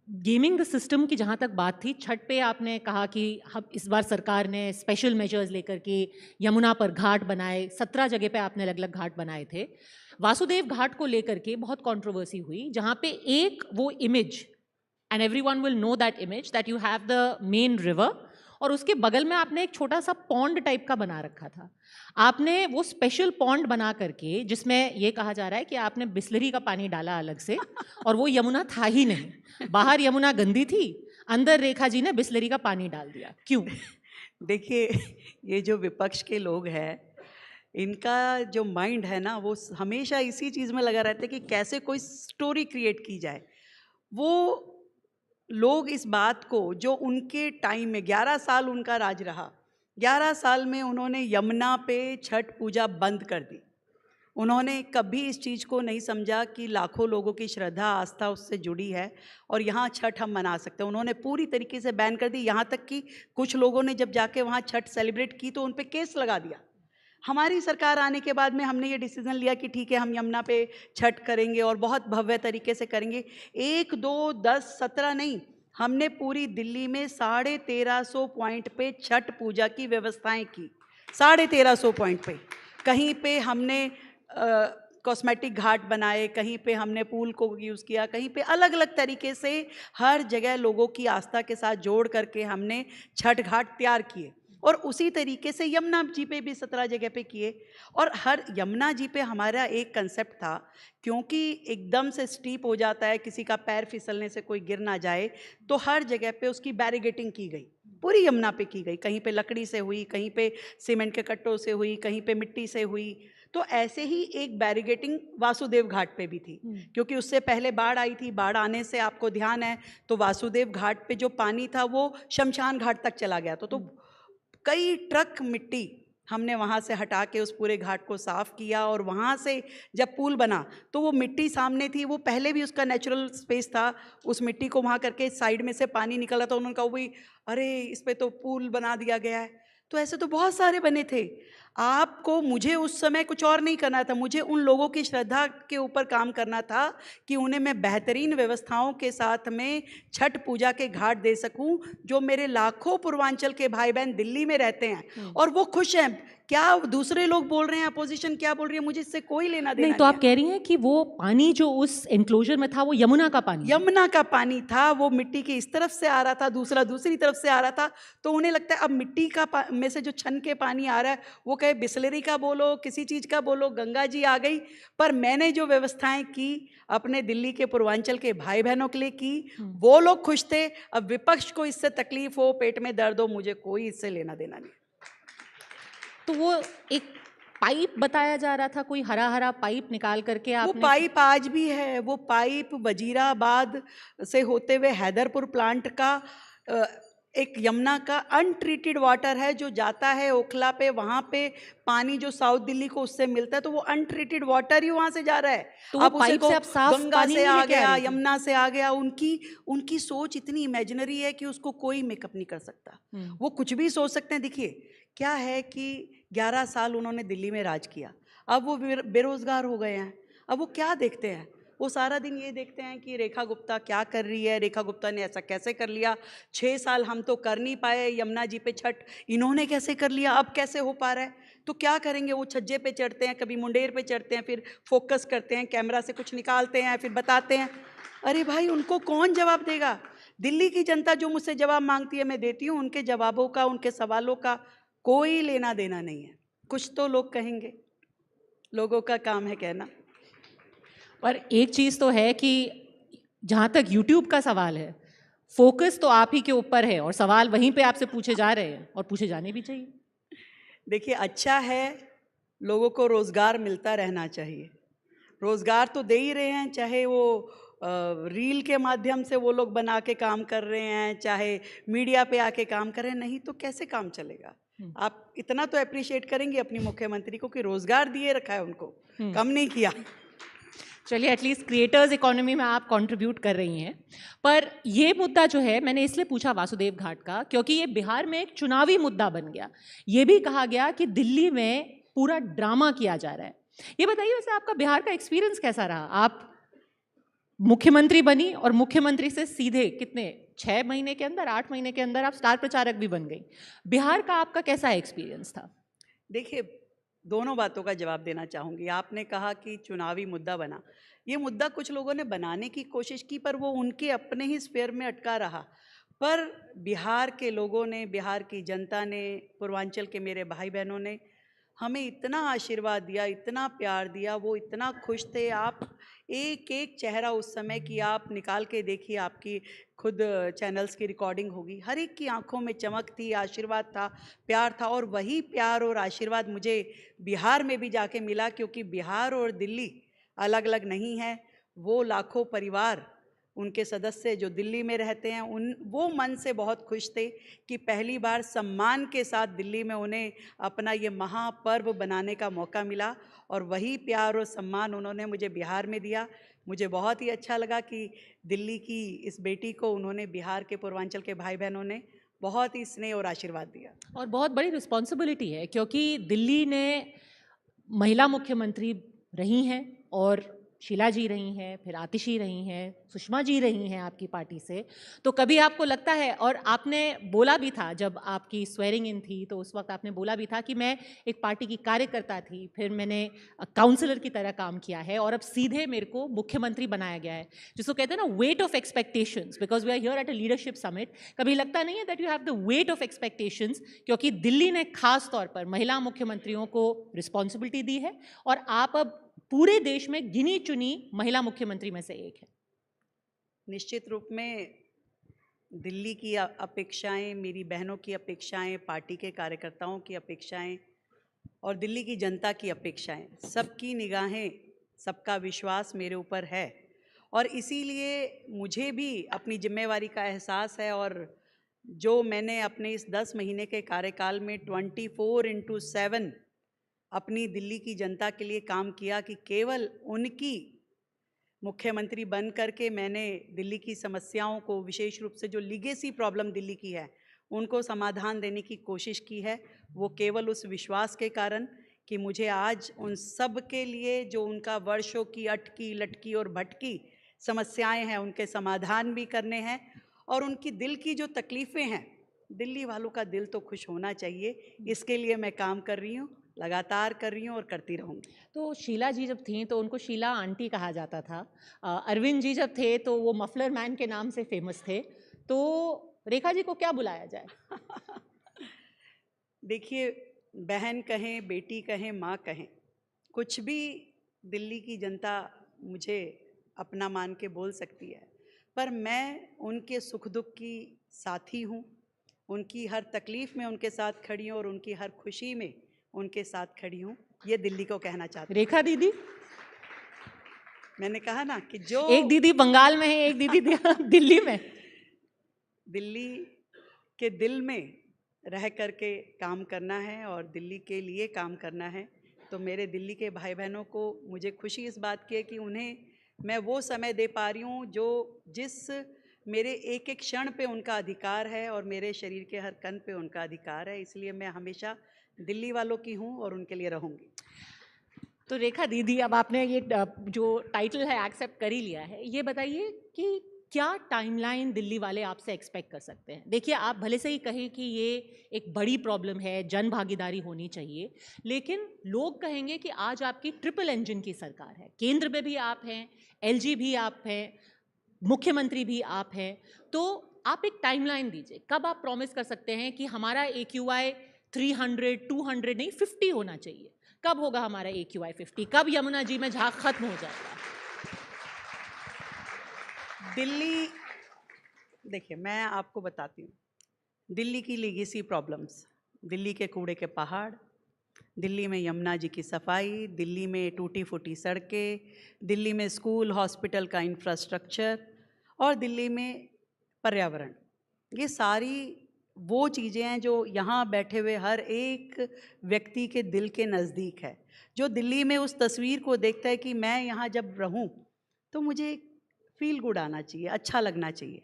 H: गेमिंग द सिस्टम की जहाँ तक बात थी, छठ पे आपने कहा कि हम इस बार सरकार ने स्पेशल मेजर्स लेकर के यमुना पर घाट बनाए, 17 जगह पे आपने अलग अलग घाट बनाए थे। वासुदेव घाट को लेकर के बहुत कंट्रोवर्सी हुई, जहाँ पे एक वो image, and everyone will know that image, that you have the main river और उसके बगल में आपने एक छोटा सा पॉन्ड टाइप का बना रखा था। आपने वो स्पेशल पॉन्ड बना करके, जिसमें ये कहा जा रहा है कि आपने बिस्लरी का पानी डाला अलग से, और वो यमुना था ही नहीं। बाहर यमुना गंदी थी, अंदर रेखा जी ने बिस्लरी का पानी डाल दिया। क्यों?
J: देखिए, ये जो विपक्ष के लोग हैं, इनका जो माइंड है ना, वो हमेशा इसी चीज़ में लगा रहता है कि कैसे कोई स्टोरी क्रिएट की जाए। वो लोग इस बात को, जो उनके टाइम में 11 साल उनका राज रहा, 11 साल में उन्होंने यमुना पे छठ पूजा बंद कर दी। उन्होंने कभी इस चीज़ को नहीं समझा कि लाखों लोगों की श्रद्धा आस्था उससे जुड़ी है और यहाँ छठ हम मना सकते हैं। उन्होंने पूरी तरीके से बैन कर दी, यहाँ तक कि कुछ लोगों ने जब जाके वहाँ छठ सेलिब्रेट की तो उन पे केस लगा दिया। हमारी सरकार आने के बाद में हमने ये डिसीजन लिया कि ठीक है, हम यमुना पे छठ करेंगे और बहुत भव्य तरीके से करेंगे। 1, 2, 10, 17 नहीं, हमने पूरी दिल्ली में 1350 पॉइंट पे छठ पूजा की व्यवस्थाएं की। 1350 पॉइंट पे, कहीं पे हमने कॉस्मेटिक घाट बनाए, कहीं पे हमने पूल को यूज़ किया, कहीं पे अलग अलग तरीके से हर जगह लोगों की आस्था के साथ जोड़ करके हमने छठ घाट तैयार किए। और उसी तरीके से यमुना जी पे भी 17 जगह पे किए। और हर यमुना जी पे हमारा एक कंसेप्ट था, क्योंकि एकदम से स्टीप हो जाता है, किसी का पैर फिसलने से कोई गिर ना जाए, तो हर जगह पे उसकी बैरिगेटिंग की गई, पूरी यमुना पे की गई। कहीं पे लकड़ी से हुई, कहीं पे सीमेंट के कट्टों से हुई, कहीं पे मिट्टी से हुई। तो ऐसे ही एक बैरिगेटिंग वासुदेव घाट पे भी थी, क्योंकि उससे पहले बाढ़ आई थी। बाढ़ आने से आपको ध्यान है तो वासुदेव घाट पे जो पानी था वो शमशान घाट तक चला गया था। तो कई ट्रक मिट्टी हमने वहाँ से हटा के उस पूरे घाट को साफ़ किया, और वहाँ से जब पुल बना तो वो मिट्टी सामने थी, वो पहले भी उसका नेचुरल स्पेस था, उस मिट्टी को वहाँ करके साइड में से पानी निकल रहा था। उन्होंने कहा वही, अरे इस पे तो पुल बना दिया गया है। तो ऐसे तो बहुत सारे बने थे। आपको, मुझे उस समय कुछ और नहीं करना था, मुझे उन लोगों की श्रद्धा के ऊपर काम करना था कि उन्हें मैं बेहतरीन व्यवस्थाओं के साथ में छठ पूजा के घाट दे सकूं, जो मेरे लाखों पूर्वांचल के भाई बहन दिल्ली में रहते हैं और वो खुश हैं। क्या दूसरे लोग बोल रहे हैं, अपोजिशन क्या बोल रही है, मुझे इससे कोई लेना देना
H: नहीं। तो आप कह रही हैं कि वो पानी जो उस एंक्लोजर में था वो यमुना का पानी,
J: यमुना का पानी था। वो मिट्टी की इस तरफ से आ रहा था, दूसरा दूसरी तरफ से आ रहा था। तो उन्हें लगता है अब मिट्टी का में से जो छन के पानी आ रहा है, वो कहे बिस्लरी का बोलो, किसी चीज़ का बोलो, गंगा जी आ गई। पर मैंने जो व्यवस्थाएं की अपने दिल्ली के पूर्वांचल के भाई बहनों के लिए की, वो लोग खुश थे। अब विपक्ष को इससे तकलीफ हो, पेट में दर्द हो, मुझे कोई इससे लेना देना नहीं।
H: तो वो एक पाइप बताया जा रहा था, कोई हरा हरा पाइप निकाल करके आपने,
J: वो पाइप आज भी है। वो पाइप वजीराबाद से होते हुए हैदरपुर प्लांट का एक यमुना का अनट्रीटेड वाटर है जो जाता है ओखला पे, वहाँ पे पानी जो साउथ दिल्ली को उससे मिलता है, तो वो अनट्रीटेड वाटर ही वहाँ से जा रहा है।
H: तो
J: आप
H: पाइप
J: उसे
H: से आप साफ
J: गंगा
H: पानी
J: से
H: नहीं
J: आ
H: लेके आ
J: गया,
H: रही थी?
J: यमुना से आ गया, उनकी सोच इतनी इमेजिनरी है कि उसको कोई मेकअप नहीं कर सकता। वो कुछ भी सोच सकते हैं। देखिए क्या है कि 11 साल उन्होंने दिल्ली में राज किया, अब वो बेरोजगार हो गए हैं। अब वो क्या देखते हैं? वो सारा दिन ये देखते हैं कि रेखा गुप्ता क्या कर रही है, रेखा गुप्ता ने ऐसा कैसे कर लिया, 6 साल हम तो कर नहीं पाए यमुना जी पे छठ, इन्होंने कैसे कर लिया, अब कैसे हो पा रहा है। तो क्या करेंगे, वो छज्जे पे चढ़ते हैं, कभी मुंडेर पे चढ़ते हैं, फिर फोकस करते हैं, कैमरा से कुछ निकालते हैं, फिर बताते हैं। अरे भाई, उनको कौन जवाब देगा? दिल्ली की जनता जो मुझसे जवाब मांगती है मैं देती हूँ, उनके जवाबों का, उनके सवालों का कोई लेना देना नहीं है। कुछ तो लोग कहेंगे, लोगों का काम है कहना।
H: पर एक चीज़ तो है कि जहाँ तक YouTube का सवाल है, फोकस तो आप ही के ऊपर है और सवाल वहीं पे आपसे पूछे जा रहे हैं और पूछे जाने भी चाहिए।
J: देखिए, अच्छा है, लोगों को रोज़गार मिलता रहना चाहिए। रोज़गार तो दे ही रहे हैं, चाहे वो रील के माध्यम से वो लोग बना के काम कर रहे हैं, चाहे मीडिया पे आके काम कर रहे हैं, नहीं तो कैसे काम चलेगा? आप इतना तो अप्रिशिएट करेंगे अपनी मुख्यमंत्री को कि रोज़गार दिए रखा है उनको, कम नहीं किया।
H: चलिए, एटलीस्ट क्रिएटर्स इकोनॉमी में आप कंट्रीब्यूट कर रही हैं। पर ये मुद्दा जो है, मैंने इसलिए पूछा वासुदेव घाट का, क्योंकि ये बिहार में एक चुनावी मुद्दा बन गया। ये भी कहा गया कि दिल्ली में पूरा ड्रामा किया जा रहा है। ये बताइए, वैसे आपका बिहार का एक्सपीरियंस कैसा रहा? आप मुख्यमंत्री बनी और मुख्यमंत्री से सीधे कितने 6 महीने के अंदर, 8 महीने के अंदर आप स्टार प्रचारक भी बन गई। बिहार का आपका कैसा एक्सपीरियंस था?
J: देखिए, दोनों बातों का जवाब देना चाहूँगी। आपने कहा कि चुनावी मुद्दा बना, ये मुद्दा कुछ लोगों ने बनाने की कोशिश की, पर वो उनके अपने ही स्फीयर में अटका रहा। पर बिहार के लोगों ने, बिहार की जनता ने, पूर्वांचल के मेरे भाई बहनों ने हमें इतना आशीर्वाद दिया, इतना प्यार दिया, वो इतना खुश थे। आप एक एक चेहरा उस समय की आप निकाल के देखिए, आपकी खुद चैनल्स की रिकॉर्डिंग होगी, हर एक की आंखों में चमक थी, आशीर्वाद था, प्यार था। और वही प्यार और आशीर्वाद मुझे बिहार में भी जाके मिला, क्योंकि बिहार और दिल्ली अलग अलग नहीं है। वो लाखों परिवार, उनके सदस्य जो दिल्ली में रहते हैं, वो मन से बहुत खुश थे कि पहली बार सम्मान के साथ दिल्ली में उन्हें अपना ये महापर्व बनाने का मौका मिला। और वही प्यार और सम्मान उन्होंने मुझे बिहार में दिया। मुझे बहुत ही अच्छा लगा कि दिल्ली की इस बेटी को उन्होंने, बिहार के पूर्वांचल के भाई बहनों ने बहुत ही स्नेह और आशीर्वाद दिया।
H: और बहुत बड़ी रिस्पॉन्सिबिलिटी है, क्योंकि दिल्ली ने महिला मुख्यमंत्री रही हैं, और शीला जी रही हैं, फिर आतिशी रही हैं, सुषमा जी रही हैं आपकी पार्टी से। तो कभी आपको लगता है, और आपने बोला भी था जब आपकी स्वेरिंग इन थी, तो उस वक्त आपने बोला भी था कि मैं एक पार्टी की कार्यकर्ता थी, फिर मैंने काउंसलर की तरह काम किया है, और अब सीधे मेरे को मुख्यमंत्री बनाया गया है। जिसको कहते हैं ना weight of expectations, because we are here at a leadership summit. कभी लगता नहीं है that you have the weight of expectations, क्योंकि दिल्ली ने खास तौर पर महिला मुख्यमंत्रियों को रिस्पॉन्सिबिलिटी दी है, और आप अब पूरे देश में गिनी चुनी महिला मुख्यमंत्री में से एक है।
J: निश्चित रूप में दिल्ली की अपेक्षाएं, मेरी बहनों की अपेक्षाएं, पार्टी के कार्यकर्ताओं की अपेक्षाएं और दिल्ली की जनता की अपेक्षाएं, सबकी निगाहें, सबका विश्वास मेरे ऊपर है। और इसीलिए मुझे भी अपनी जिम्मेवारी का एहसास है, और जो मैंने अपने इस 10 महीने के कार्यकाल में 24/7 अपनी दिल्ली की जनता के लिए काम किया, कि केवल उनकी मुख्यमंत्री बन करके मैंने दिल्ली की समस्याओं को, विशेष रूप से जो लीगेसी प्रॉब्लम दिल्ली की है, उनको समाधान देने की कोशिश की है। वो केवल उस विश्वास के कारण कि मुझे आज उन सब के लिए जो उनका वर्षों की अटकी लटकी और भटकी समस्याएं हैं, उनके समाधान भी करने हैं, और उनकी दिल की जो तकलीफ़ें हैं, दिल्ली वालों का दिल तो खुश होना चाहिए। इसके लिए मैं काम कर रही हूँ, लगातार कर रही हूँ और करती रहूँगी।
H: तो शीला जी जब थीं तो उनको शीला आंटी कहा जाता था। अरविंद जी जब थे तो वो मफलर मैन के नाम से फेमस थे। तो रेखा जी को क्या बुलाया जाए?
J: देखिए, बहन कहें, बेटी कहें, माँ कहें, कुछ भी दिल्ली की जनता मुझे अपना मान के बोल सकती है, पर मैं उनके सुख दुख की साथी हूँ। उनकी हर तकलीफ़ में उनके साथ खड़ी हूँ, और उनकी हर खुशी में उनके साथ खड़ी हूँ। ये दिल्ली को कहना चाहती हूँ।
H: रेखा दीदी,
J: मैंने कहा ना कि जो
H: एक दीदी बंगाल में है, एक दीदी दिल्ली में।
J: दिल्ली के दिल में रह कर के काम करना है और दिल्ली के लिए काम करना है। तो मेरे दिल्ली के भाई बहनों को मुझे खुशी इस बात की है कि उन्हें मैं वो समय दे पा रही हूँ जो जिस मेरे एक एक क्षण पे उनका अधिकार है और मेरे शरीर के हर कण पे उनका अधिकार है। इसलिए मैं हमेशा दिल्ली वालों की हूँ और उनके लिए रहूँगी।
H: तो रेखा दीदी, अब आपने ये जो टाइटल है एक्सेप्ट कर ही लिया है, ये बताइए कि क्या टाइमलाइन दिल्ली वाले आपसे एक्सपेक्ट कर सकते हैं? देखिए, आप भले से ही कहें कि ये एक बड़ी प्रॉब्लम है, जन भागीदारी होनी चाहिए, लेकिन लोग कहेंगे कि आज आपकी ट्रिपल इंजन की सरकार है, केंद्र में भी आप हैं, एलजी भी आप हैं, मुख्यमंत्री भी आप हैं, तो आप एक टाइमलाइन दीजिए। कब आप प्रॉमिस कर सकते हैं कि हमारा AQI 300, 200 नहीं 50 होना चाहिए? कब होगा हमारा AQI 50? कब यमुना जी में झाग खत्म हो जाएगा?
J: दिल्ली, देखिए मैं आपको बताती हूँ, दिल्ली की लीगेसी प्रॉब्लम्स, दिल्ली के कूड़े के पहाड़, दिल्ली में यमुना जी की सफाई, दिल्ली में टूटी फूटी सड़कें, दिल्ली में स्कूल हॉस्पिटल का इंफ्रास्ट्रक्चर और दिल्ली में पर्यावरण, ये सारी वो चीज़ें हैं जो यहाँ बैठे हुए हर एक व्यक्ति के दिल के नज़दीक है, जो दिल्ली में उस तस्वीर को देखता है कि मैं यहाँ जब रहूँ तो मुझे फील गुड आना चाहिए, अच्छा लगना चाहिए।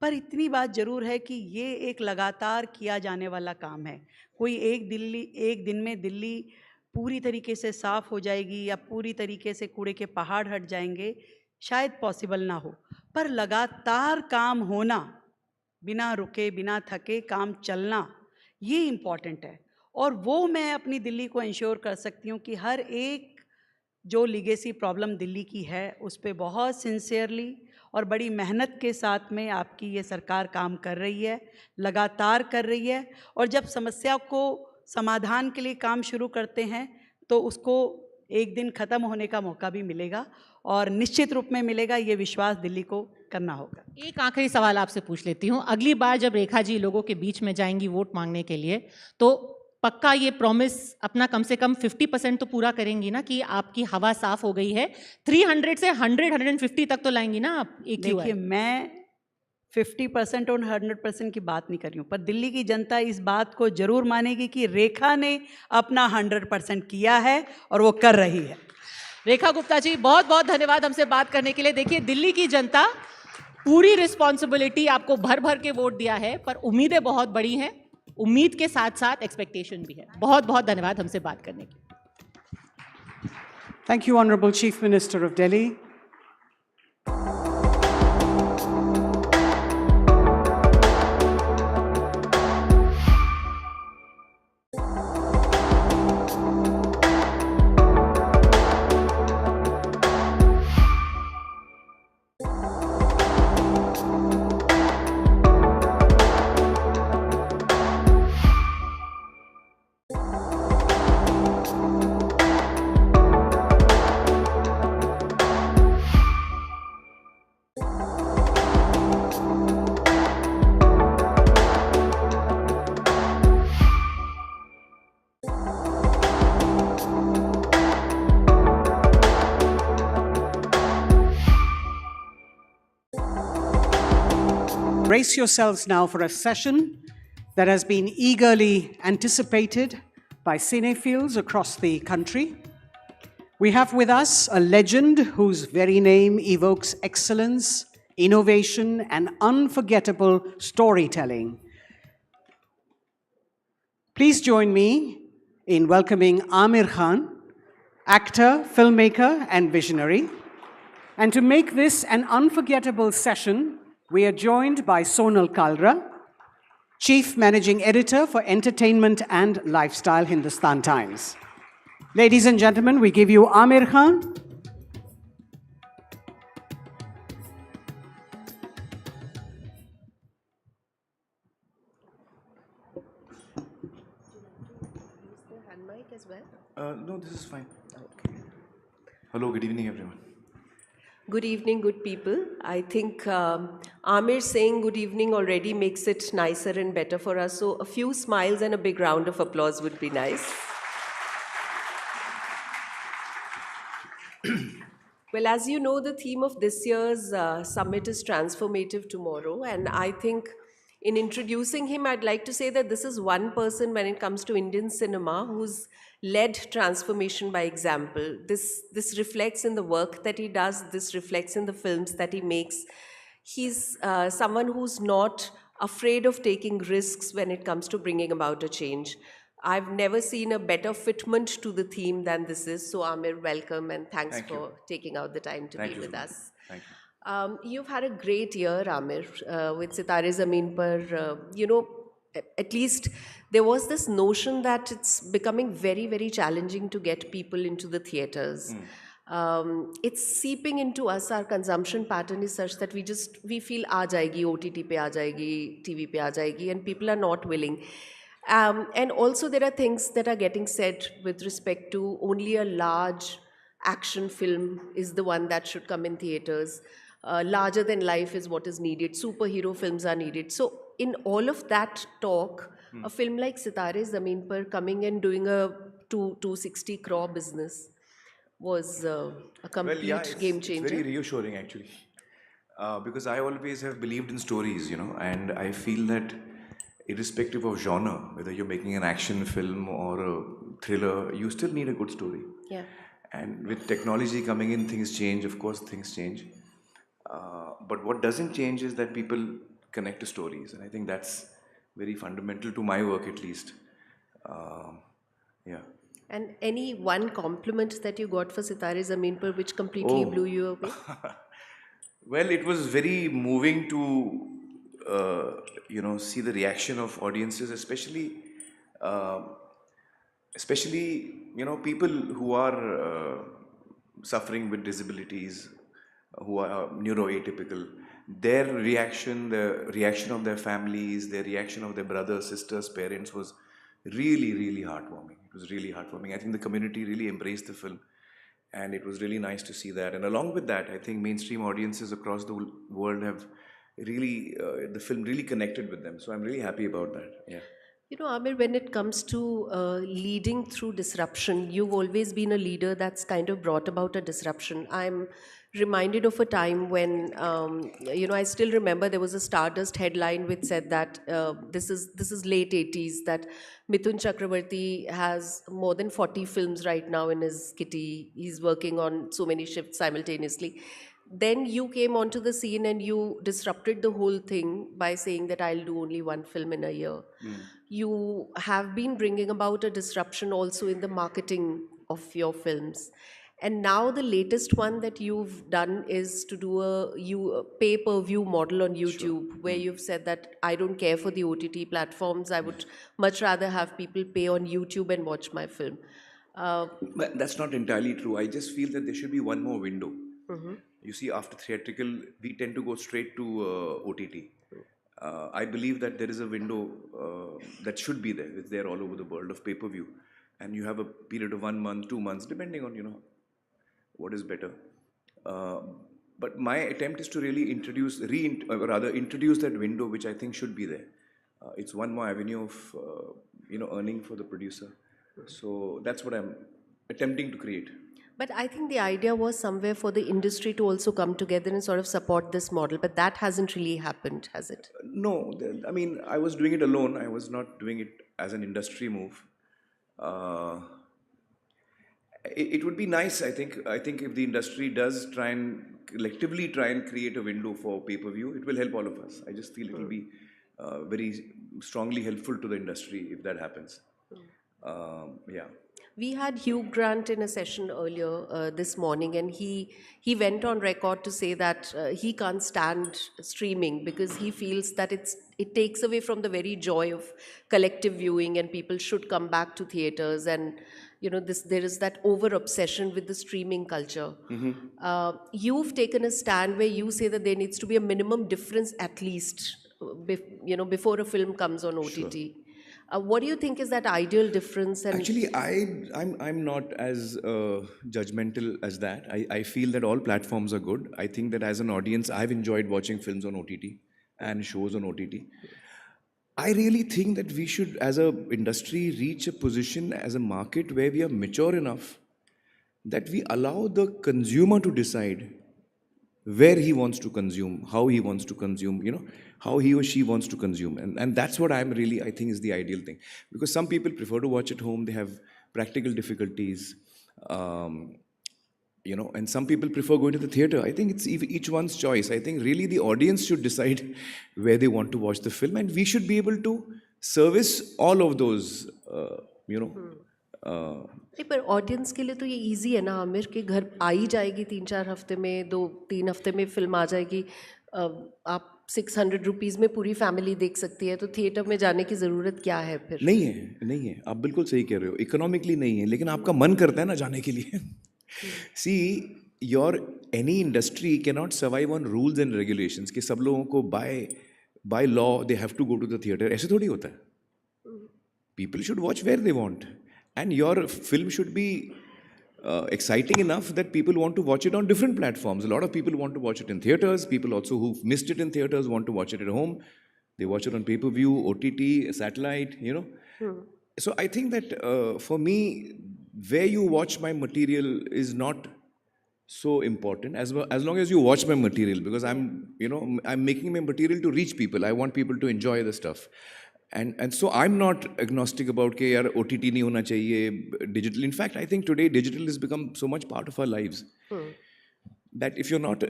J: पर इतनी बात ज़रूर है कि ये एक लगातार किया जाने वाला काम है। कोई एक दिन में दिल्ली पूरी तरीके से साफ़ हो जाएगी या पूरी तरीके से कूड़े के पहाड़ हट जाएंगे, शायद पॉसिबल ना हो, पर लगातार काम होना, बिना रुके बिना थके काम चलना, ये इम्पॉर्टेंट है। और वो मैं अपनी दिल्ली को इंश्योर कर सकती हूँ कि हर एक जो लीगेसी प्रॉब्लम दिल्ली की है उस पे बहुत सिंसियरली और बड़ी मेहनत के साथ में आपकी ये सरकार काम कर रही है, लगातार कर रही है। और जब समस्या को समाधान के लिए काम शुरू करते हैं तो उसको एक दिन ख़त्म होने का मौका भी मिलेगा और निश्चित रूप में मिलेगा, ये विश्वास दिल्ली को करना होगा।
H: एक आखिरी सवाल आपसे पूछ लेती हूँ, अगली बार जब रेखा जी लोगों के बीच में जाएंगी वोट मांगने के लिए, तो पक्का ये प्रॉमिस अपना कम से कम 50% तो पूरा करेंगी ना कि आपकी हवा साफ हो गई है? 300 से 100-150 तक तो लाएंगी ना आप AQI?
J: देखिए, मैं 50% और 100% की बात नहीं कर रही हूँ, पर दिल्ली की जनता इस बात को जरूर मानेगी कि रेखा ने अपना 100% किया है और वो कर रही है।
H: रेखा गुप्ता जी, बहुत बहुत धन्यवाद हमसे बात करने के लिए। देखिए, दिल्ली की जनता पूरी रिस्पॉन्सिबिलिटी आपको भर भर के वोट दिया है, पर उम्मीदें बहुत बड़ी हैं, उम्मीद के साथ साथ एक्सपेक्टेशन भी है। बहुत बहुत धन्यवाद हमसे बात करने के लिए।
A: Thank you, Honorable Chief Minister of Delhi. Brace yourselves now for a session that has been eagerly anticipated by cinephiles across the country. We have with us a legend whose very name evokes excellence, innovation, and unforgettable storytelling. Please join me in welcoming Aamir Khan, actor, filmmaker, and visionary. And to make this an unforgettable session, we are joined by Sonal Kalra, Chief Managing Editor for Entertainment and Lifestyle, Hindustan Times. Ladies and gentlemen, we give you Aamir Khan.
K: No, this is fine. Okay. Hello, good evening, everyone.
M: Good evening, good people. I think Aamir saying good evening already makes it nicer and better for us. So a few smiles and a big round of applause would be nice. Well, as you know, the theme of this year's summit is Transformative Tomorrow. And I think in introducing him, I'd like to say that this is one person when it comes to Indian cinema who's led transformation by example. This reflects in the work that he does, this reflects in the films that he makes. He's someone who's not afraid of taking risks when it comes to bringing about a change. I've never seen a better fitment to the theme than this is. So Aamir, welcome and thanks for taking out the time to be with us.
K: Thank you.
M: You've had a great year, Aamir, with Sitare Zameen Par. You know, at least there was this notion that it's becoming very, very challenging to get people into the theatres. It's seeping into us. Our consumption pattern is such that we feel aa jayegi, OTT pe aa jayegi, TV pe aa jayegi, and people are not willing. And also there are things that are getting said with respect to only a large action film is the one that should come in theatres. Larger than life is what is needed. Superhero films are needed. So in all of that talk, a film like Sitare Zameen Par coming and doing a 260 crore business was a complete game changer.
K: It's very reassuring actually, because I always have believed in stories, you know, and I feel that irrespective of genre, whether you're making an action film or a thriller, you still need a good story.
M: Yeah.
K: And with technology coming in, things change. Of course, things change. But what doesn't change is that people connect to stories, and I think that's very fundamental to my work, at least. Yeah.
M: And any one compliment that you got for Sitare Zameen Par which completely blew you away?
K: Well, it was very moving to you know, see the reaction of audiences, especially you know, people who are suffering with disabilities, who are neuroatypical. Their reaction, the reaction of their families, their reaction of their brothers, sisters, parents was really, really heartwarming. It was really heartwarming. I think the community really embraced the film, and it was really nice to see that. And along with that, I think mainstream audiences across the world have really, the film really connected with them. So I'm really happy about that. Yeah.
M: You know, Aamir, when it comes to leading through disruption, you've always been a leader that's kind of brought about a disruption. I'm reminded of a time when, you know, I still remember there was a Stardust headline which said that this is late 80s, that Mithun Chakravarti has more than 40 films right now in his kitty. He's working on so many shifts simultaneously. Then you came onto the scene and you disrupted the whole thing by saying that I'll do only one film in a year. You have been bringing about a disruption also in the marketing of your films. And now the latest one that you've done is to do a pay-per-view model on YouTube, where you've said that I don't care for the OTT platforms. I would much rather have people pay on YouTube and watch my film.
K: But that's not entirely true. I just feel that there should be one more window. You see, after theatrical, we tend to go straight to OTT. I believe that there is a window that should be there. It's there all over the world of pay-per-view. And you have a period of 1 month, 2 months, depending on, you know, what is better. But my attempt is to really introduce that window, which I think should be there. It's one more avenue of, you know, earning for the producer. So that's what I'm attempting to create.
M: But I think the idea was somewhere for the industry to also come together and sort of support this model, but that hasn't really happened, has it?
K: No, I mean, I was doing it alone. I was not doing it as an industry move. It would be nice, I think if the industry does collectively try and create a window for pay-per-view, it will help all of us. I just feel it will be very strongly helpful to the industry if that happens. Yeah.
M: We had Hugh Grant in a session earlier this morning, and he went on record to say that he can't stand streaming because he feels that it takes away from the very joy of collective viewing, and people should come back to theaters. And you know, there is that over-obsession with the streaming culture. You've taken a stand where you say that there needs to be a minimum difference at least, you know, before a film comes on OTT. Sure. What do you think is that ideal difference? And
K: actually, I'm not as judgmental as that. I feel that all platforms are good. I think that as an audience, I've enjoyed watching films on OTT and shows on OTT. I really think that we should, as an industry, reach a position as a market where we are mature enough that we allow the consumer to decide where he wants to consume, how he wants to consume, how he or she wants to consume. And that's what I think is the ideal thing. Because some people prefer to watch at home, they have practical difficulties, and some people prefer going to the theater. I think it's each one's choice. I think really the audience should decide where they want to watch the film, and we should be able to service all of those,
M: नहीं, पर audience के लिए तो ये easy है ना आमिर, के घर आ ही जाएगी 3-4 हफ्ते में, 2-3 हफ्ते में फिल्म आ जाएगी, आप 600 रुपीज़ में पूरी फैमिली देख सकती है, तो थिएटर में जाने की ज़रूरत क्या है फिर?
K: नहीं है, आप बिल्कुल सही कह रहे हो, इकोनॉमिकली नहीं है, लेकिन आपका मन करता है ना जाने के लिए. See, any industry cannot survive on rules and regulations, कि सब लोगों को by law they have to go to the theater. ऐसे थोड़ी होता है. People should watch where they want. And your film should be exciting enough that people want to watch it on different platforms. A lot of people want to watch it in theaters. People also who've missed it in theaters want to watch it at home. They watch it on pay-per-view, OTT, satellite, So I think that for me, where you watch my material is not so important as long as you watch my material, because I'm making my material to reach people. I want people to enjoy the stuff. And so I'm not agnostic about कि यार OTT नहीं होना चाहिए, digital. In fact, I think today digital has become so much part of our lives that if you're not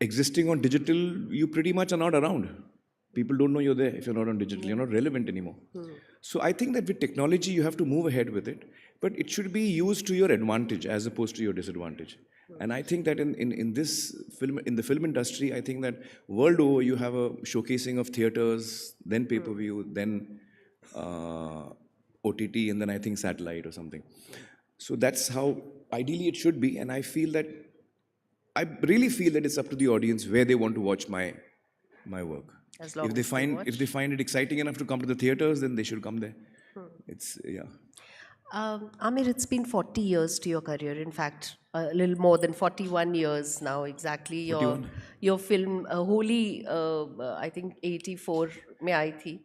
K: existing on digital, you pretty much are not around. People don't know you're there if you're not on digital. You're not relevant anymore. So I think that with technology, you have to move ahead with it, but it should be used to your advantage as opposed to your disadvantage. And I think that in the film industry, I think that world over you have a showcasing of theaters, then pay-per-view, then OTT, and then I think satellite or something. So that's how ideally it should be. And I really feel that it's up to the audience where they want to watch my work.
M: As long
K: if they find it exciting enough to come to the theaters, then they should come there.
M: Aamir, it's been 40 years to your career. In fact, a little more than 41 years now exactly.
K: 41.
M: Your film Holi, I think 84 में आई थी.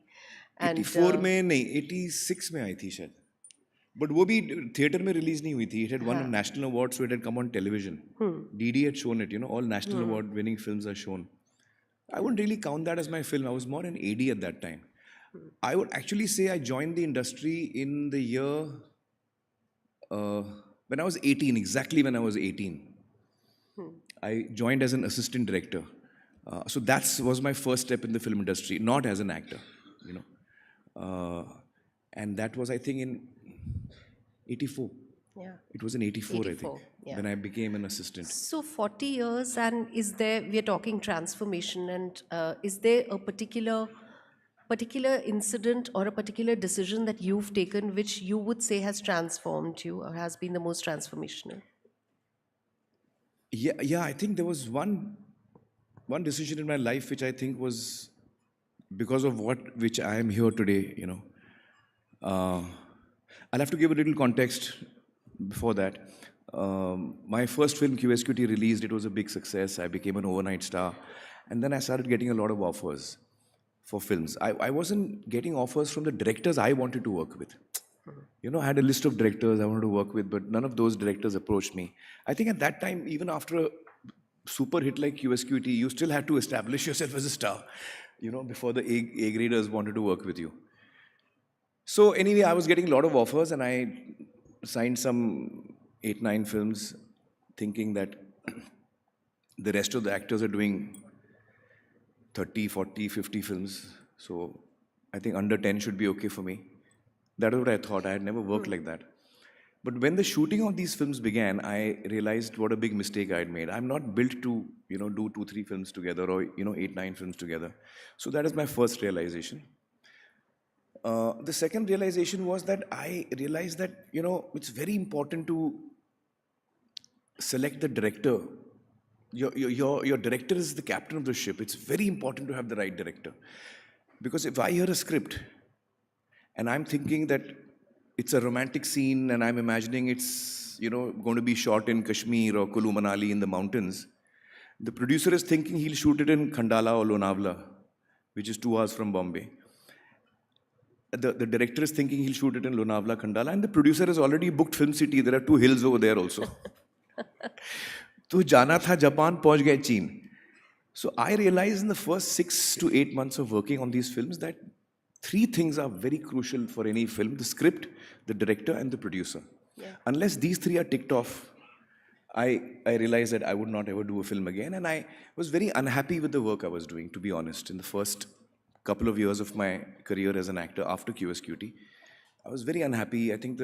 K: 84 में नहीं, 86 में आई थी शायद. But वो भी theater में release नहीं हुई थी. It had won national awards, so it had come on television. DD had shown it. All national award winning films are shown. I wouldn't really count that as my film. I was more an AD at that time. I would actually say I joined the industry in the year when I was 18, exactly when I was 18. I joined as an assistant director. So that was my first step in the film industry, not as an actor, and that was, I think, in 84.
M: Yeah.
K: It was in 84, I think, when I became an assistant.
M: So 40 years, and we are talking transformation, and is there a particular incident or a particular decision that you've taken which you would say has transformed you or has been the most transformational?
K: Yeah, I think there was one decision in my life which I think was because of which I am here today, I'll have to give a little context before that. My first film, QSQT, released. It was a big success. I became an overnight star. And then I started getting a lot of offers for films. I wasn't getting offers from the directors I wanted to work with. I had a list of directors I wanted to work with, but none of those directors approached me. I think at that time, even after a super hit like QSQT, you still had to establish yourself as a star, before the A graders wanted to work with you. So anyway, I was getting a lot of offers, and I signed some 8-9 films, thinking that the rest of the actors are doing 30, 40, 50 films. So I think under 10 should be okay for me. That was what I thought. I had never worked like that. But when the shooting of these films began, I realized what a big mistake I had made. I'm not built to, do 2-3 films together or, 8-9 films together. So that is my first realization. The second realization was that I realized that, it's very important to select the director. Your director is the captain of the ship. It's very important to have the right director. Because if I hear a script and I'm thinking that it's a romantic scene and I'm imagining it's, going to be shot in Kashmir or Kulu Manali in the mountains, the producer is thinking he'll shoot it in Khandala or Lonavala, which is 2 hours from Bombay. The director is thinking he'll shoot it in Lonavala, Khandala, and the producer has already booked Film City. There are 2 hills over there also. तो जाना था Japan, पहुंच गए चीन. So I realized in the first 6 to 8 months of working on these films that 3 things are very crucial for any film: the script, the director, and the producer.
M: Yeah.
K: Unless these 3 are ticked off, I realized that I would not ever do a film again. And I was very unhappy with the work I was doing, to be honest. In the first couple of years of my career as an actor after QSQT, I was very unhappy. I think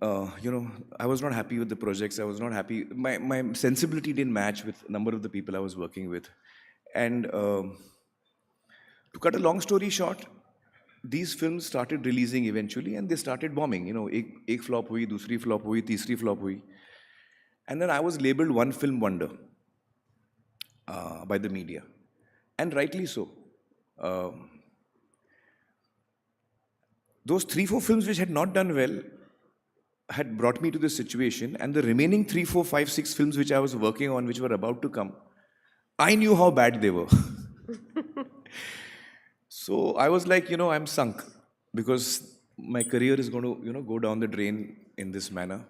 K: I was not happy with the projects. I was not happy. My sensibility didn't match with a number of the people I was working with. And to cut a long story short, these films started releasing eventually, and they started bombing. Ek flop hui, dusri flop hui, teesri flop hui. And then I was labeled one film wonder by the media. And rightly so. Those 3-4 films which had not done well had brought me to this situation, and the remaining 3, 4, 5, 6 films which I was working on, which were about to come, I knew how bad they were. So I was like, I'm sunk, because my career is going to, go down the drain in this manner.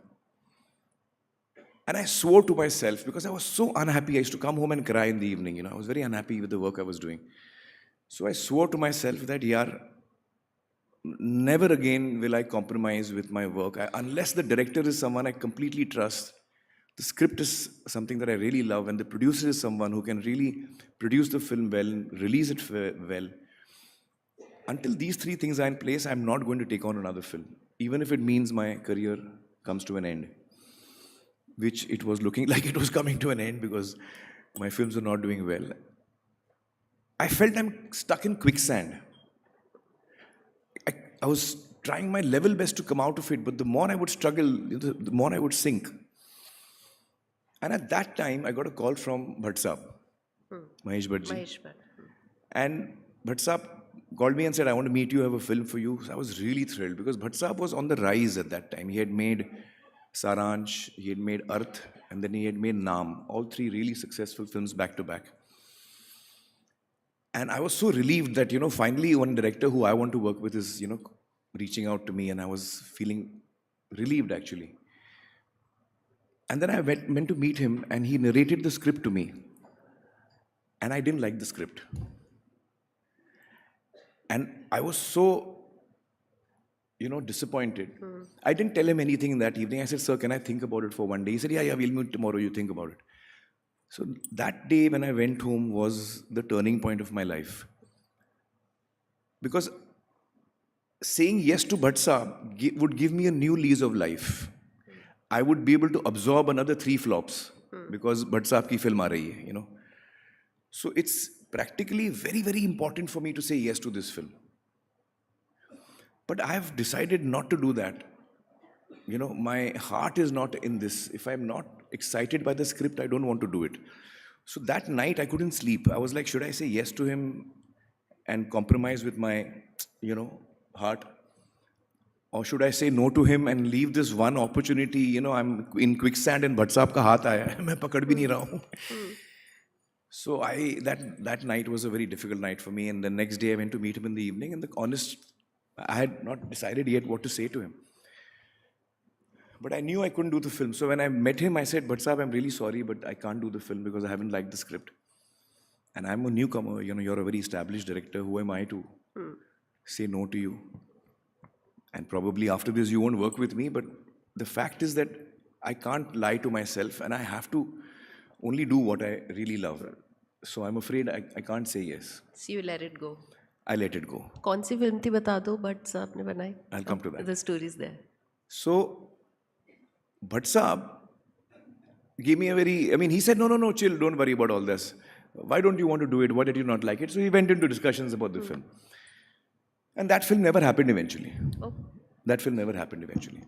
K: And I swore to myself, because I was so unhappy. I used to come home and cry in the evening. I was very unhappy with the work I was doing. So I swore to myself that, never again will I compromise with my work. Unless the director is someone I completely trust, the script is something that I really love, and the producer is someone who can really produce the film well, release it well. Until these 3 things are in place, I'm not going to take on another film, even if it means my career comes to an end, which it was looking like it was coming to an end, because my films are not doing well. I felt I'm stuck in quicksand. I was trying my level best to come out of it, but the more I would struggle, the more I would sink. And at that time, I got a call from Bhatt Saab, Mahesh Bhatt. And Bhatt Saab called me and said, I want to meet you, I have a film for you. So I was really thrilled, because Bhatt Saab was on the rise at that time. He had made Saransh, he had made Arth, and then he had made Naam. All 3 really successful films back to back. And I was so relieved that, finally one director who I want to work with is, reaching out to me, and I was feeling relieved, actually. And then I went to meet him, and he narrated the script to me. And I didn't like the script. And I was so, disappointed. I didn't tell him anything that evening. I said, sir, can I think about it for one day? He said, yeah, we'll meet tomorrow, you think about it. So that day when I went home was the turning point of my life. Because saying yes to Bhatt Saab would give me a new lease of life. I would be able to absorb another 3 flops, because Bhatt Saab ki film aa rahi hai, So it's practically very, very important for me to say yes to this film. But I have decided not to do that. My heart is not in this. If I'm not excited by the script, I don't want to do it. So that night, I couldn't sleep. I was like, should I say yes to him and compromise with my, heart? Or should I say no to him and leave this one opportunity? I'm in quicksand and Bhatt Saab ka haath aaya hai. Main pakad bhi nahi raha hoon. So that night was a very difficult night for me. And the next day, I went to meet him in the evening. And I had not decided yet what to say to him. But I knew I couldn't do the film. So when I met him, I said, Bhatt Saab, I'm really sorry, but I can't do the film because I haven't liked the script. And I'm a newcomer. You're a very established director. Who am I to say no to you? And probably after this, you won't work with me. But the fact is that I can't lie to myself, and I have to only do what I really love. So I'm afraid I can't say yes.
M: So you let it go.
K: I let it go.
M: कौन सी film थी बता दो Bhatt साहब ने बनाई?
K: I'll come to that.
M: The story is there.
K: So Bhatt Saab gave me he said, no, chill, don't worry about all this. Why don't you want to do it? Why did you not like it? So he went into discussions about the film. And that film never happened eventually.
M: Oh.
K: That film never happened eventually.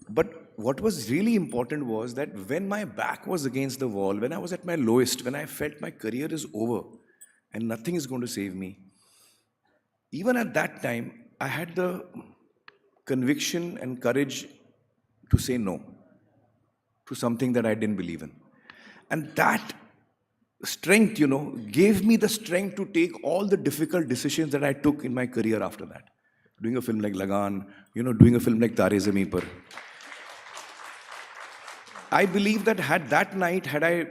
K: But what was really important was that when my back was against the wall, when I was at my lowest, when I felt my career is over and nothing is going to save me, even at that time, I had the conviction and courage to say no to something that I didn't believe in. And that strength, gave me the strength to take all the difficult decisions that I took in my career after that. Doing a film like Lagan, doing a film like Tare Zameen Par. I believe that had I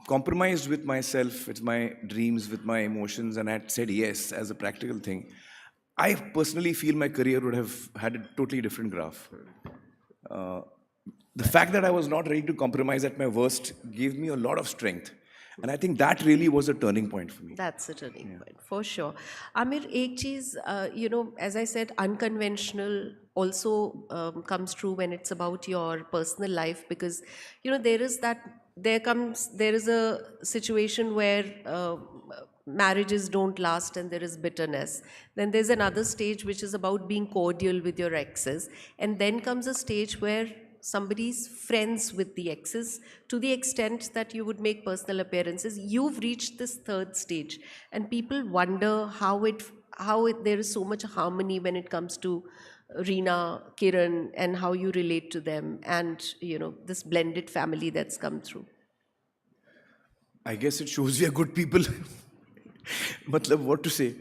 K: compromised with myself, with my dreams, with my emotions, and had said yes as a practical thing, I personally feel my career would have had a totally different graph. The fact that I was not ready to compromise at my worst gave me a lot of strength. And I think that really was a turning point for me.
M: That's a turning point, for sure. Aamir, ek cheez, as I said, unconventional also comes true when it's about your personal life, because, there is a situation where marriages don't last and there is bitterness. Then there's another stage which is about being cordial with your exes. And then comes a stage where somebody's friends with the exes to the extent that you would make personal appearances. You've reached this third stage, and people wonder how there is so much harmony when it comes to Reena, Kiran, and how you relate to them, and this blended family that's come through.
K: I guess it shows we are good people. Matlab, what to say?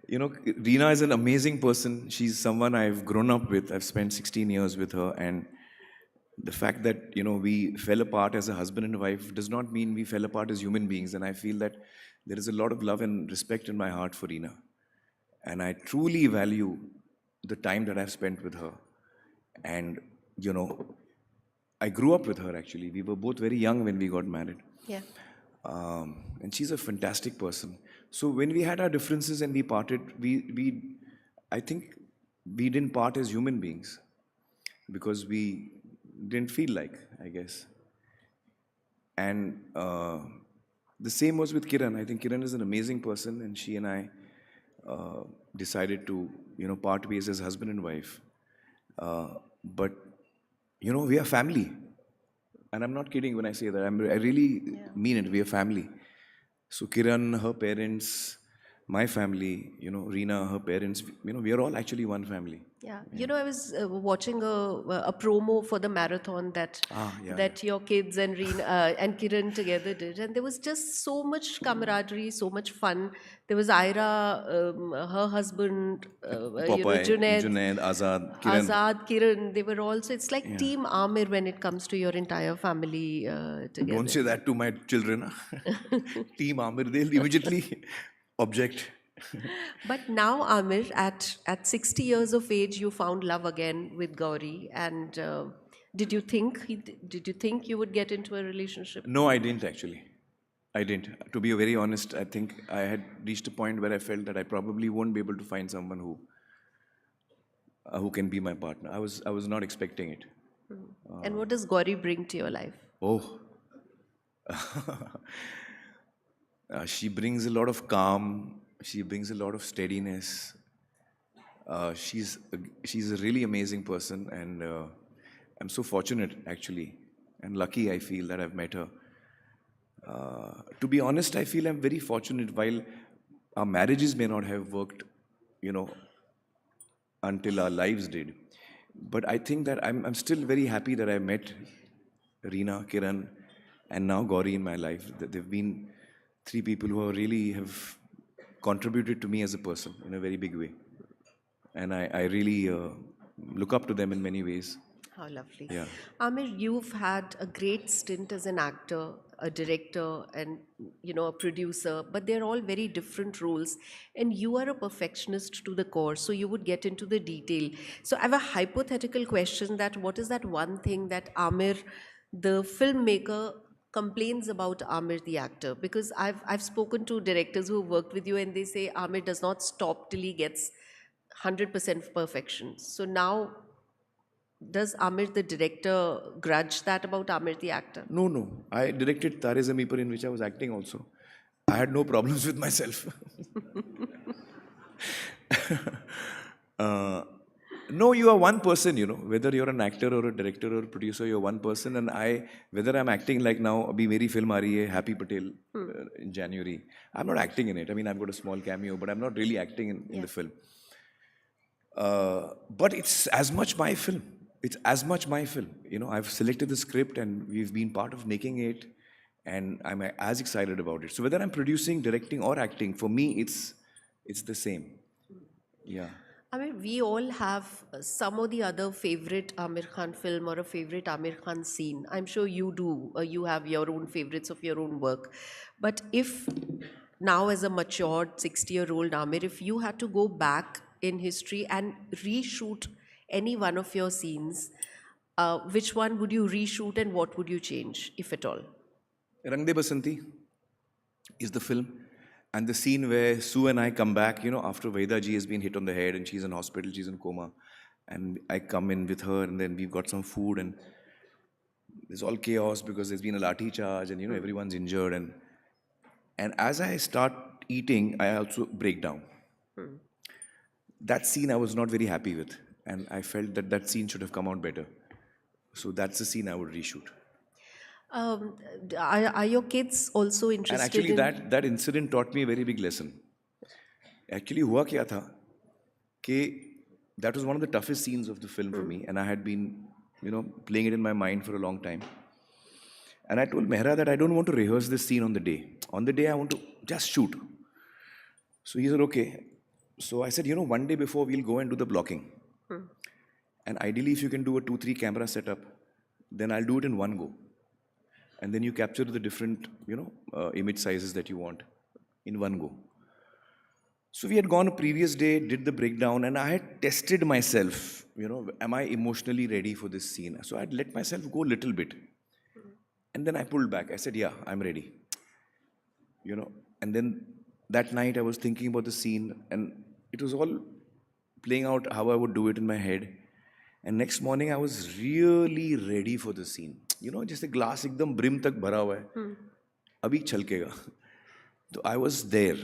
K: Reena is an amazing person. She's someone I've grown up with. I've spent 16 years with her, and the fact that, we fell apart as a husband and wife does not mean we fell apart as human beings. And I feel that there is a lot of love and respect in my heart for Reena. And I truly value the time that I've spent with her. And, I grew up with her, actually. We were both very young when we got married.
M: Yeah.
K: And she's a fantastic person. So when we had our differences and we parted, I think we didn't part as human beings, because we didn't feel like, I guess. And the same was with Kiran. I think Kiran is an amazing person, and she and I decided to, part ways as husband and wife. But, we are family. And I'm not kidding when I say that. I really mean it. We are family. So Kiran, her parents, my family, Reena, her parents, we are all actually one family.
M: Yeah. I was watching a promo for the marathon that your kids and Reena and Kiran together did, and there was just so much camaraderie, so much fun. There was Ira, her husband,
K: Junaid,
M: Azad, Kiran. They were also. It's like Team Aamir when it comes to your entire family together.
K: Don't say that to my children. Team Aamir, they'll immediately object.
M: But now, Aamir, at 60 years of age, you found love again with Gauri. And did you think you would get into a relationship?
K: No, I didn't actually. I didn't. To be very honest, I think I had reached a point where I felt that I probably won't be able to find someone who can be my partner. I was not expecting it.
M: And what does Gauri bring to your life?
K: Oh. She brings a lot of calm. She brings a lot of steadiness. She's a really amazing person, and I'm so fortunate, actually, and lucky I feel that I've met her. To be honest, I feel I'm very fortunate. While our marriages may not have worked, until our lives did, but I think that I'm still very happy that I met Reena, Kiran, and now Gauri in my life. They've been three people who really have contributed to me as a person in a very big way. And I really look up to them in many ways.
M: How lovely.
K: Yeah.
M: Aamir, you've had a great stint as an actor, a director, and a producer, but they're all very different roles. And you are a perfectionist to the core, so you would get into the detail. So I have a hypothetical question: that what is that one thing that Aamir, the filmmaker, complains about Aamir the actor? Because I've spoken to directors who have worked with you, and they say Aamir does not stop till he gets 100% perfection. So now, does Aamir the director grudge that about Aamir the actor?
K: No. I directed Tare Zameen Par, in which I was acting also. I had no problems with myself. No, you are one person, whether you're an actor or a director or a producer, you're one person. And whether I'm acting like now, abhi meri film aa rahi hai, Happy Patel, in January. I'm not acting in it. I mean, I've got a small cameo, but I'm not really acting in the film. But it's as much my film. It's as much my film. I've selected the script and we've been part of making it, and I'm as excited about it. So whether I'm producing, directing, or acting, for me, it's the same. Yeah.
M: I mean, we all have some or the other favorite Aamir Khan film or a favorite Aamir Khan scene. I'm sure you do. You have your own favorites of your own work. But if now, as a matured 60-year-old Aamir, if you had to go back in history and reshoot any one of your scenes, which one would you reshoot and what would you change, if at all?
K: Rang De Basanti is the film. And the scene where Sue and I come back, you know, after Vaida ji has been hit on the head and she's in hospital, she's in coma. And I come in with her and then we've got some food and there's all chaos because there's been a lathi charge and, you know, everyone's injured. And as I start eating, I also break down. That scene I was not very happy with. And I felt that that scene should have come out better. So that's the scene I would reshoot.
M: Are your kids also interested
K: And actually
M: in...
K: that incident taught me a very big lesson. Actually हुआ क्या था कि that was one of the toughest scenes of the film for me, and I had been, you know, playing it in my mind for a long time. And I told Mehra that I don't want to rehearse this scene on the day. On the day I want to just shoot. So he said okay. So I said, you know, one day before we'll go and do the blocking. And ideally if you can do a 2-3 camera setup, then I'll do it in one go. And then you capture the different, you know, image sizes that you want in one go. So we had gone a previous day, did the breakdown, and I had tested myself, you know, am I emotionally ready for this scene? So I'd let myself go a little bit. And then I pulled back. I said, yeah, I'm ready. You know, and then that night I was thinking about the scene and it was all playing out how I would do it in my head. And next morning I was really ready for the scene. You know, just a glass एकदम brim तक भरा हुआ है. अभी छलकेगा. So I was there.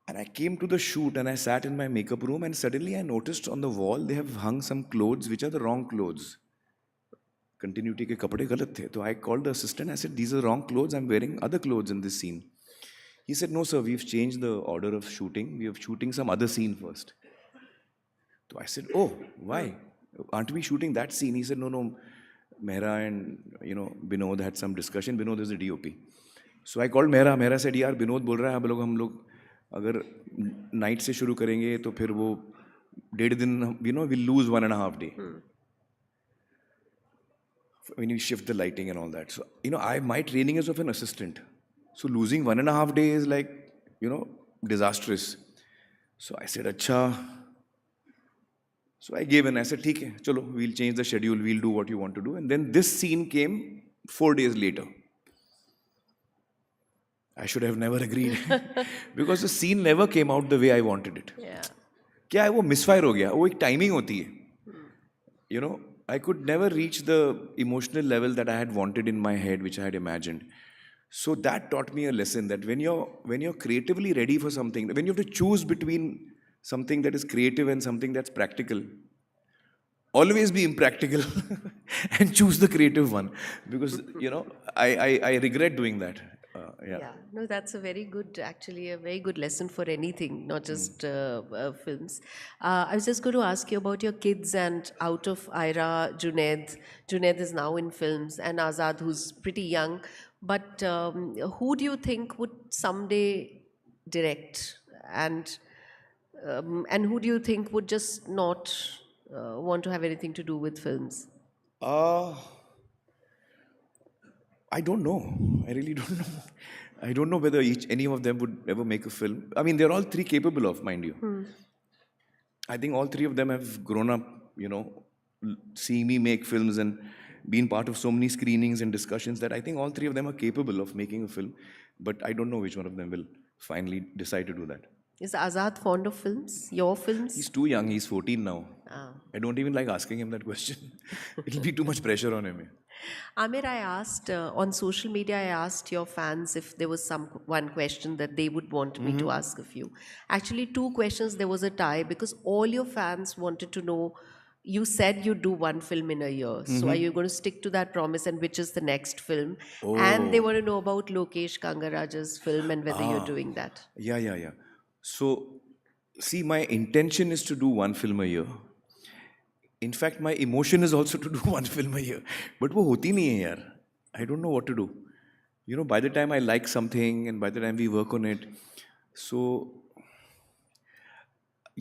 K: And I came to the shoot and I sat in my makeup room and suddenly I noticed on the wall they have hung some clothes which are the wrong clothes. Continuity के कपड़े गलत थे. So I called the assistant. I said, these are wrong clothes. I'm wearing other clothes in this scene. He said, no sir, we've changed the order of shooting. We are shooting some other scene first. So I said, oh, why? Aren't we shooting that scene? He said, no, Mehra and, you know, Binod had some discussion. Binod is the DOP. So I called Mehra. Mehra said, यार Binod बोल रहा है हम लोग अगर night से शुरू करेंगे तो फिर वो 1.5 दिन, you know, we'll lose 1.5 days. When we shift the lighting and all that. So, you know, my training is of an assistant. So losing 1.5 days is like, you know, disastrous. So I said, acha. So I gave in. I said, theek hai, chalo, we'll change the schedule. We'll do what you want to do. And then this scene came 4 days later. I should have never agreed. Because the scene never came out the way I wanted it.
M: Yeah.
K: क्या है वो misfire हो गया. वो एक timing होती है. You know, I could never reach the emotional level that I had wanted in my head, which I had imagined. So that taught me a lesson that when you're creatively ready for something, when you have to choose between something that is creative and something that's practical, always be impractical and choose the creative one. Because, you know, I regret doing that. Yeah.
M: No, that's a very good, actually, a very good lesson for anything, not just films. I was just going to ask you about your kids and out of Ira, Junaid. Junaid is now in films, and Azad, who's pretty young. But who do you think would someday direct? And who do you think would just not want to have anything to do with films?
K: I don't know. I really don't know. I don't know whether any of them would ever make a film. I mean, they're all three capable of, mind you. I think all three of them have grown up, you know, seeing me make films and been part of so many screenings and discussions that I think all three of them are capable of making a film. But I don't know which one of them will finally decide to do that.
M: Is Azad fond of films? Your films?
K: He's too young. He's 14 now.
M: Ah.
K: I don't even like asking him that question. It'll be too much pressure on him.
M: Aamir, I asked on social media, I asked your fans if there was one question that they would want me to ask of you. Actually, 2 questions, there was a tie because all your fans wanted to know, you said you'd do 1 film in a year. So are you going to stick to that promise and which is the next film?
K: Oh.
M: And they want to know about Lokesh Kangaraja's film and whether you're doing that.
K: Yeah. So, see, my intention is to do 1 film a year. In fact, my emotion is also to do 1 film a year. But वो होती नहीं है यार. I don't know what to do. You know, by the time I like something and by the time we work on it, so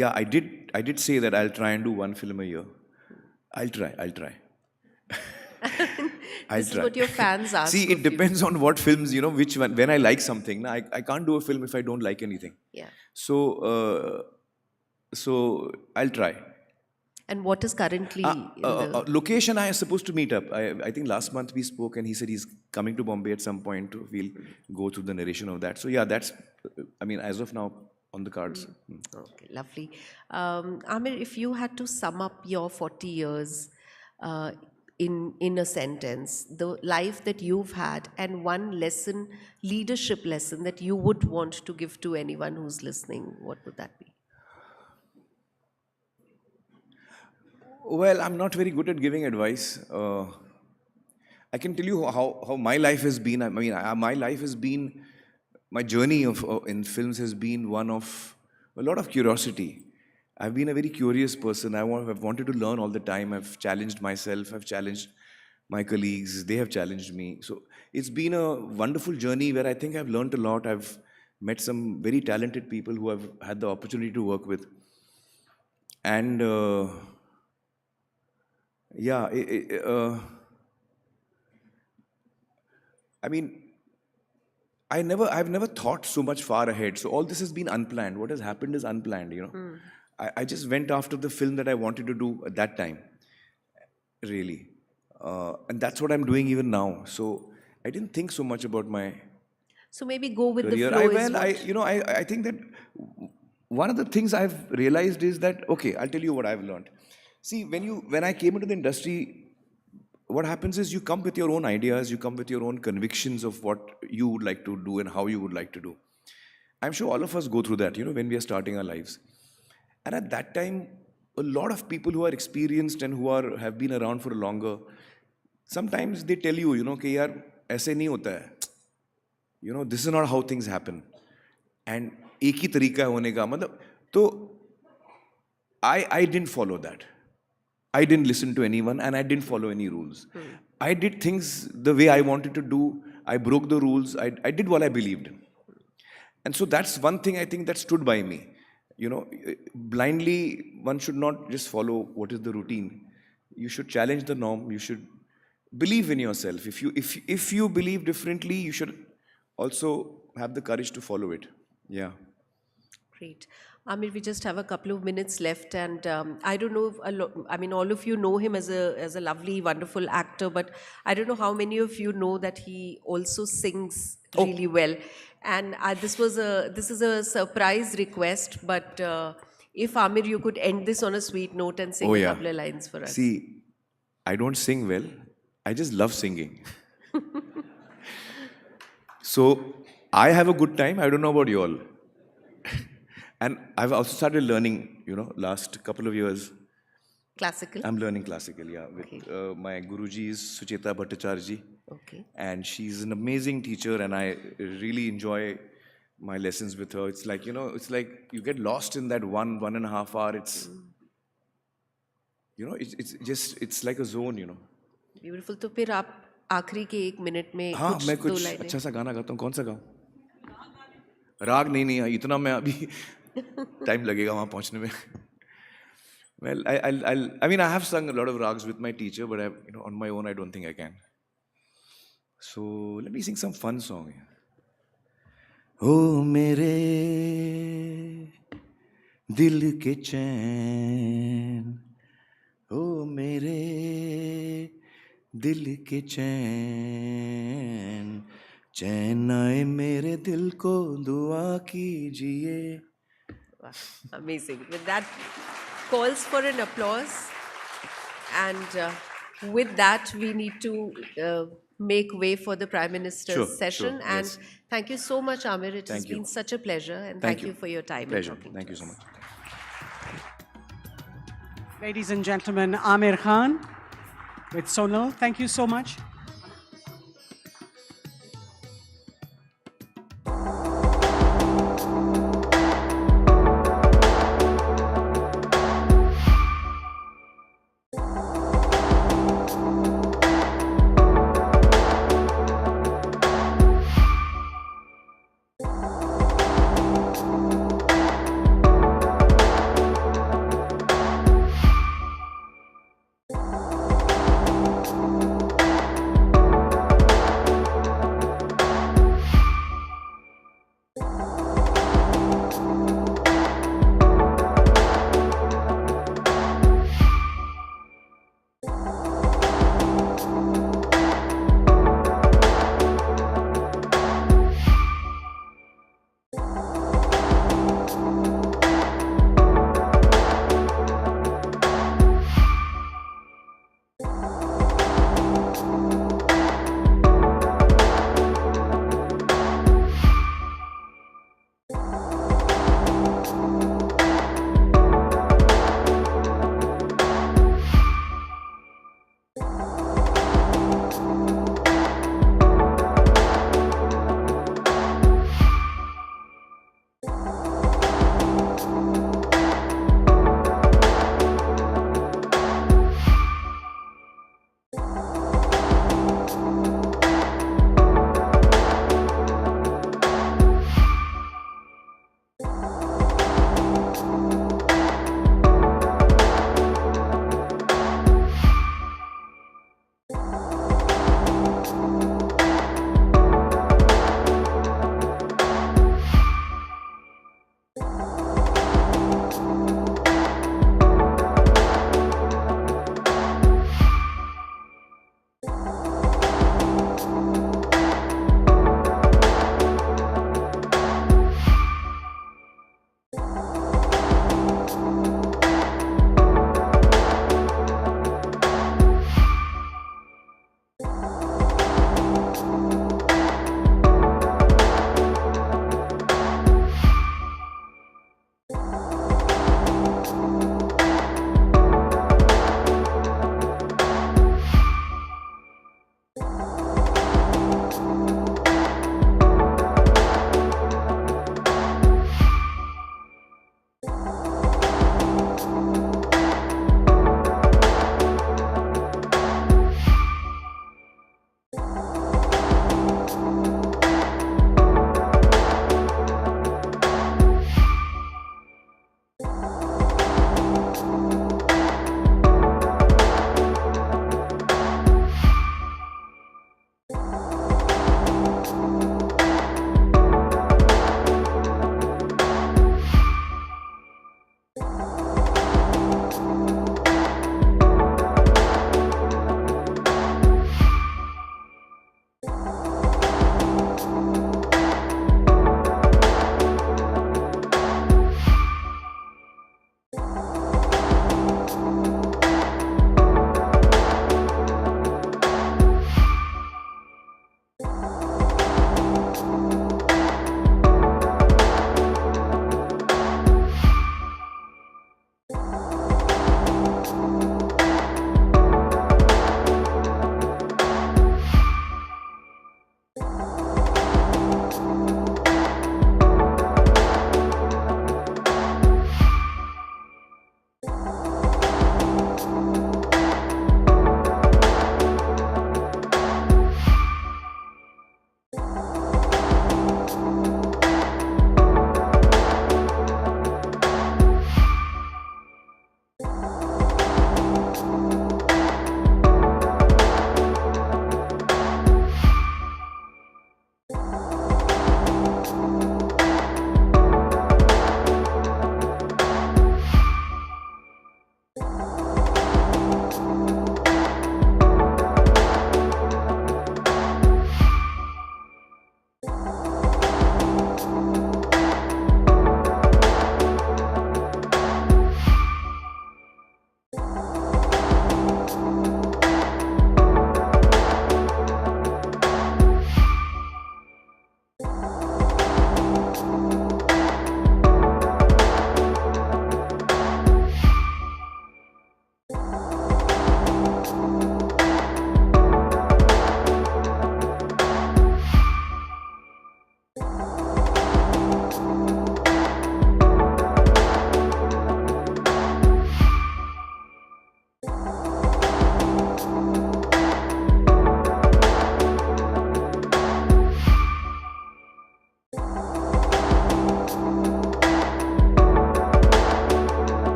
K: yeah, I did say that I'll try and do one film a year. I'll try.
M: This is what your fans ask.
K: See, it depends on what films, which one. When I like something, I can't do a film if I don't like anything.
M: Yeah.
K: So I'll try.
M: And what is currently in the...
K: location I am supposed to meet up. I think last month we spoke and he said he's coming to Bombay at some point. We'll go through the narration of that. So yeah, that's, as of now, on the cards.
M: Okay, lovely. Aamir, if you had to sum up your 40 years in a sentence, the life that you've had and one lesson, leadership lesson that you would want to give to anyone who's listening, what would that be?
K: Well, I'm not very good at giving advice. I can tell you how my life has been. My life has been, my journey in films has been one of a lot of curiosity. I've been a very curious person. I've wanted to learn all the time. I've challenged myself. I've challenged my colleagues. They have challenged me. So it's been a wonderful journey where I think I've learned a lot. I've met some very talented people who I've had the opportunity to work with. And yeah, I've never thought so much far ahead. So all this has been unplanned. What has happened is unplanned, I just went after the film that I wanted to do at that time, really. And that's what I'm doing even now. So I didn't think so much about my
M: So maybe go with
K: career.
M: the flow.
K: I think that one of the things I've realized is that, okay, I'll tell you what I've learned. See, when I came into the industry, what happens is you come with your own ideas, you come with your own convictions of what you would like to do and how you would like to do. I'm sure all of us go through that, when we are starting our lives. And at that time, a lot of people who are experienced and who have been around for longer, sometimes they tell you, कि यार ऐसे नहीं होता है. This is not how things happen. And एक ही तरीका है होने का, मतलब, तो I didn't follow that. I didn't listen to anyone and I didn't follow any rules. I did things the way I wanted to do. I broke the rules. I did what I believed. And so that's one thing I think that stood by me. Blindly, one should not just follow what is the routine. You should challenge the norm. You should believe in yourself. If you believe differently, you should also have the courage to follow it. Yeah.
M: Great. Aamir, we just have a couple of minutes left, and I don't know if all of you know him as a lovely, wonderful actor, but I don't know how many of you know that he also sings really well. And this is a surprise request, but if Aamir, you could end this on a sweet note and sing a couple of lines for us.
K: See, I don't sing well. I just love singing. So I have a good time. I don't know about you all. And I've also started learning, last couple of years.
M: Classical?
K: I'm learning classical, yeah. With, my Guruji is Sucheta Bhattacharya.
M: Okay.
K: And she's an amazing teacher and I really enjoy my lessons with her. It's like, it's like you get lost in that 1.5 hour. It's, it's like a zone,
M: Beautiful. तो फिर आप आखिरी के 1 minute में
K: हाँ, मैं कुछ अच्छा सा गाना गाता हूँ. कौन सा गाऊँ? राग नहीं इतना मैं अभी टाइम लगेगा वहाँ पहुँचने में. Well, I have sung a lot of rags with my teacher, but on my own I don't think I can. So let me sing some fun song. Oh मेरे दिल के चैन, oh मेरे दिल के चैन, चैन आए मेरे दिल को दुआ कीजिए.
M: Amazing. With that, calls for an applause. And with that, we need to make way for the Prime Minister's session. And thank you so much, Aamir. It has been such a pleasure. And thank you for your time.
K: Pleasure. Thank you so much.
A: Ladies and gentlemen, Aamir Khan with Sunil. Thank you so much.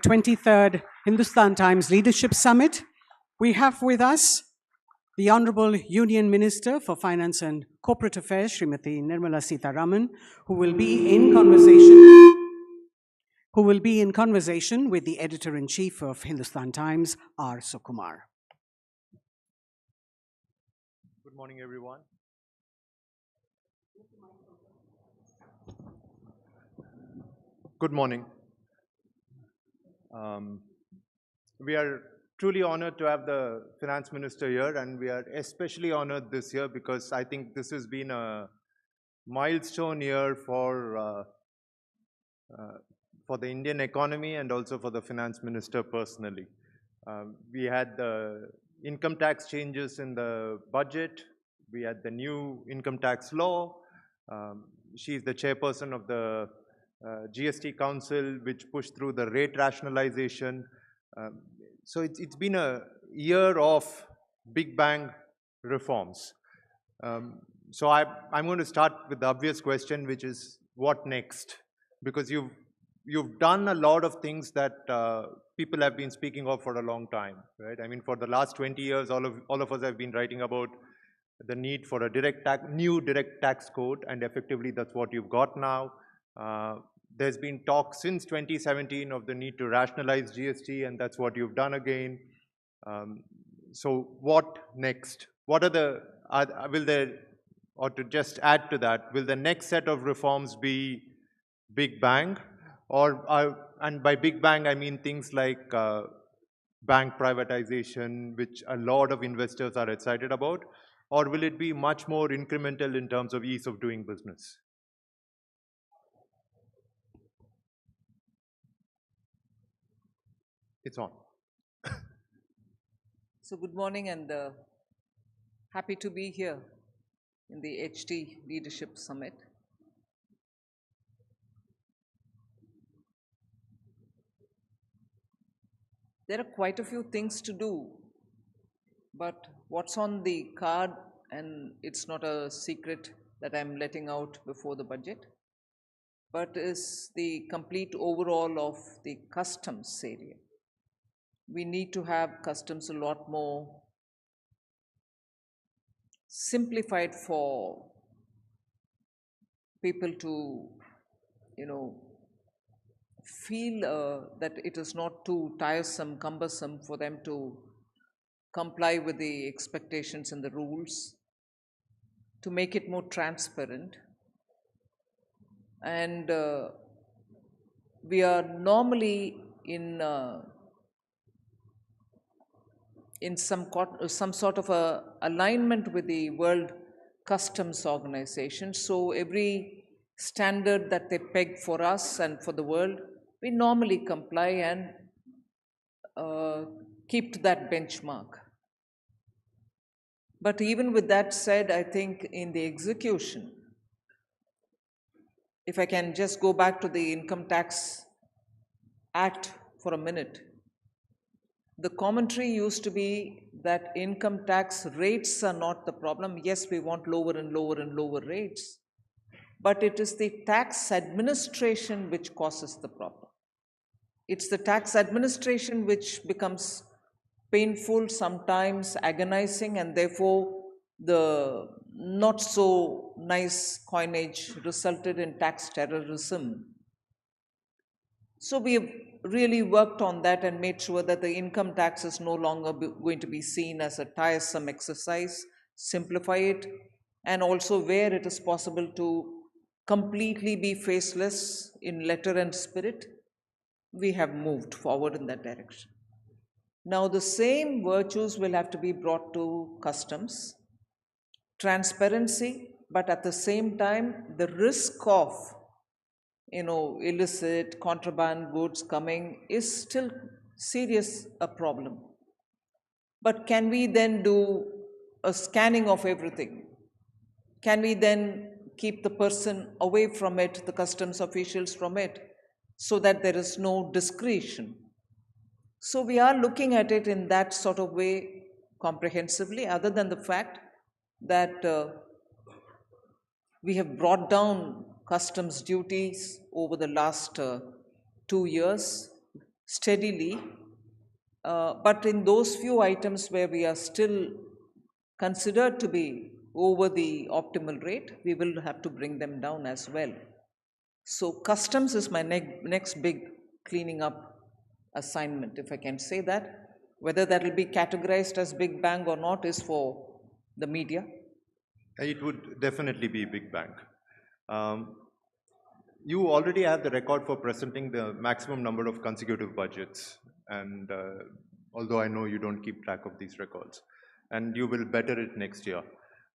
A: 23rd Hindustan Times Leadership Summit. We have with us the Honorable Union Minister for Finance and Corporate Affairs, Srimati Nirmala Sitharaman, who will be in conversation with the Editor-in-Chief of Hindustan Times, R. Sukumar.
L: Good morning, everyone. Good morning. We are truly honored to have the Finance Minister here, and we are especially honored this year because I think this has been a milestone year for the Indian economy and also for the Finance Minister personally. We had the income tax changes in the budget. We had the new income tax law. She is the chairperson of the GST Council, which pushed through the rate rationalization. So it's been a year of big bang reforms. So I'm going to start with the obvious question, which is what next? Because you've done a lot of things that people have been speaking of for a long time, right? I mean, for the last 20 years, all of us have been writing about the need for a new direct tax code, and effectively that's what you've got now. There's been talk since 2017 of the need to rationalize GST, and that's what you've done again. So what next? What are or to just add to that, will the next set of reforms be big bang? And by big bang, I mean things like bank privatization, which a lot of investors are excited about, or will it be much more incremental in terms of ease of doing business? It's on.
N: So good morning, and happy to be here in the HT Leadership Summit. There are quite a few things to do, but what's on the card, and it's not a secret that I'm letting out before the budget, but is the complete overhaul of the customs area. We need to have customs a lot more simplified for people to, feel that it is not too tiresome, cumbersome for them to comply with the expectations and the rules, to make it more transparent. And we are normally in some sort of a alignment with the World Customs Organization. So every standard that they peg for us and for the world, we normally comply and keep to that benchmark. But even with that said, I think in the execution, if I can just go back to the Income Tax Act for a minute, the commentary used to be that income tax rates are not the problem. Yes, we want lower and lower and lower rates, but it is the tax administration which causes the problem. It's the tax administration which becomes painful, sometimes agonizing, and therefore the not so nice coinage resulted in tax terrorism. So we have really worked on that and made sure that the income tax is no longer going to be seen as a tiresome exercise, simplify it, and also where it is possible to completely be faceless in letter and spirit, we have moved forward in that direction. Now the same virtues will have to be brought to customs, transparency, but at the same time, the risk of illicit contraband goods coming is still serious a problem. But can we then do a scanning of everything? Can we then keep the person away from it, the customs officials from it, so that there is no discretion? So we are looking at it in that sort of way comprehensively, other than the fact that we have brought down customs duties over the last 2 years. steadily, but in those few items where we are still considered to be over the optimal rate, we will have to bring them down as well. So customs is my next big cleaning up assignment, if I can say that. Whether that will be categorized as big bang or not is for the media.
L: It would definitely be big bang. You already have the record for presenting the maximum number of consecutive budgets, and although I know you don't keep track of these records, and you will better it next year.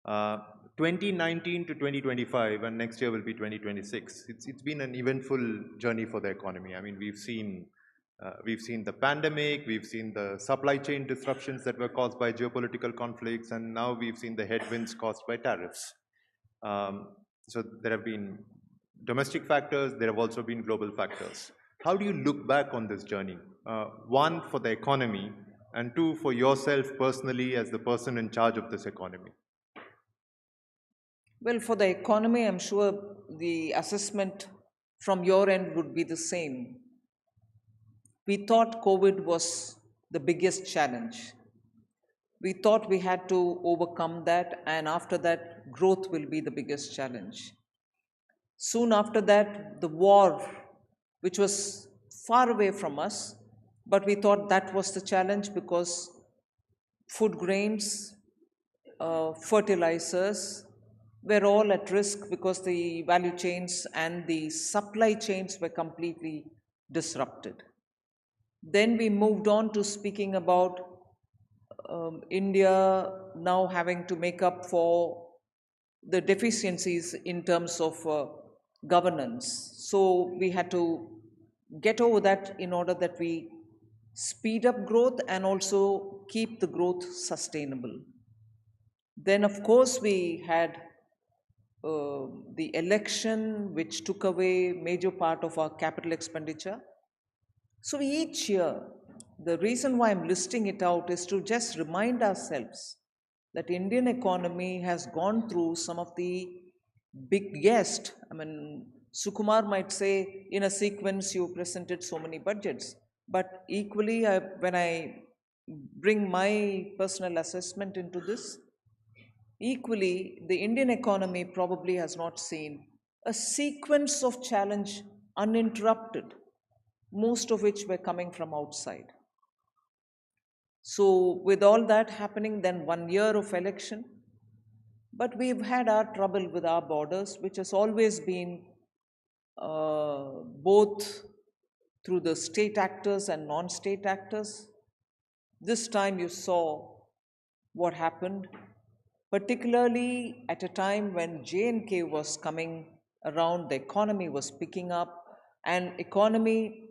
L: 2019 to 2025, and next year will be 2026. It's been an eventful journey for the economy. I mean, we've seen the pandemic, we've seen the supply chain disruptions that were caused by geopolitical conflicts, and now we've seen the headwinds caused by tariffs. So there have been domestic factors, there have also been global factors. How do you look back on this journey? One, for the economy, and two, for yourself personally as the person in charge of this economy.
N: Well, for the economy, I'm sure the assessment from your end would be the same. We thought COVID was the biggest challenge. We thought we had to overcome that, and after that, growth will be the biggest challenge. Soon after that, the war, which was far away from us, but we thought that was the challenge because food grains, fertilizers were all at risk because the value chains and the supply chains were completely disrupted. Then we moved on to speaking about India now having to make up for the deficiencies in terms of governance. So we had to get over that in order that we speed up growth and also keep the growth sustainable. Then, of course, we had the election, which took away major part of our capital expenditure. So each year, the reason why I'm listing it out is to just remind ourselves that Indian economy has gone through some of the biggest, I mean, Sukumar might say, in a sequence you presented so many budgets, but equally when I bring my personal assessment into this, equally the Indian economy probably has not seen a sequence of challenge uninterrupted, most of which were coming from outside. So with all that happening, then 1 year of election, but we've had our trouble with our borders, which has always been both through the state actors and non-state actors. This time you saw what happened, particularly at a time when J&K was coming around, the economy was picking up, and economy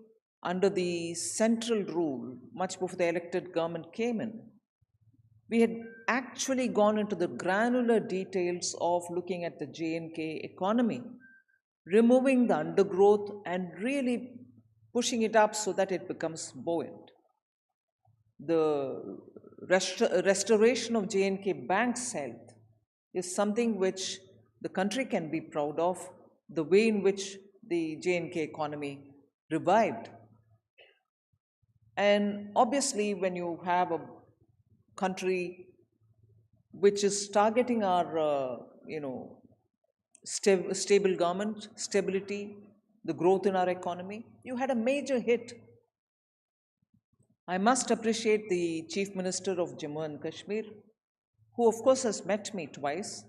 N: under the central rule, much before the elected government came in, we had actually gone into the granular details of looking at the J&K economy, removing the undergrowth and really pushing it up so that it becomes buoyant. The restoration of J&K Bank's health is something which the country can be proud of, the way in which the J&K economy revived. And obviously, when you have a country which is targeting our, stable government, stability, the growth in our economy, you had a major hit. I must appreciate the Chief Minister of Jammu and Kashmir, who of course has met me twice,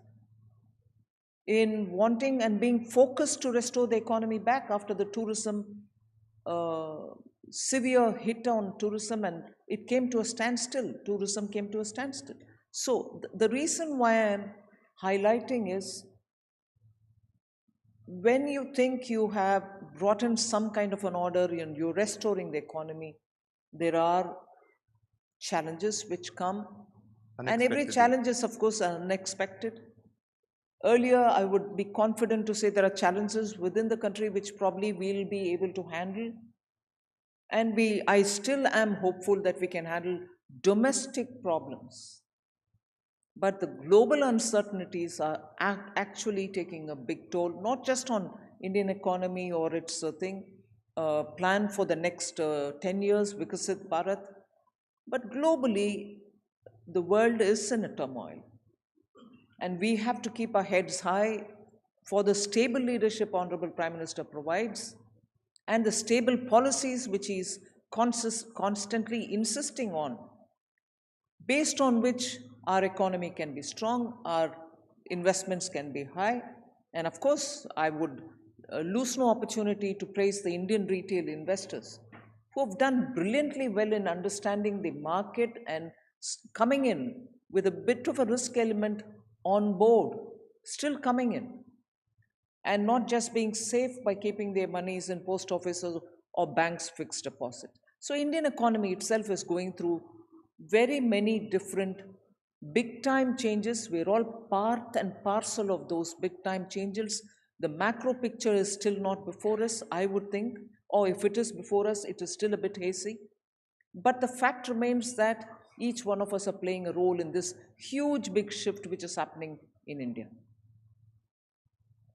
N: in wanting and being focused to restore the economy back after the tourism, severe hit on tourism, and it came to a standstill. Tourism came to a standstill. So the reason why I'm highlighting is, when you think you have brought in some kind of an order and you're restoring the economy, there are challenges which come, and every challenge is of course unexpected. Earlier, I would be confident to say there are challenges within the country which probably we'll be able to handle, and I still am hopeful that we can handle domestic problems. But the global uncertainties are actually taking a big toll, not just on Indian economy or its thing, plan for the next 10 years, Vikasit Bharat. But globally, the world is in a turmoil. And we have to keep our heads high for the stable leadership Honorable Prime Minister provides and the stable policies which he is constantly insisting on, based on which our economy can be strong, our investments can be high. And of course, I would lose no opportunity to praise the Indian retail investors who have done brilliantly well in understanding the market and coming in with a bit of a risk element on board, still coming in, and not just being safe by keeping their monies in post offices or banks fixed deposit. So Indian economy itself is going through very many different big time changes. We're all part and parcel of those big time changes. The macro picture is still not before us, I would think, or if it is before us, it is still a bit hazy. But the fact remains that each one of us are playing a role in this huge big shift which is happening in India.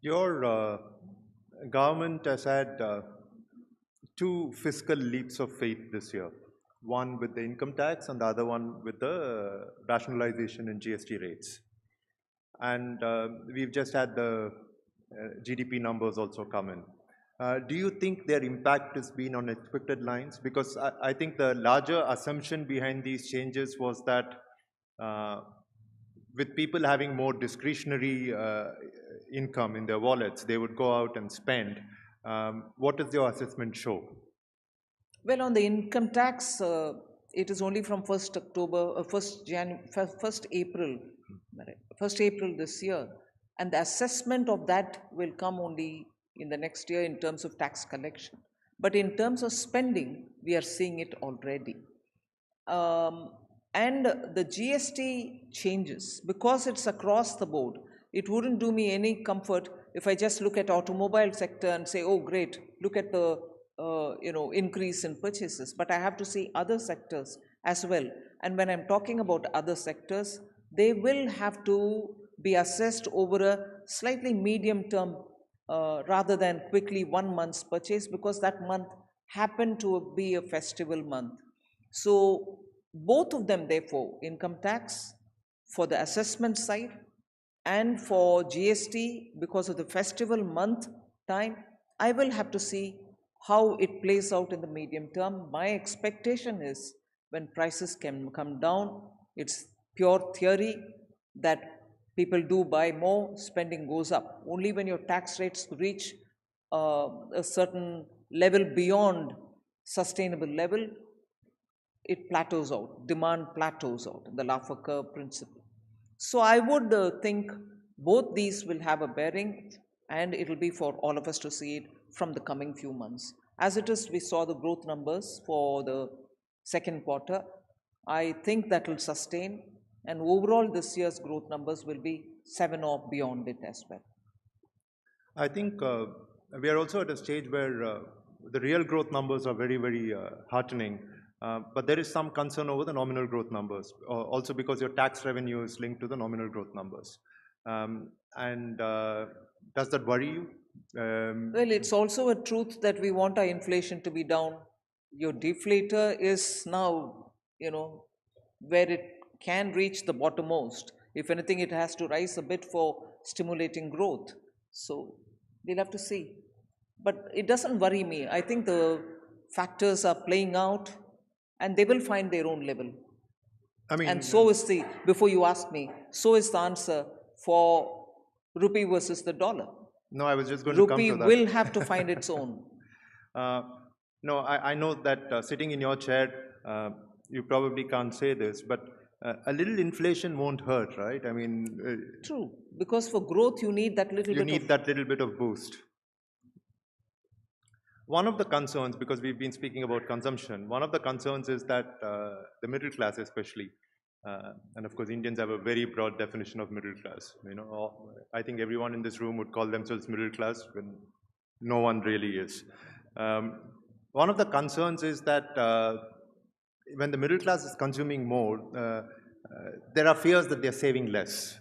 L: Your government has had two fiscal leaps of faith this year. One with the income tax and the other one with the rationalization in GST rates. And we've just had the GDP numbers also come in. Do you think their impact has been on expected lines? Because I think the larger assumption behind these changes was that with people having more discretionary income in their wallets, they would go out and spend. What does your assessment show?
N: Well, on the income tax, it is only from 1st April this year. And the assessment of that will come only in the next year in terms of tax collection. But in terms of spending, we are seeing it already. And the GST changes, because it's across the board, it wouldn't do me any comfort if I just look at automobile sector and say, oh great, look at the increase in purchases. But I have to see other sectors as well. And when I'm talking about other sectors, they will have to be assessed over a slightly medium term rather than quickly 1 month's purchase, because that month happened to be a festival month. So both of them, therefore, income tax for the assessment side and for GST because of the festival month time, I will have to see how it plays out in the medium term. My expectation is when prices can come down, it's pure theory that people do buy more, spending goes up. Only when your tax rates reach a certain level beyond sustainable level, it plateaus out, demand plateaus out, the Laffer curve principle. So I would think both these will have a bearing, and it will be for all of us to see it from the coming few months. As it is, we saw the growth numbers for the second quarter. I think that will sustain, and overall this year's growth numbers will be 7 or beyond it as well.
L: I think we are also at a stage where the real growth numbers are very, very heartening. But there is some concern over the nominal growth numbers, also because your tax revenue is linked to the nominal growth numbers. Does that worry you?
N: Well, it's also a truth that we want our inflation to be down. Your deflator is now, where it can reach the bottommost. If anything, it has to rise a bit for stimulating growth. So we'll have to see. But it doesn't worry me. I think the factors are playing out, and they will find their own level. And so is before you ask me, so is the answer for rupee versus the dollar.
L: No, I was just going to come to that.
N: Rupee will have to find its own.
L: No, I know that sitting in your chair, you probably can't say this, but a little inflation won't hurt, right?
N: True, because for growth you need that little
L: bit of boost. One of the concerns, because we've been speaking about consumption, one of the concerns is that the middle class especially, and of course Indians have a very broad definition of middle class. I think everyone in this room would call themselves middle class when no one really is. One of the concerns is that when the middle class is consuming more, there are fears that they're saving less.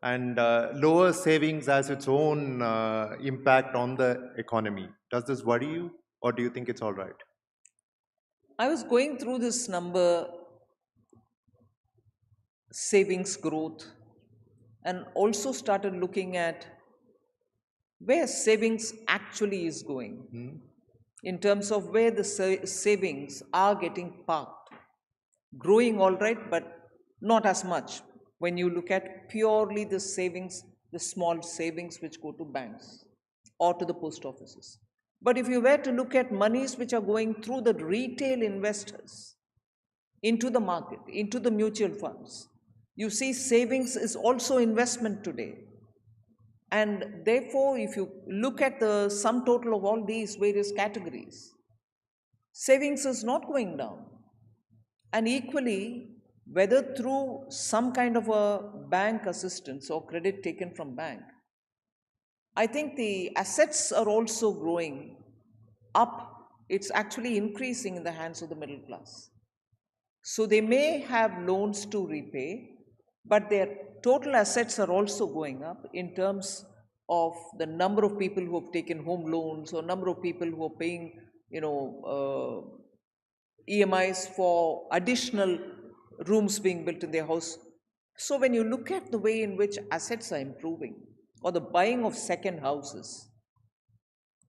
L: And lower savings has its own impact on the economy. Does this worry you? or do you think it's all right?
N: I was going through this number, savings growth, and also started looking at where savings actually is going in terms of where the savings are getting parked. Growing all right, but not as much when you look at purely the savings, the small savings which go to banks or to the post offices. But if you were to look at monies which are going through the retail investors into the market, into the mutual funds, you see savings is also investment today. And therefore, if you look at the sum total of all these various categories, savings is not going down. And equally, whether through some kind of a bank assistance or credit taken from bank, I think the assets are also growing up. It's actually increasing in the hands of the middle class. So they may have loans to repay, but their total assets are also going up in terms of the number of people who have taken home loans or number of people who are paying, EMIs for additional rooms being built in their house. So when you look at the way in which assets are improving, or the buying of second houses,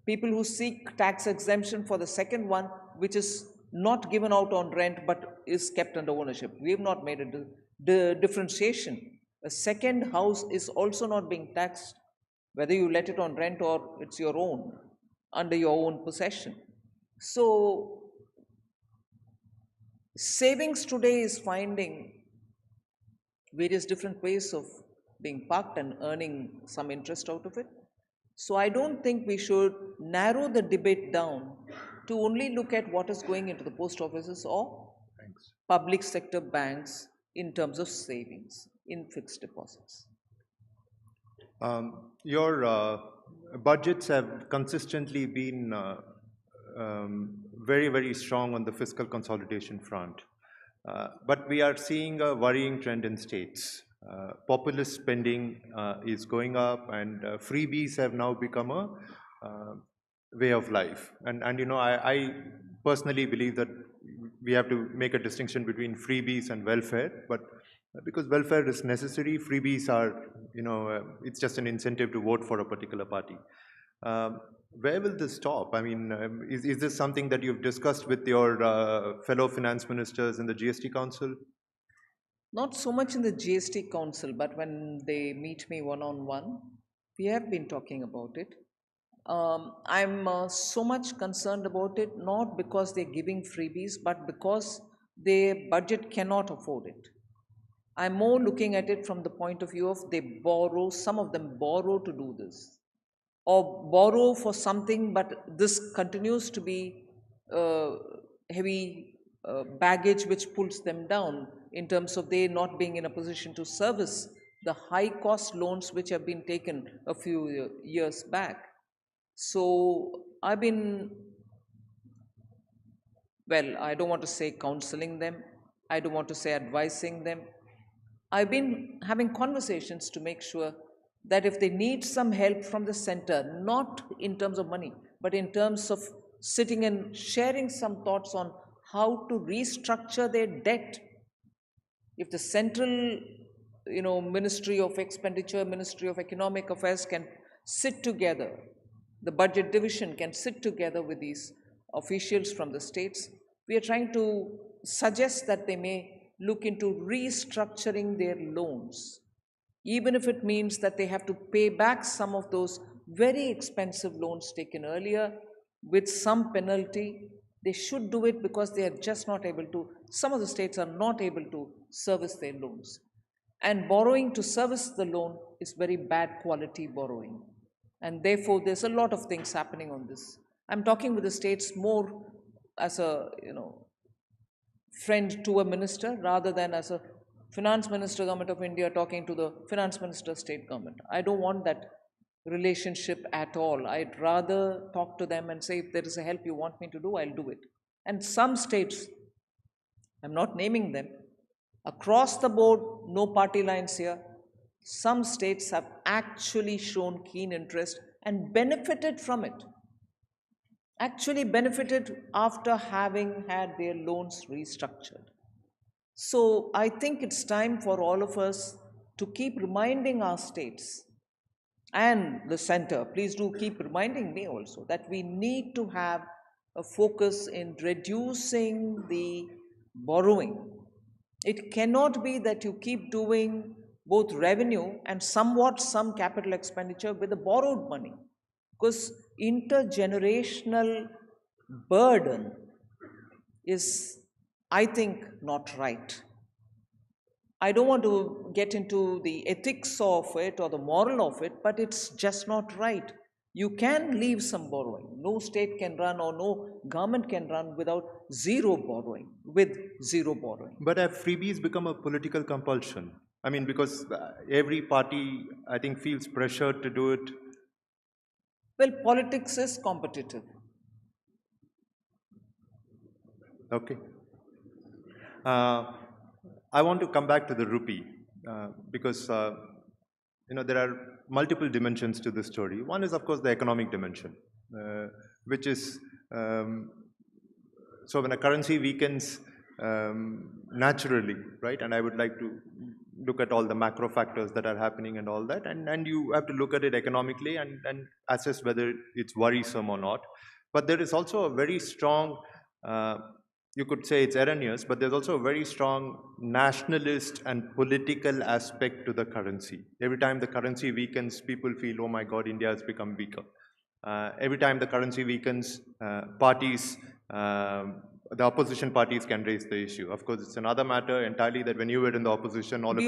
N: people who seek tax exemption for the second one, which is not given out on rent but is kept under ownership. We have not made a differentiation. A second house is also not being taxed, whether you let it on rent or it's your own, under your own possession. So savings today is finding various different ways of being parked and earning some interest out of it. So I don't think we should narrow the debate down to only look at what is going into the post offices or public sector banks in terms of savings in fixed deposits.
L: Your budgets have consistently been very, very strong on the fiscal consolidation front. But we are seeing a worrying trend in states. Populist spending is going up, and freebies have now become a way of life. And I personally believe that we have to make a distinction between freebies and welfare, but because welfare is necessary, freebies are, it's just an incentive to vote for a particular party. Where will this stop? I mean, is this something that you've discussed with your fellow finance ministers in the GST Council?
N: Not so much in the GST Council, but when they meet me one-on-one, we have been talking about it. I'm so much concerned about it, not because they're giving freebies, but because their budget cannot afford it. I'm more looking at it from the point of view of they borrow, some of them borrow to do this, or borrow for something, but this continues to be heavy baggage which pulls them down in terms of they not being in a position to service the high cost loans which have been taken a few years back. So I've been, well, I don't want to say counseling them, I don't want to say advising them. I've been having conversations to make sure that if they need some help from the center, not in terms of money, but in terms of sitting and sharing some thoughts on how to restructure their debt. If the central, Ministry of Expenditure, Ministry of Economic Affairs can sit together, the budget division can sit together with these officials from the states, we are trying to suggest that they may look into restructuring their loans, even if it means that they have to pay back some of those very expensive loans taken earlier with some penalty. They should do it because they are just not able to, some of the states are not able to service their loans. And borrowing to service the loan is very bad quality borrowing. And therefore, there's a lot of things happening on this. I'm talking with the states more as a, friend to a minister rather than as a Finance Minister Government of India talking to the Finance Minister State Government. I don't want that relationship at all. I'd rather talk to them and say, if there is a help you want me to do, I'll do it. And some states, I'm not naming them, across the board, no party lines here, some states have actually shown keen interest and benefited from it. actually benefited after having had their loans restructured. So I think it's time for all of us to keep reminding our states and the center, please do keep reminding me also, that we need to have a focus in reducing the borrowing. It cannot be that you keep doing both revenue and somewhat some capital expenditure with the borrowed money, because intergenerational burden is, I think, not right. I don't want to get into the ethics of it or the moral of it, but it's just not right. You can leave some borrowing. No state can run or no government can run without zero borrowing, with zero borrowing.
L: But have freebies become a political compulsion? I mean, because every party, I think, feels pressured to do it.
N: Well, politics is competitive.
L: Okay. I want to come back to the rupee because there are multiple dimensions to this story. One is, of course, the economic dimension, which is so when a currency weakens naturally, right? And I would like to look at all the macro factors that are happening and all that, and you have to look at it economically and assess whether it's worrisome or not. But there is also a very strong you could say it's erroneous, but there's also a very strong nationalist and political aspect to the currency. Every time the currency weakens, people feel, oh my God, India has become weaker. Every time the currency weakens, parties, the opposition parties can raise the issue. Of course, it's another matter entirely that when you were in the opposition, all of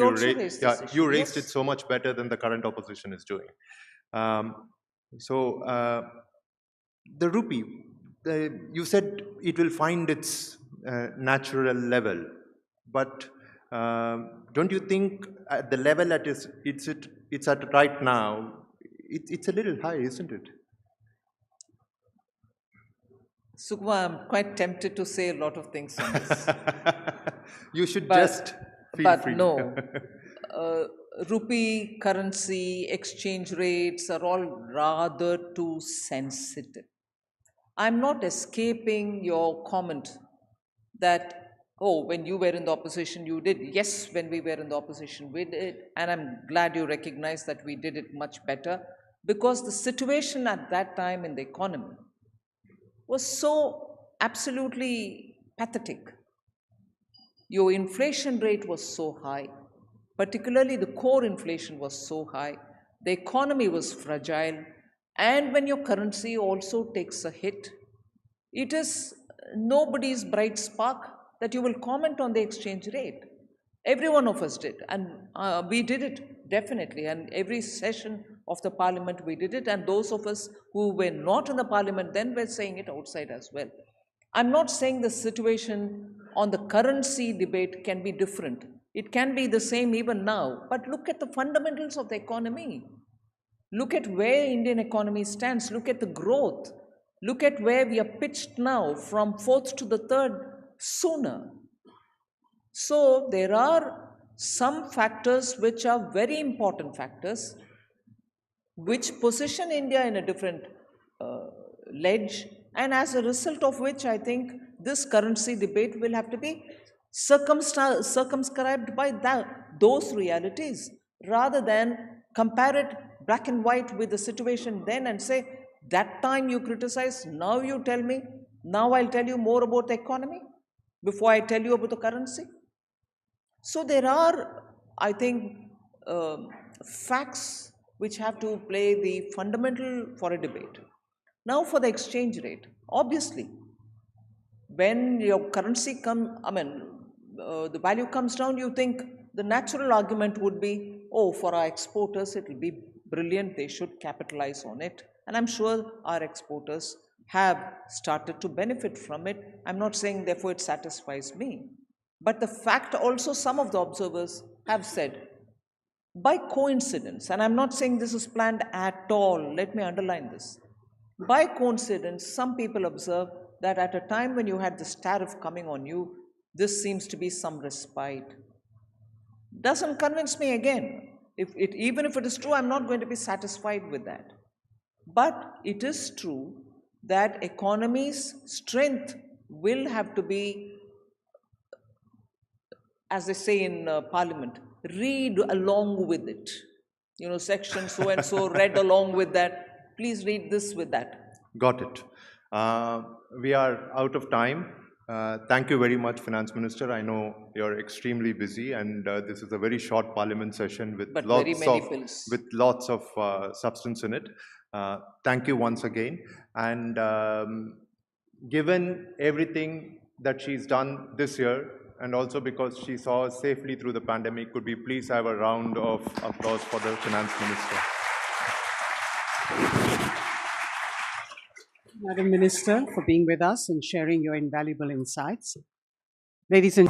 L: you raised it so much better than the current opposition is doing. The rupee, you said it will find its natural level, but don't you think at the level that it's at right now, it's a little high, isn't it?
N: Sukma, I'm quite tempted to say a lot of things on this.
L: You should just feel free.
N: No. Rupee, currency, exchange rates are all rather too sensitive. I'm not escaping your comment that, oh, when you were in the opposition, you did. Yes, when we were in the opposition, we did. And I'm glad you recognize that we did it much better, because the situation at that time in the economy was so absolutely pathetic. Your inflation rate was so high, particularly the core inflation was so high, the economy was fragile, and when your currency also takes a hit, it is nobody's bright spark that you will comment on the exchange rate. Every one of us did, and we did it definitely, and every session of the parliament we did it, and those of us who were not in the parliament then were saying it outside as well. I'm not saying the situation on the currency debate can be different. It can be the same even now, but look at the fundamentals of the economy. Look at where Indian economy stands. Look at the growth. Look at where we are pitched now, from fourth to the third sooner. So there are some factors which are very important factors, which position India in a different ledge, and as a result of which I think this currency debate will have to be circumscribed by those realities, rather than compare it black and white with the situation then and say, that time you criticized, now you tell me, now I'll tell you more about the economy before I tell you about the currency. So there are, I think, facts which have to play the fundamental for a debate. Now for the exchange rate, obviously, when your currency the value comes down, you think the natural argument would be, oh, for our exporters, it will be brilliant, they should capitalize on it. And I'm sure our exporters have started to benefit from it. I'm not saying, therefore, it satisfies me. But the fact also, some of the observers have said, by coincidence, and I'm not saying this is planned at all, let me underline this. By coincidence, some people observe that at a time when you had this tariff coming on you, this seems to be some respite. Doesn't convince me again. Even if it is true, I'm not going to be satisfied with that. But it is true that economy's strength will have to be, as they say in Parliament, read along with it. You know, section so and so read along with that. Please read this with that.
L: Got it. We are out of time. Thank you very much, Finance Minister. I know you're extremely busy, and this is a very short Parliament session with lots of substance in it. Thank you once again. And given everything that she's done this year, and also because she saw us safely through the pandemic, could we please have a round of applause for the Finance Minister?
A: Madam Minister, for being with us and sharing your invaluable insights. Ladies and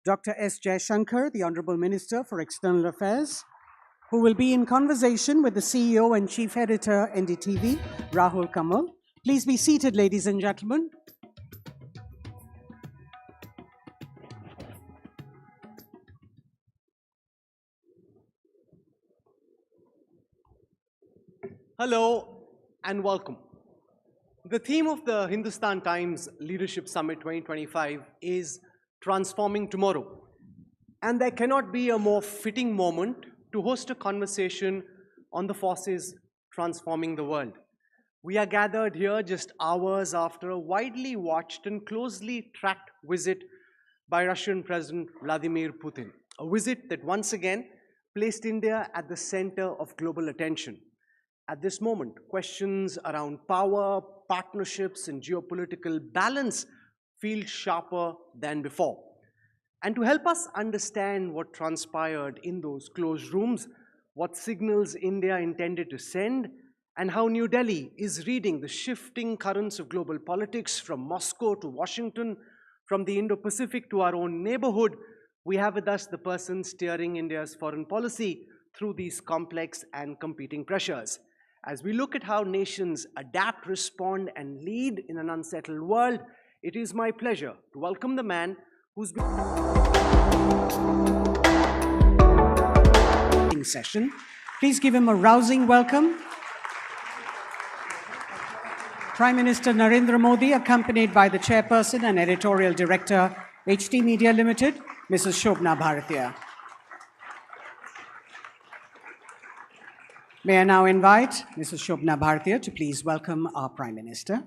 A: Dr. S Jaishankar, the Honorable Minister for External Affairs, who will be in conversation with the CEO and Chief Editor, NDTV, Rahul Kamal. Please be seated, ladies and gentlemen.
O: Hello and welcome. The theme of the Hindustan Times Leadership Summit 2025 is Transforming Tomorrow. And there cannot be a more fitting moment to host a conversation on the forces transforming the world. We are gathered here just hours after a widely watched and closely tracked visit by Russian President Vladimir Putin, a visit that once again placed India at the center of global attention. At this moment, questions around power, partnerships, and geopolitical balance feel sharper than before. And to help us understand what transpired in those closed rooms, what signals India intended to send, and how New Delhi is reading the shifting currents of global politics from Moscow to Washington, from the Indo-Pacific to our own neighborhood, we have with us the person steering India's foreign policy through these complex and competing pressures. As we look at how nations adapt, respond, and lead in an unsettled world, it is my pleasure to welcome the man who's been
A: session. Please give him a rousing welcome. Prime Minister Narendra Modi, accompanied by the Chairperson and Editorial Director, HT Media Limited, Mrs. Shobna Bharatiya. May I now invite Mrs. Shobna Bharatiya to please welcome our Prime Minister.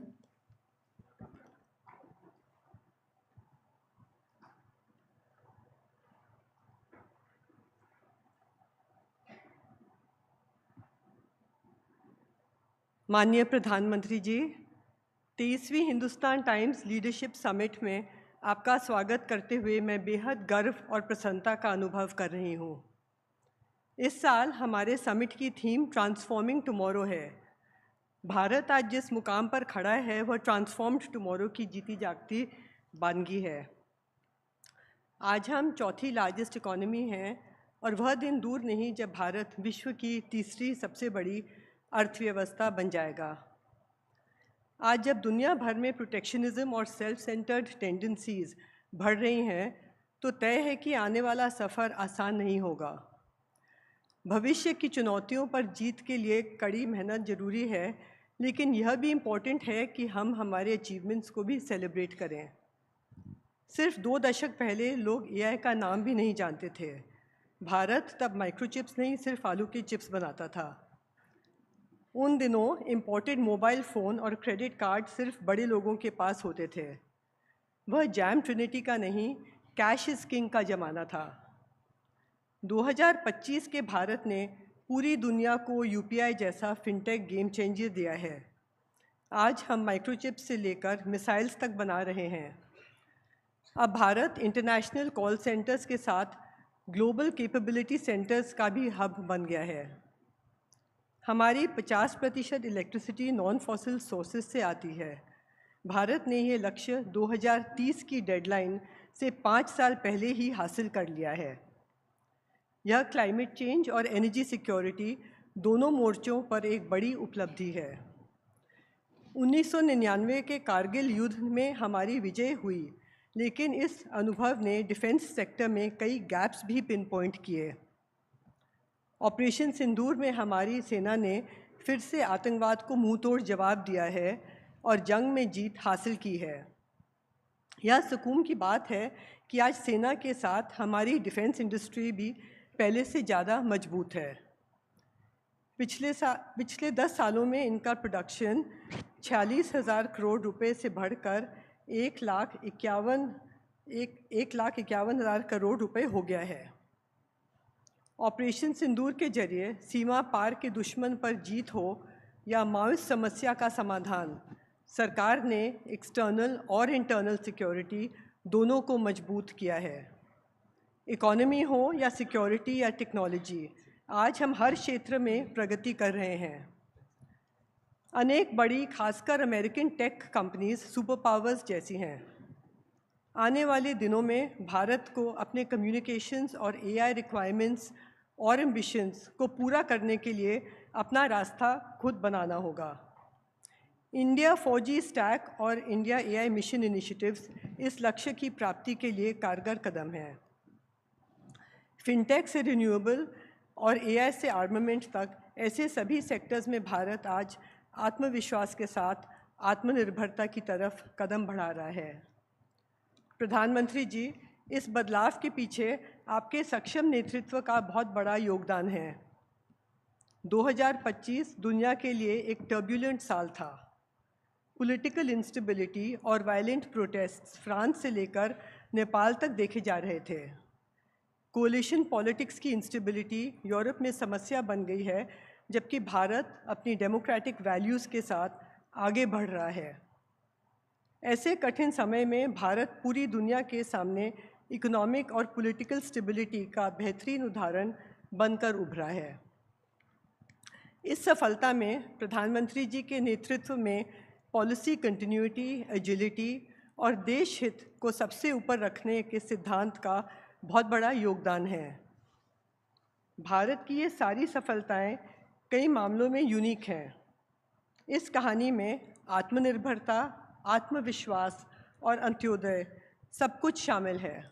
P: माननीय प्रधानमंत्री जी, 23वीं Hindustan times leadership summit में आपका स्वागत करते हुए मैं बेहद गर्व और प्रसन्नता का अनुभव कर रही हूँ। इस साल हमारे समिट की थीम ट्रांसफॉर्मिंग टुमारो है। भारत आज जिस मुकाम पर खड़ा है वह ट्रांसफॉर्म्ड टुमारो की जीती जागती बानगी है। आज हम चौथी लार्जेस्ट इकोनॉमी हैं और वह दिन दूर नहीं जब भारत विश्व की तीसरी सबसे बड़ी अर्थव्यवस्था बन जाएगा। आज जब दुनिया भर में प्रोटेक्शनिज्म और सेल्फ सेंटर्ड टेंडेंसीज बढ़ रही हैं तो तय है कि आने वाला सफ़र आसान नहीं होगा। भविष्य की चुनौतियों पर जीत के लिए कड़ी मेहनत ज़रूरी है, लेकिन यह भी इम्पॉर्टेंट है कि हम हमारे अचीवमेंट्स को भी सेलिब्रेट करें। सिर्फ 2 दशक पहले लोग AI का नाम भी नहीं जानते थे। भारत तब माइक्रोचिप्स नहीं सिर्फ आलू की चिप्स बनाता था। उन दिनों इम्पोर्टेड मोबाइल फ़ोन और क्रेडिट कार्ड सिर्फ बड़े लोगों के पास होते थे। वह जैम ट्रिनिटी का नहीं, कैश इज़ किंग का ज़माना था। 2025 के भारत ने पूरी दुनिया को UPI जैसा फिनटेक गेम चेंजर दिया है। आज हम माइक्रोचिप्स से लेकर मिसाइल्स तक बना रहे हैं। अब भारत इंटरनेशनल कॉल सेंटर्स के साथ ग्लोबल कैपेबिलिटी सेंटर्स का भी हब बन गया है। हमारी 50% इलेक्ट्रिसिटी नॉन फॉसिल सोर्सेज से आती है। भारत ने यह लक्ष्य 2030 की डेडलाइन से 5 साल पहले ही हासिल कर लिया है। यह क्लाइमेट चेंज और एनर्जी सिक्योरिटी दोनों मोर्चों पर एक बड़ी उपलब्धि है। 1999 के कारगिल युद्ध में हमारी विजय हुई, लेकिन इस अनुभव ने डिफेंस सेक्टर में कई गैप्स भी पिन पॉइंट किए। ऑपरेशन सिंदूर में हमारी सेना ने फिर से आतंकवाद को मुंह तोड़ जवाब दिया है और जंग में जीत हासिल की है। यह सुकून की बात है कि आज सेना के साथ हमारी डिफेंस इंडस्ट्री भी पहले से ज़्यादा मजबूत है। पिछले 10 सालों में इनका प्रोडक्शन 46,000 करोड़ रुपए से बढ़कर 1,51,000 करोड़ रुपए हो गया है। ऑपरेशन सिंदूर के जरिए सीमा पार के दुश्मन पर जीत हो या माओवादी समस्या का समाधान, सरकार ने एक्सटर्नल और इंटरनल सिक्योरिटी दोनों को मजबूत किया है। इकोनॉमी हो या सिक्योरिटी या टेक्नोलॉजी, आज हम हर क्षेत्र में प्रगति कर रहे हैं। अनेक बड़ी खासकर American tech companies super powers जैसी हैं। आने वाले दिनों में भारत को अपने कम्युनिकेशंस और एआई रिक्वायरमेंट्स और एम्बिशंस को पूरा करने के लिए अपना रास्ता खुद बनाना होगा। इंडिया 4G स्टैक और इंडिया एआई मिशन इनिशिएटिव्स इस लक्ष्य की प्राप्ति के लिए कारगर कदम हैं। फिनटेक से रिन्यूएबल और एआई से आर्मामेंट तक ऐसे सभी सेक्टर्स में भारत आज आत्मविश्वास के साथ आत्मनिर्भरता की तरफ कदम बढ़ा रहा है। प्रधानमंत्री जी, इस बदलाव के पीछे आपके सक्षम नेतृत्व का बहुत बड़ा योगदान है। 2025 दुनिया के लिए एक टर्ब्यूलेंट साल था। पॉलिटिकल इंस्टेबिलिटी और वायलेंट प्रोटेस्ट्स फ्रांस से लेकर नेपाल तक देखे जा रहे थे। कोलिशन पॉलिटिक्स की इंस्टेबिलिटी यूरोप में समस्या बन गई है, जबकि भारत अपनी डेमोक्रेटिक वैल्यूज़ के साथ आगे बढ़ रहा है। ऐसे कठिन समय में भारत पूरी दुनिया के सामने इकोनॉमिक और पॉलिटिकल स्टेबिलिटी का बेहतरीन उदाहरण बनकर उभरा है। इस सफलता में प्रधानमंत्री जी के नेतृत्व में पॉलिसी कंटिन्यूटी, एजिलिटी और देश हित को सबसे ऊपर रखने के सिद्धांत का बहुत बड़ा योगदान है। भारत की ये सारी सफलताएं कई मामलों में यूनिक हैं। इस कहानी में आत्मनिर्भरता, आत्मविश्वास और अंत्योदय सब कुछ शामिल है।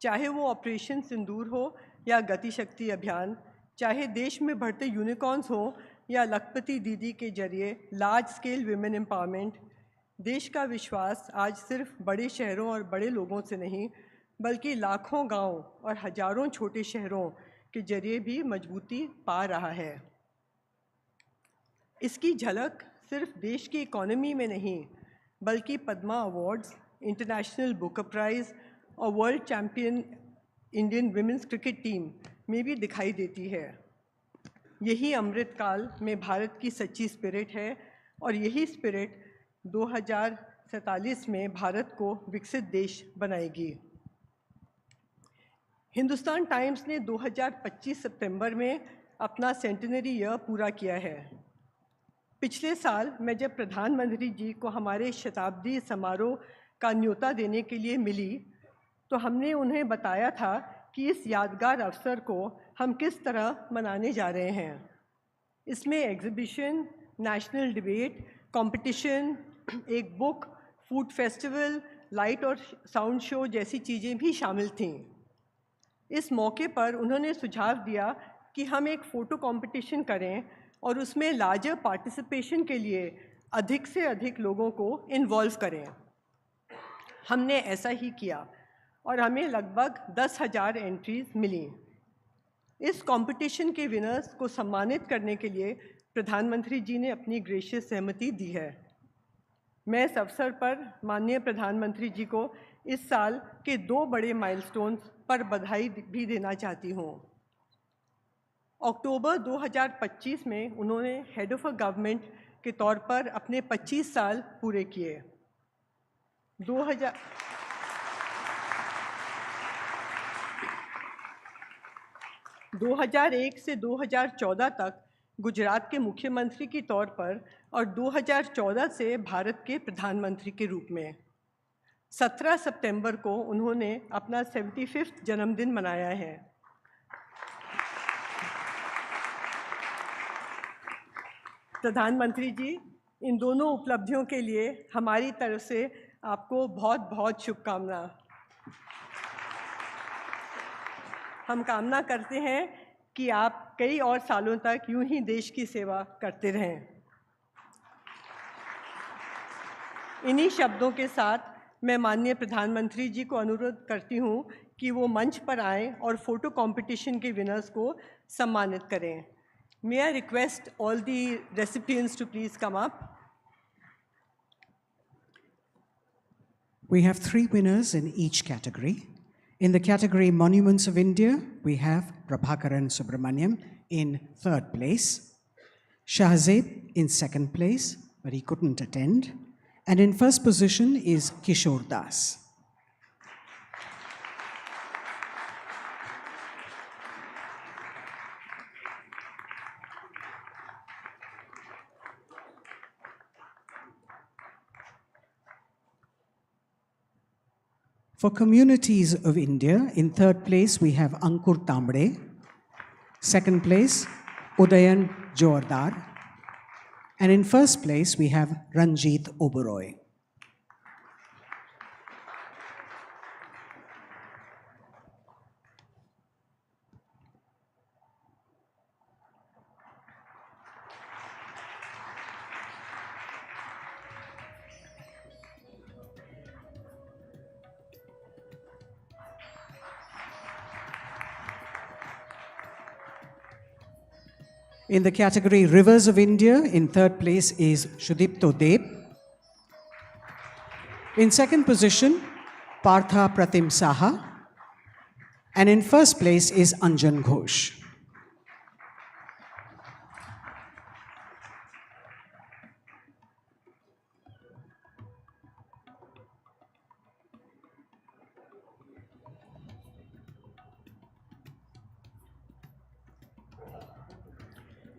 P: चाहे वो ऑपरेशन सिंदूर हो या गतिशक्ति अभियान, चाहे देश में बढ़ते यूनिकॉर्न्स हो या लखपति दीदी के जरिए लार्ज स्केल विमेन एम्पावरमेंट, देश का विश्वास आज सिर्फ बड़े शहरों और बड़े लोगों से नहीं, बल्कि लाखों गांव और हजारों छोटे शहरों के जरिए भी मजबूती पा रहा है। इसकी झलक सिर्फ देश की इकोनॉमी में नहीं, बल्कि Padma awards, international booker prize और world champion Indian women's cricket team में भी दिखाई देती है। यही अमृतकाल में भारत की सच्ची स्पिरिट है और यही स्पिरिट 2047 में भारत को विकसित देश बनाएगी। हिंदुस्तान टाइम्स ने 2025 सितंबर में अपना सेंटिनरी ईयर पूरा किया है। पिछले साल मैं जब प्रधानमंत्री जी को हमारे शताब्दी समारोह का न्योता देने के लिए मिली, तो हमने उन्हें बताया था कि इस यादगार अवसर को हम किस तरह मनाने जा रहे हैं। इसमें एग्जीबिशन, नेशनल डिबेट, कंपटीशन, एक बुक, फूड फेस्टिवल, लाइट और साउंड शो जैसी चीज़ें भी शामिल थीं। इस मौके पर उन्होंने सुझाव दिया कि हम एक फ़ोटो कंपटीशन करें और उसमें लार्जर पार्टिसिपेशन के लिए अधिक से अधिक लोगों को इन्वॉल्व करें। हमने ऐसा ही किया और हमें लगभग 10,000 एंट्रीज मिली। इस कंपटीशन के विनर्स को सम्मानित करने के लिए प्रधानमंत्री जी ने अपनी ग्रेशियस सहमति दी है। मैं इस अवसर पर माननीय प्रधानमंत्री जी को इस साल के 2 बड़े माइलस्टोन्स पर बधाई भी देना चाहती हूँ। अक्टूबर 2025 में उन्होंने हेड ऑफ अ गवर्नमेंट के तौर पर अपने 25 साल पूरे किए। 2001 से 2014 तक गुजरात के मुख्यमंत्री के तौर पर और 2014 से भारत के प्रधानमंत्री के रूप में। 17 सितंबर को उन्होंने अपना 75वां जन्मदिन मनाया है। प्रधानमंत्री जी, इन दोनों उपलब्धियों के लिए हमारी तरफ से आपको बहुत बहुत शुभकामना। हम कामना करते हैं कि आप कई और सालों तक यूं ही देश की सेवा करते रहें। इन्हीं शब्दों के साथ मैं माननीय प्रधानमंत्री जी को अनुरोध करती हूं कि वो मंच पर आएं और फोटो कंपटीशन के विनर्स को सम्मानित करें। May I request all the recipients to please come up?
A: We have 3 winners in each category. In the category Monuments of India, we have Prabhakaran Subramaniam in 3rd place, Shahzeb in 2nd place, but he couldn't attend. And in 1st position is Kishore Das. For Communities of India, in third place we have Ankur Tambre. Second place, Udayan Jordar. And in first place, we have Ranjit Oberoi. In the category Rivers of India, in third place is Shudipto Deb. In second position, Partha Pratim Saha. And in first place is Anjan Ghosh.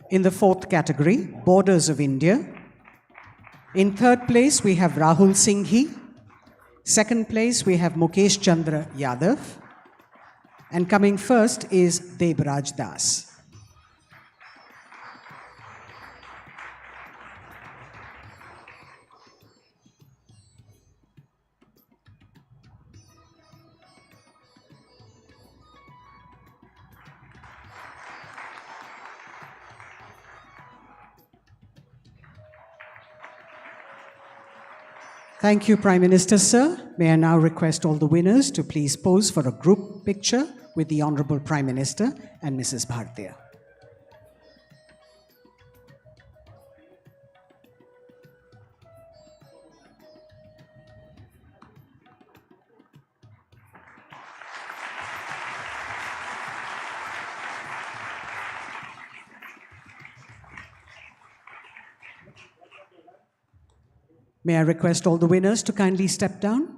A: In the fourth category, Borders of India. In third place, we have Rahul Singhi. Second place, we have Mukesh Chandra Yadav. And coming first is Debraj Das. Thank you, Prime Minister, sir. May I now request all the winners to please pose for a group picture with the Honorable Prime Minister and Mrs. Bhartiya. May I request all the winners to kindly step down?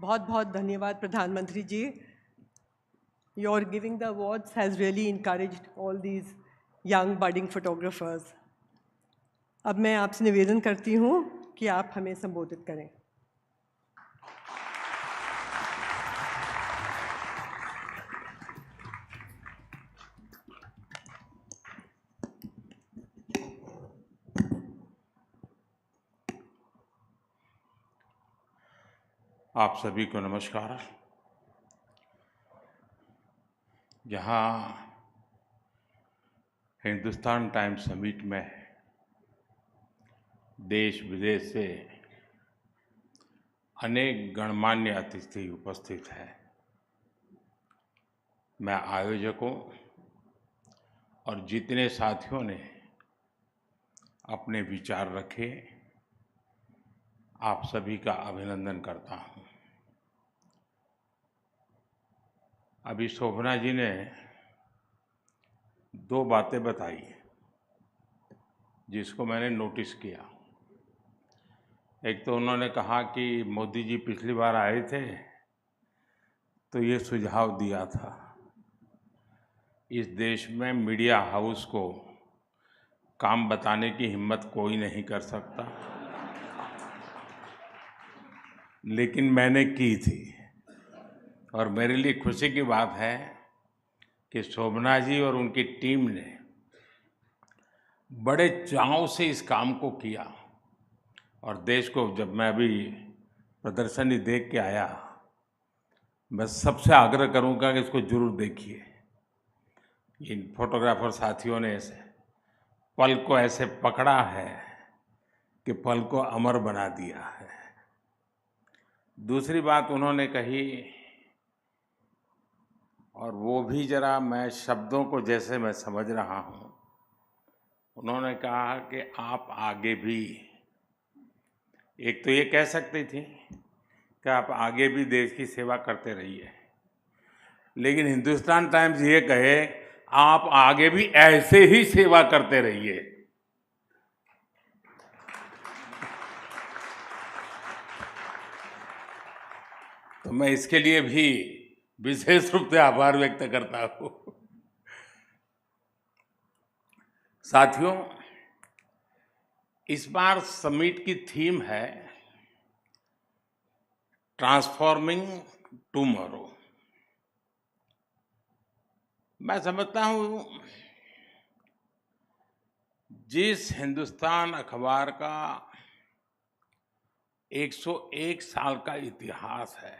P: बहुत बहुत धन्यवाद प्रधानमंत्री जी. Your giving the awards has really encouraged all these young budding photographers. अब मैं आपसे निवेदन करती हूँ कि आप हमें संबोधित करें.
Q: आप सभी को नमस्कार. जहाँ हिंदुस्तान टाइम्स समिट में देश विदेश से अनेक गणमान्य अतिथि उपस्थित हैं, मैं आयोजकों और जितने साथियों ने अपने विचार रखे, आप सभी का अभिनंदन करता हूँ. अभी शोभना जी ने दो बातें बताई जिसको मैंने नोटिस किया. एक तो उन्होंने कहा कि मोदी जी पिछली बार आए थे तो ये सुझाव दिया था, इस देश में मीडिया हाउस को काम बताने की हिम्मत कोई नहीं कर सकता, लेकिन मैंने की थी. और मेरे लिए खुशी की बात है कि शोभना जी और उनकी टीम ने बड़े चाव से इस काम को किया. और देश को जब मैं अभी प्रदर्शनी देख के आया, मैं सबसे आग्रह करूंगा कि इसको जरूर देखिए. इन फोटोग्राफर साथियों ने पल को ऐसे पकड़ा है कि पल को अमर बना दिया है. दूसरी बात उन्होंने कही, और वो भी जरा मैं शब्दों को जैसे मैं समझ रहा हूँ, उन्होंने कहा कि आप आगे भी, एक तो ये कह सकती थी कि आप आगे भी देश की सेवा करते रहिए, लेकिन हिंदुस्तान टाइम्स ये कहे आप आगे भी ऐसे ही सेवा करते रहिए. तो मैं इसके लिए भी विशेष रूप से आभार व्यक्त करता हूँ। साथियों, इस बार समिट की थीम है ट्रांसफॉर्मिंग टुमारो। मैं समझता हूँ जिस हिंदुस्तान अखबार का 101 साल का इतिहास है,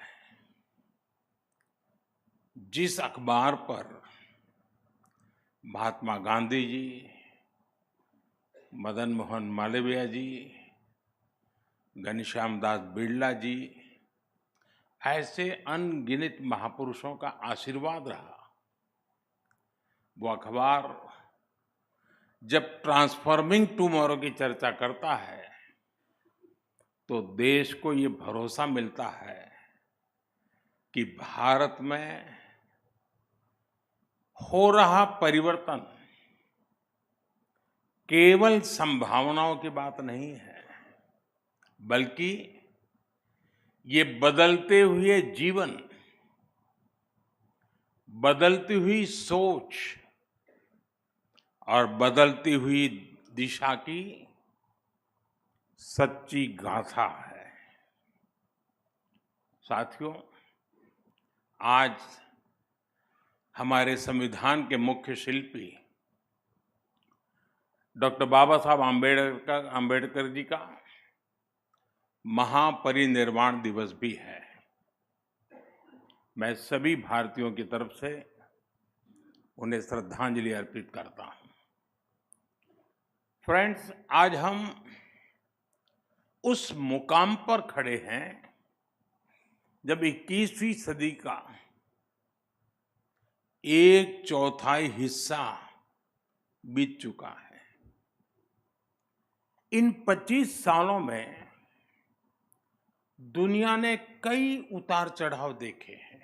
Q: जिस अखबार पर महात्मा गांधी जी, मदन मोहन मालवीय जी, घनश्याम दास बिड़ला जी, ऐसे अनगिनत महापुरुषों का आशीर्वाद रहा, वो अखबार जब ट्रांसफॉर्मिंग टुमारो की चर्चा करता है तो देश को ये भरोसा मिलता है कि भारत में हो रहा परिवर्तन केवल संभावनाओं की बात नहीं है, बल्कि ये बदलते हुए जीवन, बदलती हुई सोच और बदलती हुई दिशा की सच्ची गाथा है। साथियों, आज हमारे संविधान के मुख्य शिल्पी डॉक्टर बाबा साहब आम्बेडकर जी का महापरिनिर्वाण दिवस भी है। मैं सभी भारतीयों की तरफ से उन्हें श्रद्धांजलि अर्पित करता हूं। फ्रेंड्स, आज हम उस मुकाम पर खड़े हैं जब 21वीं सदी का 1/4 हिस्सा बीत चुका है। इन 25 सालों में दुनिया ने कई उतार चढ़ाव देखे हैं।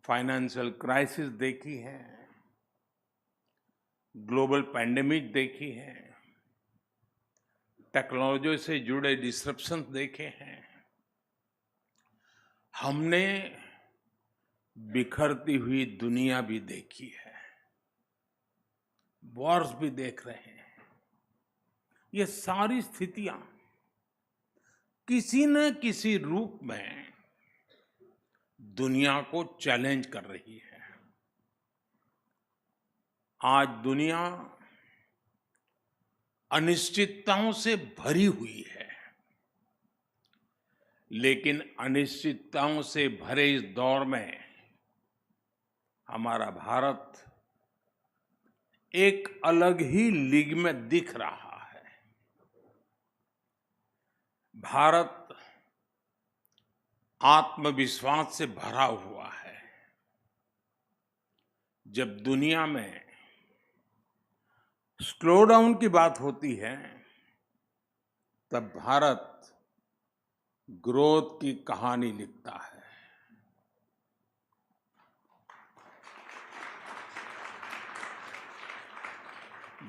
Q: फाइनेंशियल क्राइसिस देखी है, ग्लोबल पैंडेमिक देखी है, टेक्नोलॉजी से जुड़े डिसरप्शन देखे हैं। हमने बिखरती हुई दुनिया भी देखी है, वॉर्स भी देख रहे हैं। ये सारी स्थितियां किसी न किसी रूप में दुनिया को चैलेंज कर रही है। आज दुनिया अनिश्चितताओं से भरी हुई है, लेकिन अनिश्चितताओं से भरे इस दौर में हमारा भारत एक अलग ही लीग में दिख रहा है। भारत आत्मविश्वास से भरा हुआ है। जब दुनिया में स्लो डाउन की बात होती है, तब भारत ग्रोथ की कहानी लिखता है।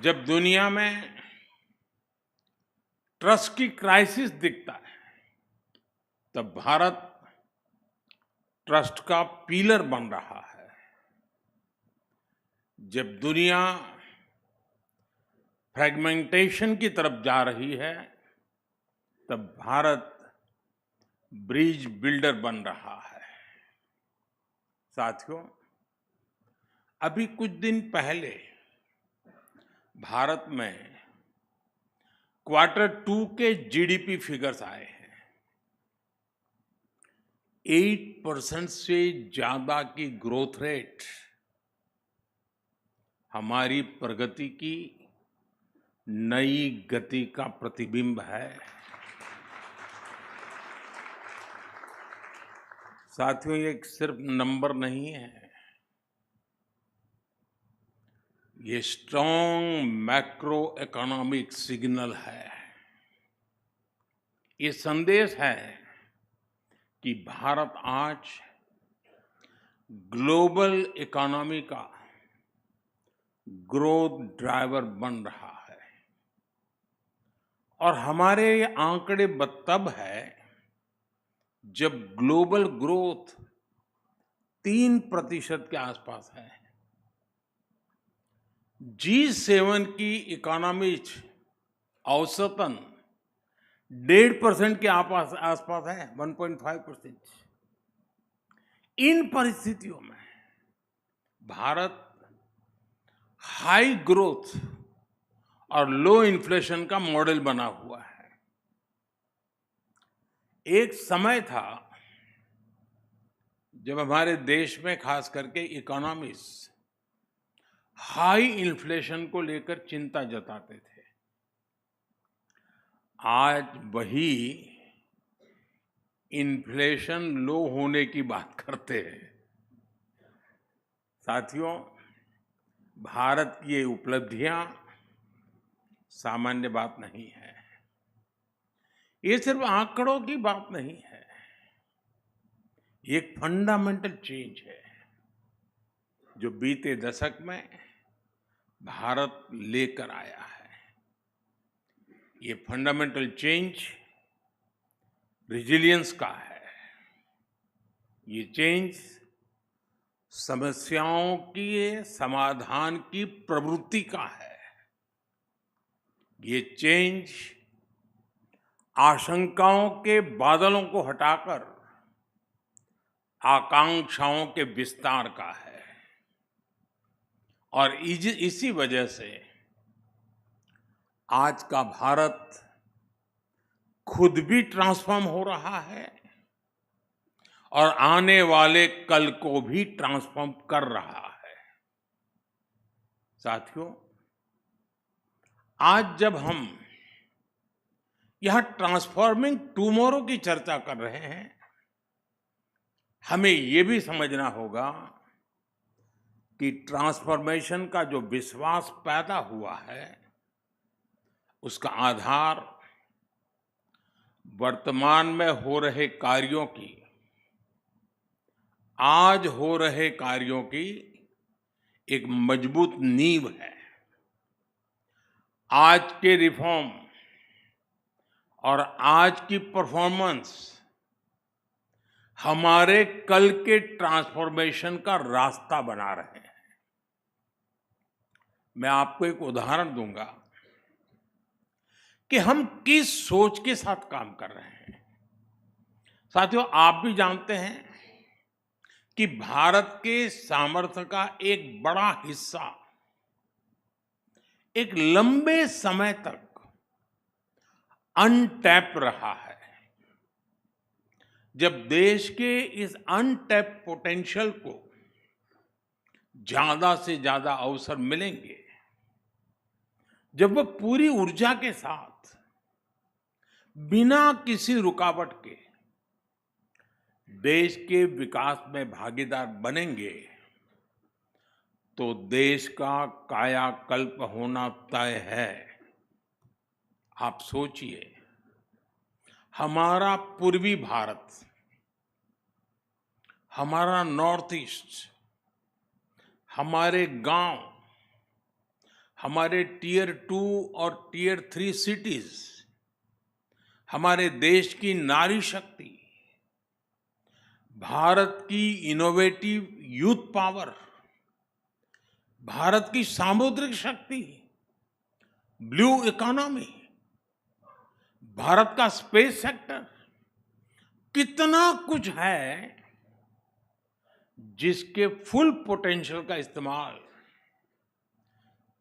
Q: जब दुनिया में ट्रस्ट की क्राइसिस दिखता है, तब भारत ट्रस्ट का पिलर बन रहा है। जब दुनिया फ्रेगमेंटेशन की तरफ जा रही है, तब भारत ब्रिज बिल्डर बन रहा है। साथियों, अभी कुछ दिन पहले भारत में Q2 के जीडीपी फिगर्स आए हैं। 8% से ज्यादा की ग्रोथ रेट हमारी प्रगति की नई गति का प्रतिबिंब है। साथियों, ये सिर्फ नंबर नहीं है, ये स्ट्रॉन्ग मैक्रो इकोनॉमिक सिग्नल है। ये संदेश है कि भारत आज ग्लोबल इकोनॉमी का ग्रोथ ड्राइवर बन रहा है। और हमारे ये आंकड़े तब है जब ग्लोबल ग्रोथ 3% के आसपास है, G7 की इकोनॉमीज औसतन 1.5% के आसपास है, 1.5%। इन परिस्थितियों में भारत हाई ग्रोथ और लो इन्फ्लेशन का मॉडल बना हुआ है। एक समय था जब हमारे देश में खास करके इकोनॉमिस्ट हाई इन्फ्लेशन को लेकर चिंता जताते थे। आज वही इन्फ्लेशन लो होने की बात करते हैं। साथियों, भारत की ये उपलब्धियां सामान्य बात नहीं है। ये सिर्फ आंकड़ों की बात नहीं है, ये एक फंडामेंटल चेंज है जो बीते दशक में भारत लेकर आया है। ये फंडामेंटल चेंज रिजिलियंस का है। ये चेंज समस्याओं की समाधान की प्रवृत्ति का है। ये चेंज आशंकाओं के बादलों को हटाकर आकांक्षाओं के विस्तार का है। और इसी वजह से आज का भारत खुद भी ट्रांसफॉर्म हो रहा है और आने वाले कल को भी ट्रांसफॉर्म कर रहा है। साथियों, आज जब हम यह ट्रांसफॉर्मिंग टुमारो की चर्चा कर रहे हैं, हमें ये भी समझना होगा कि ट्रांसफॉर्मेशन का जो विश्वास पैदा हुआ है, उसका आधार वर्तमान में हो रहे कार्यों की, आज हो रहे कार्यों की एक मजबूत नींव है। आज के रिफॉर्म और आज की परफॉर्मेंस हमारे कल के ट्रांसफॉर्मेशन का रास्ता बना रहे हैं। मैं आपको एक उदाहरण दूंगा कि हम किस सोच के साथ काम कर रहे हैं। साथियों, आप भी जानते हैं कि भारत के सामर्थ्य का एक बड़ा हिस्सा एक लंबे समय तक अनटैप रहा है। जब देश के इस अनटैप पोटेंशियल को ज्यादा से ज्यादा अवसर मिलेंगे, जब वह पूरी ऊर्जा के साथ बिना किसी रुकावट के देश के विकास में भागीदार बनेंगे, तो देश का कायाकल्प होना तय है। आप सोचिए, हमारा पूर्वी भारत, हमारा नॉर्थ ईस्ट, हमारे गांव, हमारे टियर 2 और टियर 3 सिटीज, हमारे देश की नारी शक्ति, भारत की इनोवेटिव यूथ पावर, भारत की सामुद्रिक शक्ति, ब्लू इकोनॉमी, भारत का स्पेस सेक्टर, कितना कुछ है जिसके फुल पोटेंशियल का इस्तेमाल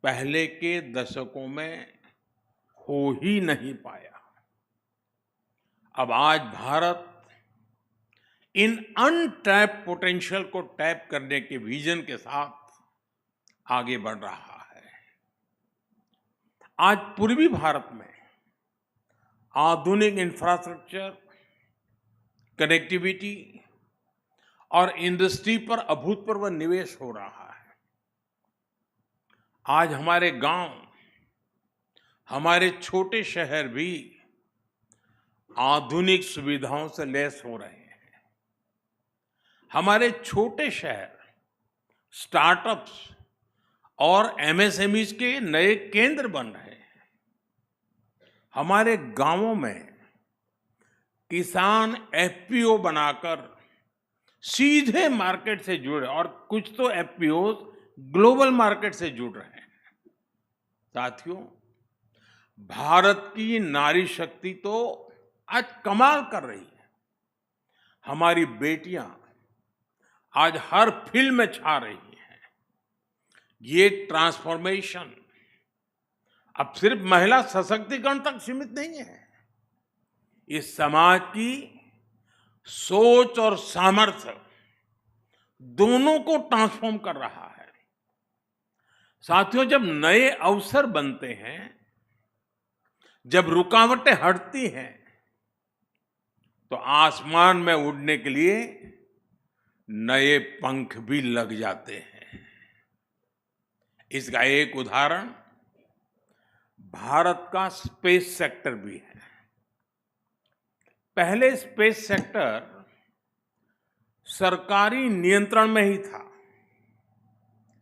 Q: पहले के दशकों में हो ही नहीं पाया। अब आज भारत इन अनटैप पोटेंशियल को टैप करने के विजन के साथ आगे बढ़ रहा है। आज पूर्वी भारत में आधुनिक इंफ्रास्ट्रक्चर, कनेक्टिविटी और इंडस्ट्री पर अभूतपूर्व निवेश हो रहा है। आज हमारे गांव, हमारे छोटे शहर भी आधुनिक सुविधाओं से लैस हो रहे हैं। हमारे छोटे शहर स्टार्टअप्स और एमएसएमईज के नए केंद्र बन रहे हैं। हमारे गांवों में किसान एफपीओ बनाकर सीधे मार्केट से जुड़े, और कुछ तो एफपीओ ग्लोबल मार्केट से जुड़ रहे हैं। साथियों, भारत की नारी शक्ति तो आज कमाल कर रही है। हमारी बेटियां आज हर फील्ड में छा रही हैं। ये ट्रांसफॉर्मेशन अब सिर्फ महिला सशक्तिकरण तक सीमित नहीं है, इस समाज की सोच और सामर्थ्य दोनों को ट्रांसफॉर्म कर रहा है। साथियों, जब नए अवसर बनते हैं, जब रुकावटें हटती हैं, तो आसमान में उड़ने के लिए नए पंख भी लग जाते हैं। इसका एक उदाहरण भारत का स्पेस सेक्टर भी है। पहले स्पेस सेक्टर सरकारी नियंत्रण में ही था,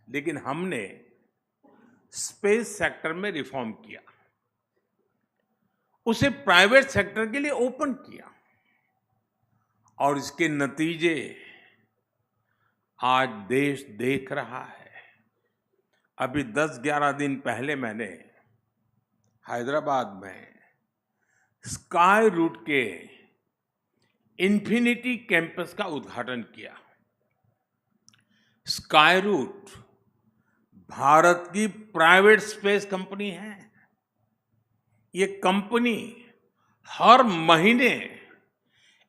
Q: लेकिन हमने स्पेस सेक्टर में रिफॉर्म किया, उसे प्राइवेट सेक्टर के लिए ओपन किया, और इसके नतीजे आज देश देख रहा है। अभी 10-11 दिन पहले मैंने हैदराबाद में स्काई रूट के इन्फिनिटी कैंपस का उद्घाटन किया। स्काई रूट भारत की प्राइवेट स्पेस कंपनी है। ये कंपनी हर महीने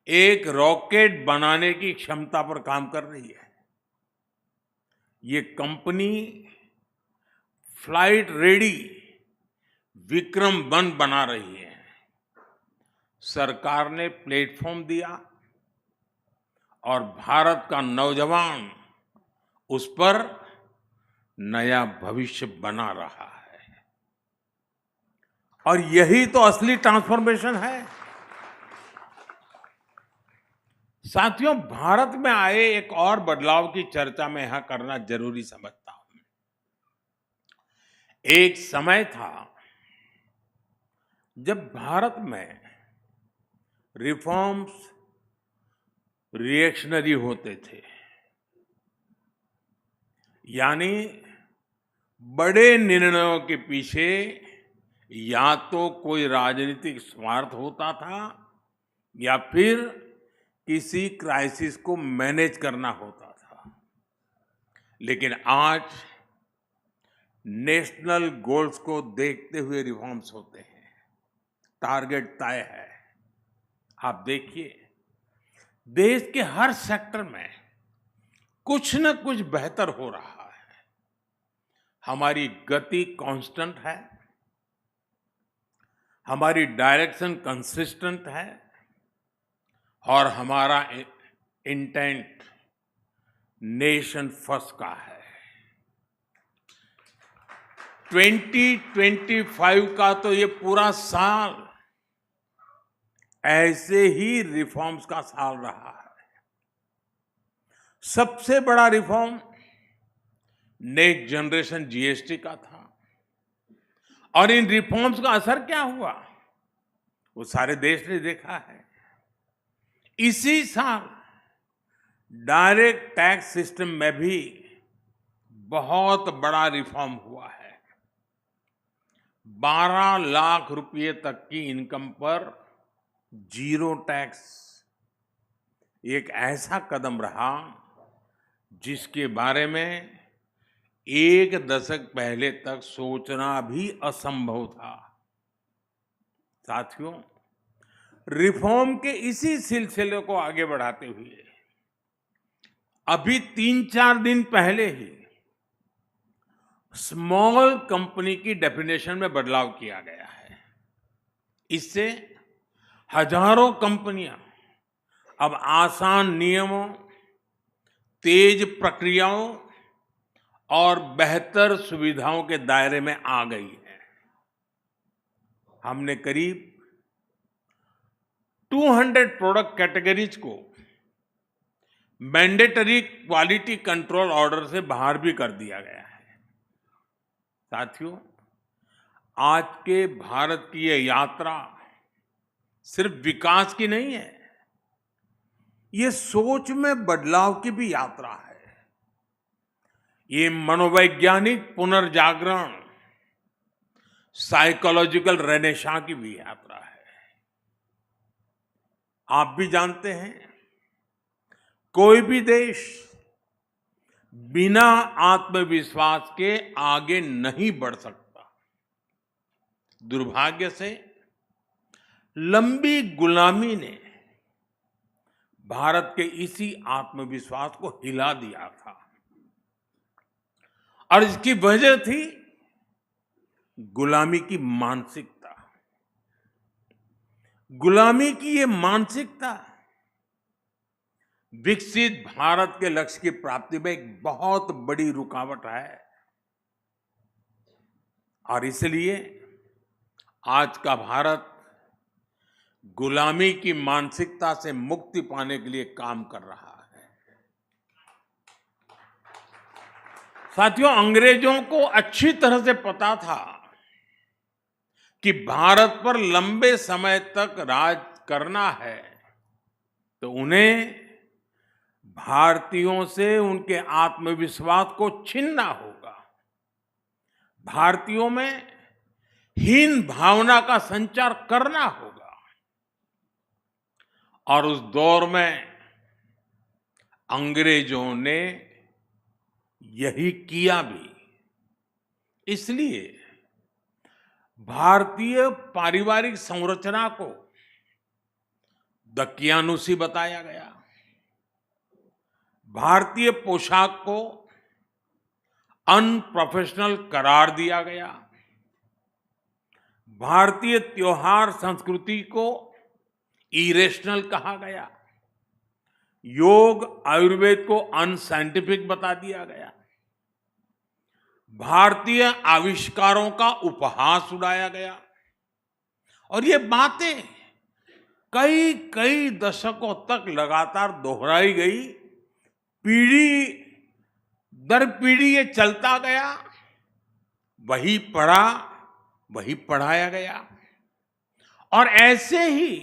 Q: एक रॉकेट बनाने की क्षमता पर काम कर रही है। ये कंपनी फ्लाइट रेडी विक्रम-1 बना रही है। सरकार ने प्लेटफॉर्म दिया और भारत का नौजवान उस पर नया भविष्य बना रहा है। और यही तो असली ट्रांसफॉर्मेशन है। साथियों, भारत में आए एक और बदलाव की चर्चा मैं यहां करना जरूरी समझता हूं। एक समय था जब भारत में रिफॉर्म्स रिएक्शनरी होते थे, यानी बड़े निर्णयों के पीछे या तो कोई राजनीतिक स्वार्थ होता था या फिर किसी क्राइसिस को मैनेज करना होता था। लेकिन आज नेशनल गोल्स को देखते हुए रिफॉर्म्स होते हैं, टारगेट तय है। आप देखिए, देश के हर सेक्टर में कुछ न कुछ बेहतर हो रहा है। हमारी गति कांस्टेंट है, हमारी डायरेक्शन कंसिस्टेंट है, और हमारा इंटेंट नेशन फर्स्ट का है। 2025 का तो ये पूरा साल ऐसे ही रिफॉर्म्स का साल रहा है। सबसे बड़ा रिफॉर्म नेक्स्ट जनरेशन जीएसटी का था, और इन रिफॉर्म्स का असर क्या हुआ वो सारे देश ने देखा है। इसी साल डायरेक्ट टैक्स सिस्टम में भी बहुत बड़ा रिफॉर्म हुआ है। 12 लाख रुपए तक की इनकम पर 0 टैक्स एक ऐसा कदम रहा जिसके बारे में एक दशक पहले तक सोचना भी असंभव था। साथियों, रिफॉर्म के इसी सिलसिले को आगे बढ़ाते हुए अभी 3-4 दिन पहले ही स्मॉल कंपनी की डेफिनेशन में बदलाव किया गया है। इससे हजारों कंपनियां अब आसान नियमों, तेज प्रक्रियाओं और बेहतर सुविधाओं के दायरे में आ गई है। हमने करीब 200 प्रोडक्ट कैटेगरीज को मैंडेटरी क्वालिटी कंट्रोल ऑर्डर से बाहर भी कर दिया गया है। साथियों, आज के भारत की ये यात्रा सिर्फ विकास की नहीं है, ये सोच में बदलाव की भी यात्रा है। ये मनोवैज्ञानिक पुनर्जागरण, साइकोलॉजिकल रेनेसां की भी यात्रा है। आप भी जानते हैं, कोई भी देश बिना आत्मविश्वास के आगे नहीं बढ़ सकता। दुर्भाग्य से लंबी गुलामी ने भारत के इसी आत्मविश्वास को हिला दिया था, और इसकी वजह थी गुलामी की मानसिकता। गुलामी की ये मानसिकता विकसित भारत के लक्ष्य की प्राप्ति में एक बहुत बड़ी रुकावट है, और इसलिए आज का भारत गुलामी की मानसिकता से मुक्ति पाने के लिए काम कर रहा है। साथियों, अंग्रेजों को अच्छी तरह से पता था कि भारत पर लंबे समय तक राज करना है तो उन्हें भारतीयों से उनके आत्मविश्वास को छीनना होगा। भारतीयों में हीन भावना का संचार करना होगा, और उस दौर में अंग्रेजों ने यही किया भी। इसलिए भारतीय पारिवारिक संरचना को दकियानुसी बताया गया, भारतीय पोशाक को अनप्रोफेशनल करार दिया गया, भारतीय त्योहार संस्कृति को इरेशनल कहा गया, योग आयुर्वेद को अनसाइंटिफिक बता दिया गया, भारतीय आविष्कारों का उपहास उड़ाया गया, और ये बातें कई कई दशकों तक लगातार दोहराई गई। पीढ़ी दर पीढ़ी ये चलता गया, वही पढ़ा वही पढ़ाया गया, और ऐसे ही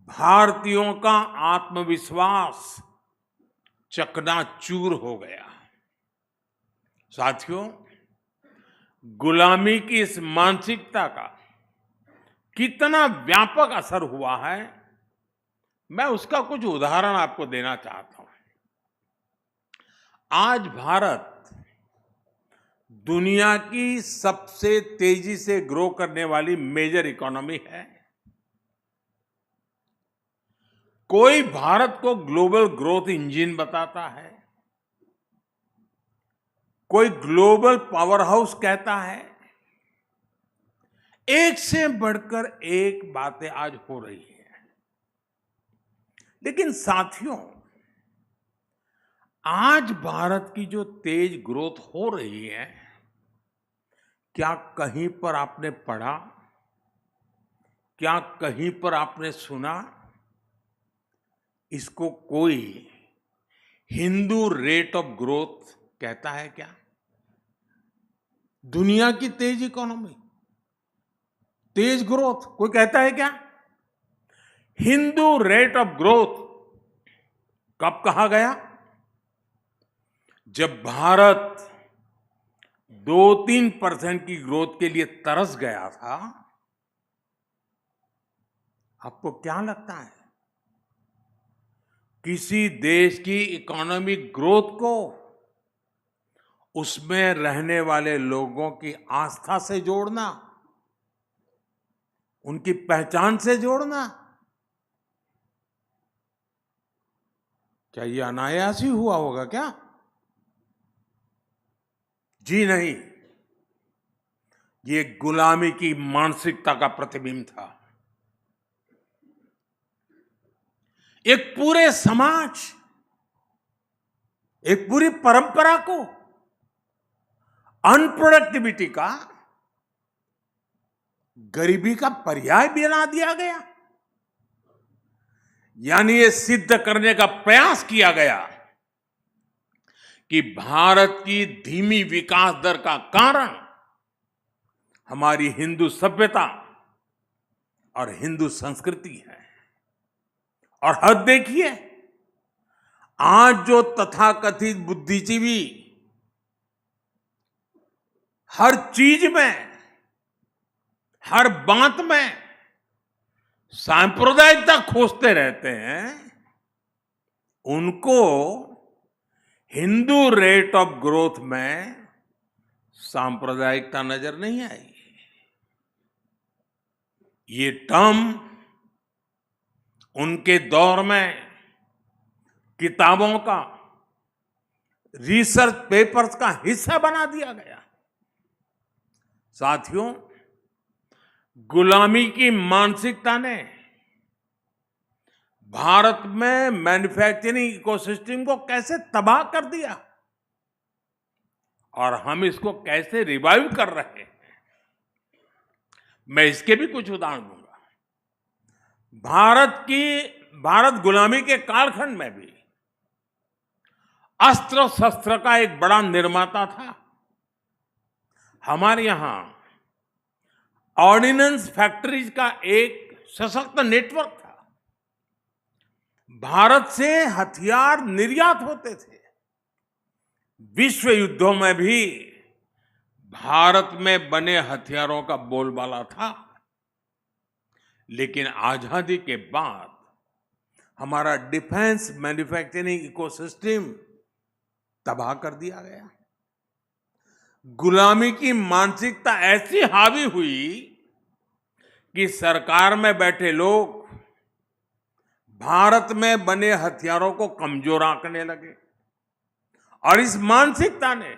Q: भारतीयों का आत्मविश्वास चकनाचूर हो गया। साथियों, गुलामी की इस मानसिकता का कितना व्यापक असर हुआ है, मैं उसका कुछ उदाहरण आपको देना चाहता हूं। आज भारत दुनिया की सबसे तेजी से ग्रो करने वाली मेजर इकोनॉमी है। कोई भारत को ग्लोबल ग्रोथ इंजन बताता है, कोई ग्लोबल पावर हाउस कहता है। एक से बढ़कर एक बातें आज हो रही हैं। लेकिन साथियों, आज भारत की जो तेज ग्रोथ हो रही है, क्या कहीं पर आपने पढ़ा, क्या कहीं पर आपने सुना, इसको कोई हिंदू रेट ऑफ ग्रोथ कहता है क्या? दुनिया की तेज इकोनॉमी, तेज ग्रोथ कोई कहता है क्या? हिंदू रेट ऑफ ग्रोथ कब कहा गया? जब भारत 2-3% की ग्रोथ के लिए तरस गया था। आपको क्या लगता है, किसी देश की इकोनॉमिक ग्रोथ को उसमें रहने वाले लोगों की आस्था से जोड़ना, उनकी पहचान से जोड़ना, क्या ये अनायास ही हुआ होगा क्या? जी नहीं, ये गुलामी की मानसिकता का प्रतिबिंब था। एक पूरे समाज, एक पूरी परंपरा को अनप्रोडक्टिविटी का, गरीबी का पर्याय बना दिया गया। यानी ये सिद्ध करने का प्रयास किया गया कि भारत की धीमी विकास दर का कारण हमारी हिंदू सभ्यता और हिंदू संस्कृति है। और हद देखिए, आज जो तथाकथित बुद्धिजीवी हर चीज में, हर बात में सांप्रदायिकता खोजते रहते हैं, उनको हिंदू रेट ऑफ ग्रोथ में सांप्रदायिकता नजर नहीं आई। ये टर्म उनके दौर में किताबों का, रिसर्च पेपर्स का हिस्सा बना दिया गया। साथियों, गुलामी की मानसिकता ने भारत में मैन्युफैक्चरिंग इकोसिस्टम को कैसे तबाह कर दिया और हम इसको कैसे रिवाइव कर रहे हैं, मैं इसके भी कुछ उदाहरण दूंगा। भारत गुलामी के कालखंड में भी अस्त्र शस्त्र का एक बड़ा निर्माता था। हमारे यहां ऑर्डिनेंस फैक्ट्रीज का एक सशक्त नेटवर्क था। भारत से हथियार निर्यात होते थे। विश्व युद्धों में भी भारत में बने हथियारों का बोलबाला था। लेकिन आजादी के बाद हमारा डिफेंस मैन्युफैक्चरिंग इकोसिस्टम तबाह कर दिया गया। गुलामी की मानसिकता ऐसी हावी हुई कि सरकार में बैठे लोग भारत में बने हथियारों को कमजोर आंकने लगे और इस मानसिकता ने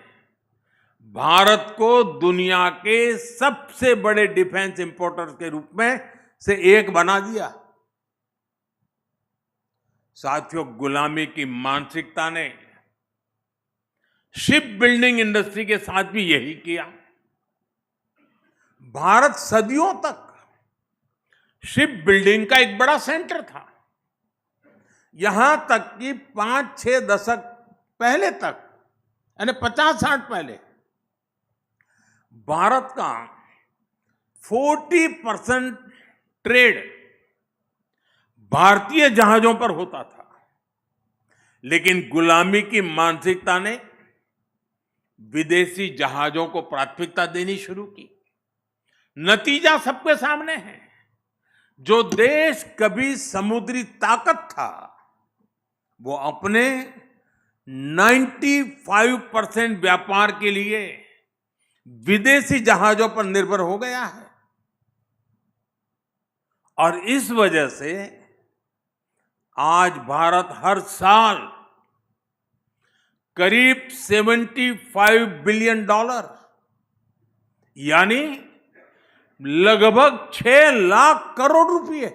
Q: भारत को दुनिया के सबसे बड़े डिफेंस इंपोर्टर्स के रूप में से एक बना दिया। साथियों, गुलामी की मानसिकता ने शिप बिल्डिंग इंडस्ट्री के साथ भी यही किया। भारत सदियों तक शिप बिल्डिंग का एक बड़ा सेंटर था। यहां तक कि 5-6 दशक पहले तक, यानी 50-60 पहले, भारत का 40% ट्रेड भारतीय जहाजों पर होता था। लेकिन गुलामी की मानसिकता ने विदेशी जहाजों को प्राथमिकता देनी शुरू की। नतीजा सबके सामने है। जो देश कभी समुद्री ताकत था, वो अपने 95% व्यापार के लिए विदेशी जहाजों पर निर्भर हो गया है। और इस वजह से आज भारत हर साल करीब $75 बिलियन, यानी लगभग 6 लाख करोड़ रुपए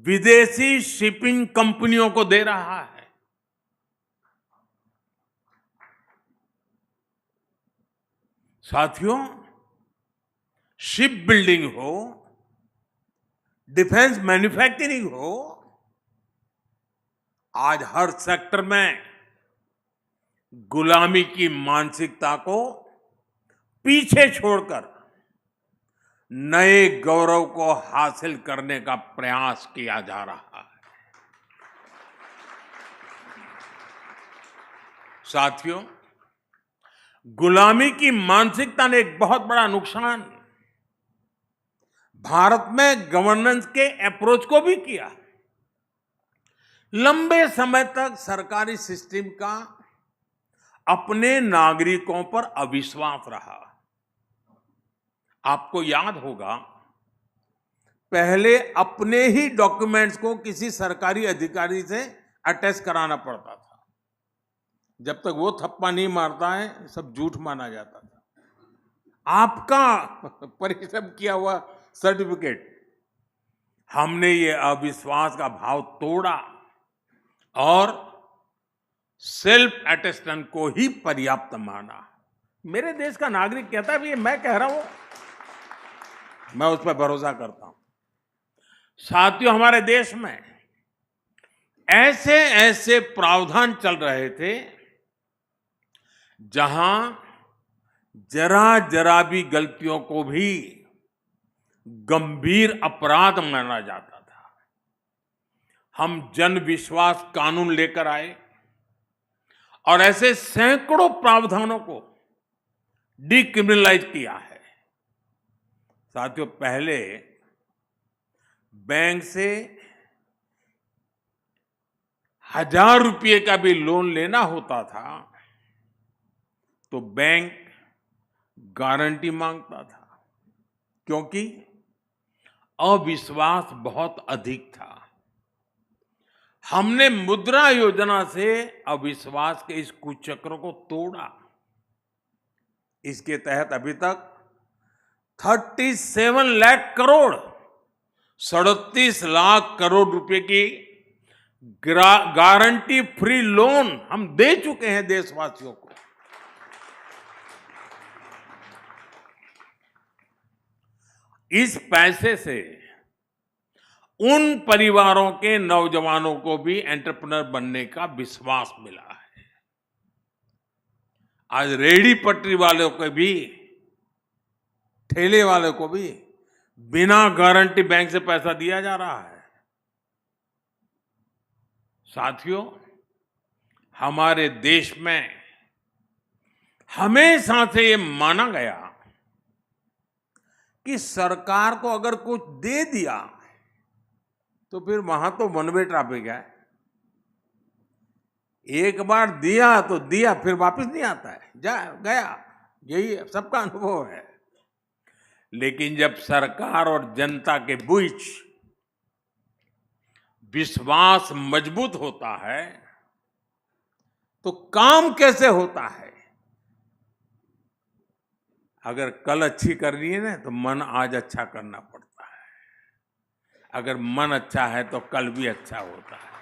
Q: विदेशी शिपिंग कंपनियों को दे रहा है। साथियों, शिप बिल्डिंग हो, डिफेंस मैन्युफैक्चरिंग हो, आज हर सेक्टर में गुलामी की मानसिकता को पीछे छोड़कर नए गौरव को हासिल करने का प्रयास किया जा रहा है। साथियों, गुलामी की मानसिकता ने एक बहुत बड़ा नुकसान भारत में गवर्नेंस के अप्रोच को भी किया। लंबे समय तक सरकारी सिस्टम का अपने नागरिकों पर अविश्वास रहा। आपको याद होगा, पहले अपने ही डॉक्यूमेंट्स को किसी सरकारी अधिकारी से अटैच कराना पड़ता था। जब तक वो थप्पा नहीं मारता है, सब झूठ माना जाता था। आपका परिश्रम किया हुआ सर्टिफिकेट, हमने ये अविश्वास का भाव तोड़ा और सेल्फ अटेस्टेंट को ही पर्याप्त माना। मेरे देश का नागरिक कहता है, मैं कह रहा हूं, मैं उस पर भरोसा करता हूं। साथियों, हमारे देश में ऐसे ऐसे प्रावधान चल रहे थे जहां जरा जरा भी गलतियों को भी गंभीर अपराध माना जाता था। हम जन विश्वास कानून लेकर आए और ऐसे सैकड़ों प्रावधानों को डिक्रिमिनलाइज किया है। साथियों, पहले बैंक से 1000 रुपये का भी लोन लेना होता था तो बैंक गारंटी मांगता था, क्योंकि अविश्वास बहुत अधिक था। हमने मुद्रा योजना से अविश्वास के इस कुचक्र को तोड़ा। इसके तहत अभी तक 37 लाख करोड़ 37 लाख करोड़ रुपए की गारंटी फ्री लोन हम दे चुके हैं देशवासियों को। इस पैसे से उन परिवारों के नौजवानों को भी एंटरप्रेन्योर बनने का विश्वास मिला है। आज रेहड़ी पटरी वालों को भी, ठेले वालों को भी बिना गारंटी बैंक से पैसा दिया जा रहा है। साथियों, हमारे देश में हमेशा से ये माना गया कि सरकार को अगर कुछ दे दिया तो फिर वहां तो वन वे ट्रैफिक है। एक बार दिया तो दिया, फिर वापस नहीं आता है, जा गया। यही सबका अनुभव है। लेकिन जब सरकार और जनता के बीच विश्वास मजबूत होता है तो काम कैसे होता है? अगर कल अच्छी करनी है ना तो मन आज अच्छा करना पड़ता है। अगर मन अच्छा है तो कल भी अच्छा होता है।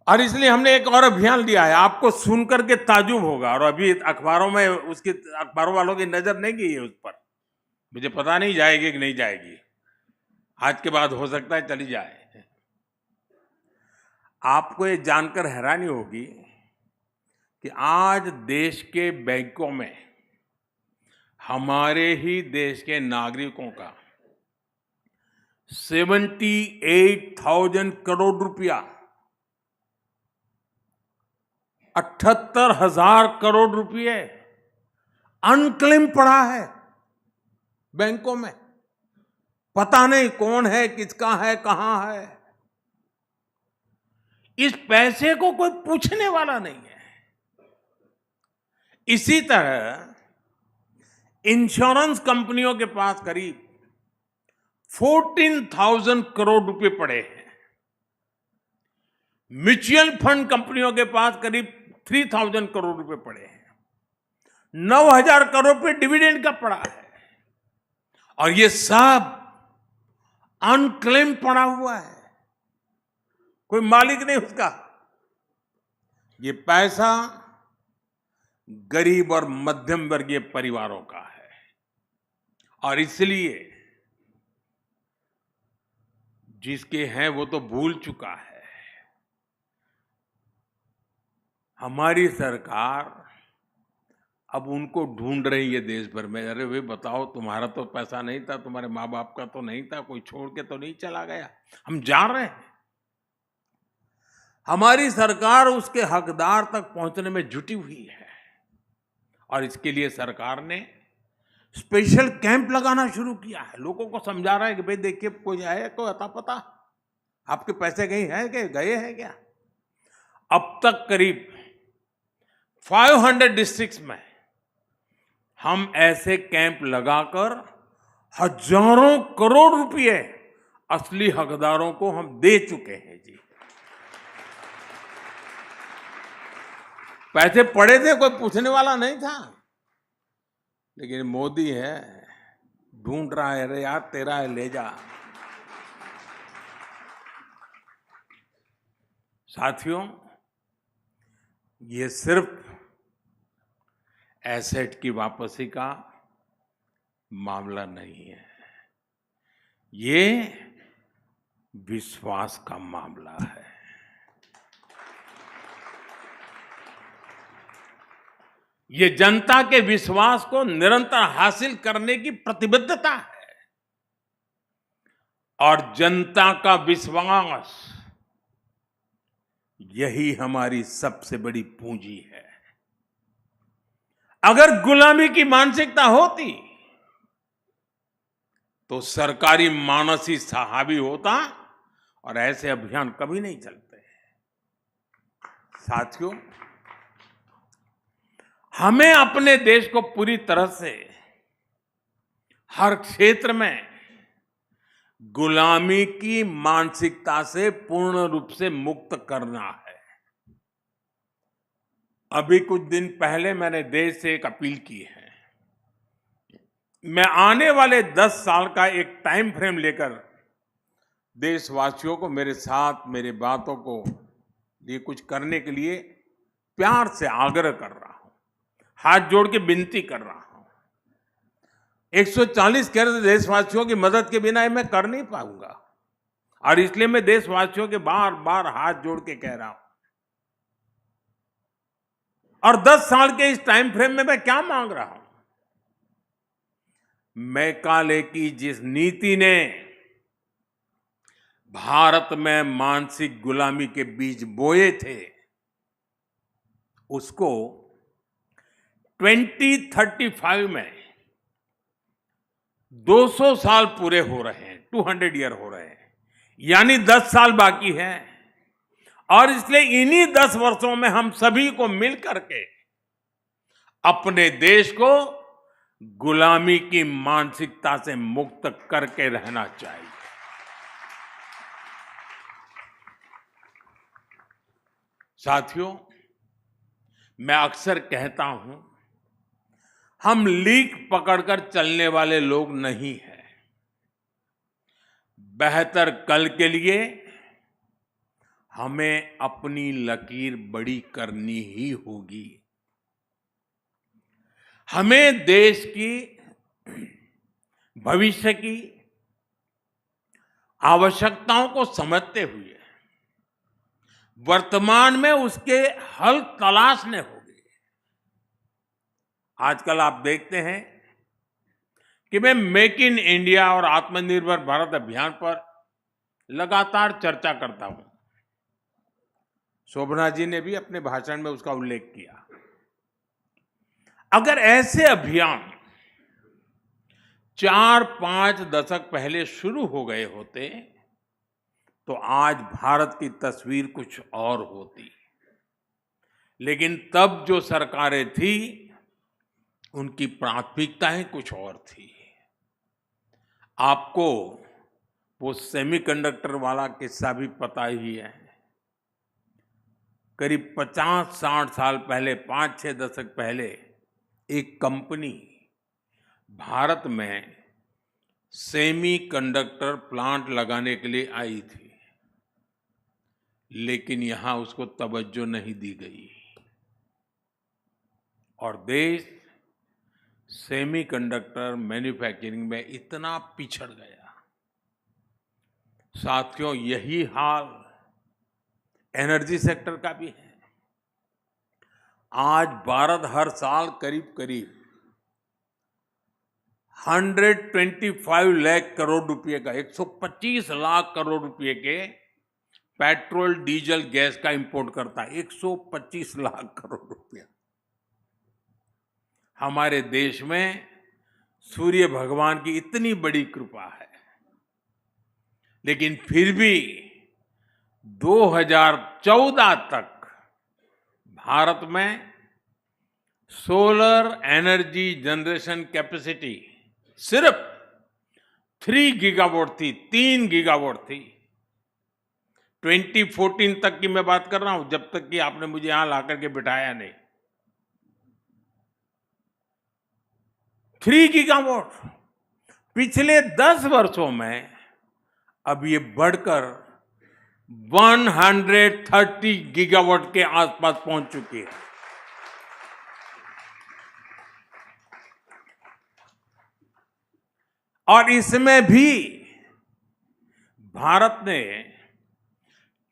Q: और इसलिए हमने एक और अभियान लिया है, आपको सुनकर के ताजुब होगा। और अभी अखबारों में उसकी, अखबारों वालों की नजर नहीं गई है उस पर। मुझे पता नहीं जाएगी कि नहीं जाएगी। आज के बाद हो सकता है चली जाए। आपको ये जानकर हैरानी होगी कि आज देश के बैंकों में हमारे ही देश के नागरिकों का 78,000 करोड़ रुपया, 78,000 करोड़ रुपये अनक्लेम पड़ा है बैंकों में। पता नहीं कौन है, किसका है, कहां है। इस पैसे को कोई पूछने वाला नहीं है। इसी तरह इंश्योरेंस कंपनियों के पास करीब 14,000 करोड़ रुपए पड़े हैं। म्यूचुअल फंड कंपनियों के पास करीब 3,000 करोड़ रुपए पड़े हैं। 9,000 करोड़ रुपए डिविडेंड का पड़ा है। और ये सब अनक्लेम पड़ा हुआ है, कोई मालिक नहीं उसका। ये पैसा गरीब और मध्यम वर्गीय परिवारों का है। और इसलिए जिसके हैं वो तो भूल चुका है। हमारी सरकार अब उनको ढूंढ रही है देश भर में। अरे भाई बताओ, तुम्हारा तो पैसा नहीं था, तुम्हारे माँ बाप का तो नहीं था, कोई छोड़ के तो नहीं चला गया। हम जान रहे हैं। हमारी सरकार उसके हकदार तक पहुंचने में जुटी हुई है। और इसके लिए सरकार ने स्पेशल कैंप लगाना शुरू किया है। लोगों को समझा रहा है कि भाई देखिए, कोई है, कोई अता पता आपके पैसे गए हैं क्या? अब तक करीब 500 डिस्ट्रिक्ट्स में हम ऐसे कैंप लगाकर हजारों करोड़ रुपए असली हकदारों को हम दे चुके हैं जी। पैसे पड़े थे, कोई पूछने वाला नहीं था। लेकिन मोदी है, ढूंढ रहा है, अरे यार तेरा है, ले जा। साथियों, ये सिर्फ एसेट की वापसी का मामला नहीं है, ये विश्वास का मामला है। ये जनता के विश्वास को निरंतर हासिल करने की प्रतिबद्धता है। और जनता का विश्वास यही हमारी सबसे बड़ी पूंजी है। अगर गुलामी की मानसिकता होती तो सरकारी मानस ही हावी होता और ऐसे अभियान कभी नहीं चलते। साथियों, हमें अपने देश को पूरी तरह से हर क्षेत्र में गुलामी की मानसिकता से पूर्ण रूप से मुक्त करना है। अभी कुछ दिन पहले मैंने देश से एक अपील की है। मैं आने वाले 10 साल का एक टाइम फ्रेम लेकर देशवासियों को मेरे साथ मेरे बातों को लिए कुछ करने के लिए प्यार से आग्रह कर रहा हूं, हाथ जोड़ के विनती कर रहा हूं। 140 करोड़ देशवासियों की मदद के बिना मैं कर नहीं पाऊंगा और इसलिए मैं देशवासियों के बार बार हाथ जोड़ के कह रहा हूं। और 10 साल के इस टाइम फ्रेम में मैं क्या मांग रहा हूं? मैकाले की जिस नीति ने भारत में मानसिक गुलामी के बीज बोए थे, उसको 2035 में 200 साल पूरे हो रहे हैं, 200 ईयर हो रहे हैं, यानी 10 साल बाकी है। और इसलिए इन्हीं 10 वर्षों में हम सभी को मिल करके अपने देश को गुलामी की मानसिकता से मुक्त करके रहना चाहिए। साथियों, मैं अक्सर कहता हूं, हम लीक पकड़कर चलने वाले लोग नहीं हैं। बेहतर कल के लिए हमें अपनी लकीर बड़ी करनी ही होगी। हमें देश की भविष्य की आवश्यकताओं को समझते हुए वर्तमान में उसके हल तलाशने होंगे। आजकल आप देखते हैं कि मैं मेक इन इंडिया और आत्मनिर्भर भारत अभियान पर लगातार चर्चा करता हूं। शोभना जी ने भी अपने भाषण में उसका उल्लेख किया। अगर ऐसे अभियान 4-5 दशक पहले शुरू हो गए होते तो आज भारत की तस्वीर कुछ और होती। लेकिन तब जो सरकारें थी उनकी प्राथमिकताएं कुछ और थी। आपको वो सेमीकंडक्टर वाला किस्सा भी पता ही है। करीब 50-60 साल पहले, 5-6 दशक पहले एक कंपनी भारत में सेमीकंडक्टर प्लांट लगाने के लिए आई थी, लेकिन यहां उसको तवज्जो नहीं दी गई और देश सेमीकंडक्टर मैन्युफैक्चरिंग में इतना पिछड़ गया। साथियों, यही हाल एनर्जी सेक्टर का भी है। आज भारत हर साल करीब करीब 125 लाख करोड़ रुपए का, 125 लाख करोड़ रुपए के पेट्रोल डीजल गैस का इंपोर्ट करता है। 125 लाख करोड़ रुपया। हमारे देश में सूर्य भगवान की इतनी बड़ी कृपा है, लेकिन फिर भी 2014 तक भारत में सोलर एनर्जी जनरेशन कैपेसिटी सिर्फ 3 गीगावाट थी, 3 गीगावाट थी। 2014 तक की मैं बात कर रहा हूं, जब तक कि आपने मुझे यहां लाकर के बिठाया नहीं। 3 गीगावाट। पिछले 10 वर्षों में अब ये बढ़कर 130 गीगावाट के आसपास पहुंच चुकी है। और इसमें भी भारत ने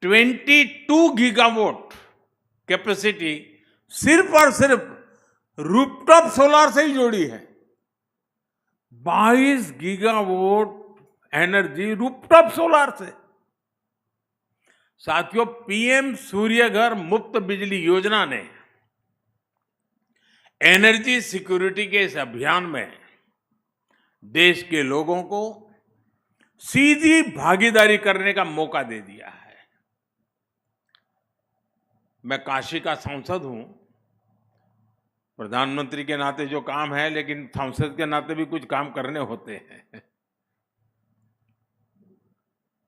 Q: 22 गीगावाट कैपेसिटी सिर्फ और सिर्फ रूफटॉप सोलार से ही जोड़ी है। 22 गीगावाट एनर्जी रूफटॉप सोलार से। साथियों, पीएम सूर्य घर मुफ्त बिजली योजना ने एनर्जी सिक्योरिटी के इस अभियान में देश के लोगों को सीधी भागीदारी करने का मौका दे दिया है। मैं काशी का सांसद हूं, प्रधानमंत्री के नाते जो काम है, लेकिन सांसद के नाते भी कुछ काम करने होते हैं।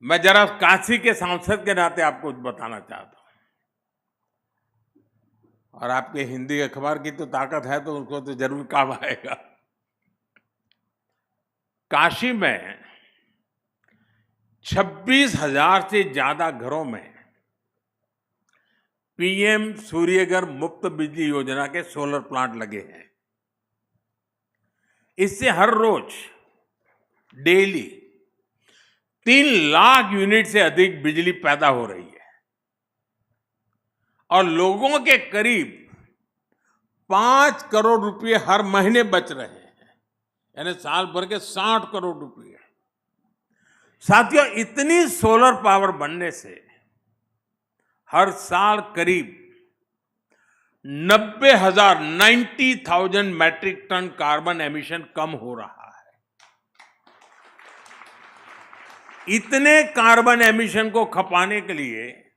Q: मैं जरा काशी के सांसद के नाते आपको कुछ बताना चाहता हूं, और आपके हिंदी अखबार की तो ताकत है तो उसको तो जरूर काम आएगा। काशी में 26,000 से ज्यादा घरों में पीएम सूर्यघर मुफ्त बिजली योजना के सोलर प्लांट लगे हैं। इससे हर रोज डेली 3 लाख यूनिट से अधिक बिजली पैदा हो रही है और लोगों के करीब 5 करोड़ रुपए हर महीने बच रहे हैं, यानी साल भर के 60 करोड़ रुपए। साथियों, इतनी सोलर पावर बनने से हर साल करीब 90,000 मैट्रिक टन कार्बन एमिशन कम हो रहा है। इतने कार्बन एमिशन को खपाने के लिए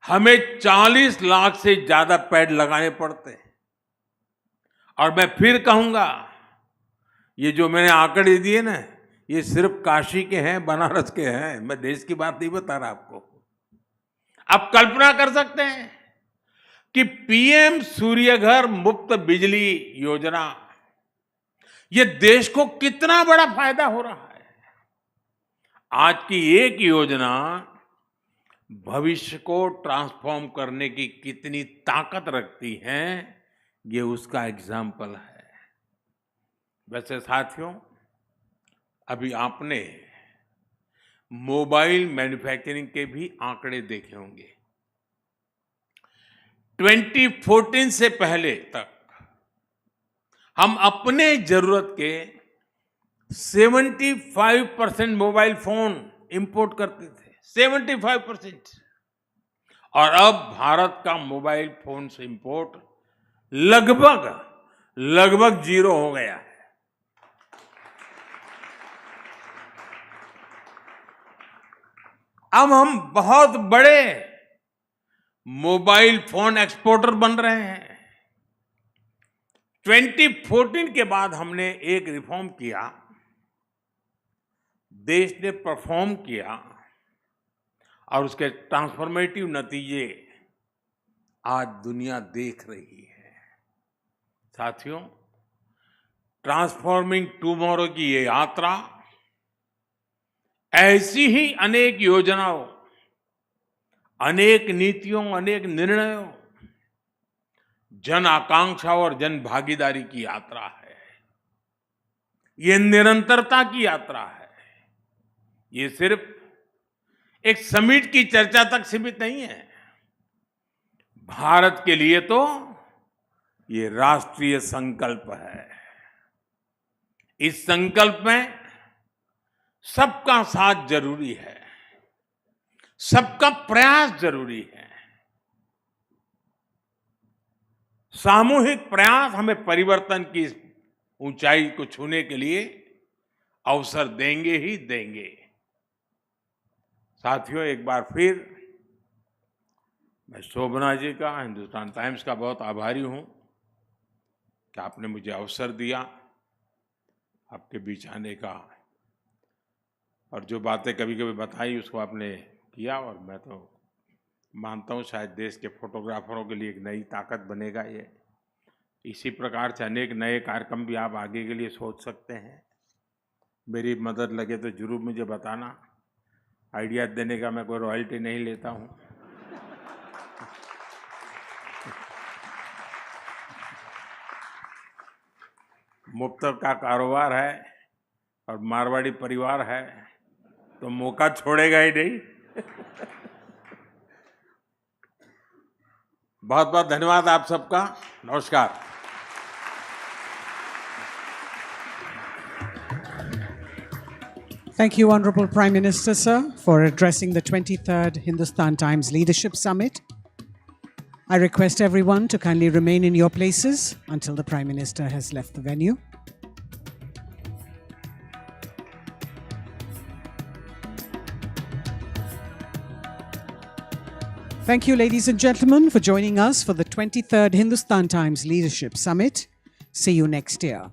Q: हमें 40 लाख से ज्यादा पेड़ लगाने पड़ते हैं। और मैं फिर कहूंगा, ये जो मैंने आंकड़े दिए ना, ये सिर्फ काशी के हैं, बनारस के हैं, मैं देश की बात नहीं बता रहा आपको। आप कल्पना कर सकते हैं कि पीएम सूर्यघर मुफ्त बिजली योजना, ये देश को कितना बड़ा फायदा हो रहा है। आज की एक योजना भविष्य को ट्रांसफॉर्म करने की कितनी ताकत रखती है, ये उसका एग्जाम्पल है। वैसे साथियों, अभी आपने मोबाइल मैन्युफैक्चरिंग के भी आंकड़े देखे होंगे। 2014 से पहले तक हम अपने जरूरत के 75% मोबाइल फोन इंपोर्ट करते थे, 75%। और अब भारत का मोबाइल फोन से इंपोर्ट लगभग जीरो हो गया है। अब हम बहुत बड़े मोबाइल फोन एक्सपोर्टर बन रहे हैं। 2014 के बाद हमने एक रिफॉर्म किया, देश ने परफॉर्म किया और उसके ट्रांसफॉर्मेटिव नतीजे आज दुनिया देख रही है। साथियों, ट्रांसफॉर्मिंग टुमारो की ये यात्रा ऐसी ही अनेक योजनाओं, अनेक नीतियों, अनेक निर्णयों, जन आकांक्षा और जन भागीदारी की यात्रा है। ये निरंतरता की यात्रा है। ये सिर्फ एक समिट की चर्चा तक सीमित नहीं है। भारत के लिए तो ये राष्ट्रीय संकल्प है। इस संकल्प में सबका साथ जरूरी है, सबका प्रयास जरूरी है। सामूहिक प्रयास हमें परिवर्तन की ऊंचाई को छूने के लिए अवसर देंगे ही देंगे। साथियों, एक बार फिर मैं शोभना जी का, हिंदुस्तान टाइम्स का बहुत आभारी हूं कि आपने मुझे अवसर दिया आपके बीच आने का, और जो बातें कभी कभी बताई उसको आपने किया। और मैं तो मानता हूँ शायद देश के फोटोग्राफरों के लिए एक नई ताकत बनेगा ये। इसी प्रकार से अनेक नए कार्यक्रम भी आप आगे के लिए सोच सकते हैं। मेरी मदद लगे तो जरूर मुझे बताना। आइडिया देने का मैं कोई रॉयल्टी नहीं लेता हूँ। मुफ्त का कारोबार है और मारवाड़ी परिवार है तो मौका छोड़ेगा ही नहीं। बहुत बहुत धन्यवाद आप सबका। नमस्कार।
A: Thank you, Honorable Prime Minister, sir, for addressing the 23rd Hindustan Times Leadership Summit. I request everyone to kindly remain in your places until the Prime Minister has left the venue. Thank you, ladies and gentlemen, for joining us for the 23rd Hindustan Times Leadership Summit. See you next year.